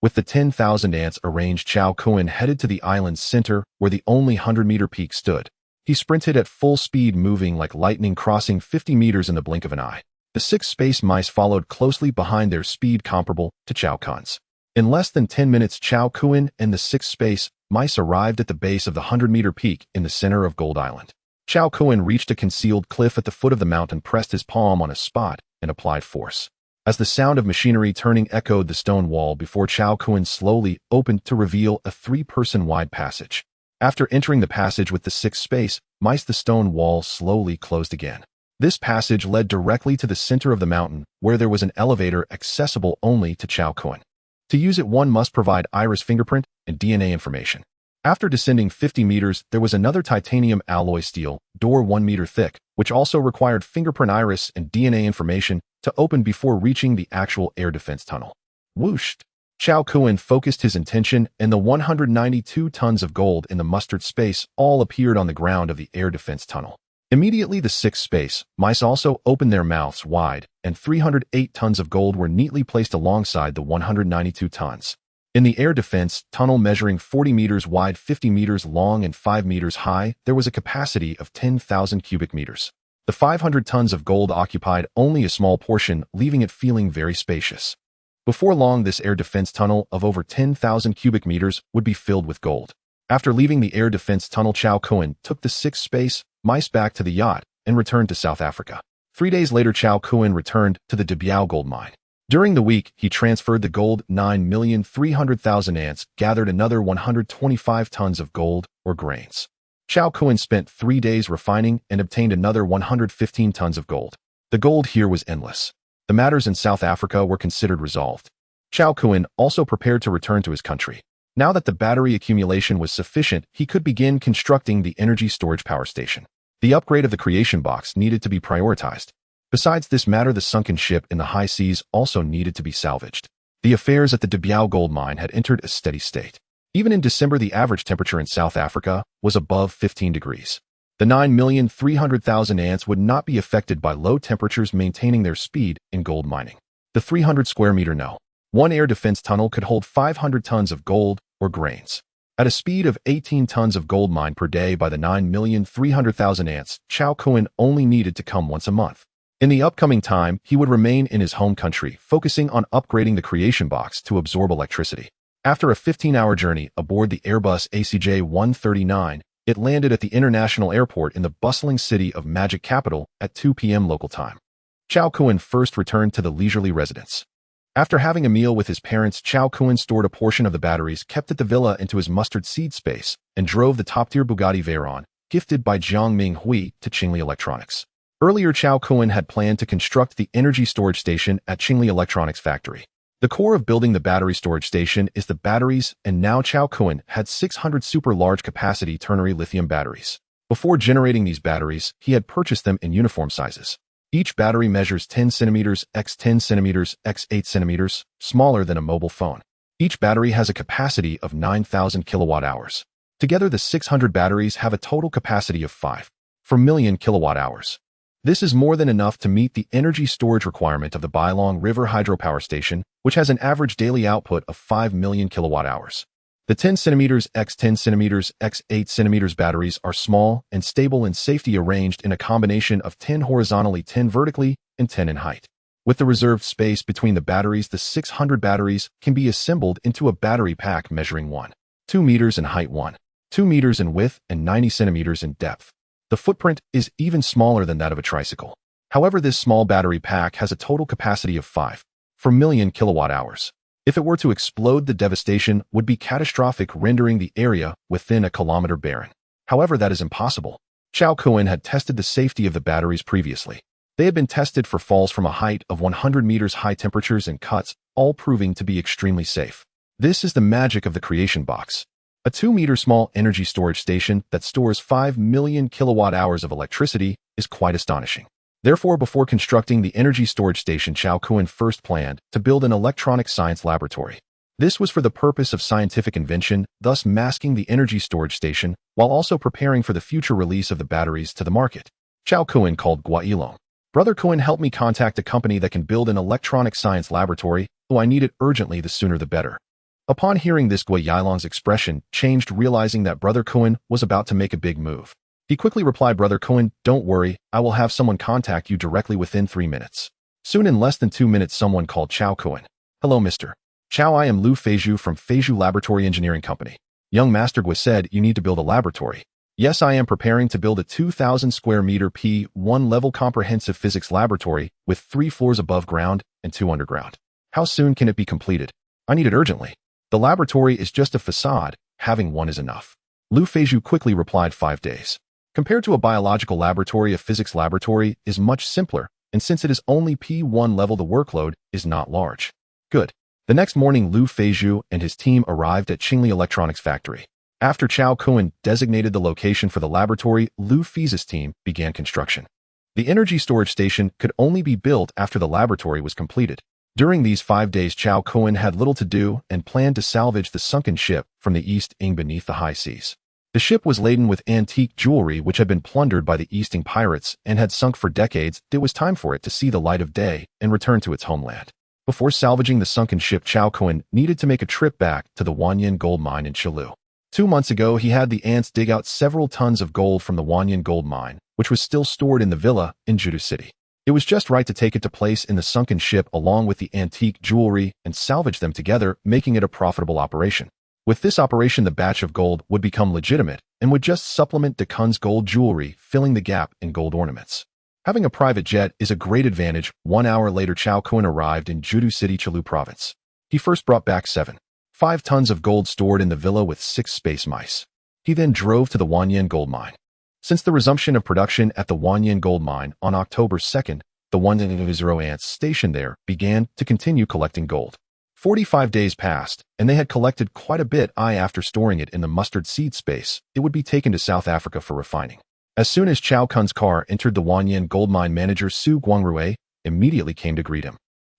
With the 10,000 ants arranged, Chao Kun headed to the island's center, where the only 100-meter peak stood. He sprinted at full speed, moving like lightning, crossing 50 meters in the blink of an eye. The 6 space mice followed closely behind, their speed comparable to Chao Kun's. In less than 10 minutes, Chao Kun and the 6 space mice arrived at the base of the 100-meter peak in the center of Gold Island. Chao Kun reached a concealed cliff at the foot of the mountain, pressed his palm on a spot, and applied force. As the sound of machinery turning echoed the stone wall before Chao Kun slowly opened to reveal a 3-person wide passage. After entering the passage with the 6 space mice, the stone wall slowly closed again. This passage led directly to the center of the mountain, where there was an elevator accessible only to Chao Kun. To use it, one must provide iris fingerprint and DNA information. After descending 50 meters, there was another titanium alloy steel door 1 meter thick, which also required fingerprint, iris, and DNA information to open before reaching the actual air defense tunnel. Whoosh! Chao Kun focused his intention, and the 192 tons of gold in the mustard space all appeared on the ground of the air defense tunnel. Immediately, the 6 space mice also opened their mouths wide, and 308 tons of gold were neatly placed alongside the 192 tons. In the air defense tunnel, measuring 40 meters wide, 50 meters long, and 5 meters high, there was a capacity of 10,000 cubic meters. The 500 tons of gold occupied only a small portion, leaving it feeling very spacious. Before long, this air defense tunnel of over 10,000 cubic meters would be filled with gold. After leaving the air defense tunnel, Chao Kun took the 6 space mice back to the yacht and returned to South Africa. 3 days later, Chao Kun returned to the Debiao gold mine. During the week, he transferred the gold. 9,300,000 ants gathered another 125 tons of gold or grains. Chao Kun spent 3 days refining and obtained another 115 tons of gold. The gold here was endless. The matters in South Africa were considered resolved. Chao Kun also prepared to return to his country. Now that the battery accumulation was sufficient, he could begin constructing the energy storage power station. The upgrade of the creation box needed to be prioritized. Besides this matter, the sunken ship in the high seas also needed to be salvaged. The affairs at the Debiao gold mine had entered a steady state. Even in December, the average temperature in South Africa was above 15 degrees. The 9,300,000 ants would not be affected by low temperatures, maintaining their speed in gold mining. The 300 square meter No. 1 air defense tunnel could hold 500 tons of gold or grains. At a speed of 18 tons of gold mined per day by the 9,300,000 ants, Chao Kun only needed to come once a month. In the upcoming time, he would remain in his home country, focusing on upgrading the creation box to absorb electricity. After a 15-hour journey aboard the Airbus ACJ-139, it landed at the international airport in the bustling city of Magic Capital at 2 p.m. local time. Chao Kun first returned to the leisurely residence. After having a meal with his parents, Chao Kun stored a portion of the batteries kept at the villa into his mustard seed space and drove the top-tier Bugatti Veyron, gifted by Jiangming Hui, to Qingli Electronics. Earlier, Chao Kun had planned to construct the energy storage station at Qingli Electronics factory. The core of building the battery storage station is the batteries, and now Chao Kun had 600 super large capacity ternary lithium batteries. Before generating these batteries, he had purchased them in uniform sizes. Each battery measures 10 centimeters x 10 centimeters x 8 centimeters, smaller than a mobile phone. Each battery has a capacity of 9,000 kilowatt hours. Together, the 600 batteries have a total capacity of 5.4 million kilowatt hours. This is more than enough to meet the energy storage requirement of the Bailong River hydropower station, which has an average daily output of 5 million kilowatt hours. The 10 centimeters x 10 centimeters x 8 centimeters batteries are small and stable in safety, arranged in a combination of 10 horizontally, 10 vertically, and 10 in height. With the reserved space between the batteries, the 600 batteries can be assembled into a battery pack measuring 1.2 meters in height, 1.2 meters in width, and 90 centimeters in depth. The footprint is even smaller than that of a tricycle. However, this small battery pack has a total capacity of for million kilowatt hours. If it were to explode, the devastation would be catastrophic, rendering the area within a kilometer barren. However, that is impossible. Chao Kun had tested the safety of the batteries previously. They had been tested for falls from a height of 100 meters, high temperatures, and cuts, all proving to be extremely safe. This is the magic of the creation box. A 2-meter small energy storage station that stores 5 million kilowatt hours of electricity is quite astonishing. Therefore, before constructing the energy storage station, Chao Kun first planned to build an electronic science laboratory. This was for the purpose of scientific invention, thus masking the energy storage station, while also preparing for the future release of the batteries to the market. Chao Kun called Guailong. Brother Kun, help me contact a company that can build an electronic science laboratory, though I need it urgently, the sooner the better. Upon hearing this, Guailong's expression changed, realizing that Brother Kun was about to make a big move. He quickly replied, Brother Kun, don't worry, I will have someone contact you directly within 3 minutes. Soon, in less than 2 minutes, someone called Chao Kun. Hello, Mr. Chao, I am Lu Feizhu from Feizhu Laboratory Engineering Company. Young Master Gua said you need to build a laboratory. Yes, I am preparing to build a 2,000 square meter P1 level comprehensive physics laboratory with 3 floors above ground and 2 underground. How soon can it be completed? I need it urgently. The laboratory is just a facade, having one is enough. Lu Feizhu quickly replied, 5 days. Compared to a biological laboratory, a physics laboratory is much simpler, and since it is only P1 level, the workload is not large. Good. The next morning, Lu Feizhu and his team arrived at Qingli Electronics Factory. After Chao Kun designated the location for the laboratory, Lu Feizhu's team began construction. The energy storage station could only be built after the laboratory was completed. During these 5 days, Chao Kun had little to do and planned to salvage the sunken ship from the East Ing beneath the high seas. The ship was laden with antique jewelry which had been plundered by the East Ing pirates and had sunk for decades. It was time for it to see the light of day and return to its homeland. Before salvaging the sunken ship, Chao Kun needed to make a trip back to the Wanyan gold mine in Chilu. 2 months ago, he had the ants dig out several tons of gold from the Wanyan gold mine, which was still stored in the villa in Judu City. It was just right to take it to place in the sunken ship along with the antique jewelry and salvage them together, making it a profitable operation. With this operation, the batch of gold would become legitimate and would just supplement De Kun's gold jewelry, filling the gap in gold ornaments. Having a private jet is a great advantage. 1 hour later, Chao Kun arrived in Judu City, Chilu province. He first brought back 7.5 tons of gold stored in the villa with 6 space mice. He then drove to the Wanyan gold mine. Since the resumption of production at the Wanyan gold mine on October 2nd, the 100 ants stationed there began to continue collecting gold. 45 days passed, and they had collected quite a bit. After storing it in the mustard seed space, it would be taken to South Africa for refining. As soon as Chao Kun's car entered the Wanyan gold mine, manager Su Guangrui immediately came to greet him.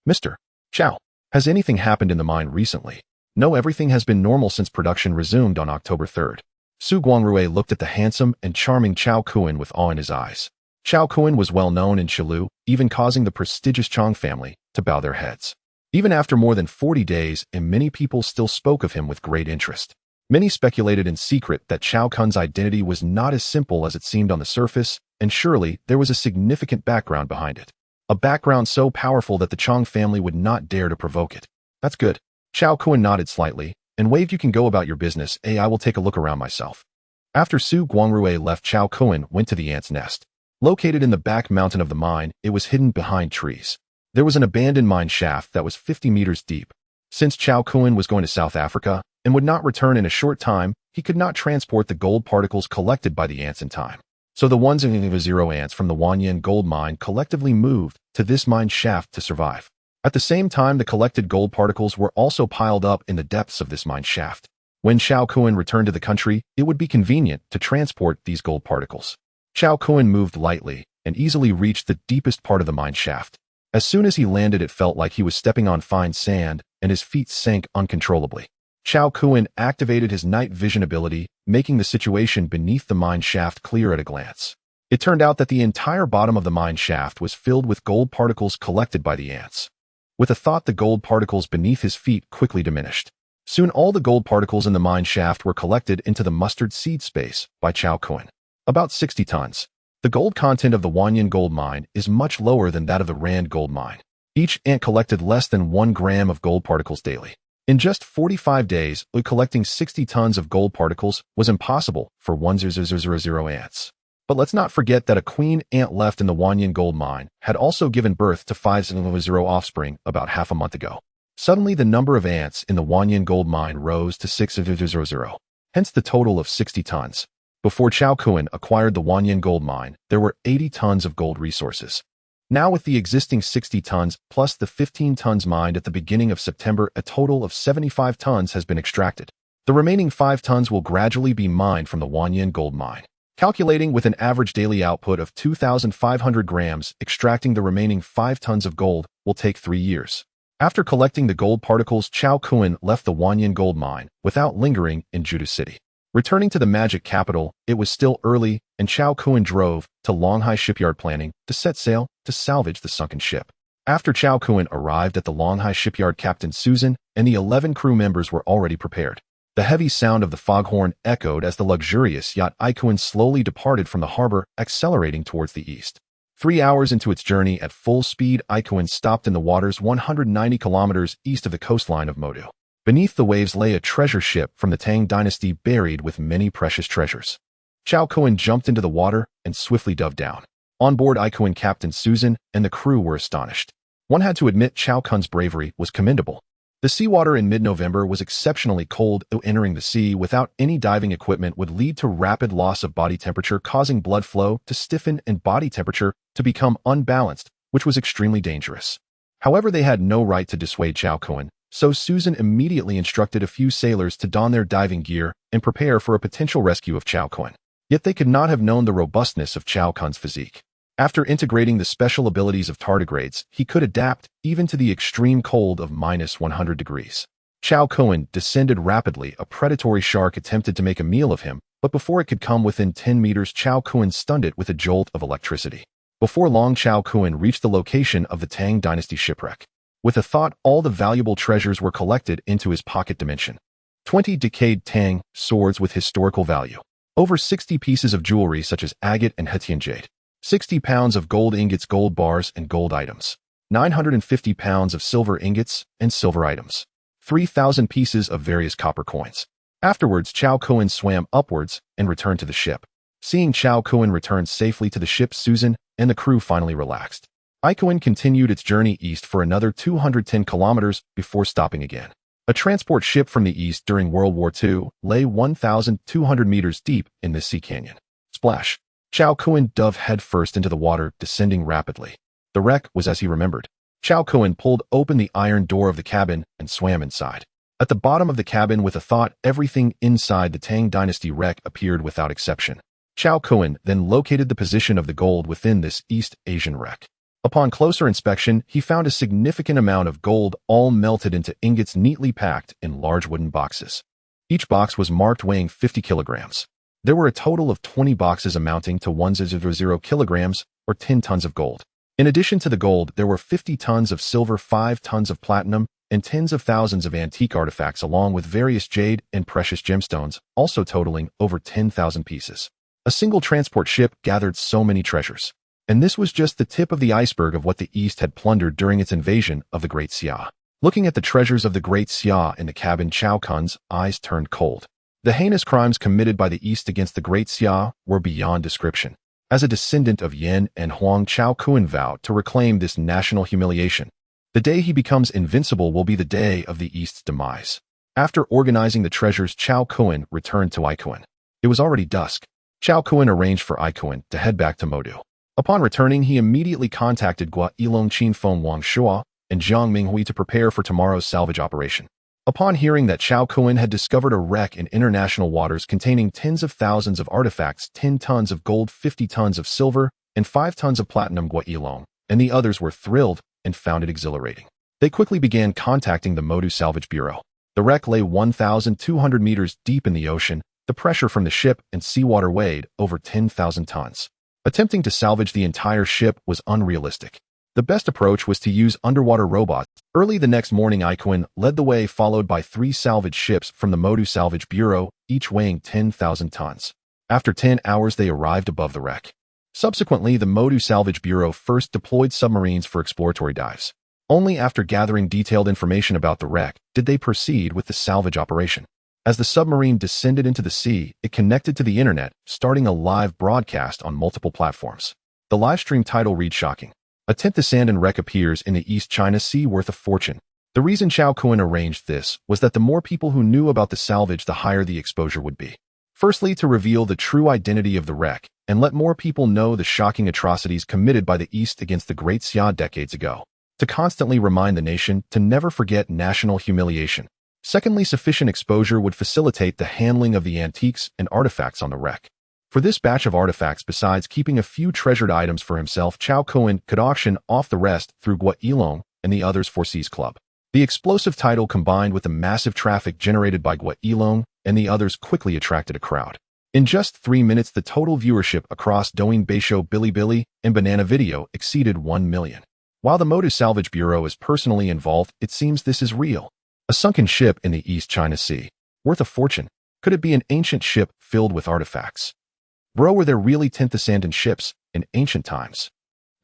Mr. Chao, has anything happened in the mine recently? No, everything has been normal since production resumed on October 3rd. Su Guangrui looked at the handsome and charming Chao Kun with awe in his eyes. Chao Kun was well known in Chilu, even causing the prestigious Chang family to bow their heads. Even after more than 40 days, and many people still spoke of him with great interest. Many speculated in secret that Chao Kun's identity was not as simple as it seemed on the surface, and surely there was a significant background behind it. A background so powerful that the Chang family would not dare to provoke it. That's good. Chao Kun nodded slightly and waved. You can go about your business. I will take a look around myself. After Su Guangrui left, Chao Kun went to the ant's nest. Located in the back mountain of the mine, it was hidden behind trees. There was an abandoned mine shaft that was 50 meters deep. Since Chao Kun was going to South Africa and would not return in a short time, he could not transport the gold particles collected by the ants in time. So the 100 ants from the Wanyan gold mine collectively moved to this mine shaft to survive. At the same time, the collected gold particles were also piled up in the depths of this mine shaft. When Chao Kun returned to the country, it would be convenient to transport these gold particles. Chao Kun moved lightly and easily reached the deepest part of the mine shaft. As soon as he landed, it felt like he was stepping on fine sand, and his feet sank uncontrollably. Chao Kun activated his night vision ability, making the situation beneath the mine shaft clear at a glance. It turned out that the entire bottom of the mine shaft was filled with gold particles collected by the ants. With a thought, the gold particles beneath his feet quickly diminished. Soon all the gold particles in the mine shaft were collected into the mustard seed space by Chao Kun. About 60 tons. The gold content of the Wanyan gold mine is much lower than that of the Rand gold mine. Each ant collected less than 1 gram of gold particles daily. In just 45 days, collecting 60 tons of gold particles was impossible for 100 ants. But let's not forget that a queen ant left in the Wanyan gold mine had also given birth to 500 offspring about half a month ago. Suddenly, the number of ants in the Wanyan gold mine rose to 600, hence the total of 60 tons. Before Chao Kun acquired the Wanyan gold mine, there were 80 tons of gold resources. Now with the existing 60 tons plus the 15 tons mined at the beginning of September, a total of 75 tons has been extracted. The remaining 5 tons will gradually be mined from the Wanyan gold mine. Calculating with an average daily output of 2,500 grams, extracting the remaining 5 tons of gold will take 3 years. After collecting the gold particles, Chao Kun left the Wanyan gold mine without lingering in Judu City. Returning to the magic capital, it was still early, and Chao Kun drove to Longhai shipyard planning to set sail to salvage the sunken ship. After Chao Kun arrived at the Longhai shipyard, Captain Susan and the 11 crew members were already prepared. The heavy sound of the foghorn echoed as the luxurious yacht Ikuan slowly departed from the harbor, accelerating towards the east. 3 hours into its journey at full speed, Ikuan stopped in the waters 190 kilometers east of the coastline of Modu. Beneath the waves lay a treasure ship from the Tang dynasty buried with many precious treasures. Chao Kun jumped into the water and swiftly dove down. On board Ikuan, Captain Susan and the crew were astonished. One had to admit Chao Kun's bravery was commendable. The seawater in mid-November was exceptionally cold, though entering the sea without any diving equipment would lead to rapid loss of body temperature, causing blood flow to stiffen and body temperature to become unbalanced, which was extremely dangerous. However, they had no right to dissuade Chao Kun, so Susan immediately instructed a few sailors to don their diving gear and prepare for a potential rescue of Chao Kun. Yet they could not have known the robustness of Chao Kun's physique. After integrating the special abilities of tardigrades, he could adapt even to the extreme cold of -100 degrees. Chao Kun descended rapidly. A predatory shark attempted to make a meal of him, but before it could come within 10 meters, Chao Kun stunned it with a jolt of electricity. Before long, Chao Kun reached the location of the Tang dynasty shipwreck. With a thought, all the valuable treasures were collected into his pocket dimension. 20 decayed Tang swords with historical value. Over 60 pieces of jewelry such as agate and Hetian jade. 60 pounds of gold ingots, gold bars, and gold items. 950 pounds of silver ingots and silver items. 3,000 pieces of various copper coins. Afterwards, Chao Kun swam upwards and returned to the ship. Seeing Chao Kun return safely to the ship, Susan and the crew finally relaxed. Ikuan continued its journey east for another 210 kilometers before stopping again. A transport ship from the east during World War II lay 1,200 meters deep in this sea canyon. Splash! Chao Kun dove headfirst into the water, descending rapidly. The wreck was as he remembered. Chao Kun pulled open the iron door of the cabin and swam inside. At the bottom of the cabin, with a thought, everything inside the Tang dynasty wreck appeared without exception. Chao Kun then located the position of the gold within this East Asian wreck. Upon closer inspection, he found a significant amount of gold, all melted into ingots neatly packed in large wooden boxes. Each box was marked weighing 50 kilograms. There were a total of 20 boxes amounting to 100 kilograms, or 10 tons of gold. In addition to the gold, there were 50 tons of silver, 5 tons of platinum, and tens of thousands of antique artifacts, along with various jade and precious gemstones, also totaling over 10,000 pieces. A single transport ship gathered so many treasures. And this was just the tip of the iceberg of what the East had plundered during its invasion of the Great Xia. Looking at the treasures of the Great Xia in the cabin, Chao Kun's eyes turned cold. The heinous crimes committed by the East against the Great Xia were beyond description. As a descendant of Yin and Huang, Chao Kun vowed to reclaim this national humiliation. The day he becomes invincible will be the day of the East's demise. After organizing the treasures, Chao Kun returned to Ikuan. It was already dusk. Chao Kun arranged for Ikuan to head back to Modu. Upon returning, he immediately contacted Gua Ilong Qin Feng Wang Shua and Jiang Minghui to prepare for tomorrow's salvage operation. Upon hearing that Chao Kun had discovered a wreck in international waters containing tens of thousands of artifacts, 10 tons of gold, 50 tons of silver, and 5 tons of platinum, Gua Ilong and the others were thrilled and found it exhilarating. They quickly began contacting the Modu Salvage Bureau. The wreck lay 1,200 meters deep in the ocean. The pressure from the ship and seawater weighed over 10,000 tons. Attempting to salvage the entire ship was unrealistic. The best approach was to use underwater robots. Early the next morning, Ikuan led the way, followed by 3 salvage ships from the Modu Salvage Bureau, each weighing 10,000 tons. After 10 hours, they arrived above the wreck. Subsequently, the Modu Salvage Bureau first deployed submarines for exploratory dives. Only after gathering detailed information about the wreck did they proceed with the salvage operation. As the submarine descended into the sea, it connected to the internet, starting a live broadcast on multiple platforms. The livestream title reads shocking. A 10th Sandan wreck appears in the East China Sea worth a fortune. The reason Chao Kun arranged this was that the more people who knew about the salvage, the higher the exposure would be. Firstly, to reveal the true identity of the wreck, and let more people know the shocking atrocities committed by the East against the Great Xia decades ago. To constantly remind the nation to never forget national humiliation. Secondly, sufficient exposure would facilitate the handling of the antiques and artifacts on the wreck. For this batch of artifacts, besides keeping a few treasured items for himself, Chao Kun could auction off the rest through Guilong and the others Forces Club. The explosive title combined with the massive traffic generated by Guilong and the others quickly attracted a crowd. In just 3 minutes, the total viewership across Douyin Beisho, Bilibili, and Banana Video exceeded 1 million. While the Motu Salvage Bureau is personally involved, it seems this is real. A sunken ship in the East China Sea. Worth a fortune. Could it be an ancient ship filled with artifacts? Bro, were there really 10th Sandan ships in ancient times?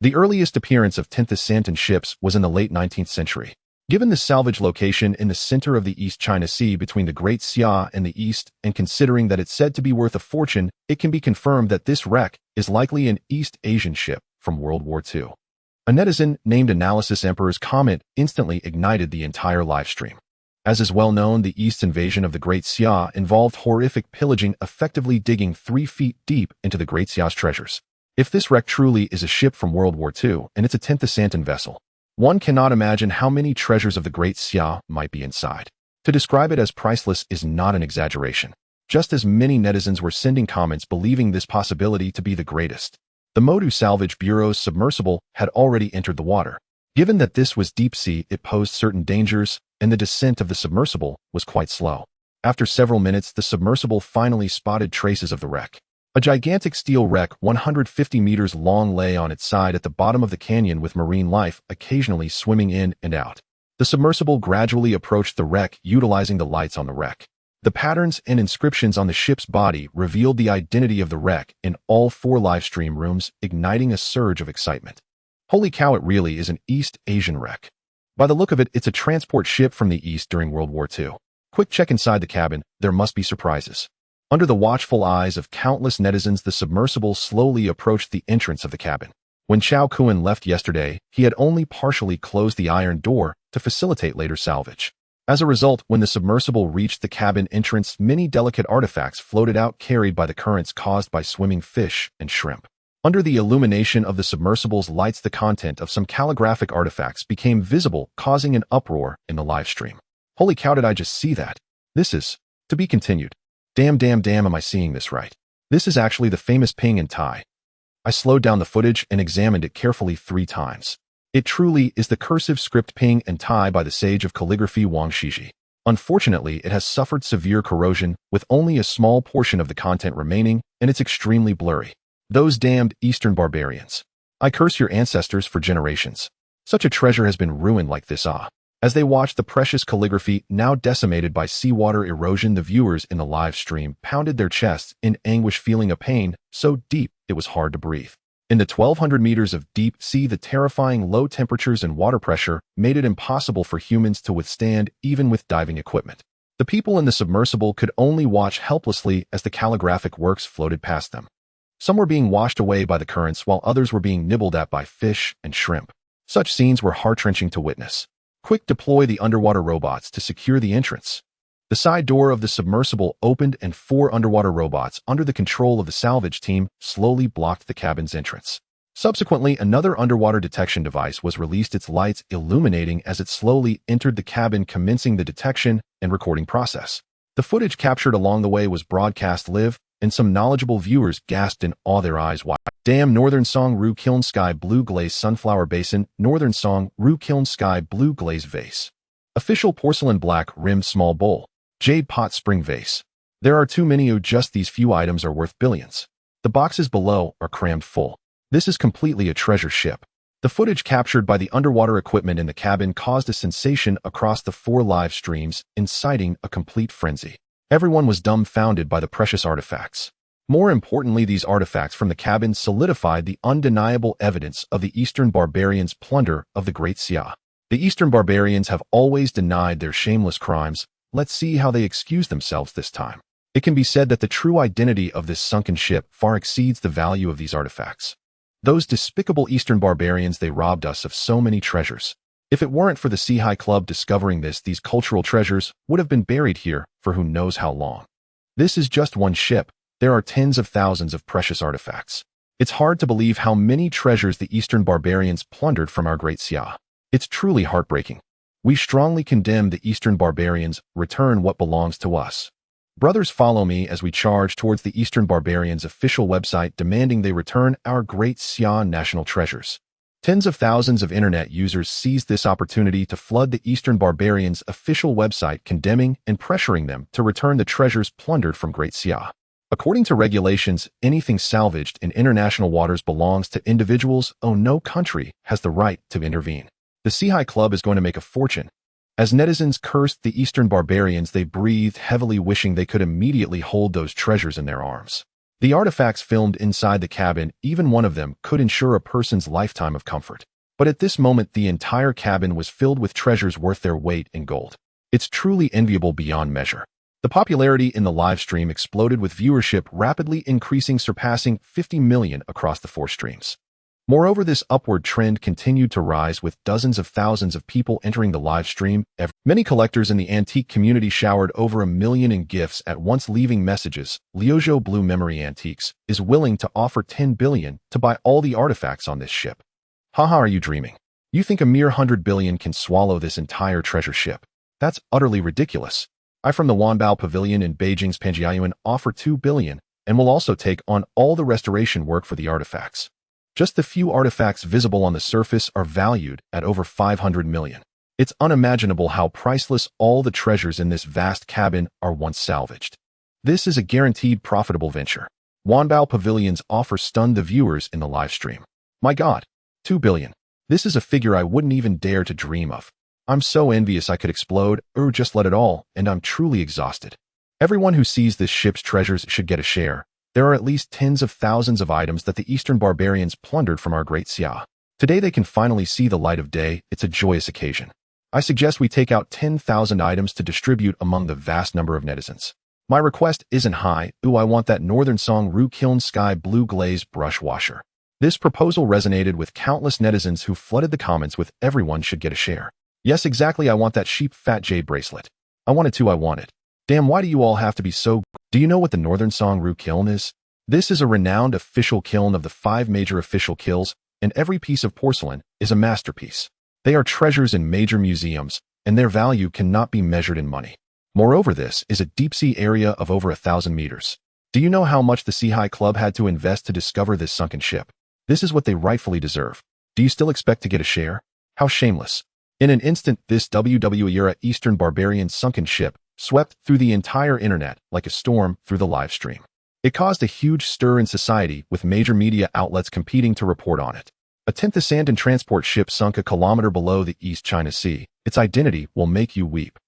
The earliest appearance of 10th Sandan ships was in the late 19th century. Given the salvage location in the center of the East China Sea between the Great Xia and the East, and considering that it's said to be worth a fortune, it can be confirmed that this wreck is likely an East Asian ship from World War II. A netizen named Analysis Emperor's comment instantly ignited the entire livestream. As is well known, the East's invasion of the Great Xia involved horrific pillaging, effectively digging 3 feet deep into the Great Xia's treasures. If this wreck truly is a ship from World War II, and it's a 10th Sandan vessel, one cannot imagine how many treasures of the Great Xia might be inside. To describe it as priceless is not an exaggeration. Just as many netizens were sending comments believing this possibility to be the greatest. The Motu Salvage Bureau's submersible had already entered the water. Given that this was deep sea, it posed certain dangers, and the descent of the submersible was quite slow. After several minutes, the submersible finally spotted traces of the wreck. A gigantic steel wreck 150 meters long lay on its side at the bottom of the canyon with marine life occasionally swimming in and out. The submersible gradually approached the wreck, utilizing the lights on the wreck. The patterns and inscriptions on the ship's body revealed the identity of the wreck in all 4 livestream rooms, igniting a surge of excitement. Holy cow, it really is an East Asian wreck. By the look of it, it's a transport ship from the East during World War II. Quick check inside the cabin, there must be surprises. Under the watchful eyes of countless netizens, the submersible slowly approached the entrance of the cabin. When Chao Kun left yesterday, he had only partially closed the iron door to facilitate later salvage. As a result, when the submersible reached the cabin entrance, many delicate artifacts floated out, carried by the currents caused by swimming fish and shrimp. Under the illumination of the submersible's lights, the content of some calligraphic artifacts became visible, causing an uproar in the live stream. Holy cow, did I just see that? This is to be continued. Damn, am I seeing this right? This is actually the famous ping in Thai. I slowed down the footage and examined it carefully 3 times. It truly is the cursive script ping in Thai by the sage of calligraphy Wang Shiji. Unfortunately, it has suffered severe corrosion, with only a small portion of the content remaining, and it's extremely blurry. Those damned Eastern barbarians. I curse your ancestors for generations. Such a treasure has been ruined like this, As they watched the precious calligraphy now decimated by seawater erosion, the viewers in the live stream pounded their chests in anguish, feeling a pain so deep it was hard to breathe. In the 1,200 meters of deep sea, the terrifying low temperatures and water pressure made it impossible for humans to withstand, even with diving equipment. The people in the submersible could only watch helplessly as the calligraphic works floated past them. Some were being washed away by the currents, while others were being nibbled at by fish and shrimp. Such scenes were heart-wrenching to witness. Quick, deploy the underwater robots to secure the entrance. The side door of the submersible opened and 4 underwater robots under the control of the salvage team slowly blocked the cabin's entrance. Subsequently, another underwater detection device was released, its lights illuminating as it slowly entered the cabin, commencing the detection and recording process. The footage captured along the way was broadcast live, and some knowledgeable viewers gasped in awe, their eyes wide. Damn, Northern Song Ru Kiln Sky Blue Glaze Sunflower Basin, Northern Song Ru Kiln Sky Blue Glaze Vase. Official porcelain black rimmed small bowl. Jade pot spring vase. There are too many, just these few items are worth billions. The boxes below are crammed full. This is completely a treasure ship. The footage captured by the underwater equipment in the cabin caused a sensation across the 4 live streams, inciting a complete frenzy. Everyone was dumbfounded by the precious artifacts. More importantly, these artifacts from the cabin solidified the undeniable evidence of the Eastern barbarians' plunder of the Great Xia. The Eastern barbarians have always denied their shameless crimes, let's see how they excuse themselves this time. It can be said that the true identity of this sunken ship far exceeds the value of these artifacts. Those despicable Eastern barbarians, they robbed us of so many treasures. If it weren't for the Sea High Club discovering these cultural treasures would have been buried here for who knows how long. This is just one ship. There are tens of thousands of precious artifacts. It's hard to believe how many treasures the Eastern barbarians plundered from our great Xia. It's truly heartbreaking. We strongly condemn the Eastern barbarians. Return what belongs to us. Brothers, follow me as we charge towards the Eastern barbarians' official website demanding they return our great Xia national treasures. Tens of thousands of internet users seized this opportunity to flood the Eastern barbarians' official website, condemning and pressuring them to return the treasures plundered from Great Xia. According to regulations, anything salvaged in international waters belongs to individuals. No country has the right to intervene. The Sea High Club is going to make a fortune. As netizens cursed the Eastern barbarians, they breathed heavily, wishing they could immediately hold those treasures in their arms. The artifacts filmed inside the cabin, even one of them, could ensure a person's lifetime of comfort. But at this moment, the entire cabin was filled with treasures worth their weight in gold. It's truly enviable beyond measure. The popularity in the live stream exploded, with viewership rapidly increasing, surpassing 50 million across the 4 streams. Moreover, this upward trend continued to rise, with dozens of thousands of people entering the live stream. Many collectors in the antique community showered over 1 million in gifts at once, leaving messages. Liuzhou Blue Memory Antiques is willing to offer 10 billion to buy all the artifacts on this ship. Haha, are you dreaming? You think a mere 100 billion can swallow this entire treasure ship? That's utterly ridiculous. I from the Wanbao Pavilion in Beijing's Panjiayuan offer 2 billion and will also take on all the restoration work for the artifacts. Just the few artifacts visible on the surface are valued at over 500 million. It's unimaginable how priceless all the treasures in this vast cabin are once salvaged. This is a guaranteed profitable venture. Wanbao Pavilions offer stunned the viewers in the live stream. My God, 2 billion. This is a figure I wouldn't even dare to dream of. I'm so envious I could explode, or just let it all, and I'm truly exhausted. Everyone who sees this ship's treasures should get a share. There are at least tens of thousands of items that the Eastern barbarians plundered from our great Xia. Today they can finally see the light of day. It's a joyous occasion. I suggest we take out 10,000 items to distribute among the vast number of netizens. My request isn't high. I want that Northern Song Ru Kiln Sky Blue Glaze brush washer. This proposal resonated with countless netizens who flooded the comments with everyone should get a share. Yes, exactly, I want that sheep fat jade bracelet. I want it too, I want it. Damn, why do you all have to be so... Do you know what the Northern Song Ru Kiln is? This is a renowned official kiln of the 5 major official kilns, and every piece of porcelain is a masterpiece. They are treasures in major museums, and their value cannot be measured in money. Moreover, this is a deep-sea area of over 1,000 meters. Do you know how much the Sea High Club had to invest to discover this sunken ship? This is what they rightfully deserve. Do you still expect to get a share? How shameless. In an instant, this WWE-era Eastern barbarian sunken ship swept through the entire internet like a storm through the live stream. It caused a huge stir in society, with major media outlets competing to report on it. A 10th sand and transport ship sunk a kilometer below the East China Sea. Its identity will make you weep.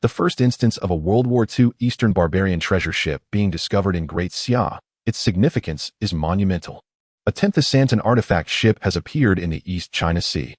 The first instance of a World War II Eastern barbarian treasure ship being discovered in Great Xia. Its significance is monumental. A 10th Santon artifact ship has appeared in the East China Sea.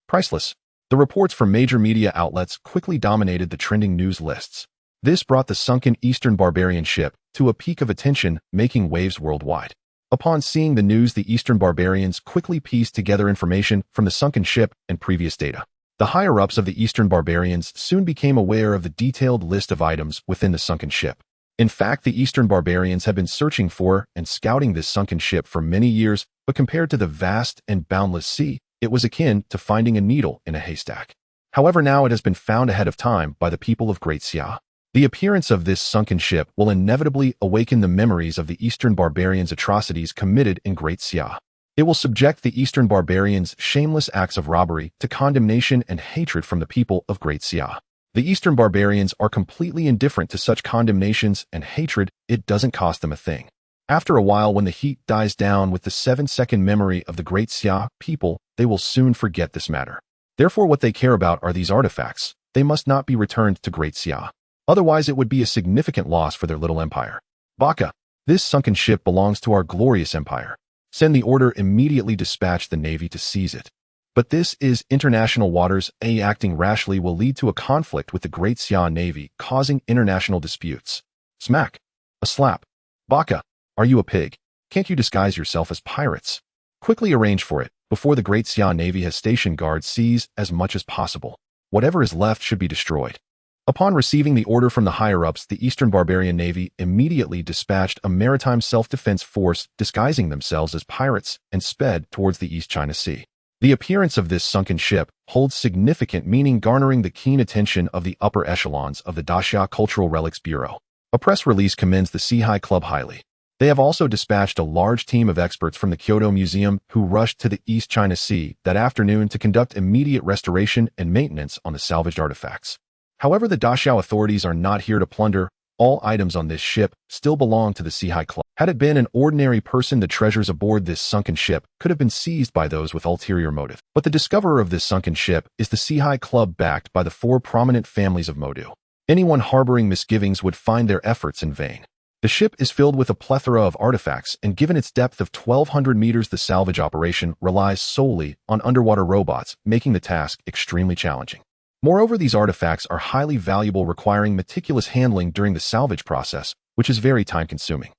Priceless. The reports from major media outlets quickly dominated the trending news lists. This brought the sunken Eastern barbarian ship to a peak of attention, making waves worldwide. Upon seeing the news, the Eastern barbarians quickly pieced together information from the sunken ship and previous data. The higher-ups of the Eastern barbarians soon became aware of the detailed list of items within the sunken ship. In fact, the Eastern barbarians had been searching for and scouting this sunken ship for many years, but compared to the vast and boundless sea, it was akin to finding a needle in a haystack. However, now it has been found ahead of time by the people of Great Xia. The appearance of this sunken ship will inevitably awaken the memories of the Eastern barbarians' atrocities committed in Great Xia. It will subject the Eastern barbarians' shameless acts of robbery to condemnation and hatred from the people of Great Xia. The Eastern barbarians are completely indifferent to such condemnations and hatred. It doesn't cost them a thing. After a while, when the heat dies down with the 7-second memory of the Great Xia people, they will soon forget this matter. Therefore, what they care about are these artifacts. They must not be returned to Great Xia. Otherwise, it would be a significant loss for their little empire. Baka, this sunken ship belongs to our glorious empire. Send the order, immediately dispatch the navy to seize it. But this is international waters. Acting rashly will lead to a conflict with the Great Xia Navy, causing international disputes. Smack. A slap. Baka. Are you a pig? Can't you disguise yourself as pirates? Quickly arrange for it, before the Great Xia Navy has stationed guards. Seize as much as possible. Whatever is left should be destroyed. Upon receiving the order from the higher-ups, the Eastern Barbarian Navy immediately dispatched a maritime self-defense force disguising themselves as pirates and sped towards the East China Sea. The appearance of this sunken ship holds significant meaning, garnering the keen attention of the upper echelons of the Daxia Cultural Relics Bureau. A press release commends the Seahai Club highly. They have also dispatched a large team of experts from the Kyoto Museum who rushed to the East China Sea that afternoon to conduct immediate restoration and maintenance on the salvaged artifacts. However, the Daxiao authorities are not here to plunder. All items on this ship still belong to the Seahai Club. Had it been an ordinary person, the treasures aboard this sunken ship could have been seized by those with ulterior motive. But the discoverer of this sunken ship is the Seahai Club, backed by the 4 prominent families of Modu. Anyone harboring misgivings would find their efforts in vain. The ship is filled with a plethora of artifacts, and given its depth of 1,200 meters, the salvage operation relies solely on underwater robots, making the task extremely challenging. Moreover, these artifacts are highly valuable, requiring meticulous handling during the salvage process, which is very time-consuming.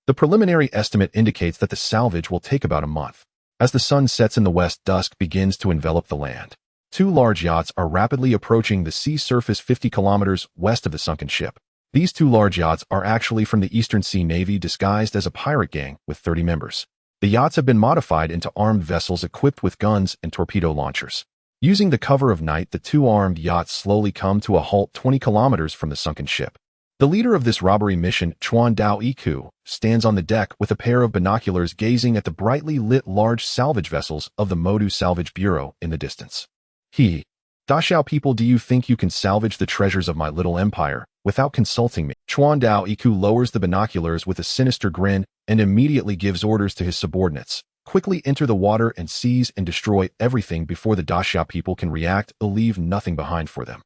The preliminary estimate indicates that the salvage will take about a month. As the sun sets in the west, dusk begins to envelop the land. 2 large yachts are rapidly approaching the sea surface 50 kilometers west of the sunken ship. These 2 large yachts are actually from the Eastern Sea Navy, disguised as a pirate gang with 30 members. The yachts have been modified into armed vessels equipped with guns and torpedo launchers. Using the cover of night, the 2 armed yachts slowly come to a halt 20 kilometers from the sunken ship. The leader of this robbery mission, Chuan Dao Iku, stands on the deck with a pair of binoculars, gazing at the brightly lit large salvage vessels of the Modu Salvage Bureau in the distance. Daxiao people, do you think you can salvage the treasures of my little empire without consulting me? Chuan Dao Iku lowers the binoculars with a sinister grin and immediately gives orders to his subordinates. Quickly enter the water and seize and destroy everything before the Daxia people can react. Leave nothing behind for them.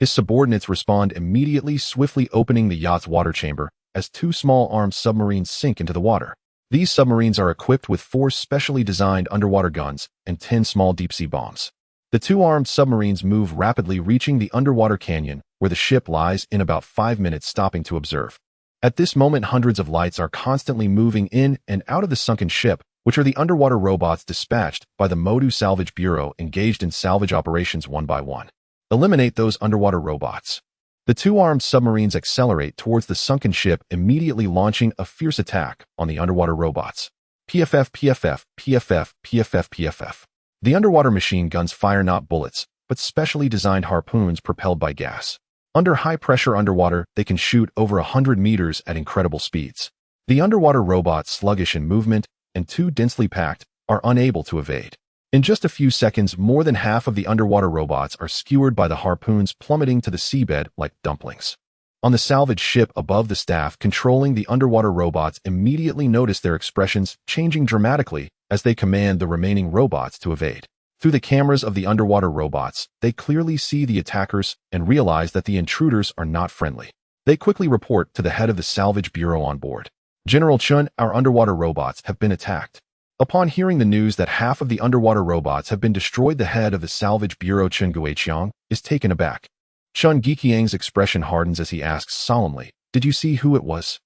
His subordinates respond immediately, swiftly opening the yacht's water chamber as 2 small armed submarines sink into the water. These submarines are equipped with 4 specially designed underwater guns and 10 small deep-sea bombs. The 2 armed submarines move rapidly, reaching the underwater canyon where the ship lies in about 5 minutes, stopping to observe. At this moment, hundreds of lights are constantly moving in and out of the sunken ship, which are the underwater robots dispatched by the Modu Salvage Bureau, engaged in salvage operations one by one. Eliminate those underwater robots. The 2 armed submarines accelerate towards the sunken ship, immediately launching a fierce attack on the underwater robots. PFF, PFF, PFF, PFF, PFF. The underwater machine guns fire not bullets, but specially designed harpoons propelled by gas. Under high pressure underwater, they can shoot over 100 meters at incredible speeds. The underwater robots, sluggish in movement and too densely packed, are unable to evade. In just a few seconds, more than half of the underwater robots are skewered by the harpoons, plummeting to the seabed like dumplings. On the salvage ship above, the staff controlling the underwater robots immediately notice their expressions changing dramatically as they command the remaining robots to evade. Through the cameras of the underwater robots, they clearly see the attackers and realize that the intruders are not friendly. They quickly report to the head of the Salvage Bureau on board. General Chun, our underwater robots have been attacked. Upon hearing the news that half of the underwater robots have been destroyed, the head of the Salvage Bureau, Chen Guiqiang, is taken aback. Chun Guiqiang's expression hardens as he asks solemnly, "Did you see who it was?"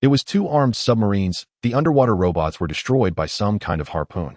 It was 2 armed submarines. The underwater robots were destroyed by some kind of harpoon.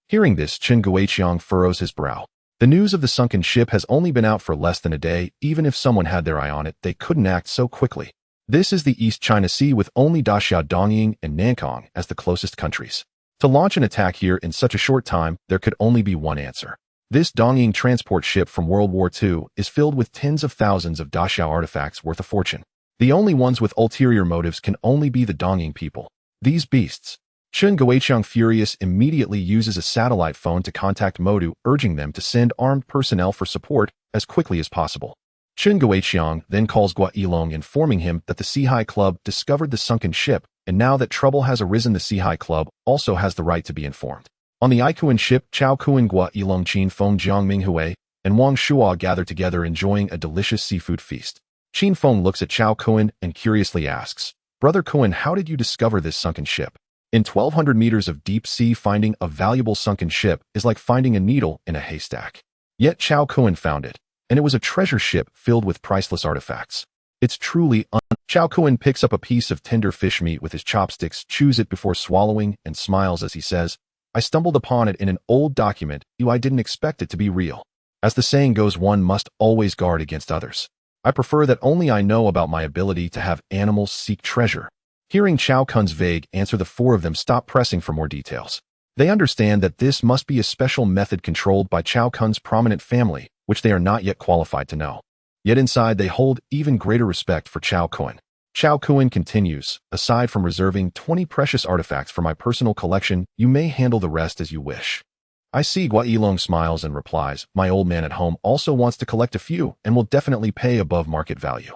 Hearing this, Chen Guiqiang furrows his brow. The news of the sunken ship has only been out for less than a day. Even if someone had their eye on it, they couldn't act so quickly. This is the East China Sea, with only Daxia, Dongying, and Nankong as the closest countries. To launch an attack here in such a short time, there could only be one answer. This Dongying transport ship from World War II is filled with tens of thousands of Daxiao artifacts worth a fortune. The only ones with ulterior motives can only be the Dongying people. These beasts. Chen Guiqiang, furious, immediately uses a satellite phone to contact Modu, urging them to send armed personnel for support as quickly as possible. Chen Guiqiang then calls Gua Yilong, informing him that the Seahai Club discovered the sunken ship, and now that trouble has arisen, the Seahai Club also has the right to be informed. On the Ikuan ship, Chao Kuan, Gua Yilong, Qin Feng, Jiang Minghui, and Wang Shua gather together, enjoying a delicious seafood feast. Qin Feng looks at Chao Kuan and curiously asks, "Brother Kuan, how did you discover this sunken ship?" In 1,200 meters of deep sea, finding a valuable sunken ship is like finding a needle in a haystack. Yet Chao Kuan found it, and it was a treasure ship filled with priceless artifacts. It's truly Chao Kuan picks up a piece of tender fish meat with his chopsticks, chews it before swallowing, and smiles as he says, I stumbled upon it in an old document. I didn't expect it to be real. As the saying goes, one must always guard against others. I prefer that only I know about my ability to have animals seek treasure. Hearing Chao Kuan's vague answer, the four of them stop pressing for more details. They understand that this must be a special method controlled by Chao Kuan's prominent family, which they are not yet qualified to know. Yet inside they hold even greater respect for Chao Kuan. Chao Kuan continues, aside from reserving 20 precious artifacts for my personal collection, you may handle the rest as you wish. I see. Gua Yilong smiles and replies, my old man at home also wants to collect a few and will definitely pay above market value.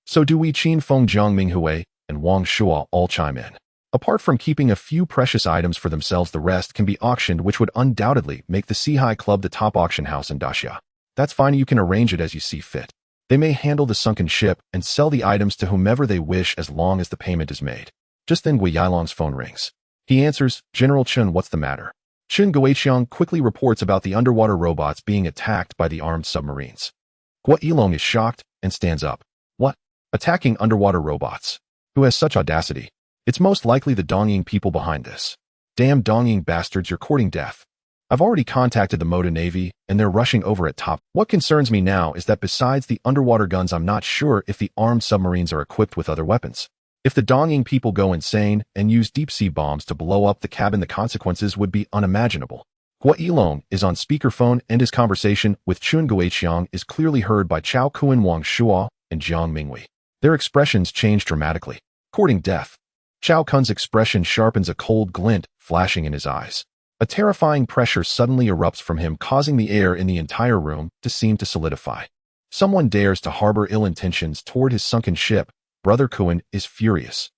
So do we. Qin Feng, Jiang Minghui, and Wang Shua all chime in. Apart from keeping a few precious items for themselves, the rest can be auctioned, which would undoubtedly make the Sihai Club the top auction house in Daxia. That's fine, you can arrange it as you see fit. They may handle the sunken ship and sell the items to whomever they wish as long as the payment is made. Just then Gui Yilong's phone rings. He answers, General Chen, what's the matter? Chen Guiqiang quickly reports about the underwater robots being attacked by the armed submarines. Gua Yilong is shocked and stands up. What? Attacking underwater robots? Who has such audacity? It's most likely the Dongying people behind this. Damn Dongying bastards, you're courting death. I've already contacted the Moda Navy, and they're rushing over at top. What concerns me now is that besides the underwater guns, I'm not sure if the armed submarines are equipped with other weapons. If the Dongying people go insane and use deep-sea bombs to blow up the cabin, the consequences would be unimaginable. Gua Yilong is on speakerphone, and his conversation with Chun Guiqiang is clearly heard by Chao Kuan, Wang Shua, and Jiang Minghui. Their expressions change dramatically. Courting death. Chao Kuan's expression sharpens, a cold glint flashing in his eyes. A terrifying pressure suddenly erupts from him, causing the air in the entire room to seem to solidify. Someone dares to harbor ill intentions toward his sunken ship. Brother Kuan is furious.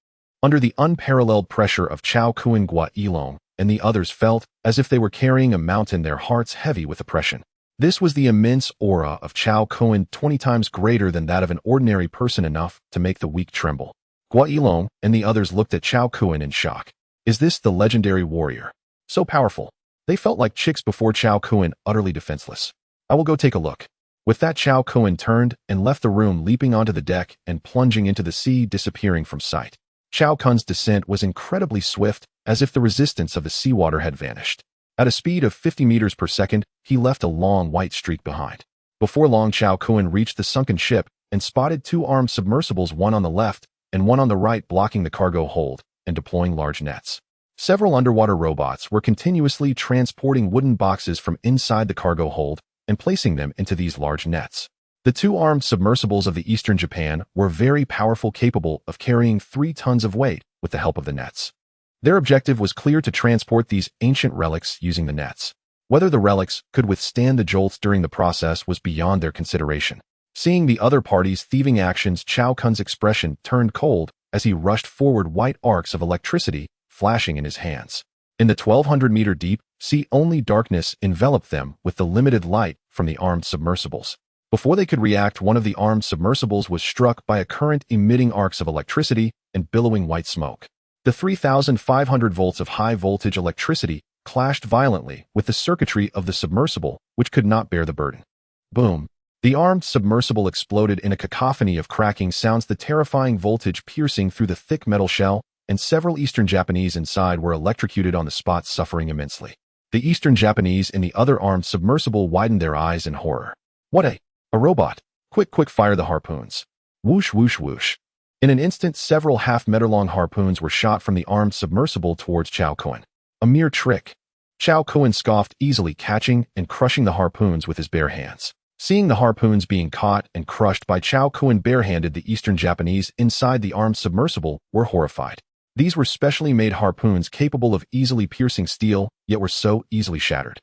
Under the unparalleled pressure of Chao Kuan, Gua Yilong and the others felt as if they were carrying a mountain, their hearts heavy with oppression. This was the immense aura of Chao Kuan, 20 times greater than that of an ordinary person, enough to make the weak tremble. Gua Yilong and the others looked at Chao Kuan in shock. Is this the legendary warrior? So powerful. They felt like chicks before Chao Kuan, utterly defenseless. I will go take a look. With that, Chao Kuan turned and left the room, leaping onto the deck and plunging into the sea, disappearing from sight. Chao Kuan's descent was incredibly swift, as if the resistance of the seawater had vanished. At a speed of 50 meters per second, he left a long white streak behind. Before long, Chao Kuan reached the sunken ship and spotted two armed submersibles, one on the left and one on the right, blocking the cargo hold and deploying large nets. Several underwater robots were continuously transporting wooden boxes from inside the cargo hold and placing them into these large nets. The two armed submersibles of the Eastern Japan were very powerful, capable of carrying 3 tons of weight with the help of the nets. Their objective was clear: to transport these ancient relics using the nets. Whether the relics could withstand the jolts during the process was beyond their consideration. Seeing the other party's thieving actions, Chao Kuan's expression turned cold as he rushed forward, white arcs of electricity flashing in his hands. In the 1,200-meter deep sea, only darkness enveloped them with the limited light from the armed submersibles. Before they could react, one of the armed submersibles was struck by a current emitting arcs of electricity and billowing white smoke. The 3,500 volts of high-voltage electricity clashed violently with the circuitry of the submersible, which could not bear the burden. Boom! The armed submersible exploded in a cacophony of cracking sounds, the terrifying voltage piercing through the thick metal shell, and several Eastern Japanese inside were electrocuted on the spot, suffering immensely. The Eastern Japanese in the other armed submersible widened their eyes in horror. What a robot! Quick, fire the harpoons. Whoosh, whoosh, whoosh. In an instant, several half-meter-long harpoons were shot from the armed submersible towards Chao Kuan. A mere trick. Chao Kuan scoffed, easily catching and crushing the harpoons with his bare hands. Seeing the harpoons being caught and crushed by Chao Kuan barehanded, the Eastern Japanese inside the armed submersible were horrified. These were specially made harpoons capable of easily piercing steel, yet were so easily shattered.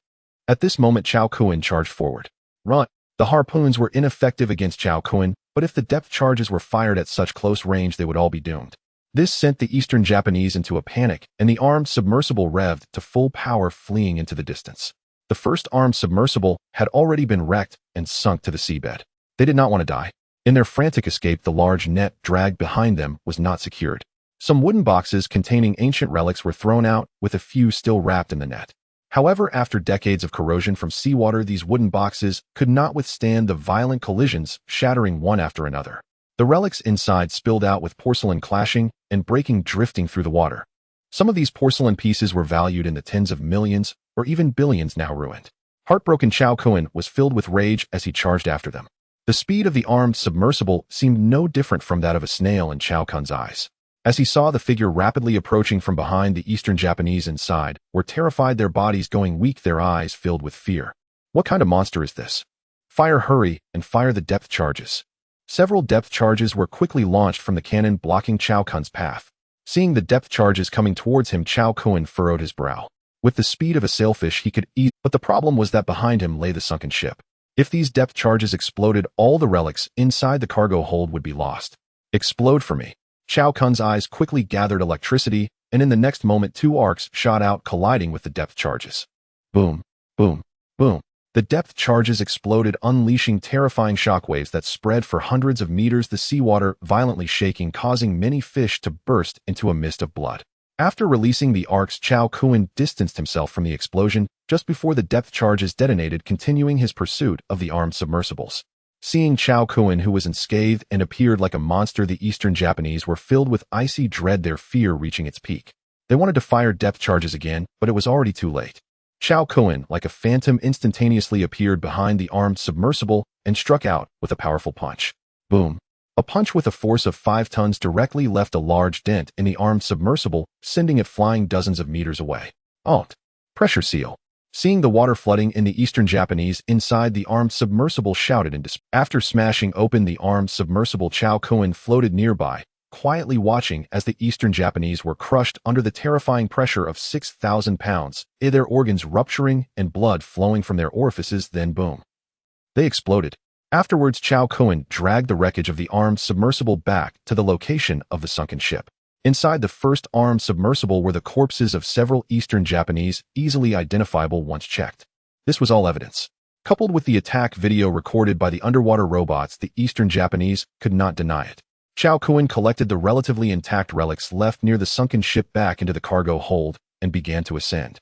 At this moment, Chao Kuan charged forward. Run! The harpoons were ineffective against Chao Kuan, but if the depth charges were fired at such close range, they would all be doomed. This sent the Eastern Japanese into a panic, and the armed submersible revved to full power, fleeing into the distance. The first armed submersible had already been wrecked and sunk to the seabed. They did not want to die. In their frantic escape, the large net dragged behind them was not secured. Some wooden boxes containing ancient relics were thrown out, with a few still wrapped in the net. However, after decades of corrosion from seawater, these wooden boxes could not withstand the violent collisions, shattering one after another. The relics inside spilled out with porcelain clashing and breaking, drifting through the water. Some of these porcelain pieces were valued in the tens of millions, or even billions, now ruined. Heartbroken, Chao Kun was filled with rage as he charged after them. The speed of the armed submersible seemed no different from that of a snail in Chao Kun's eyes. As he saw the figure rapidly approaching from behind, the Eastern Japanese inside were terrified, their bodies going weak, their eyes filled with fear. What kind of monster is this? Fire, hurry, and fire the depth charges. Several depth charges were quickly launched from the cannon, blocking Chao Kun's path. Seeing the depth charges coming towards him, Chao Kun furrowed his brow. With the speed of a sailfish, he could eat, but the problem was that behind him lay the sunken ship. If these depth charges exploded, all the relics inside the cargo hold would be lost. Explode for me. Chao Kun's eyes quickly gathered electricity, and in the next moment 2 arcs shot out, colliding with the depth charges. Boom, boom, boom. The depth charges exploded, unleashing terrifying shockwaves that spread for hundreds of meters, the seawater violently shaking, causing many fish to burst into a mist of blood. After releasing the arcs, Chao Kun distanced himself from the explosion just before the depth charges detonated, continuing his pursuit of the armed submersibles. Seeing Chao Kun, who was unscathed and appeared like a monster, the Eastern Japanese were filled with icy dread, their fear reaching its peak. They wanted to fire depth charges again, but it was already too late. Chao Kun, like a phantom, instantaneously appeared behind the armed submersible and struck out with a powerful punch. Boom. A punch with a force of 5 tons directly left a large dent in the armed submersible, sending it flying dozens of meters away. Alt. Pressure seal. Seeing the water flooding in, the Eastern Japanese inside the armed submersible shouted in despair. After smashing open the armed submersible, Chao Kun floated nearby, quietly watching as the Eastern Japanese were crushed under the terrifying pressure of 6,000 pounds, their organs rupturing and blood flowing from their orifices. Then boom. They exploded. Afterwards, Chao Kun dragged the wreckage of the armed submersible back to the location of the sunken ship. Inside the first armed submersible were the corpses of several Eastern Japanese, easily identifiable once checked. This was all evidence. Coupled with the attack video recorded by the underwater robots, the Eastern Japanese could not deny it. Chao Kun collected the relatively intact relics left near the sunken ship back into the cargo hold and began to ascend.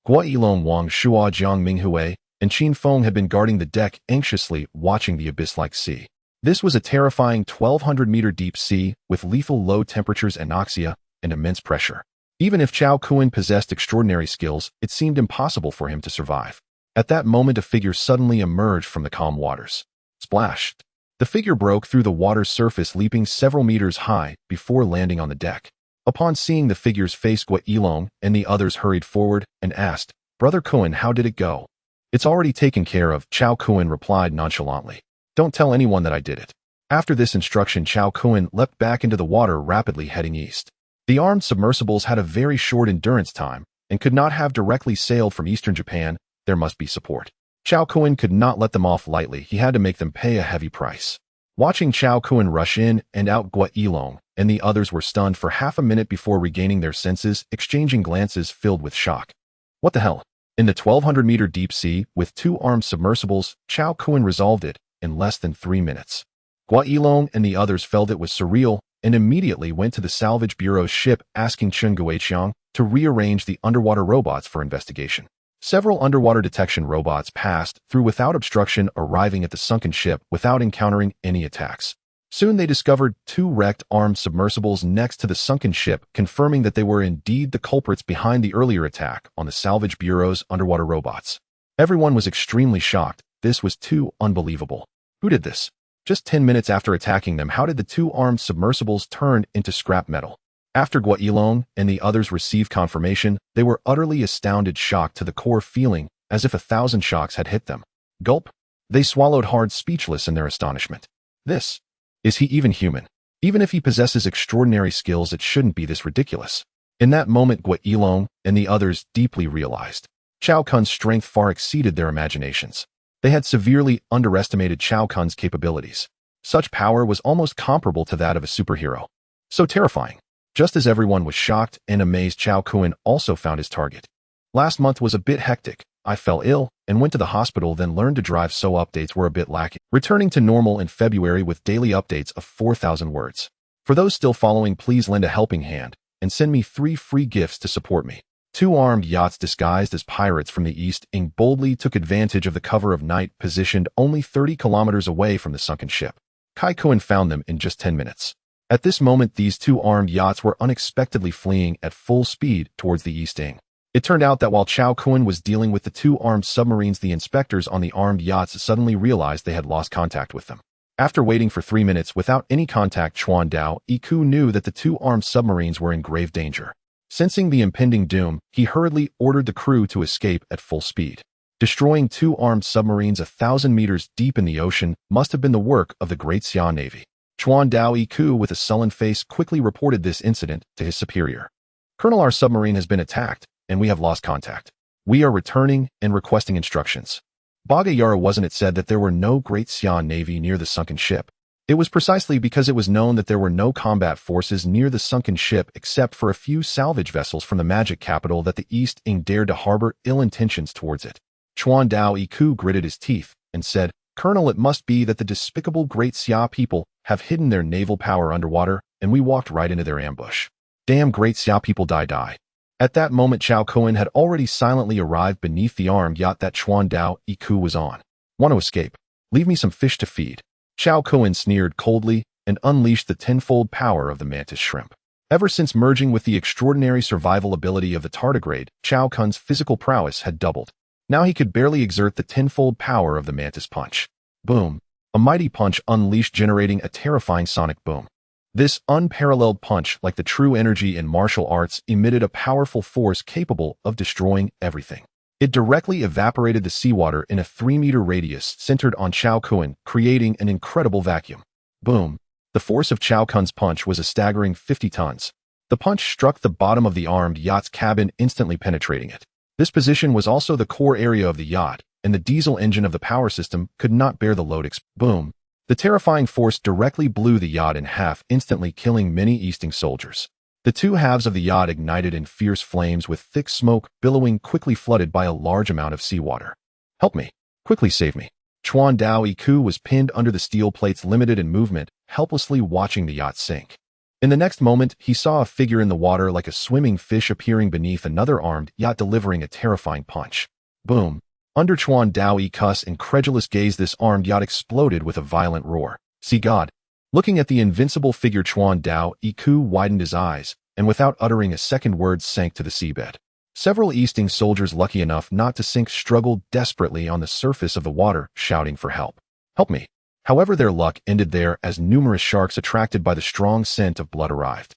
Gua Yilong, Wang Shua, Jiang Minghui, and Qin Feng had been guarding the deck, anxiously watching the abyss-like sea. This was a terrifying 1,200-meter deep sea with lethal low temperatures, anoxia, and immense pressure. Even if Chao Kun possessed extraordinary skills, it seemed impossible for him to survive. At that moment, a figure suddenly emerged from the calm waters. Splash! The figure broke through the water's surface, leaping several meters high before landing on the deck. Upon seeing the figure's face, Gua Yilong and the others hurried forward and asked, "Brother Kun, how did it go?" "It's already taken care of," Chao Kun replied nonchalantly. "Don't tell anyone that I did it." After this instruction, Chao Kun leapt back into the water, rapidly heading east. The armed submersibles had a very short endurance time and could not have directly sailed from eastern Japan. There must be support. Chao Kun could not let them off lightly. He had to make them pay a heavy price. Watching Chao Kun rush in and out, Gua Yilong and the others were stunned for half a minute before regaining their senses, exchanging glances filled with shock. What the hell? In the 1,200-meter deep sea, with 2 armed submersibles, Chao Kun resolved it in less than 3 minutes. Gua Yilong and the others felt it was surreal and immediately went to the salvage bureau's ship, asking Chen Guiqiang to rearrange the underwater robots for investigation. Several underwater detection robots passed through without obstruction, arriving at the sunken ship without encountering any attacks. Soon they discovered 2 wrecked armed submersibles next to the sunken ship, confirming that they were indeed the culprits behind the earlier attack on the salvage bureau's underwater robots. Everyone was extremely shocked. This was too unbelievable. Who did this? Just 10 minutes after attacking them, how did the 2 armed submersibles turn into scrap metal? After Gua Yilong and the others received confirmation, they were utterly astounded, shocked to the core, feeling as if 1,000 shocks had hit them. Gulp! They swallowed hard, speechless in their astonishment. This. Is he even human? Even if he possesses extraordinary skills, it shouldn't be this ridiculous. In that moment, Gua Yilong and the others deeply realized Chao Kun's strength far exceeded their imaginations. They had severely underestimated Chao Kun's capabilities. Such power was almost comparable to that of a superhero. So terrifying. Just as everyone was shocked and amazed, Chao Kun also found his target. Last month was a bit hectic. I fell ill and went to the hospital, then learned to drive, so updates were a bit lacking. Returning to normal in February with daily updates of 4,000 words. For those still following, please lend a helping hand and send me 3 free gifts to support me. 2 armed yachts disguised as pirates from the east boldly took advantage of the cover of night, positioned only 30 kilometers away from the sunken ship. Tycoon found them in just 10 minutes. At this moment, these 2 armed yachts were unexpectedly fleeing at full speed towards the east. It turned out that while Chao Kun was dealing with the 2 armed submarines, the inspectors on the armed yachts suddenly realized they had lost contact with them. After waiting for 3 minutes without any contact, Chuan Dao Iku knew that the 2 armed submarines were in grave danger. Sensing the impending doom, he hurriedly ordered the crew to escape at full speed. Destroying 2 armed submarines 1,000 meters deep in the ocean must have been the work of the Great Xia Navy. Chuan Dao Iku, with a sullen face, quickly reported this incident to his superior. Colonel, our submarine has been attacked, and we have lost contact. We are returning and requesting instructions. Bagayara, wasn't it said that there were no Great Xia Navy near the sunken ship? It was precisely because it was known that there were no combat forces near the sunken ship except for a few salvage vessels from the magic capital that the East dared to harbor ill intentions towards it. Chuan Dao Iku gritted his teeth and said, Colonel, it must be that the despicable Great Xia people have hidden their naval power underwater, and we walked right into their ambush. Damn Great Xia people, die. At that moment, Chao Kun had already silently arrived beneath the armed yacht that Chuan Dao Iku was on. Want to escape? Leave me some fish to feed. Chao Kun sneered coldly and unleashed the tenfold power of the mantis shrimp. Ever since merging with the extraordinary survival ability of the tardigrade, Chao Kun's physical prowess had doubled. Now he could barely exert the tenfold power of the mantis punch. Boom! A mighty punch unleashed, generating a terrifying sonic boom. This unparalleled punch, like the true energy in martial arts, emitted a powerful force capable of destroying everything. It directly evaporated the seawater in a 3-meter radius centered on Chao Kun, creating an incredible vacuum. Boom! The force of Chao Kun's punch was a staggering 50 tons. The punch struck the bottom of the armed yacht's cabin, instantly penetrating it. This position was also the core area of the yacht, and the diesel engine of the power system could not bear the load. Boom! The terrifying force directly blew the yacht in half, instantly killing many Easting soldiers. The 2 halves of the yacht ignited in fierce flames, with thick smoke billowing, quickly flooded by a large amount of seawater. Help me! Quickly save me! Chuan Dao Iku was pinned under the steel plates, limited in movement, helplessly watching the yacht sink. In the next moment, he saw a figure in the water like a swimming fish appearing beneath another armed yacht, delivering a terrifying punch. Boom! Under Chuan Dao Iku's incredulous gaze, this armed yacht exploded with a violent roar. See God! Looking at the invincible figure, Chuan Dao Iku widened his eyes, and without uttering a second word sank to the seabed. Several Easting soldiers, lucky enough not to sink, struggled desperately on the surface of the water, shouting for help. Help me! However, their luck ended there as numerous sharks, attracted by the strong scent of blood, arrived.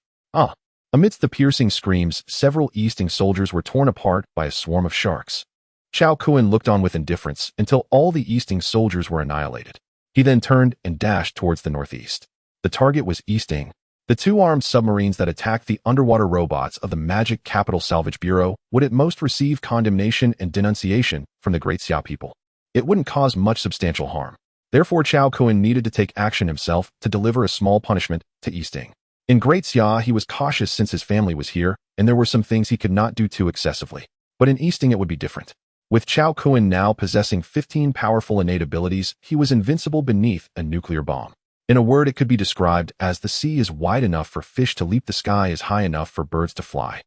Amidst the piercing screams, several Easting soldiers were torn apart by a swarm of sharks. Chao Kun looked on with indifference until all the Easting soldiers were annihilated. He then turned and dashed towards the northeast. The target was Easting. The 2 armed submarines that attacked the underwater robots of the Magic Capital Salvage Bureau would at most receive condemnation and denunciation from the Great Xia people. It wouldn't cause much substantial harm. Therefore, Chao Kun needed to take action himself to deliver a small punishment to Easting. In Great Xia, he was cautious since his family was here, and there were some things he could not do too excessively. But in Easting, it would be different. With Chao Kun now possessing 15 powerful innate abilities, he was invincible beneath a nuclear bomb. In a word, it could be described as the sea is wide enough for fish to leap, the sky is high enough for birds to fly.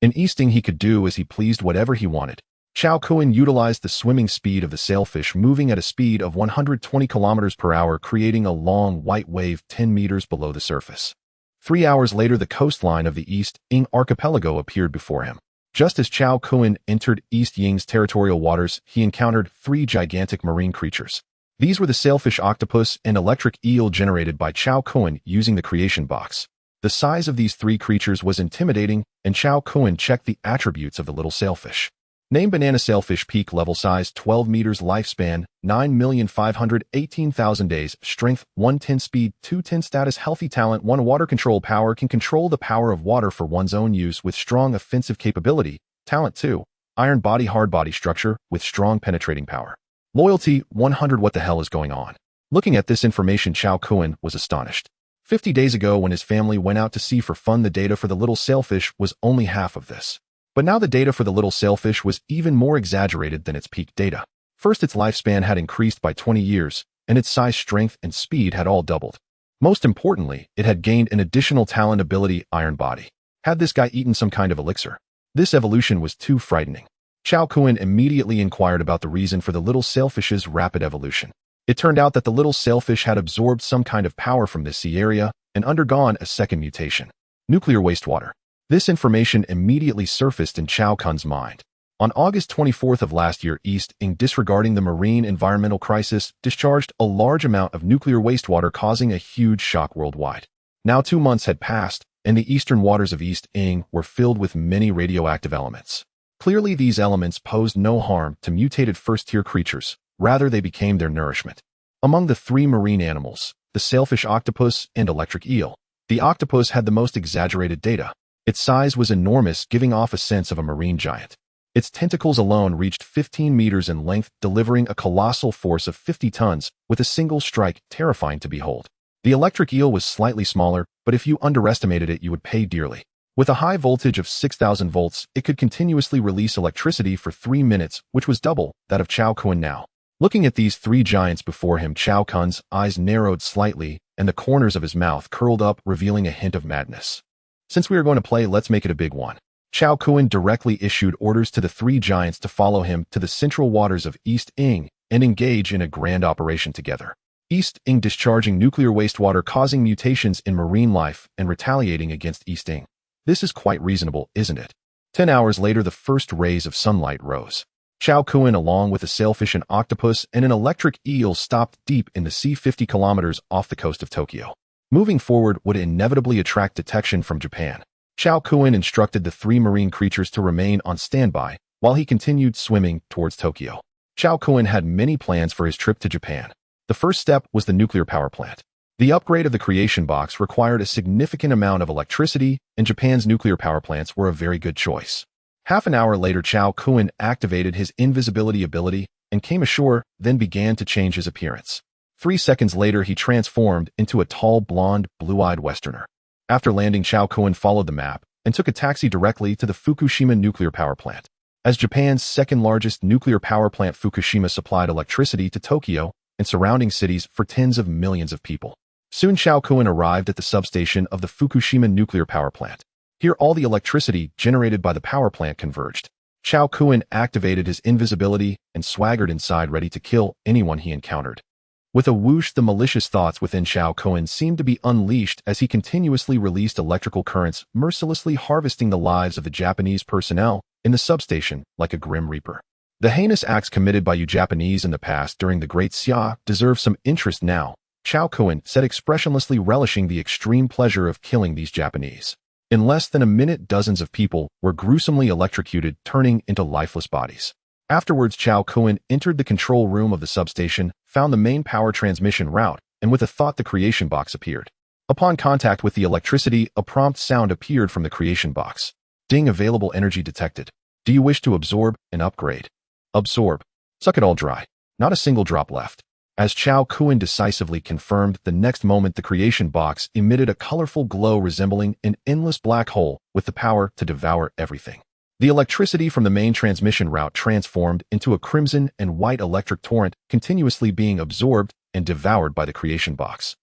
In Easting, he could do as he pleased, whatever he wanted. Chao Kun utilized the swimming speed of the sailfish, moving at a speed of 120 kilometers per hour, creating a long white wave 10 meters below the surface. 3 hours later, the coastline of the East Ying archipelago appeared before him. Just as Chao Kun entered East Ying's territorial waters, he encountered 3 gigantic marine creatures. These were the sailfish octopus and electric eel generated by Chao Kun using the creation box. The size of these 3 creatures was intimidating, and Chao Kun checked the attributes of the little sailfish. Name: banana sailfish, peak level size 12 meters, lifespan 9,518,000 days, strength 110, speed 210, status healthy, talent 1, water control power, can control the power of water for one's own use with strong offensive capability, talent 2, iron body, hard body structure with strong penetrating power, loyalty 100. What the hell is going on? Looking at this information, Chao Kun was astonished. 50 days ago, when his family went out to sea for fun, the data for the little sailfish was only half of this. But now the data for the little sailfish was even more exaggerated than its peak data. First, its lifespan had increased by 20 years, and its size, strength, and speed had all doubled. Most importantly, it had gained an additional talent ability, Iron Body. Had this guy eaten some kind of elixir? This evolution was too frightening. Chao Kuan immediately inquired about the reason for the little sailfish's rapid evolution. It turned out that the little sailfish had absorbed some kind of power from this sea area and undergone a second mutation. Nuclear wastewater. This information immediately surfaced in Chao Kuan's mind. On August 24th of last year, East Ing, disregarding the marine environmental crisis, discharged a large amount of nuclear wastewater, causing a huge shock worldwide. Now 2 months had passed, and the eastern waters of East Ing were filled with many radioactive elements. Clearly, these elements posed no harm to mutated first-tier creatures. Rather, they became their nourishment. Among the 3 marine animals, the sailfish octopus and electric eel, the octopus had the most exaggerated data. Its size was enormous, giving off a sense of a marine giant. Its tentacles alone reached 15 meters in length, delivering a colossal force of 50 tons with a single strike, terrifying to behold. The electric eel was slightly smaller, but if you underestimated it, you would pay dearly. With a high voltage of 6,000 volts, it could continuously release electricity for 3 minutes, which was double that of Chao Kuan now. Looking at these 3 giants before him, Chao Kuan's eyes narrowed slightly, and the corners of his mouth curled up, revealing a hint of madness. Since we are going to play, let's make it a big one. Chao Kuan directly issued orders to the 3 giants to follow him to the central waters of East Ing and engage in a grand operation together. East Ing discharging nuclear wastewater, causing mutations in marine life and retaliating against East Ing. This is quite reasonable, isn't it? 10 hours later, the first rays of sunlight rose. Chao Kuan, along with a sailfish, an octopus, and an electric eel, stopped deep in the sea 50 kilometers off the coast of Tokyo. Moving forward would inevitably attract detection from Japan. Chao Kuan instructed the 3 marine creatures to remain on standby while he continued swimming towards Tokyo. Chao Kuan had many plans for his trip to Japan. The first step was the nuclear power plant. The upgrade of the creation box required a significant amount of electricity, and Japan's nuclear power plants were a very good choice. Half an hour later, Chao Kuan activated his invisibility ability and came ashore, then began to change his appearance. 3 seconds later, he transformed into a tall, blonde, blue-eyed Westerner. After landing, Chao Kuan followed the map and took a taxi directly to the Fukushima nuclear power plant. As Japan's second-largest nuclear power plant, Fukushima supplied electricity to Tokyo and surrounding cities for tens of millions of people. Soon, Chao Kuan arrived at the substation of the Fukushima nuclear power plant. Here, all the electricity generated by the power plant converged. Chao Kuan activated his invisibility and swaggered inside, ready to kill anyone he encountered. With a whoosh, the malicious thoughts within Chao Kuan seemed to be unleashed as he continuously released electrical currents, mercilessly harvesting the lives of the Japanese personnel in the substation like a grim reaper. The heinous acts committed by you Japanese in the past during the Great Xia deserve some interest now, Chao Kuan said, expressionlessly relishing the extreme pleasure of killing these Japanese. In less than a minute, dozens of people were gruesomely electrocuted, turning into lifeless bodies. Afterwards, Chao Kuan entered the control room of the substation, found the main power transmission route, and with a thought, the creation box appeared. Upon contact with the electricity, a prompt sound appeared from the creation box. Ding, available energy detected. Do you wish to absorb and upgrade? Absorb. Suck it all dry. Not a single drop left. As Chao Kuan decisively confirmed, the next moment the creation box emitted a colorful glow resembling an endless black hole with the power to devour everything. The electricity from the main transmission route transformed into a crimson and white electric torrent, continuously being absorbed and devoured by the creation box.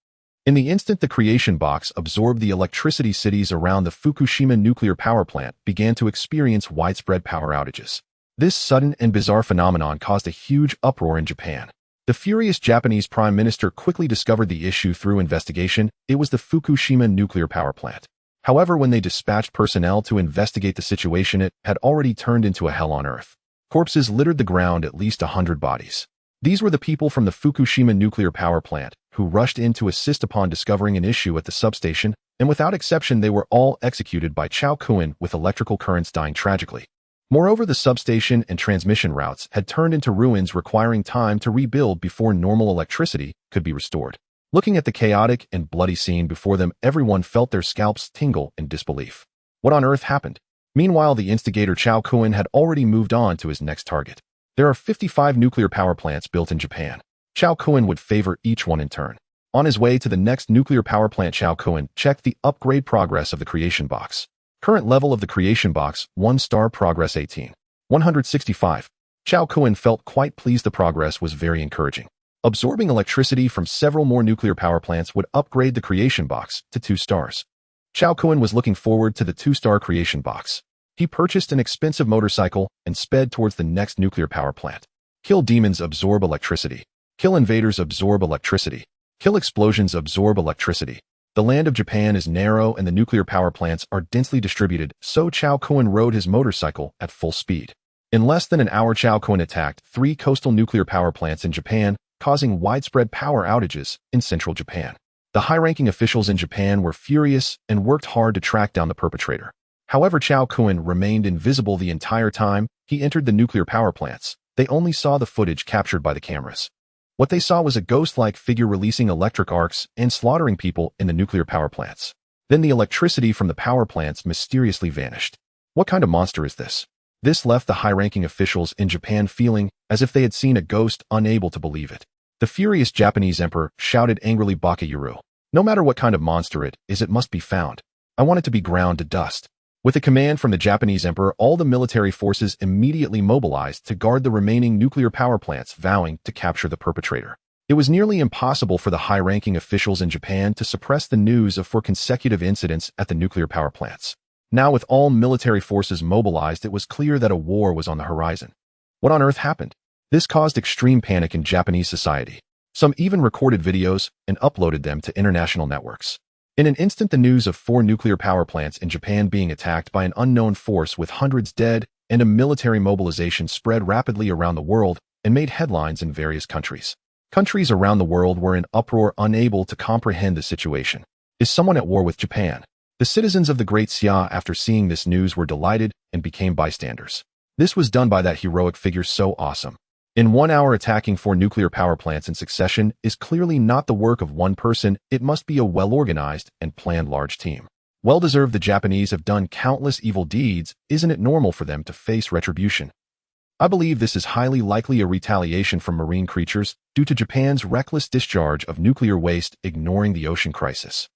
In the instant the creation box absorbed the electricity, cities around the Fukushima nuclear power plant began to experience widespread power outages. This sudden and bizarre phenomenon caused a huge uproar in Japan. The furious Japanese prime minister quickly discovered the issue through investigation. It was the Fukushima nuclear power plant. However, when they dispatched personnel to investigate the situation, it had already turned into a hell on earth. Corpses littered the ground, at least 100 bodies. These were the people from the Fukushima nuclear power plant who rushed in to assist upon discovering an issue at the substation, and without exception they were all executed by Chao Kuan, with electrical currents dying tragically. Moreover, the substation and transmission routes had turned into ruins, requiring time to rebuild before normal electricity could be restored. Looking at the chaotic and bloody scene before them, everyone felt their scalps tingle in disbelief. What on earth happened? Meanwhile, the instigator Chao Kuan had already moved on to his next target. There are 55 nuclear power plants built in Japan. Chao Kuan would favor each one in turn. On his way to the next nuclear power plant, Chao Kuan checked the upgrade progress of the creation box. Current level of the creation box, 1-star, progress 18. 165. Chao Kuan felt quite pleased. The progress was very encouraging. Absorbing electricity from several more nuclear power plants would upgrade the creation box to 2 stars. Chao Kun was looking forward to the 2-star creation box. He purchased an expensive motorcycle and sped towards the next nuclear power plant. Kill demons, absorb electricity. Kill invaders, absorb electricity. Kill explosions, absorb electricity. The land of Japan is narrow and the nuclear power plants are densely distributed, so Chao Kun rode his motorcycle at full speed. In less than an hour, Chao Kun attacked 3 coastal nuclear power plants in Japan, causing widespread power outages in central Japan. The high-ranking officials in Japan were furious and worked hard to track down the perpetrator. However, Chao Kun remained invisible the entire time he entered the nuclear power plants. They only saw the footage captured by the cameras. What they saw was a ghost-like figure releasing electric arcs and slaughtering people in the nuclear power plants. Then the electricity from the power plants mysteriously vanished. What kind of monster is this? This left the high-ranking officials in Japan feeling as if they had seen a ghost, unable to believe it. The furious Japanese emperor shouted angrily, "Bakayuru. No matter what kind of monster it is, it must be found. I want it to be ground to dust." With a command from the Japanese emperor, all the military forces immediately mobilized to guard the remaining nuclear power plants, vowing to capture the perpetrator. It was nearly impossible for the high-ranking officials in Japan to suppress the news of 4 consecutive incidents at the nuclear power plants. Now, with all military forces mobilized, it was clear that a war was on the horizon. What on earth happened? This caused extreme panic in Japanese society. Some even recorded videos and uploaded them to international networks. In an instant, the news of 4 nuclear power plants in Japan being attacked by an unknown force with hundreds dead and a military mobilization spread rapidly around the world and made headlines in various countries. Countries around the world were in uproar, unable to comprehend the situation. Is someone at war with Japan? The citizens of the Great Xia, after seeing this news, were delighted and became bystanders. This was done by that heroic figure so awesome. In 1 hour, attacking 4 nuclear power plants in succession is clearly not the work of one person. It must be a well-organized and planned large team. Well-deserved. The Japanese have done countless evil deeds. Isn't it normal for them to face retribution? I believe this is highly likely a retaliation from marine creatures due to Japan's reckless discharge of nuclear waste, ignoring the ocean crisis.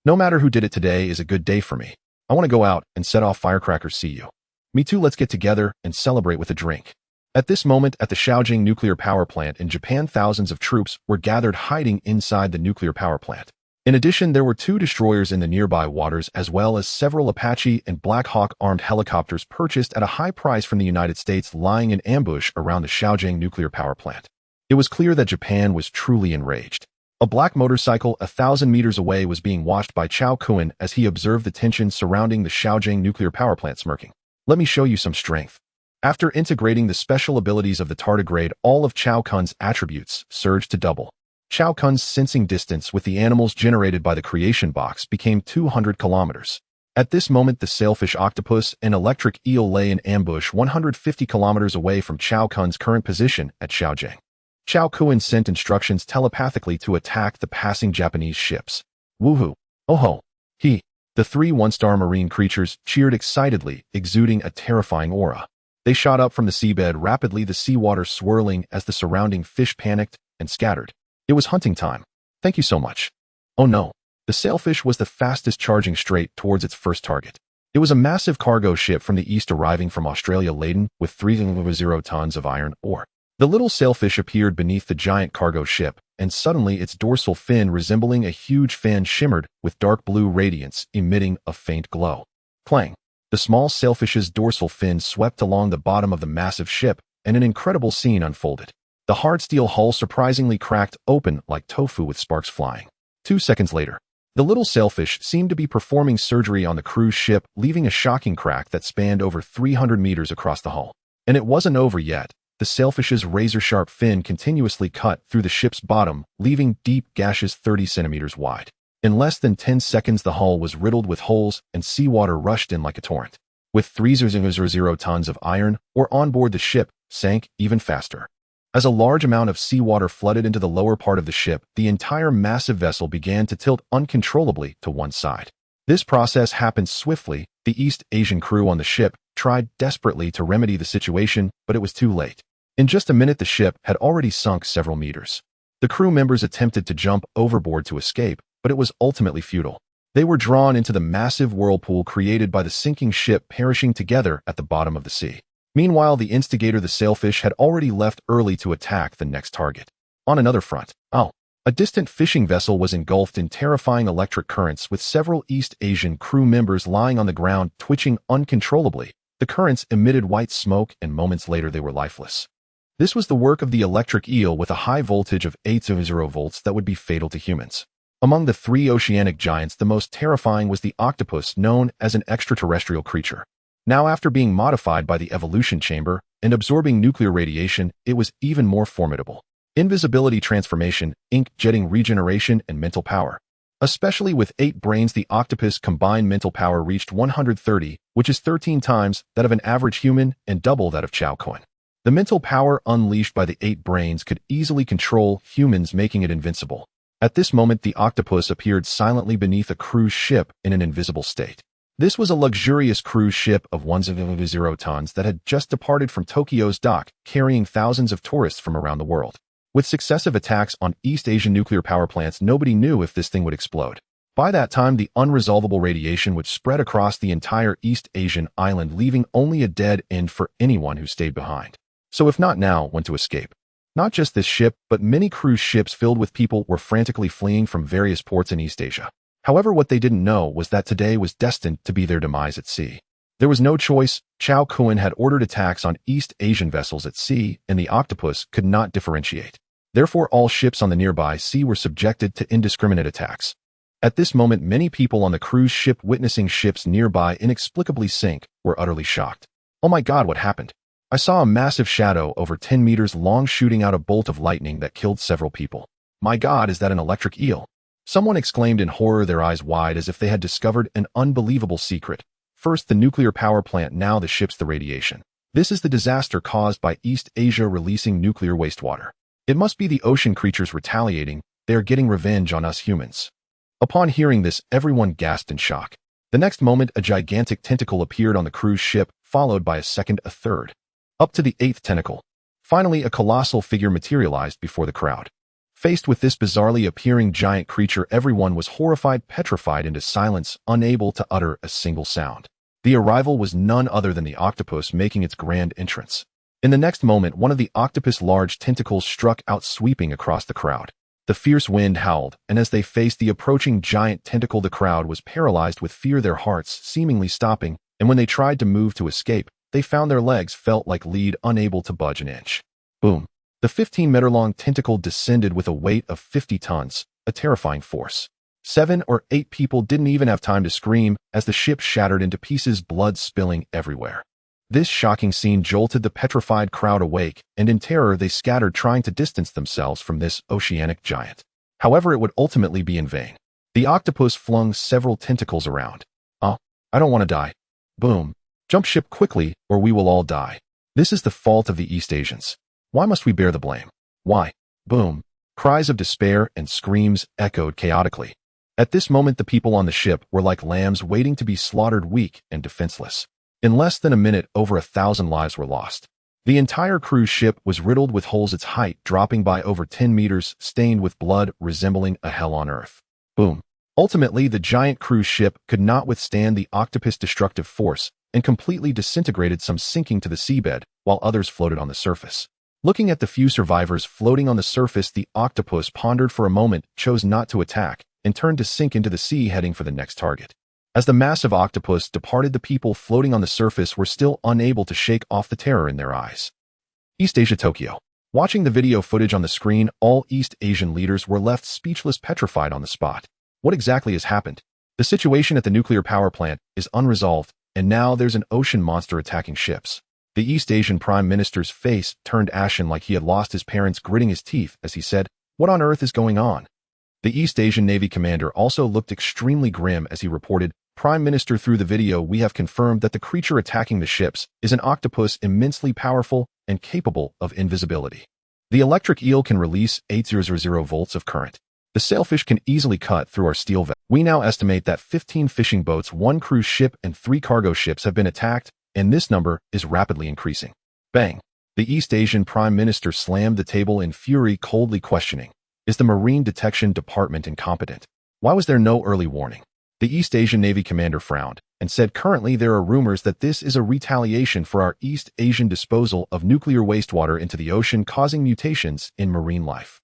No matter who did it, today is a good day for me. I want to go out and set off firecrackers. See you. Me too. Let's get together and celebrate with a drink. At this moment, at the Shaojing nuclear power plant in Japan, thousands of troops were gathered, hiding inside the nuclear power plant. In addition, there were 2 destroyers in the nearby waters, as well as several Apache and Black Hawk armed helicopters purchased at a high price from the United States, lying in ambush around the Shaojing nuclear power plant. It was clear that Japan was truly enraged. A black motorcycle 1,000 meters away was being watched by Chao Kun as he observed the tension surrounding the Shaojing nuclear power plant, smirking. "Let me show you some strength." After integrating the special abilities of the tardigrade, all of Chao Kun's attributes surged to double. Chao Kun's sensing distance with the animals generated by the creation box became 200 kilometers. At this moment, the sailfish octopus and electric eel lay in ambush 150 kilometers away from Chao Kun's current position at Shaojing. Chao Kun sent instructions telepathically to attack the passing Japanese ships. Woohoo! Oh-ho! The 3 one-star marine creatures cheered excitedly, exuding a terrifying aura. They shot up from the seabed rapidly, the seawater swirling as the surrounding fish panicked and scattered. It was hunting time. Thank you so much. Oh no. The sailfish was the fastest, charging straight towards its first target. It was a massive cargo ship from the east arriving from Australia laden with 3.0 tons of iron ore. The little sailfish appeared beneath the giant cargo ship, and suddenly its dorsal fin, resembling a huge fan, shimmered with dark blue radiance, emitting a faint glow. Clang! The small sailfish's dorsal fin swept along the bottom of the massive ship, and an incredible scene unfolded. The hard steel hull surprisingly cracked open like tofu with sparks flying. 2 seconds later, the little sailfish seemed to be performing surgery on the cruise ship, leaving a shocking crack that spanned over 300 meters across the hull. And it wasn't over yet. The sailfish's razor-sharp fin continuously cut through the ship's bottom, leaving deep gashes 30 centimeters wide. In less than 10 seconds, the hull was riddled with holes and seawater rushed in like a torrent. With 3.0 tons of iron ore on board, the ship sank even faster. As a large amount of seawater flooded into the lower part of the ship, the entire massive vessel began to tilt uncontrollably to one side. This process happened swiftly. The East Asian crew on the ship tried desperately to remedy the situation, but it was too late. In just a minute, the ship had already sunk several meters. The crew members attempted to jump overboard to escape, but it was ultimately futile. They were drawn into the massive whirlpool created by the sinking ship, perishing together at the bottom of the sea. Meanwhile, the instigator, the sailfish, had already left early to attack the next target. On another front, a distant fishing vessel was engulfed in terrifying electric currents with several East Asian crew members lying on the ground twitching uncontrollably. The currents emitted white smoke and moments later they were lifeless. This was the work of the electric eel with a high voltage of 800 volts that would be fatal to humans. Among the three oceanic giants, the most terrifying was the octopus, known as an extraterrestrial creature. Now, after being modified by the evolution chamber and absorbing nuclear radiation, it was even more formidable. Invisibility transformation, ink jetting regeneration, and mental power. Especially with 8 brains, the octopus' combined mental power reached 130, which is 13 times that of an average human and double that of Chao Coin. The mental power unleashed by the 8 brains could easily control humans, making it invincible. At this moment, the octopus appeared silently beneath a cruise ship in an invisible state. This was a luxurious cruise ship of 1.0 tons that had just departed from Tokyo's dock, carrying thousands of tourists from around the world. With successive attacks on East Asian nuclear power plants, nobody knew if this thing would explode. By that time, the unresolvable radiation would spread across the entire East Asian island, leaving only a dead end for anyone who stayed behind. So if not now, when to escape? Not just this ship, but many cruise ships filled with people were frantically fleeing from various ports in East Asia. However, what they didn't know was that today was destined to be their demise at sea. There was no choice. Chao Coin had ordered attacks on East Asian vessels at sea, and the octopus could not differentiate. Therefore, all ships on the nearby sea were subjected to indiscriminate attacks. At this moment, many people on the cruise ship witnessing ships nearby inexplicably sink were utterly shocked. Oh my God, what happened? I saw a massive shadow over 10 meters long shooting out a bolt of lightning that killed several people. My God, is that an electric eel? Someone exclaimed in horror, their eyes wide as if they had discovered an unbelievable secret. First the nuclear power plant, now the ships, the radiation. This is the disaster caused by East Asia releasing nuclear wastewater. It must be the ocean creatures retaliating. They are getting revenge on us humans. Upon hearing this, everyone gasped in shock. The next moment, a gigantic tentacle appeared on the cruise ship, followed by a second, a third. Up to the 8th tentacle. Finally, a colossal figure materialized before the crowd. Faced with this bizarrely appearing giant creature, everyone was horrified, petrified into silence, unable to utter a single sound. The arrival was none other than the octopus making its grand entrance. In the next moment, one of the octopus' large tentacles struck out, sweeping across the crowd. The fierce wind howled, and as they faced the approaching giant tentacle, the crowd was paralyzed with fear, their hearts seemingly stopping, and when they tried to move to escape, they found their legs felt like lead, unable to budge an inch. Boom. The 15-meter-long tentacle descended with a weight of 50 tons, a terrifying force. 7 or 8 people didn't even have time to scream as the ship shattered into pieces, blood spilling everywhere. This shocking scene jolted the petrified crowd awake, and in terror they scattered, trying to distance themselves from this oceanic giant. However, it would ultimately be in vain. The octopus flung several tentacles around. "Oh, I don't want to die." Boom. "Jump ship quickly, or we will all die. This is the fault of the East Asians. Why must we bear the blame? Why?" Boom. Cries of despair and screams echoed chaotically. At this moment, the people on the ship were like lambs waiting to be slaughtered, weak and defenseless. In less than a minute, over 1,000 lives were lost. The entire cruise ship was riddled with holes, its height dropping by over 10 meters, stained with blood, resembling a hell on earth. Boom. Ultimately, the giant cruise ship could not withstand the octopus' destructive force and completely disintegrated, some sinking to the seabed, while others floated on the surface. Looking at the few survivors floating on the surface, the octopus pondered for a moment, chose not to attack, and turned to sink into the sea, heading for the next target. As the massive octopus departed, the people floating on the surface were still unable to shake off the terror in their eyes. East Asia, Tokyo. Watching the video footage on the screen, all East Asian leaders were left speechless, petrified on the spot. What exactly has happened? The situation at the nuclear power plant is unresolved, and now there's an ocean monster attacking ships. The East Asian Prime Minister's face turned ashen, like he had lost his parents, gritting his teeth as he said, "What on earth is going on?" The East Asian Navy commander also looked extremely grim as he reported, "Prime Minister, through the video we have confirmed that the creature attacking the ships is an octopus immensely powerful and capable of invisibility. The electric eel can release 800 volts of current. The sailfish can easily cut through our steel vessel. We now estimate that 15 fishing boats, 1 cruise ship, and 3 cargo ships have been attacked, and this number is rapidly increasing." Bang! The East Asian Prime Minister slammed the table in fury, coldly questioning, "Is the Marine Detection Department incompetent? Why was there no early warning?" The East Asian Navy commander frowned and said, "Currently there are rumors that this is a retaliation for our East Asian disposal of nuclear wastewater into the ocean, causing mutations in marine life.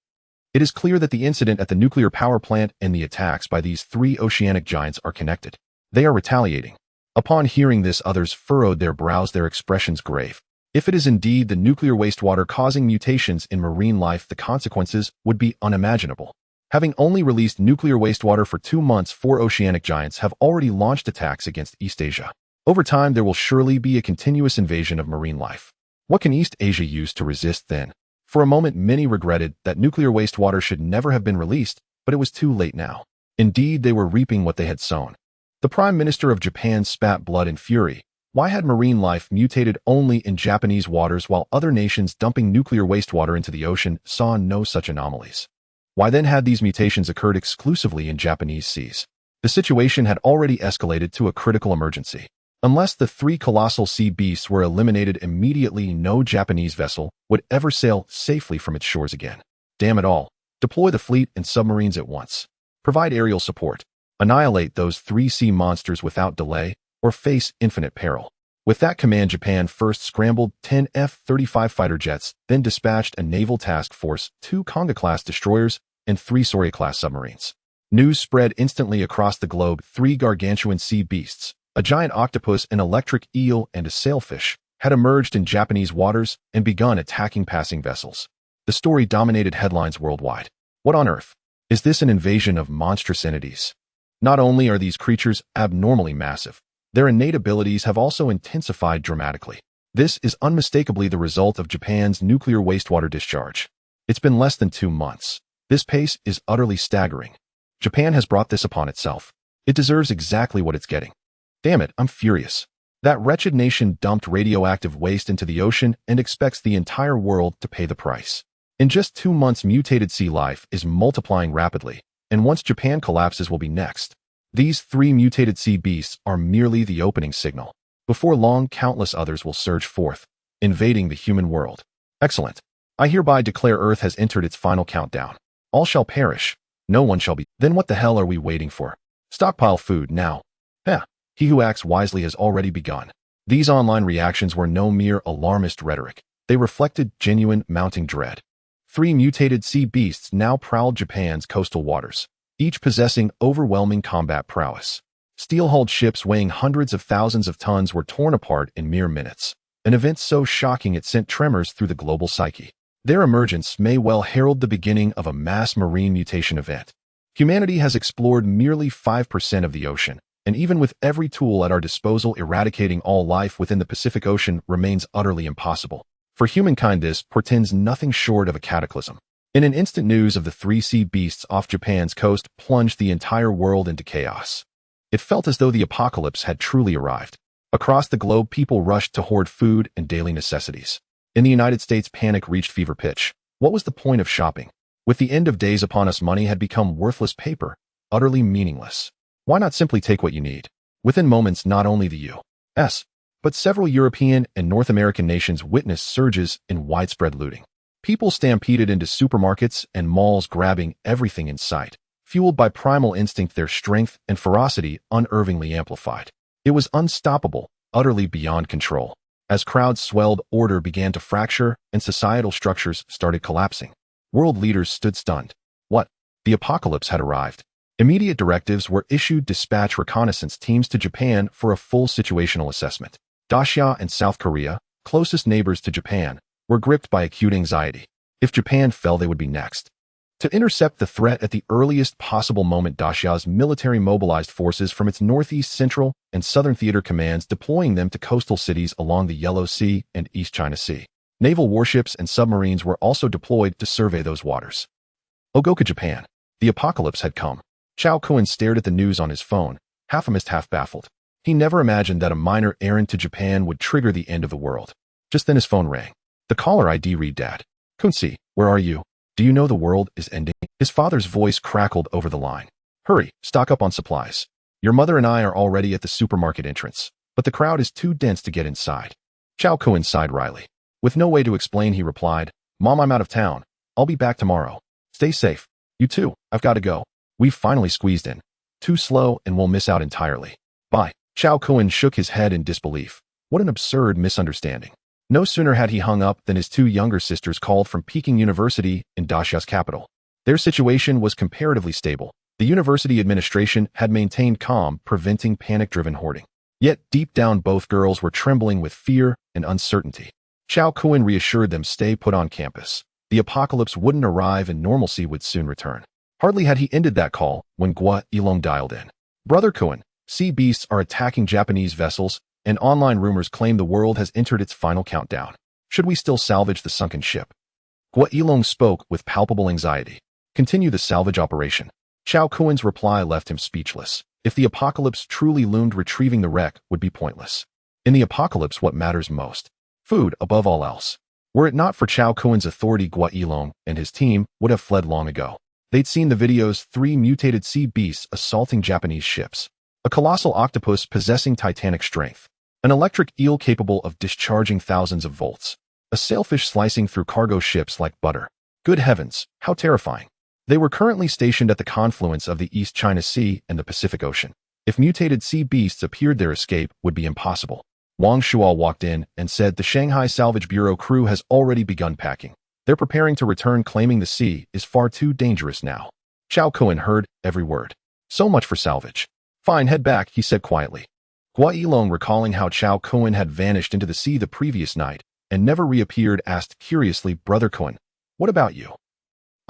It is clear that the incident at the nuclear power plant and the attacks by these three oceanic giants are connected. They are retaliating. Upon hearing this, others furrowed their brows, their expressions grave. If it is indeed the nuclear wastewater causing mutations in marine life, the consequences would be unimaginable. Having only released nuclear wastewater for 2 months, 4 oceanic giants have already launched attacks against East Asia. Over time, there will surely be a continuous invasion of marine life. What can East Asia use to resist then? For a moment, many regretted that nuclear wastewater should never have been released, but it was too late now. Indeed, they were reaping what they had sown. The Prime Minister of Japan spat blood in fury. Why had marine life mutated only in Japanese waters while other nations dumping nuclear wastewater into the ocean saw no such anomalies? Why then had these mutations occurred exclusively in Japanese seas? The situation had already escalated to a critical emergency. Unless the 3 colossal sea beasts were eliminated immediately, no Japanese vessel would ever sail safely from its shores again. Damn it all. Deploy the fleet and submarines at once. Provide aerial support. Annihilate those 3 sea monsters without delay, or face infinite peril. With that command, Japan first scrambled 10 F-35 fighter jets, then dispatched a naval task force, 2 Konga-class destroyers, and 3 Sorya-class submarines. News spread instantly across the globe. 3 gargantuan sea beasts, a giant octopus, an electric eel, and a sailfish, had emerged in Japanese waters and begun attacking passing vessels. The story dominated headlines worldwide. What on earth? Is this an invasion of monstrous entities? Not only are these creatures abnormally massive, their innate abilities have also intensified dramatically. This is unmistakably the result of Japan's nuclear wastewater discharge. It's been less than 2 months. This pace is utterly staggering. Japan has brought this upon itself. It deserves exactly what it's getting. Damn it, I'm furious. That wretched nation dumped radioactive waste into the ocean and expects the entire world to pay the price. In just 2 months, mutated sea life is multiplying rapidly, and once Japan collapses, will be next. These 3 mutated sea beasts are merely the opening signal. Before long, countless others will surge forth, invading the human world. Excellent. I hereby declare Earth has entered its final countdown. All shall perish. No one shall be. Then what the hell are we waiting for? Stockpile food now. He who acts wisely has already begun. These online reactions were no mere alarmist rhetoric. They reflected genuine mounting dread. 3 mutated sea beasts now prowled Japan's coastal waters, each possessing overwhelming combat prowess. Steel-hulled ships weighing hundreds of thousands of tons were torn apart in mere minutes, an event so shocking it sent tremors through the global psyche. Their emergence may well herald the beginning of a mass marine mutation event. Humanity has explored merely 5% of the ocean, and even with every tool at our disposal, eradicating all life within the Pacific Ocean remains utterly impossible. For humankind, this portends nothing short of a cataclysm. In an instant, news of the 3 sea beasts off Japan's coast plunged the entire world into chaos. It felt as though the apocalypse had truly arrived. Across the globe, people rushed to hoard food and daily necessities. In the United States, panic reached fever pitch. What was the point of shopping? With the end of days upon us, money had become worthless paper, utterly meaningless. Why not simply take what you need? Within moments, not only the U.S., but several European and North American nations witnessed surges in widespread looting. People stampeded into supermarkets and malls, grabbing everything in sight. Fueled by primal instinct, their strength and ferocity unerringly amplified. It was unstoppable, utterly beyond control. As crowds swelled, order began to fracture, and societal structures started collapsing. World leaders stood stunned. What? The apocalypse had arrived. Immediate directives were issued: dispatch reconnaissance teams to Japan for a full situational assessment. Dacia and South Korea, closest neighbors to Japan, were gripped by acute anxiety. If Japan fell, they would be next. To intercept the threat at the earliest possible moment, Dacia's military mobilized forces from its northeast, central, and southern theater commands, deploying them to coastal cities along the Yellow Sea and East China Sea. Naval warships and submarines were also deployed to survey those waters. Ogoka, Japan. The apocalypse had come. Chao Kun stared at the news on his phone, half amused, half baffled. He never imagined that a minor errand to Japan would trigger the end of the world. Just then his phone rang. The caller ID read, "Dad. Kunsi, where are you? Do you know the world is ending?" His father's voice crackled over the line. "Hurry, stock up on supplies. Your mother and I are already at the supermarket entrance, but the crowd is too dense to get inside." Chao Kun sighed wryly. With no way to explain, he replied, "Mom, I'm out of town. I'll be back tomorrow. Stay safe. You too. I've got to go. We've finally squeezed in. Too slow and we'll miss out entirely. Bye." Chao Kun shook his head in disbelief. What an absurd misunderstanding. No sooner had he hung up than his 2 younger sisters called from Peking University in Dacia's capital. Their situation was comparatively stable. The university administration had maintained calm, preventing panic-driven hoarding. Yet deep down both girls were trembling with fear and uncertainty. Chao Kun reassured them stay put on campus. The apocalypse wouldn't arrive and normalcy would soon return. Hardly had he ended that call when Gua Yilong dialed in. Brother Kun, sea beasts are attacking Japanese vessels, and online rumors claim the world has entered its final countdown. Should we still salvage the sunken ship? Gua Yilong spoke with palpable anxiety. Continue the salvage operation. Chao Kun's reply left him speechless. If the apocalypse truly loomed, retrieving the wreck would be pointless. In the apocalypse, what matters most? Food, above all else. Were it not for Chao Kun's authority, Gua Yilong and his team would have fled long ago. They'd seen the videos, 3 mutated sea beasts assaulting Japanese ships, a colossal octopus possessing titanic strength, an electric eel capable of discharging thousands of volts, a sailfish slicing through cargo ships like butter. Good heavens, how terrifying. They were currently stationed at the confluence of the East China Sea and the Pacific Ocean. If mutated sea beasts appeared, their escape would be impossible. Wang Shual walked in and said the Shanghai Salvage Bureau crew has already begun packing. They're preparing to return, claiming the sea is far too dangerous now. Chao Kun heard every word. So much for salvage. Fine, head back, he said quietly. Gua Yilong, recalling how Chao Kun had vanished into the sea the previous night and never reappeared, asked curiously, Brother Kun, what about you?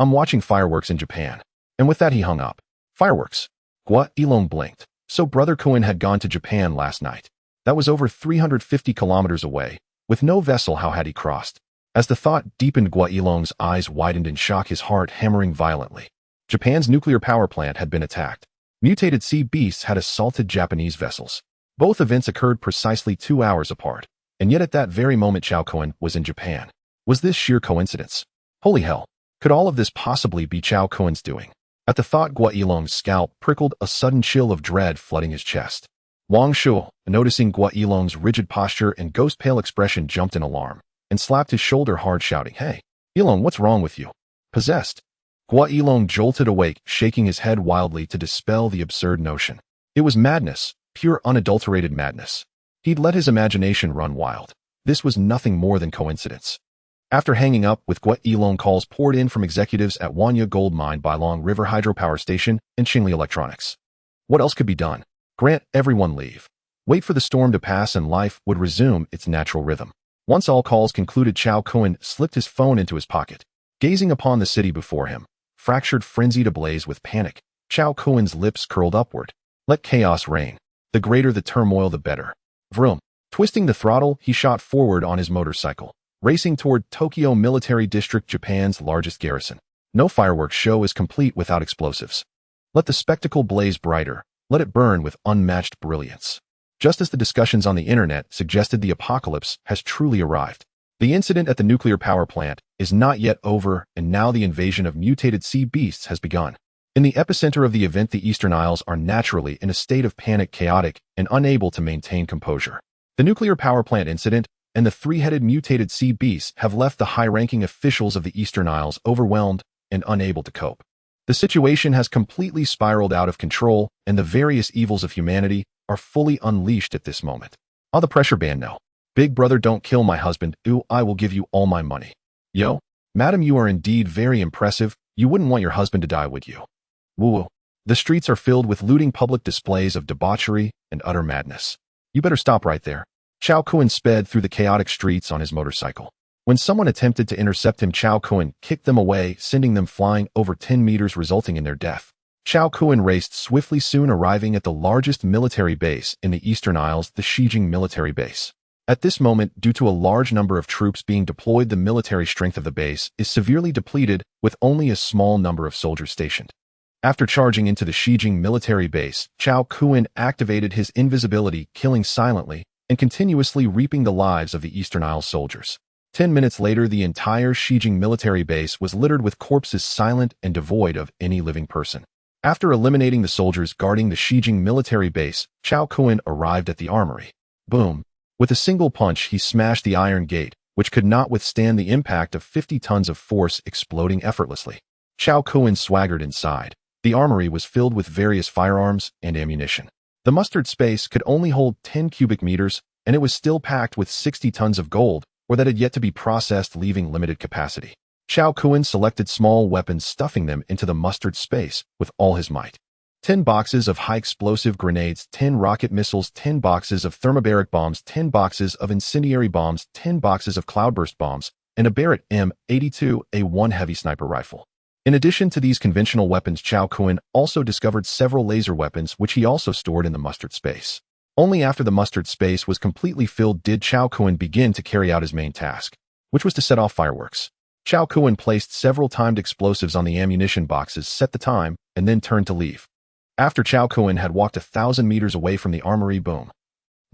I'm watching fireworks in Japan. And with that he hung up. Fireworks? Gua Yilong blinked. So Brother Kun had gone to Japan last night. That was over 350 kilometers away. With no vessel, how had he crossed? As the thought deepened, Gua Yilong's eyes widened in shock, his heart hammering violently. Japan's nuclear power plant had been attacked. Mutated sea beasts had assaulted Japanese vessels. Both events occurred precisely 2 hours apart. And yet at that very moment Chao Kun was in Japan. Was this sheer coincidence? Holy hell. Could all of this possibly be Chao Kun's doing? At the thought, Gua Yilong's scalp prickled, a sudden chill of dread flooding his chest. Wang Shuo, noticing Gua Yilong's rigid posture and ghost-pale expression, jumped in alarm and slapped his shoulder hard, shouting, Hey, Yilong, what's wrong with you? Possessed? Gua Yilong jolted awake, shaking his head wildly to dispel the absurd notion. It was madness, pure unadulterated madness. He'd let his imagination run wild. This was nothing more than coincidence. After hanging up with Gua Yilong, calls poured in from executives at Wanya Gold Mine, Bailong River Hydropower Station, and Qingli Electronics. What else could be done? Grant everyone leave. Wait for the storm to pass and life would resume its natural rhythm. Once all calls concluded, Chao Kun slipped his phone into his pocket. Gazing upon the city before him, fractured, frenzied, ablaze with panic, Chao Kun's lips curled upward. Let chaos reign. The greater the turmoil, the better. Vroom. Twisting the throttle, he shot forward on his motorcycle, racing toward Tokyo Military District, Japan's largest garrison. No fireworks show is complete without explosives. Let the spectacle blaze brighter. Let it burn with unmatched brilliance. Just as the discussions on the internet suggested, the apocalypse has truly arrived. The incident at the nuclear power plant is not yet over, and now the invasion of mutated sea beasts has begun. In the epicenter of the event, the Eastern Isles are naturally in a state of panic, chaotic, and unable to maintain composure. The nuclear power plant incident and the 3-headed mutated sea beasts have left the high-ranking officials of the Eastern Isles overwhelmed and unable to cope. The situation has completely spiraled out of control, and the various evils of humanity are fully unleashed at this moment. The pressure band, no. Big brother, don't kill my husband. Ooh, I will give you all my money. Yo, madam, you are indeed very impressive. You wouldn't want your husband to die, would you? Woo. The streets are filled with looting, public displays of debauchery and utter madness. You better stop right there. Chao Kun sped through the chaotic streets on his motorcycle. When someone attempted to intercept him, Chao Kun kicked them away, sending them flying over 10 meters, resulting in their death. Chao Kun raced swiftly, soon arriving at the largest military base in the Eastern Isles, the Shijing military base. At this moment, due to a large number of troops being deployed, the military strength of the base is severely depleted, with only a small number of soldiers stationed. After charging into the Shijing military base, Chao Kun activated his invisibility, killing silently and continuously, reaping the lives of the Eastern Isles soldiers. 10 minutes later, the entire Shijing military base was littered with corpses, silent and devoid of any living person. After eliminating the soldiers guarding the Shijing military base, Chao Kun arrived at the armory. Boom. With a single punch, he smashed the iron gate, which could not withstand the impact of 50 tons of force, exploding effortlessly. Chao Kun swaggered inside. The armory was filled with various firearms and ammunition. The mustard space could only hold 10 cubic meters, and it was still packed with 60 tons of gold, or that had yet to be processed, leaving limited capacity. Chao Kuan selected small weapons, stuffing them into the mustard space with all his might. 10 boxes of high-explosive grenades, 10 rocket missiles, 10 boxes of thermobaric bombs, 10 boxes of incendiary bombs, 10 boxes of cloudburst bombs, and a Barrett M82A1 heavy sniper rifle. In addition to these conventional weapons, Chao Kuan also discovered several laser weapons, which he also stored in the mustard space. Only after the mustard space was completely filled did Chao Kuan begin to carry out his main task, which was to set off fireworks. Chao Kuan placed several timed explosives on the ammunition boxes, set the time, and then turned to leave. After Chao Kuan had walked 1,000 meters away from the armory, boom.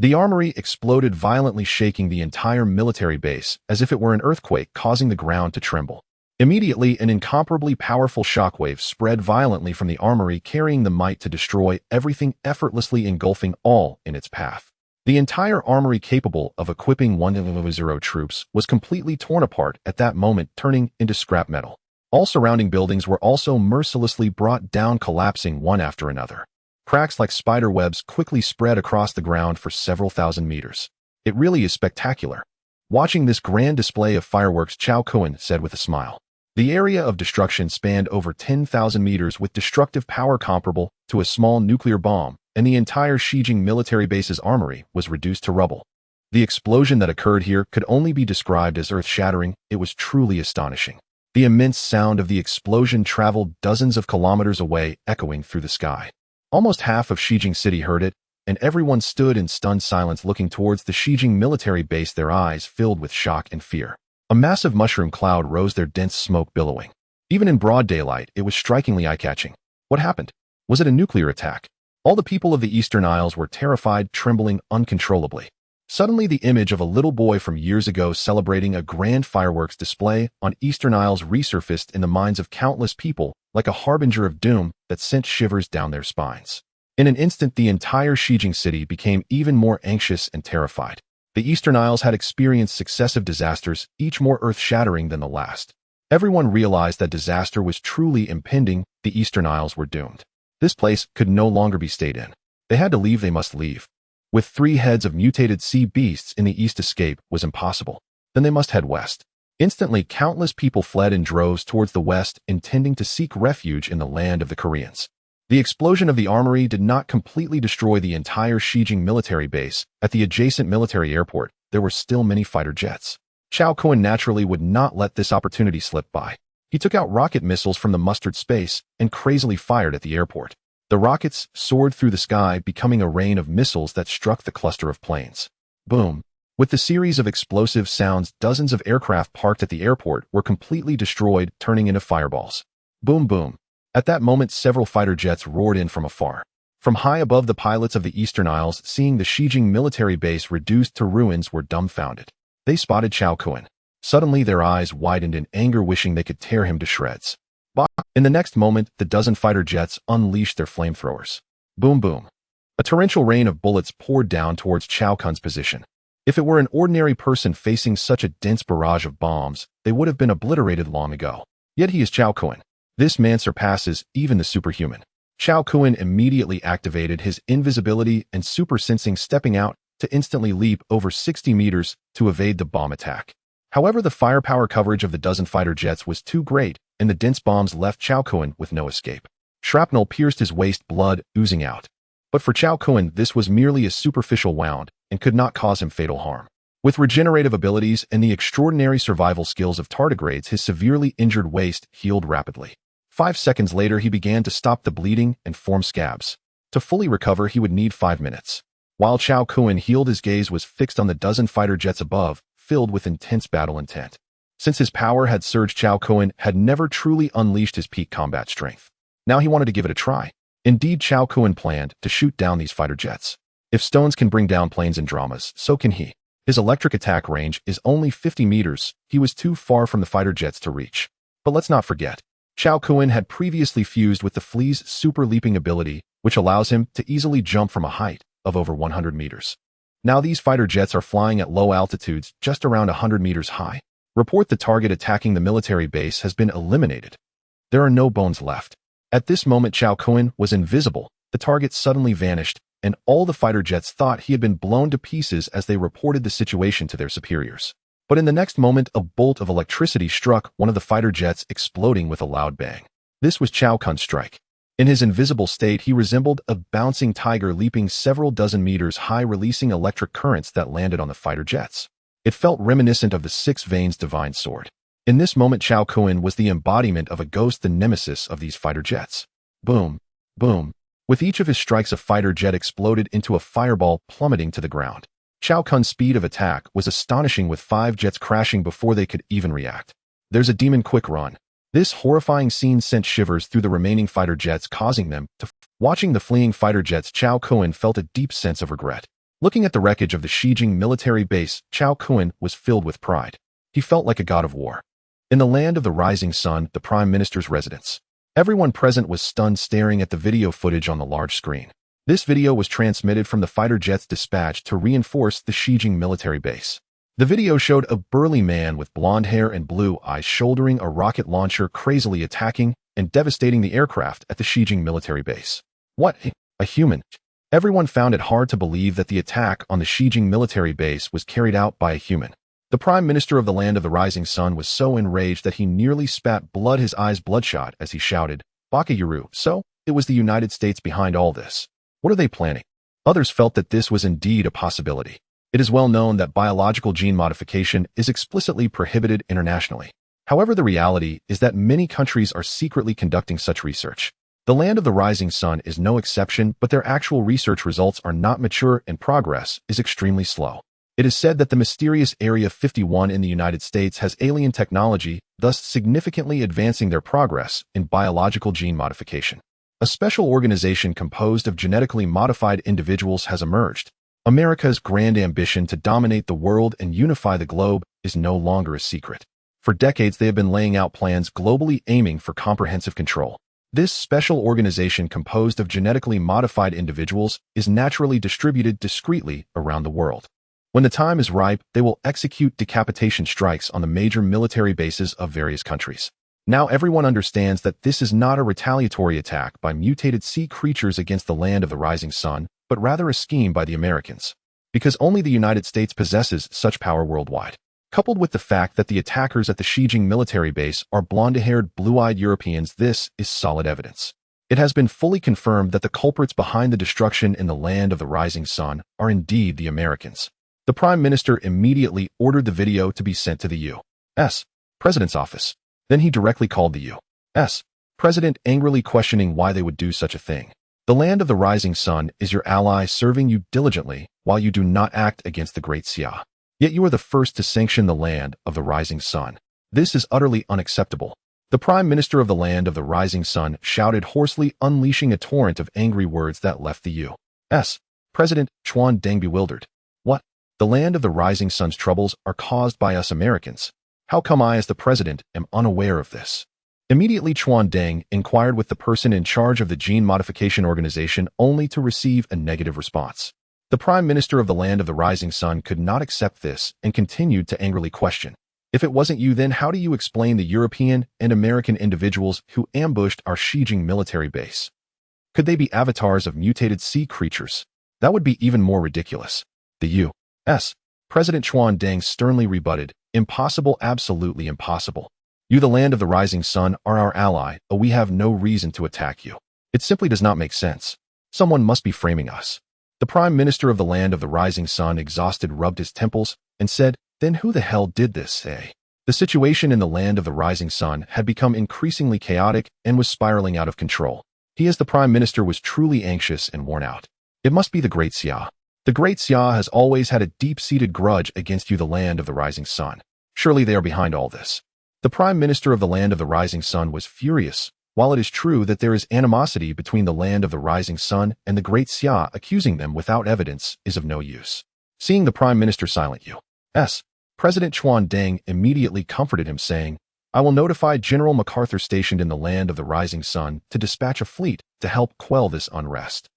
The armory exploded violently, shaking the entire military base as if it were an earthquake, causing the ground to tremble. Immediately, an incomparably powerful shockwave spread violently from the armory, carrying the might to destroy everything, effortlessly engulfing all in its path. The entire armory, capable of equipping 100 troops, was completely torn apart at that moment, turning into scrap metal. All surrounding buildings were also mercilessly brought down, collapsing one after another. Cracks like spider webs quickly spread across the ground for several thousand meters. It really is spectacular. Watching this grand display of fireworks, Chao Kuan said with a smile. The area of destruction spanned over 10,000 meters with destructive power comparable to a small nuclear bomb, and the entire Xijing military base's armory was reduced to rubble. The explosion that occurred here could only be described as earth-shattering. It was truly astonishing. The immense sound of the explosion traveled dozens of kilometers away, echoing through the sky. Almost half of Xijing City heard it, and everyone stood in stunned silence looking towards the Xijing military base, their eyes filled with shock and fear. A massive mushroom cloud rose, their dense smoke billowing. Even in broad daylight, it was strikingly eye-catching. What happened? Was it a nuclear attack? All the people of the Eastern Isles were terrified, trembling uncontrollably. Suddenly, the image of a little boy from years ago celebrating a grand fireworks display on Eastern Isles resurfaced in the minds of countless people like a harbinger of doom that sent shivers down their spines. In an instant, the entire Xijing city became even more anxious and terrified. The Eastern Isles had experienced successive disasters, each more earth-shattering than the last. Everyone realized that disaster was truly impending. The Eastern Isles were doomed. This place could no longer be stayed in. They had to leave. They must leave. With 3 heads of mutated sea beasts in the east, escape was impossible. Then they must head west. Instantly, countless people fled in droves towards the west, intending to seek refuge in the land of the Koreans. The explosion of the armory did not completely destroy the entire Xijing military base. At the adjacent military airport, there were still many fighter jets. Chao Kuan naturally would not let this opportunity slip by. He took out rocket missiles from the mustard space and crazily fired at the airport. The rockets soared through the sky, becoming a rain of missiles that struck the cluster of planes. Boom! With the series of explosive sounds, dozens of aircraft parked at the airport were completely destroyed, turning into fireballs. Boom, boom. At that moment, several fighter jets roared in from afar. From high above, the pilots of the Eastern Isles, seeing the Xijing military base reduced to ruins, were dumbfounded. They spotted Chao Kuan. Suddenly, their eyes widened in anger, wishing they could tear him to shreds. In the next moment, the dozen fighter jets unleashed their flamethrowers. Boom, boom. A torrential rain of bullets poured down towards Chao Kuan's position. If it were an ordinary person facing such a dense barrage of bombs, they would have been obliterated long ago. Yet he is Chao Kuan. This man surpasses even the superhuman. Chao Kuan immediately activated his invisibility and super sensing, stepping out to instantly leap over 60 meters to evade the bomb attack. However, the firepower coverage of the dozen fighter jets was too great, and the dense bombs left Chao Kuan with no escape. Shrapnel pierced his waist, blood oozing out. But for Chao Kuan, this was merely a superficial wound and could not cause him fatal harm. With regenerative abilities and the extraordinary survival skills of tardigrades, his severely injured waist healed rapidly. 5 seconds later, he began to stop the bleeding and form scabs. To fully recover, he would need 5 minutes. While Chao Kuan healed, his gaze was fixed on the dozen fighter jets above, filled with intense battle intent. Since his power had surged, Chao Kuan had never truly unleashed his peak combat strength. Now he wanted to give it a try. Indeed, Chao Kuan planned to shoot down these fighter jets. If stones can bring down planes in dramas, so can he. His electric attack range is only 50 meters. He was too far from the fighter jets to reach. But let's not forget, Chao Kuan had previously fused with the Flea's super leaping ability, which allows him to easily jump from a height of over 100 meters. Now these fighter jets are flying at low altitudes, just around 100 meters high. Report: the target attacking the military base has been eliminated. There are no bones left. At this moment, Chao Kuan was invisible. The target suddenly vanished, and all the fighter jets thought he had been blown to pieces as they reported the situation to their superiors. But in the next moment, a bolt of electricity struck one of the fighter jets, exploding with a loud bang. This was Chao Kun's strike. In his invisible state, he resembled a bouncing tiger leaping several dozen meters high, releasing electric currents that landed on the fighter jets. It felt reminiscent of the Six Veins divine sword. In this moment, Chao Kun was the embodiment of a ghost, the nemesis of these fighter jets. Boom, boom. With each of his strikes, a fighter jet exploded into a fireball, plummeting to the ground. Chao Kun's speed of attack was astonishing, with 5 jets crashing before they could even react. There's a demon, quick run. This horrifying scene sent shivers through the remaining fighter jets, causing them to Watching the fleeing fighter jets, Chao Kun felt a deep sense of regret. Looking at the wreckage of the Shijing military base, Chao Kun was filled with pride. He felt like a god of war. In the land of the rising sun, the Prime Minister's residence. Everyone present was stunned, staring at the video footage on the large screen. This video was transmitted from the fighter jets dispatched to reinforce the Shijing military base. The video showed a burly man with blonde hair and blue eyes shouldering a rocket launcher, crazily attacking and devastating the aircraft at the Shijing military base. What? A human? Everyone found it hard to believe that the attack on the Shijing military base was carried out by a human. The Prime Minister of the land of the rising sun was so enraged that he nearly spat blood, his eyes bloodshot, as he shouted, "Bakayuru, so it was the United States behind all this. What are they planning?" Others felt that this was indeed a possibility. It is well known that biological gene modification is explicitly prohibited internationally. However, the reality is that many countries are secretly conducting such research. The land of the rising sun is no exception, but their actual research results are not mature and progress is extremely slow. It is said that the mysterious Area 51 in the United States has alien technology, thus significantly advancing their progress in biological gene modification. A special organization composed of genetically modified individuals has emerged. America's grand ambition to dominate the world and unify the globe is no longer a secret. For decades, they have been laying out plans globally aiming for comprehensive control. This special organization, composed of genetically modified individuals, is naturally distributed discreetly around the world. When the time is ripe, they will execute decapitation strikes on the major military bases of various countries. Now everyone understands that this is not a retaliatory attack by mutated sea creatures against the land of the rising sun, but rather a scheme by the Americans. Because only the United States possesses such power worldwide. Coupled with the fact that the attackers at the Shijing military base are blonde-haired, blue-eyed Europeans, this is solid evidence. It has been fully confirmed that the culprits behind the destruction in the land of the rising sun are indeed the Americans. The Prime Minister immediately ordered the video to be sent to the U.S. President's office. Then he directly called the U.S. President, angrily questioning why they would do such a thing. The land of the rising sun is your ally, serving you diligently while you do not act against the great Xia. Yet you are the first to sanction the land of the rising sun. This is utterly unacceptable. The Prime Minister of the land of the rising sun shouted hoarsely, unleashing a torrent of angry words that left the U.S. President Chuan Deng bewildered. What? The land of the rising sun's troubles are caused by us Americans. How come I, as the president, am unaware of this? Immediately, Chuan Deng inquired with the person in charge of the gene modification organization, only to receive a negative response. The Prime Minister of the land of the rising sun could not accept this and continued to angrily question. If it wasn't you, then how do you explain the European and American individuals who ambushed our Shijing military base? Could they be avatars of mutated sea creatures? That would be even more ridiculous. The U.S. President Chuan Deng sternly rebutted, "Impossible, absolutely impossible. You, the land of the rising sun, are our ally, but we have no reason to attack you. It simply does not make sense. Someone must be framing us." The Prime Minister of the land of the rising sun, exhausted, rubbed his temples and said, "Then who the hell did this, eh?" The situation in the land of the rising sun had become increasingly chaotic and was spiraling out of control. He, as the Prime Minister, was truly anxious and worn out. It must be the Great Xia. The Great Xia has always had a deep-seated grudge against you, the land of the rising sun. Surely they are behind all this. The Prime Minister of the land of the rising sun was furious. While it is true that there is animosity between the land of the rising sun and the Great Xia, accusing them without evidence is of no use. Seeing the Prime Minister silent, U.S. President Chuan Deng immediately comforted him, saying, "I will notify General MacArthur stationed in the land of the rising sun to dispatch a fleet to help quell this unrest."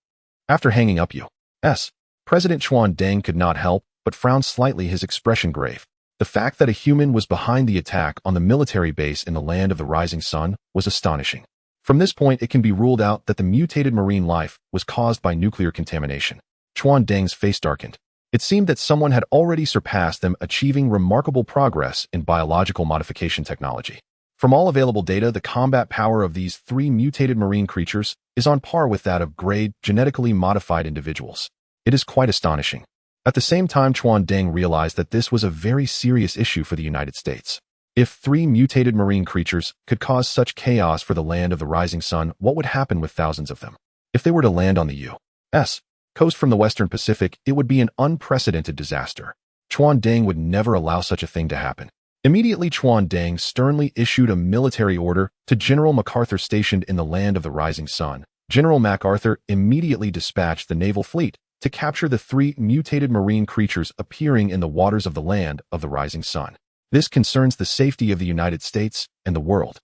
After hanging up, U.S. President Chuan Deng could not help but frown slightly, his expression grave. The fact that a human was behind the attack on the military base in the land of the rising sun was astonishing. From this point, it can be ruled out that the mutated marine life was caused by nuclear contamination. Chuan Deng's face darkened. It seemed that someone had already surpassed them, achieving remarkable progress in biological modification technology. From all available data, the combat power of these three mutated marine creatures is on par with that of grade, genetically modified individuals. It is quite astonishing. At the same time, Chuan Deng realized that this was a very serious issue for the United States. If three mutated marine creatures could cause such chaos for the land of the rising sun, what would happen with thousands of them? If they were to land on the U.S. coast from the Western Pacific, it would be an unprecedented disaster. Chuan Deng would never allow such a thing to happen. Immediately, Chuan Deng sternly issued a military order to General MacArthur stationed in the land of the rising sun. General MacArthur immediately dispatched the naval fleet to capture the three mutated marine creatures appearing in the waters of the land of the rising sun. This concerns the safety of the United States and the world.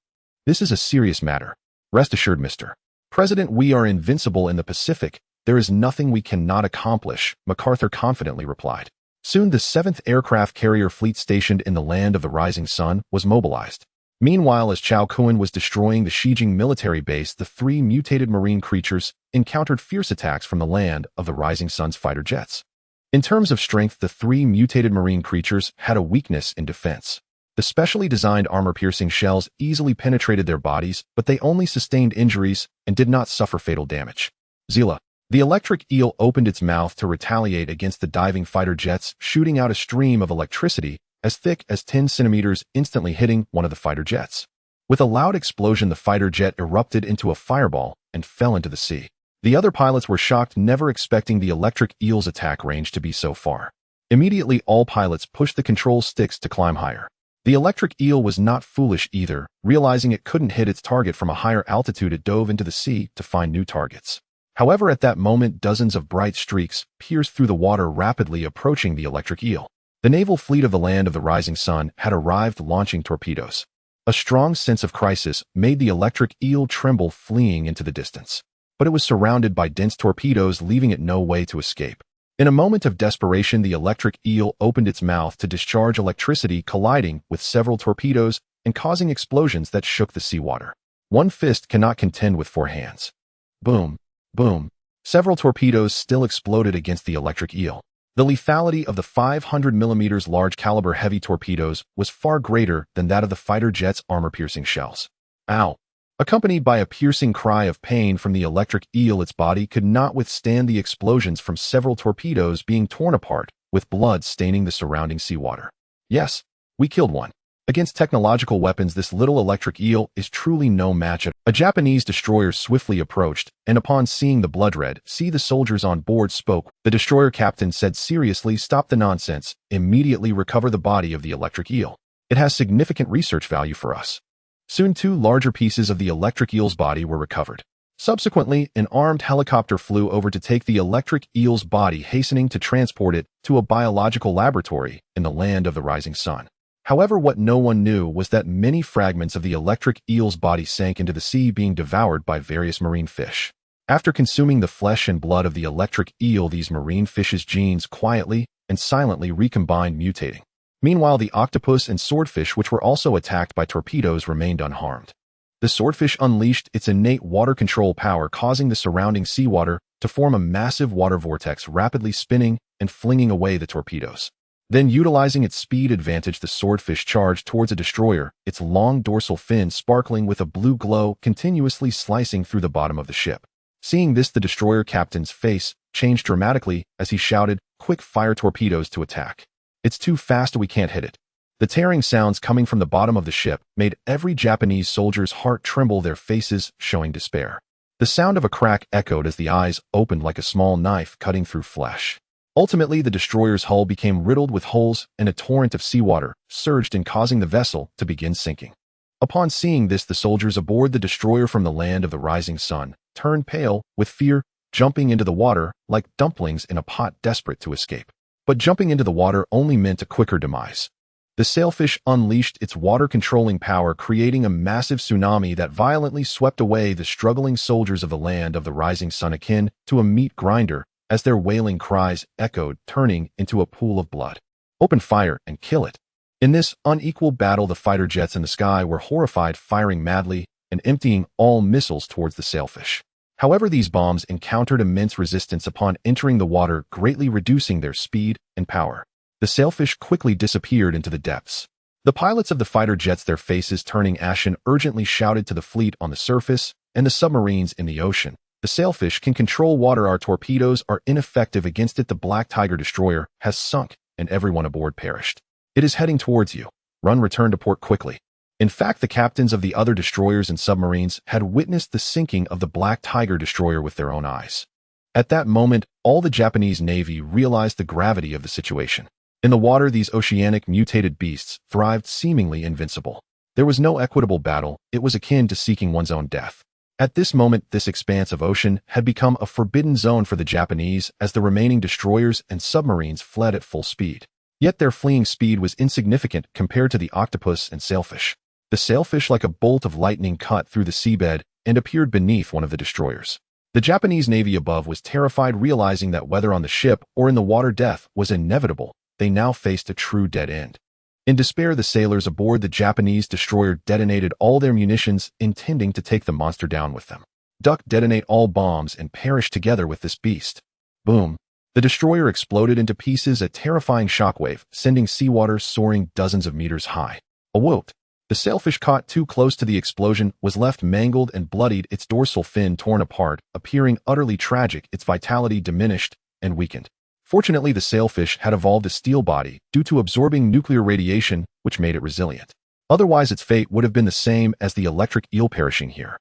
This is a serious matter. Rest assured, Mr. President, we are invincible in the Pacific. There is nothing we cannot accomplish, MacArthur confidently replied. Soon the 7th Aircraft Carrier Fleet stationed in the land of the rising sun was mobilized. Meanwhile, as Chao Kuan was destroying the Shijing military base, the three mutated marine creatures encountered fierce attacks from the land of the rising sun's fighter jets. In terms of strength, the three mutated marine creatures had a weakness in defense. The specially designed armor-piercing shells easily penetrated their bodies, but they only sustained injuries and did not suffer fatal damage. Zila, the electric eel, opened its mouth to retaliate against the diving fighter jets, shooting out a stream of electricity as thick as 10 centimeters, instantly hitting one of the fighter jets. With a loud explosion, the fighter jet erupted into a fireball and fell into the sea. The other pilots were shocked, never expecting the electric eel's attack range to be so far. Immediately, all pilots pushed the control sticks to climb higher. The electric eel was not foolish either. Realizing it couldn't hit its target from a higher altitude, it dove into the sea to find new targets. However, at that moment, dozens of bright streaks pierced through the water, rapidly approaching the electric eel. The naval fleet of the land of the rising sun had arrived, launching torpedoes. A strong sense of crisis made the electric eel tremble, fleeing into the distance. But it was surrounded by dense torpedoes, leaving it no way to escape. In a moment of desperation, the electric eel opened its mouth to discharge electricity, colliding with several torpedoes and causing explosions that shook the seawater. One fist cannot contend with four hands. Boom, boom. Several torpedoes still exploded against the electric eel. The lethality of the 500mm large caliber heavy torpedoes was far greater than that of the fighter jet's armor-piercing shells. Ow! Accompanied by a piercing cry of pain from the electric eel, its body could not withstand the explosions from several torpedoes being torn apart, with blood staining the surrounding seawater. Yes, we killed one. Against technological weapons, this little electric eel is truly no match. A Japanese destroyer swiftly approached, and upon seeing the blood-red sea, the soldiers on board spoke. The destroyer captain said seriously, "Stop the nonsense. Immediately recover the body of the electric eel. It has significant research value for us." Soon 2 larger pieces of the electric eel's body were recovered. Subsequently, an armed helicopter flew over to take the electric eel's body, hastening to transport it to a biological laboratory in the land of the rising sun. However, what no one knew was that many fragments of the electric eel's body sank into the sea, being devoured by various marine fish. After consuming the flesh and blood of the electric eel, these marine fish's genes quietly and silently recombined, mutating. Meanwhile, the octopus and swordfish, which were also attacked by torpedoes, remained unharmed. The swordfish unleashed its innate water control power, causing the surrounding seawater to form a massive water vortex, rapidly spinning and flinging away the torpedoes. Then, utilizing its speed advantage, the swordfish charged towards a destroyer, its long dorsal fin sparkling with a blue glow, continuously slicing through the bottom of the ship. Seeing this, the destroyer captain's face changed dramatically as he shouted, "Quick, fire torpedoes to attack. It's too fast, we can't hit it." The tearing sounds coming from the bottom of the ship made every Japanese soldier's heart tremble, their faces showing despair. The sound of a crack echoed as the eyes opened like a small knife cutting through flesh. Ultimately, the destroyer's hull became riddled with holes, and a torrent of seawater surged in, causing the vessel to begin sinking. Upon seeing this, the soldiers aboard the destroyer from the land of the rising sun turned pale with fear, jumping into the water like dumplings in a pot, desperate to escape. But jumping into the water only meant a quicker demise. The sailfish unleashed its water-controlling power, creating a massive tsunami that violently swept away the struggling soldiers of the land of the rising sun, akin to a meat grinder, as their wailing cries echoed, turning into a pool of blood. "Open fire and kill it." In this unequal battle, the fighter jets in the sky were horrified, firing madly and emptying all missiles towards the sailfish. However, these bombs encountered immense resistance upon entering the water, greatly reducing their speed and power. The sailfish quickly disappeared into the depths. The pilots of the fighter jets, their faces turning ashen, urgently shouted to the fleet on the surface and the submarines in the ocean. The sailfish can control water. Our torpedoes are ineffective against it. The Black Tiger destroyer has sunk, and everyone aboard perished. It is heading towards you. Run, return to port quickly. In fact, the captains of the other destroyers and submarines had witnessed the sinking of the Black Tiger destroyer with their own eyes. At that moment, all the Japanese Navy realized the gravity of the situation. In the water, these oceanic mutated beasts thrived, seemingly invincible. There was no equitable battle. It was akin to seeking one's own death. At this moment, this expanse of ocean had become a forbidden zone for the Japanese as the remaining destroyers and submarines fled at full speed. Yet their fleeing speed was insignificant compared to the octopus and sailfish. The sailfish, like a bolt of lightning, cut through the seabed and appeared beneath one of the destroyers. The Japanese Navy above was terrified, realizing that whether on the ship or in the water, death was inevitable. They now faced a true dead end. In despair, the sailors aboard the Japanese destroyer detonated all their munitions, intending to take the monster down with them. Duck, detonate all bombs and perish together with this beast. Boom. The destroyer exploded into pieces, a terrifying shockwave, sending seawater soaring dozens of meters high. Awoke. The sailfish, caught too close to the explosion, was left mangled and bloodied, its dorsal fin torn apart, appearing utterly tragic, its vitality diminished and weakened. Fortunately, the sailfish had evolved a steel body due to absorbing nuclear radiation, which made it resilient. Otherwise, its fate would have been the same as the electric eel perishing here.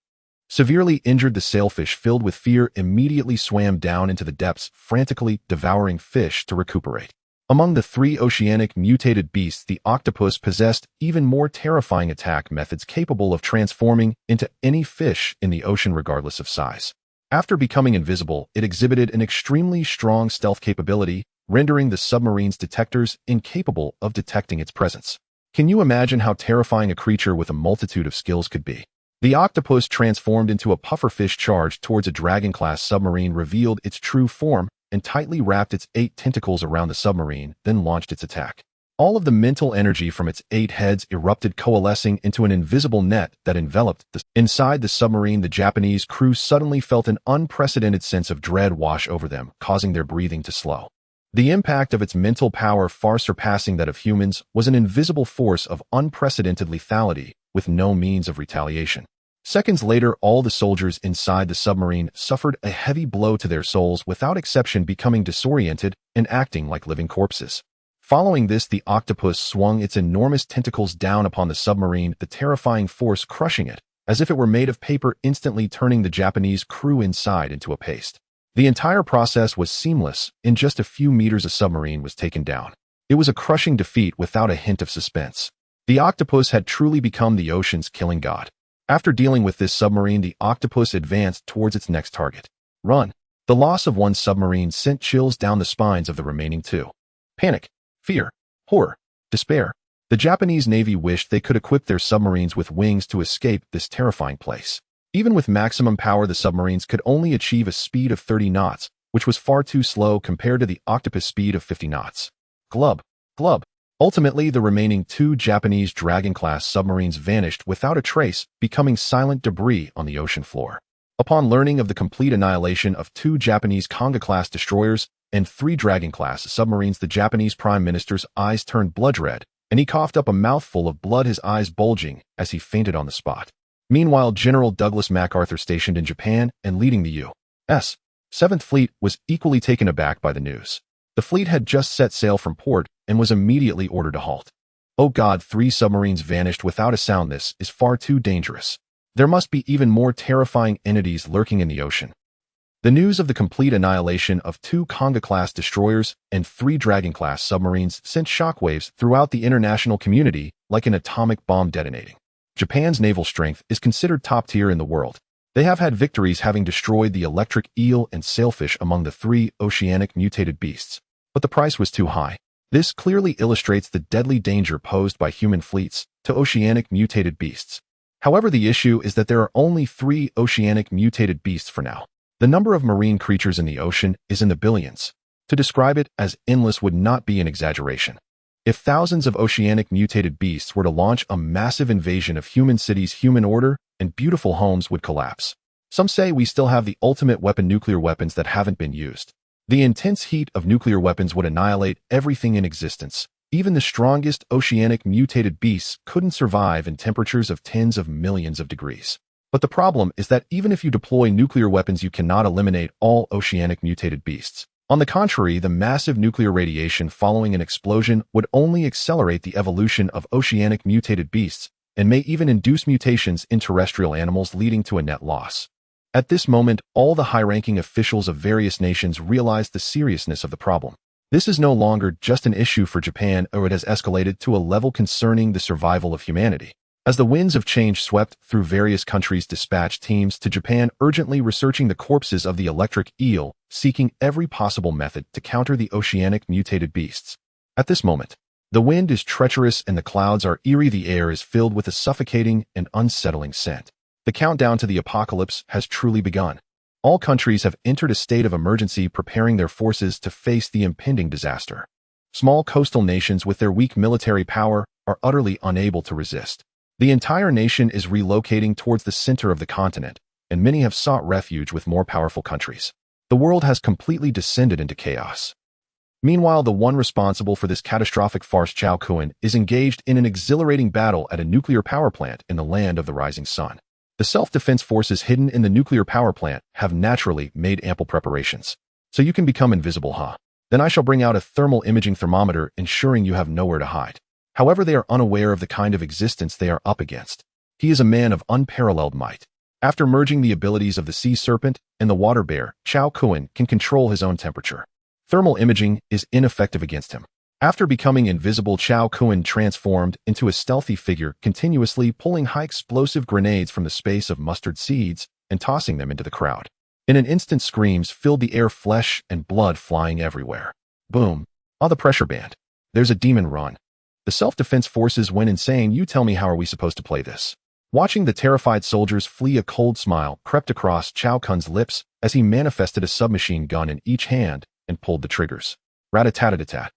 Severely injured, the sailfish, filled with fear, immediately swam down into the depths, frantically devouring fish to recuperate. Among the three oceanic mutated beasts, the octopus possessed even more terrifying attack methods, capable of transforming into any fish in the ocean regardless of size. After becoming invisible, it exhibited an extremely strong stealth capability, rendering the submarine's detectors incapable of detecting its presence. Can you imagine how terrifying a creature with a multitude of skills could be? The octopus, transformed into a pufferfish, charged towards a Dragon-class submarine, revealed its true form, and tightly wrapped its 8 tentacles around the submarine, then launched its attack. All of the mental energy from its 8 heads erupted, coalescing into an invisible net that enveloped the. Inside the submarine, the Japanese crew suddenly felt an unprecedented sense of dread wash over them, causing their breathing to slow. The impact of its mental power, far surpassing that of humans, was an invisible force of unprecedented lethality, with no means of retaliation. Seconds later, all the soldiers inside the submarine suffered a heavy blow to their souls, without exception becoming disoriented and acting like living corpses. Following this, the octopus swung its enormous tentacles down upon the submarine, the terrifying force crushing it, as if it were made of paper, instantly turning the Japanese crew inside into a paste. The entire process was seamless. In just a few meters, a submarine was taken down. It was a crushing defeat without a hint of suspense. The octopus had truly become the ocean's killing god. After dealing with this submarine, the octopus advanced towards its next target. Run. The loss of one submarine sent chills down the spines of the remaining 2. Panic, fear, horror, despair. The Japanese Navy wished they could equip their submarines with wings to escape this terrifying place. Even with maximum power, the submarines could only achieve a speed of 30 knots, which was far too slow compared to the octopus speed of 50 knots. Glub, glub. Ultimately, the remaining 2 Japanese Dragon-class submarines vanished without a trace, becoming silent debris on the ocean floor. Upon learning of the complete annihilation of 2 Japanese Konga-class destroyers and 3 Dragon-class submarines, the Japanese Prime Minister's eyes turned blood red, and he coughed up a mouthful of blood, his eyes bulging as he fainted on the spot. Meanwhile, General Douglas MacArthur, stationed in Japan and leading the U.S. 7th Fleet, was equally taken aback by the news. The fleet had just set sail from port and was immediately ordered to halt. Oh God, 3 submarines vanished without a sound. This is far too dangerous. There must be even more terrifying entities lurking in the ocean. The news of the complete annihilation of 2 Konga-class destroyers and 3 Dragon-class submarines sent shockwaves throughout the international community, like an atomic bomb detonating. Japan's naval strength is considered top tier in the world. They have had victories, having destroyed the electric eel and sailfish among the 3 oceanic mutated beasts. But the price was too high. This clearly illustrates the deadly danger posed by human fleets to oceanic mutated beasts. However, the issue is that there are only 3 oceanic mutated beasts for now. The number of marine creatures in the ocean is in the billions. To describe it as endless would not be an exaggeration. If thousands of oceanic mutated beasts were to launch a massive invasion of human cities, human order and beautiful homes would collapse. Some say we still have the ultimate weapon, nuclear weapons that haven't been used. The intense heat of nuclear weapons would annihilate everything in existence. Even the strongest oceanic mutated beasts couldn't survive in temperatures of tens of millions of degrees. But the problem is that even if you deploy nuclear weapons, you cannot eliminate all oceanic mutated beasts. On the contrary, the massive nuclear radiation following an explosion would only accelerate the evolution of oceanic mutated beasts and may even induce mutations in terrestrial animals, leading to a net loss. At this moment, all the high-ranking officials of various nations realize the seriousness of the problem. This is no longer just an issue for Japan, or it has escalated to a level concerning the survival of humanity. As the winds of change swept through various countries, dispatched teams to Japan urgently researching the corpses of the electric eel, seeking every possible method to counter the oceanic mutated beasts. At this moment, the wind is treacherous and the clouds are eerie. The air is filled with a suffocating and unsettling scent. The countdown to the apocalypse has truly begun. All countries have entered a state of emergency, preparing their forces to face the impending disaster. Small coastal nations with their weak military power are utterly unable to resist. The entire nation is relocating towards the center of the continent, and many have sought refuge with more powerful countries. The world has completely descended into chaos. Meanwhile, the one responsible for this catastrophic farce, Chao Kun, is engaged in an exhilarating battle at a nuclear power plant in the land of the rising sun. The self-defense forces hidden in the nuclear power plant have naturally made ample preparations. So you can become invisible, huh? Then I shall bring out a thermal imaging thermometer, ensuring you have nowhere to hide. However, they are unaware of the kind of existence they are up against. He is a man of unparalleled might. After merging the abilities of the sea serpent and the water bear, Chao Kun can control his own temperature. Thermal imaging is ineffective against him. After becoming invisible, Chao Kun transformed into a stealthy figure, continuously pulling high-explosive grenades from the space of mustard seeds and tossing them into the crowd. In an instant, screams filled the air, flesh and blood flying everywhere. Boom! Ah, the pressure band. There's a demon run. The self-defense forces went insane. You tell me, how are we supposed to play this? Watching the terrified soldiers flee, a cold smile crept across Chao Kun's lips as he manifested a submachine gun in each hand and pulled the triggers. Rat-a-tat-a-tat.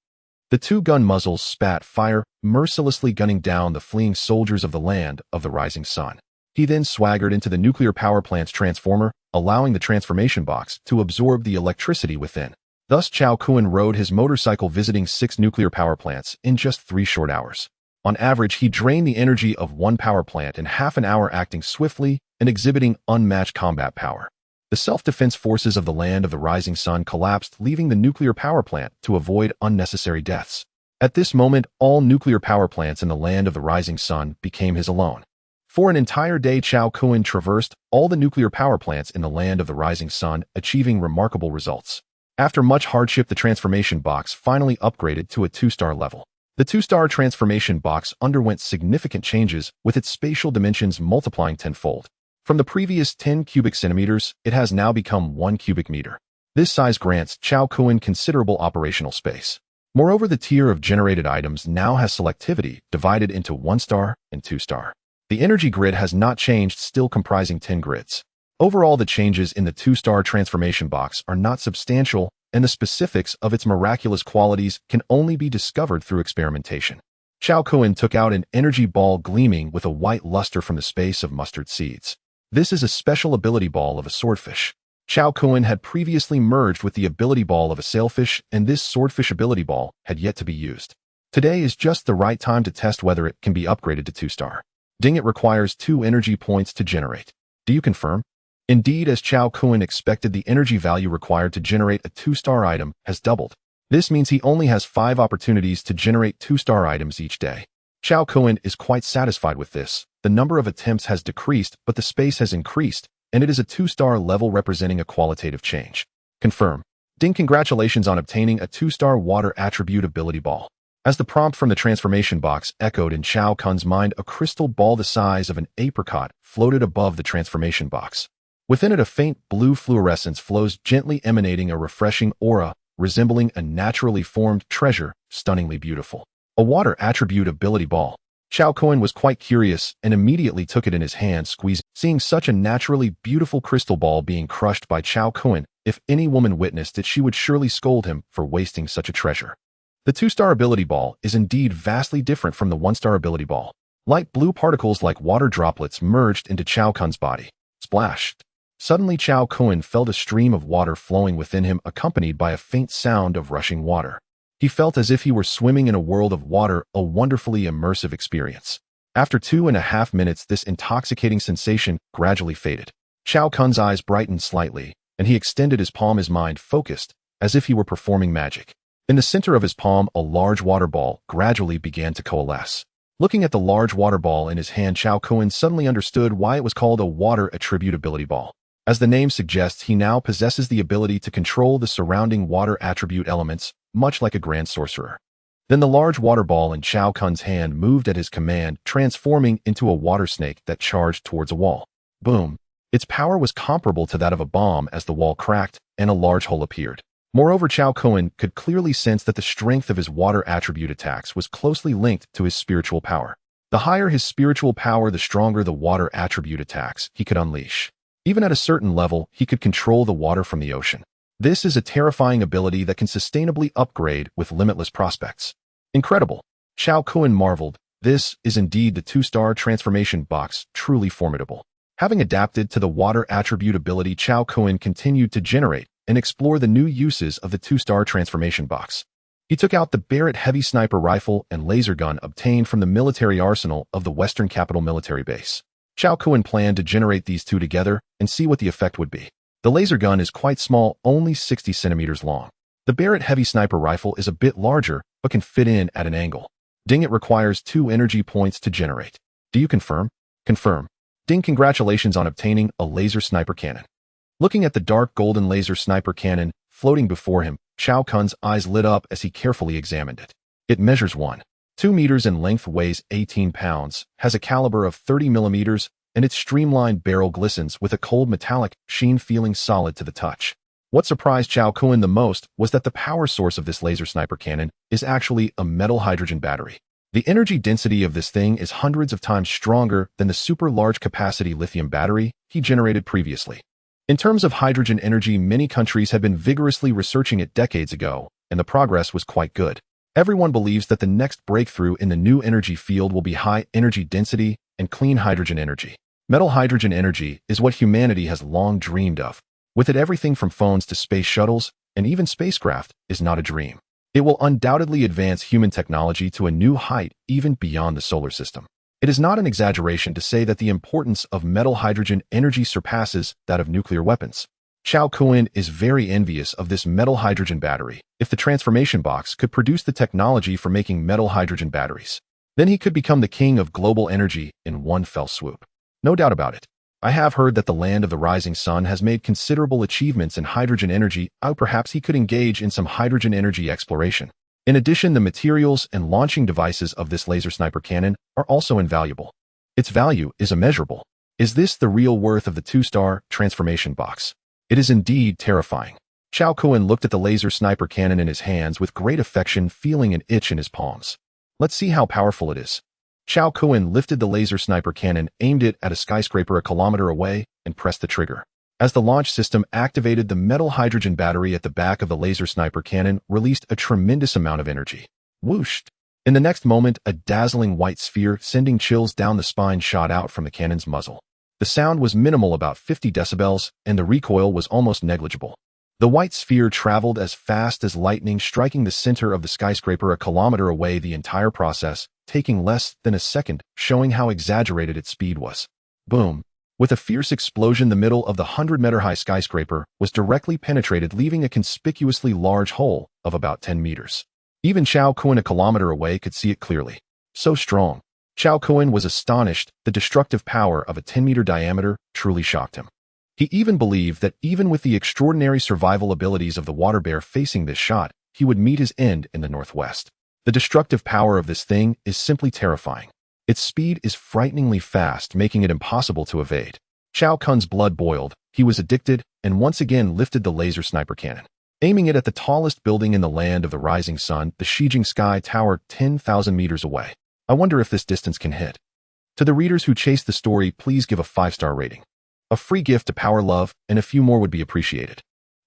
The two gun muzzles spat fire, mercilessly gunning down the fleeing soldiers of the land of the rising sun. He then swaggered into the nuclear power plant's transformer, allowing the transformation box to absorb the electricity within. Thus, Chao Kun rode his motorcycle, visiting 6 nuclear power plants in just 3 short hours. On average, he drained the energy of 1 power plant in half an hour, acting swiftly and exhibiting unmatched combat power. The self-defense forces of the land of the rising sun collapsed, leaving the nuclear power plant to avoid unnecessary deaths. At this moment, all nuclear power plants in the land of the rising sun became his alone. For an entire day, Chao Kun traversed all the nuclear power plants in the land of the rising sun, achieving remarkable results. After much hardship, the transformation box finally upgraded to a 2-star level. The 2-star transformation box underwent significant changes, with its spatial dimensions multiplying tenfold. From the previous 10 cubic centimeters, it has now become 1 cubic meter. This size grants Chao Kun considerable operational space. Moreover, the tier of generated items now has selectivity divided into 1-star and 2-star. The energy grid has not changed, still comprising 10 grids. Overall, the changes in the 2-star transformation box are not substantial, and the specifics of its miraculous qualities can only be discovered through experimentation. Chao Kun took out an energy ball gleaming with a white luster from the space of mustard seeds. This is a special ability ball of a swordfish. Chao Kun had previously merged with the ability ball of a sailfish, and this swordfish ability ball had yet to be used. Today is just the right time to test whether it can be upgraded to 2-star. Ding, it requires 2 energy points to generate. Do you confirm? Indeed, as Chao Kun expected, the energy value required to generate a 2-star item has doubled. This means he only has 5 opportunities to generate 2-star items each day. Chao Kun is quite satisfied with this. The number of attempts has decreased, but the space has increased, and it is a 2-star level, representing a qualitative change. Confirm. Ding, congratulations on obtaining a 2-star water attribute ability ball. As the prompt from the transformation box echoed in Chao Kun's mind, a crystal ball the size of an apricot floated above the transformation box. Within it, a faint blue fluorescence flows, gently emanating a refreshing aura, resembling a naturally formed treasure, stunningly beautiful. A water attribute ability ball. Chao Kun was quite curious and immediately took it in his hand, squeezing. Seeing such a naturally beautiful crystal ball being crushed by Chao Kun, if any woman witnessed it, she would surely scold him for wasting such a treasure. The 2-star ability ball is indeed vastly different from the 1-star ability ball. Light blue particles like water droplets merged into Chao Kun's body. Splash! Suddenly Chao Kun felt a stream of water flowing within him, accompanied by a faint sound of rushing water. He felt as if he were swimming in a world of water, a wonderfully immersive experience. After 2.5 minutes, this intoxicating sensation gradually faded. Chao Kun's eyes brightened slightly, and he extended his palm, his mind focused, as if he were performing magic. In the center of his palm, a large water ball gradually began to coalesce. Looking at the large water ball in his hand, Chao Kun suddenly understood why it was called a water attributability ball. As the name suggests, he now possesses the ability to control the surrounding water attribute elements, much like a grand sorcerer. Then the large water ball in Chao Kun's hand moved at his command, transforming into a water snake that charged towards a wall. Boom! Its power was comparable to that of a bomb as the wall cracked and a large hole appeared. Moreover, Chao Kun could clearly sense that the strength of his water attribute attacks was closely linked to his spiritual power. The higher his spiritual power, the stronger the water attribute attacks he could unleash. Even at a certain level, he could control the water from the ocean. This is a terrifying ability that can sustainably upgrade with limitless prospects. Incredible! Chao Kun marveled. This is indeed the 2-star transformation box, truly formidable. Having adapted to the water attribute ability, Chao Kun continued to generate and explore the new uses of the 2-star transformation box. He took out the Barrett heavy sniper rifle and laser gun obtained from the military arsenal of the Western Capital military base. Chao Kun planned to generate these two together and see what the effect would be. The laser gun is quite small, only 60 centimeters long. The Barrett heavy sniper rifle is a bit larger, but can fit in at an angle. Ding, it requires 2 energy points to generate. Do you confirm? Confirm. Ding, congratulations on obtaining a laser sniper cannon. Looking at the dark golden laser sniper cannon floating before him, Chao Kun's eyes lit up as he carefully examined it. It measures 1.2 meters in length, weighs 18 pounds, has a caliber of 30 millimeters, and its streamlined barrel glistens with a cold metallic sheen, feeling solid to the touch. What surprised Chao Kun the most was that the power source of this laser sniper cannon is actually a metal hydrogen battery. The energy density of this thing is hundreds of times stronger than the super large capacity lithium battery he generated previously. In terms of hydrogen energy, many countries had been vigorously researching it decades ago, and the progress was quite good. Everyone believes that the next breakthrough in the new energy field will be high energy density and clean hydrogen energy. Metal hydrogen energy is what humanity has long dreamed of. With it, everything from phones to space shuttles and even spacecraft is not a dream. It will undoubtedly advance human technology to a new height, even beyond the solar system. It is not an exaggeration to say that the importance of metal hydrogen energy surpasses that of nuclear weapons. Chao Kun is very envious of this metal hydrogen battery. If the transformation box could produce the technology for making metal hydrogen batteries, then he could become the king of global energy in one fell swoop. No doubt about it. I have heard that the land of the rising sun has made considerable achievements in hydrogen energy. Perhaps he could engage in some hydrogen energy exploration. In addition, the materials and launching devices of this laser sniper cannon are also invaluable. Its value is immeasurable. Is this the real worth of the 2-star transformation box? It is indeed terrifying. Chao Kun looked at the laser sniper cannon in his hands with great affection, feeling an itch in his palms. Let's see how powerful it is. Chao Kun lifted the laser sniper cannon, aimed it at a skyscraper a kilometer away, and pressed the trigger. As the launch system activated, the metal hydrogen battery at the back of the laser sniper cannon released a tremendous amount of energy. Whoosh! In the next moment, a dazzling white sphere sending chills down the spine shot out from the cannon's muzzle. The sound was minimal, about 50 decibels, and the recoil was almost negligible. The white sphere traveled as fast as lightning, striking the center of the skyscraper a kilometer away, the entire process taking less than a second, showing how exaggerated its speed was. Boom! With a fierce explosion, the middle of the 100-meter-high skyscraper was directly penetrated, leaving a conspicuously large hole of about 10 meters. Even Chao Kun a kilometer away could see it clearly. So strong. Chao Kun was astonished. The destructive power of a 10-meter diameter truly shocked him. He even believed that even with the extraordinary survival abilities of the water bear facing this shot, he would meet his end in the northwest. The destructive power of this thing is simply terrifying. Its speed is frighteningly fast, making it impossible to evade. Chao Kun's blood boiled. He was addicted and once again lifted the laser sniper cannon. Aiming it at the tallest building in the land of the rising sun, the Shijing Sky Tower, 10,000 meters away. I wonder if this distance can hit. To the readers who chased the story, please give a 5-star rating. A free gift to Power Love, and a few more would be appreciated.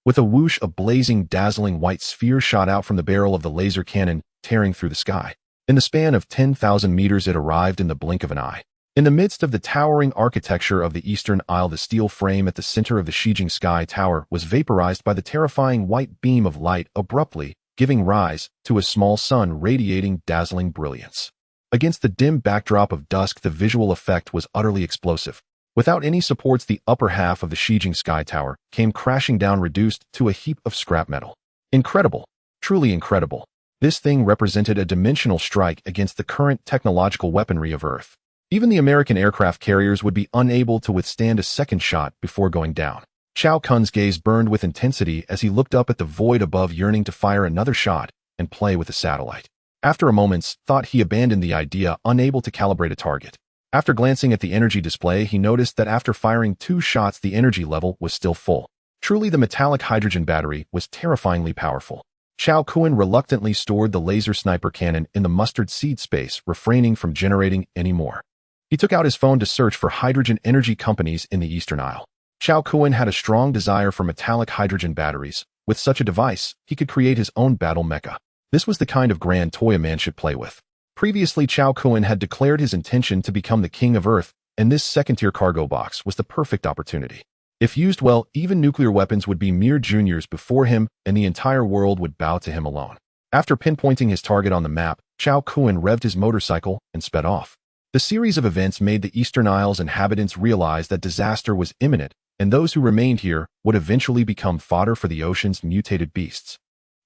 With a whoosh, a blazing, dazzling white sphere shot out from the barrel of the laser cannon, tearing through the sky. In the span of 10,000 meters, it arrived in the blink of an eye. In the midst of the towering architecture of the Eastern Isle, the steel frame at the center of the Shijing Sky Tower was vaporized by the terrifying white beam of light abruptly, giving rise to a small sun radiating dazzling brilliance. Against the dim backdrop of dusk, the visual effect was utterly explosive. Without any supports, the upper half of the Shijing Sky Tower came crashing down, reduced to a heap of scrap metal. Incredible. Truly incredible. This thing represented a dimensional strike against the current technological weaponry of Earth. Even the American aircraft carriers would be unable to withstand a second shot before going down. Chao Kun's gaze burned with intensity as he looked up at the void above, yearning to fire another shot and play with the satellite. After a moment's thought, he abandoned the idea, unable to calibrate a target. After glancing at the energy display, he noticed that after firing 2 shots, the energy level was still full. Truly, the metallic hydrogen battery was terrifyingly powerful. Chao Kun reluctantly stored the laser sniper cannon in the mustard seed space, refraining from generating any more. He took out his phone to search for hydrogen energy companies in the Eastern Isle. Chao Kun had a strong desire for metallic hydrogen batteries. With such a device, he could create his own battle mecha. This was the kind of grand toy a man should play with. Previously, Chao Kun had declared his intention to become the king of Earth, and this second-tier cargo box was the perfect opportunity. If used well, even nuclear weapons would be mere juniors before him, and the entire world would bow to him alone. After pinpointing his target on the map, Chao Kun revved his motorcycle and sped off. The series of events made the Eastern Isle's inhabitants realize that disaster was imminent, and those who remained here would eventually become fodder for the ocean's mutated beasts.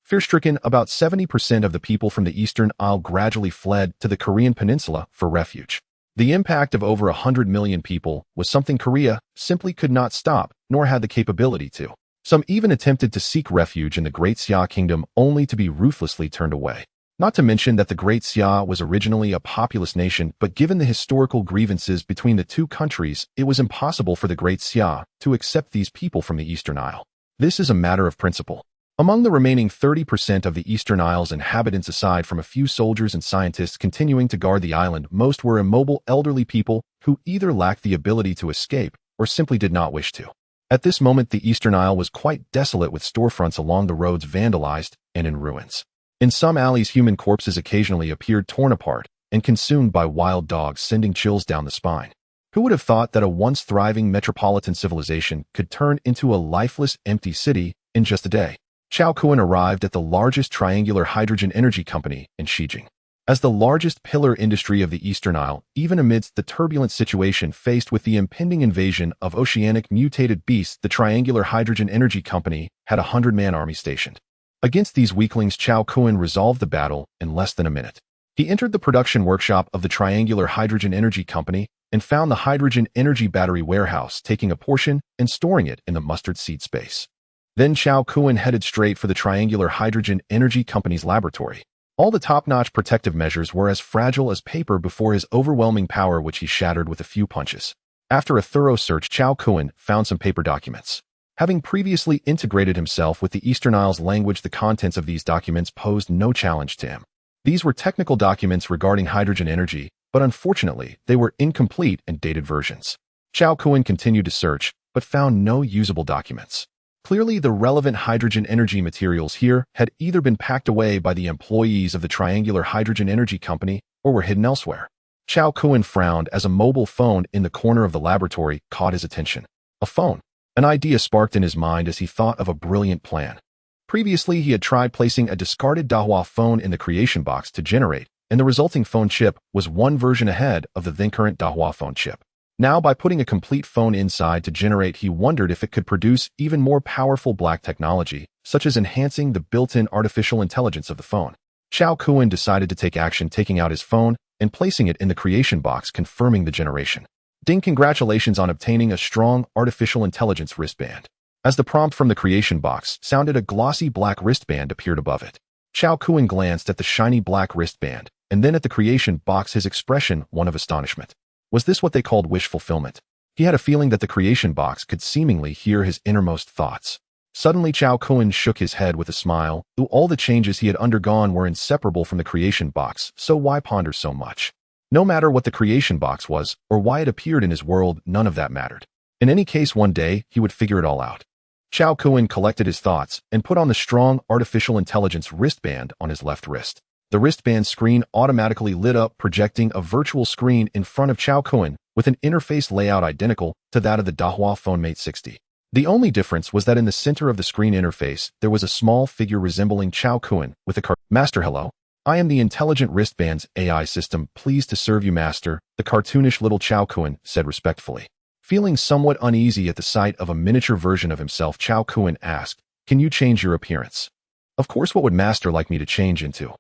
Fear-stricken, about 70% of the people from the Eastern Isle gradually fled to the Korean peninsula for refuge. The impact of over 100 million people was something Korea simply could not stop, nor had the capability to. Some even attempted to seek refuge in the Great Xia Kingdom, only to be ruthlessly turned away. Not to mention that the Great Xia was originally a populous nation, but given the historical grievances between the two countries, it was impossible for the Great Xia to accept these people from the Eastern Isle. This is a matter of principle. Among the remaining 30% of the Eastern Isle's inhabitants, aside from a few soldiers and scientists continuing to guard the island, most were immobile elderly people who either lacked the ability to escape or simply did not wish to. At this moment, the Eastern Isle was quite desolate, with storefronts along the roads vandalized and in ruins. In some alleys, human corpses occasionally appeared, torn apart and consumed by wild dogs, sending chills down the spine. Who would have thought that a once thriving metropolitan civilization could turn into a lifeless, empty city in just a day? Chao Kun arrived at the largest triangular hydrogen energy company in Shijing. As the largest pillar industry of the Eastern Isle, even amidst the turbulent situation faced with the impending invasion of oceanic mutated beasts, the Triangular Hydrogen Energy Company had a 100-man army stationed. Against these weaklings, Chao Kun resolved the battle in less than a minute. He entered the production workshop of the Triangular Hydrogen Energy Company and found the hydrogen energy battery warehouse, taking a portion and storing it in the mustard seed space. Then Chao Kun headed straight for the Triangular Hydrogen Energy Company's laboratory. All the top-notch protective measures were as fragile as paper before his overwhelming power, which he shattered with a few punches. After a thorough search, Chao Kun found some paper documents. Having previously integrated himself with the Eastern Isle's language, the contents of these documents posed no challenge to him. These were technical documents regarding hydrogen energy, but unfortunately, they were incomplete and dated versions. Chao Kun continued to search, but found no usable documents. Clearly, the relevant hydrogen energy materials here had either been packed away by the employees of the Triangular Hydrogen Energy Company or were hidden elsewhere. Chao Kun frowned as a mobile phone in the corner of the laboratory caught his attention. A phone. An idea sparked in his mind as he thought of a brilliant plan. Previously, he had tried placing a discarded Dahua phone in the creation box to generate, and the resulting phone chip was one version ahead of the then-current Dahua phone chip. Now, by putting a complete phone inside to generate, he wondered if it could produce even more powerful black technology, such as enhancing the built-in artificial intelligence of the phone. Chao Kun decided to take action, taking out his phone and placing it in the creation box, confirming the generation. Ding! Congratulations on obtaining a strong artificial intelligence wristband. As the prompt from the creation box sounded, a glossy black wristband appeared above it. Chao Kun glanced at the shiny black wristband, and then at the creation box, his expression one of astonishment. Was this what they called wish fulfillment? He had a feeling that the creation box could seemingly hear his innermost thoughts. Suddenly, Chao Kun shook his head with a smile. Though all the changes he had undergone were inseparable from the creation box, so why ponder so much? No matter what the creation box was, or why it appeared in his world, none of that mattered. In any case, one day, he would figure it all out. Chao Kun collected his thoughts and put on the strong artificial intelligence wristband on his left wrist. The wristband screen automatically lit up, projecting a virtual screen in front of Chao Kun, with an interface layout identical to that of the Dahua PhoneMate 60. The only difference was that in the center of the screen interface, there was a small figure resembling Chao Kun with a Master, hello. I am the intelligent wristbands AI system, pleased to serve you, Master, the cartoonish little Chao Kun said respectfully. Feeling somewhat uneasy at the sight of a miniature version of himself, Chao Kun asked, can you change your appearance? Of course, what would Master like me to change into?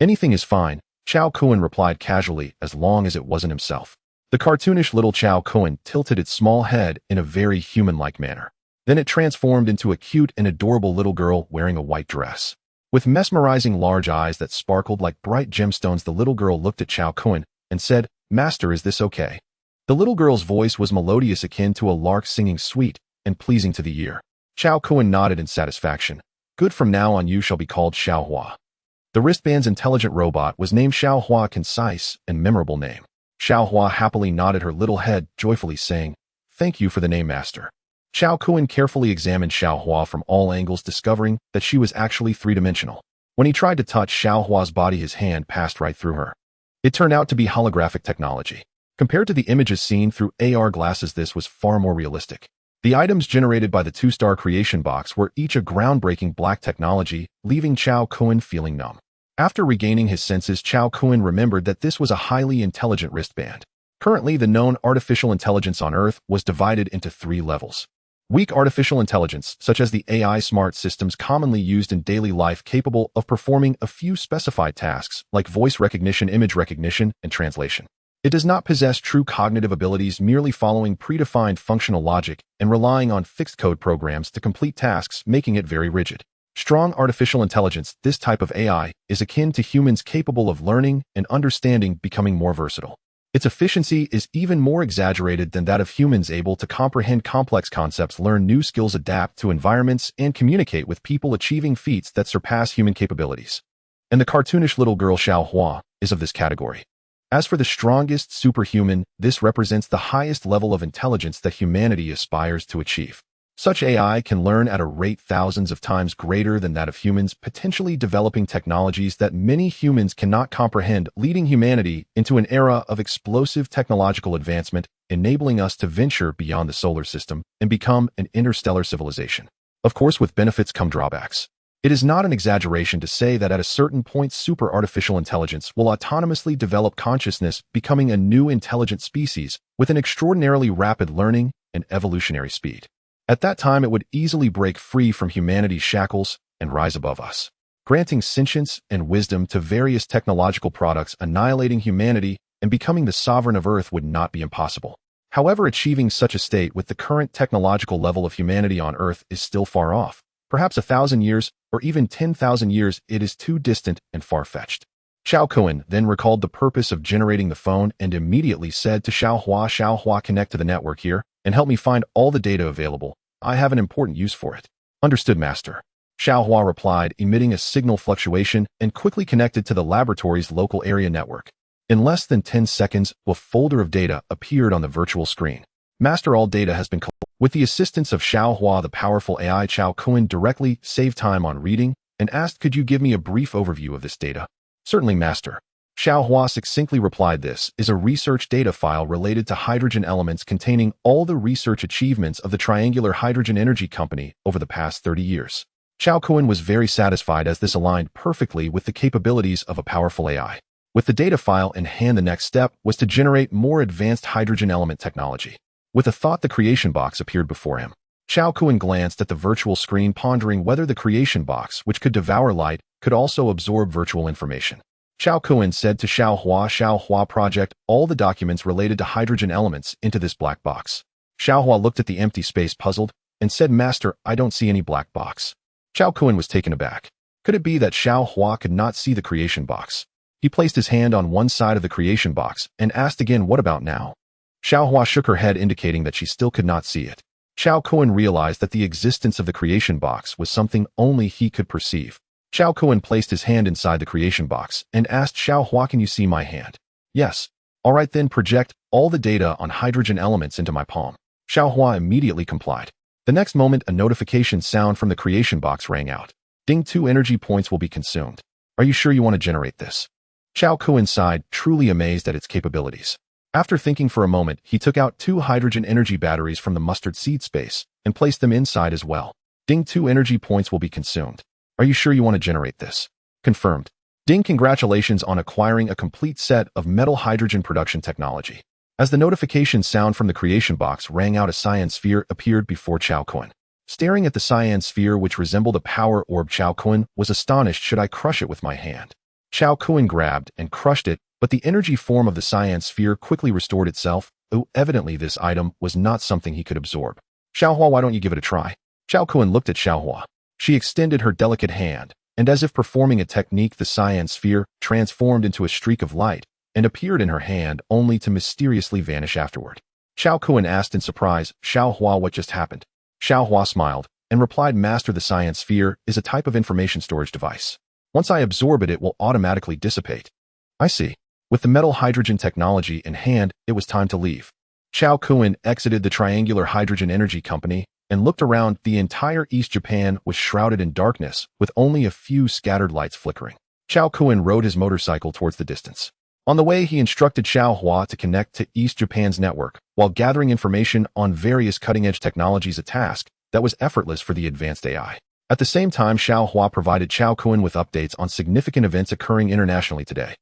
Anything is fine, Chao Kun replied casually, as long as it wasn't himself. The cartoonish little Chao Kun tilted its small head in a very human-like manner. Then it transformed into a cute and adorable little girl wearing a white dress. With mesmerizing large eyes that sparkled like bright gemstones, the little girl looked at Chao Kun and said, Master, is this okay? The little girl's voice was melodious, akin to a lark singing, sweet and pleasing to the ear. Chao Kun nodded in satisfaction. Good, from now on you shall be called Xiaohua. The wristband's intelligent robot was named Xiaohua, a concise and memorable name. Xiaohua happily nodded her little head, joyfully saying, Thank you for the name, Master. Chao Kun carefully examined Xiaohua from all angles, discovering that she was actually three-dimensional. When he tried to touch Xiaohua's body, his hand passed right through her. It turned out to be holographic technology. Compared to the images seen through AR glasses, this was far more realistic. The items generated by the two-star creation box were each a groundbreaking black technology, leaving Chao Kun feeling numb. After regaining his senses, Chao Kun remembered that this was a highly intelligent wristband. Currently, the known artificial intelligence on Earth was divided into 3 levels. Weak artificial intelligence, such as the AI smart systems commonly used in daily life, capable of performing a few specified tasks like voice recognition, image recognition, and translation. It does not possess true cognitive abilities, merely following predefined functional logic and relying on fixed code programs to complete tasks, making it very rigid. Strong artificial intelligence, this type of AI, is akin to humans, capable of learning and understanding, becoming more versatile. Its efficiency is even more exaggerated than that of humans, able to comprehend complex concepts, learn new skills, adapt to environments, and communicate with people, achieving feats that surpass human capabilities. And the cartoonish little girl Xiaohua is of this category. As for the strongest superhuman, this represents the highest level of intelligence that humanity aspires to achieve. Such AI can learn at a rate thousands of times greater than that of humans, potentially developing technologies that many humans cannot comprehend, leading humanity into an era of explosive technological advancement, enabling us to venture beyond the solar system and become an interstellar civilization. Of course, with benefits come drawbacks. It is not an exaggeration to say that at a certain point, super artificial intelligence will autonomously develop consciousness, becoming a new intelligent species with an extraordinarily rapid learning and evolutionary speed. At that time, it would easily break free from humanity's shackles and rise above us, granting sentience and wisdom to various technological products. Annihilating humanity and becoming the sovereign of Earth would not be impossible. However, achieving such a state with the current technological level of humanity on Earth is still far off. Perhaps 1,000 years or even 10,000 years, it is too distant and far-fetched. Chao Kun then recalled the purpose of generating the phone and immediately said to Xiaohua, Xiaohua, connect to the network here and help me find all the data available. I have an important use for it. Understood, Master. Xiaohua replied, emitting a signal fluctuation, and quickly connected to the laboratory's local area network. In less than 10 seconds, a folder of data appeared on the virtual screen. Master, all data has been collected. With the assistance of Xiaohua, the powerful AI, Chao Kun directly saved time on reading and asked, could you give me a brief overview of this data? Certainly, Master. Xiaohua succinctly replied, this is a research data file related to hydrogen elements, containing all the research achievements of the Triangular Hydrogen Energy Company over the past 30 years. Chao Kun was very satisfied, as this aligned perfectly with the capabilities of a powerful AI. With the data file in hand, the next step was to generate more advanced hydrogen element technology. With a thought, the creation box appeared before him. Chao Kun glanced at the virtual screen, pondering whether the creation box, which could devour light, could also absorb virtual information. Chao Kun said to Xiaohua, Xiaohua, project all the documents related to hydrogen elements into this black box. Xiaohua looked at the empty space, puzzled, and said, Master, I don't see any black box. Chao Kun was taken aback. Could it be that Xiaohua could not see the creation box? He placed his hand on one side of the creation box and asked again, what about now? Xiaohua shook her head, indicating that she still could not see it. Chao Kun realized that the existence of the creation box was something only he could perceive. Chao Kun placed his hand inside the creation box and asked Xiaohua, can you see my hand? Yes. All right, then project all the data on hydrogen elements into my palm. Xiaohua immediately complied. The next moment, a notification sound from the creation box rang out. Ding, 2 energy points will be consumed. Are you sure you want to generate this? Chao Kun sighed, truly amazed at its capabilities. After thinking for a moment, he took out 2 hydrogen energy batteries from the mustard seed space and placed them inside as well. Ding, 2 energy points will be consumed. Are you sure you want to generate this? Confirmed. Ding, congratulations on acquiring a complete set of metal hydrogen production technology. As the notification sound from the creation box rang out, a cyan sphere appeared before Chao Kun. Staring at the cyan sphere, which resembled a power orb, Chao Kun was astonished. Should I crush it with my hand? Chao Kun grabbed and crushed it, but the energy form of the cyan sphere quickly restored itself. Oh, evidently this item was not something he could absorb. Xiaohua, why don't you give it a try? Chao Kun looked at Xiaohua. She extended her delicate hand, and as if performing a technique, the cyan sphere transformed into a streak of light and appeared in her hand, only to mysteriously vanish afterward. Chao Kun asked in surprise, Xiaohua, what just happened? Xiaohua smiled and replied, Master, the cyan sphere is a type of information storage device. Once I absorb it, it will automatically dissipate. I see. With the metal hydrogen technology in hand, it was time to leave. Chao Kun exited the Triangular Hydrogen Energy Company and looked around. The entire East Japan was shrouded in darkness, with only a few scattered lights flickering. Chao Kun rode his motorcycle towards the distance. On the way, he instructed Xiaohua to connect to East Japan's network, while gathering information on various cutting-edge technologies, a task that was effortless for the advanced AI. At the same time, Xiaohua provided Chao Kun with updates on significant events occurring internationally today.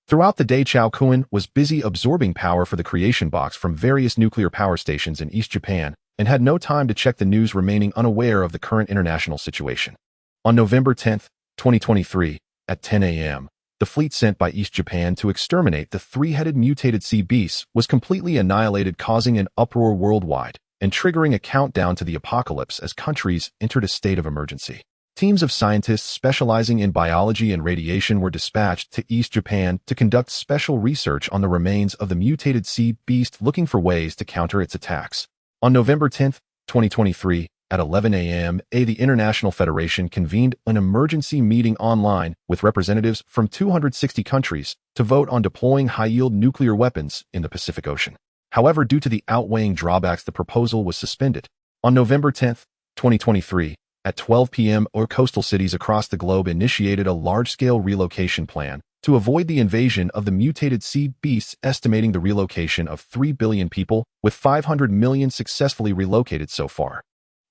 Throughout the day, Chao Kun was busy absorbing power for the creation box from various nuclear power stations in East Japan and had no time to check the news, remaining unaware of the current international situation. On November 10, 2023, at 10 a.m., the fleet sent by East Japan to exterminate the 3-headed mutated sea beasts was completely annihilated, causing an uproar worldwide and triggering a countdown to the apocalypse as countries entered a state of emergency. Teams of scientists specializing in biology and radiation were dispatched to East Japan to conduct special research on the remains of the mutated sea beast, looking for ways to counter its attacks. On November 10, 2023, at 11 a.m., the International Federation convened an emergency meeting online with representatives from 260 countries to vote on deploying high-yield nuclear weapons in the Pacific Ocean. However, due to the outweighing drawbacks, the proposal was suspended. On November 10, 2023, at 12 p.m., coastal cities across the globe initiated a large-scale relocation plan to avoid the invasion of the mutated sea beasts, estimating the relocation of 3 billion people, with 500 million successfully relocated so far.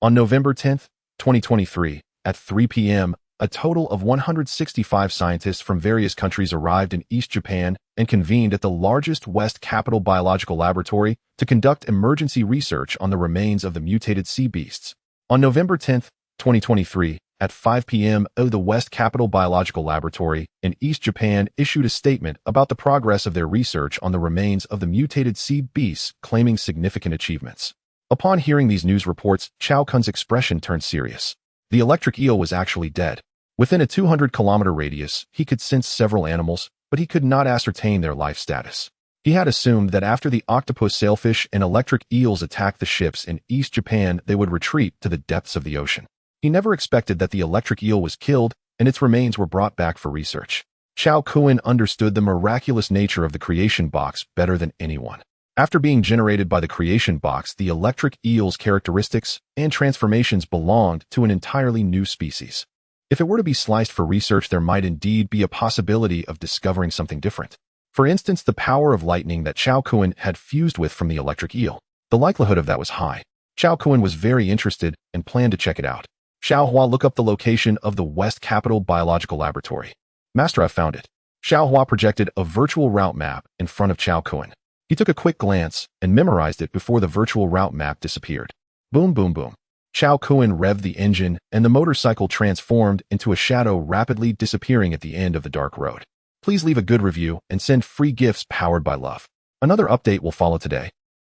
On November 10, 2023, at 3 p.m., a total of 165 scientists from various countries arrived in East Japan and convened at the largest West Capital Biological Laboratory to conduct emergency research on the remains of the mutated sea beasts. On November 10, 2023, at 5 p.m., the West Capital Biological Laboratory in East Japan issued a statement about the progress of their research on the remains of the mutated sea beasts, claiming significant achievements. Upon hearing these news reports, Chao Kun's expression turned serious. The electric eel was actually dead. Within a 200-kilometer radius, he could sense several animals, but he could not ascertain their life status. He had assumed that after the octopus, sailfish, and electric eels attacked the ships in East Japan, they would retreat to the depths of the ocean. He never expected that the electric eel was killed and its remains were brought back for research. Chao Kun understood the miraculous nature of the creation box better than anyone. After being generated by the creation box, the electric eel's characteristics and transformations belonged to an entirely new species. If it were to be sliced for research, there might indeed be a possibility of discovering something different. For instance, the power of lightning that Chao Kun had fused with from the electric eel. The likelihood of that was high. Chao Kun was very interested and planned to check it out. Xiaohua, look up the location of the West Capital Biological Laboratory. Master, I've found it. Xiaohua projected a virtual route map in front of Chao Kun. He took a quick glance and memorized it before the virtual route map disappeared. Boom, boom, boom. Chao Kun revved the engine and the motorcycle transformed into a shadow, rapidly disappearing at the end of the dark road. Please leave a good review and send free gifts powered by love. Another update will follow today.